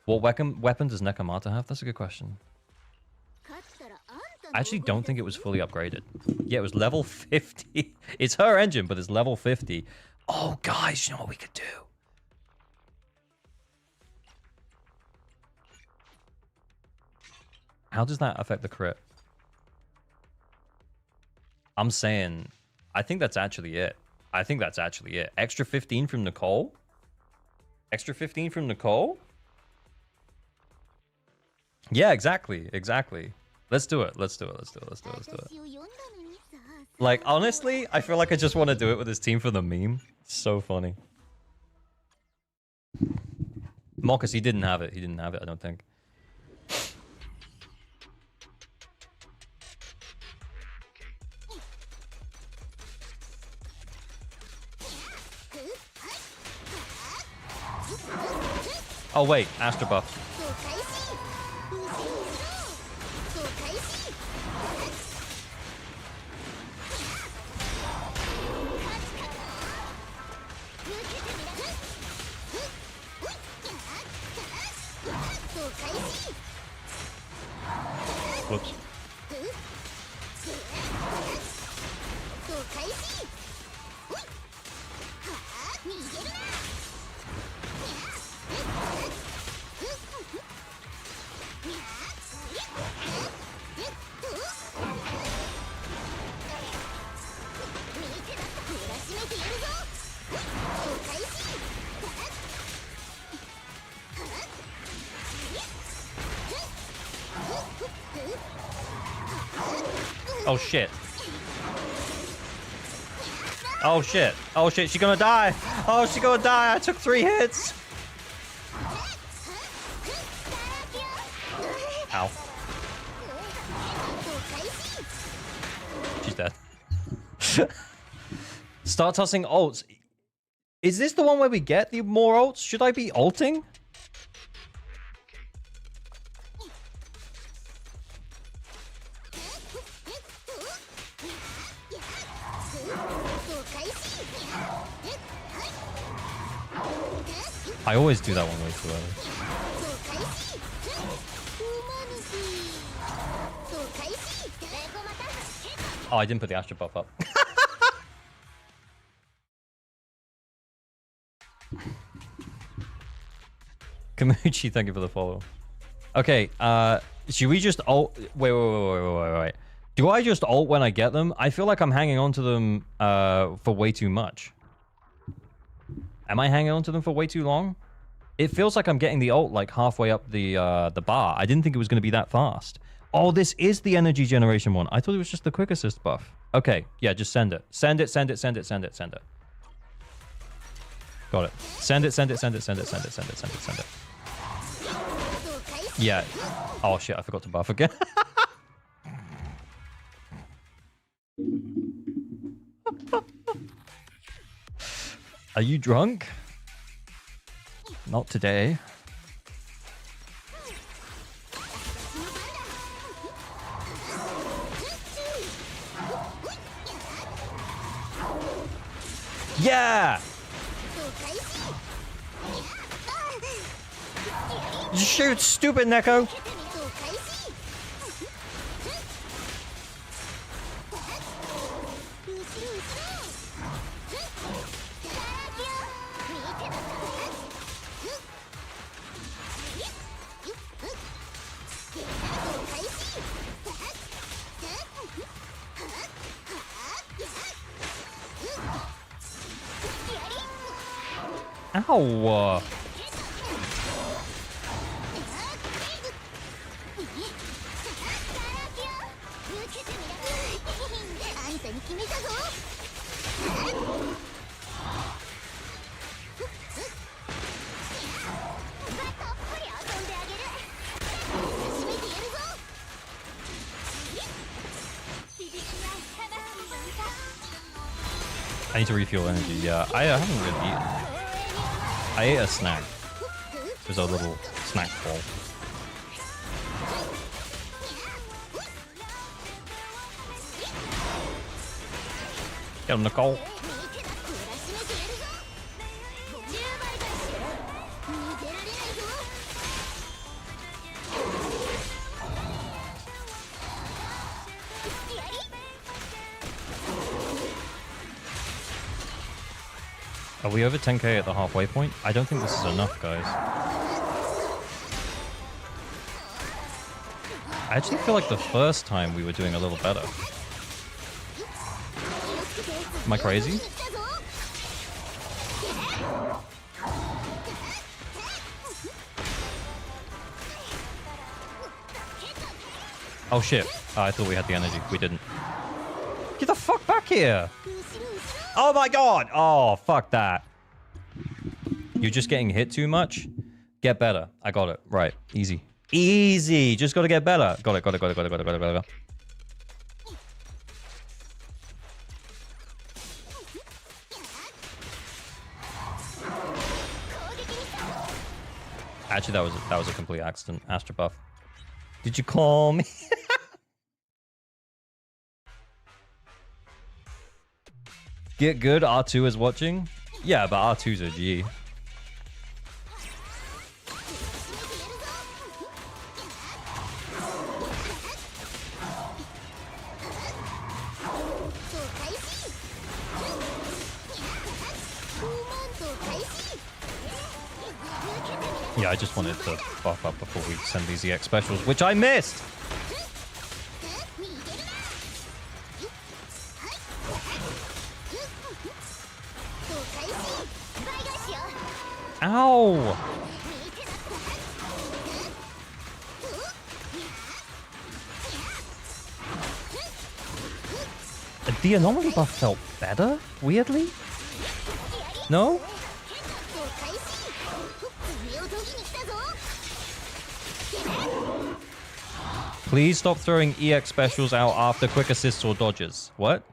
What weapon does Nekomata have? That's a good question. I actually don't think it was fully upgraded. Yeah, it was level 50. It's her engine, but it's level 50. Oh, guys, you know what we could do? How does that affect the crit? I'm saying, I think that's actually it. I think that's actually it. Extra 15 from Nicole? Extra 15 from Nicole? Yeah, exactly. Let's do it. Like, honestly, I feel like I just want to do it with this team for the meme. It's so funny. Marcus, he didn't have it, I don't think. Oh wait, Astra buff. Whoops. Oh shit. Oh shit. Oh shit, she's gonna die. Oh, she's gonna die. I took 3 hits. Ow. She's dead. Start tossing ults. Is this the one where we get the more ults? Should I be ulting? I always do that one way too early. Oh, I didn't put the Astra buff up. Kamuchi, thank you for the follow. Okay, should we just ult? Wait. Do I just ult when I get them? I feel like I'm hanging on to them for way too much. Am I hanging on to them for way too long? It feels like I'm getting the ult like halfway up the bar. I didn't think it was going to be that fast. Oh, this is the energy generation one. I thought it was just the quick assist buff. Okay, yeah, just send it. Send it. Got it. Send it. Yeah. Oh shit, I forgot to buff again. Are you drunk? Not today. Yeah! Shoot, stupid Neko! Ow! I need to refuel energy. Yeah, I haven't really eaten. I ate a snack. There's a little snack ball. Get him, Nicole. Are we over 10k at the halfway point? I don't think this is enough, guys. I actually feel like the first time we were doing a little better. Am I crazy? Oh shit. Oh, I thought we had the energy. We didn't. Get the fuck back here! Oh my god! Oh, fuck that. You're just getting hit too much? Get better. I got it. Right. Easy. Easy! Just gotta get better. Got it. Actually, that was a complete accident. Astra buff. Did you call me? Get good, R2 is watching? Yeah, but R2's a G. Yeah, I just wanted to buff up before we send these EX specials, which I missed! Ow! The anomaly buff felt better, weirdly? No? Please stop throwing EX specials out after quick assists or dodges. What?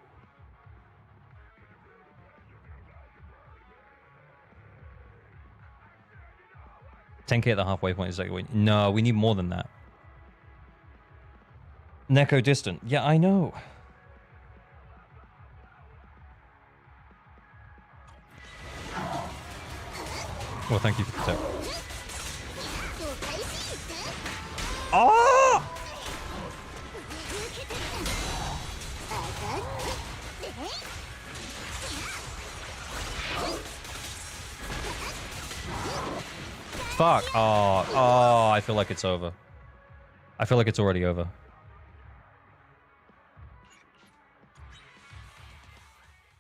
$10k at the halfway point is like, no, we need more than that. Neko distant. Yeah, I know. Well, thank you for the tip. Oh! Fuck. Oh, I feel like it's over. I feel like it's already over.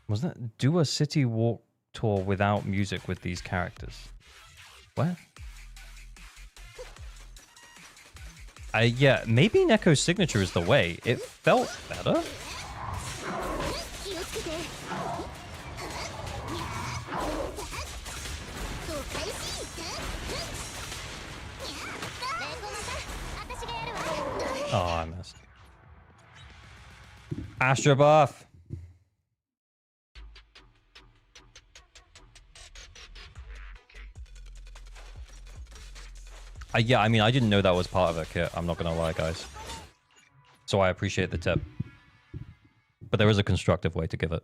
Wasn't that do a city walk tour without music with these characters? What? Yeah, maybe Neko's signature is the way. It felt better. Oh, I missed. Astro buff. Yeah, I mean, I didn't know that was part of a kit. I'm not going to lie, guys. So I appreciate the tip. But there is a constructive way to give it.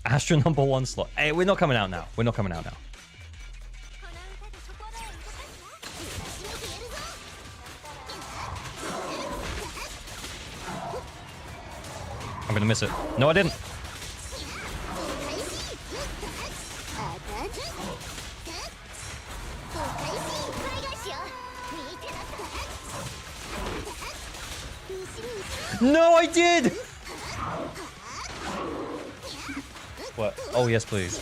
Astra #1 slot. Hey, we're not coming out now. We're not coming out now. I'm going to miss it. No, I didn't. No, I did! What? Oh, yes, please.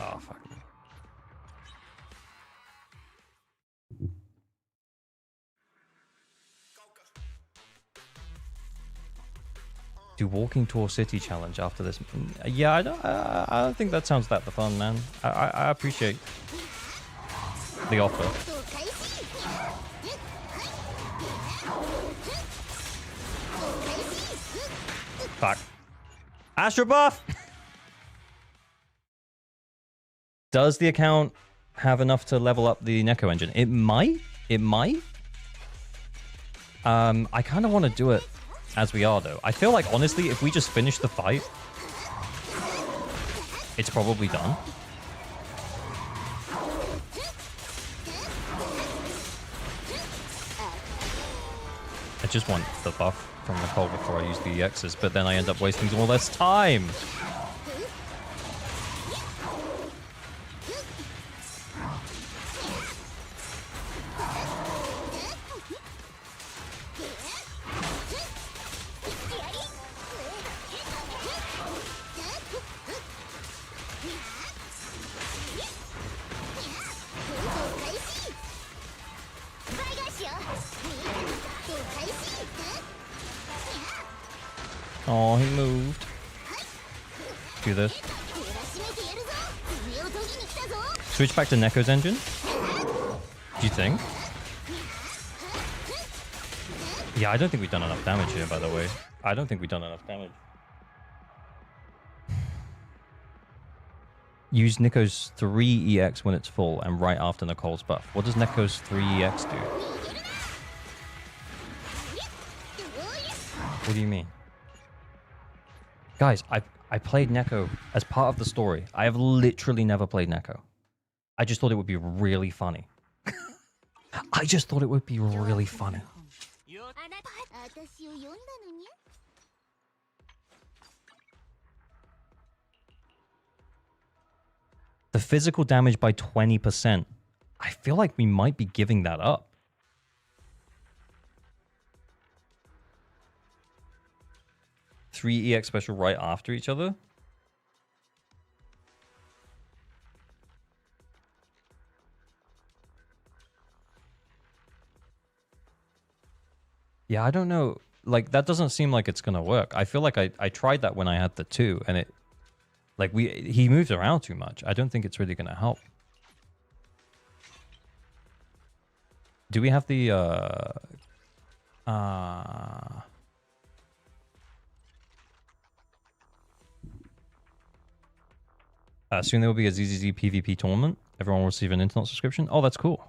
Oh, fuck. Do walking tour city challenge after this. Yeah, I don't think that sounds that the fun, man. I appreciate the offer. Fuck. Astro buff! Does the account have enough to level up the Neko engine? It might. It might. I kind of want to do it as we are, though. I feel like, honestly, if we just finish the fight, it's probably done. I just want the buff from Nicole before I use the EXs, but then I end up wasting all this time. Oh, he moved. Do this. Switch back to Neko's engine? Do you think? Yeah, I don't think we've done enough damage here, by the way. I don't think we've done enough damage. Use Neko's 3 EX when it's full and right after Nicole's buff. What does Neko's 3 EX do? What do you mean? Guys, I played Neko as part of the story. I have literally never played Neko. I just thought it would be really funny. I just thought it would be really funny. The physical damage by 20%. I feel like we might be giving that up. Three EX special right after each other. Yeah, I don't know. Like, that doesn't seem like it's gonna work. I feel like I tried that when I had the 2, and it Like, he moves around too much. I don't think it's really going to help. Do we have the... soon there will be a ZZZ PvP tournament. Everyone will receive an internet subscription. Oh, that's cool.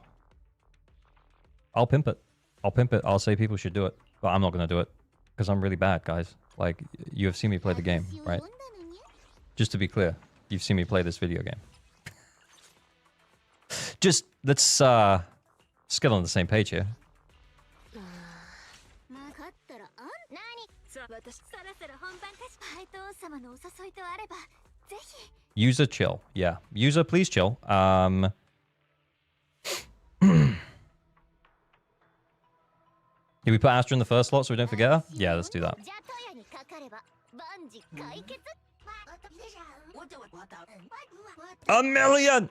I'll pimp it. I'll pimp it. I'll say people should do it. But I'm not going to do it. Because I'm really bad, guys. Like, you have seen me play the game, right? Just to be clear, you've seen me play this video game. Just, let's get on the same page here. User chill. Yeah. User, please chill. Did we put Astra in the first slot so we don't forget her? Yeah, let's do that. A million!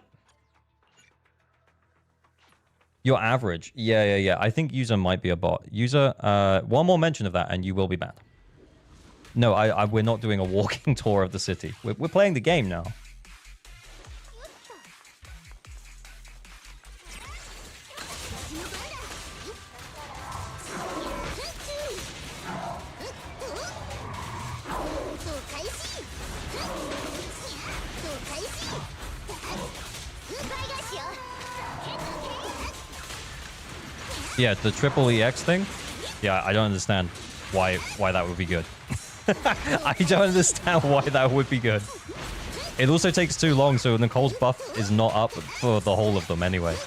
Your average. Yeah. I think user might be a bot. User, one more mention of that and you will be banned. No, we're not doing a walking tour of the city. We're playing the game now. Yeah, the triple EX thing. Yeah, I don't understand why that would be good. I don't understand why that would be good. It also takes too long, so Nicole's buff is not up for the whole of them anyway.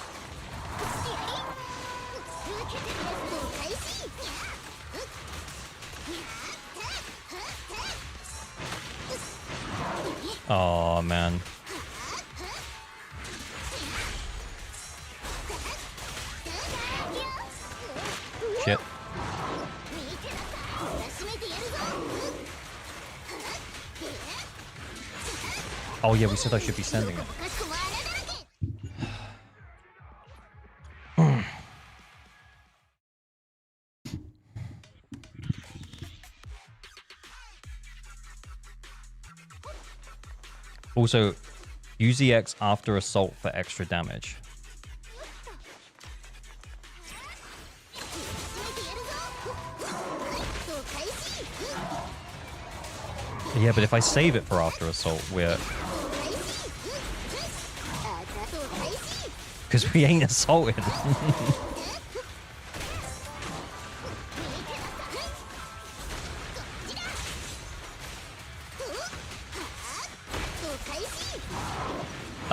Oh man. Shit. Oh yeah, we said I should be sending it. Also, use EX after assault for extra damage. Yeah, but if I save it for after assault, we're... Because we ain't assaulted.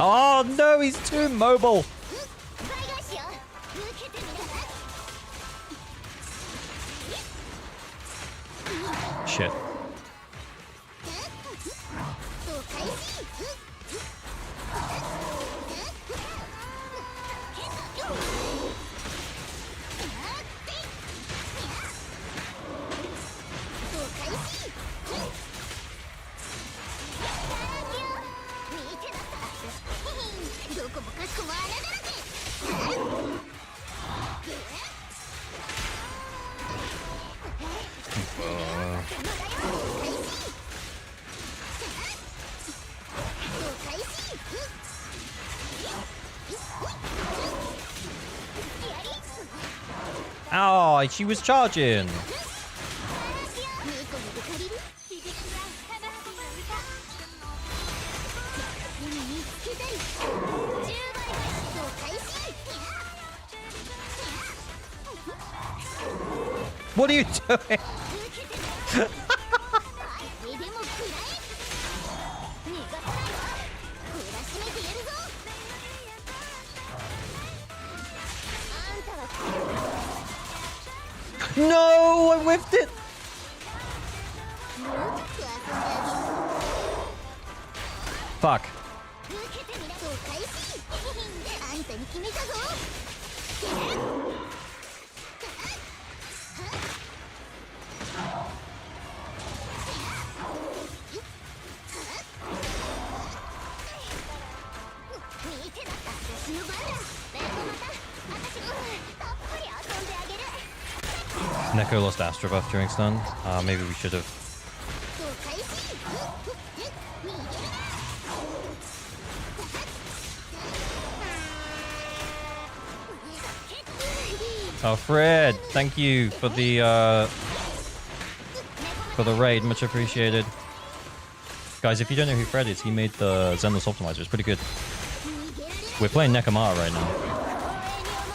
Oh no, he's too mobile. Shit. Oh, she was charging. What are you doing? No, I whiffed it. Fuck. Neko lost Astra buff during stun. Maybe we should have. Oh, Fred, thank you for the raid. Much appreciated. Guys, if you don't know who Fred is, he made the Zenless Optimizer. It's pretty good. We're playing Nekomata right now.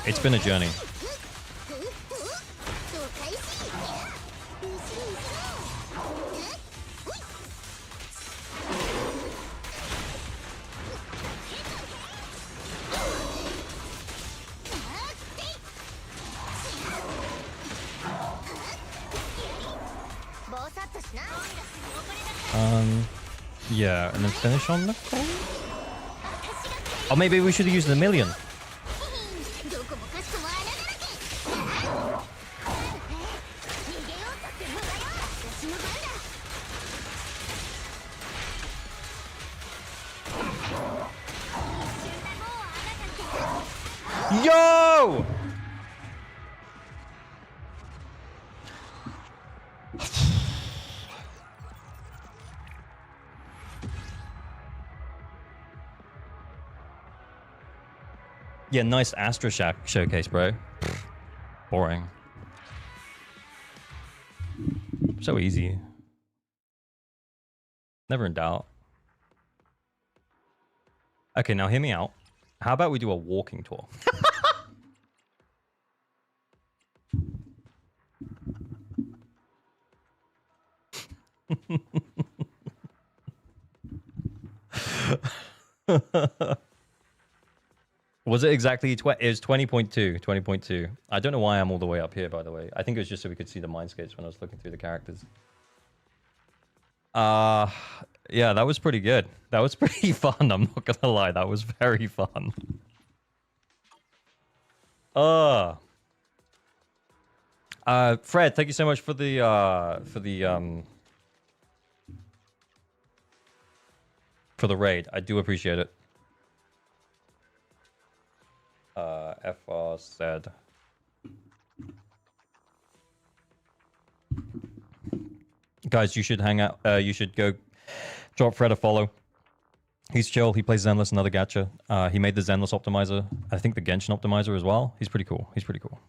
It's been a journey. Yeah, and then finish on the call? Or maybe we should have used the million. Yo! Yeah, nice Astra showcase, bro. Boring. So easy. Never in doubt. Okay, now hear me out. How about we do a walking tour? Was it exactly it was 20.2, 20.2. I don't know why I'm all the way up here, by the way. I think it was just so we could see the mindscapes when I was looking through the characters. Yeah, that was pretty good. That was pretty fun, I'm not gonna lie. That was very fun. Fred, thank you so much for the raid. I do appreciate it. FR said. Guys, you should hang out. You should go drop Fred a follow. He's chill. He plays Zenless, another gacha. He made the Zenless optimizer. I think the Genshin optimizer as well. He's pretty cool. He's pretty cool.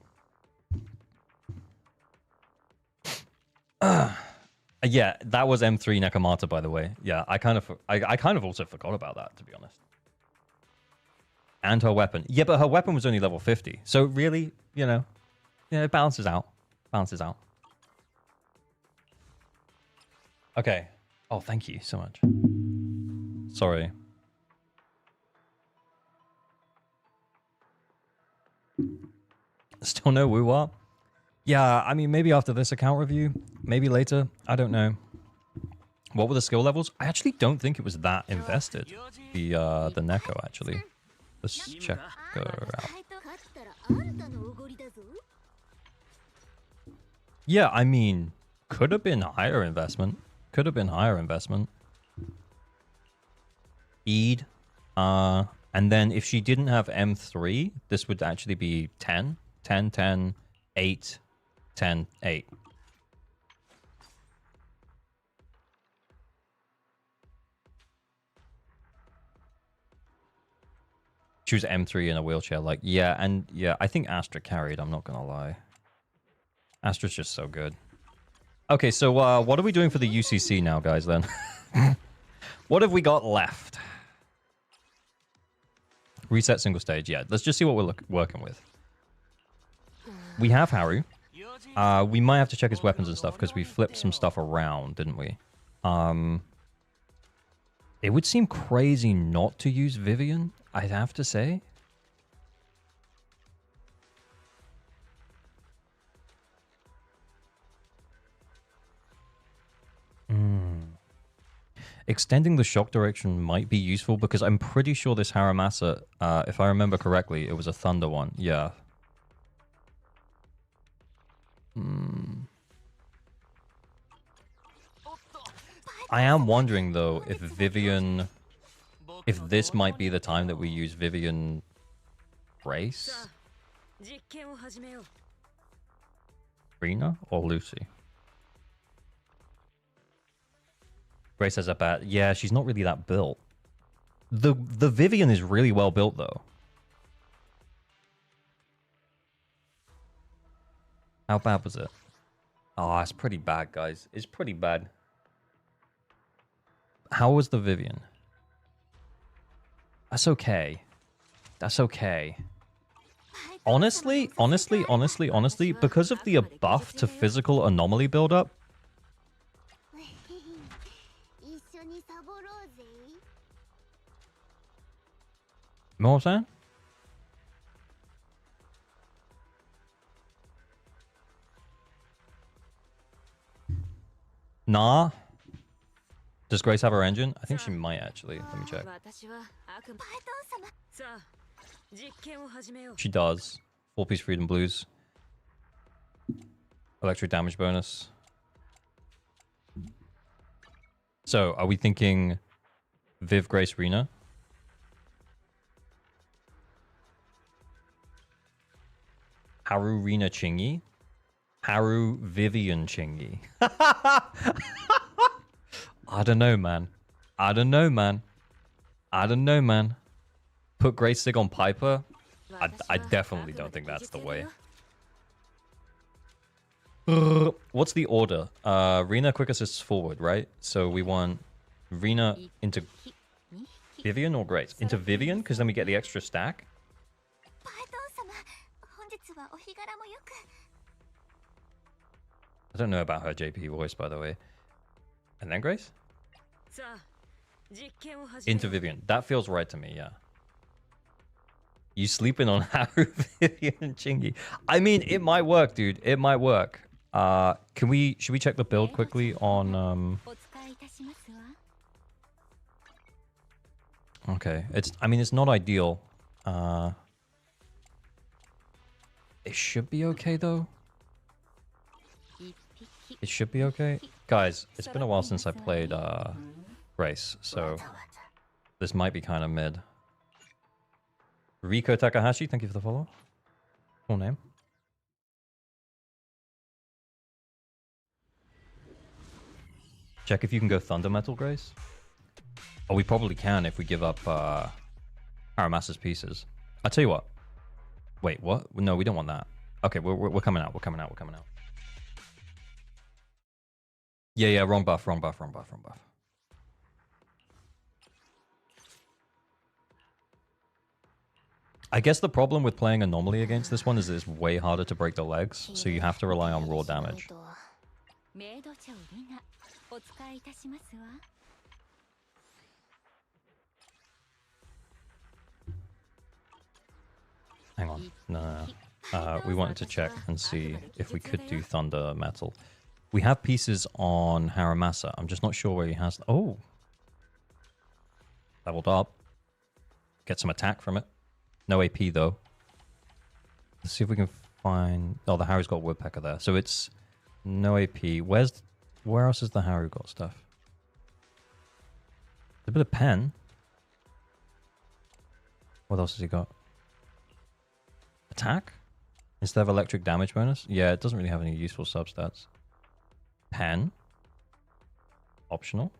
Yeah, that was M3 Nekomata, by the way. Yeah, I kind of also forgot about that, to be honest. And her weapon. Yeah, but her weapon was only level 50. So really, you know, yeah, it balances out. Balances out. Okay. Oh, thank you so much. Sorry. Still no woo-wah? Yeah, I mean, maybe after this account review. Maybe later. I don't know. What were the skill levels? I actually don't think it was that invested. The Neko, actually. Let's check her out. Yeah, I mean, could have been higher investment. Could have been higher investment. Eid. And then if she didn't have M3, this would actually be 10. 10, 10, 8, 10, 8. She was M3 in a wheelchair. Like, yeah, and yeah, I think Astra carried. I'm not going to lie. Astra's just so good. Okay, so what are we doing for the UCC now, guys, then? What have we got left? Reset single stage. Yeah, let's just see what we're working with. We have Haru. We might have to check his weapons and stuff because we flipped some stuff around, didn't we? It would seem crazy not to use Vivian, I'd have to say. Extending the shock direction might be useful because I'm pretty sure this Haramasa, if I remember correctly, it was a thunder one. Yeah. I am wondering, though, if Vivian... If this might be the time that we use Vivian Grace? Rina or Lucy? Grace has a bat. Yeah, she's not really that built. The Vivian is really well built, though. How bad was it? Oh, it's pretty bad, guys. It's pretty bad. How was the Vivian? That's okay. That's okay. Honestly, because of the buff to physical anomaly buildup. You know what I'm saying? Nah. Does Grace have her engine? I think she might actually. Let me check. She does. 4-piece Freedom Blues. Electric damage bonus. So, are we thinking Viv, Grace, Rena? Haru, Rena, Chingy? Haru, Vivian, Chingy. I don't know, man. I don't know, man. Put Grace Sig on Piper? I definitely don't think that's the way. What's the order? Rena quick assists forward, right? So we want Rena into Vivian or Grace? Into Vivian, because then we get the extra stack. I don't know about her JP voice, by the way. And then Grace? Into Vivian. That feels right to me, yeah. You sleeping on Haru, Vivian, and Chingy. I mean, it might work, dude. It might work. Should we check the build quickly on Okay. It's not ideal. It should be okay though. It should be okay. Guys, it's been a while since I played Race, so this might be kind of mid. Riko Takahashi, thank you for the follow. Full name. Check if you can go Thunder Metal, Grace. Oh, we probably can if we give up Haramasa's pieces. I'll tell you what. Wait, what? No, we don't want that. Okay, we're coming out. We're coming out. Yeah, wrong buff. I guess the problem with playing Anomaly against this one is it's way harder to break the legs, so you have to rely on raw damage. Hang on. No. We wanted to check and see if we could do Thunder Metal. We have pieces on Haramasa. I'm just not sure where he has... Oh! Leveled up. Get some attack from it. No AP, though. Let's see if we can find... Oh, the Haru's got Woodpecker there. So it's no AP. Where else has the Haru got stuff? A bit of pen. What else has he got? Attack? Instead of electric damage bonus? Yeah, it doesn't really have any useful substats. Pen. Optional.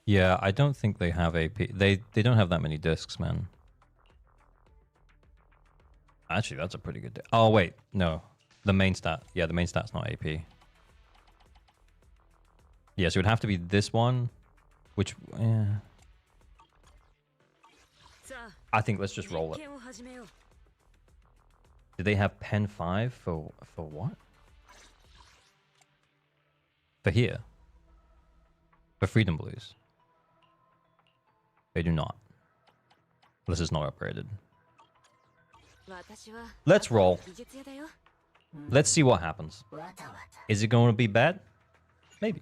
Yeah, I don't think they have AP. They don't have that many discs, man. Actually, that's a pretty good... Oh, wait. No. The main stat. Yeah, the main stat's not AP. Yeah, so it would have to be this one. Which... Yeah. I think let's just roll it. Did they have pen 5 for what? For here? For Freedom Blues? They do not. This is not upgraded. Let's roll. Let's see what happens. Is it going to be bad? Maybe.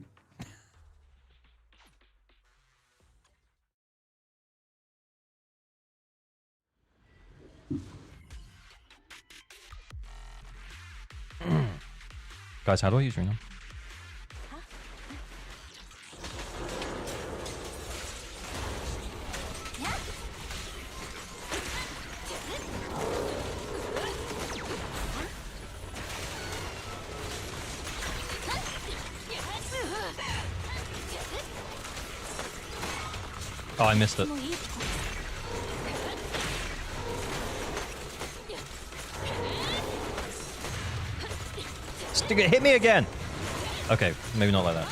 Guys, how do I use Reno? Oh, I missed it. Hit me again. Okay, maybe not like that.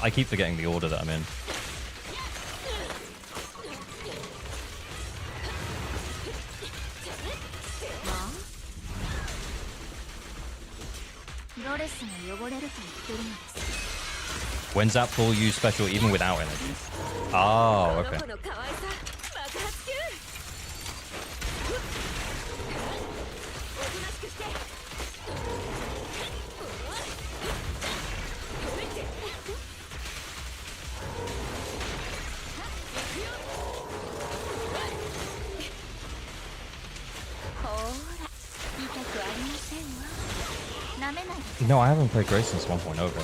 I keep forgetting the order that I'm in. When Zap will use special even without energy. Oh, okay. No, I haven't played Grace since 1.0, guys.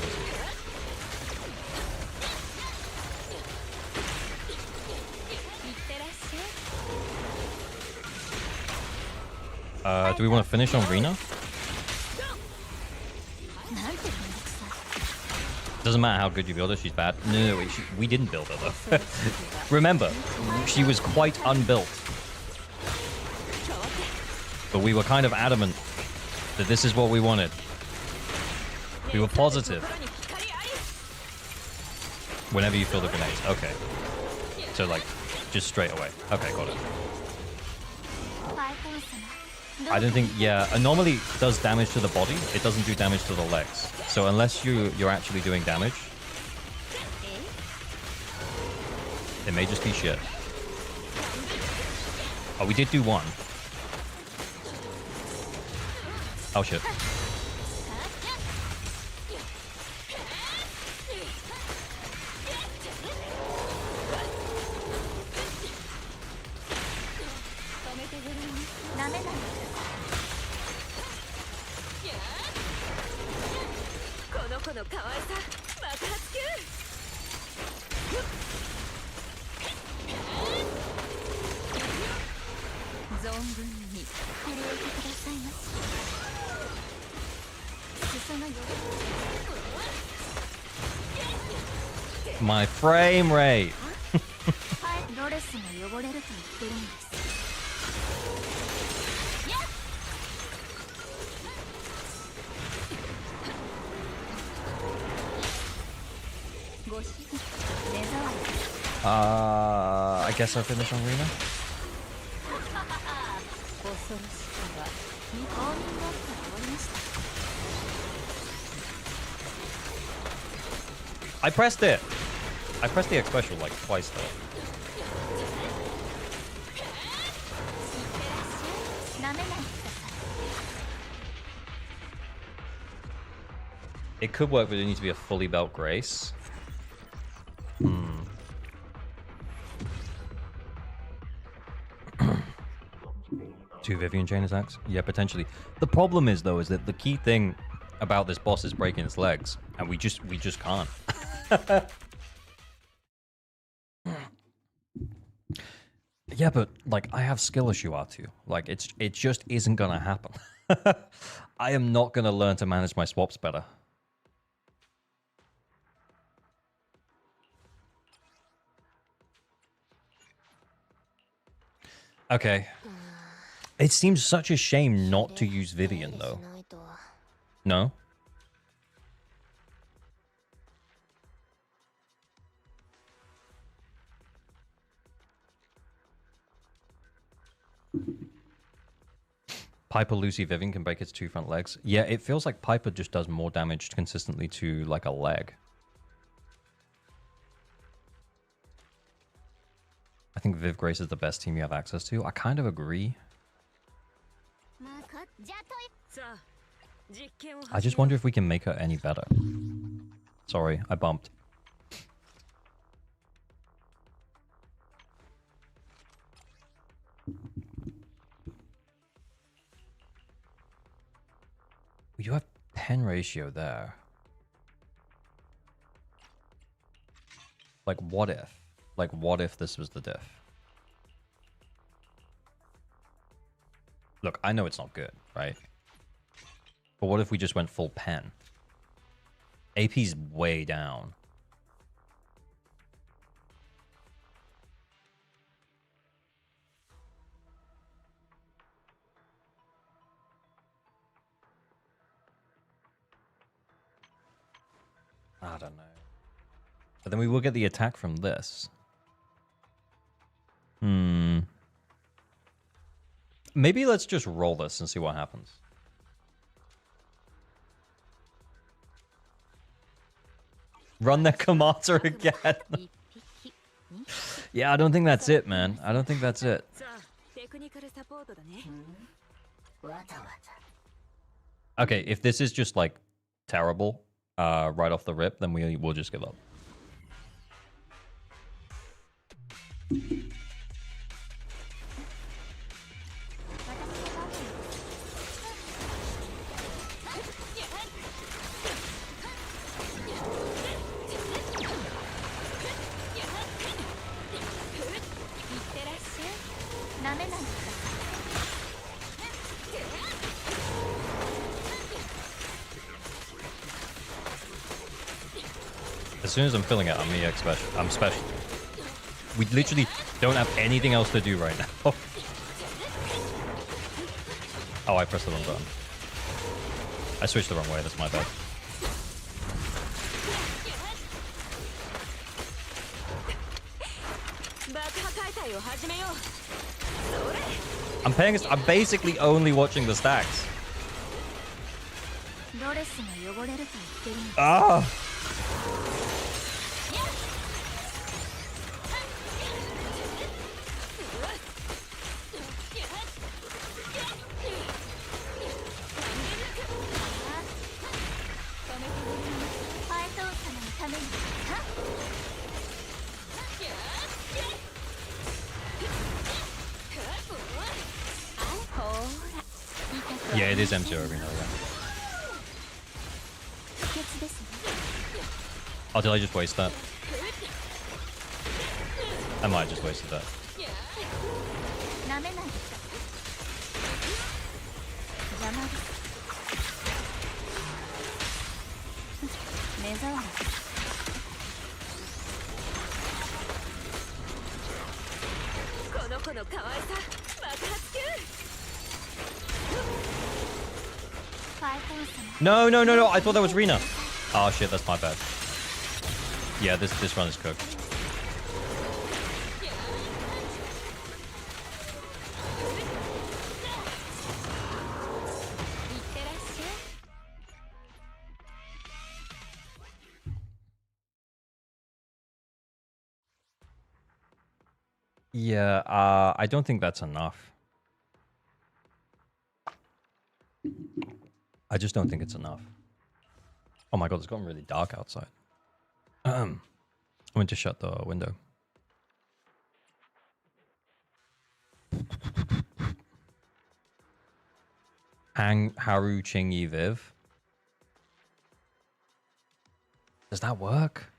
Do we want to finish on Rena? Doesn't matter how good you build her, she's bad. No, we didn't build her though. Remember, she was quite unbuilt. But we were kind of adamant that this is what we wanted. We were positive. Whenever you feel the grenades. Okay. So like, just straight away. Okay, got it. I don't think, yeah, it normally does damage to the body. It doesn't do damage to the legs. So unless you're actually doing damage, it may just be shit. Oh, we did do one. Oh shit. My frame rate. I guess I'll finish on Rena. I pressed it. I pressed the X special like twice though. It could work, but it needs to be a fully belt Grace. Two Vivian chain attacks? Yeah, potentially. The problem is though, is that the key thing about this boss is breaking its legs, and we just can't. Yeah, but like I have skill issue R2. Like it just isn't gonna happen. I am not gonna learn to manage my swaps better. Okay. It seems such a shame not to use Vivian though. No? Piper, Lucy, Vivian can break its two front legs. Yeah, it feels like Piper just does more damage consistently to like a leg. I think Viv Grace is the best team you have access to. I kind of agree. I just wonder if we can make her any better. Sorry, I bumped. You have pen ratio there. Like, what if? Like, what if this was the diff? Look, I know it's not good, right? But what if we just went full pen? AP's way down. I don't know. But then we will get the attack from this. Maybe let's just roll this and see what happens. Run the commander again. Yeah, I don't think that's it, man. I don't think that's it. Okay, if this is just like terrible right off the rip, then we'll just give up. As soon as I'm filling it, I'm special. We literally don't have anything else to do right now. Oh, I pressed the wrong button. I switched the wrong way, that's my bad. I'm basically only watching the stacks. Ah! Yeah, it is M0 arena, yeah. Oh, did I just waste that? I might have just wasted that. No, no, no, no. I thought that was Rina. Oh, shit. That's my bad. Yeah, this run is cooked. Yeah, I don't think that's enough. I just don't think it's enough. Oh my god, it's gotten really dark outside. I went to shut the window. Haru Chingy Viv. Does that work?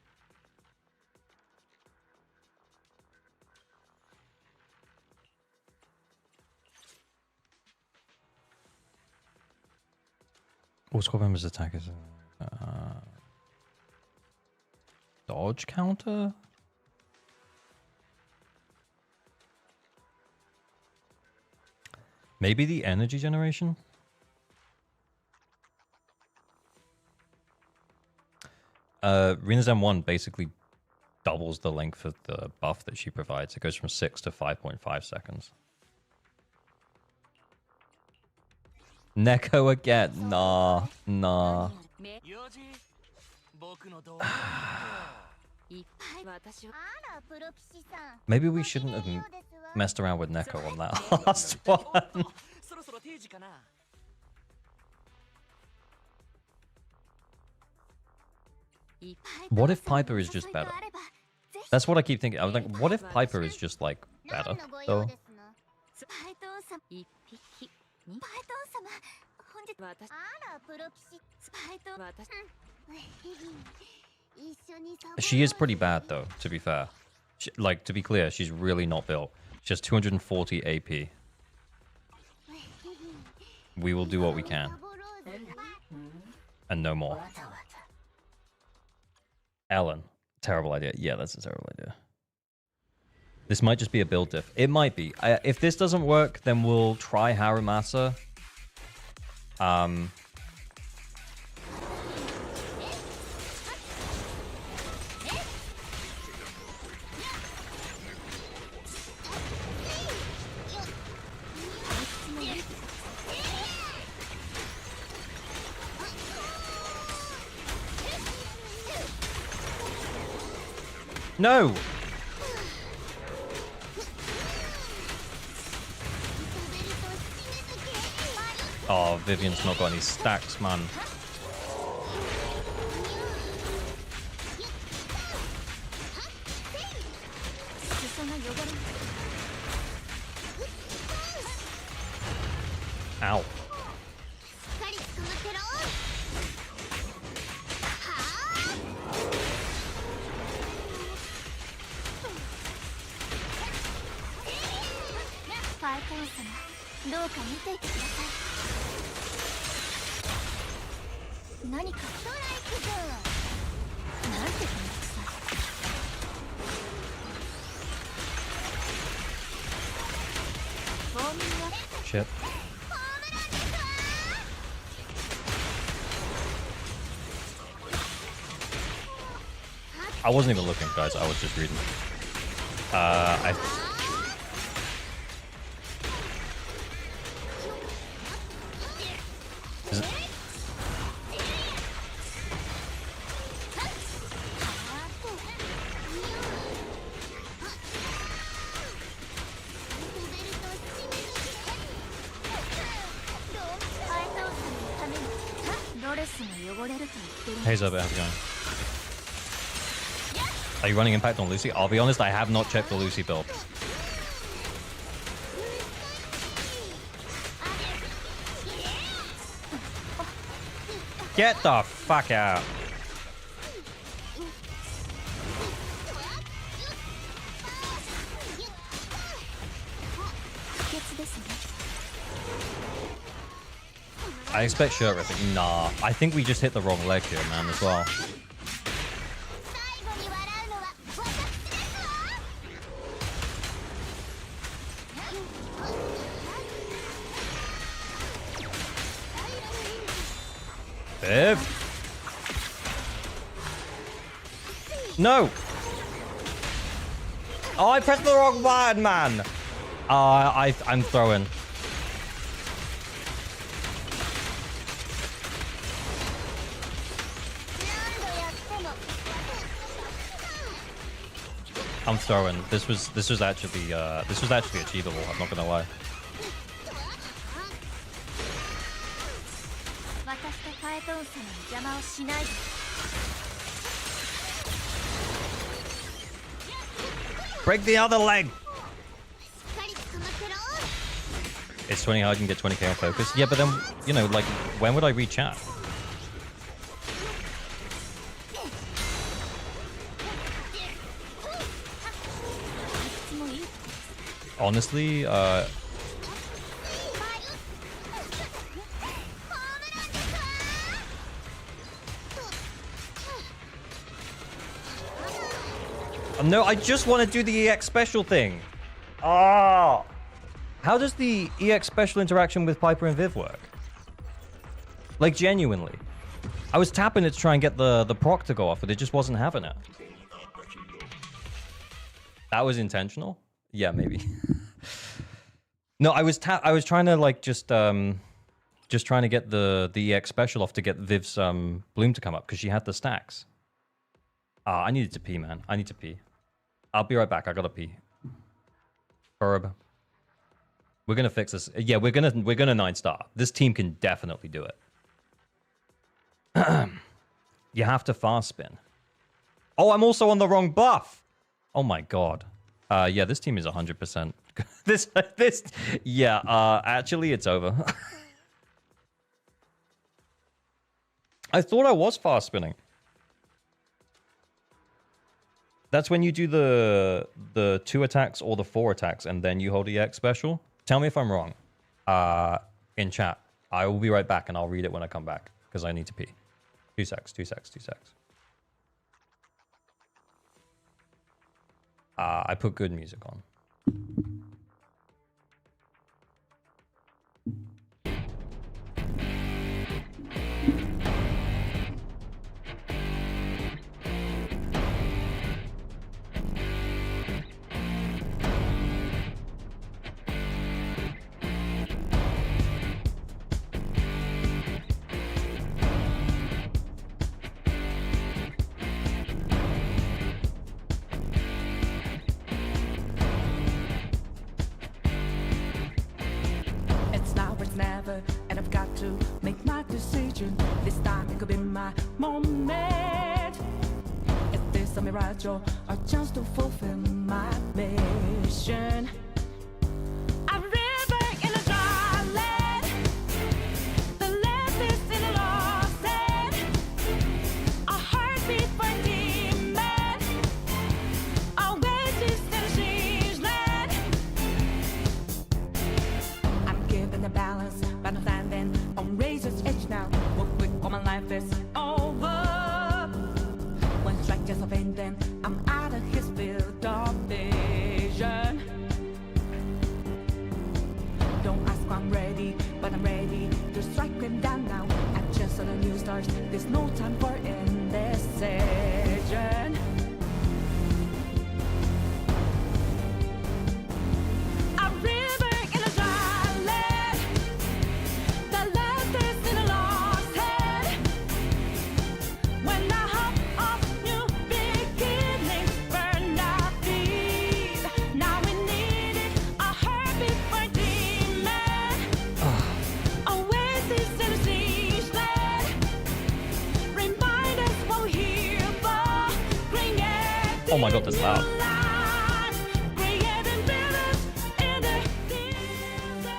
What's called members attack is dodge counter? Maybe the energy generation? Rina's M1 basically doubles the length of the buff that she provides. It goes from 6 to 5.5 seconds. Neko again? Nah, nah. Maybe we shouldn't have messed around with Neko on that last one. What if Piper is just better? That's what I keep thinking. I was like, what if Piper is just like better though? She is pretty bad though, to be fair. Like, to be clear, she's really not built. She has 240 AP. We will do what we can. And no more. Ellen. Terrible idea. Yeah, that's a terrible idea. This might just be a build diff. It might be. If this doesn't work, then we'll try Harumasa. No! Oh, Vivian's not got any stacks, man. Ow. Shit. I wasn't even looking, guys. I was just reading. Is it? Hey Zoba, how's it going? Are you running Impact on Lucy? I'll be honest, I have not checked the Lucy build. Get the fuck out. I expect shirt ripping. Nah, I think we just hit the wrong leg here, man, as well. Viv! No! Oh, I pressed the wrong button, man! I'm throwing. I'm throwing. This was actually achievable. I'm not gonna lie. Break the other leg. It's 20 hard. You can get 20k on focus. Yeah, but then you know, like, when would I reach out? Honestly, no, I just want to do the EX special thing. Oh. How does the EX special interaction with Piper and Viv work? Like, genuinely. I was tapping it to try and get the proc to go off, but it just wasn't having it. That was intentional? Yeah, maybe. No, I was trying to, like, just trying to get the EX special off to get Viv's bloom to come up because she had the stacks. I needed to pee, man. I need to pee. I'll be right back. I gotta pee. Herb. We're gonna fix this. Yeah, we're gonna 9-star. This team can definitely do it. You have to fast spin. Oh, I'm also on the wrong buff. Oh my god. Yeah, this team is 100%. Yeah, actually, it's over. I thought I was fast spinning. That's when you do the 2 attacks or the 4 attacks, and then you hold EX special. Tell me if I'm wrong. In chat. I will be right back, and I'll read it when I come back, because I need to pee. 2 secs. I put good music on. Never, and I've got to make my decision. This time it could be my moment. Is this a mirage or a chance to fulfill my mission? A river in a dry land, the land is in a lost land. A heartbeat for a demon, a wages in a strange land. I'm giving the balance, but I'm standing on razor's edge now. What quick, all my life is over. One strike just offending, I'm out of his field of vision. Don't ask why I'm ready, but I'm ready to strike him down now. I just saw the new stars, there's no time for indecision. A river in a dry land, the land is in a lost hand. When I hop off, new beginnings burn our feet. Now we need it, a heartbeat for demon. Oasis in a siege land. Remind us what we're here for. Creating Oh my god, that's loud. new life. Creating rivers in the desert.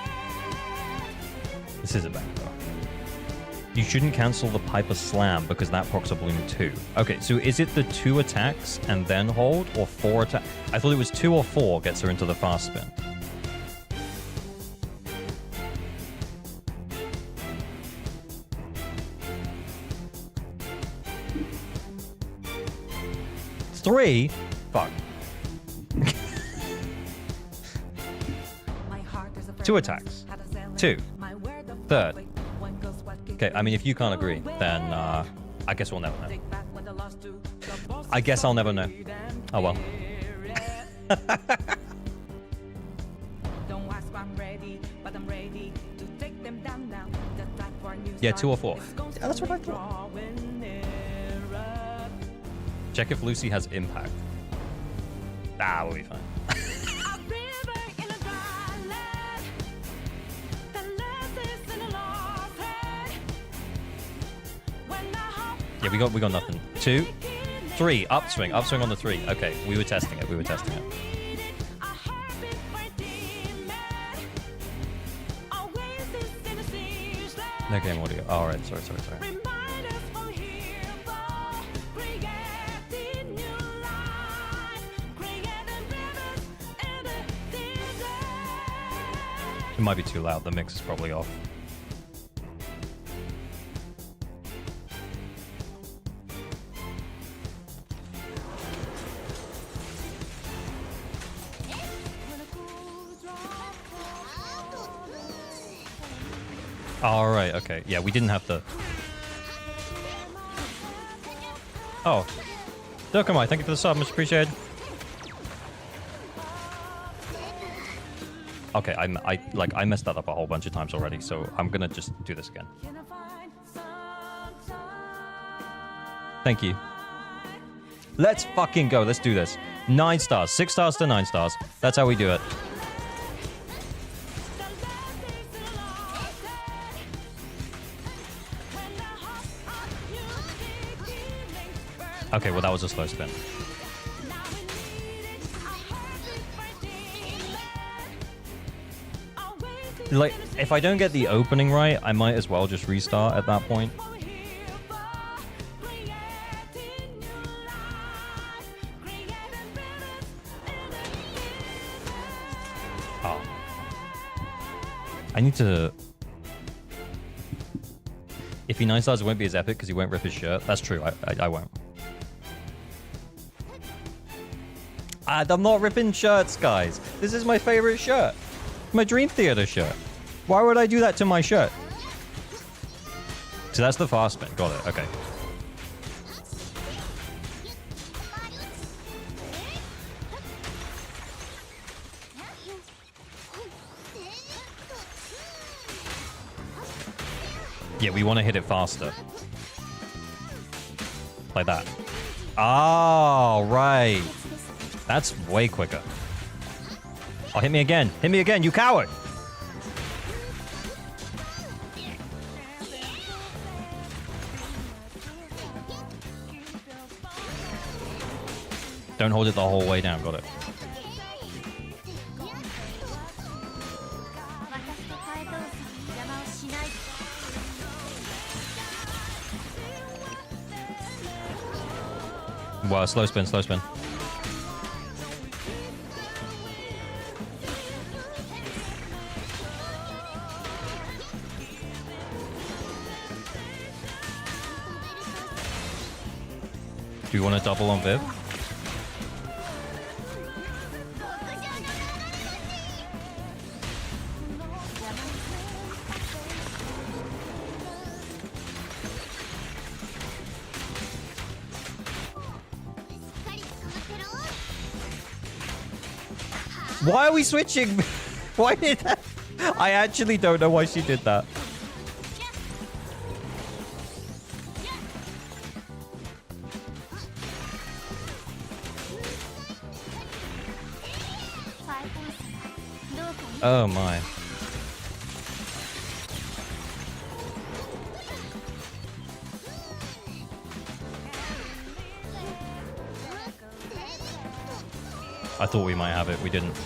This is a banger. You shouldn't cancel the Piper Slam because that procs a Bloom 2. Okay, so is it the 2 attacks and then hold, or 4 attack? I thought it was 2 or 4 gets her into the fast spin. Three? Fuck. My heart is a 2 attacks. 2. Third. Okay, I mean, if you can't agree, then I guess we'll never know. I guess I'll never know. Oh well. Yeah, 2 or 4. Yeah, that's what I thought. Check if Lucy has impact. Ah, we'll be fine. Yeah, we got nothing. 2, 3, upswing on the 3. Okay, we were testing it. No game audio. Oh, all right, sorry. It might be too loud. The mix is probably off. All right, okay. Yeah, we didn't have to. Oh. Dokomai, thank you for the sub. Much appreciated. Okay, I messed that up a whole bunch of times already, so I'm gonna just do this again. Thank you. Let's fucking go. Let's do this. 9 stars. 6 stars to 9 stars. That's how we do it. Okay, well, that was a slow spin. Like, if I don't get the opening right, I might as well just restart at that point. Oh. I need to... If he 9 stars, it won't be as epic because he won't rip his shirt. That's true, I won't. I'm not ripping shirts, guys. This is my favorite shirt. My Dream Theater shirt. Why would I do that to my shirt? So that's the fast spin. Got it. Okay. Yeah, we want to hit it faster. Like that. Oh, right. That's way quicker. Oh, hit me again. Hit me again, you coward. Don't hold it the whole way down. Got it. Wow, slow spin, slow spin. Do you want to double on Viv? Why are we switching? Why did that? I actually don't know why she did that. Oh my. I thought we might have it. We didn't.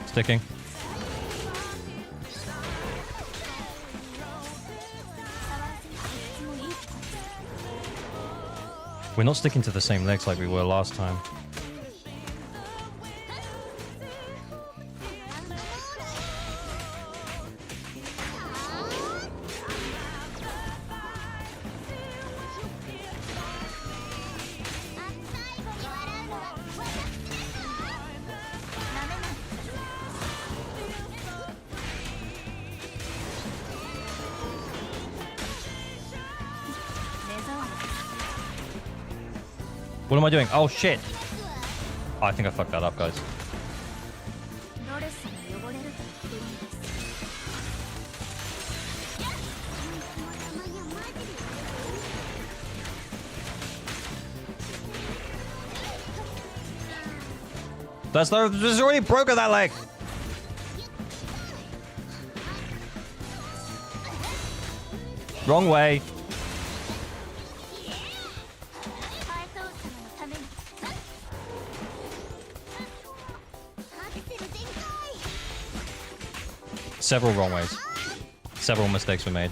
Sticking. We're not sticking to the same legs like we were last time. What am I doing? Oh, shit. Oh, I think I fucked that up, guys. That's already broken that leg. Wrong way. Several wrong ways. Several mistakes were made.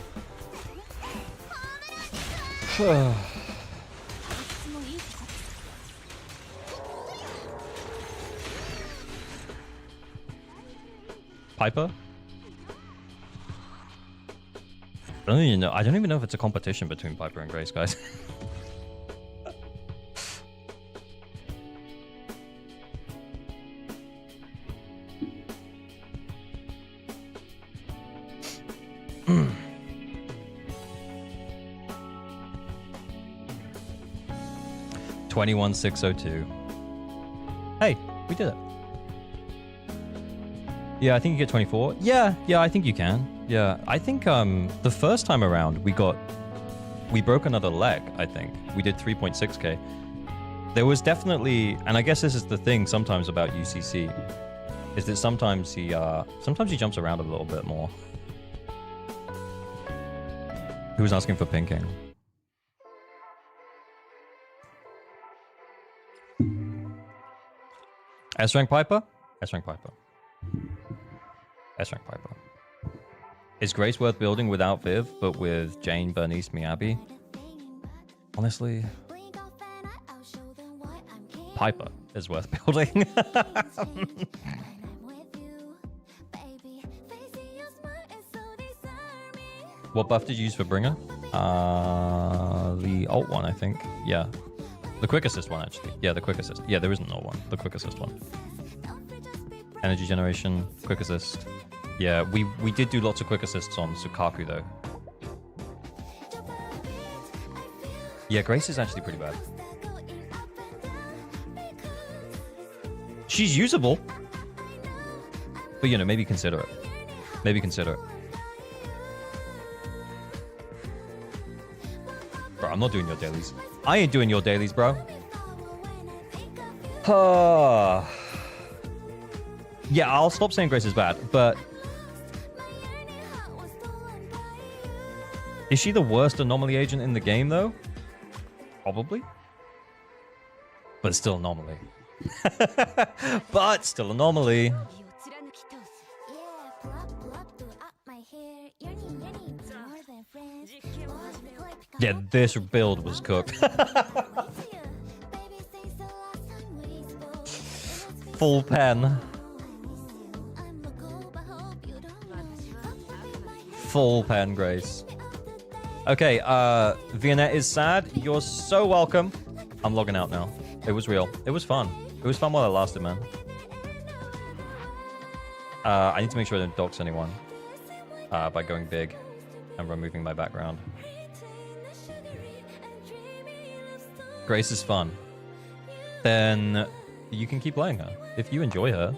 Piper? I don't even know. I don't even know if it's a competition between Piper and Grace, guys. $21,602. Hey, we did it. Yeah, I think you get 24. Yeah, I think you can. Yeah, I think the first time around we broke another leg, I think. We did 3.6k. There was definitely, and I guess this is the thing sometimes about UCC, is that sometimes he jumps around a little bit more. Who was asking for pinking? S-Rank Piper? S-Rank Piper. S-Rank Piper. Is Grace worth building without Viv, but with Jane, Bernice, Miyabi? Honestly, Piper is worth building. What buff did you use for Bringer? The alt one, I think. Yeah. The quick assist one, actually. Yeah, the quick assist. Yeah, there isn't an alt one. The quick assist one. Energy generation, quick assist. Yeah, we did do lots of quick assists on Sukaku, though. Yeah, Grace is actually pretty bad. She's usable. But, you know, maybe consider it. Maybe consider it. Bro, I'm not doing your dailies. I ain't doing your dailies, bro. Yeah, I'll stop saying Grace is bad, but... Is she the worst anomaly agent in the game, though? Probably. But still anomaly. But still anomaly. Yeah, this build was cooked. Full pen. Full pen, Grace. Okay, Vianette is sad. You're so welcome. I'm logging out now. It was real. It was fun. It was fun while it lasted, man. I need to make sure I don't dox anyone by going big and removing my background. Grace is fun. Then you can keep playing her. If you enjoy her,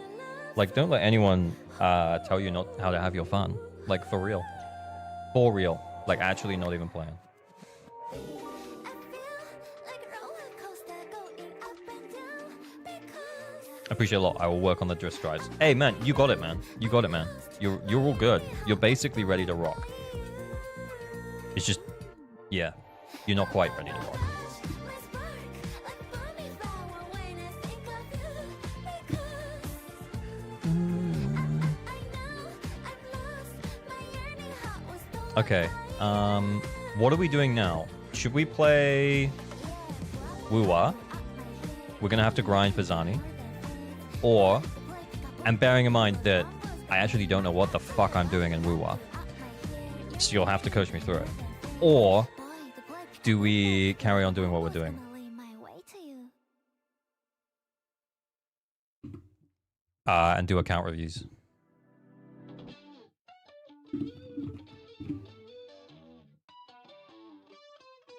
like, don't let anyone tell you not how to have your fun. Like, for real. For real. Like, actually not even playing. Appreciate a lot. I will work on the drift strides. Hey, man, you got it, man. You got it, man. You're all good. You're basically ready to rock. It's just, yeah, you're not quite ready to rock. Okay, what are we doing now? Should we play Wuwa? We're gonna have to grind for Zani. Or, and bearing in mind that I actually don't know what the fuck I'm doing in Wuwa, so you'll have to coach me through it. Or, do we carry on doing what we're doing? And do account reviews.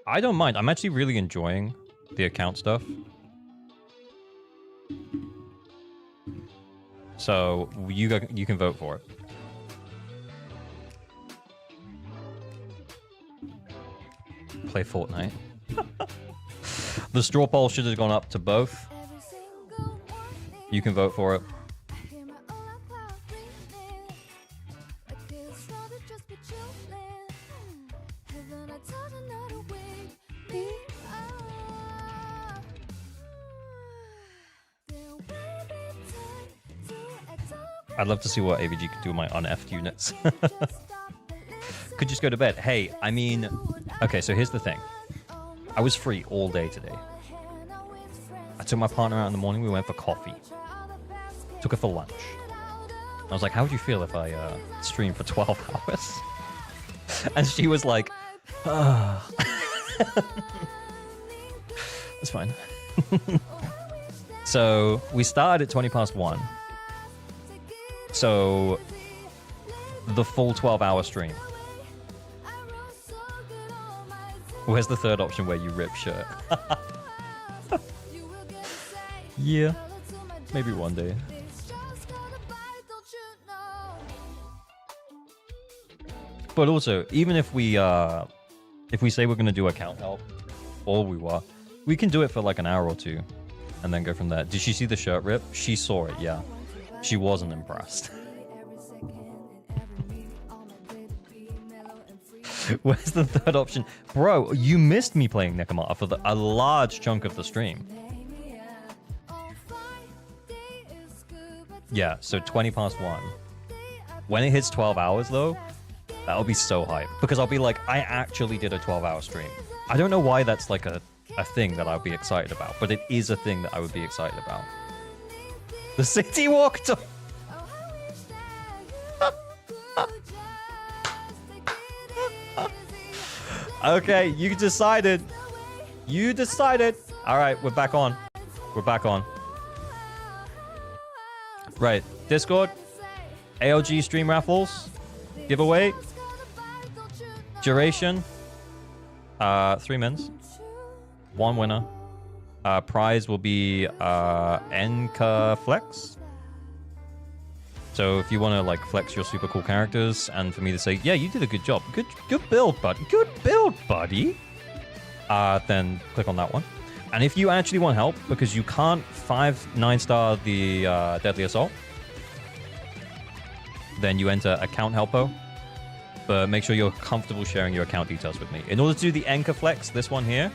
I don't mind. I'm actually really enjoying the account stuff. So you can vote for it. Play Fortnite. The straw poll should have gone up to both. You can vote for it. I'd love to see what AVG could do with my un-effed units. Could just go to bed. Hey, I mean... Okay, so here's the thing. I was free all day today. I took my partner out in the morning. We went for coffee. Took her for lunch. I was like, how would you feel if I stream for 12 hours? And she was like, ah. That's fine. So we started at 20 past 1. So, the full 12-hour stream. Where's the third option where you rip shirt? Yeah, maybe one day. But also, even if we say we're gonna do account help, or we can do it for like an hour or two, and then go from there. Did she see the shirt rip? She saw it, yeah. She wasn't impressed. Where's the third option? Bro, you missed me playing Nekomata for a large chunk of the stream. Yeah, so 20 past 1. When it hits 12 hours, though, that'll be so hype. Because I'll be like, I actually did a 12-hour stream. I don't know why that's like a thing that I'll be excited about, but it is a thing that I would be excited about. The city walked up. Okay, you decided. You decided. All right, we're back on. We're back on. Right, Discord, ALG stream raffles, giveaway, duration, 3 mins, 1 winner. Prize will be Enka Flex. So if you want to like flex your super cool characters, and for me to say, yeah, you did a good job, good build, buddy, good build, buddy, then click on that one. And if you actually want help, because you can't 9-star the Deadly Assault, then you enter account helpo. But make sure you're comfortable sharing your account details with me. In order to do the Enka Flex, this one here,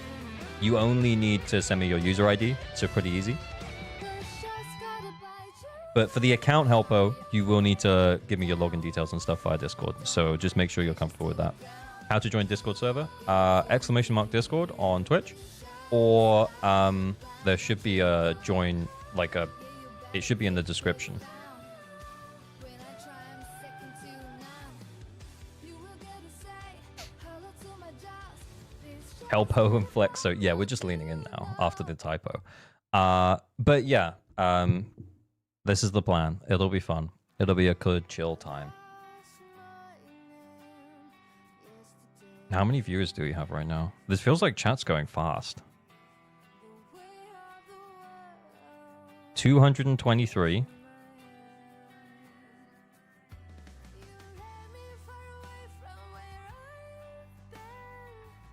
you only need to send me your user ID, so pretty easy. But for the account helpo, you will need to give me your login details and stuff via Discord. So just make sure you're comfortable with that. How to join Discord server? !Discord on Twitch. Or there should be a join, like it should be in the description. Helpo and Flex. So yeah, we're just leaning in now after the typo. But yeah, this is the plan. It'll be fun. It'll be a good chill time. How many viewers do we have right now? This feels like chat's going fast. 223.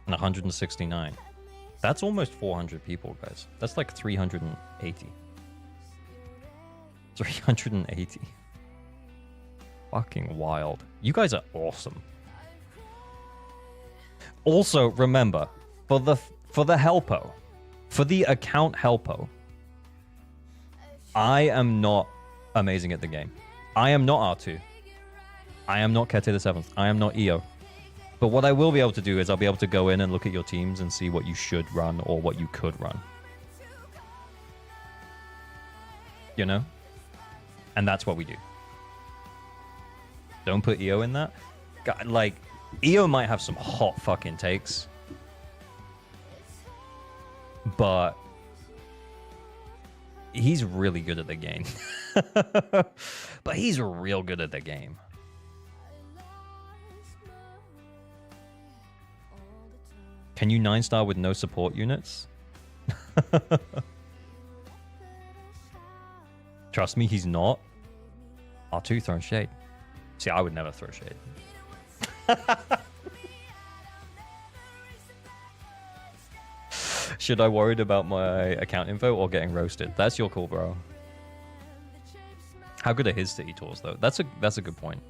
And 169. That's almost 400 people, guys. That's like 380. 380. Fucking wild. You guys are awesome. Also, remember, for the helpo, for the account helpo, I am not amazing at the game. I am not R2. I am not Kete the 7th. I am not EO. But what I will be able to do is I'll be able to go in and look at your teams and see what you should run or what you could run. You know? And that's what we do. Don't put EO in that. God, like, EO might have some hot fucking takes. But he's really good at the game. But he's real good at the game. Can you 9-star with no support units? Trust me, he's not. R2 throwing shade. See, I would never throw shade. Should I worried about my account info or getting roasted? That's your call, bro. How good are his city tours, though? That's a good point.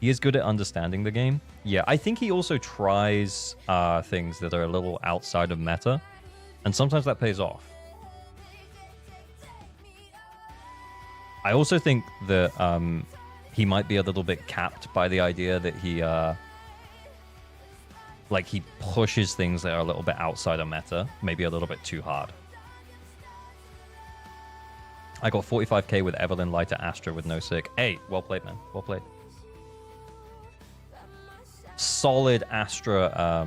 He is good at understanding the game. Yeah, I think he also tries things that are a little outside of meta, and sometimes that pays off. I also think that he might be a little bit capped by the idea that he pushes things that are a little bit outside of meta, maybe a little bit too hard. I got 45k with Evelyn, Lighter, Astra with no sick. Hey, well played, man. Well played. Solid Astra,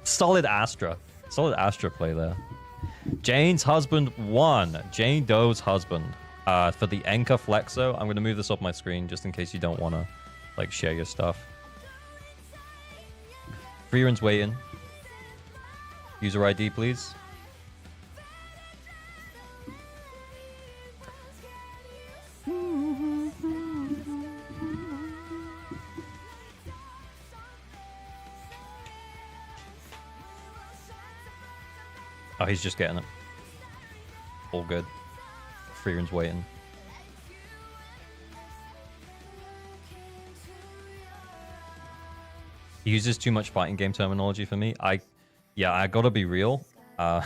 solid Astra play there. Jane's husband won. Jane Doe's husband. For the Enka Flexo, I'm gonna move this off my screen just in case you don't wanna like share your stuff. Freeran's waiting. User ID, please. Oh, he's just getting it. All good. Freeran's waiting. He uses too much fighting game terminology for me. I gotta be real. Do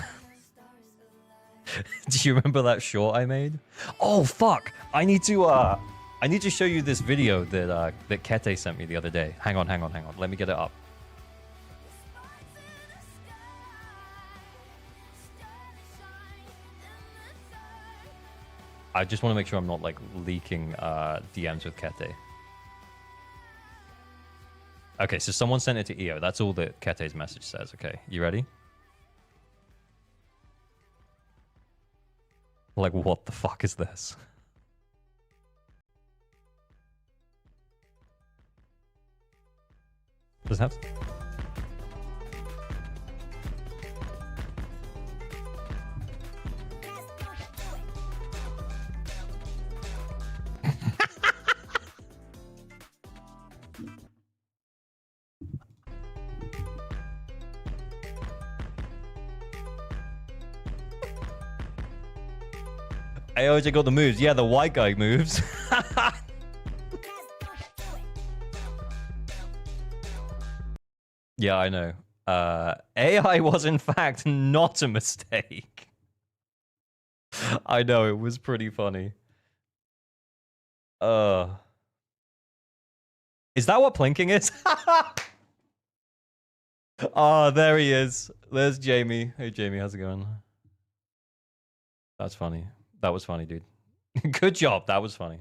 you remember that short I made? Oh fuck! I need to show you this video that that Kete sent me the other day. Hang on. Let me get it up. I just want to make sure I'm not like leaking DMs with Kete. Okay, so someone sent it to EO. That's all that Kete's message says. Okay, you ready? Like, what the fuck is this? Does it have... AOJ got the moves. Yeah, the white guy moves. Yeah, I know. AI was in fact not a mistake. I know, it was pretty funny. Is that what plinking is? Oh, there he is. There's Jamie. Hey, Jamie, how's it going? That's funny. That was funny, dude. Good job. That was funny.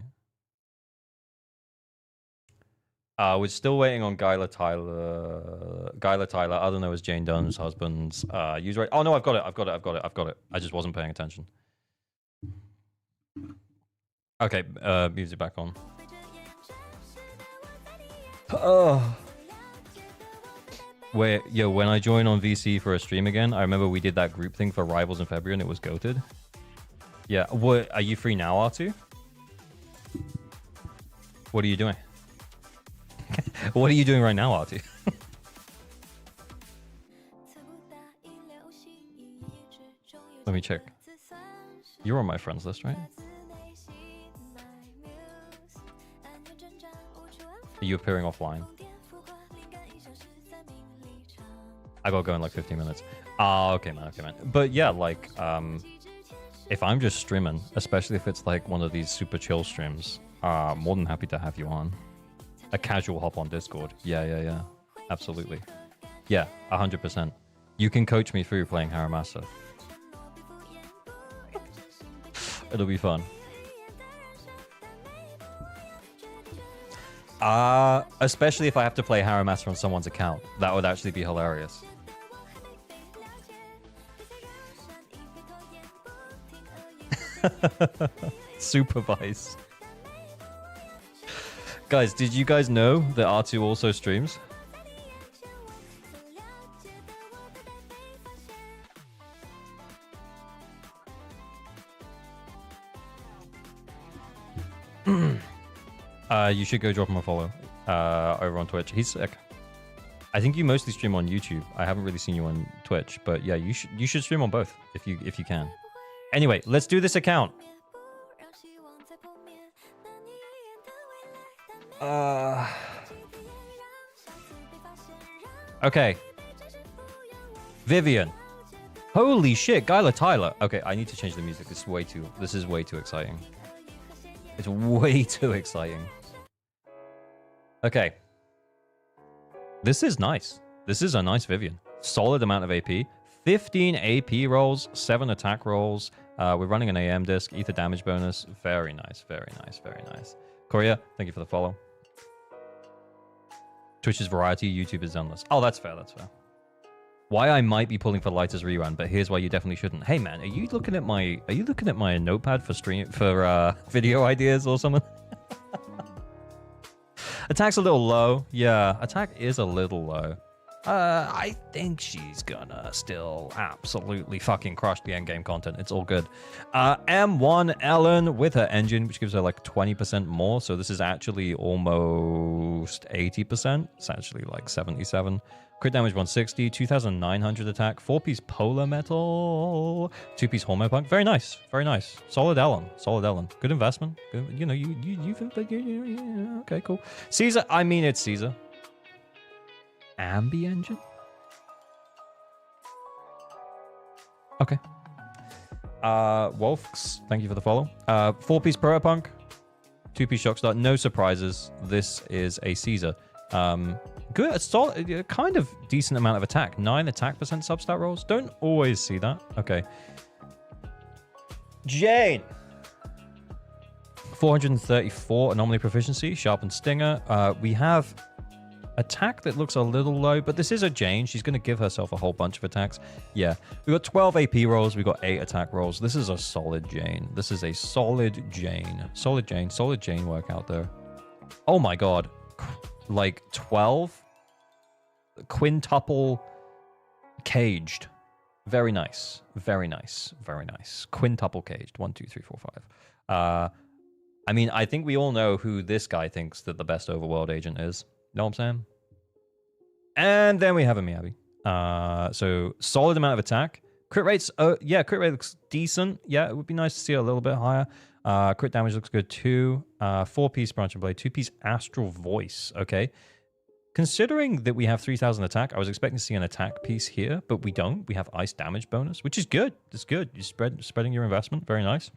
We're still waiting on Guyla Tyler. I don't know, is Jane Dunn's husband's user rate. Oh no, I've got it. I just wasn't paying attention. Okay, music back on. Wait, yo, when I join on VC for a stream again, I remember we did that group thing for Rivals in February and it was goated. Yeah, what, are you free now, R2? What are you doing? What are you doing right now, R2? Let me check. You're on my friends list, right? Are you appearing offline? I gotta go in like 15 minutes. Ah, okay, man, okay, man. But yeah, like, if I'm just streaming, especially if it's like one of these super chill streams, more than happy to have you on. A casual hop on Discord. Yeah. Absolutely. Yeah, 100%. You can coach me through playing Haramasa. It'll be fun. Especially if I have to play Haramasa on someone's account. That would actually be hilarious. Supervise. Guys, did you guys know that R2 also streams? You should go drop him a follow over on Twitch. He's sick. I think you mostly stream on YouTube. I haven't really seen you on Twitch, but yeah, you should stream on both if you can. Anyway, let's do this account. Okay. Vivian. Holy shit, Guyla Tyler. Okay, I need to change the music. This is way too exciting. It's way too exciting. Okay. This is nice. This is a nice Vivian. Solid amount of AP. 15 AP rolls, 7 attack rolls. We're running an AM disc, ether damage bonus. Very nice, very nice, very nice. Korea, thank you for the follow. Twitch is variety, YouTube is endless. Oh, that's fair, that's fair. Why I might be pulling for Lighter's rerun, but here's why you definitely shouldn't. Hey man, are you looking at my notepad for video ideas or something? Attack's a little low. Yeah, attack is a little low. I think she's gonna still absolutely fucking crush the endgame content. It's all good. M1 Ellen with her engine, which gives her like 20% more. So this is actually almost 80%. It's actually like 77. Crit damage 160, 2,900 attack, 4-piece polar metal, 2-piece hormone punk. Very nice, very nice. Solid Ellen, solid Ellen. Good investment. Good, you know, you okay, cool. Caesar, I mean it's Caesar. Ambi engine? Okay. Wolfx, thank you for the follow. 4-piece Proto-Punk, 2-piece Shockstar. No surprises. This is a Caesar. Good, a solid, kind of decent amount of attack. 9 attack percent substat rolls. Don't always see that. Okay. Jane. 434 anomaly proficiency, sharpened stinger. We have attack that looks a little low, but this is a Jane. She's going to give herself a whole bunch of attacks. Yeah, we got 12 AP rolls. We got 8 attack rolls. This is a solid Jane. This is a solid Jane. Solid Jane work out there. Oh my god. Like 12 quintuple caged. Very nice. Very nice. Very nice. Quintuple caged. 1, 2, 3, 4, 5. I mean, I think we all know who this guy thinks that the best overworld agent is. Know what I'm saying? And then we have a Miyabi. So solid amount of attack. Crit rates, yeah, crit rate looks decent. Yeah, it would be nice to see it a little bit higher. Crit damage looks good too. 4-piece branch and blade, 2-piece astral voice. Okay. Considering that we have 3,000 attack, I was expecting to see an attack piece here, but we don't. We have ice damage bonus, which is good. It's good. You're spreading your investment. Very nice.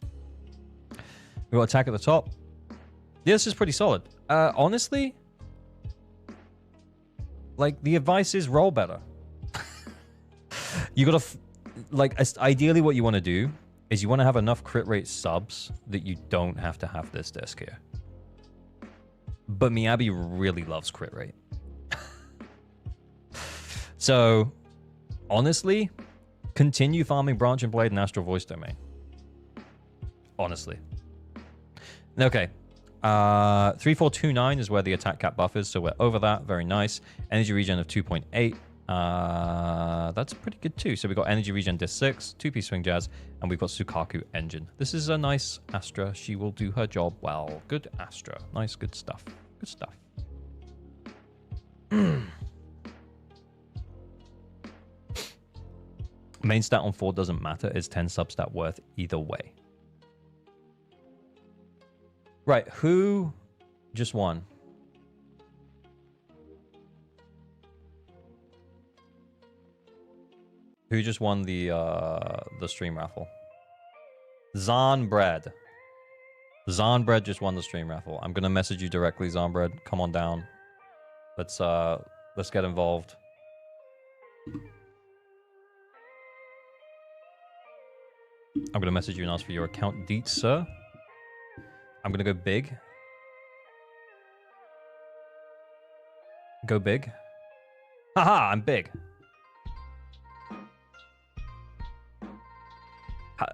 We got attack at the top. Yeah, this is pretty solid. Honestly, like, the advice is roll better. You gotta, ideally what you want to do is you want to have enough crit rate subs that you don't have to have this disc here. But Miyabi really loves crit rate. So, honestly, continue farming Branch and Blade and Astral Voice Domain. Honestly. Okay. 3429 is where the attack cap buff is, so we're over that. Very nice. Energy regen of 2.8. That's pretty good too. So we got energy regen disc 6, 2-piece swing jazz, and we've got Sukaku engine. This is a nice Astra. She will do her job well. Good Astra. Nice, good stuff. Good stuff. Main stat on 4 doesn't matter. It's 10 substat worth either way. Right, who just won? Who just won the stream raffle? Zonbread. Zonbread just won the stream raffle. I'm gonna message you directly, Zonbread. Come on down. Let's get involved. I'm gonna message you and ask for your account deets, sir. I'm gonna go big. Go big. Haha, I'm big.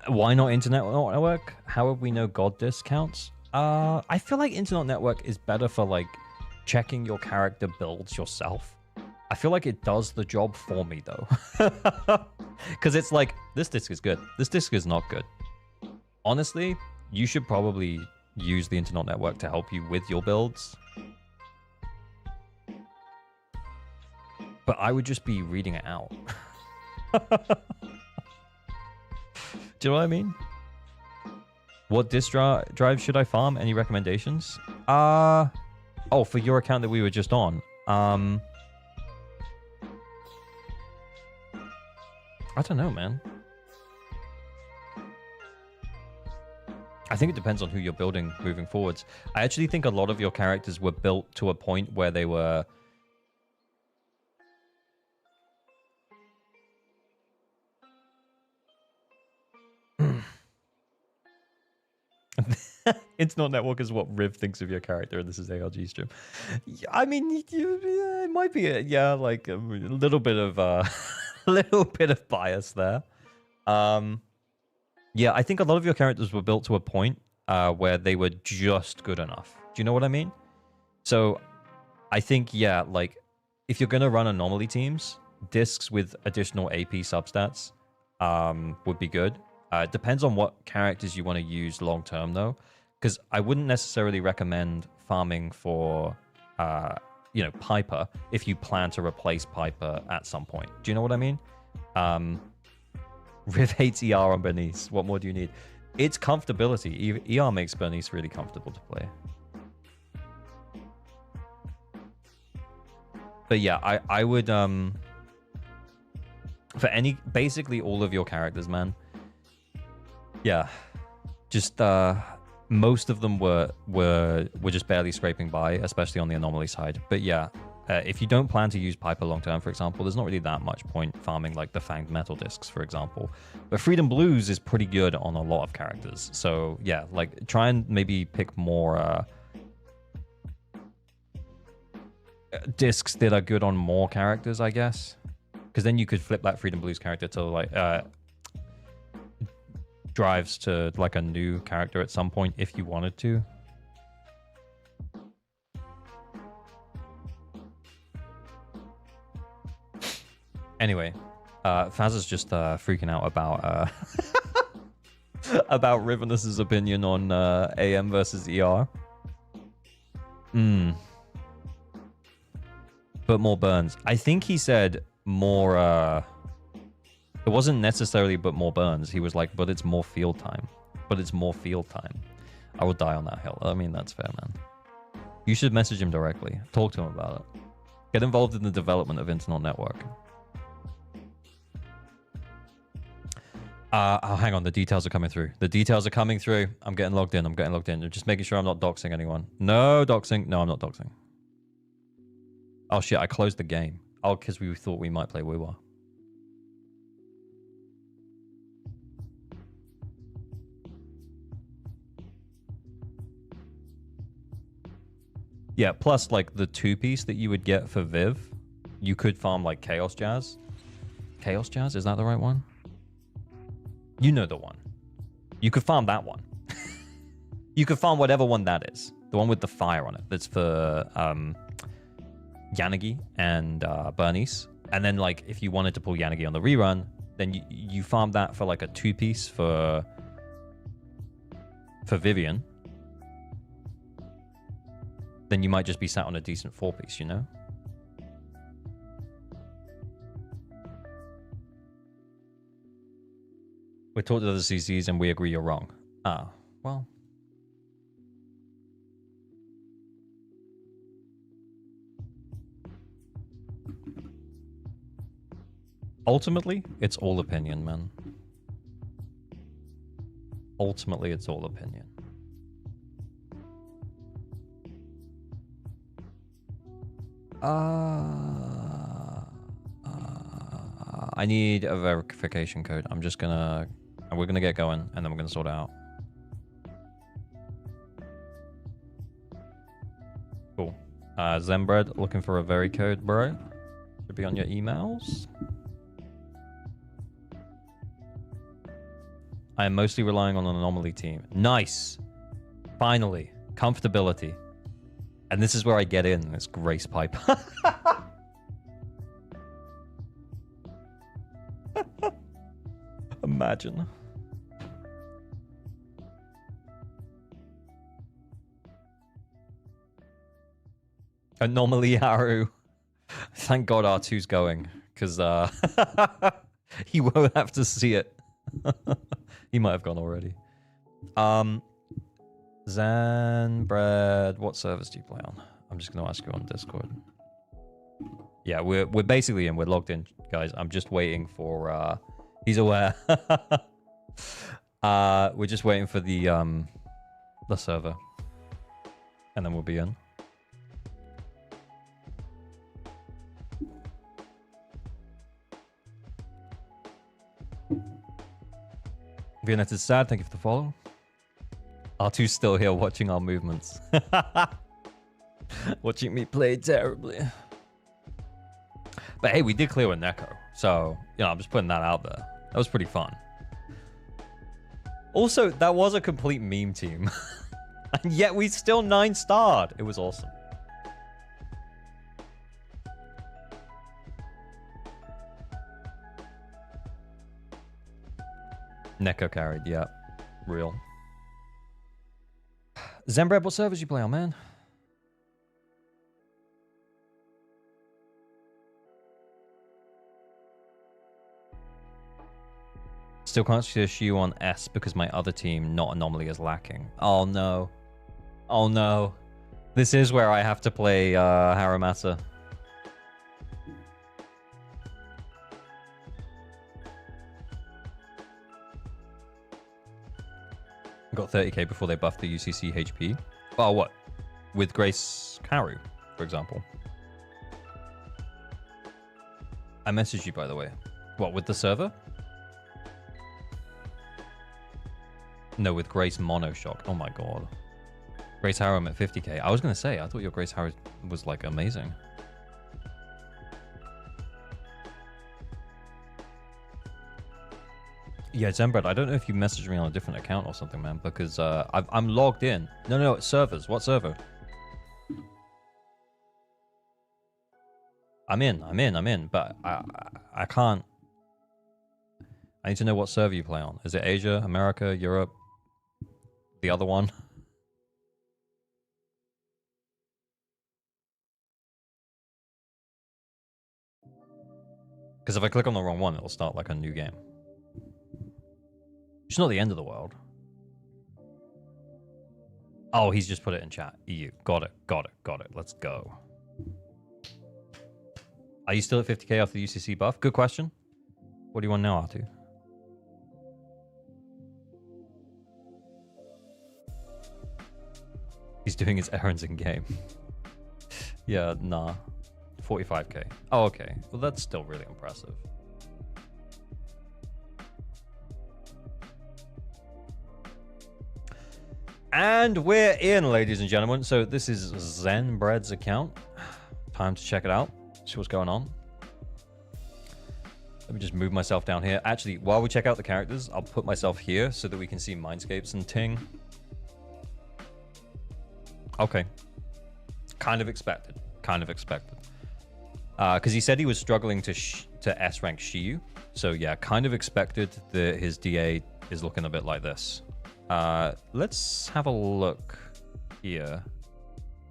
Why not Internet Network? How would we know God discounts? I feel like Internet Network is better for like checking your character builds yourself. I feel like it does the job for me though. Because it's like, this disc is good. This disc is not good. Honestly, you should probably use the Internet Network to help you with your builds. But I would just be reading it out. Do you know what I mean? What disk drive should I farm? Any recommendations? Oh, for your account that we were just on. I don't know, man. I think it depends on who you're building moving forwards. I actually think a lot of your characters were built to a point where they were... Internet Network is what Riv thinks of your character, and this is ARG stream. I mean, it might be like a little bit of bias there. Yeah, I think a lot of your characters were built to a point where they were just good enough. Do you know what I mean? So I think, yeah, like if you're gonna run anomaly teams, discs with additional AP substats would be good. It depends on what characters you want to use long term though, because I wouldn't necessarily recommend farming for Piper if you plan to replace Piper at some point. Do you know what I mean? Riv hates ER on Bernice. What more do you need? It's comfortability. ER makes Bernice really comfortable to play. But yeah, I would for basically all of your characters, man. Yeah, just most of them were just barely scraping by, especially on the anomaly side. But yeah, if you don't plan to use Piper long term, for example, there's not really that much point farming like the Fanged Metal discs, for example. But Freedom Blues is pretty good on a lot of characters. So yeah, like try and maybe pick more discs that are good on more characters, I guess. Because then you could flip that Freedom Blues character to like drives to like a new character at some point if you wanted to. Anyway, Faz is just freaking out about about Rivenus's opinion on AM versus ER. But more burns. I think he said more. It wasn't necessarily but more burns. He was like, but it's more field time. But it's more field time. I would die on that hill. I mean, that's fair, man. You should message him directly. Talk to him about it. Get involved in the development of Internet Network. Oh, hang on. The details are coming through. The details are coming through. I'm getting logged in. I'm just making sure I'm not doxing anyone. No doxing. No, I'm not doxing. Oh, shit. I closed the game. Oh, because we thought we might play Woo-Wah. Yeah, plus, like, the two-piece that you would get for Viv, you could farm, like, Chaos Jazz. Chaos Jazz? Is that the right one? You know the one. You could farm that one. You could farm whatever one that is. The one with the fire on it. That's for Yanagi and Bernice. And then, like, if you wanted to pull Yanagi on the rerun, then you farm that for, like, a two-piece for Vivian. Then you might just be sat on a decent four-piece, you know? We talked to the CCs and we agree you're wrong. Ah, well. Ultimately, it's all opinion, man. Ultimately, it's all opinion. I need a verification code. I'm just gonna... We're gonna get going, and then we're gonna sort it out. Cool. Zenbread, looking for a very code, bro. Should be on your emails. I am mostly relying on an anomaly team. Nice! Finally. Comfortability. And this is where I get in. This Grace Pipe. Imagine. Anomaly Haru. Thank God R2's going, because he won't have to see it. He might have gone already. Zanbread, what servers do you play on? I'm just going to ask you on Discord. Yeah, we're basically in. We're logged in, guys. I'm just waiting for... he's aware. We're just waiting for the server. And then we'll be in. Vianet is sad. Thank you for the follow. R2's still here watching our movements. Watching me play terribly. But hey, we did clear with Neko. So, you know, I'm just putting that out there. That was pretty fun. Also, that was a complete meme team. And yet we still 9-starred. It was awesome. Neko carried, yeah. Real. Zenbread, what servers you play on, man? Still can't see a Shiyu on S because my other team, not Anomaly, is lacking. Oh no. Oh no. This is where I have to play Haramata. Got 30k before they buffed the UCC HP. Oh, what? With Grace Karu, for example. I messaged you, by the way. What, with the server? No, with Grace Monoshock. Oh my god. Grace Harrow at 50k. I was going to say, I thought your Grace Harrow was, like, amazing. Yeah, Zenbread, I don't know if you messaged me on a different account or something, man, because I'm logged in. No, it's servers. What server? I'm in, but I can't. I need to know what server you play on. Is it Asia, America, Europe, the other one? Because if I click on the wrong one, it'll start like a new game. It's not the end of the world. Oh, he's just put it in chat. EU. Got it. Let's go. Are you still at 50k after the UCC buff? Good question. What do you want now, Artu? He's doing his errands in game. Yeah, nah. 45k. Oh, okay. Well, that's still really impressive. And we're in, ladies and gentlemen. So this is Zenbread's account. Time to check it out. See what's going on. Let me just move myself down here. Actually, while we check out the characters, I'll put myself here so that we can see Mindscapes and Ting. Okay. Kind of expected. Because he said he was struggling to S-rank Shiyu. So yeah, kind of expected that his DA is looking a bit like this. Let's have a look here.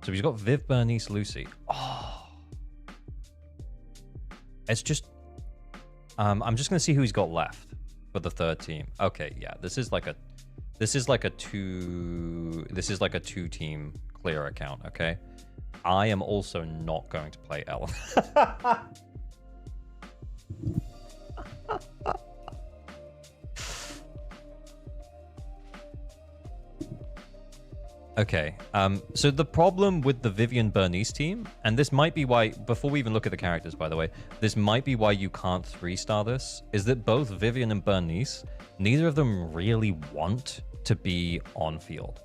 So he's got Viv, Bernice, Lucy. Oh. It's just... I'm just going to see who he's got left for the third team. Okay, yeah, this is like a 2-team clear account, okay? I am also not going to play Ellen. Okay, so the problem with the Vivian Bernice team, and this might be why, before we even look at the characters, by the way, this might be why you can't 3-star this, is that both Vivian and Bernice, neither of them really want to be on field.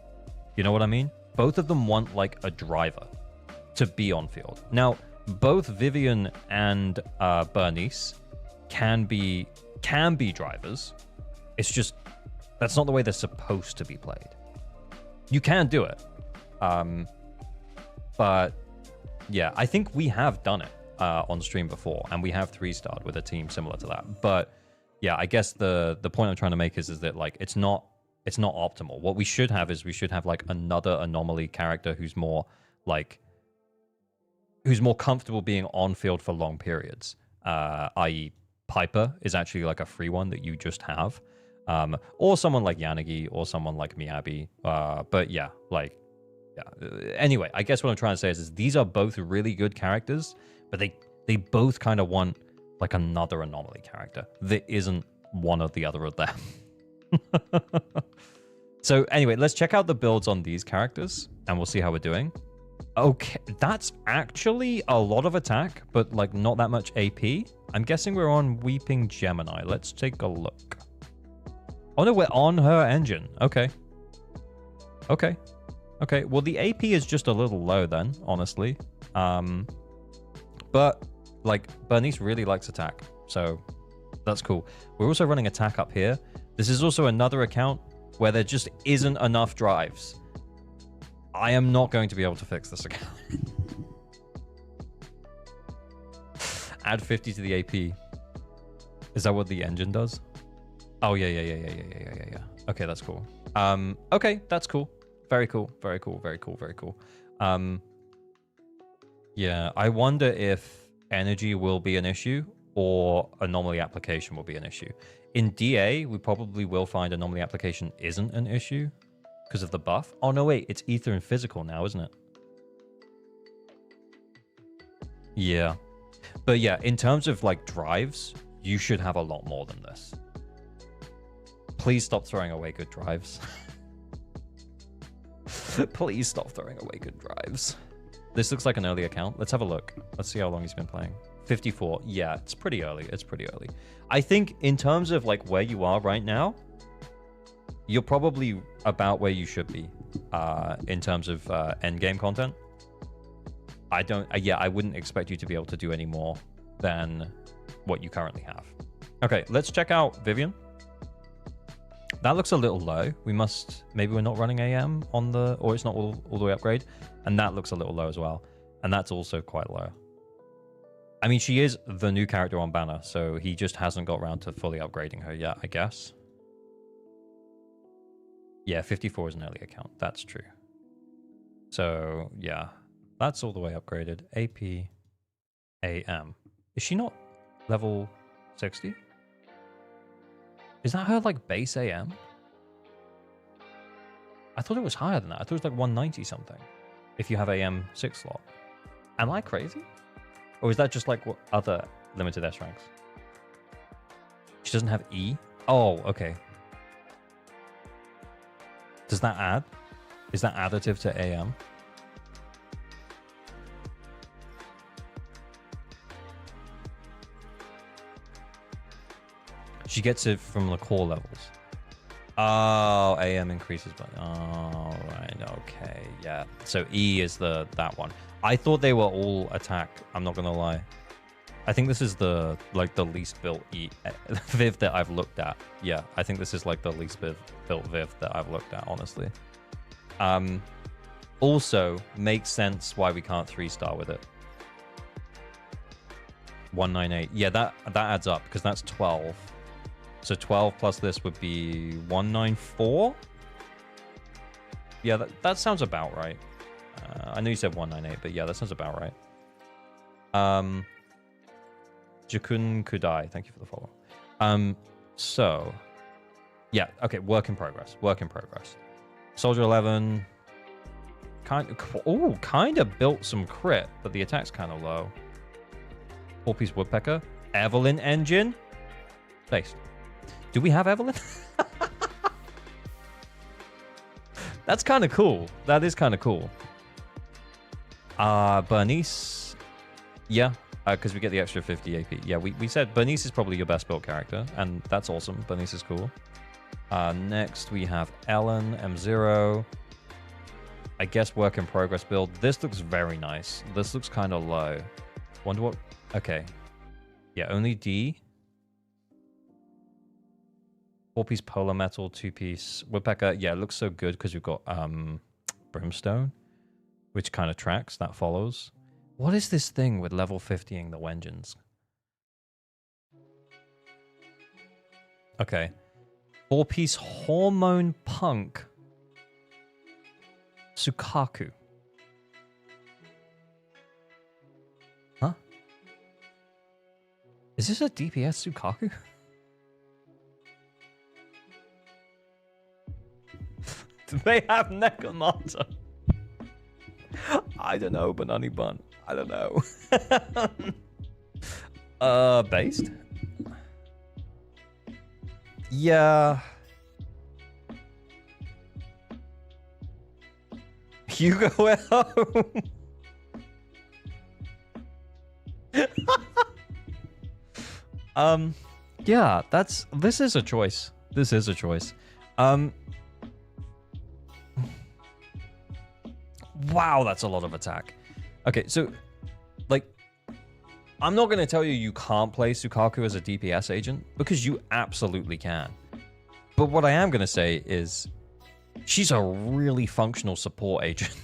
You know what I mean? Both of them want, like, a driver to be on field. Now, both Vivian and Bernice can be drivers. It's just, that's not the way they're supposed to be played. You can do it. But yeah, I think we have done it on stream before, and we have 3-starred with a team similar to that. But yeah, I guess the point I'm trying to make is that like it's not optimal. What we should have is like another anomaly character who's more comfortable being on field for long periods. I.e. Piper is actually like a free one that you just have. Or someone like Yanagi, or someone like Miyabi. But yeah, like, yeah. Anyway, I guess what I'm trying to say is these are both really good characters, but they both kind of want like another anomaly character that isn't one or the other of them. So anyway, let's check out the builds on these characters, and we'll see how we're doing. Okay, that's actually a lot of attack, but like not that much AP. I'm guessing we're on Weeping Gemini. Let's take a look. Oh no, we're on her engine. Okay. Well, the AP is just a little low then, honestly. But like Bernice really likes attack, so that's cool. We're also running attack up here. This is also another account where there just isn't enough drives. I am not going to be able to fix this account. Add 50 to the AP. Is that what the engine does? Oh, yeah. Okay, that's cool. Okay, that's cool. Very cool. Yeah, I wonder if energy will be an issue or anomaly application will be an issue. In DA, we probably will find anomaly application isn't an issue because of the buff. Oh, no, wait, it's ether and physical now, isn't it? Yeah. But yeah, in terms of like drives, you should have a lot more than this. Please stop throwing away good drives. Please stop throwing away good drives. This looks like an early account. Let's have a look. Let's see how long he's been playing. 54. Yeah, it's pretty early. I think in terms of like where you are right now, you're probably about where you should be in terms of endgame content. I wouldn't expect you to be able to do any more than what you currently have. Okay, let's check out Vivian. That looks a little low. We must, maybe we're not running AM on the, or it's not all the way upgrade. And that looks a little low as well. And that's also quite low. I mean, she is the new character on banner, so he just hasn't got around to fully upgrading her yet, I guess. Yeah, 54 is an early account. That's true. So, yeah. That's all the way upgraded. AP, AM. Is she not level 60? Is that her, like, base AM? I thought it was higher than that. I thought it was, like, 190 something. If you have AM 6 slot. Am I crazy? Or is that just, like, what other limited S ranks? She doesn't have E? Oh, okay. Does that add? Is that additive to AM? She gets it from the core levels. Oh, AM increases by... Oh, right, okay, yeah. So E is that one. I thought they were all attack, I'm not gonna lie. I think this is the least built Viv that I've looked at. Yeah, I think this is like the least built Viv that I've looked at, honestly. Also, makes sense why we can't 3-star with it. 198. Yeah, that adds up because that's 12. So 12 plus this would be 194? Yeah, that sounds about right. I know you said 198, but yeah, that sounds about right. Jakun Kudai, thank you for the follow. So, yeah, okay, work in progress. Work in progress. Soldier 11, kind of built some crit, but the attack's kind of low. 4-piece Woodpecker. Evelyn engine. Based. Do we have Evelyn? That's kind of cool. That is kind of cool. Bernice. Yeah, because we get the extra 50 AP. Yeah, we said Bernice is probably your best built character, and that's awesome. Bernice is cool. Next, we have Ellen, M0. I guess work in progress build. This looks very nice. This looks kind of low. Wonder what... Okay. Yeah, only D. 4-piece Polar Metal, 2-piece Woodpecker. Yeah, it looks so good because we've got Brimstone, which kind of tracks. That follows. What is this thing with level 50ing the Wenjins? Okay. 4-piece Hormone Punk. Sukaku. Huh? Is this a DPS Sukaku? Do they have Nekomata? I don't know, Banani Bun. I don't know. Based? Yeah. Hugo at home. Yeah, this is a choice. This is a choice. Wow, that's a lot of attack. Okay, so, like, I'm not going to tell you you can't play Sukaku as a DPS agent, because you absolutely can. But what I am going to say is, she's a really functional support agent.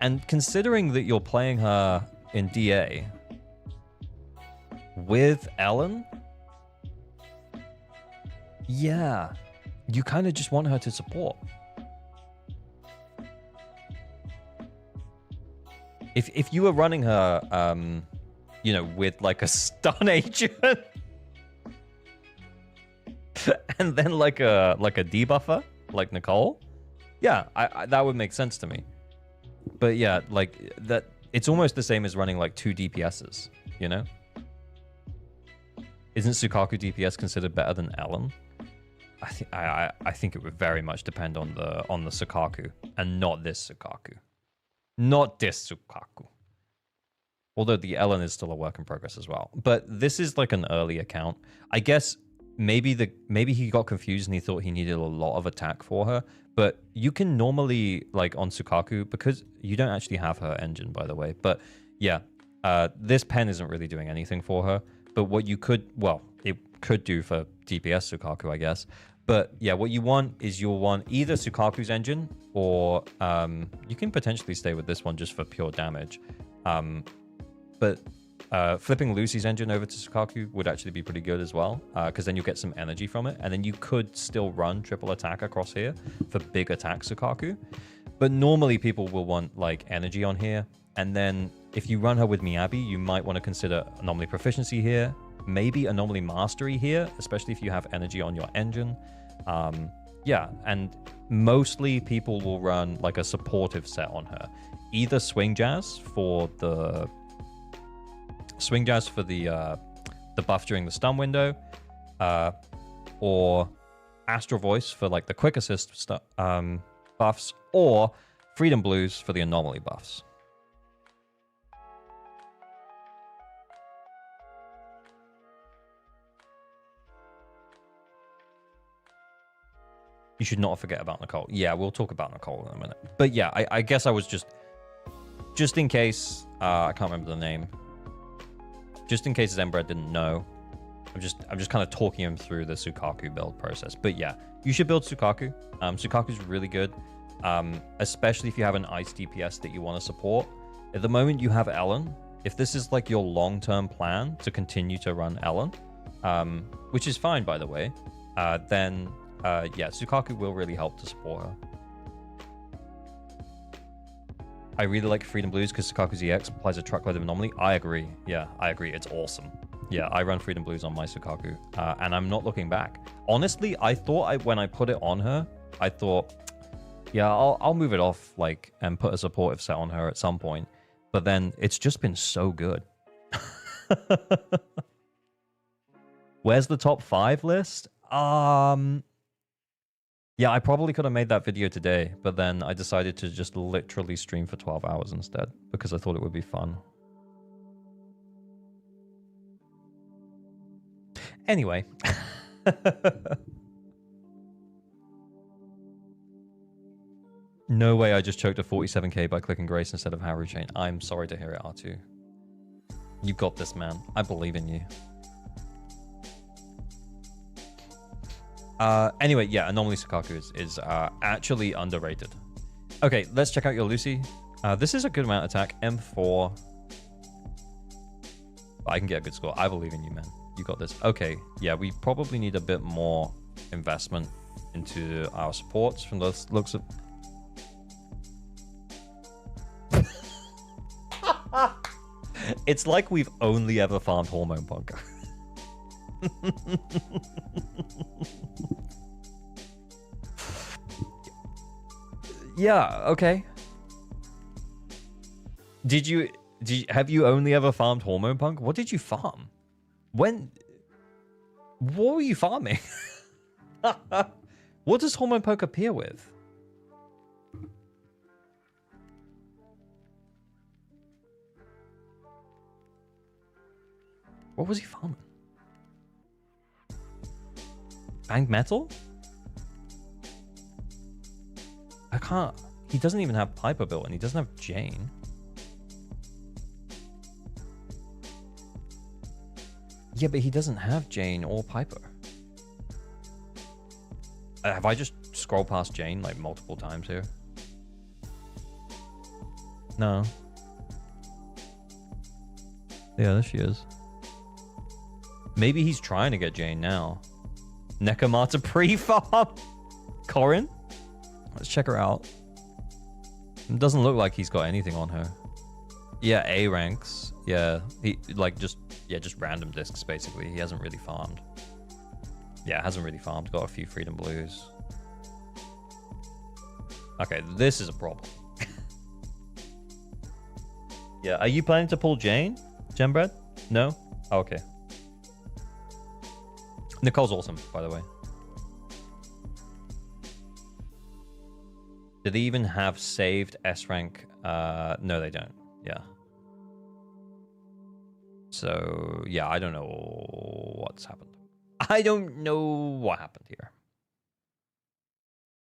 And considering that you're playing her in DA with Ellen, yeah, you kind of just want her to support. If you were running her, you know, with like a stun agent, and then like a debuffer, like Nicole, yeah, I that would make sense to me. But yeah, like that, it's almost the same as running like 2 DPSs, you know? Isn't Sukaku DPS considered better than Ellen? I think it would very much depend on the Sukaku, and not this Sukaku. Not this Sukaku. Although the Ellen is still a work in progress as well. But this is like an early account. I guess maybe he got confused and he thought he needed a lot of attack for her. But you can normally, like on Sukaku, because you don't actually have her engine, by the way. But yeah, this pen isn't really doing anything for her. But what you could, well, it could do for DPS Sukaku, I guess. But yeah, what you want is you'll want either Sukaku's engine, or you can potentially stay with this one just for pure damage. But flipping Lucy's engine over to Sukaku would actually be pretty good as well, because then you'll get some energy from it, and then you could still run triple attack across here for big attack Sukaku. But normally people will want like energy on here, and then if you run her with Miyabi, you might want to consider Anomaly Proficiency here, maybe Anomaly Mastery here, especially if you have energy on your engine. Yeah, and mostly people will run like a supportive set on her. Either Swing Jazz for the buff during the stun window, or Astral Voice for like the quick assist buffs, or Freedom Blues for the anomaly buffs. You should not forget about Nicole. Yeah, we'll talk about Nicole in a minute. But yeah, I guess I was just in case, I can't remember the name. Just in case Zenbred didn't know, I'm just kind of talking him through the Sukaku build process. But yeah, you should build Sukaku. Sukaku's really good, especially if you have an ice DPS that you want to support. At the moment, you have Ellen. If this is like your long-term plan to continue to run Ellen, which is fine, by the way, then yeah, Sukaku will really help to support her. I really like Freedom Blues because Sukaku's EX applies a truckload of anomaly. I agree. Yeah, I agree. It's awesome. Yeah, I run Freedom Blues on my Sukaku, and I'm not looking back. Honestly, I thought when I put it on her, I thought, yeah, I'll move it off like and put a supportive set on her at some point. But then it's just been so good. Where's the top 5 list? Yeah, I probably could have made that video today, but then I decided to just literally stream for 12 hours instead because I thought it would be fun. Anyway. No way I just choked a 47k by clicking Grace instead of Haru Chain. I'm sorry to hear it, R2. You got this, man. I believe in you. Anyway, yeah, Anomaly Sukaku is actually underrated. Okay, let's check out your Lucy. This is a good amount of attack. M4. I can get a good score. I believe in you, man. You got this. Okay, yeah, we probably need a bit more investment into our supports from the looks of... It's like we've only ever farmed Hormone Punk. Yeah, okay. Have you only ever farmed Hormone Punk? What did you farm? What were you farming? What does Hormone Punk appear with? What was he farming? Banged metal? I can't... He doesn't even have Piper built, and he doesn't have Jane. Yeah, but he doesn't have Jane or Piper. Have I just scrolled past Jane, like, multiple times here? No. Yeah, there she is. Maybe he's trying to get Jane now. Nekomata pre-farm? Corin? Let's check her out. It doesn't look like he's got anything on her. Yeah, A ranks. Yeah, he like just random discs basically. He hasn't really farmed. Yeah, hasn't really farmed. Got a few Freedom Blues. Okay, this is a problem. Yeah, are you planning to pull Jane? Gembred? No? Oh, okay. Nicole's awesome, by the way. Do they even have saved S rank? No, they don't. Yeah. So, yeah, I don't know what's happened. I don't know what happened here.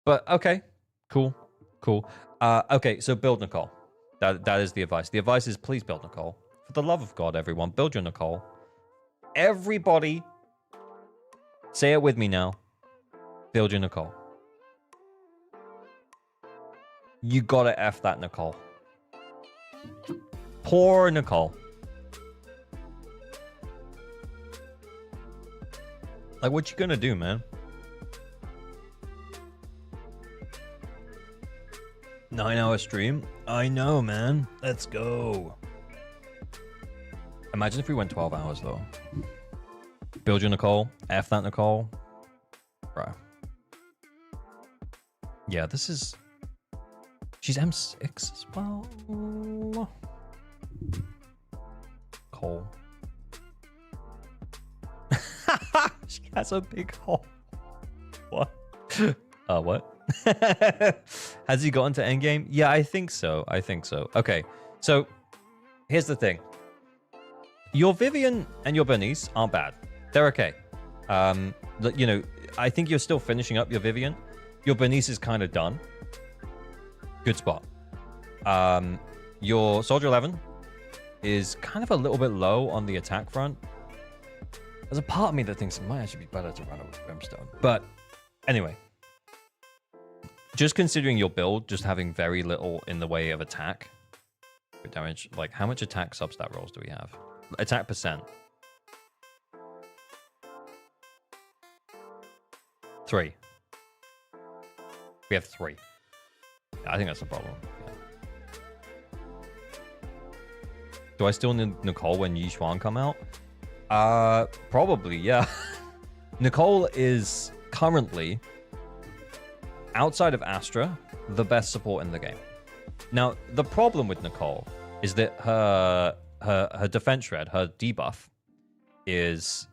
But, okay. Cool. Cool. Okay, so build Nicole. That is the advice. The advice is please build Nicole. For the love of God, everyone, build your Nicole. Everybody Say it with me now. Build your Nicole. You gotta F that Nicole. Poor Nicole. Like, what you gonna do, man? 9-hour stream? I know, man. Let's go. Imagine if we went 12 hours, though. Build your Nicole. F that Nicole. Bro. Yeah, this is... She's M6 as well. Cole. She has a big hole. What? What? Has he gotten to endgame? Yeah, I think so. I think so. Okay, so here's the thing. Your Vivian and your Bernice aren't bad. They're okay. You know, I think you're still finishing up your Vivian. Your Bernice is kind of done. Good spot. Your Soldier 11 is kind of a little bit low on the attack front. There's a part of me that thinks it might actually be better to run it with Brimstone. But anyway, just considering your build, just having very little in the way of attack damage, like how much attack substat rolls do we have? Attack percent. 3. We have 3. I think that's the problem. Yeah. Do I still need Nicole when Yi Xuan come out? Probably, yeah. Nicole is currently, outside of Astra, the best support in the game. Now, the problem with Nicole is that her defense shred, her debuff, is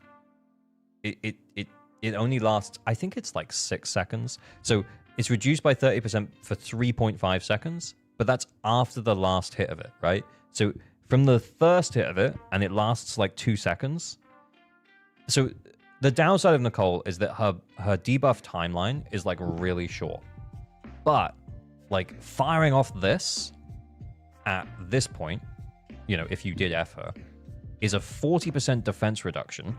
it only lasts, I think it's like 6 seconds. So it's reduced by 30% for 3.5 seconds, but that's after the last hit of it, right? So from the first hit of it, and it lasts like 2 seconds. So the downside of Nicole is that her debuff timeline is like really short. But like firing off this at this point, you know, if you did F her, is a 40% defense reduction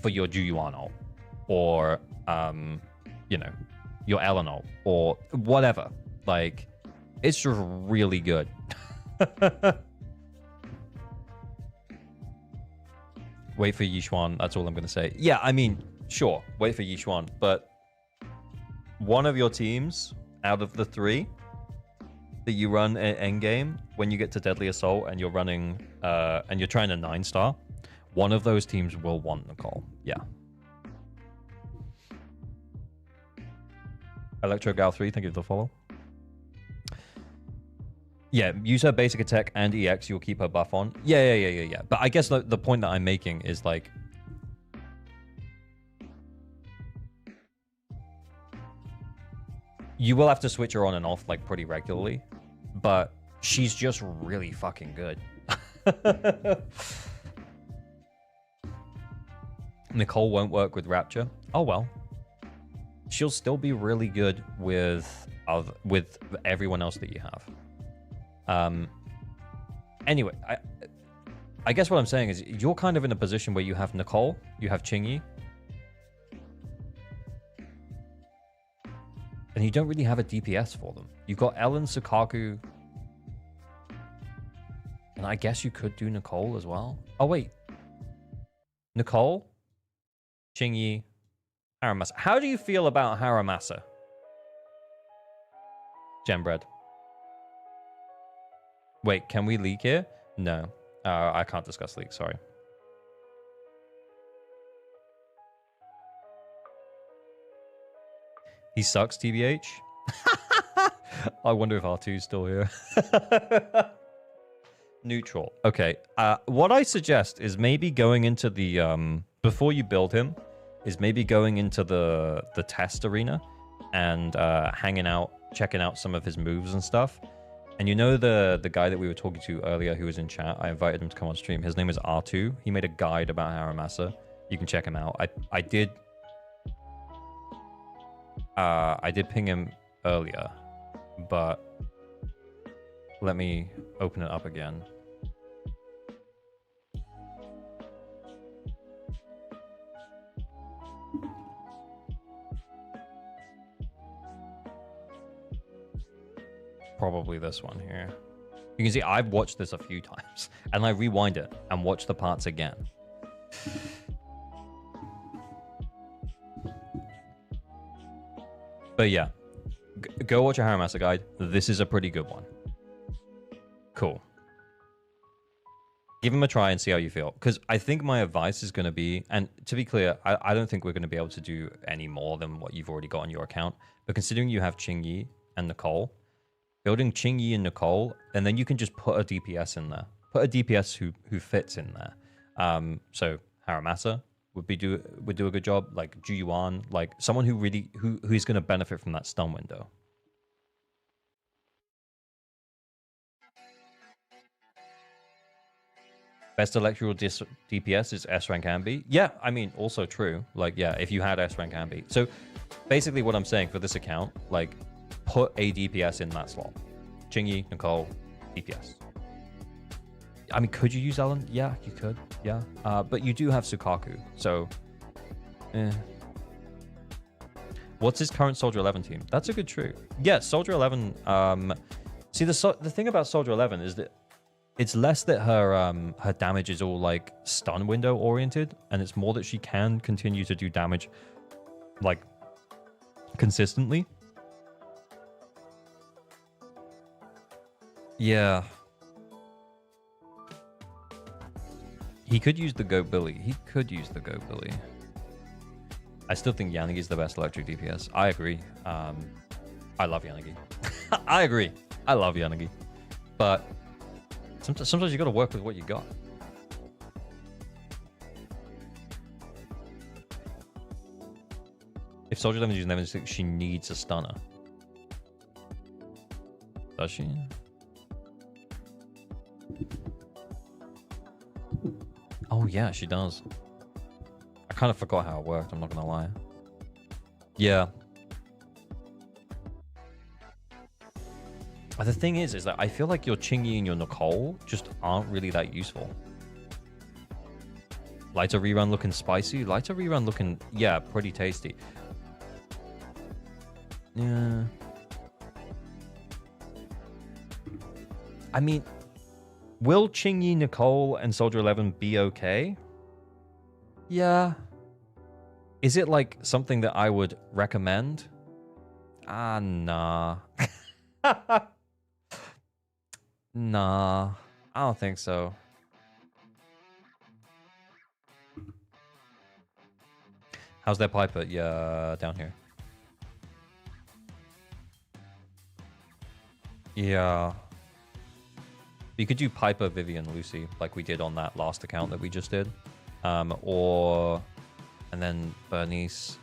for your Juyuan ult, or you know, your Ellen ult, or whatever. Like, it's just really good. Wait for Yi Xuan, that's all I'm gonna say. Yeah, I mean, sure, wait for Yi Xuan, but one of your teams out of the 3 that you run at endgame, when you get to Deadly Assault and you're running and you're trying a 9-star, one of those teams will want Nicole. Yeah. Electro Gal 3, thank you for the follow. Yeah, use her basic attack and EX, you'll keep her buff on. Yeah. But I guess the point that I'm making is like, you will have to switch her on and off like pretty regularly, but she's just really fucking good. Nicole won't work with Rapture. Oh well. She'll still be really good with everyone else that you have. Anyway, I guess what I'm saying is you're kind of in a position where you have Nicole, you have Qingyi, and you don't really have a DPS for them. You've got Ellen, Sukaku, and I guess you could do Nicole as well. Oh wait, Nicole, Qingyi, Haramasa. How do you feel about Haramasa? Gembred. Wait, can we leak here? No. I can't discuss leaks, sorry. He sucks, TBH. I wonder if R2's still here. Neutral. Okay. What I suggest is maybe going into the... before you build him, is maybe going into the test arena and hanging out, checking out some of his moves and stuff. And you know the guy that we were talking to earlier who was in chat? I invited him to come on stream. His name is R2. He made a guide about Haramasa. You can check him out. I did ping him earlier, but let me open it up again. probably this one here. You can see I've watched this a few times, and I rewind it and watch the parts again. But yeah, go watch a Haramasa guide. This is a pretty good one. Cool. Give him a try and see how you feel. Because I think my advice is going to be, and to be clear, I don't think we're going to be able to do any more than what you've already got on your account. But considering you have Qingyi and Nicole, building Qingyi and Nicole, and then you can just put a DPS in there. Put a DPS who fits in there. So Haramasa would do a good job, like Juyuan, like someone who's going to benefit from that stun window. Best electrical DPS is S rank Ambi. Yeah, I mean, also true. Like, yeah, if you had S rank Ambi. So basically what I'm saying for this account, like, put a DPS in that slot. Qingyi, Nicole, DPS. I mean, could you use Ellen? Yeah, you could. Yeah. But you do have Sukaku. So, What's his current Soldier 11 team? That's a good true. Yeah, Soldier 11. See, the thing about Soldier 11 is that it's less that her damage is all like stun window oriented, and it's more that she can continue to do damage like consistently. Yeah. He could use the Goat Billy. I still think Yanagi is the best electric DPS. I agree. I love Yanagi. I agree. I love Yanagi. But sometimes you got to work with what you got. If Soldier 11 uses 76, she needs a stunner. Does she? Oh yeah, she does. I kind of forgot how it worked, I'm not gonna lie. Yeah. The thing is that I feel like your Qingyi and your Nicole just aren't really that useful. Lighter rerun looking spicy. Lighter rerun looking, yeah, pretty tasty. Yeah. I mean, will Qingyi, Nicole, and Soldier 11 be okay? Yeah. Is it like something that I would recommend? Nah. Nah, I don't think so. How's that Piper? Yeah, down here. Yeah. You could do Piper, Vivian, Lucy, like we did on that last account that we just did. And then Bernice.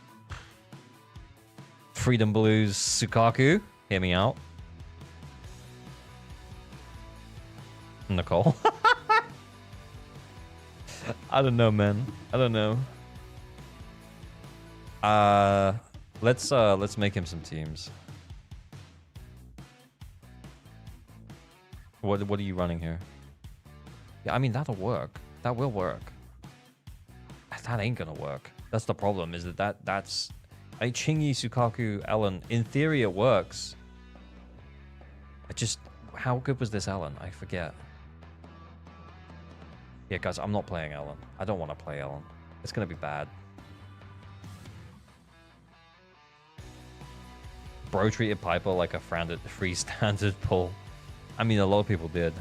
Freedom Blues, Sukaku. Hear me out. Nicole. I don't know, man. I don't know. Let's make him some teams. What are you running here? Yeah, I mean that'll work. That will work. That ain't gonna work. That's the problem. Is that's Qingyi, Sukaku, Ellen. In theory, it works. How good was this Ellen? I forget. Yeah, guys, I'm not playing Ellen. I don't want to play Ellen. It's gonna be bad. Bro treated Piper like a free standard pull. I mean, a lot of people did.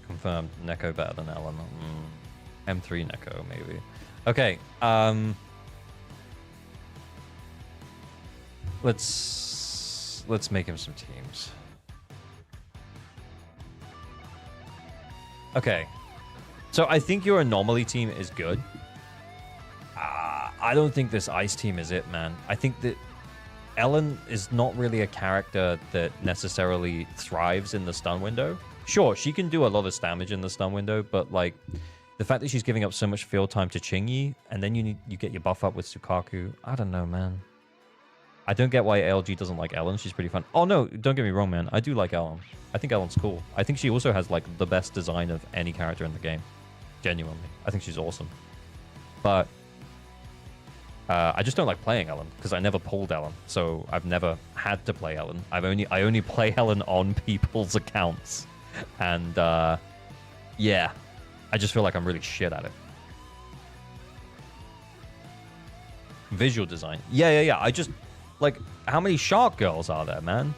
Confirmed. Neko better than Ellen. M3 Neko, maybe. Okay. Let's make him some teams. Okay. So I think your anomaly team is good. I don't think this ice team is it, man. I think that Ellen is not really a character that necessarily thrives in the stun window. Sure, she can do a lot of damage in the stun window, but like the fact that she's giving up so much field time to Qingyi, and then you get your buff up with Sukaku. I don't know, man. I don't get why ALG doesn't like Ellen. She's pretty fun. Oh no, don't get me wrong, man. I do like Ellen. I think Ellen's cool. I think she also has like the best design of any character in the game. Genuinely. I think she's awesome. But I just don't like playing Ellen because I never pulled Ellen, so I've never had to play Ellen. I only play Ellen on people's accounts, and yeah, I just feel like I'm really shit at it. Visual design, yeah. I just like, how many shark girls are there, man?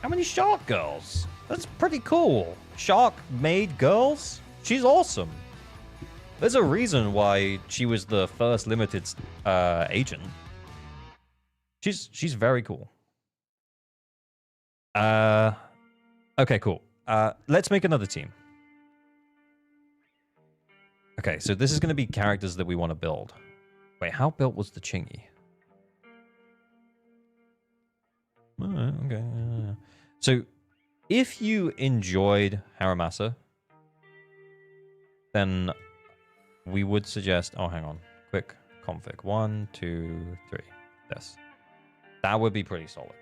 How many shark girls? That's pretty cool. Shark made girls. She's awesome. There's a reason why she was the first limited agent. She's very cool. Okay, cool. Let's make another team. Okay, so this is going to be characters that we want to build. Wait, how built was the Chingy? Okay. So, if you enjoyed Haramasa, then we would suggest... Oh, hang on. Quick config. 1, 2, 3. This. That would be pretty solid.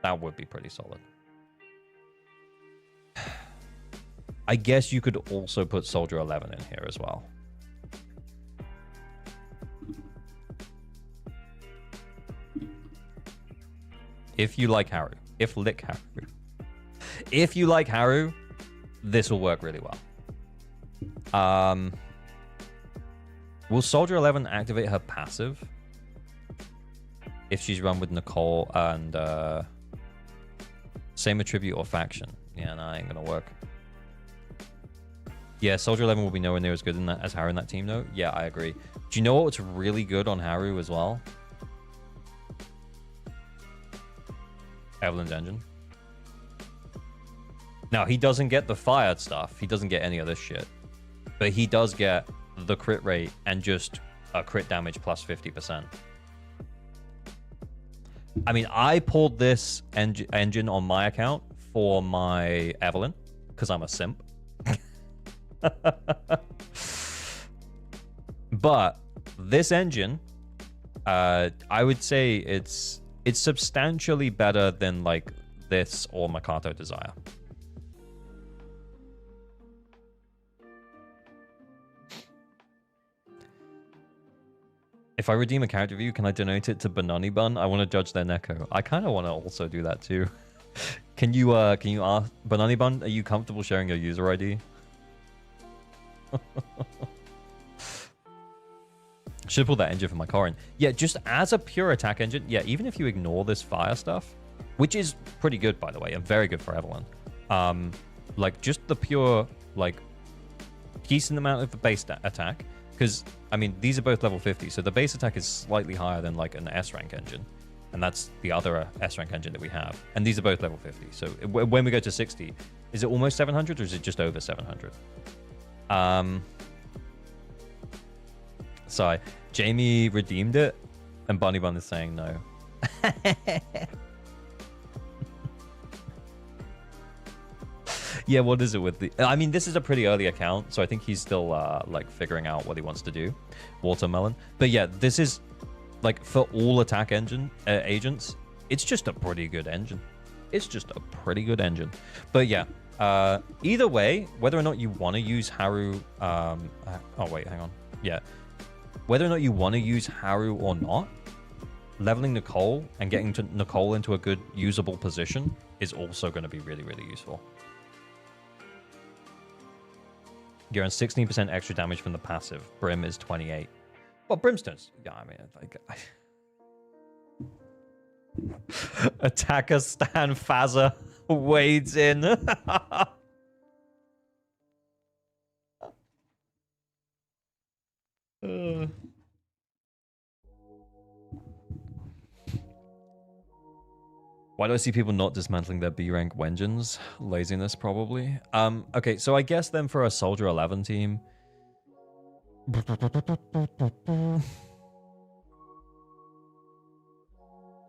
That would be pretty solid. I guess you could also put Soldier 11 in here as well. If you like Haru. If lick Haru. If you like Haru, this will work really well. Will Soldier 11 activate her passive? If she's run with Nicole and same attribute or faction. Yeah, no, ain't gonna work. Yeah, Soldier 11 will be nowhere near as good in that, as Haru in that team, though. Yeah, I agree. Do you know what's really good on Haru as well? Evelyn's engine. Now, he doesn't get the fired stuff. He doesn't get any of this shit. But he does get the crit rate and just a crit damage plus 50%. I mean, I pulled this engine on my account for my Evelyn because I'm a simp. But this engine, I would say it's substantially better than like this or Makato Desire. If I redeem a character view, can I donate it to Banani Bun? I want to judge their Neko. I kind of want to also do that too. Can you ask Banani Bun, are you comfortable sharing your user ID? Should pull that engine for my car in. Yeah, just as a pure attack engine. Yeah, even if you ignore this fire stuff, which is pretty good, by the way, and very good for Evelyn. Like, just the pure, like, decent amount of the base attack. Because, I mean, these are both level 50, so the base attack is slightly higher than, like, an S-rank engine. And that's the other S-rank engine that we have. And these are both level 50. So when we go to 60, is it almost 700 or is it just over 700? Sorry, Jamie redeemed it, and Bunny Bun is saying no. Yeah, what is it with the... I mean, this is a pretty early account, so I think he's still, like, figuring out what he wants to do. Watermelon. But yeah, this is, like, for all attack engine agents, it's just a pretty good engine. It's just a pretty good engine. But yeah, either way, whether or not you want to use Haru... oh, wait, hang on. Yeah. Whether or not you want to use Haru or not, leveling Nicole and getting Nicole into a good usable position is also going to be really, really useful. You're on 16% extra damage from the passive. Brim is 28. Well, Brimstone's... Yeah, I mean, like... Attacker Stan Fazer wades in. Why do I see people not dismantling their B rank Wengens? Laziness, probably. Okay, so I guess then for a Soldier 11 team, it'd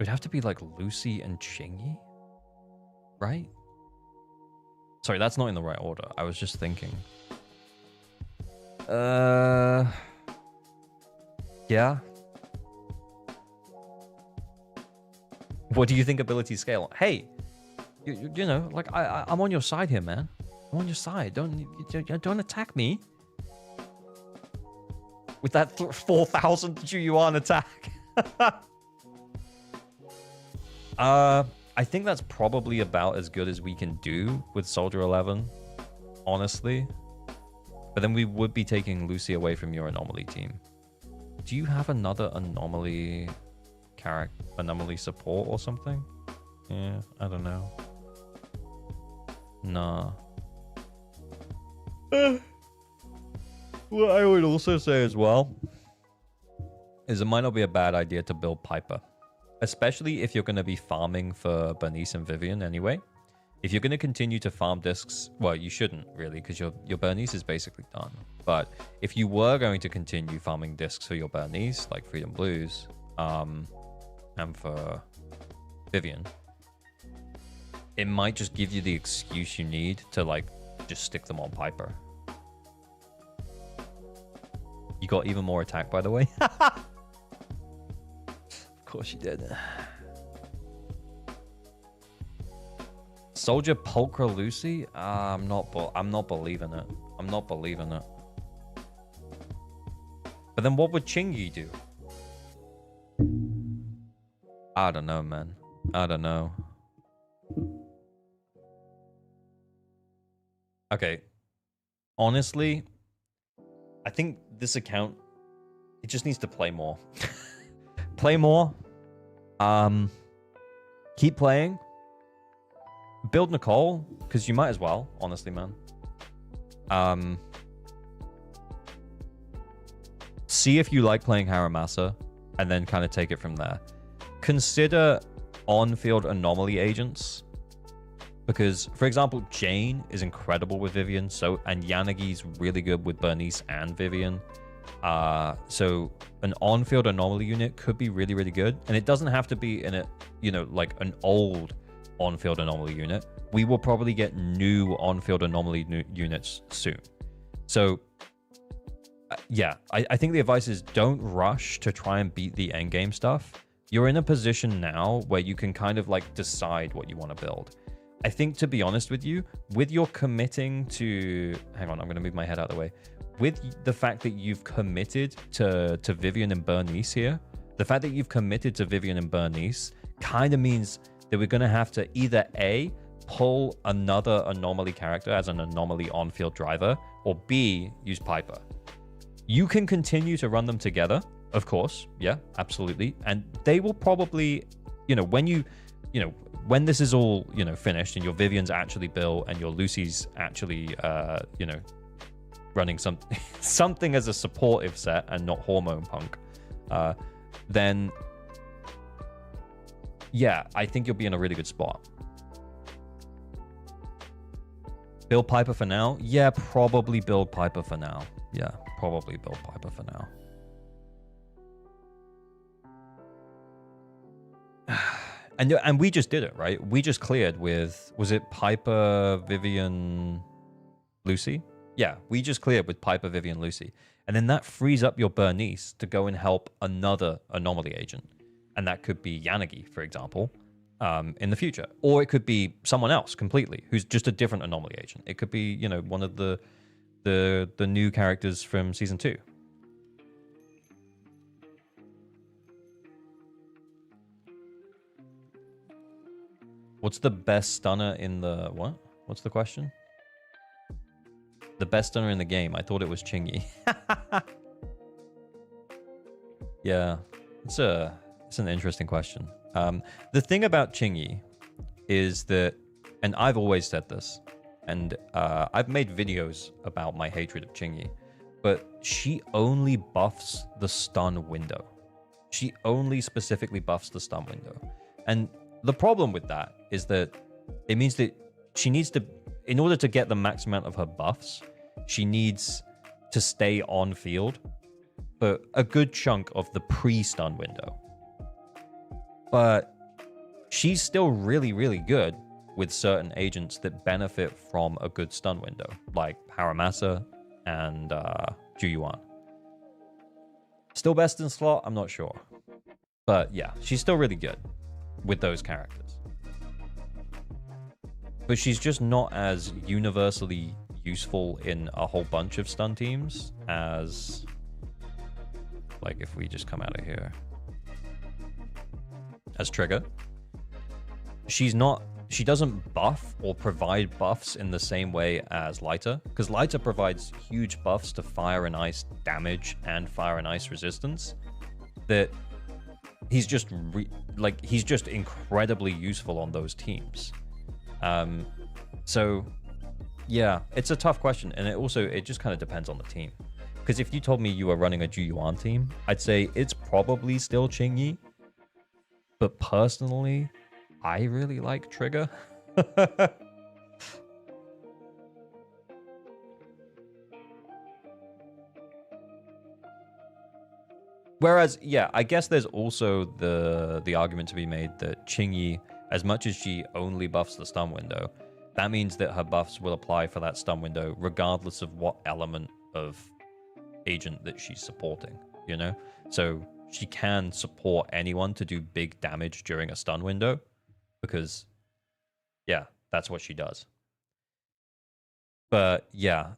have to be like Lucy and Chingy, right? Sorry, that's not in the right order. I was just thinking. Yeah. What do you think ability scale? Hey, you know, like I'm on your side here, man. I'm on your side. Don't attack me. with that 4,000 Juyuan attack. I think that's probably about as good as we can do with Soldier 11, honestly. But then we would be taking Lucy away from your anomaly team. Do you have another anomaly support or something? Yeah, I don't know. Nah. What I would also say as well is it might not be a bad idea to build Piper. Especially if you're going to be farming for Bernice and Vivian anyway. If you're going to continue to farm discs, well, you shouldn't really, because your Bernice is basically done. But if you were going to continue farming discs for your Bernice, like Freedom Blues, and for Vivian, it might just give you the excuse you need to, like, just stick them on Piper. You got even more attack, by the way. Of course you did. Soldier Pulchra Lucy? I'm not believing it. I'm not believing it. But then what would Chingy do? I don't know, man. I don't know. Okay. Honestly, I think this account, it just needs to play more. Play more. Keep playing. Build Nicole, because you might as well, honestly, man. See if you like playing Haramasa, and then kind of take it from there. Consider on-field anomaly agents, because, for example, Jane is incredible with Vivian, and Yanagi's really good with Bernice and Vivian. So an on-field anomaly unit could be really, really good, and it doesn't have to be in a, like an old on-field anomaly unit. We will probably get new on-field anomaly units soon. So yeah, I think the advice is don't rush to try and beat the endgame stuff. You're in a position now where you can kind of like decide what you want to build. I think, to be honest with you, with your committing to, hang on, I'm going to move my head out of the way. With the fact that you've committed to Vivian and Bernice here, the fact that you've committed to Vivian and Bernice kind of means that we're going to have to either A, pull another anomaly character as an anomaly on-field driver, or B, use Piper. You can continue to run them together, of course. Yeah, absolutely. And they will probably, when this is all, finished and your Vivian's actually built and your Lucy's actually, running something as a supportive set and not hormone punk, then yeah, I think you'll be in a really good spot. Build Piper for now? Yeah, probably build Piper for now. Yeah, probably build Piper for now. And we just did it, right? We just cleared with, was it Piper, Vivian, Lucy? Yeah, we just cleared with Piper, Vivian, Lucy. And then that frees up your Bernice to go and help another anomaly agent. And that could be Yanagi, for example, in the future. Or it could be someone else completely, who's just a different anomaly agent. It could be, one of the new characters from Season 2. What's the best stunner in the... What? What's the question? The best stunner in the game. I thought it was Chingy. Yeah. It's an interesting question. The thing about Chingy is that... And I've always said this. And I've made videos about my hatred of Chingy. But she only buffs the stun window. She only specifically buffs the stun window. And... the problem with that is that it means that she needs to, in order to get the max amount of her buffs, she needs to stay on field for a good chunk of the pre-stun window. But she's still really, really good with certain agents that benefit from a good stun window, like Haramasa and Juyuan. Still best in slot? I'm not sure. But yeah, she's still really good with those characters. But she's just not as universally useful in a whole bunch of stun teams as like if we just come out of here as Trigger, she doesn't buff or provide buffs in the same way as Lighter, because Lighter provides huge buffs to fire and ice damage and fire and ice resistance that he's just incredibly useful on those teams. So yeah, it's a tough question, and it just kind of depends on the team. Because if you told me you were running a Juyuan team, I'd say it's probably still Qingyi. But personally, I really like Trigger. Whereas, yeah, I guess there's also the argument to be made that Qingyi, as much as she only buffs the stun window, that means that her buffs will apply for that stun window regardless of what element of agent that she's supporting, you know? So she can support anyone to do big damage during a stun window because, yeah, that's what she does. But, yeah,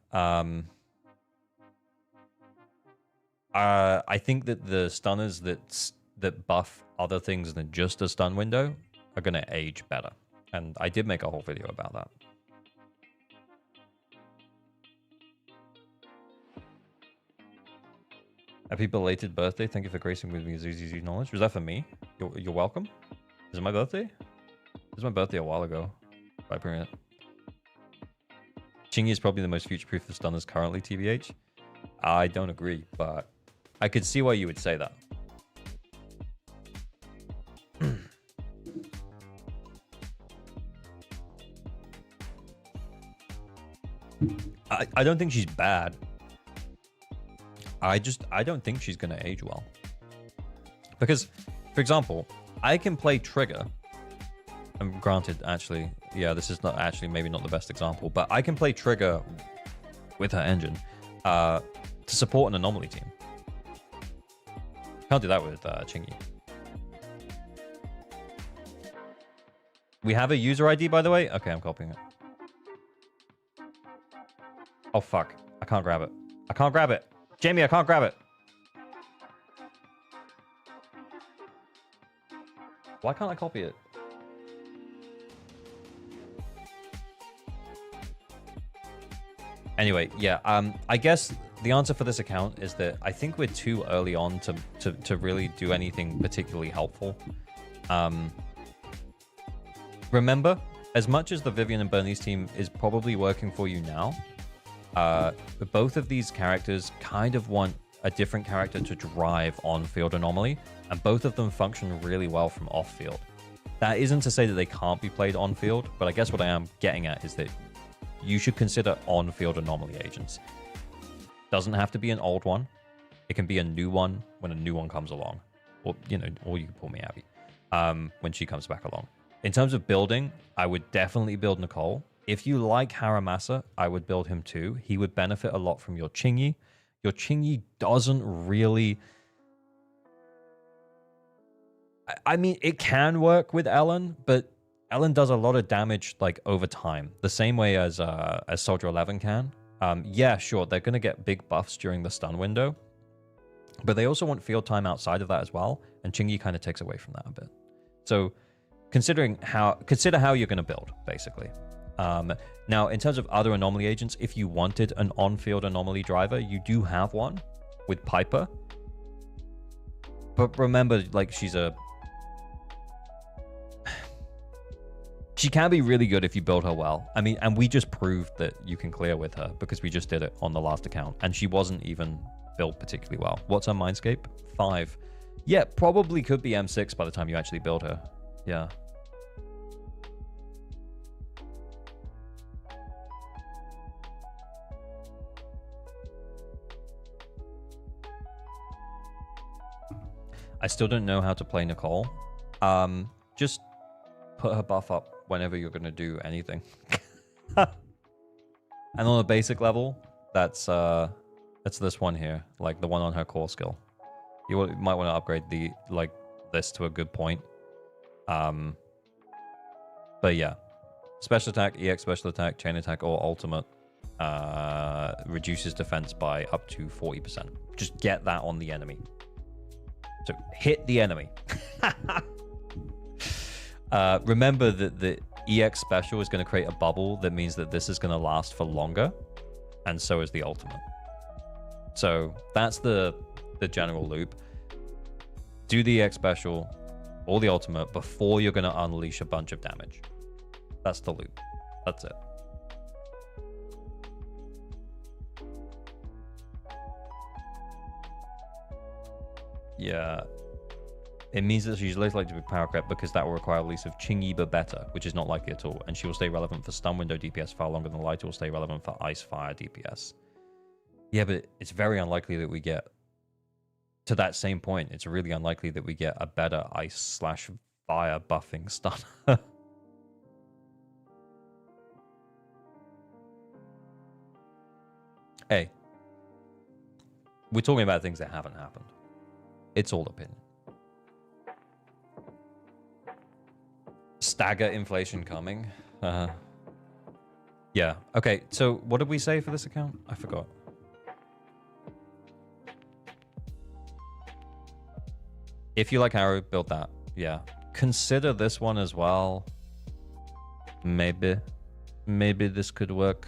I think that the stunners that buff other things than just a stun window are going to age better. And I did make a whole video about that. Happy belated birthday. Thank you for gracing with me with ZZZ knowledge. Was that for me? You're welcome. Is it my birthday? It was my birthday a while ago. By putting it. Qingyi is probably the most future-proof of stunners currently, TBH. I don't agree, but I could see why you would say that. I don't think she's bad. I don't think she's going to age well. Because, for example, I can play Trigger. And granted, actually, yeah, this is not actually maybe not the best example, but I can play Trigger with her engine to support an anomaly team. Can't do that with Qingyi. We have a user ID, by the way? Okay, I'm copying it. Oh, fuck. I can't grab it. I can't grab it. Jamie, I can't grab it. Why can't I copy it? Anyway, yeah, I guess the answer for this account is that I think we're too early on to really do anything particularly helpful. Remember, as much as the Vivian and Bernice team is probably working for you now, both of these characters kind of want a different character to drive on-field anomaly, and both of them function really well from off-field. That isn't to say that they can't be played on-field, but I guess what I am getting at is that you should consider on-field anomaly agents. Doesn't have to be an old one. It can be a new one when a new one comes along. Or, you know, or you can pull me Abby when she comes back along. In terms of building, I would definitely build Nicole. If you like Haramasa, I would build him too. He would benefit a lot from your Qingyi. Your Qingyi doesn't really... I mean, it can work with Ellen, but Ellen does a lot of damage like over time, the same way as Soldier 11 can. Yeah, sure, they're going to get big buffs during the stun window, but they also want field time outside of that as well, and Qingyi kind of takes away from that a bit. So consider how you're going to build, basically. Now, in terms of other anomaly agents, if you wanted an on-field anomaly driver, you do have one with Piper. But remember, like, she can be really good if you build her well. I mean, and we just proved that you can clear with her because we just did it on the last account, and she wasn't even built particularly well. What's her Mindscape? 5. Yeah, probably could be M6 by the time you actually build her. Yeah. I still don't know how to play Nicole. Just put her buff up whenever you're going to do anything. And on a basic level, that's this one here, like the one on her core skill. You might want to upgrade this to a good point. But yeah, special attack, EX special attack, chain attack, or ultimate reduces defense by up to 40%. Just get that on the enemy. So hit the enemy. Remember that the EX special is going to create a bubble that means that this is going to last for longer, and so is the ultimate. So that's the general loop. Do the EX special or the ultimate before you're going to unleash a bunch of damage. That's the loop. That's it. Yeah. It means that she's less likely to be power crept because that will require a release of Chingy but better, which is not likely at all. And she will stay relevant for stun window DPS far longer than Lighter will stay relevant for ice fire DPS. Yeah, but it's very unlikely that we get to that same point. It's really unlikely that we get a better ice/fire buffing stun. Hey, we're talking about things that haven't happened. It's all opinion. Stagger inflation coming. Yeah. Okay, so what did we say for this account? I forgot. If you like Arrow, build that. Yeah. Consider this one as well. Maybe this could work.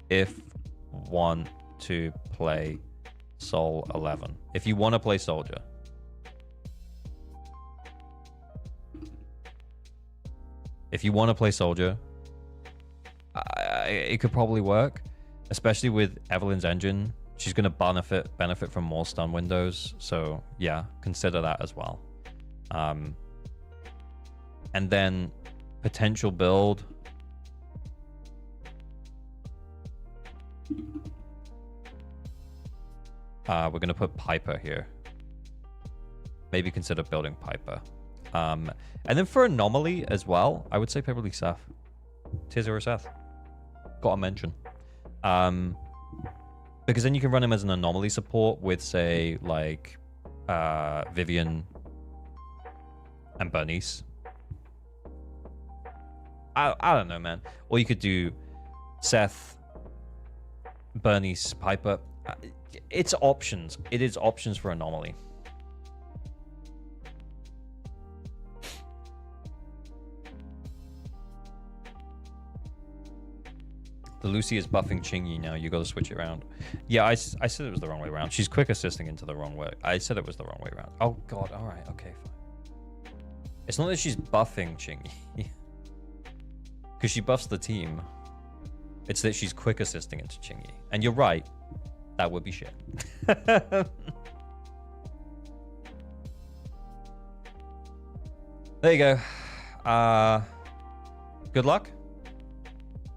If want to play Soul 11. If you want to play Soldier. If you want to play Soldier, it could probably work. Especially with Evelyn's engine. She's going to benefit from more stun windows. So, yeah, consider that as well. And then potential build. We're going to put Piper here. Maybe consider building Piper. And then for Anomaly as well, I would say probably Seth. Tier 0 Seth. Got to mention. Because then you can run him as an Anomaly support with, say, like Vivian and Bernice. I don't know, man. Or you could do Seth, Bernice, Piper. It's options. It is options for Anomaly. The Lucy is buffing Chingy now. You got to switch it around. Yeah, I said it was the wrong way around. She's quick assisting into the wrong way. I said it was the wrong way around. Oh, God. All right. Okay, fine. It's not that she's buffing Chingy. Because she buffs the team. It's that she's quick assisting into Chingy. And you're right. That would be shit. There you go. Good luck.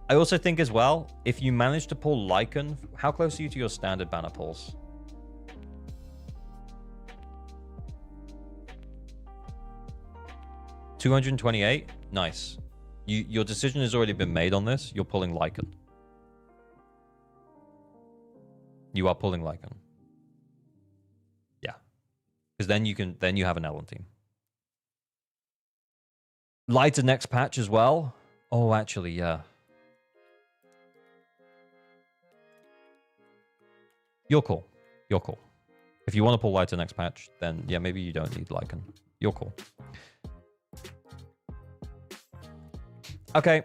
I also think as well, if you manage to pull Lycan, how close are you to your standard banner pulls? $228? Nice. Your decision has already been made on this. You're pulling Lycan. You are pulling Lycan. Yeah. Because then you have an Ellen team. Lighter next patch as well. Oh, actually, yeah. You're cool. You're cool. If you want to pull Lighter next patch, then yeah, maybe you don't need Lycan. You're cool. Okay.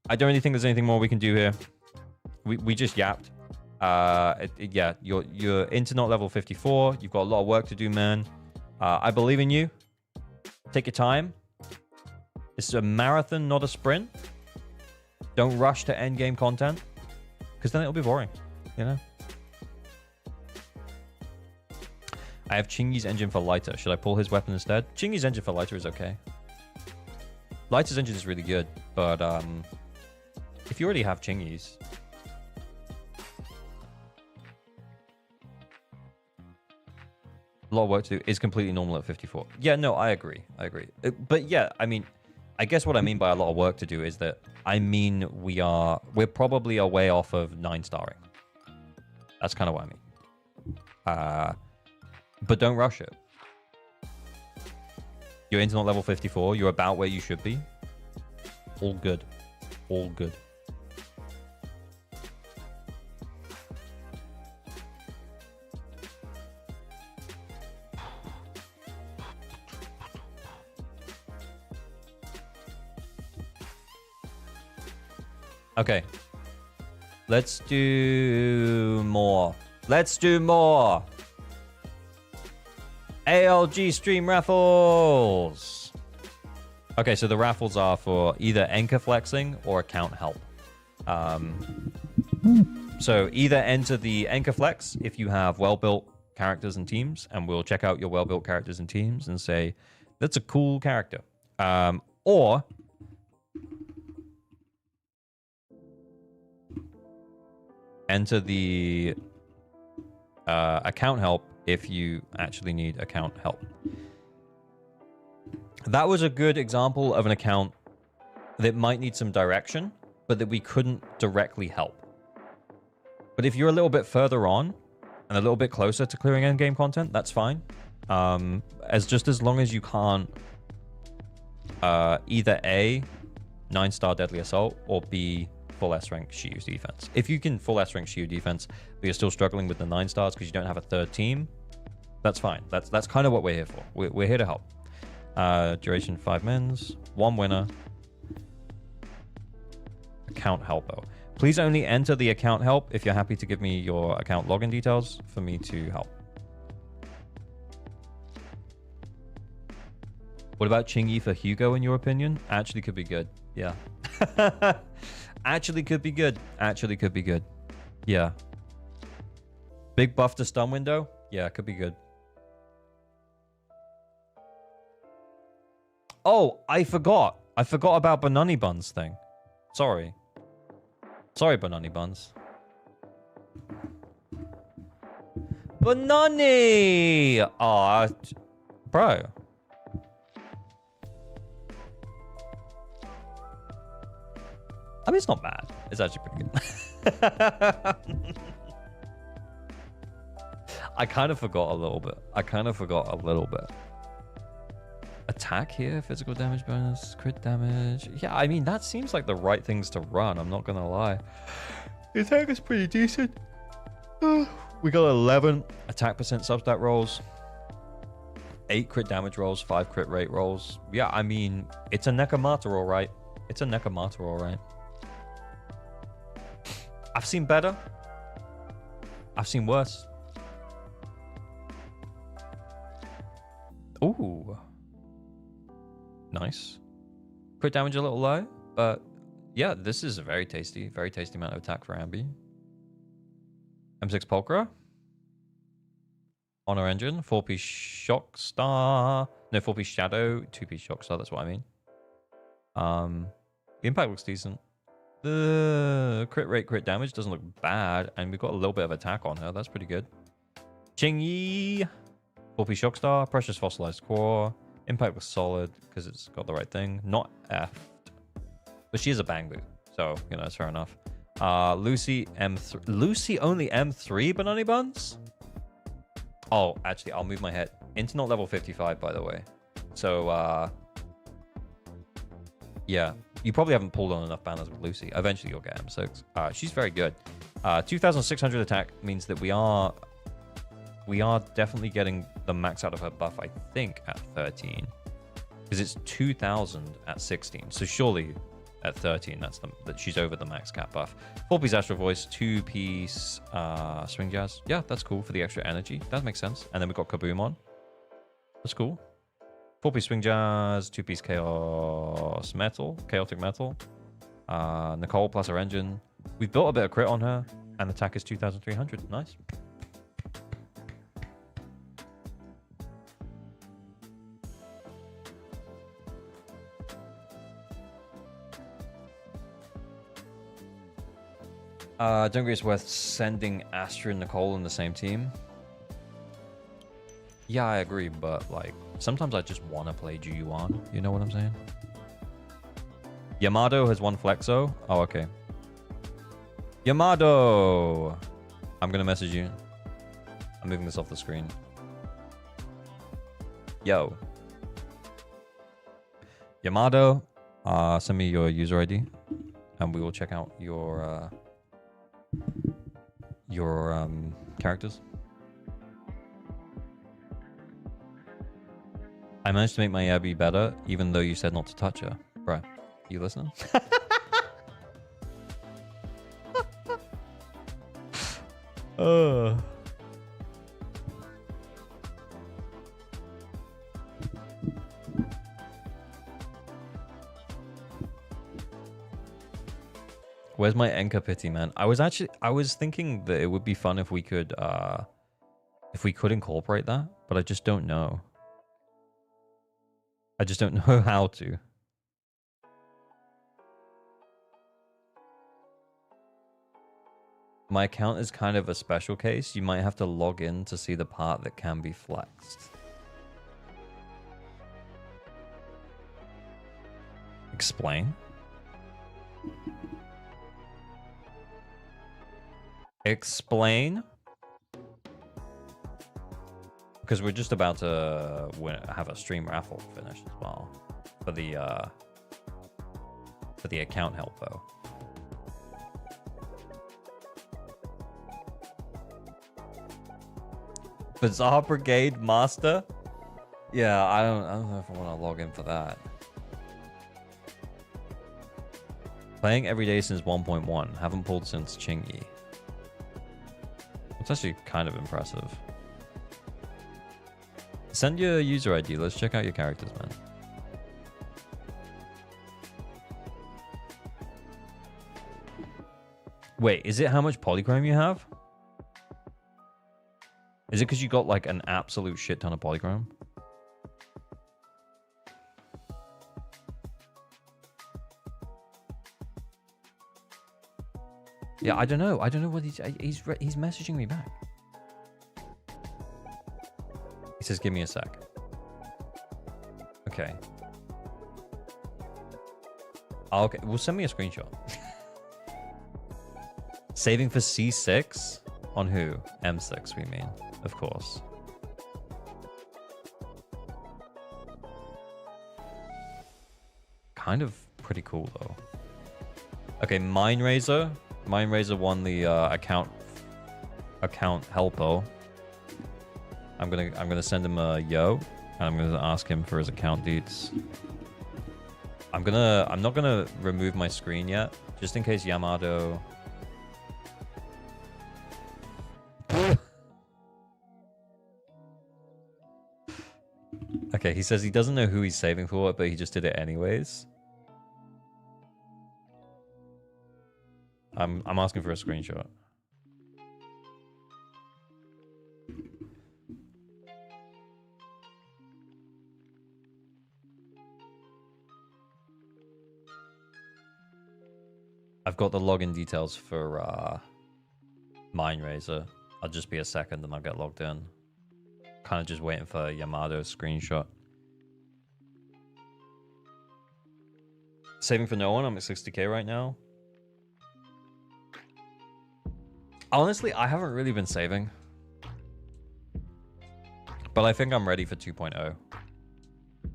I don't really think there's anything more we can do here. We just yapped. Yeah, you're internet level 54. You've got a lot of work to do, man. I believe in you. Take your time. This is a marathon, not a sprint. Don't rush to end game content, because then it'll be boring, you know? I have Chingy's engine for Lighter. Should I pull his weapon instead? Chingy's engine for Lighter is okay. Lighter's engine is really good, but if you already have Chingy's, a lot of work to do is completely normal at 54. Yeah, no, I agree. But yeah, I mean, I guess what I mean by a lot of work to do is that I mean we're probably a way off of 9-starring. That's kind of what I mean. But don't rush it. You're internet level 54. You're about where you should be. All good. All good. Okay. Let's do more. Let's do more. ALG stream raffles. Okay, so the raffles are for either anchor flexing or account help. So either enter the anchor flex if you have well-built characters and teams, and we'll check out your well-built characters and teams and say, that's a cool character. Or enter the account help if you actually need account help. That was a good example of an account that might need some direction, but that we couldn't directly help. But if you're a little bit further on and a little bit closer to clearing endgame content, that's fine. As long as you can't either A, 9-star Deadly Assault, or B, full S rank Shiyu Defense. If you can full S rank Shiyu Defense, but you're still struggling with the 9 stars because you don't have a third team, that's fine. That's kind of what we're here for. We're here to help. Duration 5 mins, 1 winner. Account helper. Please only enter the account help if you're happy to give me your account login details for me to help. What about Chingy for Hugo in your opinion? Actually could be good. Yeah. Actually could be good. Actually could be good. Yeah. Big buff to stun window? Yeah, could be good. Oh, I forgot. I forgot about Banani Buns thing. Sorry. Sorry, Banani Buns. Banani! Aw, bro. I mean, it's not bad. It's actually pretty good. I kind of forgot a little bit. Attack here, physical damage bonus, crit damage. Yeah, I mean, that seems like the right things to run. I'm not going to lie. The attack is pretty decent. We got 11 attack percent substat rolls, 8 crit damage rolls, 5 crit rate rolls. Yeah, I mean, it's a Nekomata all right. It's a Nekomata all right. I've seen better. I've seen worse. Ooh. Nice. Crit damage a little low, but yeah, this is a very tasty amount of attack for Ambi. M6 Pulchra. Honor Engine, 4-piece Shock Star. No, 4-piece Shadow, 2-piece Shock Star, that's what I mean. The impact looks decent. The crit rate, crit damage doesn't look bad, and we've got a little bit of attack on her. That's pretty good. Chingy. 4-piece Shock Star, Precious Fossilized Core. Impact was solid because it's got the right thing. Not effed. But she is a bang boot. So, you know, it's fair enough. Lucy M3. Lucy only M3 Banani Buns? Oh, actually, I'll move my head. Internet level 55, by the way. So, yeah. You probably haven't pulled on enough banners with Lucy. Eventually, you'll get M6. She's very good. 2,600 attack means that we are definitely getting the max out of her buff, I think, at 13. Because it's 2,000 at 16. So surely at 13, that she's over the max cap buff. 4-piece Astral Voice, 2-piece Swing Jazz. Yeah, that's cool for the extra energy. That makes sense. And then we've got Kaboom on. That's cool. 4-piece Swing Jazz, 2-piece Chaos Metal, Chaotic Metal. Nicole plus her engine. We've built a bit of crit on her, and attack is 2,300. Nice. Don't agree it's worth sending Astra and Nicole in the same team. Yeah, I agree, but like sometimes I just want to play Ju-Yuan. You know what I'm saying? Yamato has 1 Flexo. Oh, okay. Yamato! I'm gonna message you. I'm moving this off the screen. Yo. Yamato, send me your user ID, and we will check out your characters. I managed to make my Abby better, even though you said not to touch her. Bro, you listening? Uh. Where's my Enka pity, man? I was thinking that it would be fun if we could incorporate that, but I just don't know. I just don't know how to. My account is kind of a special case. You might have to log in to see the part that can be flexed. Explain? Explain? Because we're just about to have a stream raffle finish as well for the account help though. Bizarre Brigade Master? Yeah, I don't know if I want to log in for that. Playing every day since 1.1. Haven't pulled since Chingy. It's actually kind of impressive. Send your user ID. Let's check out your characters, man. Wait, is it how much polychrome you have? Is it because you got like an absolute shit ton of polychrome? Yeah, I don't know. I don't know what he's messaging me back. He says, "Give me a sec." Okay. Oh, okay. Well, send me a screenshot. Saving for C6 on who? M6, we mean, of course. Kind of pretty cool though. Okay, Mindrazor. Mindrazor won the account helpo. I'm gonna send him a yo, and I'm gonna ask him for his account deets. I'm not gonna remove my screen yet, just in case Yamato. Okay, he says he doesn't know who he's saving for, but he just did it anyways. I'm asking for a screenshot. I've got the login details for Mindrazor. I'll just be a second and I'll get logged in. Kind of just waiting for Yamato's screenshot. Saving for no one. I'm at 60k right now. Honestly, I haven't really been saving. But I think I'm ready for 2.0.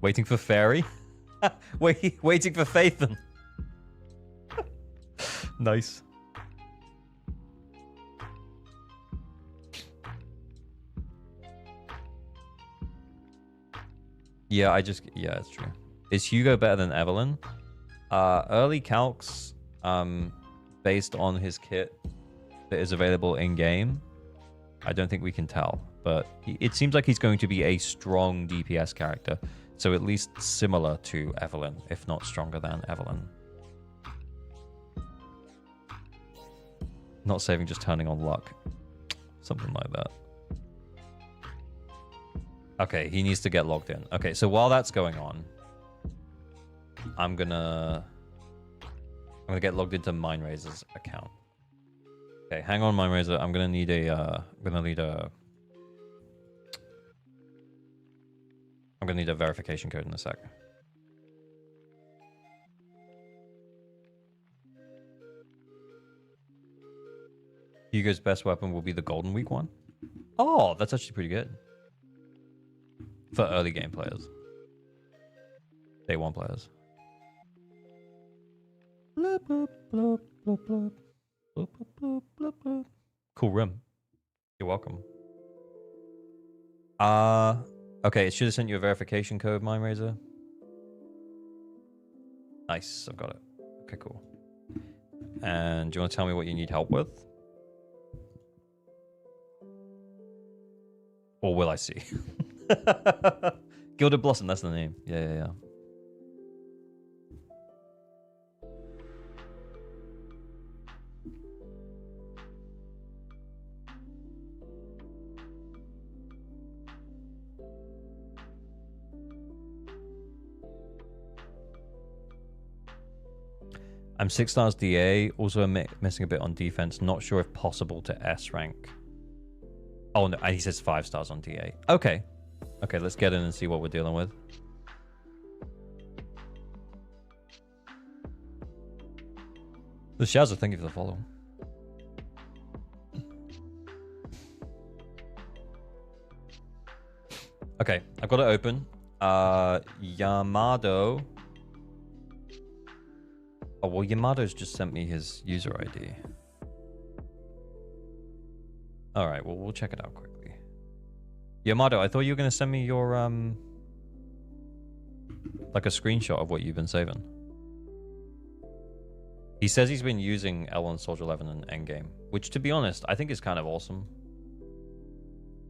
Waiting for Fairy? Waiting for Phaethon. Nice. Yeah, yeah, it's true. Is Hugo better than Evelyn? Early calcs, based on his kit that is available in game, I don't think we can tell, but it seems like he's going to be a strong DPS character, so at least similar to Evelyn, if not stronger than Evelyn. Not saving, just turning on luck. Something like that. Okay, he needs to get logged in. Okay, so while that's going on, I'm gonna get logged into Mindrazor's account. Okay, hang on, Mindrazor. I'm gonna need a verification code in a sec. Hugo's best weapon will be the Golden Week one. Oh, that's actually pretty good. For early game players. Day one players. Bloop, bloop, bloop, bloop, bloop. Bloop, bloop, bloop, bloop, bloop. Cool room. You're welcome. Okay, it should have sent you a verification code, Mindrazor. Nice, I've got it. Okay, cool. And do you want to tell me what you need help with? Or will I see? Gilded Blossom, that's the name. Yeah. I'm 6 stars DA, also missing a bit on defense. Not sure if possible to S rank. Oh, no, and he says 5 stars on DA. Okay, let's get in and see what we're dealing with. The Shazza, thank you for the follow. Okay, I've got it open. Yamado. Oh, well, Yamado's just sent me his user ID. All right, well, we'll check it out quickly. Yamato, I thought you were going to send me your, like a screenshot of what you've been saving. He says he's been using L1 Soldier 11 in Endgame, which, to be honest, I think is kind of awesome.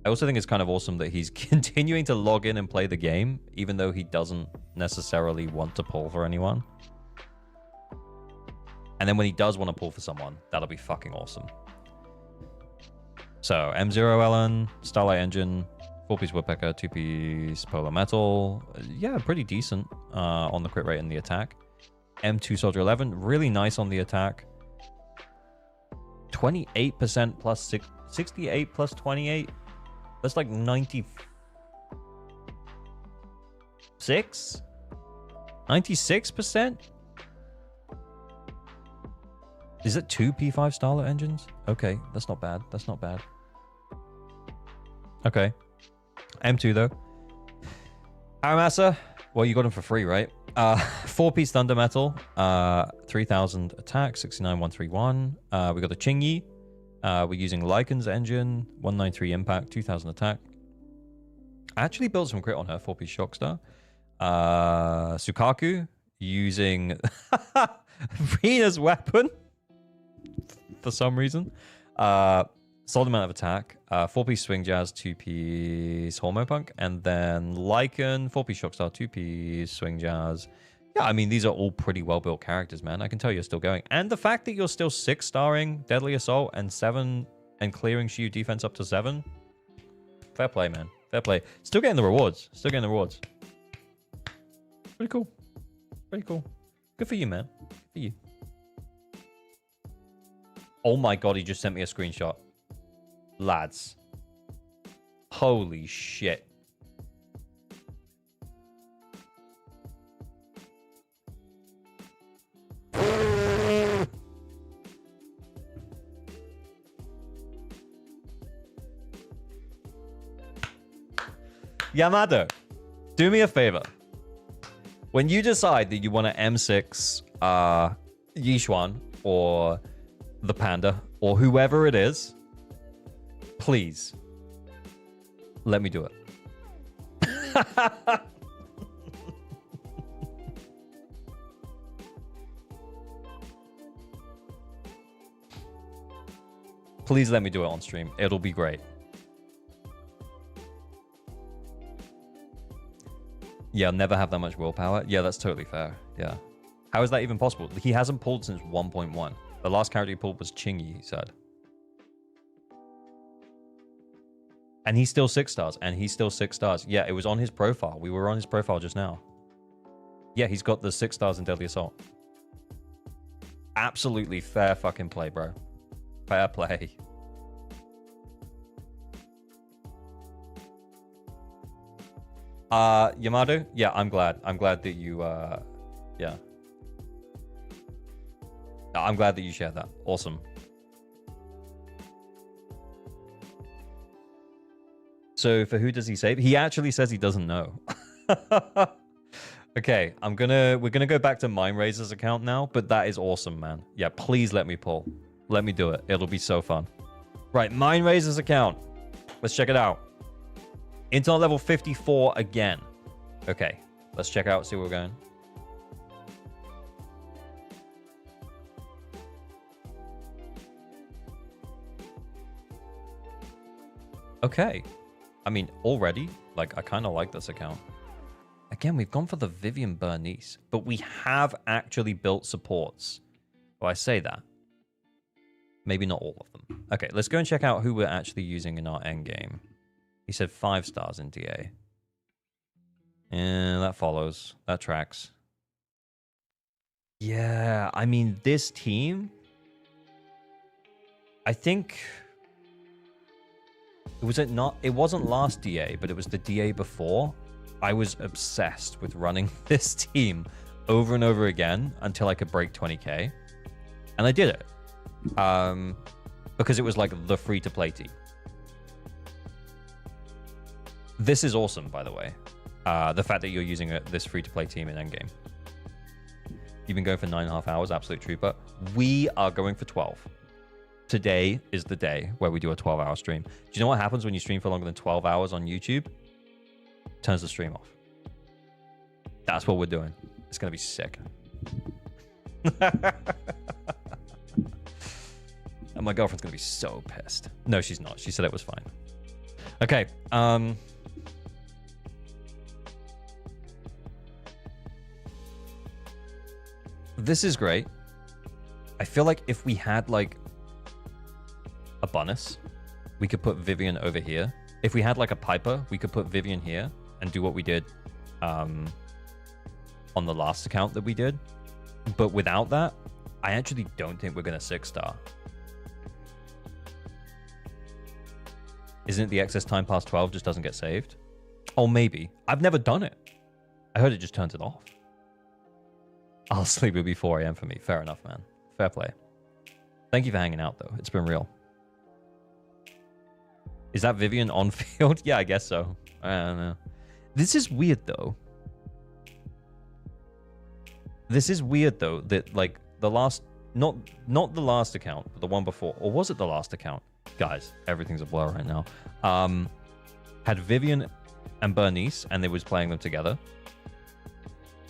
I also think it's kind of awesome that he's continuing to log in and play the game, even though he doesn't necessarily want to pull for anyone. And then when he does want to pull for someone, that'll be fucking awesome. So, M0 Ellen, Starlight Engine, 4-piece Woodpecker, 2-piece Polar Metal. Yeah, pretty decent on the crit rate and the attack. M2 Soldier 11, really nice on the attack. 28% plus 68 plus 28. That's like 96? 96%? Is it 2 P5 Starlet engines? Okay, that's not bad. That's not bad. Okay. M2 though. Aramasa, well, you got him for free, right? 4-piece Thunder Metal, 3000 attack, 69131. We got the Chingy. We're using Lycan's engine, 193 impact, 2000 attack. I actually built some crit on her, 4-piece Shockstar. Sukaku, using Rina's weapon for some reason. Solid amount of attack. 4-piece Swing Jazz, 2-piece Hormopunk, and then Lycan, 4-piece Shockstar, 2-piece Swing Jazz. Yeah, I mean, these are all pretty well-built characters, man. I can tell you're still going. And the fact that you're still 6-starring Deadly Assault and 7 and clearing Shiyu Defense up to 7. Fair play, man. Fair play. Still getting the rewards. Still getting the rewards. Pretty cool. Pretty cool. Good for you, man. Good for you. Oh my god, he just sent me a screenshot. Lads. Holy shit. Yamado, do me a favor. When you decide that you want to M6 Yishuan or the Panda or whoever it is, please let me do it. Please let me do it on stream. It'll be great. Yeah, I'll never have that much willpower. Yeah, that's totally fair. Yeah. How is that even possible? He hasn't pulled since 1.1. The last character he pulled was Chingy, he said. And he's still 6 stars. And he's still 6 stars. Yeah, it was on his profile. We were on his profile just now. Yeah, he's got the 6 stars in Deadly Assault. Absolutely fair fucking play, bro. Fair play. Yamado? Yeah, I'm glad. I'm glad that you, yeah. I'm glad that you shared that. Awesome. So for who does he save? He actually says he doesn't know. Okay, we're gonna go back to Mindrazor's account now, but that is awesome, man. Yeah, please let me pull. Let me do it. It'll be so fun. Right, Mindrazor's account. Let's check it out. Internet level 54 again. Okay, let's check out, see where we're going. Okay. I mean, already, like, I kind of like this account. Again, we've gone for the Vivian Bernice, but we have actually built supports. Well, I say that. Maybe not all of them. Okay, let's go and check out who we're actually using in our endgame. He said 5 stars in DA. Yeah, that follows. That tracks. Yeah, I mean, this team... I think... It wasn't last DA, but it was the DA before. I was obsessed with running this team over and over again until I could break 20k. And I did it. Because it was like the free-to-play team. This is awesome, by the way. The fact that you're using this free-to-play team in endgame. You've been going for 9.5 hours, absolute trooper. We are going for 12. Today is the day where we do a 12-hour stream. Do you know what happens when you stream for longer than 12 hours on YouTube? Turns the stream off. That's what we're doing. It's going to be sick. And my girlfriend's going to be so pissed. No, she's not. She said it was fine. Okay. This is great. I feel like if we had, like, a bonus, we could put Vivian over here. If we had, like, a Piper, we could put Vivian here and do what we did on the last account that we did. But without that, I actually don't think we're going to 6-star. Isn't it the excess time past 12 just doesn't get saved? Oh, maybe. I've never done it. I heard it just turns it off. I'll sleep. It'll be 4 a.m. for me. Fair enough, man. Fair play. Thank you for hanging out, though. It's been real. Is that Vivian on field? Yeah, I guess so. I don't know. This is weird, though. This is weird, though, that, like, the last... Not the last account, but the one before. Or was it the last account? Guys, everything's a blur right now. Had Vivian and Bernice, and they was playing them together.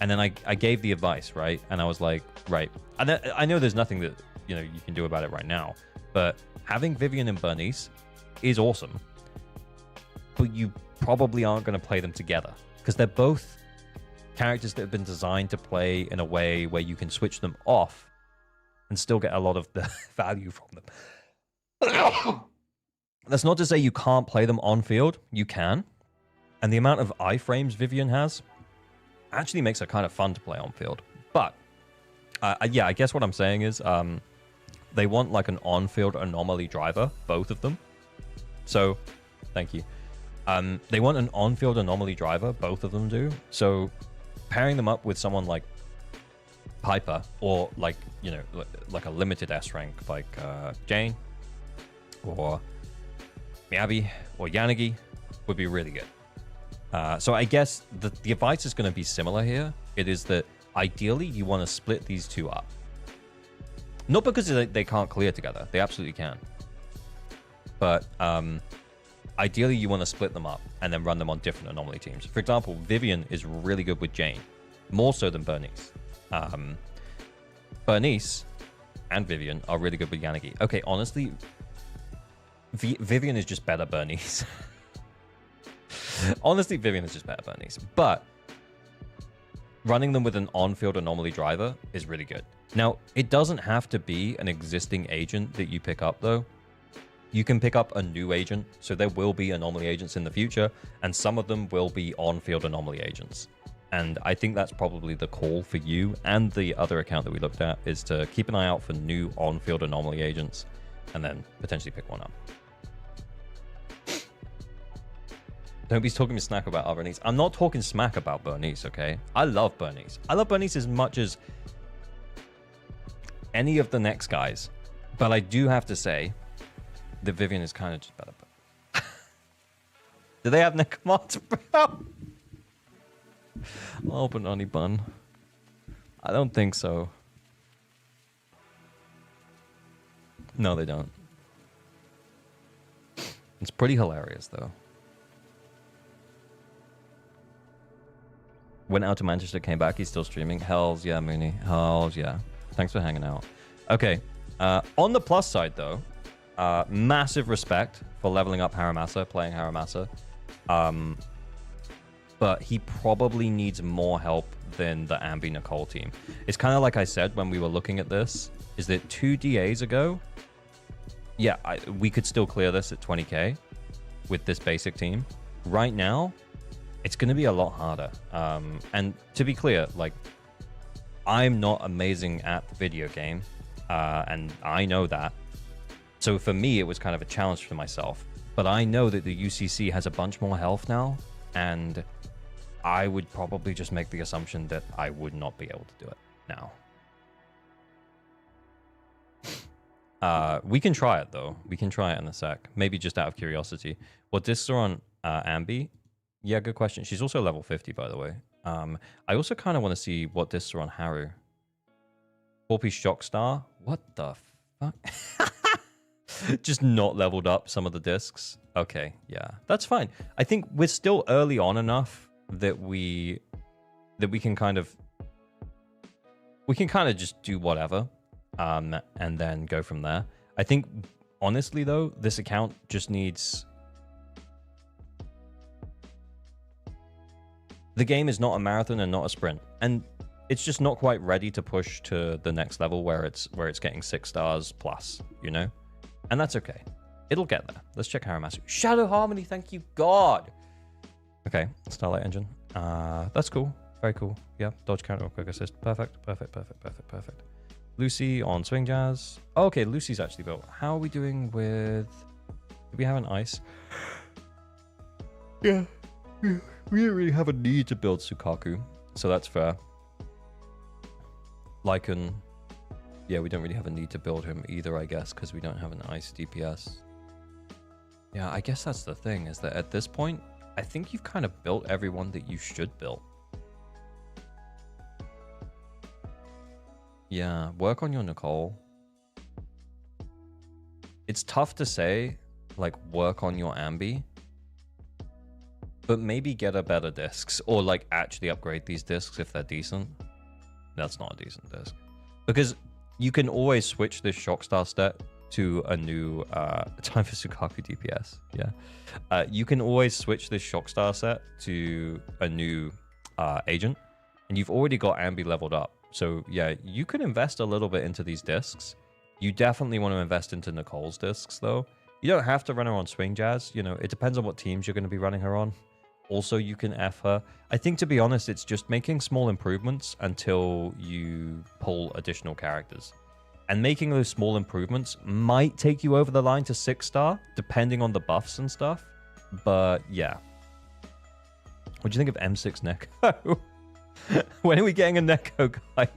And then I gave the advice, right? And I was like, right. I know there's nothing that, you know, you can do about it right now. But having Vivian and Bernice is awesome. But you probably aren't going to play them together. Because they're both characters that have been designed to play in a way where you can switch them off and still get a lot of the value from them. That's not to say you can't play them on field. You can. And the amount of iframes Vivian has actually makes it kind of fun to play on field. But, yeah, I guess what I'm saying is they want like an on-field anomaly driver, both of them. So, thank you. They want an on-field anomaly driver, both of them do. So, pairing them up with someone like Piper or like, you know, like a limited S rank like Jane or Miyabi or Yanagi would be really good. So I guess the advice is going to be similar here. It is that ideally you want to split these two up. Not because they can't clear together. They absolutely can. But ideally you want to split them up and then run them on different anomaly teams. For example, Vivian is really good with Jane. More so than Bernice. Bernice and Vivian are really good with Yanagi. Okay, honestly, Vivian is just better Bernice. Honestly, Vivian is just better Bernice. But running them with an on-field anomaly driver is really good. Now, it doesn't have to be an existing agent that you pick up, though. You can pick up a new agent, so there will be anomaly agents in the future, and some of them will be on-field anomaly agents. And I think that's probably the call for you and the other account that we looked at, is to keep an eye out for new on-field anomaly agents, and then potentially pick one up. Don't be talking smack about our Bernice. I'm not talking smack about Bernice, okay? I love Bernice. I love Bernice as much as any of the next guys. But I do have to say that Vivian is kind of just better. Do they have Necromancer, bro? Oh, Banani Bun. I don't think so. No, they don't. It's pretty hilarious, though. Went out to Manchester, came back, he's still streaming. Hells yeah, Mooney. Hells yeah. Thanks for hanging out. Okay. On the plus side, though, massive respect for leveling up Haramasa, playing Haramasa. But he probably needs more help than the Ambi Nicole team. It's kind of like I said when we were looking at this, is that 2 DAs ago, yeah, we could still clear this at 20k with this basic team. Right now, it's going to be a lot harder. And to be clear, like, I'm not amazing at the video game, and I know that. So for me, it was kind of a challenge for myself. But I know that the UCC has a bunch more health now, and I would probably just make the assumption that I would not be able to do it now. We can try it, though. We can try it in a sec. Maybe just out of curiosity. What discs are on Ambi? Yeah, good question. She's also level 50, by the way. I also kind of want to see what discs are on Haru. 4-piece Shockstar? What the fuck? Just not leveled up some of the discs. Okay, yeah, that's fine. I think we're still early on enough that we can kind of just do whatever, and then go from there. I think honestly though, this account just needs. The game is not a marathon and not a sprint, and it's just not quite ready to push to the next level where it's getting 6 stars plus, you know. And that's okay. It'll get there. Let's check Haramasu. Shadow Harmony, thank you, God. Okay, Starlight Engine. That's cool. Very cool. Yeah, dodge counter or quick assist. Perfect, perfect, perfect, perfect, perfect. Lucy on Swing Jazz. Oh, okay, Lucy's actually built. How are we doing with... Do we have an ice? Yeah. We don't really have a need to build Sukaku, so that's fair. Lycan... Yeah, we don't really have a need to build him either, I guess, because we don't have an ice DPS. Yeah, I guess that's the thing, is that at this point, I think you've kind of built everyone that you should build. Yeah, work on your Nicole. It's tough to say, like, work on your Ambi, but maybe get a better discs, or, like, actually upgrade these discs if they're decent. That's not a decent disc. Because you can always switch this Shockstar stat to a new time for Sukaku DPS. Yeah, you can always switch this Shockstar set to a new agent, and you've already got Ambi leveled up. So yeah, you can invest a little bit into these discs. You definitely want to invest into Nicole's discs, though. You don't have to run her on Swing Jazz. You know, it depends on what teams you're going to be running her on. Also, you can F her. I think, to be honest, it's just making small improvements until you pull additional characters. And making those small improvements might take you over the line to 6-star, depending on the buffs and stuff. But, yeah. What do you think of M6 Neko? When are we getting a Neko guy?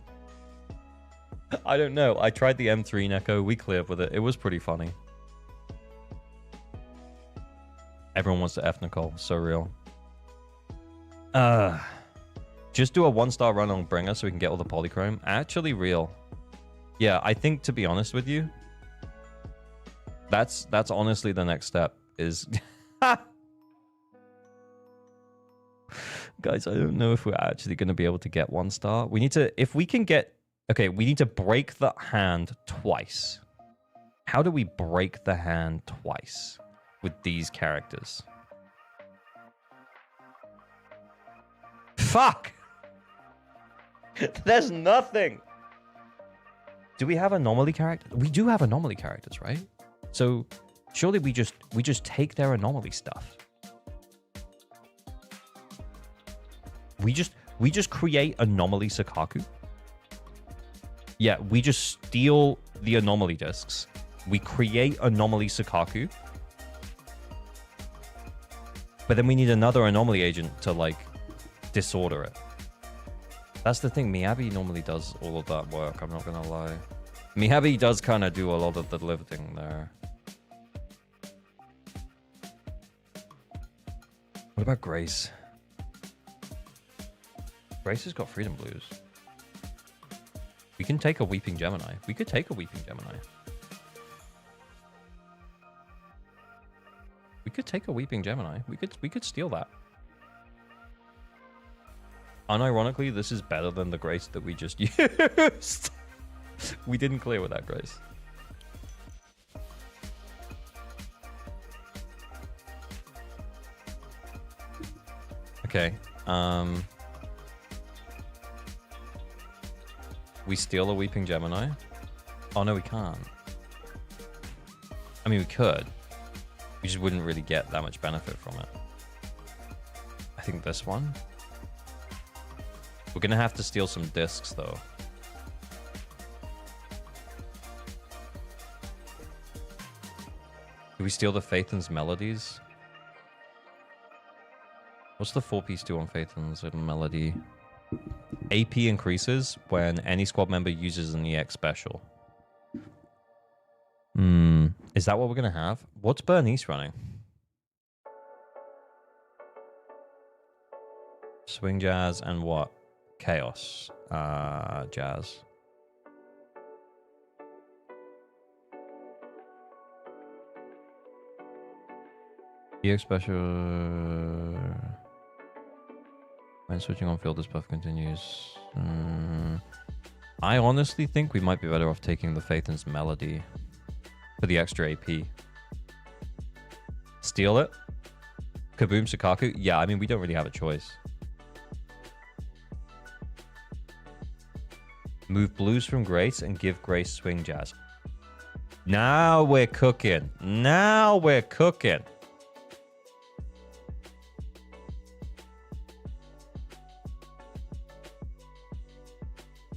I don't know. I tried the M3 Neko. We cleared with it. It was pretty funny. Everyone wants to F Nicole. So real. Just do a 1-star run on Bringer so we can get all the polychrome. Actually real. Yeah, I think, to be honest with you, that's honestly the next step is... Guys, I don't know if we're actually going to be able to get 1-star. We need to... If we can get... Okay, we need to break the hand twice. How do we break the hand twice with these characters? Fuck! There's nothing! Do we have anomaly characters? We do have anomaly characters, right? So surely we just take their anomaly stuff. We just create anomaly Sukaku. Yeah, we just steal the anomaly discs. We create anomaly Sukaku. But then we need another anomaly agent to, like, disorder it. That's the thing. Miyabi normally does all of that work. I'm not gonna lie. Miyabi does kind of do a lot of the lifting there. What about Grace? Grace has got Freedom Blues. We can take a Weeping Gemini. We could take a Weeping Gemini. We could take a Weeping Gemini. We could steal that. Unironically, this is better than the Grace that we just used. We didn't clear with that Grace. Okay. We steal a Weeping Gemini? Oh, no, we can't. I mean, we could. We just wouldn't really get that much benefit from it. I think this one. We're going to have to steal some discs, though. Do we steal the Phaethon's Melodies? What's the 4-piece do on Phaethon's Melody? AP increases when any squad member uses an EX special. Is that what we're going to have? What's Bernice running? Swing Jazz and what? Chaos. Jazz. EX special. When switching on field, this buff continues. I honestly think we might be better off taking the Phaethon's Melody for the extra AP. Steal it? Kaboom Sukaku? Yeah, I mean, we don't really have a choice. Move Blues from Grace and give Grace Swing Jazz. Now we're cooking. Now we're cooking.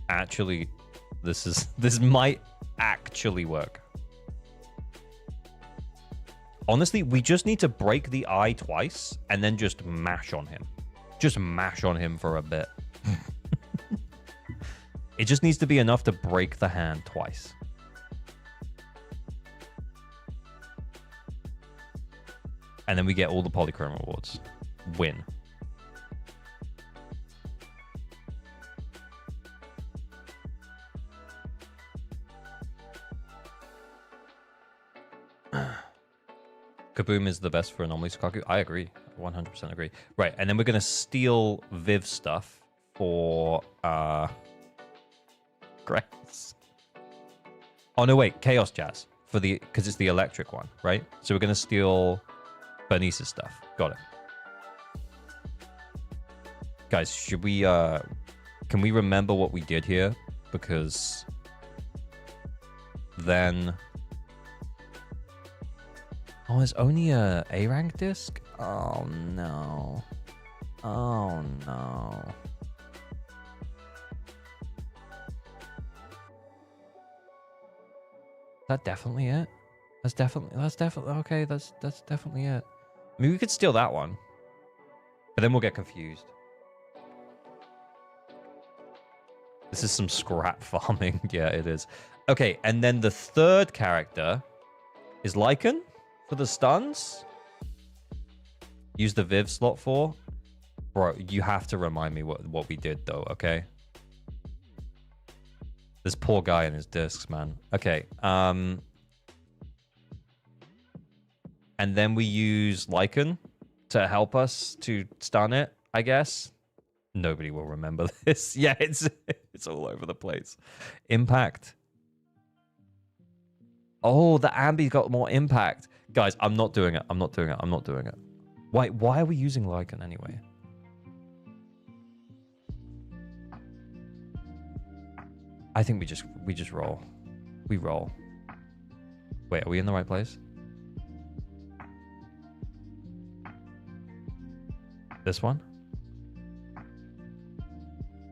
Actually, this might actually work. Honestly, we just need to break the eye twice and then just mash on him. Just mash on him for a bit. It just needs to be enough to break the hand twice. And then we get all the Polychrome rewards. Win. Kaboom is the best for Anomaly Sukaku. I agree. 100% agree. Right, and then we're going to steal Viv stuff for Grace. Oh, no, wait. Chaos Jazz. For the because it's the electric one, right? So we're going to steal Bernice's stuff. Got it. Guys, should we... can we remember what we did here? Because then... Oh, there's only a A-rank disc? Oh, no. Oh, no. Is that definitely it? That's definitely okay, that's definitely it. I mean, we could steal that one. But then we'll get confused. This is some scrap farming. Yeah, it is. Okay, and then the third character is Lycan. For the stuns, use the Viv slot for. Bro, you have to remind me what we did, though, okay? This poor guy and his discs, man. Okay. And then we use Lycan to help us to stun it, I guess. Nobody will remember this. Yeah, it's all over the place. Impact. Oh, the Ambi's got more impact. Guys, I'm not doing it. I'm not doing it. I'm not doing it. Why are we using Lycan anyway? I think we just roll. We roll. Wait, are we in the right place? This one?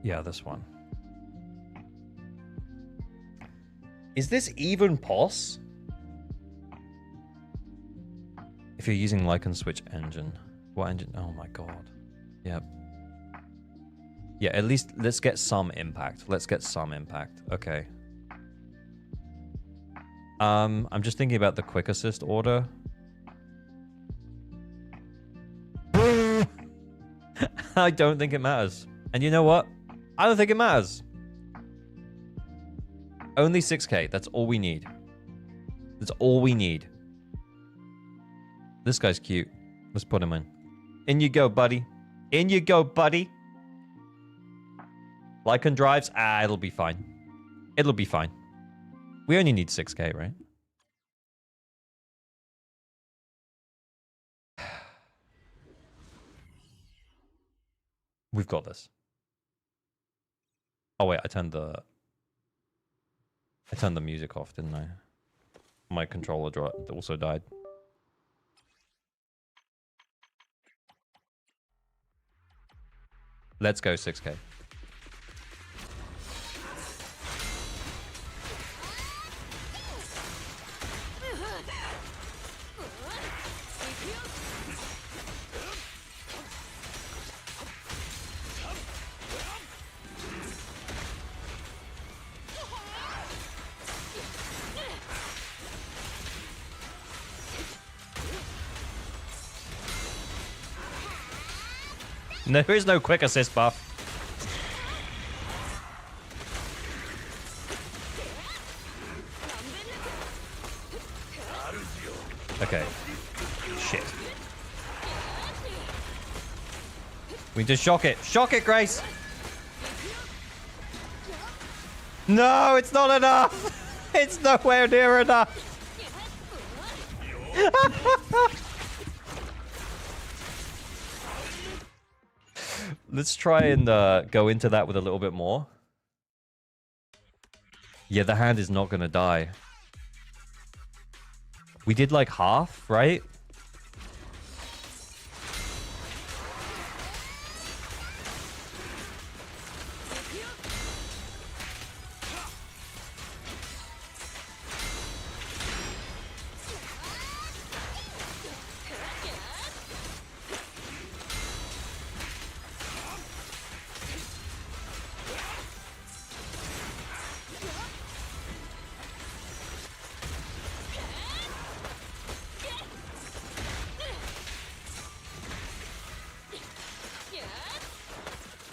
Yeah, this one. Is this even POS? If you're using Lycan switch engine. What engine? Oh my god. Yep. Yeah, at least let's get some impact. Let's get some impact. Okay. I'm just thinking about the quick assist order. I don't think it matters. And you know what? I don't think it matters. Only 6k. That's all we need. That's all we need. This guy's cute. Let's put him in. In you go, buddy. In you go, buddy. Lycan drives. It'll be fine. It'll be fine. We only need 6k, right? We've got this. Oh wait, I turned the music off, didn't I? My controller also died. Let's go 6K. There is no quick assist buff. Okay. Shit. We just shock it. Shock it, Grace! No, it's not enough! It's nowhere near enough! Let's try and go into that with a little bit more. Yeah, the hand is not going to die. We did like half, right?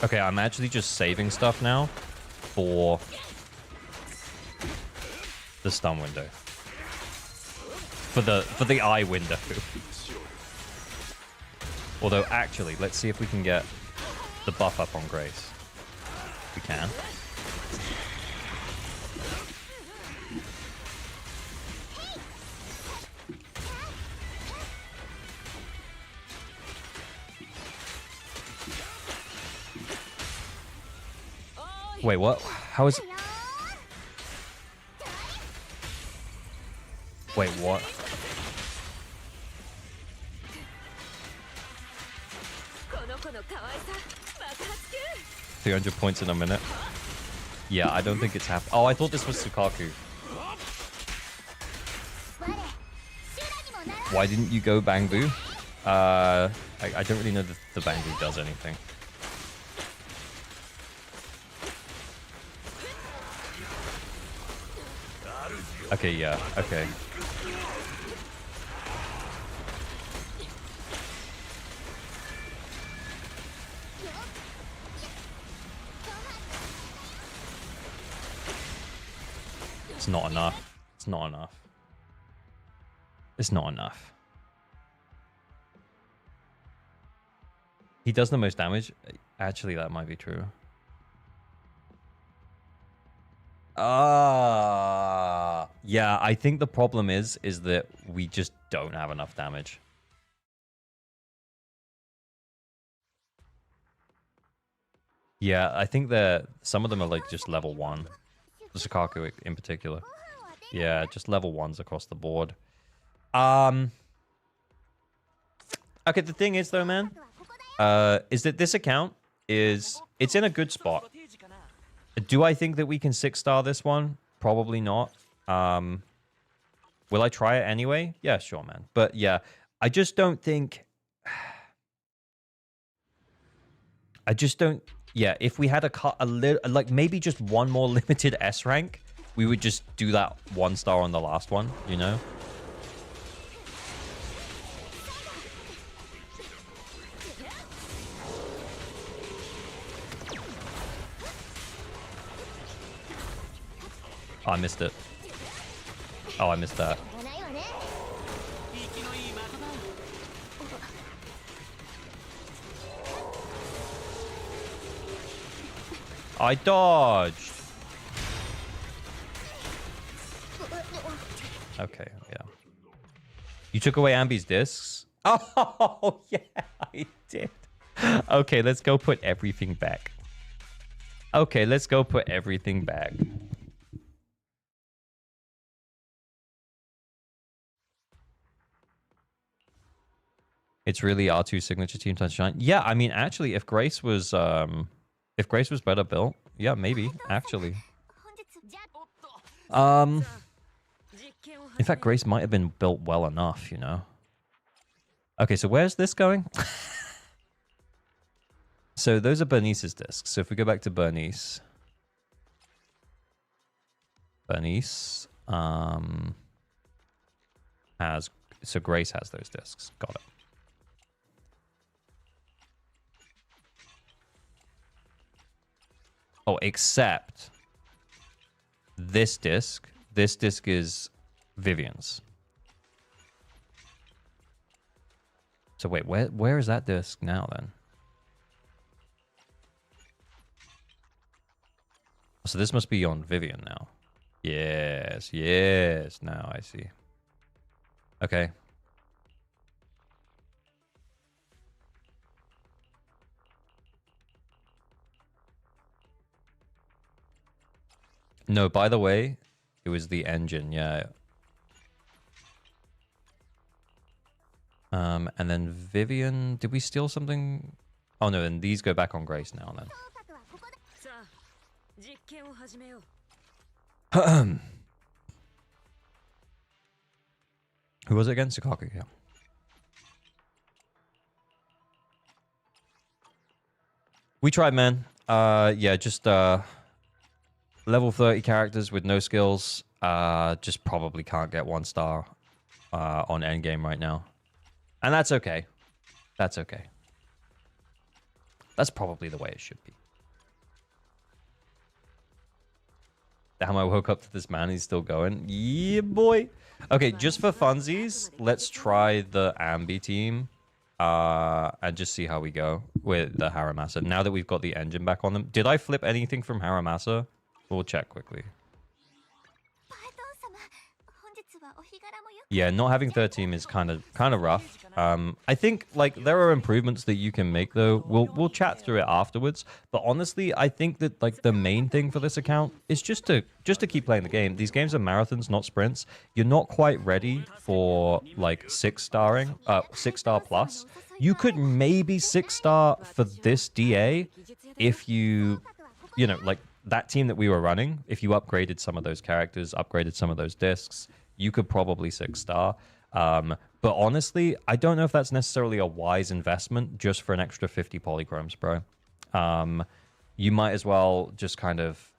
Okay, I'm actually just saving stuff now for the stun window. For the eye window. Although actually, let's see if we can get the buff up on Grace. We can. Wait, what? How is... Wait, what? $300 points in a minute. Yeah, I don't think it's happening. Oh, I thought this was Sukaku. Why didn't you go Bang Boo? I don't really know that the Bang Boo does anything. Okay, yeah, okay. It's not enough. It's not enough. It's not enough. He does the most damage. Actually, that might be true. Yeah, I think the problem is that we just don't have enough damage. Yeah, I think that some of them are like just level 1. The Sukaku in particular. Yeah, just level 1s across the board. Okay, the thing is though, man, is that this account it's in a good spot. Do I think that we can 6-star this one? Probably not. Will I try it anyway? Yeah, sure, man. But yeah, I just don't think... I just don't... Yeah, if we had like maybe just one more limited S rank, we would just do that 1-star on the last one, you know? Oh, I missed it. Oh, I missed that. I dodged. Okay, yeah. You took away Ambi's discs? Oh, yeah, I did. Okay, let's go put everything back. Okay, let's go put everything back. It's really R2 signature team to shine. Yeah, I mean, actually, if Grace was better built, yeah, maybe actually. In fact, Grace might have been built well enough, you know. Okay, so where's this going? So those are Bernice's discs. So if we go back to Bernice, Grace has those discs. Got it. Oh, except this disc is Vivian's. So wait, where is that disc now then? So this must be on Vivian now. Yes, now I see. Okay. No, by the way, it was the engine, yeah. And then Vivian, did we steal something? Oh no, then these go back on Grace now then. Who was it again? Sukaku, yeah. We tried, man. Yeah, just level 30 characters with no skills. Just probably can't get 1 star on endgame right now. And that's okay. That's okay. That's probably the way it should be. Damn, I woke up to this man. He's still going. Yeah, boy. Okay, just for funsies, let's try the Ambi team. And just see how we go with the Haramasa. Now that we've got the engine back on them. Did I flip anything from Haramasa? We'll check quickly. Yeah, not having 13 is kind of rough. I think like there are improvements that you can make though. We'll chat through it afterwards. But honestly, I think that like the main thing for this account is just to keep playing the game. These games are marathons, not sprints. You're not quite ready for like 6-star plus. You could maybe 6-star for this DA if you know, like that team that we were running, if you upgraded some of those characters, upgraded some of those discs, you could probably 6-star. But honestly, I don't know if that's necessarily a wise investment just for an extra 50 polychromes, bro. You might as well just kind of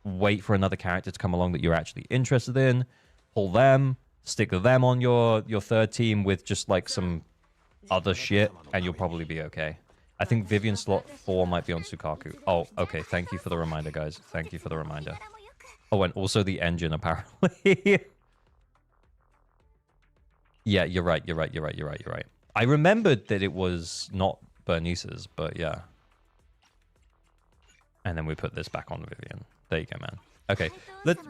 wait for another character to come along that you're actually interested in, pull them, stick them on your third team with just like some other shit, and you'll probably be okay. I think Vivian slot 4 might be on Sukaku. Oh, okay. Thank you for the reminder, guys. Thank you for the reminder. Oh, and also the engine, apparently. Yeah, you're right. I remembered that it was not Bernice's, but yeah. And then we put this back on Vivian. There you go, man. Okay,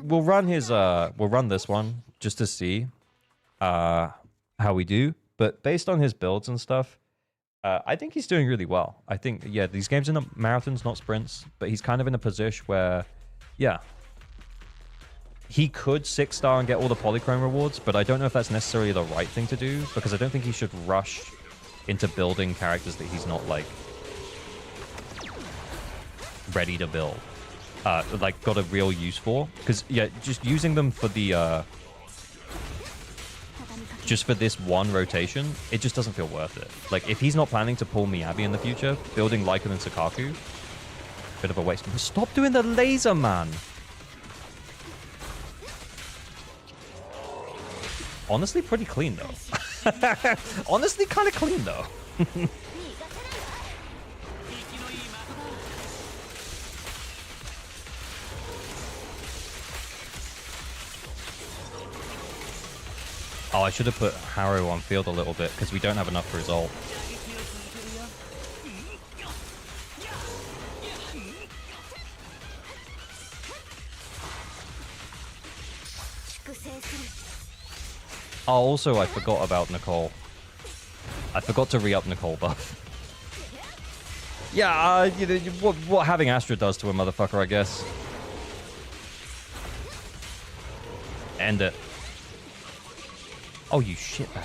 we'll run this one just to see how we do. But based on his builds and stuff, I think he's doing really well. I think, yeah, these games are not marathons, not sprints, but he's kind of in a position where, yeah, he could 6-star and get all the polychrome rewards, but I don't know if that's necessarily the right thing to do, because I don't think he should rush into building characters that he's not, like, ready to build. Like, got a real use for. Because, yeah, just using them for the, just for this one rotation, it just doesn't feel worth it. Like, if he's not planning to pull Miyabi in the future, building Lycan and Sukaku, bit of a waste. Stop doing the laser, man! Honestly, pretty clean, though. Honestly, kind of clean, though. Oh, I should have put Harrow on field a little bit, because we don't have enough for his ult. Oh, also, I forgot about Nicole. I forgot to re-up Nicole buff. Yeah, you know, what having Astra does to a motherfucker, I guess. End it. Oh, you shitbag.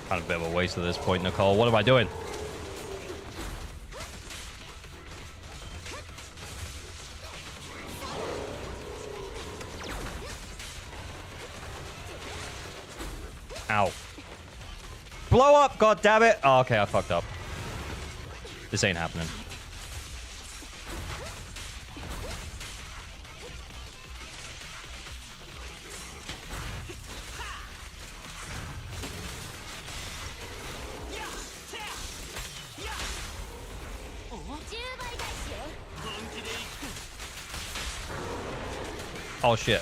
Kind of a bit of a waste at this point, Nicole. What am I doing? Ow. Blow up, god damn it. Oh, okay, I fucked up. This ain't happening. Oh shit.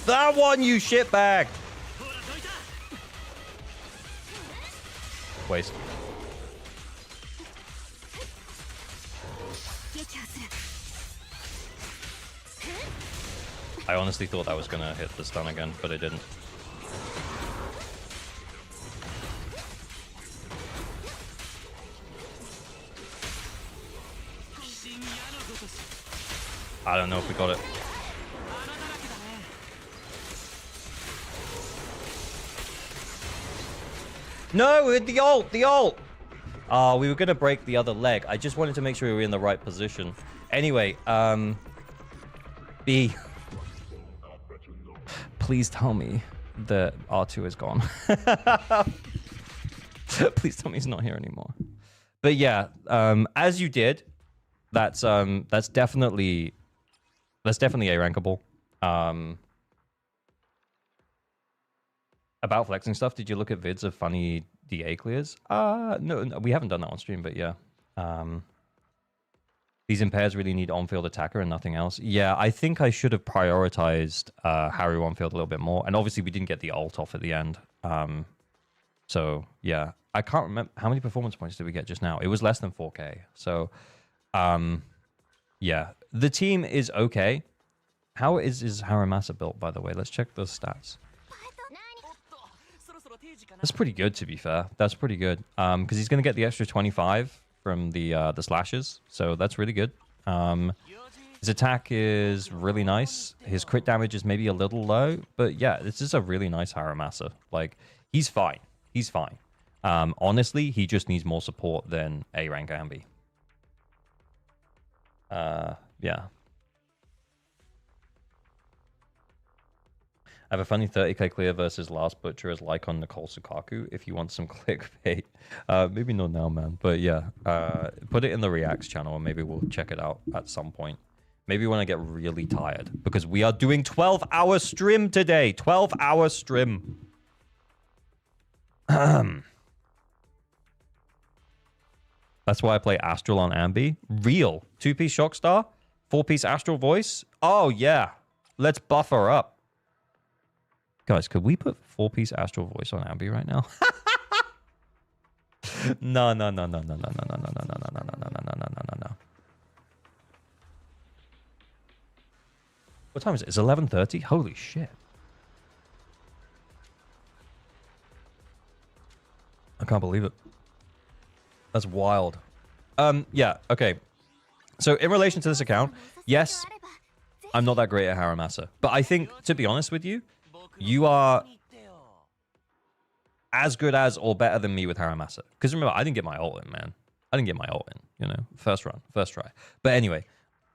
That one, you shitbag. Waste. I honestly thought that was gonna hit the stun again, but it didn't. I don't know if we got it. No, the ult, the ult. We were gonna break the other leg. I just wanted to make sure we were in the right position. Anyway, B. Please tell me that R2 is gone. Please tell me he's not here anymore. But yeah, as you did, that's definitely A rankable. About flexing stuff, did you look at vids of funny DA clears? No, we haven't done that on stream, but yeah. These impairs really need on-field attacker and nothing else. Yeah, I think I should have prioritized Harry on-field a little bit more. And obviously, we didn't get the ult off at the end. So, yeah. I can't remember. How many performance points did we get just now? It was less than 4K. So, yeah. The team is okay. How is Haramasa built, by the way? Let's check those stats. That's pretty good, to be fair. That's pretty good. Because he's going to get the extra 25 from the slashes, so that's really good. His attack is really nice. His crit damage is maybe a little low, but yeah, this is a really nice Haramasa. Like, he's fine. He's fine. Honestly, he just needs more support than A rank Ambi. Yeah. I have a funny 30k clear versus Last Butcher as Lycon Nicole Sukaku if you want some clickbait. Maybe not now, man. But yeah, put it in the Reacts channel and maybe we'll check it out at some point. Maybe when I get really tired. Because we are doing 12-hour stream today. 12-hour stream. That's why I play Astral on Ambi. Real. 2-piece Shockstar. 4-piece Astral Voice. Oh, yeah. Let's buff her up. Guys, could we put 4-piece Astral Voice on Ambi right now? No. What time is it? It's 11:30? Holy shit. I can't believe it. That's wild. Yeah, okay. So in relation to this account, yes, I'm not that great at Haramasa. But I think, to be honest with you, you are as good as or better than me with Haramasa. Because remember, I didn't get my ult in, man. I didn't get my ult in, you know. First run, first try. But anyway,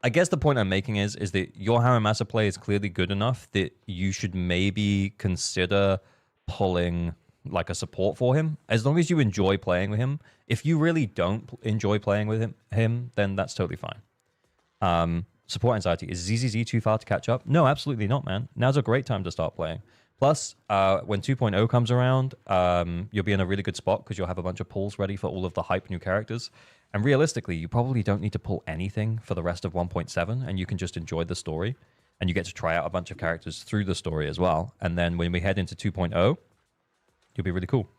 I guess the point I'm making is that your Haramasa play is clearly good enough that you should maybe consider pulling like a support for him. As long as you enjoy playing with him. If you really don't enjoy playing with him, then that's totally fine. Support anxiety. Is ZZZ too far to catch up? No, absolutely not, man. Now's a great time to start playing. Plus, when 2.0 comes around, you'll be in a really good spot because you'll have a bunch of pulls ready for all of the hype new characters. And realistically, you probably don't need to pull anything for the rest of 1.7, and you can just enjoy the story. And you get to try out a bunch of characters through the story as well. And then when we head into 2.0, you'll be really cool.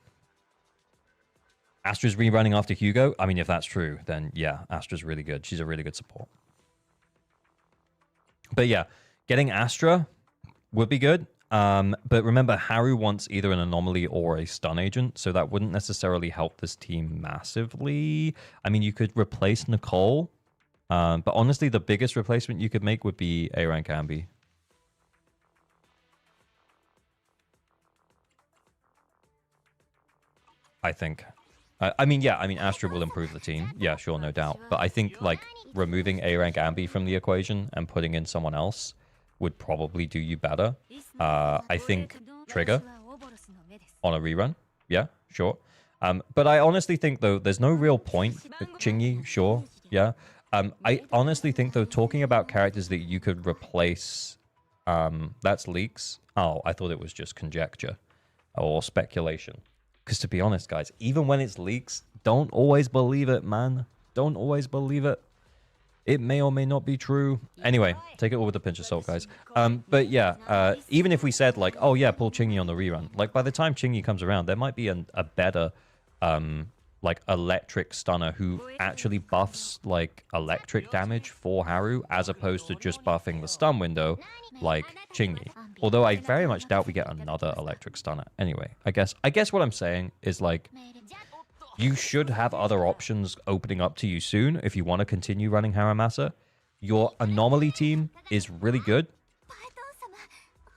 Astra's rerunning after Hugo. I mean, if that's true, then yeah, Astra's really good. She's a really good support. But yeah, getting Astra would be good. But remember, Haru wants either an anomaly or a stun agent, so that wouldn't necessarily help this team massively. I mean, you could replace Nicole, but honestly, the biggest replacement you could make would be A-rank Ambi. I think. I mean, Astra will improve the team. Yeah, sure, no doubt. But I think, like, removing A-rank Ambi from the equation and putting in someone else would probably do you better. I think Trigger on a rerun. Yeah, sure. But I honestly think, though, there's no real point. Chingy, sure. Yeah. I honestly think, though, talking about characters that you could replace, that's leaks. Oh, I thought it was just conjecture or speculation. Because to be honest, guys, even when it's leaks, don't always believe it, man. Don't always believe it. It may or may not be true. Anyway, take it all with a pinch of salt, guys. But yeah, even if we said, like, oh yeah, pull Chingy on the rerun, like, by the time Chingy comes around, there might be a better, like, electric stunner who actually buffs, like, electric damage for Haru, as opposed to just buffing the stun window, like Chingy. Although I very much doubt we get another electric stunner. Anyway, I guess what I'm saying is, like, you should have other options opening up to you soon if you want to continue running Haramasa. Your anomaly team is really good,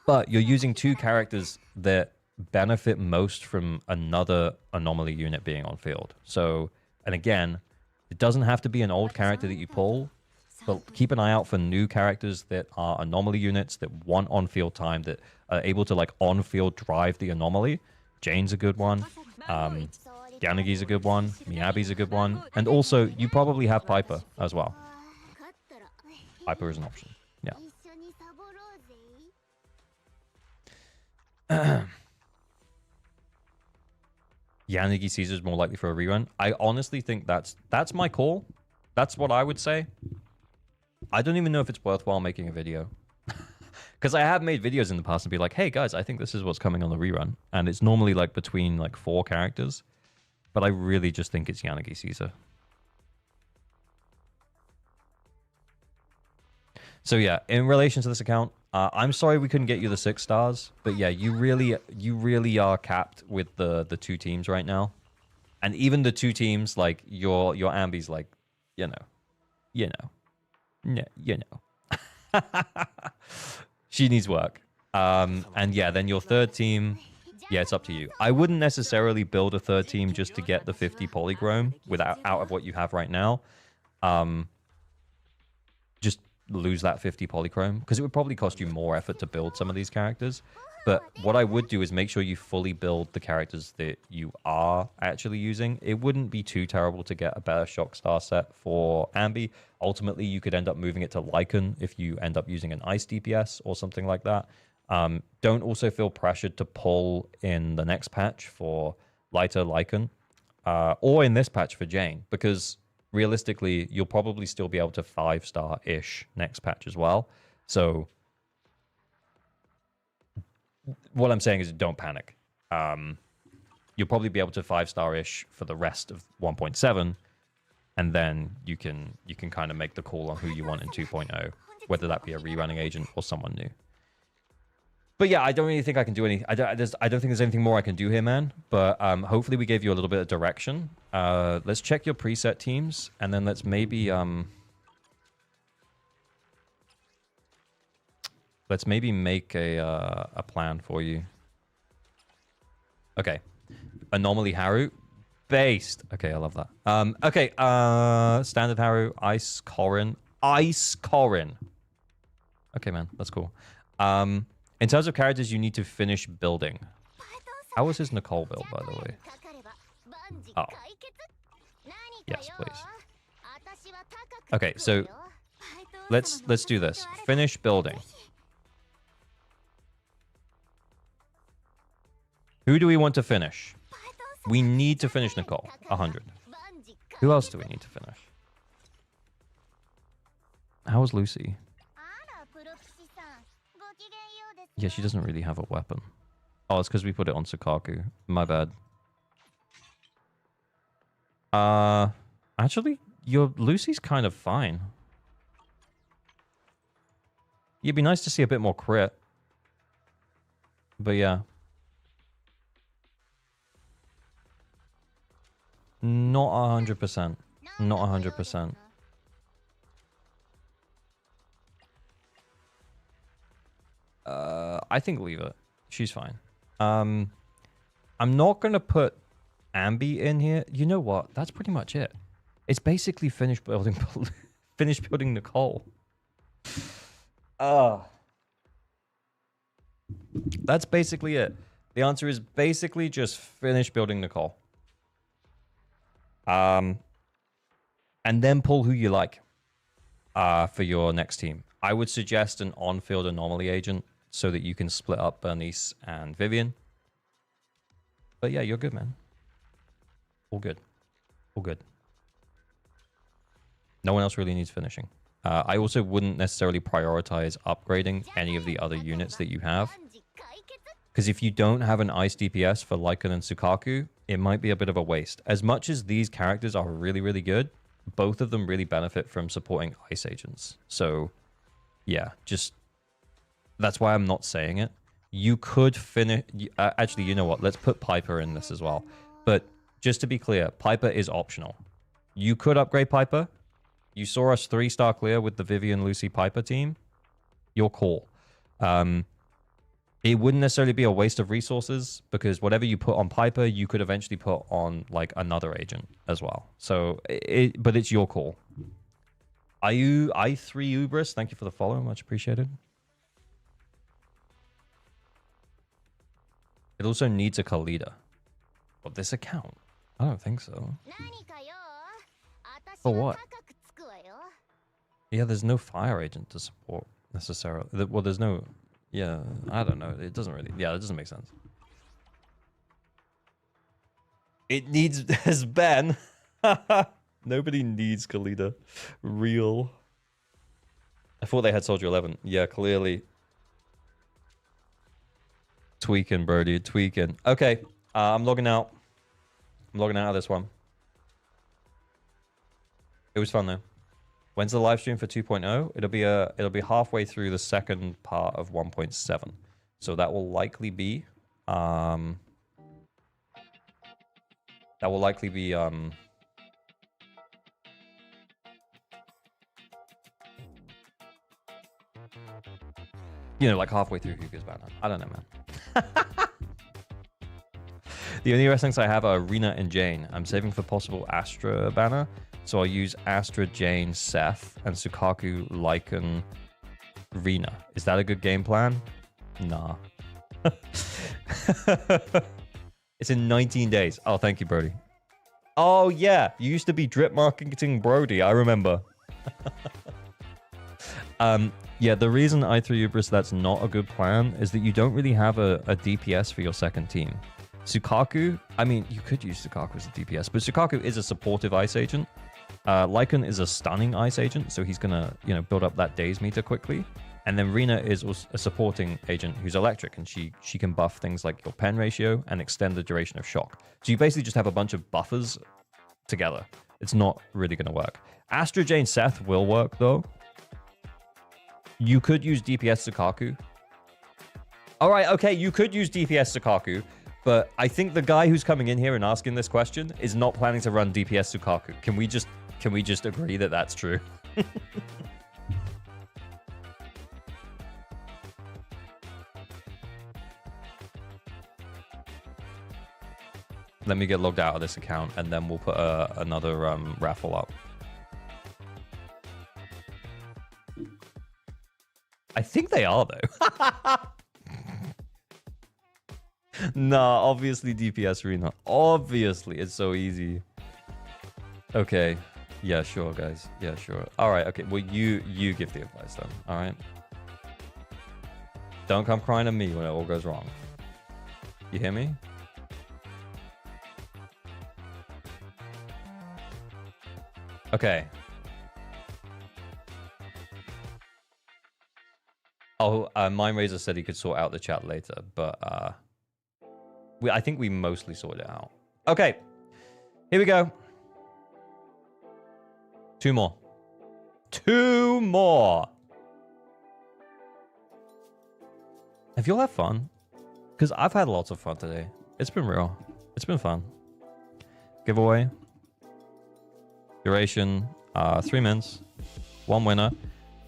but you're using two characters that benefit most from another anomaly unit being on field. So, and again, it doesn't have to be an old character that you pull, but keep an eye out for new characters that are anomaly units that want on-field time, that are able to, like, on-field drive the anomaly. Jane's a good one. Yanagi's a good one. Miyabi's a good one. And also, you probably have Piper as well. Piper is an option. Yeah. Yanagi Caesar's more likely for a rerun. I honestly think that's my call. That's what I would say. I don't even know if it's worthwhile making a video. Because I have made videos in the past and be like, hey guys, I think this is what's coming on the rerun. And it's normally like between like 4 characters. But I really just think it's Yanagi Caesar. So yeah, in relation to this account, I'm sorry we couldn't get you the 6 stars. But yeah, you really are capped with the 2 teams right now. And even the 2 teams, like your Ambi's like, you know. She needs work. And yeah, then your 3rd team, yeah, it's up to you. I wouldn't necessarily build a 3rd team just to get the 50 polychrome out of what you have right now. Just lose that 50 polychrome, because it would probably cost you more effort to build some of these characters. But what I would do is make sure you fully build the characters that you are actually using. It wouldn't be too terrible to get a better shock star set for Ambi. Ultimately, you could end up moving it to Lycan if you end up using an ice DPS or something like that. Don't also feel pressured to pull in the next patch for lighter Lycan, or in this patch for Jane, because realistically, you'll probably still be able to 5-star-ish next patch as well. So what I'm saying is don't panic. You'll probably be able to 5-star-ish for the rest of 1.7, and then you can kind of make the call on who you want in 2.0, whether that be a rerunning agent or someone new. But yeah, I don't really think I can do any. I don't think there's anything more I can do here, man. But hopefully we gave you a little bit of direction. Let's check your preset teams, and then let's maybe make a plan for you. Okay, Anomaly Haru, based. Okay, I love that. Okay, Standard Haru, Ice Corrin. Okay, man, that's cool. In terms of characters you need to finish building, How was his Nicole build, by the way? Oh. Yes, please. Okay, so let's do this. Finish building. Who do we want to finish? We need to finish Nicole. 100. Who else do we need to finish? How is Lucy? Yeah, she doesn't really have a weapon. Oh, it's because we put it on Sukaku. My bad. Actually, your Lucy's kind of fine. It'd be nice to see a bit more crit. But yeah. Not 100%. Not 100%. I think leave it. She's fine. I'm not going to put Ambi in here. You know what? That's pretty much it. It's basically finished building Nicole. That's basically it. The answer is basically just finish building Nicole. And then pull who you like for your next team. I would suggest an on-field anomaly agent so that you can split up Bernice and Vivian. But yeah, you're good, man. All good. All good. No one else really needs finishing. I also wouldn't necessarily prioritize upgrading any of the other units that you have. Because if you don't have an ice DPS for Lycan and Sukaku, it might be a bit of a waste. As much as these characters are really, really good, both of them really benefit from supporting ice agents. So, yeah, just... That's why I'm not saying it. You could finish... actually, you know what? Let's put Piper in this as well. But just to be clear, Piper is optional. You could upgrade Piper. You saw us 3-star clear with the Vivian, Lucy, Piper team. Your call. It wouldn't necessarily be a waste of resources because whatever you put on Piper, you could eventually put on like another agent as well. So, but it's your call. I3 Ubris, thank you for the follow. Much appreciated. It also needs a Khalida. But this account? I don't think so. For what? Yeah, there's no fire agent to support necessarily. Well, there's no... Yeah, I don't know. It doesn't really... Yeah, it doesn't make sense. It needs... As Ben. Nobody needs Khalida. Real. I thought they had Soldier 11. Yeah, clearly. Tweaking, Birdie. Tweaking. Okay. I'm logging out. I'm logging out of this one. It was fun, though. When's the live stream for 2.0? It'll be halfway through the second part of 1.7. So that will likely be you know, like halfway through Hugo's banner. I don't know, man. The only wrestlings I have are Rena and Jane. I'm saving for possible Astra banner. So I'll use Astra, Jane, Seth, and Sukaku, Lycan, Rena. Is that a good game plan? Nah. It's in 19 days. Oh, thank you, Brody. Oh, yeah. You used to be drip marketing Brody. I remember. Yeah, the reason I3 Ubris that's not a good plan is that you don't really have a DPS for your second team. Sukaku, I mean, you could use Sukaku as a DPS, but Sukaku is a supportive ice agent. Lycan is a stunning ice agent, so he's gonna, you know, build up that daze meter quickly. And then Rena is a supporting agent who's electric, and she can buff things like your pen ratio and extend the duration of shock. So you basically just have a bunch of buffers together. It's not really gonna work. Astra, Jane, Seth will work though. You could use DPS Sukaku. All right, okay, you could use DPS Sukaku, but I think the guy who's coming in here and asking this question is not planning to run DPS Sukaku. Can we just agree that that's true? Let me get logged out of this account, and then we'll put another raffle up. I think they are, though. Nah, obviously DPS arena. Obviously, it's so easy. Okay. Yeah, sure, guys. Yeah, sure. All right. Okay. Well, you give the advice then. All right. Don't come crying to me when it all goes wrong. You hear me? Okay. Oh, Mind Razor said he could sort out the chat later, but I think we mostly sorted it out. Okay. Here we go. 2 more. 2 more. Have you all had fun? Because I've had lots of fun today. It's been real. It's been fun. Giveaway. Duration. 3 minutes. 1 winner.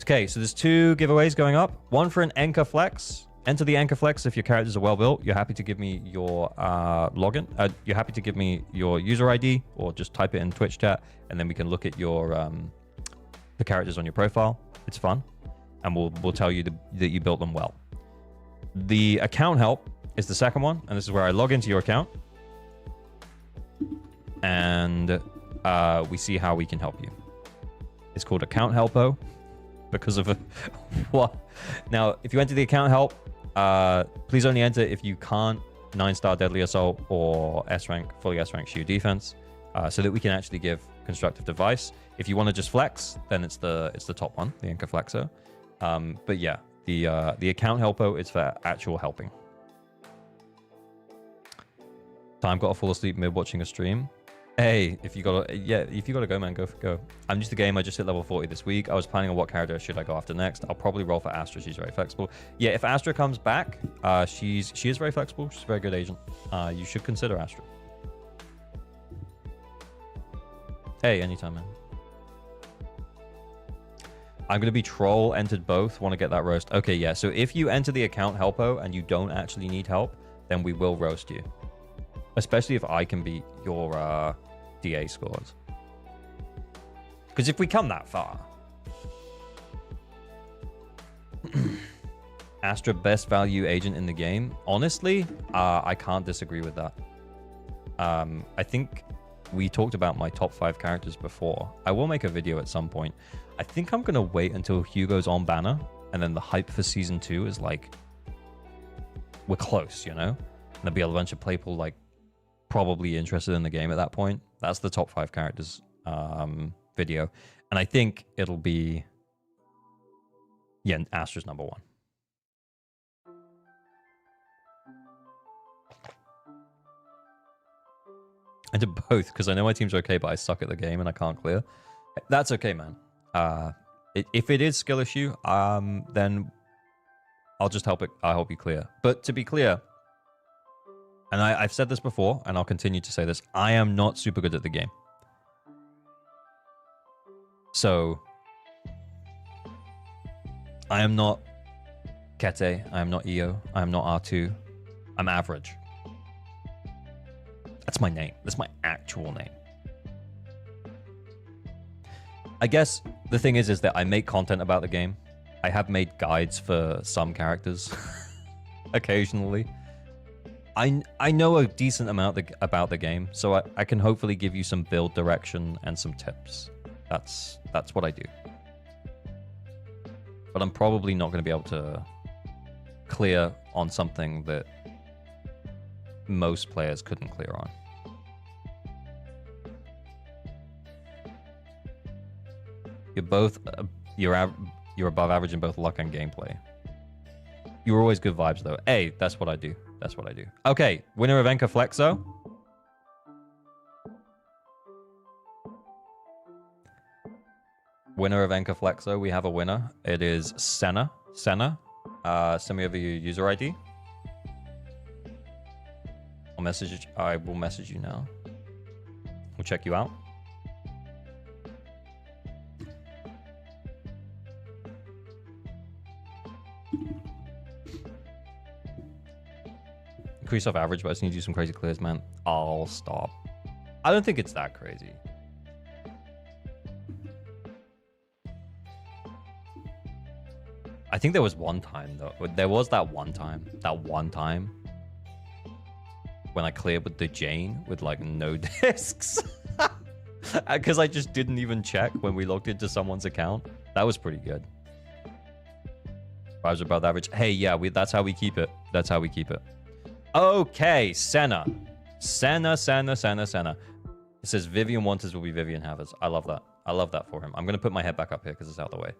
Okay, so there's 2 giveaways going up. One for an Anchor Flex. Enter the Anchor Flex if your characters are well built. You're happy to give me your login. You're happy to give me your user ID, or just type it in Twitch chat, and then we can look at your the characters on your profile. It's fun, and we'll tell you that you built them well. The account help is the second one, and this is where I log into your account, and we see how we can help you. It's called Account Helpo because of what? Now, if you enter the account help, please only enter if you can't 9-star Deadly Assault or S-rank, fully S-rank Shiyu Defense, so that we can actually give constructive advice. If you want to just flex, then it's the top one, the Anchor Flexo. But yeah, the account helpo is for actual helping. Time got to fall asleep mid watching a stream. Hey, if you gotta go, man, go. I'm just a game. I just hit level 40 this week. I was planning on what character should I go after next. I'll probably roll for Astra. She's very flexible. Yeah, if Astra comes back, she is very flexible. She's a very good agent. You should consider Astra. Hey, anytime, man. I'm gonna be troll. Entered both. Want to get that roast? Okay, yeah. So if you enter the account helpo and you don't actually need help, then we will roast you. Especially if I can beat your DA scores. Because if we come that far... Astra, best value agent in the game. Honestly, I can't disagree with that. I think we talked about my top 5 characters before. I will make a video at some point. I think I'm going to wait until Hugo's on banner, and then the hype for Season 2 is like... We're close, you know? And there'll be a bunch of people like probably interested in the game at that point. That's the top 5 characters video. And I think it'll be... Yeah, Astra's number 1. I did both, because I know my team's okay, but I suck at the game and I can't clear. That's okay, man. If it is skill issue, then I'll just help you clear. But to be clear, and I've said this before, and I'll continue to say this, I am not super good at the game. So, I am not Kete, I am not Io, I am not R2, I'm average. That's my name. That's my actual name. I guess the thing is that I make content about the game. I have made guides for some characters occasionally. I know a decent amount about the game, so I can hopefully give you some build direction and some tips. That's what I do. But I'm probably not going to be able to clear on something that most players couldn't clear on. You're above average in both luck and gameplay. You were always good vibes though. Hey, that's what I do. That's what I do. Okay, winner of Enka Flexo. Winner of Enka Flexo. We have a winner. It is Senna. Senna. Send me over your user ID. I will message you now. We'll check you out. Increase off average, but I just need to do some crazy clears, man. I'll stop. I don't think it's that crazy. I think there was one time, though. There was that one time. That one time. when I cleared with the Jane with like no discs. Because I just didn't even check when we logged into someone's account. That was pretty good. I was above average. Hey, yeah, that's how we keep it. That's how we keep it. Okay, Senna. Senna. It says Vivian Wanters will be Vivian Havers. I love that. I love that for him. I'm going to put my head back up here because it's out of the way.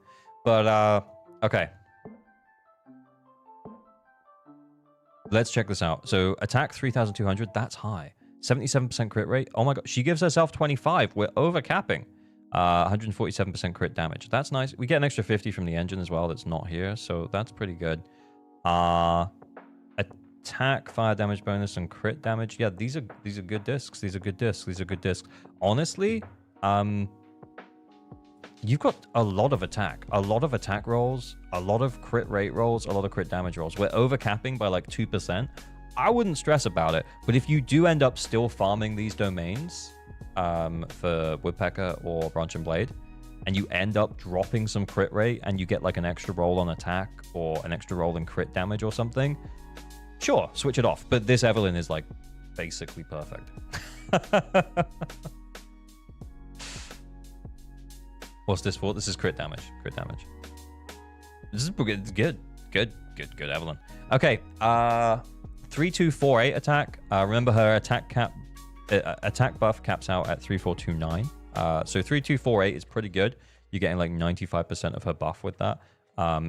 But, okay. Let's check this out. So, attack 3,200. That's high. 77% crit rate. Oh my god. She gives herself 25. We're over capping. 147% crit damage. That's nice. We get an extra 50 from the engine as well that's not here. So, that's pretty good. Attack, fire damage bonus, and crit damage. Yeah, these are good discs. These are good discs. Honestly, you've got a lot of attack rolls, a lot of crit rate rolls, a lot of crit damage rolls. We're over capping by like 2%. I wouldn't stress about it, but if you do end up still farming these domains for Woodpecker or Branch and Blade, and you end up dropping some crit rate and you get like an extra roll on attack or an extra roll in crit damage or something, sure, switch it off. But this Evelyn is like basically perfect. What's this for? This is crit damage. This is good, Evelyn. Okay, 3248 attack. Remember her attack buff caps out at 3429. So 3248 is pretty good. You're getting like 95% of her buff with that.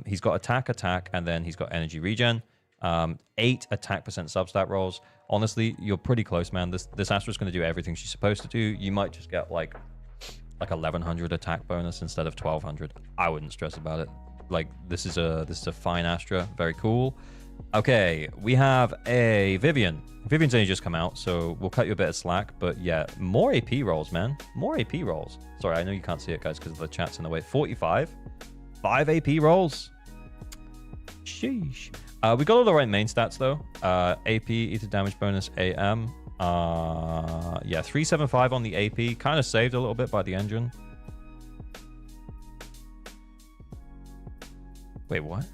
He's got attack, and then he's got energy regen. 8 attack percent substat rolls. Honestly, you're pretty close, man. This Astra's going to do everything she's supposed to do. You might just get like 1100 attack bonus instead of 1200. I wouldn't stress about it. Like this is a fine Astra. Very cool. Okay, we have a Vivian. Vivian's only just come out, so we'll cut you a bit of slack. But yeah, more AP rolls, man. More AP rolls. Sorry, I know you can't see it, guys, because the chat's in the way. 45. 5 AP rolls. Sheesh. We got all the right main stats, though. AP, ether damage bonus, AM. Yeah, 375 on the AP. Kind of saved a little bit by the engine. Wait, what?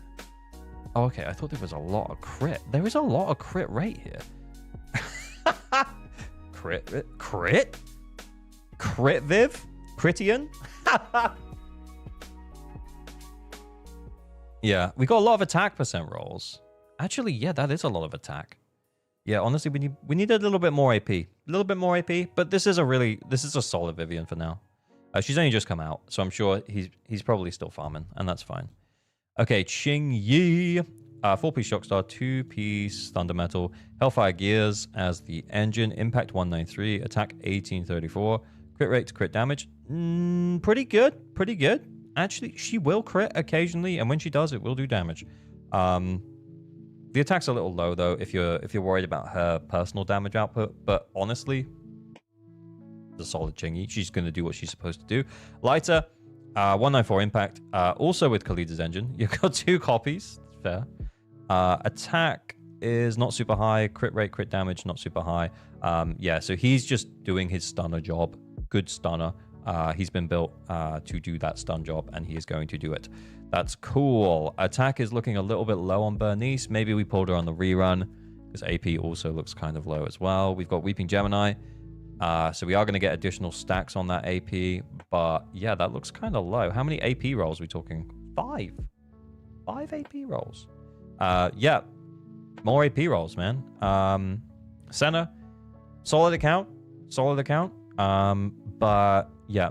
Oh, okay. I thought there was a lot of crit. There is a lot of crit rate here. Crit Viv? Critian? Yeah, we got a lot of attack percent rolls. Actually, yeah, that is a lot of attack. Yeah, honestly, we need a little bit more AP. A little bit more AP, but this is a solid Vivian for now. She's only just come out, so I'm sure he's probably still farming, and that's fine. Okay, Ching Yi. 4-piece Shockstar, 2-piece Thunder Metal, Hellfire Gears as the engine, Impact 193, Attack 1834, crit rate to crit damage. Pretty good. Actually, she will crit occasionally, and when she does, it will do damage. The attack's a little low though if you're worried about her personal damage output, but honestly, the solid Chingy. She's going to do what she's supposed to do. Lighter, 194 Impact, also with Khalid's engine. You've got 2 copies. Fair. Attack is not super high. Crit rate, crit damage, not super high. Yeah, so he's just doing his stunner job. Good stunner. He's been built to do that stun job, and he is going to do it. That's cool. Attack is looking a little bit low on Bernice. Maybe we pulled her on the rerun, because AP also looks kind of low as well. We've got Weeping Gemini. So we are going to get additional stacks on that AP. But yeah, that looks kind of low. How many AP rolls are we talking? 5. 5 AP rolls. Yeah, more AP rolls, man. Senna, solid account. But yeah,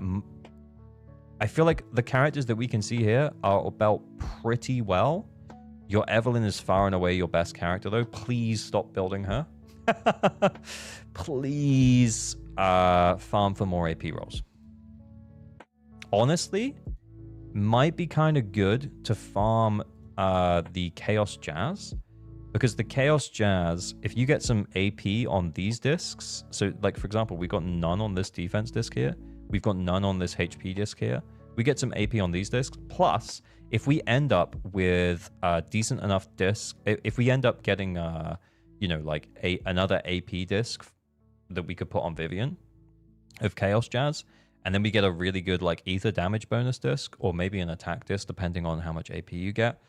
I feel like the characters that we can see here are built pretty well. Your Evelyn is far and away your best character, though. Please stop building her. Please farm for more AP rolls. Honestly, might be kind of good to farm the Chaos Jazz, because the Chaos Jazz, if you get some AP on these discs, so like for example, we got none on this defense disc here, we've got none on this HP disc here, we get some AP on these discs, plus if we end up with a decent enough disc, if we end up getting you know, like another AP disc that we could put on Vivian of Chaos Jazz, and then we get a really good like ether damage bonus disc, or maybe an attack disc depending on how much AP you get.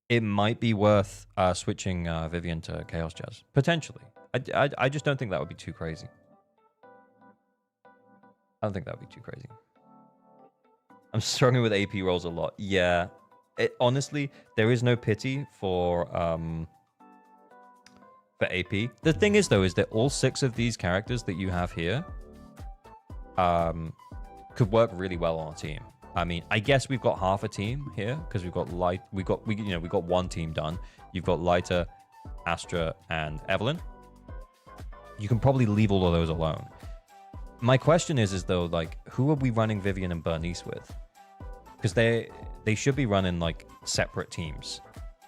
it might be worth switching Vivian to Chaos Jazz. Potentially. I just don't think that would be too crazy. I don't think that would be too crazy. I'm struggling with AP rolls a lot. Yeah. Honestly, there is no pity for AP. The thing is, though, is that all 6 of these characters that you have here could work really well on a team. I mean, I guess we've got half a team here because we've got we got one team done. You've got Lyta, Astra, and Evelyn. You can probably leave all of those alone. My question is though, like, who are we running Vivian and Bernice with? Because they should be running like separate teams.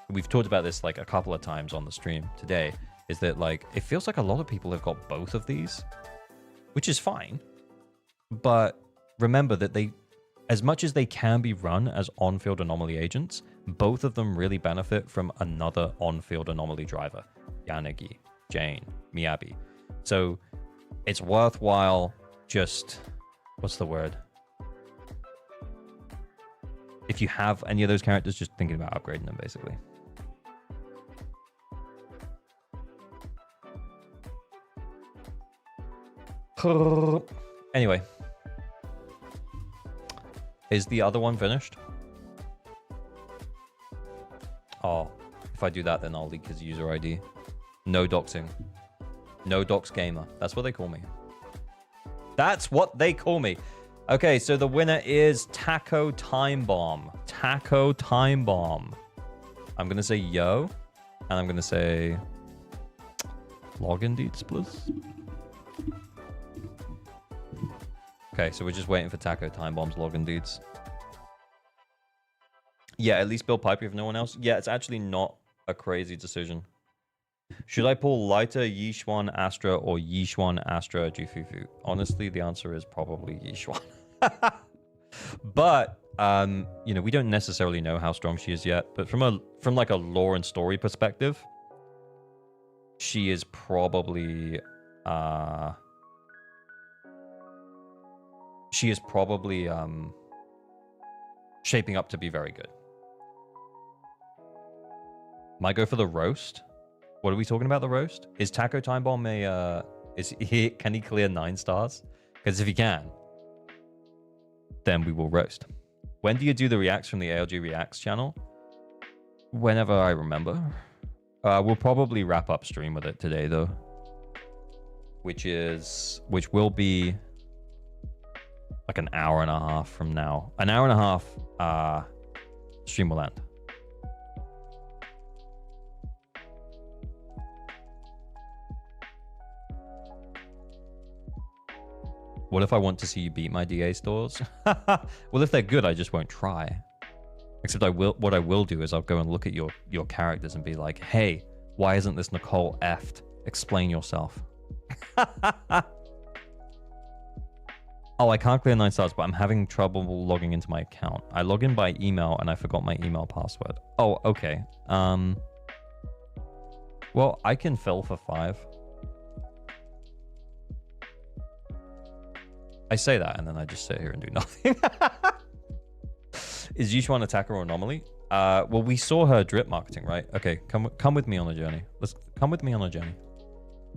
We've talked about this like a couple of times on the stream today. Is that like it feels like a lot of people have got both of these, which is fine. But remember that as much as they can be run as on-field anomaly agents, both of them really benefit from another on-field anomaly driver. Yanagi, Jane, Miyabi. So it's worthwhile just... What's the word? If you have any of those characters, just thinking about upgrading them, basically. Anyway. Is the other one finished? Oh, if I do that, then I'll leak his user ID. No doxing. No dox gamer. That's what they call me. That's what they call me. Okay, so the winner is Taco Time Bomb. Taco Time Bomb. I'm going to say yo. And I'm going to say login deeds, please. Okay, so we're just waiting for Taco Time Bomb's login deeds. Yeah, at least build Piper if no one else. Yeah, it's actually not a crazy decision. Should I pull Lyta, Yishuan, Astra, or Yishuan, Astra, Jufufu? Honestly, the answer is probably Yishuan. But, you know, we don't necessarily know how strong she is yet. But from like a lore and story perspective, she is probably... shaping up to be very good. Might go for the roast. What are we talking about, the roast? Is Taco Time Bomb can he clear 9 stars? Because if he can, then we will roast. When do you do the reacts from the ALG Reacts channel? Whenever I remember. We'll probably wrap up stream with it today, though. Which will be like an hour and a half from now. An hour and a half, stream will end. What if I want to see you beat my DA stores? Well, if they're good, I just won't try. Except what I will do is I'll go and look at your characters and be like, hey, why isn't this Nicole effed? Explain yourself. Oh, I can't clear 9 stars, but I'm having trouble logging into my account. I log in by email and I forgot my email password. Oh, okay. Well, I can fill for 5. I say that and then I just sit here and do nothing. Is Yishuan attacker or anomaly? Well, we saw her drip marketing, right? Okay, come with me on a journey. Come with me on a journey.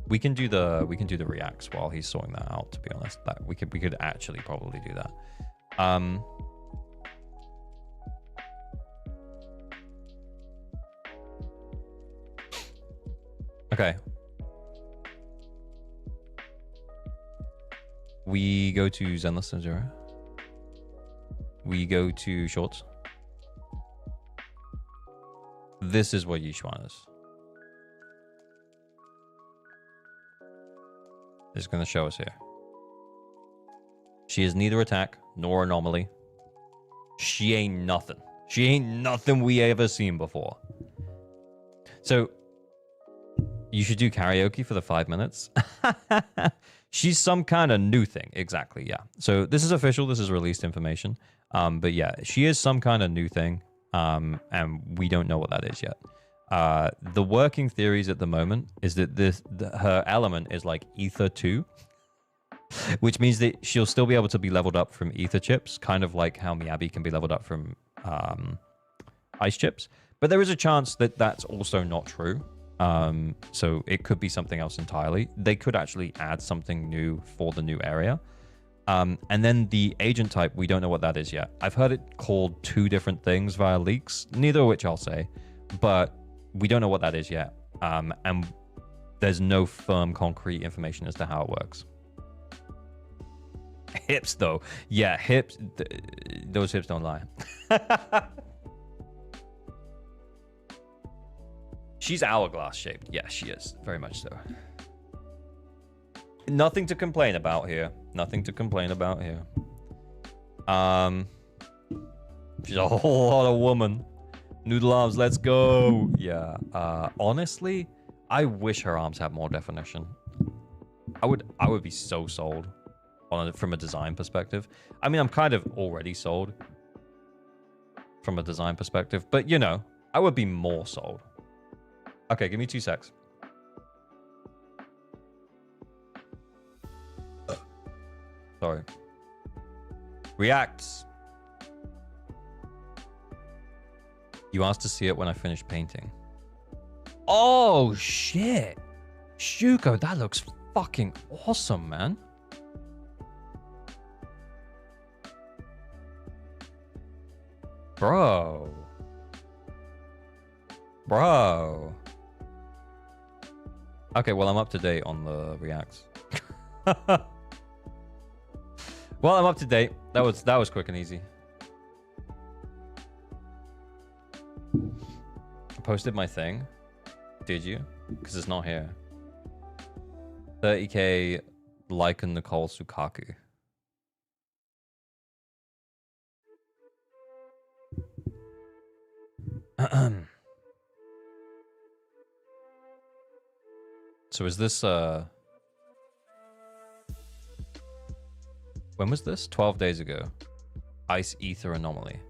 We can do the reacts while he's sorting that out. To be honest, that we could actually probably do that. Okay. We go to Zenless and Zero. We go to Shorts. This is what Yishuan is. It's going to show us here. She is neither attack nor anomaly. She ain't nothing. She ain't nothing we ever seen before. So, you should do karaoke for the 5 minutes. She's some kind of new thing. Exactly, yeah. So this is official. This is released information. But yeah, she is some kind of new thing. And we don't know what that is yet. The working theories at the moment is that her element is like Ether 2. Which means that she'll still be able to be leveled up from Ether chips. Kind of like how Miyabi can be leveled up from Ice chips. But there is a chance that that's also not true. So it could be something else entirely. They could actually add something new for the new area. And then the agent type, we don't know what that is yet. I've heard it called 2 different things via leaks, neither of which I'll say, but we don't know what that is yet. And there's no firm, concrete information as to how it works. Hips, though. Yeah, hips. Those hips don't lie. She's hourglass shaped. Yeah, she is. Very much so. Nothing to complain about here. Nothing to complain about here. She's a whole lot of woman. Noodle arms, let's go. Yeah. Honestly, I wish her arms had more definition. I would be so sold on it from a design perspective. I mean, I'm kind of already sold from a design perspective, but you know, I would be more sold. Okay, give me 2 secs. Sorry. Reacts. You asked to see it when I finished painting. Oh, shit. Shuko, that looks fucking awesome, man. Bro. Okay, well, I'm up to date on the reacts. Well, I'm up to date. That was quick and easy. I posted my thing. Did you? Because it's not here. 30k like and Nicole Sukaku. So is this when was this? 12 days ago. Ice ether anomaly.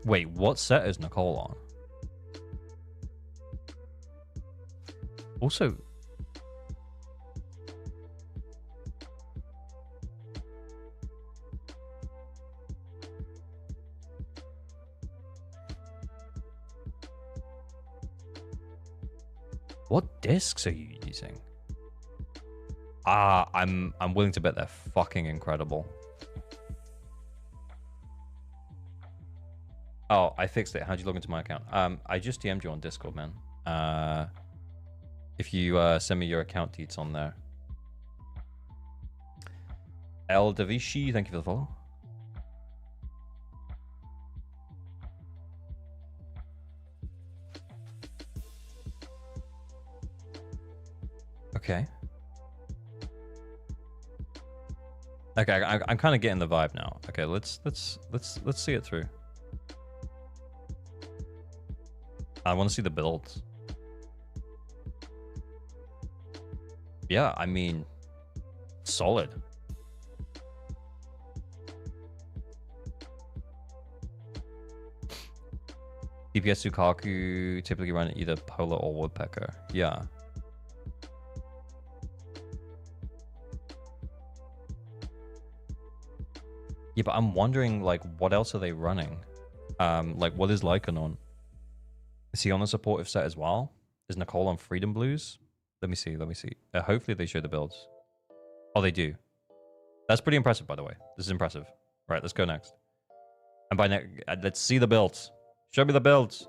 Wait, what set is Nicole on? Also, what discs are you using? I'm willing to bet they're fucking incredible. Oh, I fixed it. How'd you log into my account? I just DM'd you on Discord, man. If you send me your account deets on there. El Davishi, thank you for the follow. Okay. Okay, I'm kind of getting the vibe now. Okay, let's see it through. I want to see the builds. Yeah, I mean, solid. DPS Sukaku typically run either Polar or Woodpecker. Yeah. Yeah, but I'm wondering, like, what else are they running? Like, what is Lycan on? Is he on a supportive set as well? Is Nicole on Freedom Blues? Let me see. Hopefully they show the builds. Oh, they do. That's pretty impressive, by the way. This is impressive. Right, let's go next. And by next, let's see the builds. Show me the builds.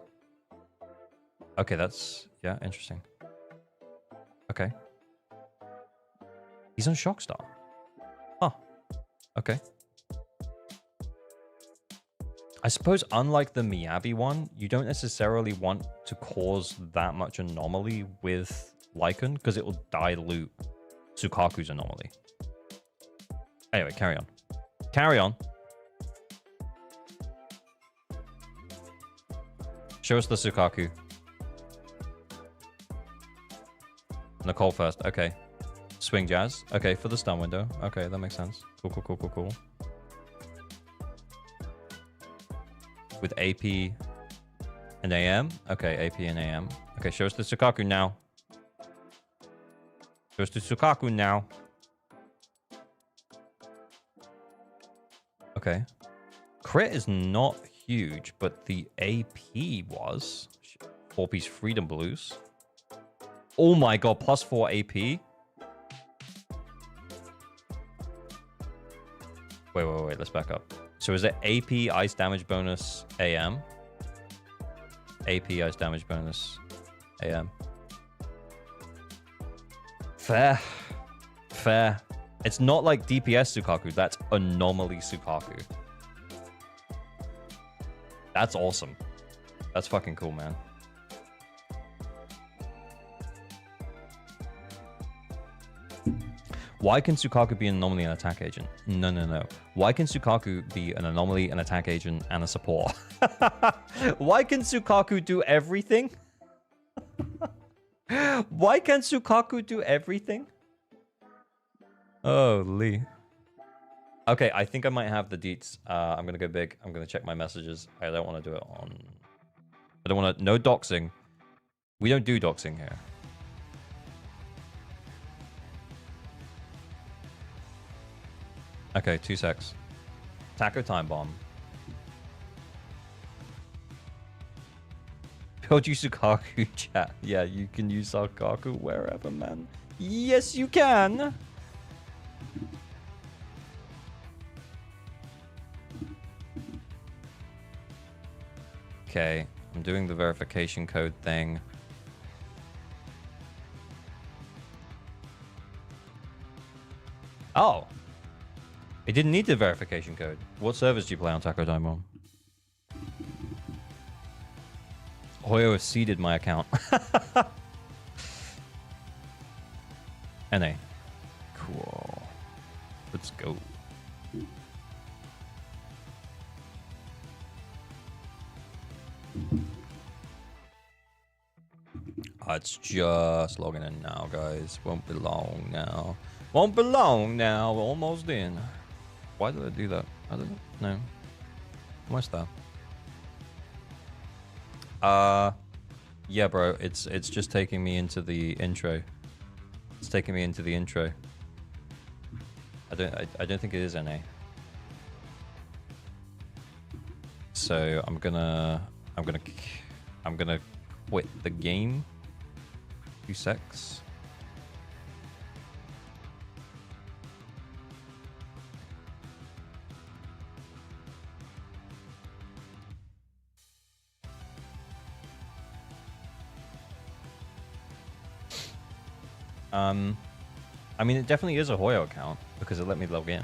Okay, that's... yeah, interesting. Okay. He's on Shockstar. Huh. Okay. I suppose unlike the Miyabi one, you don't necessarily want to cause that much anomaly with Lycan because it will dilute Sukaku's anomaly. Anyway, carry on. Carry on. Show us the Sukaku. Nicole first. Okay. Swing Jazz. Okay, for the stun window. Okay, that makes sense. Cool. With AP and AM. Okay, AP and AM. Okay, show us the Sukaku now. Goes to Sukaku now. Okay. Crit is not huge, but the AP was. 4-piece Freedom Blues. Oh my god, plus 4 AP. Wait, let's back up. So is it AP ice damage bonus AM? AP ice damage bonus AM. Fair. It's not like DPS Sukaku, that's Anomaly Sukaku. That's awesome. That's fucking cool, man. Why can Sukaku be an anomaly and attack agent? No. Why can Sukaku be an anomaly, an attack agent, and a support? Why can Sukaku do everything? Why can Sukaku do everything? Oh, Lee. Okay, I think I might have the deets. I'm gonna go big. I'm gonna check my messages. I don't want to do it on... I don't want to... No doxing. We don't do doxing here. Okay, 2 secs. Taco time bomb. Build you Sukaku chat. Yeah, you can use Sukaku wherever, man. Yes, you can. Okay, I'm doing the verification code thing. Oh. It didn't need the verification code. What servers do you play on Taco Time on? Hoyo has seeded my account. NA. Cool. Let's go. It's just logging in now, guys. Won't be long now. Won't be long now. We're almost in. Why did I do that? I don't know. Almost there. Yeah, bro. It's just taking me into the intro. It's taking me into the intro. I don't think it is NA. So I'm gonna quit the game. 2 secs. I mean, it definitely is a Hoyo account because it let me log in.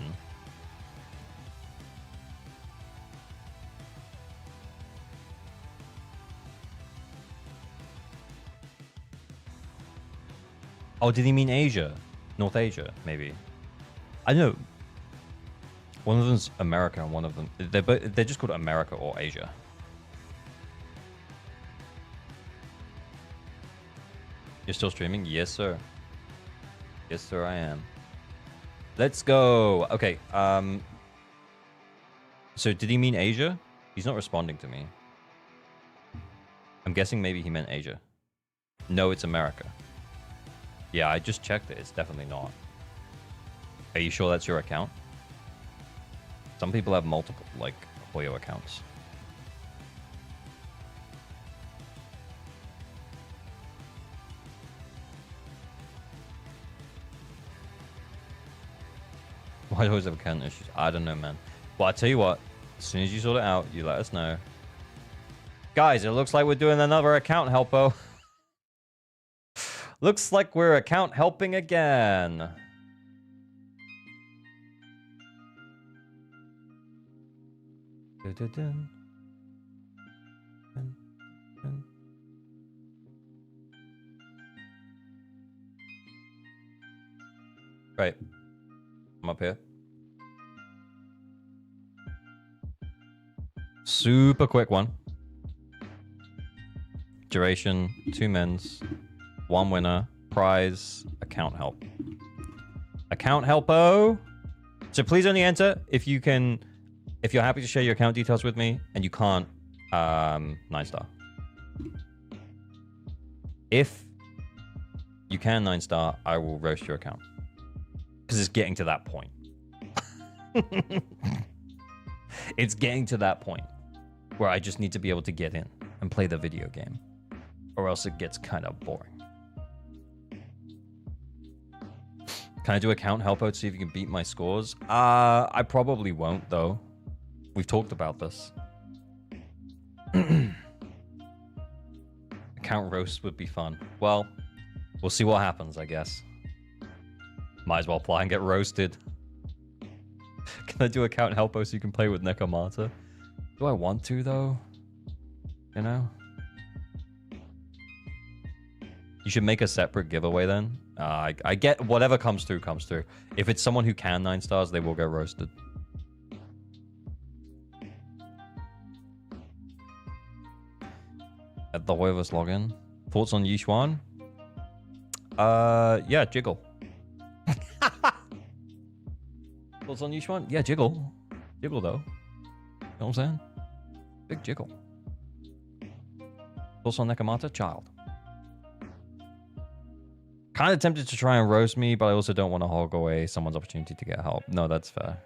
Oh, did he mean Asia? North Asia, maybe. I don't know. One of them's America and one of them... They're just called America or Asia. You're still streaming? Yes, sir. Yes, sir, I am. Let's go. Okay, so did he mean Asia? He's not responding to me. I'm guessing maybe he meant Asia. No, it's America. Yeah, I just checked it. It's definitely not. Are you sure that's your account? Some people have multiple, like, Hoyo accounts. Why do I always have account issues? I don't know, man. Well, I tell you what. As soon as you sort it out, you let us know. Guys, it looks like we're doing another account helpo. Looks like we're account helping again. Right. I'm up here. Super quick one. Duration, 2 mins, 1 winner, prize, account help. Account helpo. So please only enter if you can, if you're happy to share your account details with me, and you can't, 9-star. If You can 9-star, I will roast your account. Because it's getting to that point. It's getting to that point where I just need to be able to get in and play the video game. Or else it gets kind of boring. Can I do account help out to see if you can beat my scores? I probably won't, though. We've talked about this. Account roast would be fun. Well, we'll see what happens, I guess. Might as well apply and get roasted. Can I do account help out so you can play with Nekomata? Do I want to, though? You know? You should make a separate giveaway then. I get whatever comes through, comes through. If it's someone who can 9 stars, they will get roasted. At the Huevos login. Thoughts on Yishuan? Yeah, jiggle. Thoughts on Yishuan? Yeah, jiggle. Jiggle though. You know what I'm saying? Big jiggle. Thoughts on Nekomata? Child. Kind of tempted to try and roast me, but I also don't want to hog away someone's opportunity to get help. No, that's fair.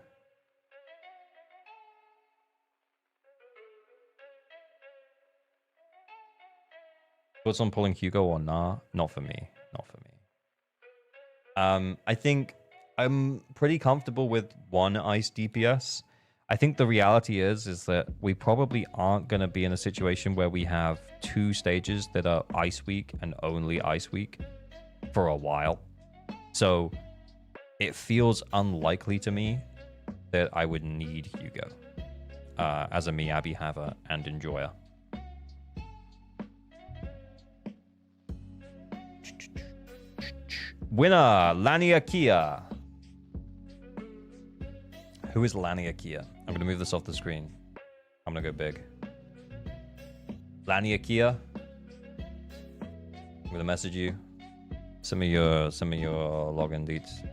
Thoughts on pulling Hugo or nah? Not for me. Not for me. I think I'm pretty comfortable with one ice DPS. I think the reality is that we probably aren't going to be in a situation where we have 2 stages that are ice week and only ice week for a while. So it feels unlikely to me that I would need Hugo as a Miyabi haver and enjoyer. Winner, Lania Kia. Who is Lania Kia? I'm going to move this off the screen. I'm going to go big. Lania Kia. I'm going to message you. Send me your login deets.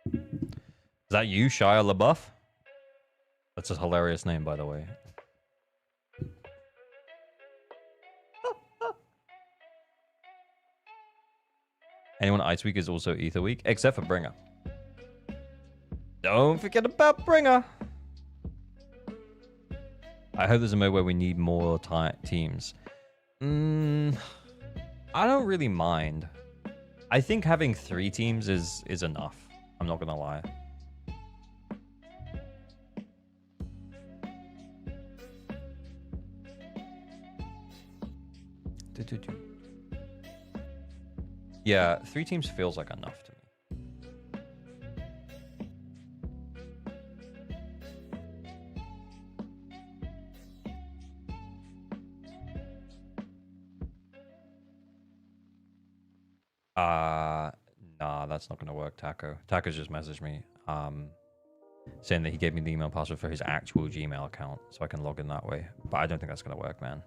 Is that you, Shia LaBeouf? That's a hilarious name, by the way. Anyone Ice Week is also Ether Week, except for Bringer. Don't forget about Bringer. I hope there's a mode where we need more teams. I don't really mind. I think having 3 teams is enough. I'm not gonna lie. Yeah, 3 teams feels like enough to me. Nah, that's not gonna work, Taco. Taco's just messaged me, saying that he gave me the email password for his actual Gmail account, so I can log in that way. But I don't think that's gonna work, man.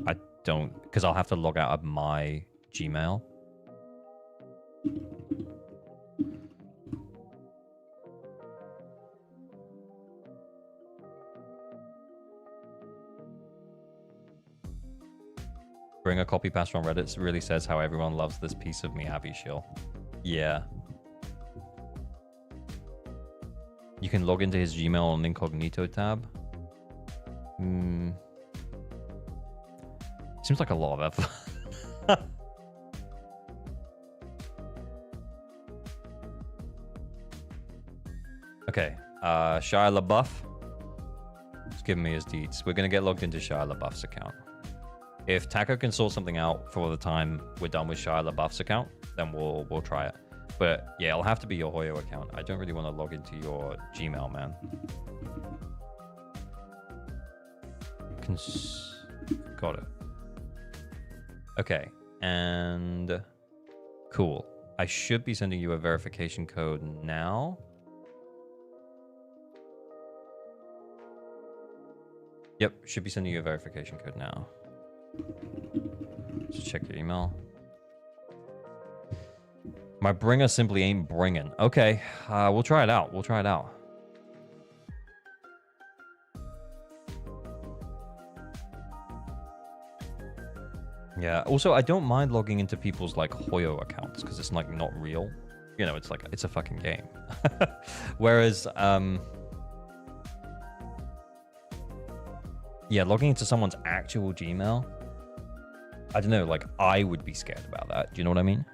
I don't, because I'll have to log out of my Gmail. Bring a copy pastor on Reddit really says how everyone loves this piece of Miyabi shield. Yeah. You can log into his Gmail on incognito tab. Seems like a lot of effort. Okay, Shia LaBeouf. He's giving me his deets. We're gonna get logged into Shia LaBeouf's account. If Taco can sort something out for the time we're done with Shia LaBeouf's account, then we'll try it. But yeah, it'll have to be your Hoyo account. I don't really want to log into your Gmail, man. Got it. Okay, and cool. I should be sending you a verification code now. Yep, should be sending you a verification code now. Just check your email. My bringer simply ain't bringing. Okay, we'll try it out. We'll try it out. Yeah. Also, I don't mind logging into people's like Hoyo accounts because it's like not real. You know, it's like it's a fucking game. Whereas, yeah, logging into someone's actual Gmail, I don't know. Like, I would be scared about that. Do you know what I mean?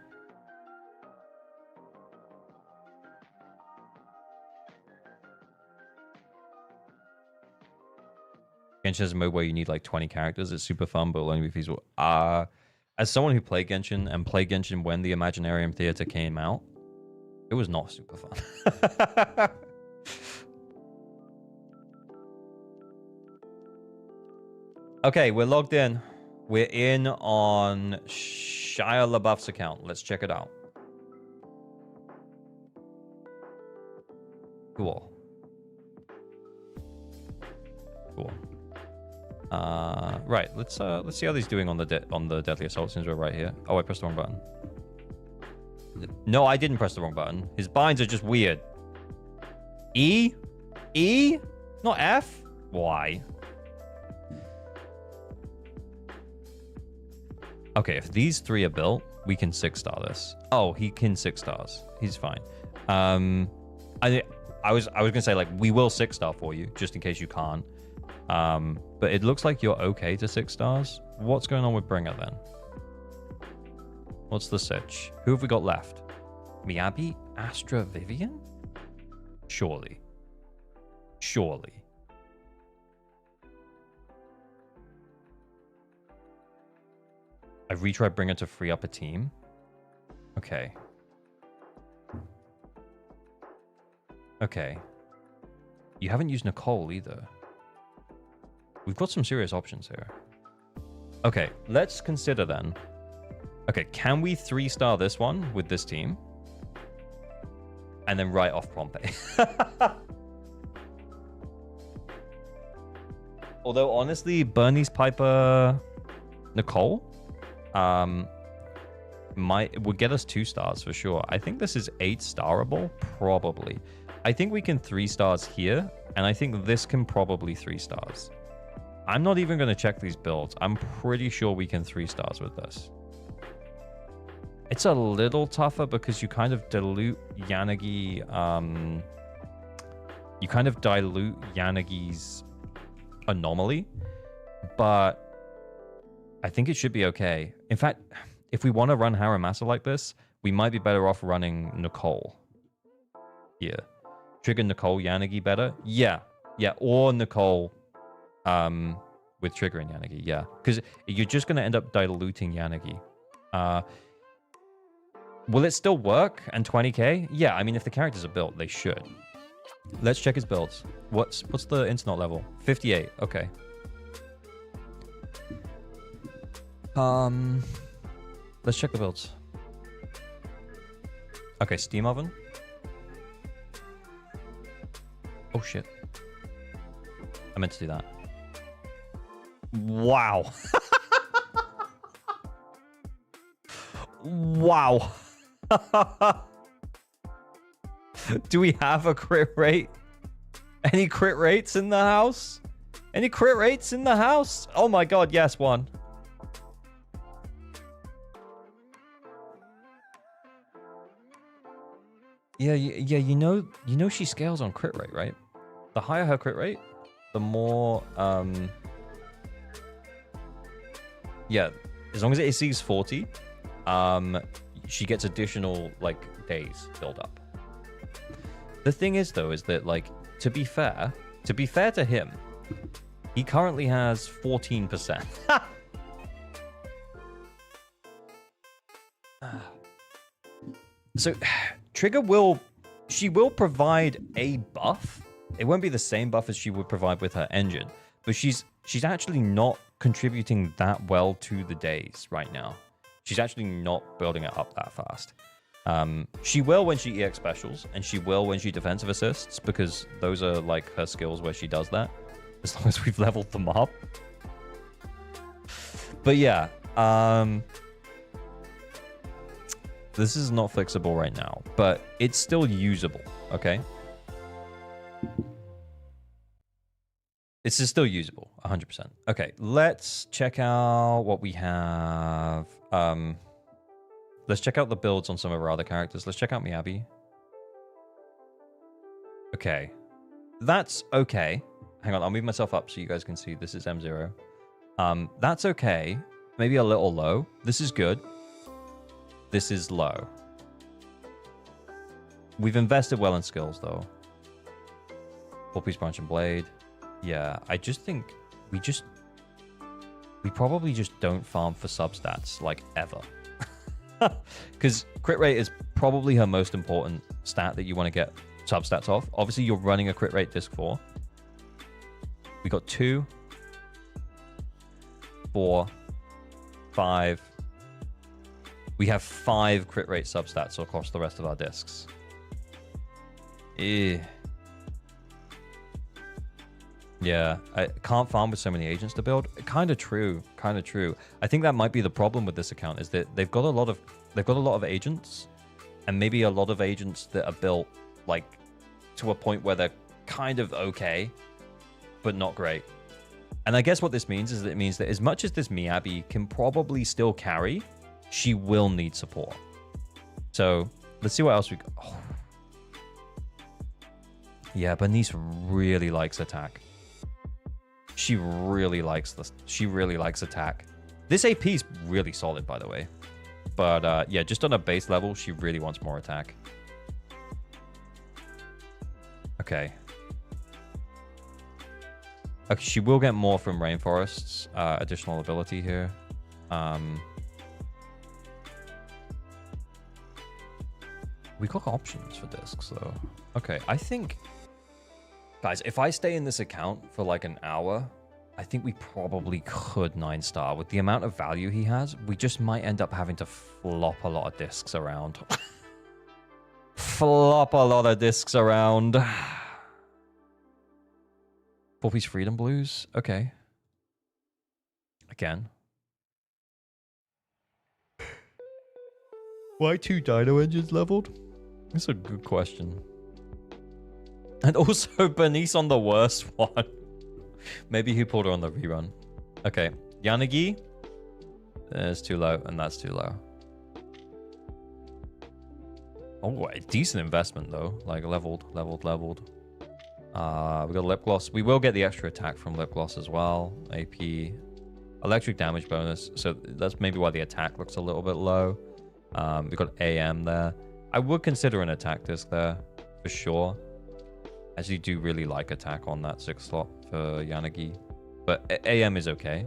Genshin has a mode where you need like 20 characters. It's super fun, but will only be feasible. As someone who played Genshin and played Genshin when the Imaginarium Theater came out, it was not super fun. Okay, we're logged in. We're in on Shia LaBeouf's account. Let's check it out. Cool. Cool. Right. Let's see how he's doing on the Deadly Assault since we're right here. Oh, I pressed the wrong button. No, I didn't press the wrong button. His binds are just weird. E? E? Not F? Why? Okay, if these three are built, we can 6-star this. Oh, he can 6 stars. He's fine. I was gonna say like we will 6-star for you just in case you can't. But it looks like you're okay to 6 stars. What's going on with Bringer then? What's the sitch? Who have we got left? Miyabi? Astra Vivian? Surely. Surely. I've retried Bringer to free up a team. Okay. Okay. You haven't used Nicole either. We've got some serious options here. Okay, let's consider then. Okay, can we 3-star this one with this team? And then write off Pompey. Although, honestly, Bernice, Piper, Nicole would get us 2 stars for sure. I think this is 8-starable, probably. I think we can 3 stars here, and I think this can probably 3 stars. I'm not even going to check these builds. I'm pretty sure we can 3 stars with this. It's a little tougher because you kind of dilute Yanagi. You kind of dilute Yanagi's anomaly, but I think it should be okay. In fact, if we want to run Haramasa like this, we might be better off running Nicole. Yeah. Trigger Nicole Yanagi better? Yeah. Yeah, or Nicole with triggering Yanagi, yeah. Because you're just going to end up diluting Yanagi. Will it still work? And 20k? Yeah, I mean, if the characters are built, they should. Let's check his builds. What's the internet level? 58. Okay. Let's check the builds. Okay, steam oven. Oh shit. I meant to do that. Wow. Wow. Do we have a crit rate? Any crit rates in the house? Any crit rates in the house? Oh my god, yes, one. Yeah, you know she scales on crit rate, right? The higher her crit rate, the more yeah, as long as it exceeds 40, she gets additional like days build up. The thing is though, is that like to be fair to him, he currently has 14%. So Trigger will provide a buff. It won't be the same buff as she would provide with her engine, but she's actually not contributing that well to the days right now. She's actually not building it up that fast. She will when she EX specials, and she will when she defensive assists, because those are like her skills where she does that, as long as we've leveled them up. But yeah, this is not fixable right now, but it's still usable, okay? This is still usable, 100%. Okay, let's check out what we have. Let's check out the builds on some of our other characters. Let's check out Miyabi. Okay, that's okay. Hang on, I'll move myself up so you guys can see. This is M0. That's okay. Maybe a little low. This is good. This is low. We've invested well in skills, though. 4-piece branch and blade. Yeah, I just think we probably just don't farm for substats, like, ever. Because crit rate is probably her most important stat that you want to get substats off. Obviously, you're running a crit rate disc 4. We got 2, 4, 5. We have 5 crit rate substats across the rest of our discs. Yeah, I can't farm with so many agents to build. Kind of true, kind of true. I think that might be the problem with this account, is that they've got a lot of agents, and maybe a lot of agents that are built like to a point where they're kind of okay, but not great. And I guess what this means is that it means that as much as this Miyabi can probably still carry, she will need support. So let's see what else we got. Oh. Yeah, Bernice really likes attack. She really likes this. She really likes attack. This AP is really solid, by the way. But yeah, just on a base level, she really wants more attack. Okay. Okay, she will get more from Rainforest's additional ability here. We got options for discs, though. Okay, I think... Guys, if I stay in this account for like an hour, I think we probably could 9-star. With the amount of value he has, we just might end up having to flop a lot of discs around. Flop a lot of discs around. 4-piece Freedom Blues? Okay. Again. Why 2 Dino Engines leveled? That's a good question. And also Bernice on the worst one. Maybe he pulled her on the rerun. Okay. Yanagi. That's too low, and that's too low. Oh, a decent investment, though. Like, leveled. We got Lip Gloss. We will get the extra attack from Lip Gloss as well. AP. Electric damage bonus. So that's maybe why the attack looks a little bit low. We got AM there. I would consider an attack disc there, for sure. I actually do really like attack on that 6 slot for Yanagi. But AM is okay.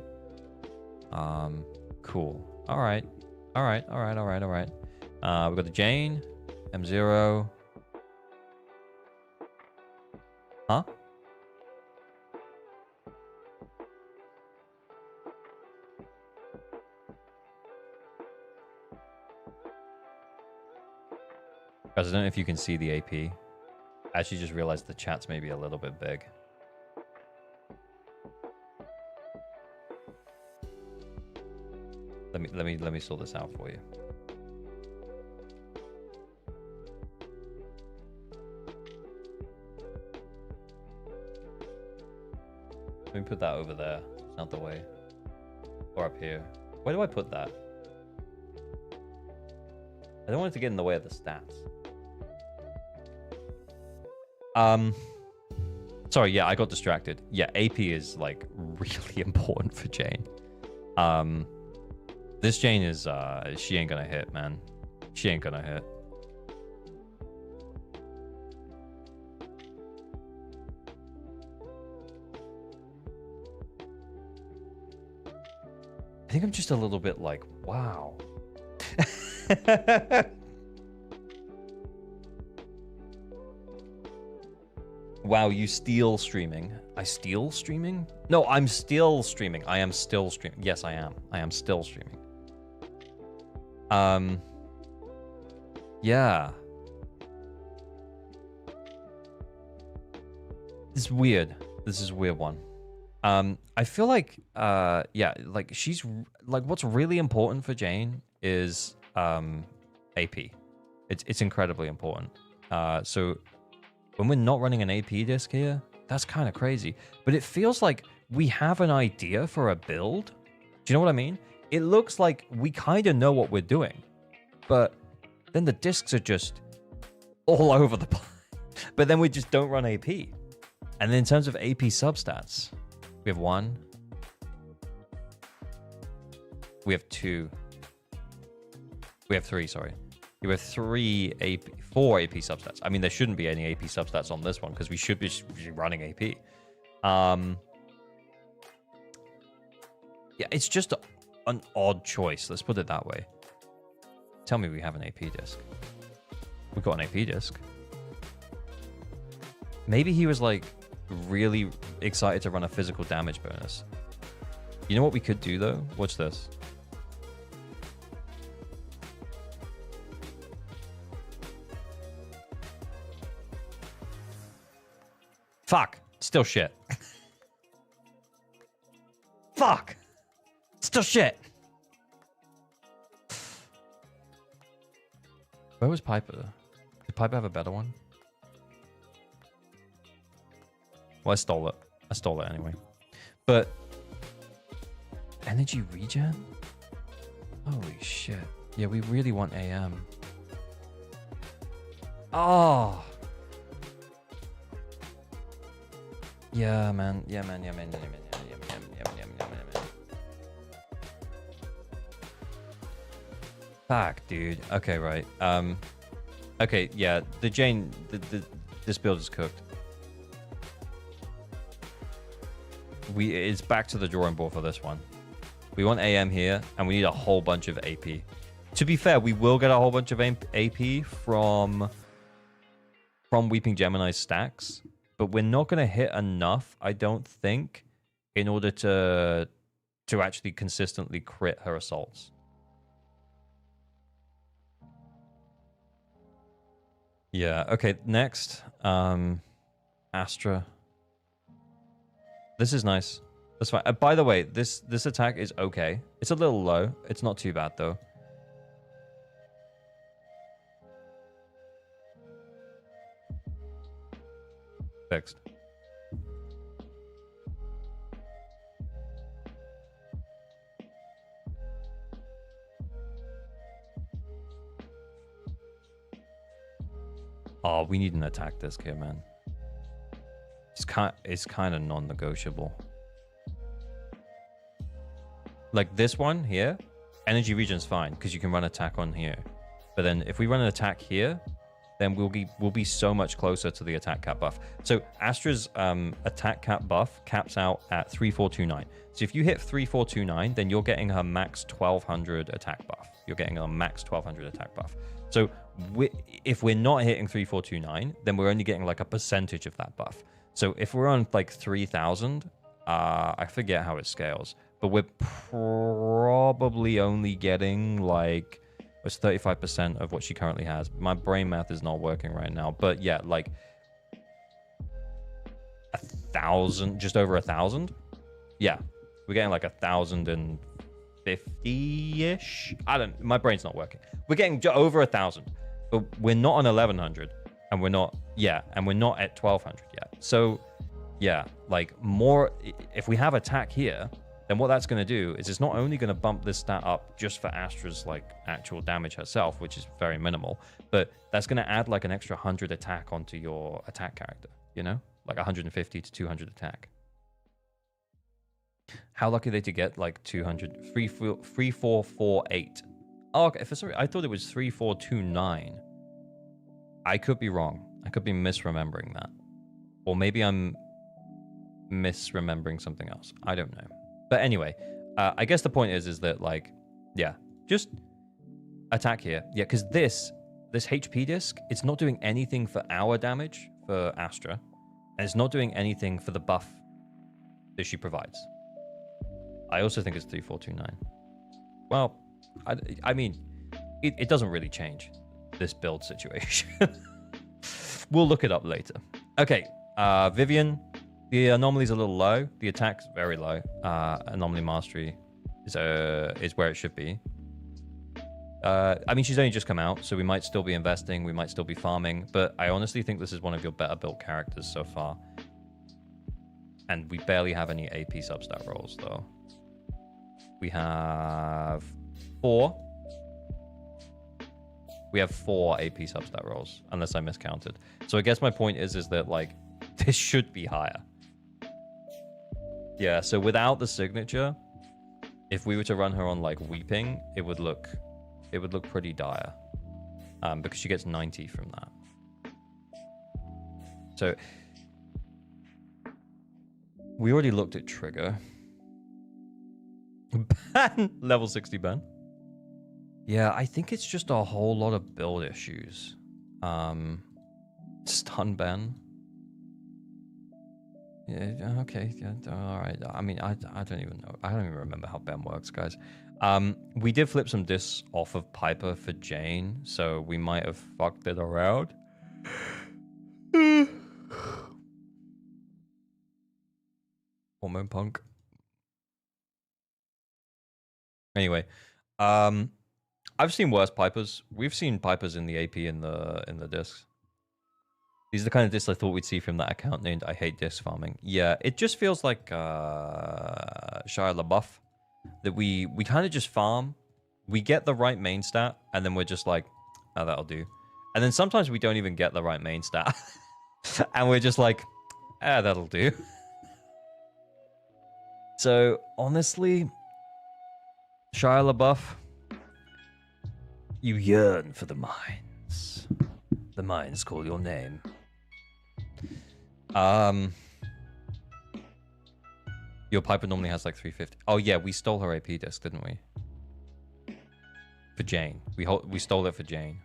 Cool. Alright. We got the Jane. M0. Huh? Guys, I don't know if you can see the AP. I actually just realized the chat's maybe a little bit big. Let me sort this out for you. Let me put that over there. It's not the way. Or up here. Where do I put that? I don't want it to get in the way of the stats. Sorry, yeah, I got distracted. Yeah, AP is, like, really important for Jane. This Jane is, she ain't gonna hit, man. She ain't gonna hit. I think I'm just a little bit like, wow. Wow, you steal streaming. I steal streaming? No, I'm still streaming. I am still streaming. Yes, I am. I am still streaming. Yeah. This is weird. This is a weird one. I feel like, yeah, like she's, like what's really important for Jane is, AP. It's incredibly important. So when we're not running an AP disc here, That's kind of crazy. But it feels like we have an idea for a build. Do you know what I mean? It looks like we kind of know what we're doing. But then the discs are just all over the place. But then we just don't run AP. And then in terms of AP substats, we have 1. We have 2. We have 3, sorry. We have 4 AP substats. I mean, there shouldn't be any AP substats on this one because we should be running AP. Yeah, it's just an odd choice. Let's put it that way. Tell me we have an AP disc. We've got an AP disc. Maybe he was like really excited to run a physical damage bonus. You know what we could do though? Watch this. Fuck. Still shit. Fuck. Still shit. Where was Piper? Did Piper have a better one? Well, I stole it. I stole it anyway. But energy regen? Holy shit. Yeah, we really want AM. Oh. Yeah, man. Yeah, man. Yeah, man. Yeah, man. Fuck, dude. Okay, right. Okay, yeah. The Jane, this build is cooked. It's back to the drawing board for this one. We want AM here, and we need a whole bunch of AP. To be fair, we will get a whole bunch of AP from Weeping Gemini's stacks, but we're not going to hit enough, I don't think, in order to actually consistently crit her assaults. Yeah, okay, next. Astra. This is nice. That's fine. By the way, this attack is okay. It's a little low. It's not too bad, though. Fixed. Oh, we need an attack disc here, man. It's kind of non-negotiable. Like this one here, energy regen's fine because you can run attack on here. But then if we run an attack here, then we'll be so much closer to the attack cap buff. So Astra's attack cap buff caps out at 3429. So if you hit 3429, then you're getting her max 1200 attack buff. You're getting a max 1200 attack buff. So if we're not hitting 3429, then we're only getting like a percentage of that buff. So if we're on like 3000, I forget how it scales, but we're probably only getting like it's 35% of what she currently has. My brain math is not working right now, but yeah, like 1,000, just over 1,000. Yeah, we're getting like 1,050-ish. My brain's not working. We're getting over 1,000, but we're not on 1,100, and we're not at 1,200 yet. So yeah, like more. If we have attack here, then what that's going to do is it's not only going to bump this stat up just for Astra's like actual damage herself, which is very minimal, but that's going to add like an extra 100 attack onto your attack character, you know, like 150 to 200 attack. How lucky are they to get like 200? 3448. Oh, okay. Sorry, I thought it was 3429. I could be wrong. I could be misremembering that, or maybe I'm misremembering something else. I don't know. But anyway, I guess the point is that, like, yeah, just attack here. Yeah, because this HP disc, it's not doing anything for our damage for Astra, and it's not doing anything for the buff that she provides. I also think it's 3429. Well, I mean, it doesn't really change this build situation. We'll look it up later. Okay, Vivian. The anomaly's a little low. The attack's very low. Anomaly mastery is where it should be. I mean, she's only just come out, so we might still be investing. We might still be farming. But I honestly think this is one of your better built characters so far. And we barely have any AP substat rolls, though. We have 4. We have 4 AP substat rolls, unless I miscounted. So I guess my point is that, like, this should be higher. Yeah, so without the signature, if we were to run her on, like, Weeping, it would look pretty dire. Because she gets 90 from that. So we already looked at Trigger. Ban! Level 60 ban. Yeah, I think it's just a whole lot of build issues. Stun ban. Yeah, okay, yeah, all right. I mean, I don't even know. I don't even remember how ban works, guys. We did flip some discs off of Piper for Jane, so we might have fucked it around. Hormone punk. Anyway, I've seen worse Pipers. We've seen Pipers in the AP in the discs. These are the kind of discs I thought we'd see from that account named I Hate Disc Farming. Yeah, it just feels like Shia LaBeouf. That we kind of just farm. We get the right main stat, and then we're just like, oh, that'll do. And then sometimes we don't even get the right main stat. And we're just like, ah, that'll do. So, honestly, Shia LaBeouf, you yearn for the mines. The mines call your name. Your Piper normally has like 350. Oh yeah, we stole her AP disc, didn't we? For Jane. We stole it for Jane.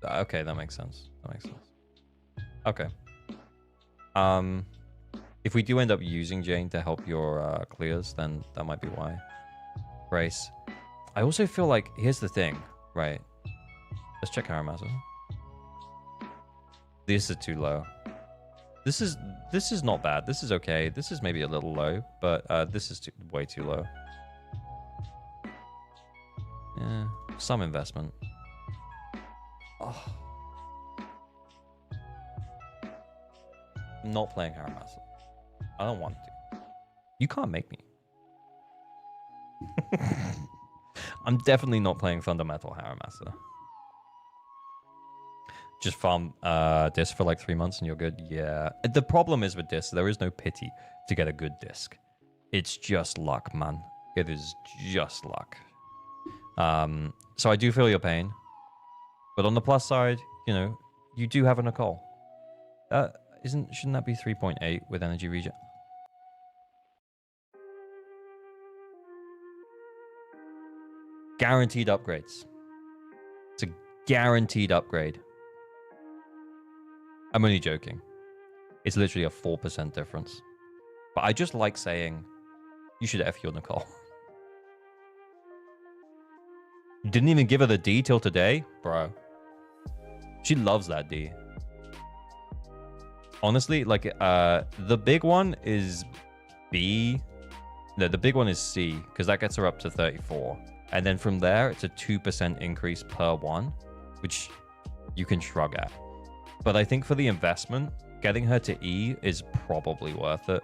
Okay, that makes sense. That makes sense. Okay. If we do end up using Jane to help your clears, then that might be why. Grace. I also feel like, here's the thing, right? Let's check Haramasa. This is too low. This is not bad. This is okay. This is maybe a little low, but this is way too low. Yeah, some investment. Oh. I'm not playing Haramasa. I don't want to. You can't make me. I'm definitely not playing Fundamental Haramasa. Just farm disc for like 3 months and you're good. Yeah. The problem is with disc, there is no pity to get a good disc. It's just luck, man. It is just luck. So I do feel your pain. But on the plus side, you know, you do have a Nicole. Shouldn't that be 3.8 with energy regen? Guaranteed upgrades. It's a guaranteed upgrade. I'm only joking. It's literally a 4% difference. But I just like saying, you should F your Nicole. You didn't even give her the D till today? Bro. She loves that D. Honestly, like, the big one is B. No, the big one is C, because that gets her up to 34. And then from there, it's a 2% increase per one, which you can shrug at. But I think for the investment, getting her to E is probably worth it.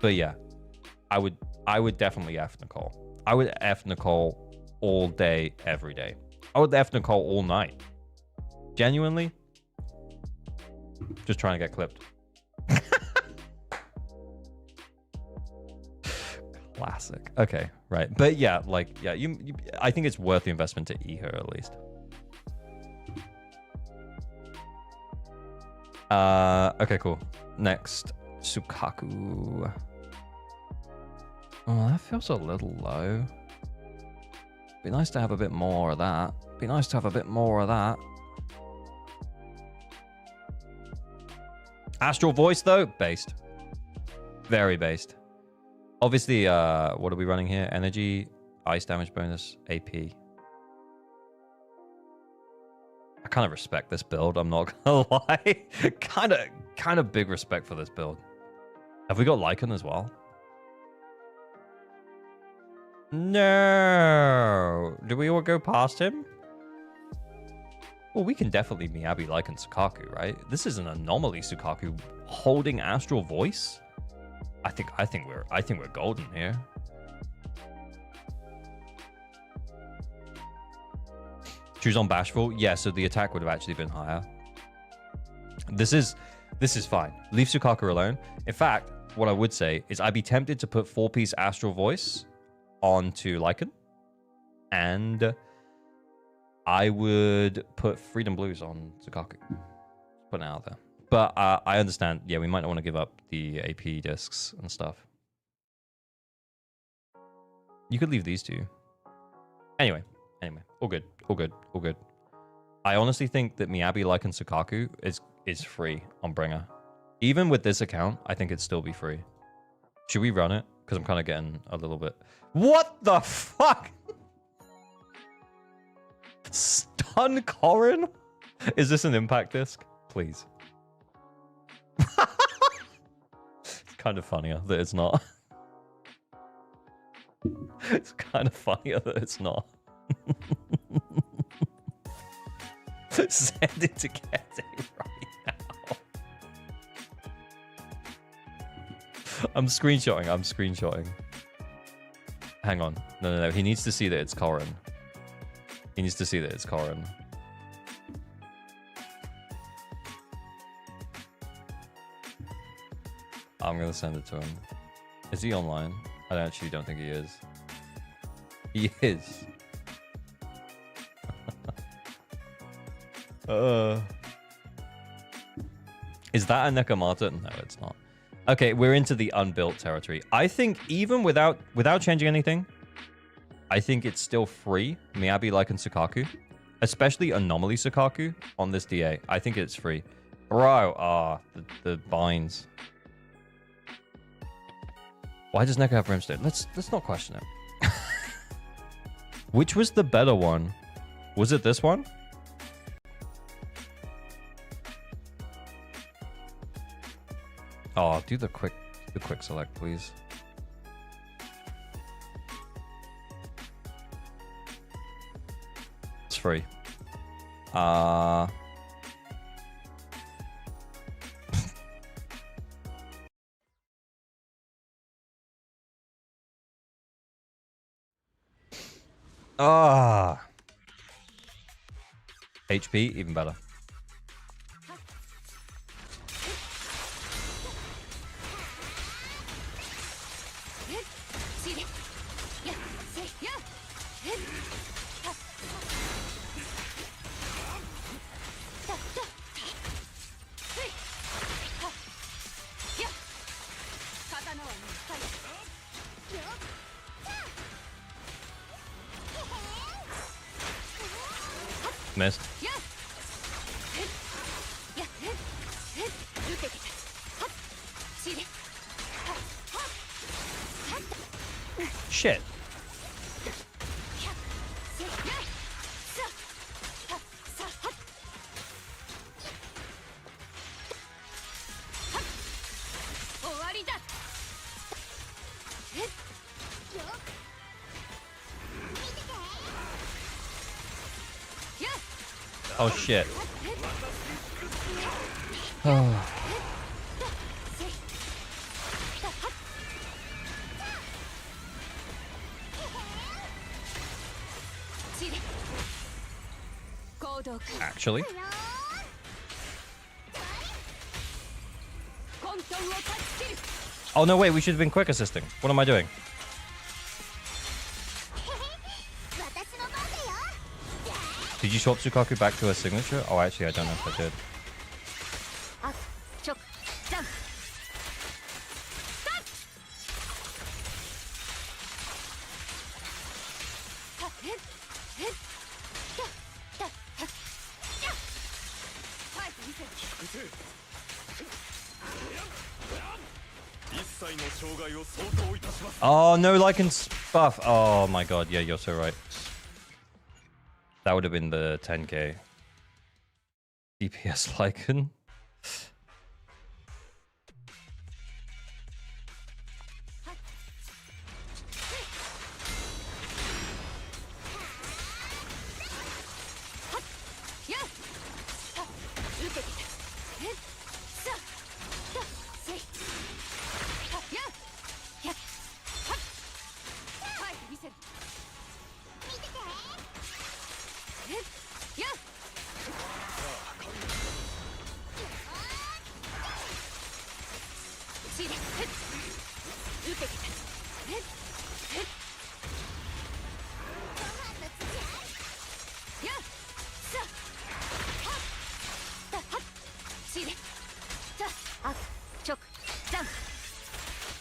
But yeah, I would definitely F Nicole. I would F Nicole all day, every day. I would F Nicole all night. Genuinely. Just trying to get clipped. Classic. Okay, right. But yeah, like, yeah, I think it's worth the investment to E her at least. Okay, cool. Next, Sukaku. Oh, that feels a little low. Be nice to have a bit more of that. Be nice to have a bit more of that. Astral Voice, though, based. Very based. Obviously, what are we running here? Energy, ice damage bonus, AP. I kind of respect this build, I'm not gonna lie. kind of big respect for this build. Have we got Lycan as well? No. Did we all go past him? Well, we can definitely Miyabi like and Sukaku, right? This is an anomaly Sukaku holding Astral Voice. I think we're golden here. Choose on Bashful. Yeah, so the attack would have actually been higher. This is fine. Leave Sukaku alone. In fact, what I would say is I'd be tempted to put 4-piece Astral Voice onto Lycan. And I would put Freedom Blues on Sukaku. Put it out there. But I understand. Yeah, we might not want to give up the AP discs and stuff. You could leave these two. Anyway, all good. I honestly think that Miyabi like and Sukaku is free on Bringer. Even with this account, I think it'd still be free. Should we run it? Because I'm kind of getting a little bit... What the fuck? Stun Corrin? Is this an impact disc? Please. It's kind of funnier that it's not. It's kind of funnier that it's not. Send it to Kete right now. I'm screenshotting. Hang on. No. He needs to see that it's Corrin. I'm gonna send it to him. Is he online? I actually don't think he is. He is. Is that a Nekomata? No, it's not. Okay, we're into the unbuilt territory. I think even without changing anything, I think it's still free. Miyabi like and Sukaku. Especially Anomaly Sukaku on this DA. I think it's free. Bro, the binds. Why does Neko have Brimstone? Let's not question it. Which was the better one? Was it this one? Oh, do the quick select, please. It's free. HP, even better. Missed. Shit. Oh shit. Oh. Actually. Oh no, wait, we should have been quick assisting. What am I doing? Did you swap Sukaku back to her signature? Oh, actually, I don't know if I did. Oh, no, Lycan's buff. Oh my god, yeah, you're so right. That would have been the 10k. DPS Lycan.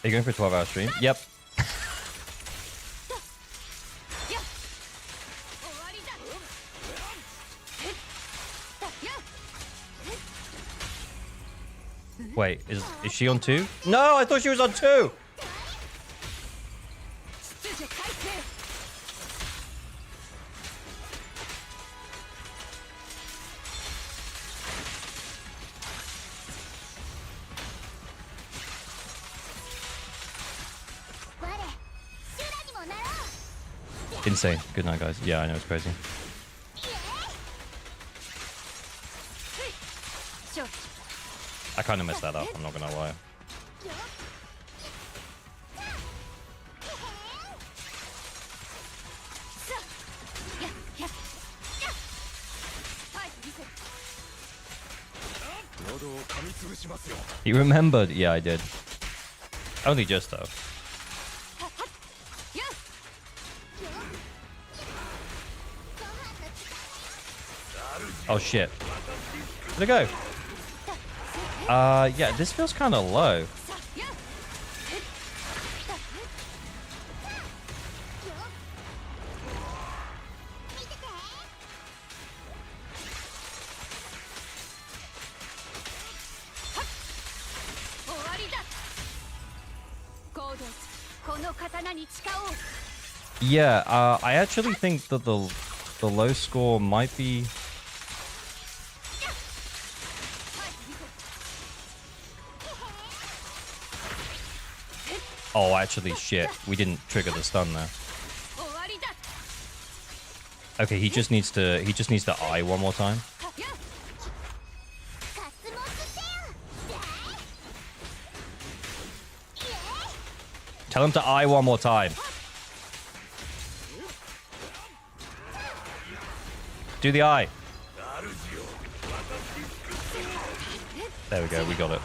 Are you going for a 12-hour stream? Yep. Wait, is she on 2? No, I thought she was on 2! Insane. Good night, guys. Yeah, I know, it's crazy. I kind of messed that up, I'm not gonna lie. You remembered? Yeah, I did. Only just, though. Oh, shit. Where'd it go? Yeah, this feels kind of low. Yeah, I actually think that the low score might be... Oh, actually, shit. We didn't trigger the stun there. Okay, he just needs to eye one more time. Tell him to eye one more time. Do the eye. There we go, we got it.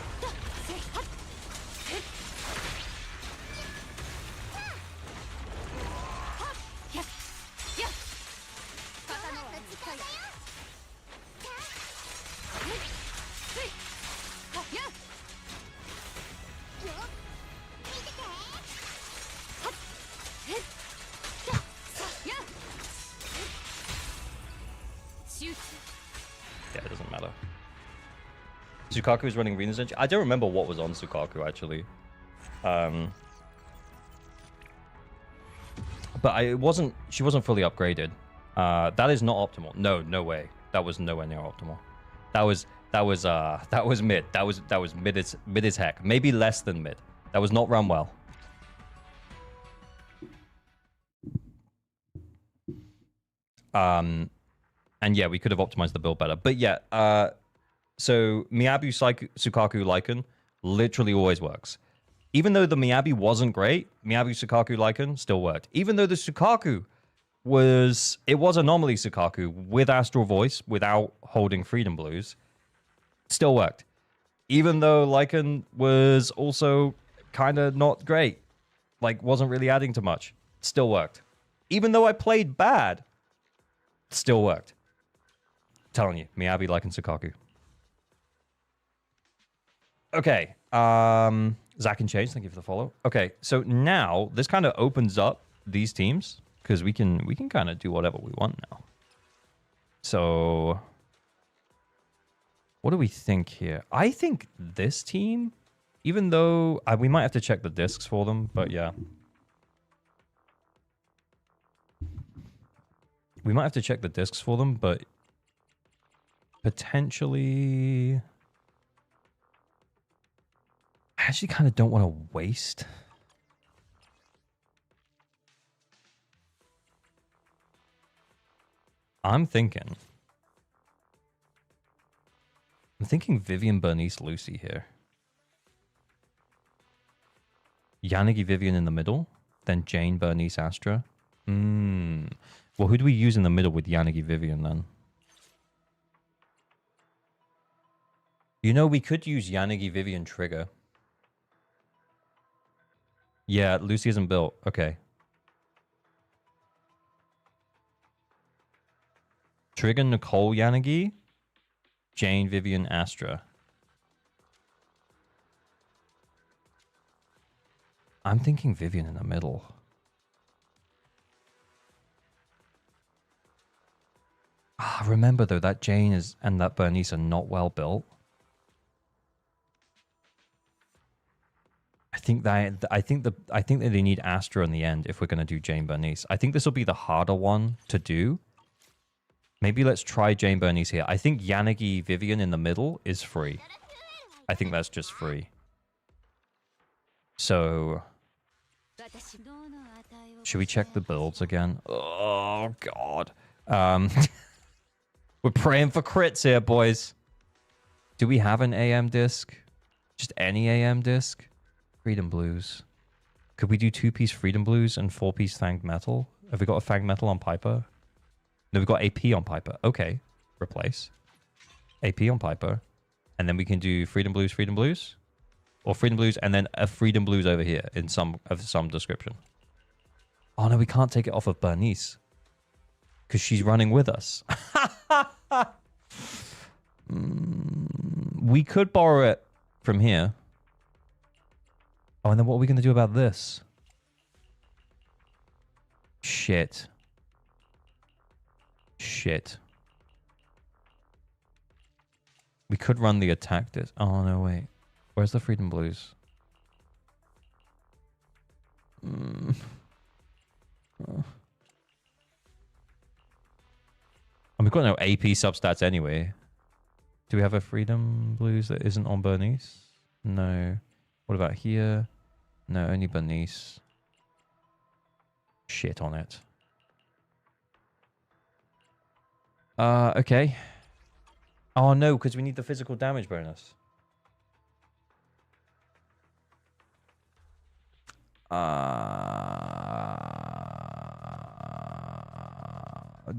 Yeah, it doesn't matter. Sukaku is running Rena's engine. I don't remember what was on Sukaku actually. But she wasn't fully upgraded. That is not optimal. No way. That was nowhere near optimal. That was mid. That was mid as heck. Maybe less than mid. That was not run well. And yeah, we could have optimized the build better. But yeah, so Miyabi Sukaku Lycan literally always works. Even though the Miyabi wasn't great, Miyabi Sukaku Lycan still worked. Even though the Sukaku was anomaly Sukaku with Astral Voice without holding Freedom Blues, still worked. Even though Lycan was also kind of not great, like wasn't really adding to much, still worked. Even though I played bad, still worked. Telling you, Miyabi, Lycan, Sukaku. Okay, Zach and Chase, thank you for the follow. Okay, so now this kind of opens up these teams because we can kind of do whatever we want now. So what do we think here? I think this team, even though we might have to check the discs for them, but yeah. We might have to check the discs for them, but potentially... I actually kind of don't want to waste. I'm thinking Vivian, Bernice, Lucy here. Yanagi, Vivian in the middle. Then Jane, Bernice, Astra. Well, who do we use in the middle with Yanagi, Vivian then? You know, we could use Yanagi, Vivian, Trigger. Yeah, Lucy isn't built. Okay. Trigger, Nicole, Yanagi. Jane, Vivian, Astra. I'm thinking Vivian in the middle. Ah, remember though, that Jane is and that Bernice are not well built. I think that they need Astra in the end if we're gonna do Jane Bernice. I think this will be the harder one to do. Maybe let's try Jane Bernice here. I think Yanagi Vivian in the middle is free. I think that's just free. So should we check the builds again? Oh god. We're praying for crits here, boys. Do we have an AM disc? Just any AM disc? Freedom Blues. Could we do 2-piece Freedom Blues and 4-piece Fanged Metal? Have we got a Fanged Metal on Piper? No, we've got AP on Piper. Okay. Replace. AP on Piper. And then we can do Freedom Blues, Freedom Blues. Or Freedom Blues and then a Freedom Blues over here in some description. Oh no, we can't take it off of Bernice. Because she's running with us. We could borrow it from here. Oh, and then what are we going to do about this? Shit. Shit. We could run the attack disc. Oh, no, wait. Where's the Freedom Blues? And we've got no AP substats anyway. Do we have a Freedom Blues that isn't on Bernice? No. What about here? No, only Bernice. Shit on it. Okay. Oh no, because we need the physical damage bonus.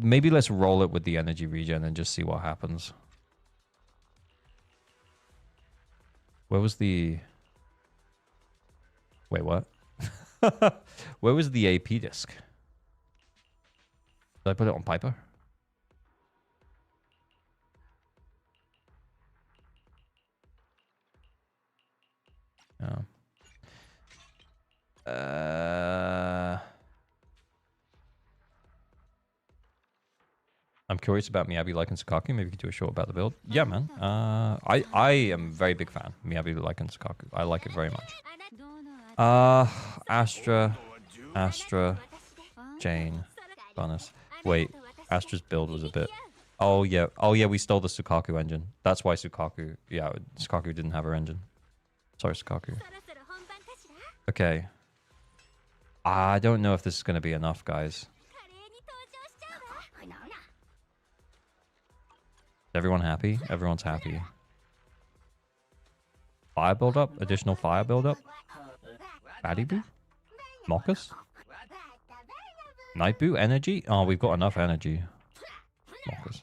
Maybe let's roll it with the energy regen and just see what happens. Where was the... Wait, what? Where was the AP disc? Did I put it on Piper? Oh. I'm curious about Miyabi liking Sukaku. Maybe we could do a short about the build. Yeah, man. I am a very big fan. Miyabi liking Sukaku. I like it very much. Astra, Jane, bonus. Wait, Astra's build was a bit... Oh, yeah. Oh, yeah, we stole the Sukaku engine. That's why Sukaku... Yeah, Sukaku didn't have her engine. Sorry, Sukaku. Okay. I don't know if this is going to be enough, guys. Is everyone happy? Everyone's happy. Fire build-up? Additional fire build-up? Batty Boo? Mockus? Night Boo? Energy? Oh, we've got enough energy. Mockus.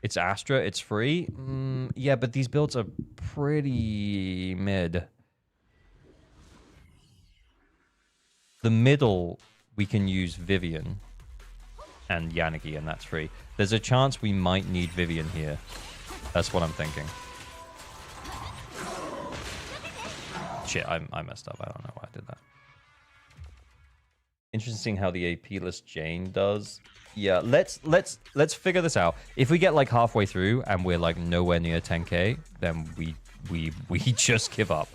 It's Astra. It's free. Yeah, but these builds are pretty mid. The middle, we can use Vivian and Yanagi, and that's free. There's a chance we might need Vivian here. That's what I'm thinking. Shit, I messed up. I don't know why I did that. Interesting how the AP-less Jane does. Yeah, let's figure this out. If we get like halfway through and we're like nowhere near 10k, then we just give up.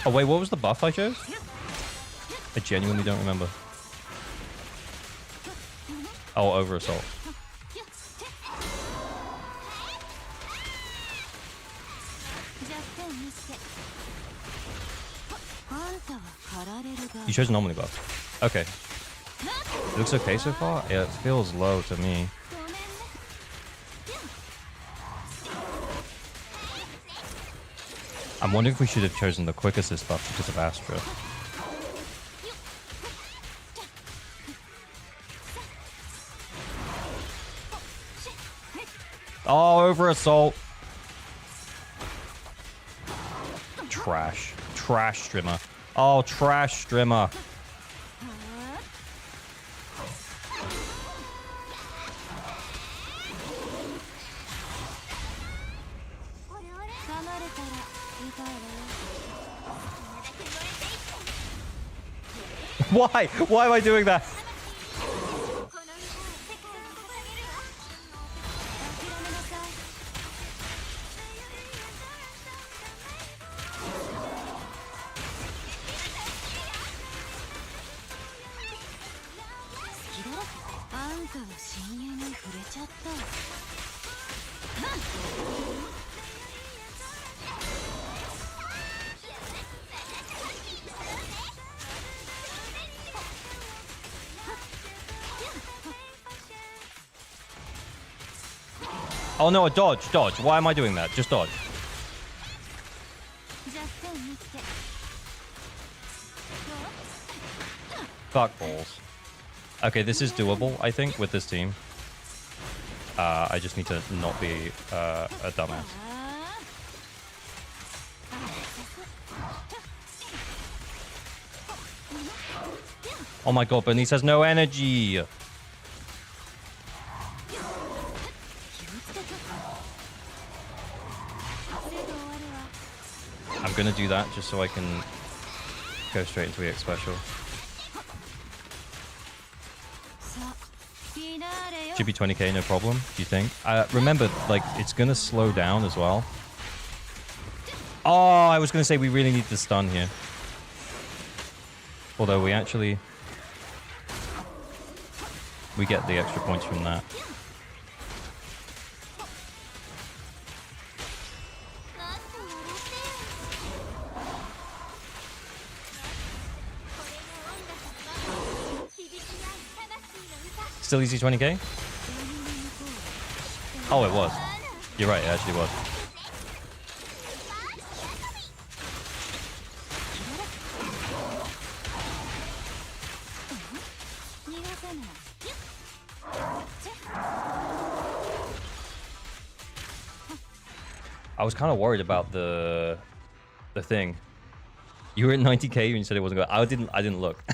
Oh wait, what was the buff I chose? I genuinely don't remember. Oh, over assault. You chose anomaly buff. Okay. It looks okay so far? Yeah, it feels low to me. I'm wondering if we should have chosen the quick assist buff because of Astra. Oh, over assault. trash. Trash streamer. Oh, trash streamer. Why? Why am I doing that? Oh no, a dodge, dodge. Why am I doing that? Just dodge. Fuck balls. Okay, this is doable, I think, with this team. I just need to not be a dumbass. Oh my god, Bernice has no energy. I'm gonna do that just so I can go straight into EX special. Should be 20k, no problem, do you think? Remember, like, it's gonna slow down as well. Oh, I was gonna say we really need the stun here. Although we actually... we get the extra points from that. Still easy 20k? Oh, it was. You're right, it actually was. I was kind of worried about the thing. You were at 90k when you said it wasn't good. I didn't look.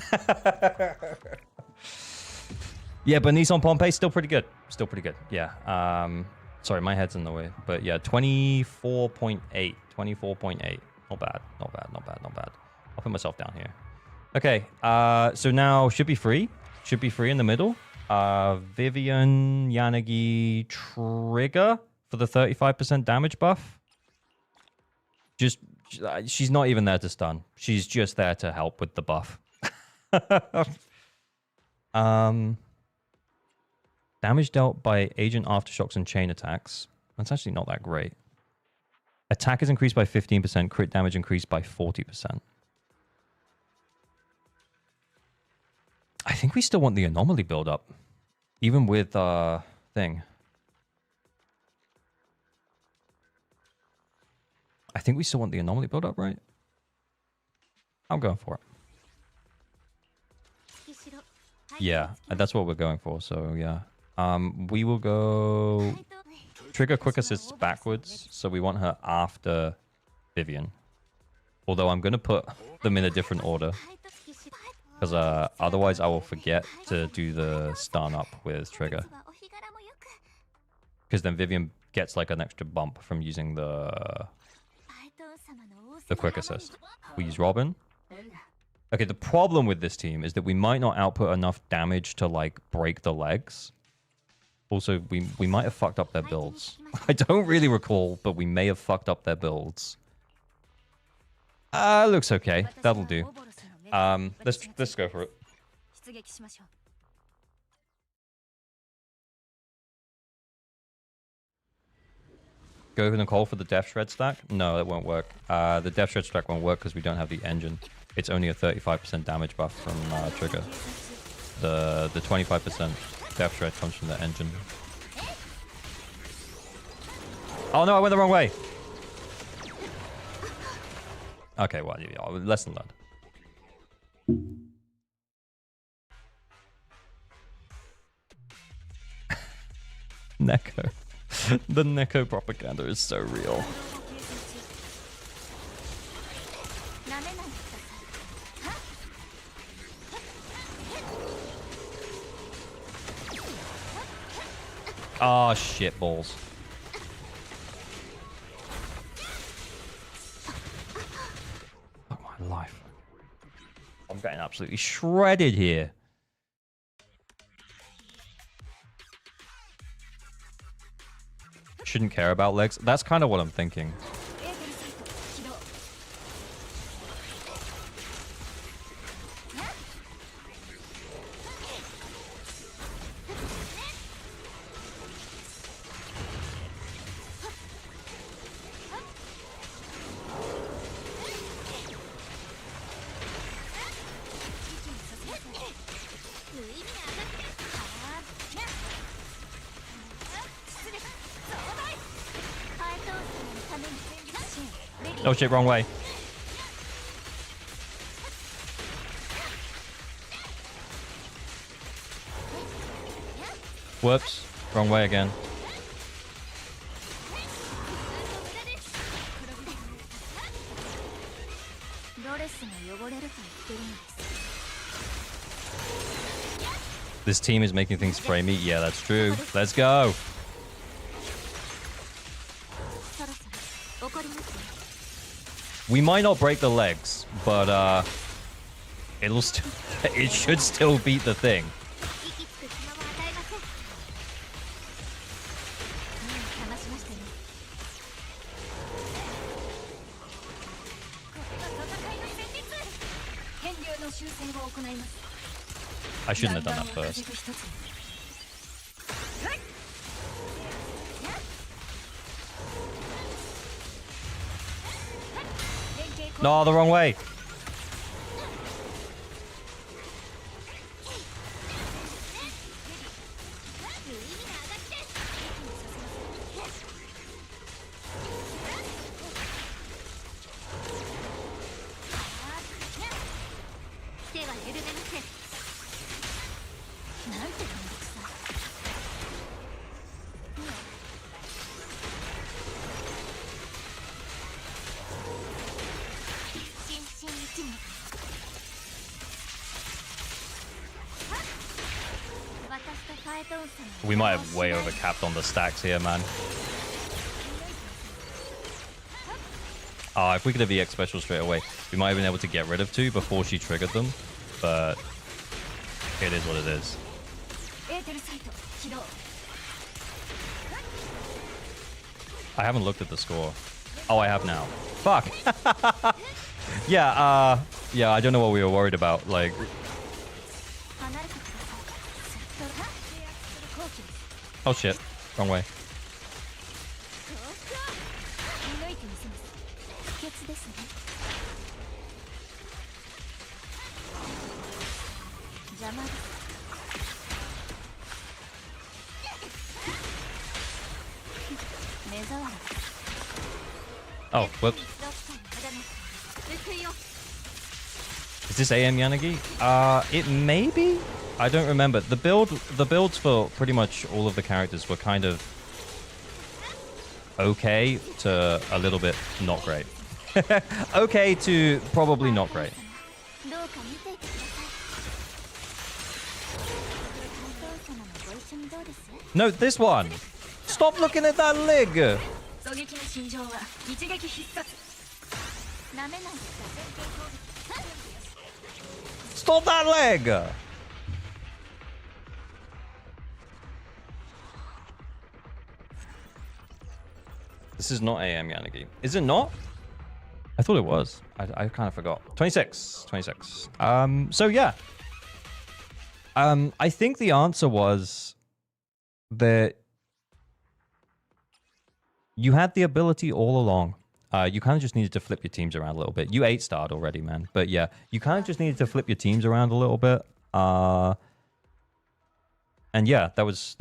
Yeah, but Nissan Pompey still pretty good. Still pretty good. Yeah. Sorry, my head's in the way. But yeah, 24.8. 24.8. Not bad. Not bad. Not bad. Not bad. I'll put myself down here. Okay. So now should be free. Should be free in the middle. Vivian, Yanagi, Trigger for the 35% damage buff. Just, she's not even there to stun. She's just there to help with the buff. Damage dealt by agent aftershocks and chain attacks. That's actually not that great. Attack is increased by 15%. Crit damage increased by 40%. I think we still want the anomaly build up. Even with thing. I think we still want the anomaly build up, right? I'm going for it. Yeah, that's what we're going for, so yeah. We will go... Trigger quick assists backwards, so we want her after Vivian. Although I'm going to put them in a different order. Because otherwise I will forget to do the stun up with Trigger. Because then Vivian gets like an extra bump from using the quick assist. We use Robin. Okay, the problem with this team is that we might not output enough damage to like break the legs. Also, we might have fucked up their builds. I don't really recall, but we may have fucked up their builds. Looks okay. That'll do. Let's go for it. Go Nicole for the Death Shred stack? No, that won't work. The Death Shred stack won't work because we don't have the engine. It's only a 35% damage buff from Trigger. The 25% Death Shred comes from the engine. Oh no, I went the wrong way! Okay, well, lesson learned. Neko. The Neko propaganda is so real. Oh, shit balls. Oh, my life. I'm getting absolutely shredded here. Shouldn't care about legs. That's kind of what I'm thinking. Oh shit, wrong way. Whoops, wrong way again. This team is making things framey. Yeah, that's true. Let's go. We might not break the legs, but it'll it should still beat the thing. I shouldn't have done that first. No, the wrong way. We might have way overcapped on the stacks here, man. If we could have EX special straight away, we might have been able to get rid of two before she triggered them. But it is what it is. I haven't looked at the score. Oh, I have now. Fuck. Yeah, yeah, I don't know what we were worried about. Like... Oh shit, wrong way. Oh, whoops. Is this AM Yanagi? It may be? I don't remember. The builds for pretty much all of the characters were kind of okay to a little bit not great. Okay to probably not great. No, this one. Stop looking at that leg. Stop that leg. This is not AM Yanagi. Is it not? I thought it was. I kind of forgot. 26. 26. So yeah. I think the answer was that you had the ability all along. You kind of just needed to flip your teams around a little bit. You 8-starred already, man. But yeah, you kind of just needed to flip your teams around a little bit. And yeah, that was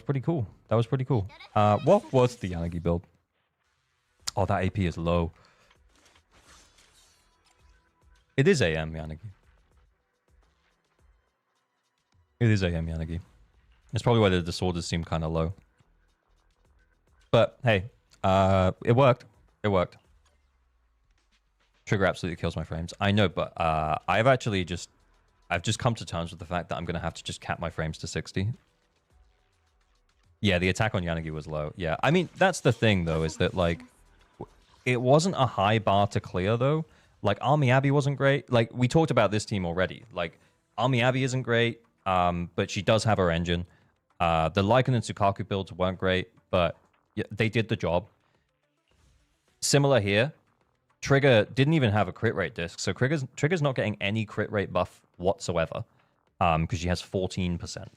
pretty cool. That was pretty cool. What was the Yanagi build? Oh, that AP is low. It is AM Yanagi. It is AM Yanagi. It's probably why the disorders seem kind of low. But hey, it worked. It worked. Trigger absolutely kills my frames. I know, but I've just come to terms with the fact that I'm going to have to just cap my frames to 60. Yeah, the attack on Yanagi was low. Yeah, I mean, that's the thing, though, is that, like, it wasn't a high bar to clear, though. Like, Army Abby wasn't great. Like, we talked about this team already. Like, Army Abby isn't great, but she does have her engine. The Lycan and Tsukaku builds weren't great, but yeah, they did the job. Similar here. Trigger didn't even have a crit rate disc, so Trigger's not getting any crit rate buff whatsoever, because she has 14%,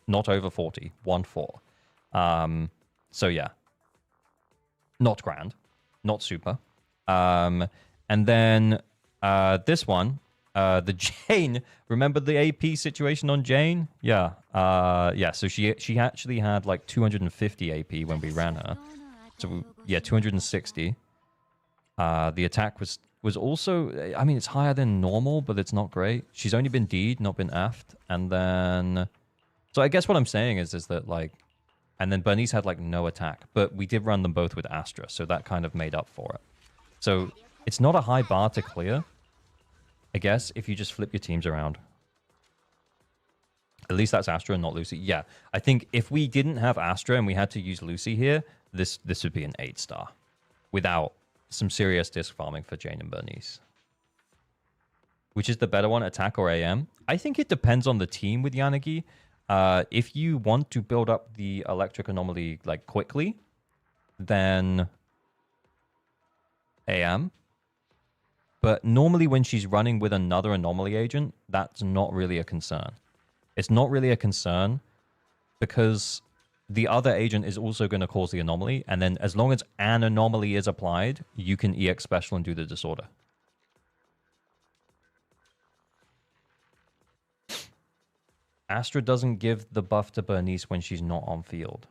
not over 40, 1-4. So yeah, not grand, not super. And then this one, the Jane. Remember the AP situation on Jane? Yeah, yeah. So she actually had like 250 AP when we ran her. So yeah, 260. The attack was also, I mean, it's higher than normal, but it's not great. She's only been D'd, not been F'd. And then, so I guess what I'm saying is that, like, and then Bernice had like no attack, but we did run them both with Astra, so that kind of made up for it. So it's not a high bar to clear, I guess, if you just flip your teams around. At least that's Astra and not Lucy. Yeah, I think if we didn't have Astra and we had to use Lucy here, this would be an 8-star without some serious disc farming for Jane and Bernice. Which is the better one, attack or AM? I think it depends on the team with Yanagi. If you want to build up the electric anomaly like quickly, then AM. But normally when she's running with another anomaly agent, that's not really a concern. It's not really a concern because the other agent is also going to cause the anomaly, and then as long as an anomaly is applied, you can EX special and do the disorder. Astra doesn't give the buff to Bernice when she's not on field.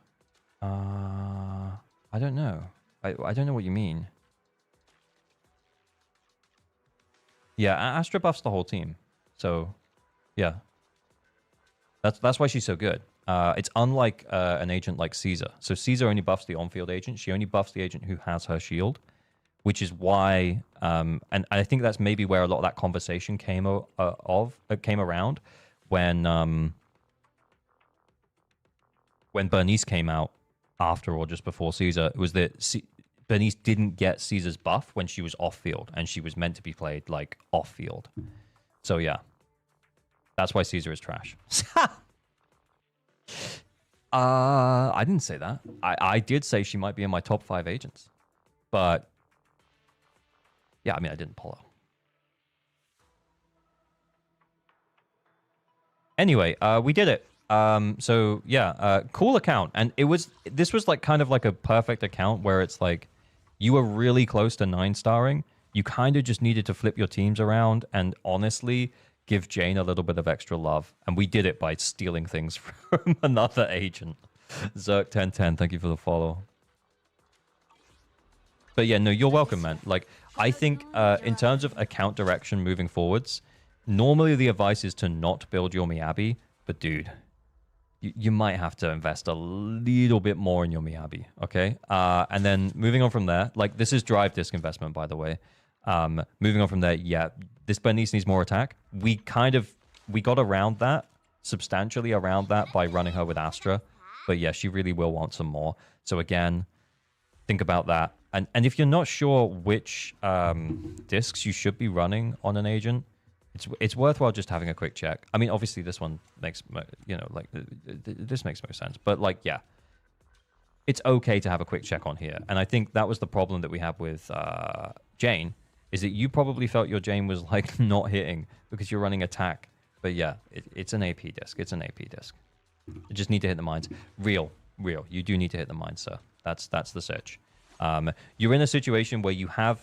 I don't know. I don't know what you mean. Yeah, Astra buffs the whole team. So, yeah. That's why she's so good. It's unlike an agent like Caesar. So Caesar only buffs the on-field agent. She only buffs the agent who has her shield, which is why, and I think that's maybe where a lot of that conversation came around when Bernice came out after or just before Caesar. It was that Bernice didn't get Caesar's buff when she was off-field, and she was meant to be played like off-field. So yeah, that's why Caesar is trash. I didn't say that. I did say she might be in my top 5 agents. But yeah, I mean, I didn't pull her. Anyway, we did it. So yeah, cool account. And this was like kind of like a perfect account where it's like you were really close to 9-starring. You kind of just needed to flip your teams around and honestly give Jane a little bit of extra love. And we did it by stealing things from another agent. Zerk1010, thank you for the follow. But yeah, no, you're welcome, man. Like, I think in terms of account direction moving forwards, normally the advice is to not build your Miyabi, but dude, you might have to invest a little bit more in your Miyabi, okay? And then moving on from there, like, this is drive disc investment, by the way. Moving on from there, yeah, this Bernice needs more attack. We got around that, substantially around that by running her with Astra. But yeah, she really will want some more. So again, think about that. And if you're not sure which discs you should be running on an agent, it's worthwhile just having a quick check. I mean, obviously this one makes, like, this makes no sense. But like, yeah, it's okay to have a quick check on here. And I think that was the problem that we had with Jane, is that you probably felt your Jane was like not hitting because you're running attack. But yeah, it's an AP disc. It's an AP disc. You just need to hit the mines. Real. You do need to hit the mines, sir. That's the search. You're in a situation where you have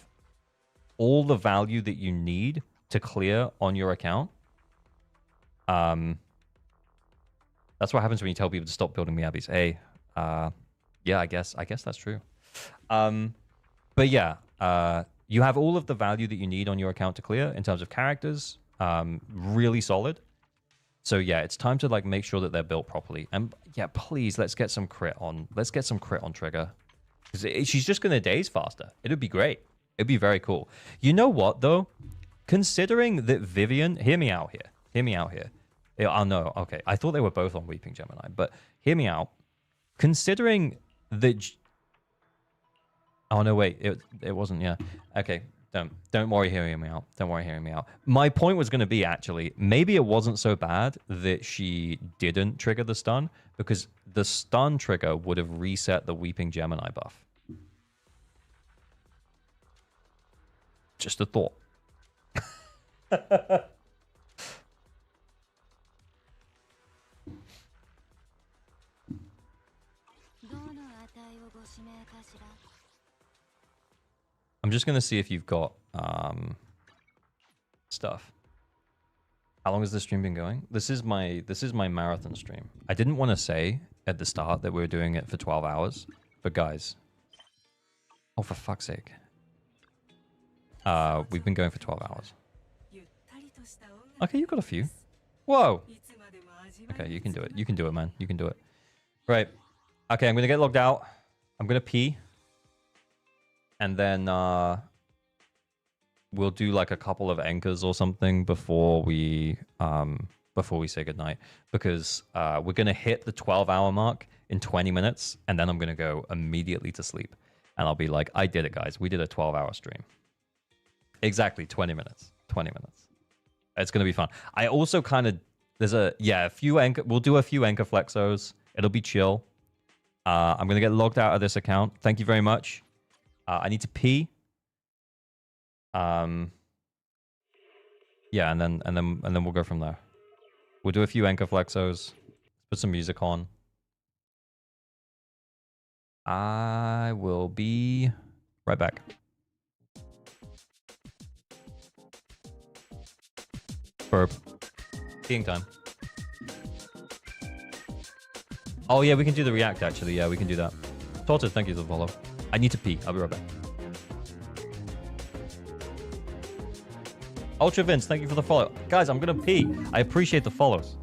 all the value that you need to clear on your account. That's what happens when you tell people to stop building Miyabis. Hey, yeah, I guess that's true. But yeah, you have all of the value that you need on your account to clear in terms of characters. Really solid. So yeah, it's time to like make sure that they're built properly. And yeah, please, let's get some crit on Trigger. Because she's just gonna daze faster. It'd be great. It'd be very cool. You know what, though? Considering that Vivian... Hear me out here. Hear me out here. Oh, no. Okay. I thought they were both on Weeping Gemini, but hear me out. Considering that... Oh, no, wait. It wasn't, yeah. Okay. Don't worry hearing me out. Don't worry hearing me out. My point was going to be, actually, maybe it wasn't so bad that she didn't trigger the stun, because the stun trigger would have reset the Weeping Gemini buff. Just a thought. I'm just gonna see if you've got stuff. How long has this stream been going? This is my marathon stream. I didn't want to say at the start that we were doing it for 12 hours, but guys, oh, for fuck's sake. We've been going for 12 hours. Okay, you got a few. Whoa. Okay, you can do it. You can do it, man. You can do it. Right. Okay, I'm gonna get logged out. I'm gonna pee. And then we'll do like a couple of anchors or something before we say goodnight, because we're gonna hit the 12-hour mark in 20 minutes, and then I'm gonna go immediately to sleep, and I'll be like, I did it, guys. We did a 12-hour stream. Exactly 20 minutes. 20 minutes. It's gonna be fun. I also kind of a few anchor. We'll do a few anchor flexos. It'll be chill. I'm gonna get logged out of this account. Thank you very much. I need to pee. Yeah, and then we'll go from there. We'll do a few anchor flexos. Put some music on. I will be right back. Burp. Peeing time. Oh yeah, we can do the react actually. Yeah, we can do that. Torted, thank you for the follow. I need to pee. I'll be right back. Ultra Vince, thank you for the follow. Guys, I'm gonna pee. I appreciate the follows.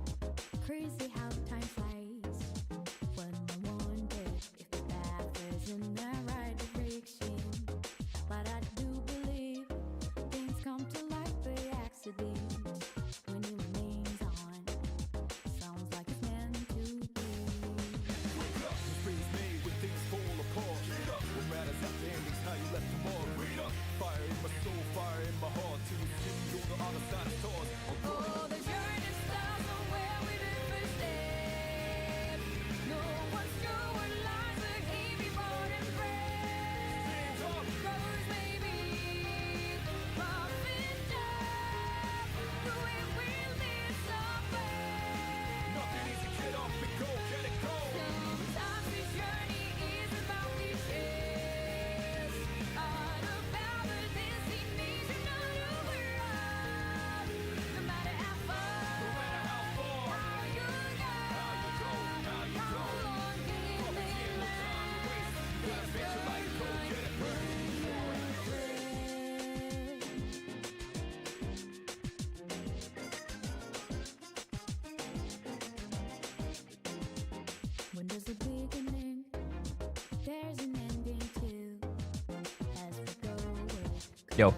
Yo.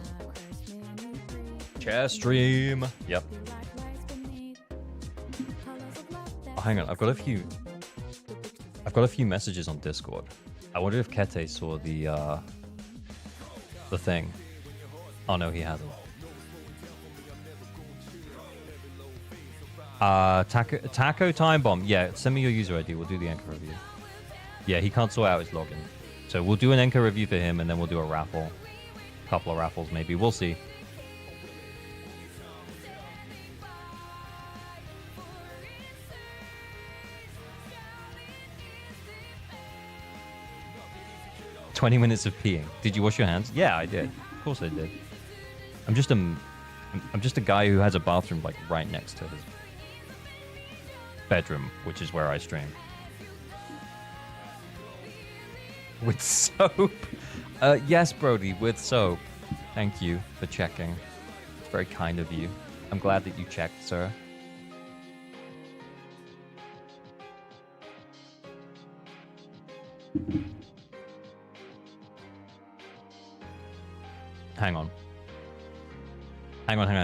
Chair stream. Yep. Oh, hang on. I've got a few messages on Discord. I wonder if Kete saw the thing. Oh no, he hasn't. Taco Time Bomb. Yeah, send me your user ID. We'll do the anchor review. Yeah, he can't sort out his login. So we'll do an anchor review for him, and then we'll do a raffle. Couple of raffles, maybe. We'll see. "20 minutes of peeing. Did you wash your hands?" Yeah, I did. Of course I did. I'm just a guy who has a bathroom like right next to his bedroom, which is where I stream. With soap? Yes, Brody, with soap. Thank you for checking. It's very kind of you. I'm glad that you checked, sir. Hang on. Hang on. Hang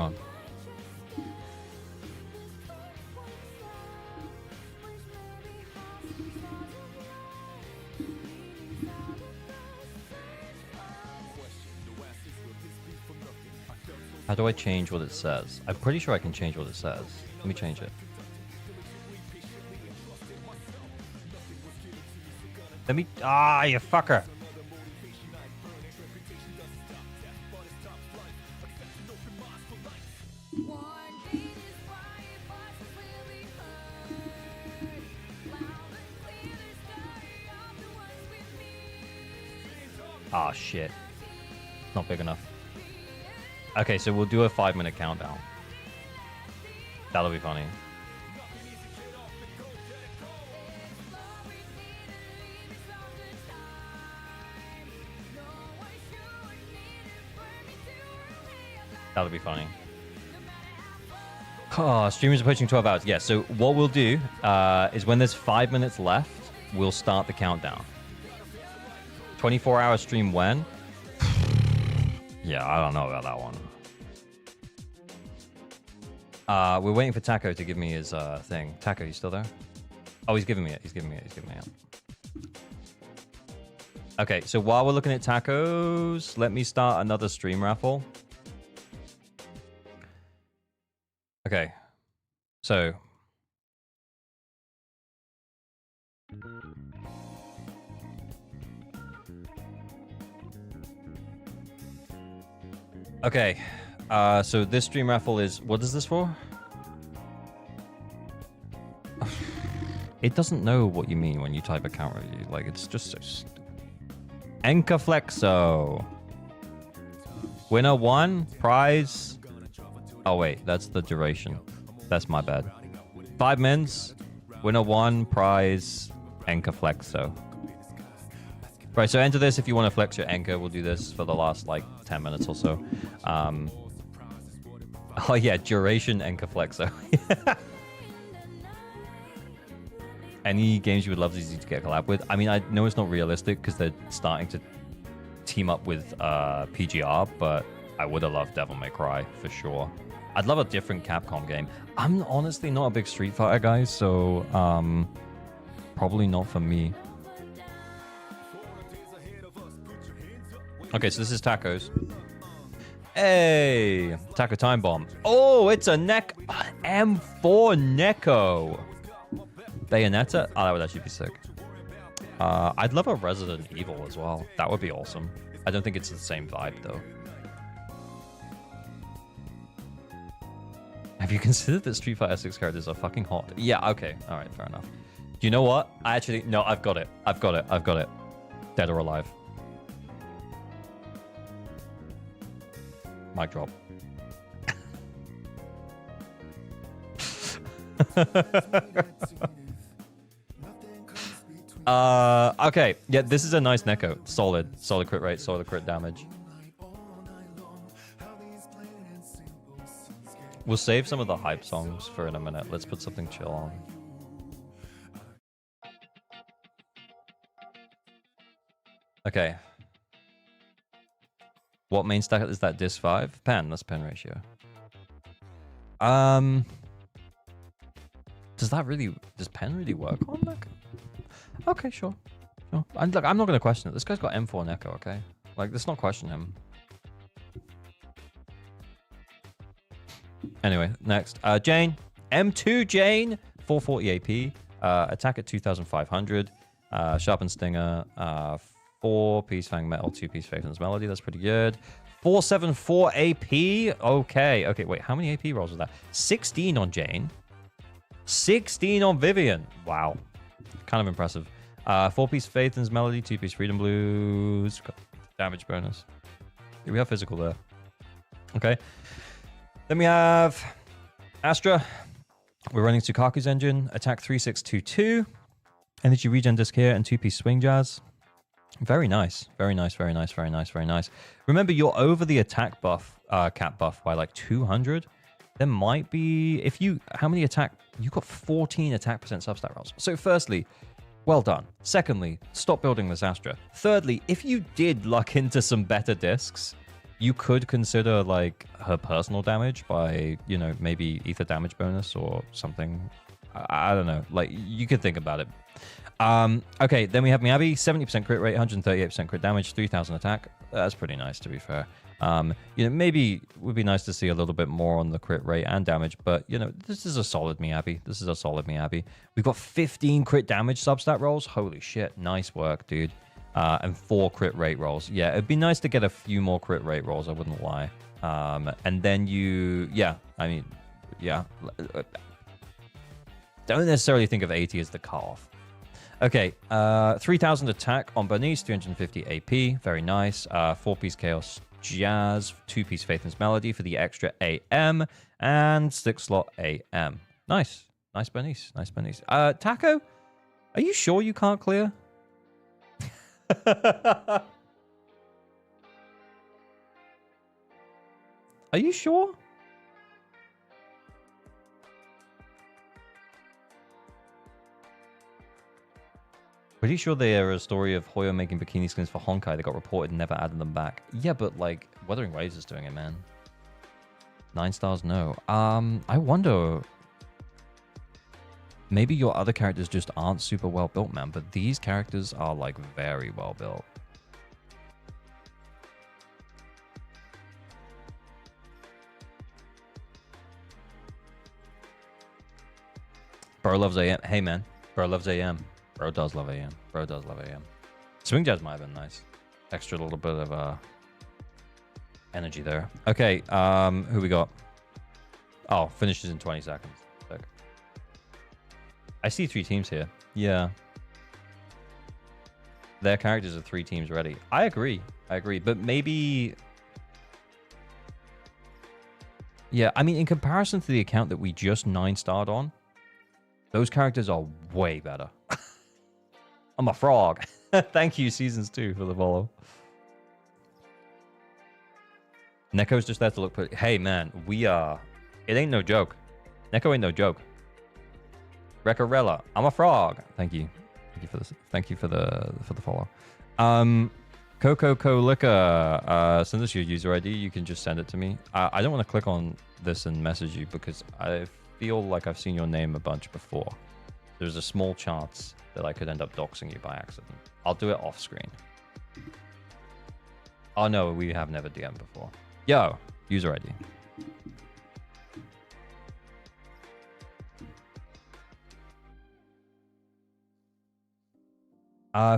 on. How do I change what it says? I'm pretty sure I can change what it says. Let me change it. Let me... Ah, you fucker! Ah, shit. Not big enough. Okay, so we'll do a 5-minute countdown. That'll be funny. That'll be funny. Oh, streamers approaching 12 hours. Yeah, so what we'll do is when there's 5 minutes left, we'll start the countdown. 24-hour stream when? Yeah, I don't know about that one. We're waiting for Taco to give me his thing. Taco, you still there? Oh, he's giving me it. He's giving me it. Okay, so while we're looking at tacos, let me start another stream raffle. Okay, so... Okay, so this stream raffle is... What is this for? It doesn't know what you mean when you type account review. Like, it's just so stupid. Encaflexo. Winner 1, prize... Oh, wait, that's the duration. That's my bad. 5 mins, winner 1, prize, Encaflexo. Right, so enter this if you want to flex your Enka. We'll do this for the last, like, 10 minutes or so. Oh, yeah, duration Encaflexo. Any games you would love to get collab with? I mean, I know it's not realistic because they're starting to team up with PGR, but I would have loved Devil May Cry for sure. I'd love a different Capcom game. I'm honestly not a big Street Fighter guy, so probably not for me. Okay, so this is tacos. Hey, Taco Time Bomb. Oh, it's a M4 Neko. Bayonetta? Oh, that would actually be sick. I'd love a Resident Evil as well. That would be awesome. I don't think it's the same vibe, though. Have you considered that Street Fighter 6 characters are fucking hot? Yeah, okay. All right, fair enough. Do you know what? No, I've got it. Dead or alive. Mic drop. Okay. Yeah, this is a nice Neko. Solid crit rate, solid crit damage. We'll save some of the hype songs for in a minute. Let's put something chill on. Okay. What main stack is that? Dis 5? Pen. That's pen ratio. Does pen really work on that? Okay, sure. Look, I'm not going to question it. This guy's got M4 Neko, okay? Like, let's not question him. Anyway, next. Jane. M2 Jane. 440 AP. Attack at 2,500. Sharpened Stinger. 4-piece Fang Metal. 2-piece Faithfulness Melody. That's pretty good. 474 AP. Okay, wait. How many AP rolls was that? 16 on Jane. 16 on Vivian. Wow. Kind of impressive. 4-piece Faithfulness Melody. 2-piece Freedom Blues. Damage bonus. Yeah, we have physical there. Okay. Then we have Astra. We're running Tsukaku's engine. Attack 3622. Energy regen disc here and 2-piece swing jazz. Very nice. Very nice, very nice, very nice, very nice. Remember, you're over the attack buff, cap buff by like 200. There might be, if you, how many attack, you got 14 attack percent substat rolls. So firstly, well done. Secondly, stop building this Astra. Thirdly, if you did luck into some better discs, you could consider like her personal damage by, you know, maybe ether damage bonus or something. I don't know. Like, you could think about it. Okay, then we have Miyabi, 70% crit rate, 138% crit damage, 3000 attack. That's pretty nice, to be fair. You know, maybe it would be nice to see a little bit more on the crit rate and damage, but, you know, this is a solid Miyabi. This is a solid Miyabi. We've got 15 crit damage substat rolls. Holy shit. Nice work, dude. And 4 crit rate rolls. Yeah, it'd be nice to get a few more crit rate rolls, I wouldn't lie. And then you, yeah, I mean, yeah. Don't necessarily think of 80 as the cutoff. Okay, 3000 attack on Bernice, 350 AP, very nice. 4-piece Chaos Jazz, 2-piece Faithless Melody for the extra AM, and 6-slot AM. Nice. Nice Bernice, nice Bernice. Taco, are you sure you can't clear? Are you sure? Pretty sure there is a story of Hoyo making bikini skins for Honkai that got reported and never added them back. Yeah, but like, Wuthering Waves is doing it, man. 9 stars, no. I wonder... Maybe your other characters just aren't super well built, man, but these characters are like very well built. Bro loves AM. Hey, man. Bro loves AM. Bro does love AM. Bro does love AM. Swing Jazz might have been nice. Extra little bit of energy there. Okay, who we got? Oh, finishes in 20 seconds. Sick. I see 3 teams here. Yeah. Their characters are 3 teams ready. I agree. I agree. But maybe... Yeah, I mean, in comparison to the account that we just 9-starred on, those characters are way better. I'm a frog. Thank you, Seasons 2, for the follow. Neko's just there to look pretty. Hey, man, we are... It ain't no joke. Neko ain't no joke. Recarella, I'm a frog. Thank you. Thank you for this. Thank you for the follow. Coco Colica, send us your user ID. You can just send it to me. I don't want to click on this and message you because I feel like I've seen your name a bunch before. There's a small chance that I could end up doxing you by accident. I'll do it off screen. Oh no, we have never DM'd before. Yo, user ID.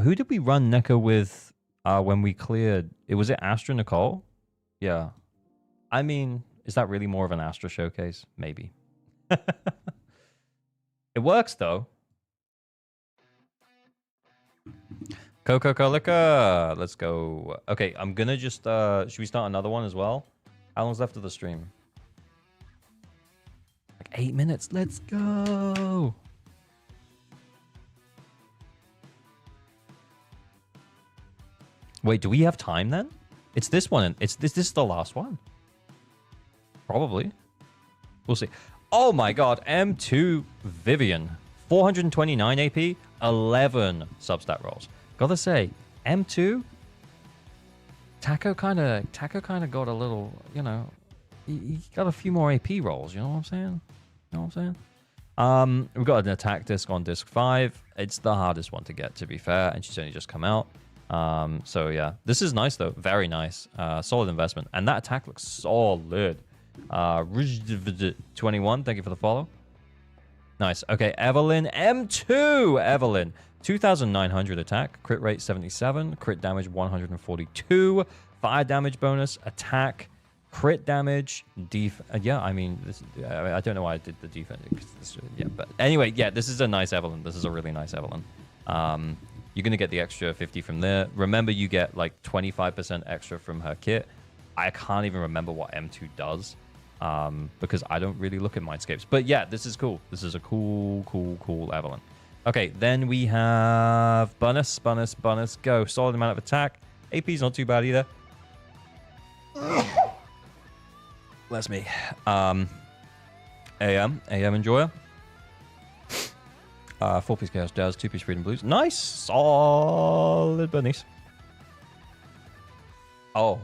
Who did we run Neko with when we cleared? Was it Astra Nicole? Yeah. I mean, is that really more of an Astra showcase? Maybe. It works though. Coco Colica, let's go. Okay, I'm gonna just should we start another one as well? How long's left of the stream? Like 8 minutes. Let's go. Wait, do we have time then? It's this one. This is the last one. Probably. We'll see. Oh my god, M2 Vivian. 429 AP, 11 substat rolls. Gotta say, M2, Taco kind of got a little, you know, he got a few more AP rolls, you know what I'm saying? You know what I'm saying? We've got an attack disc on disc 5. It's the hardest one to get, to be fair, and she's only just come out. So yeah, this is nice though, very nice. Solid investment, and that attack looks solid. 21, thank you for the follow. Nice. Okay, Evelyn, M2 Evelyn, 2,900 attack, crit rate 77, crit damage 142, fire damage bonus, attack, crit damage, yeah, I mean, this, I don't know why I did the defense. Yeah, but anyway, yeah, this is a nice Evelyn. This is a really nice Evelyn. You're going to get the extra 50 from there. Remember, you get like 25% extra from her kit. I can't even remember what M2 does because I don't really look at Mindscapes. But yeah, this is cool. This is a cool Evelyn. Okay, then we have bonus, go. Solid amount of attack. AP's not too bad either. Bless me. AM Enjoyer. 4-piece Chaos Jazz, 2-piece Freedom Blues. Nice! Solid bunnies. Oh.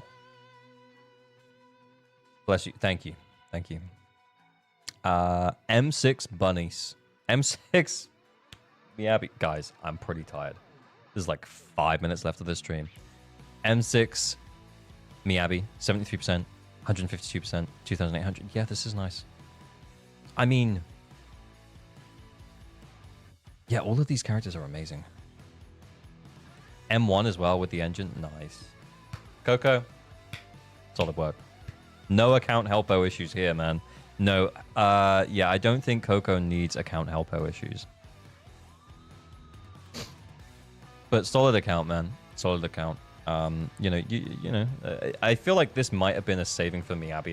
Bless you. Thank you. M6 bunnies. M6. Miyabi. Guys, I'm pretty tired. There's like 5 minutes left of this stream. M6 Miyabi, 73%, 152%, 2,800. Yeah, this is nice. I mean, yeah, all of these characters are amazing. M1 as well with the engine. Nice. Coco, solid work. No account helpo issues here, man. No, yeah, I don't think Coco needs account helpo issues. But solid account, man. Solid account. You know, I feel like this might have been a saving for Miyabi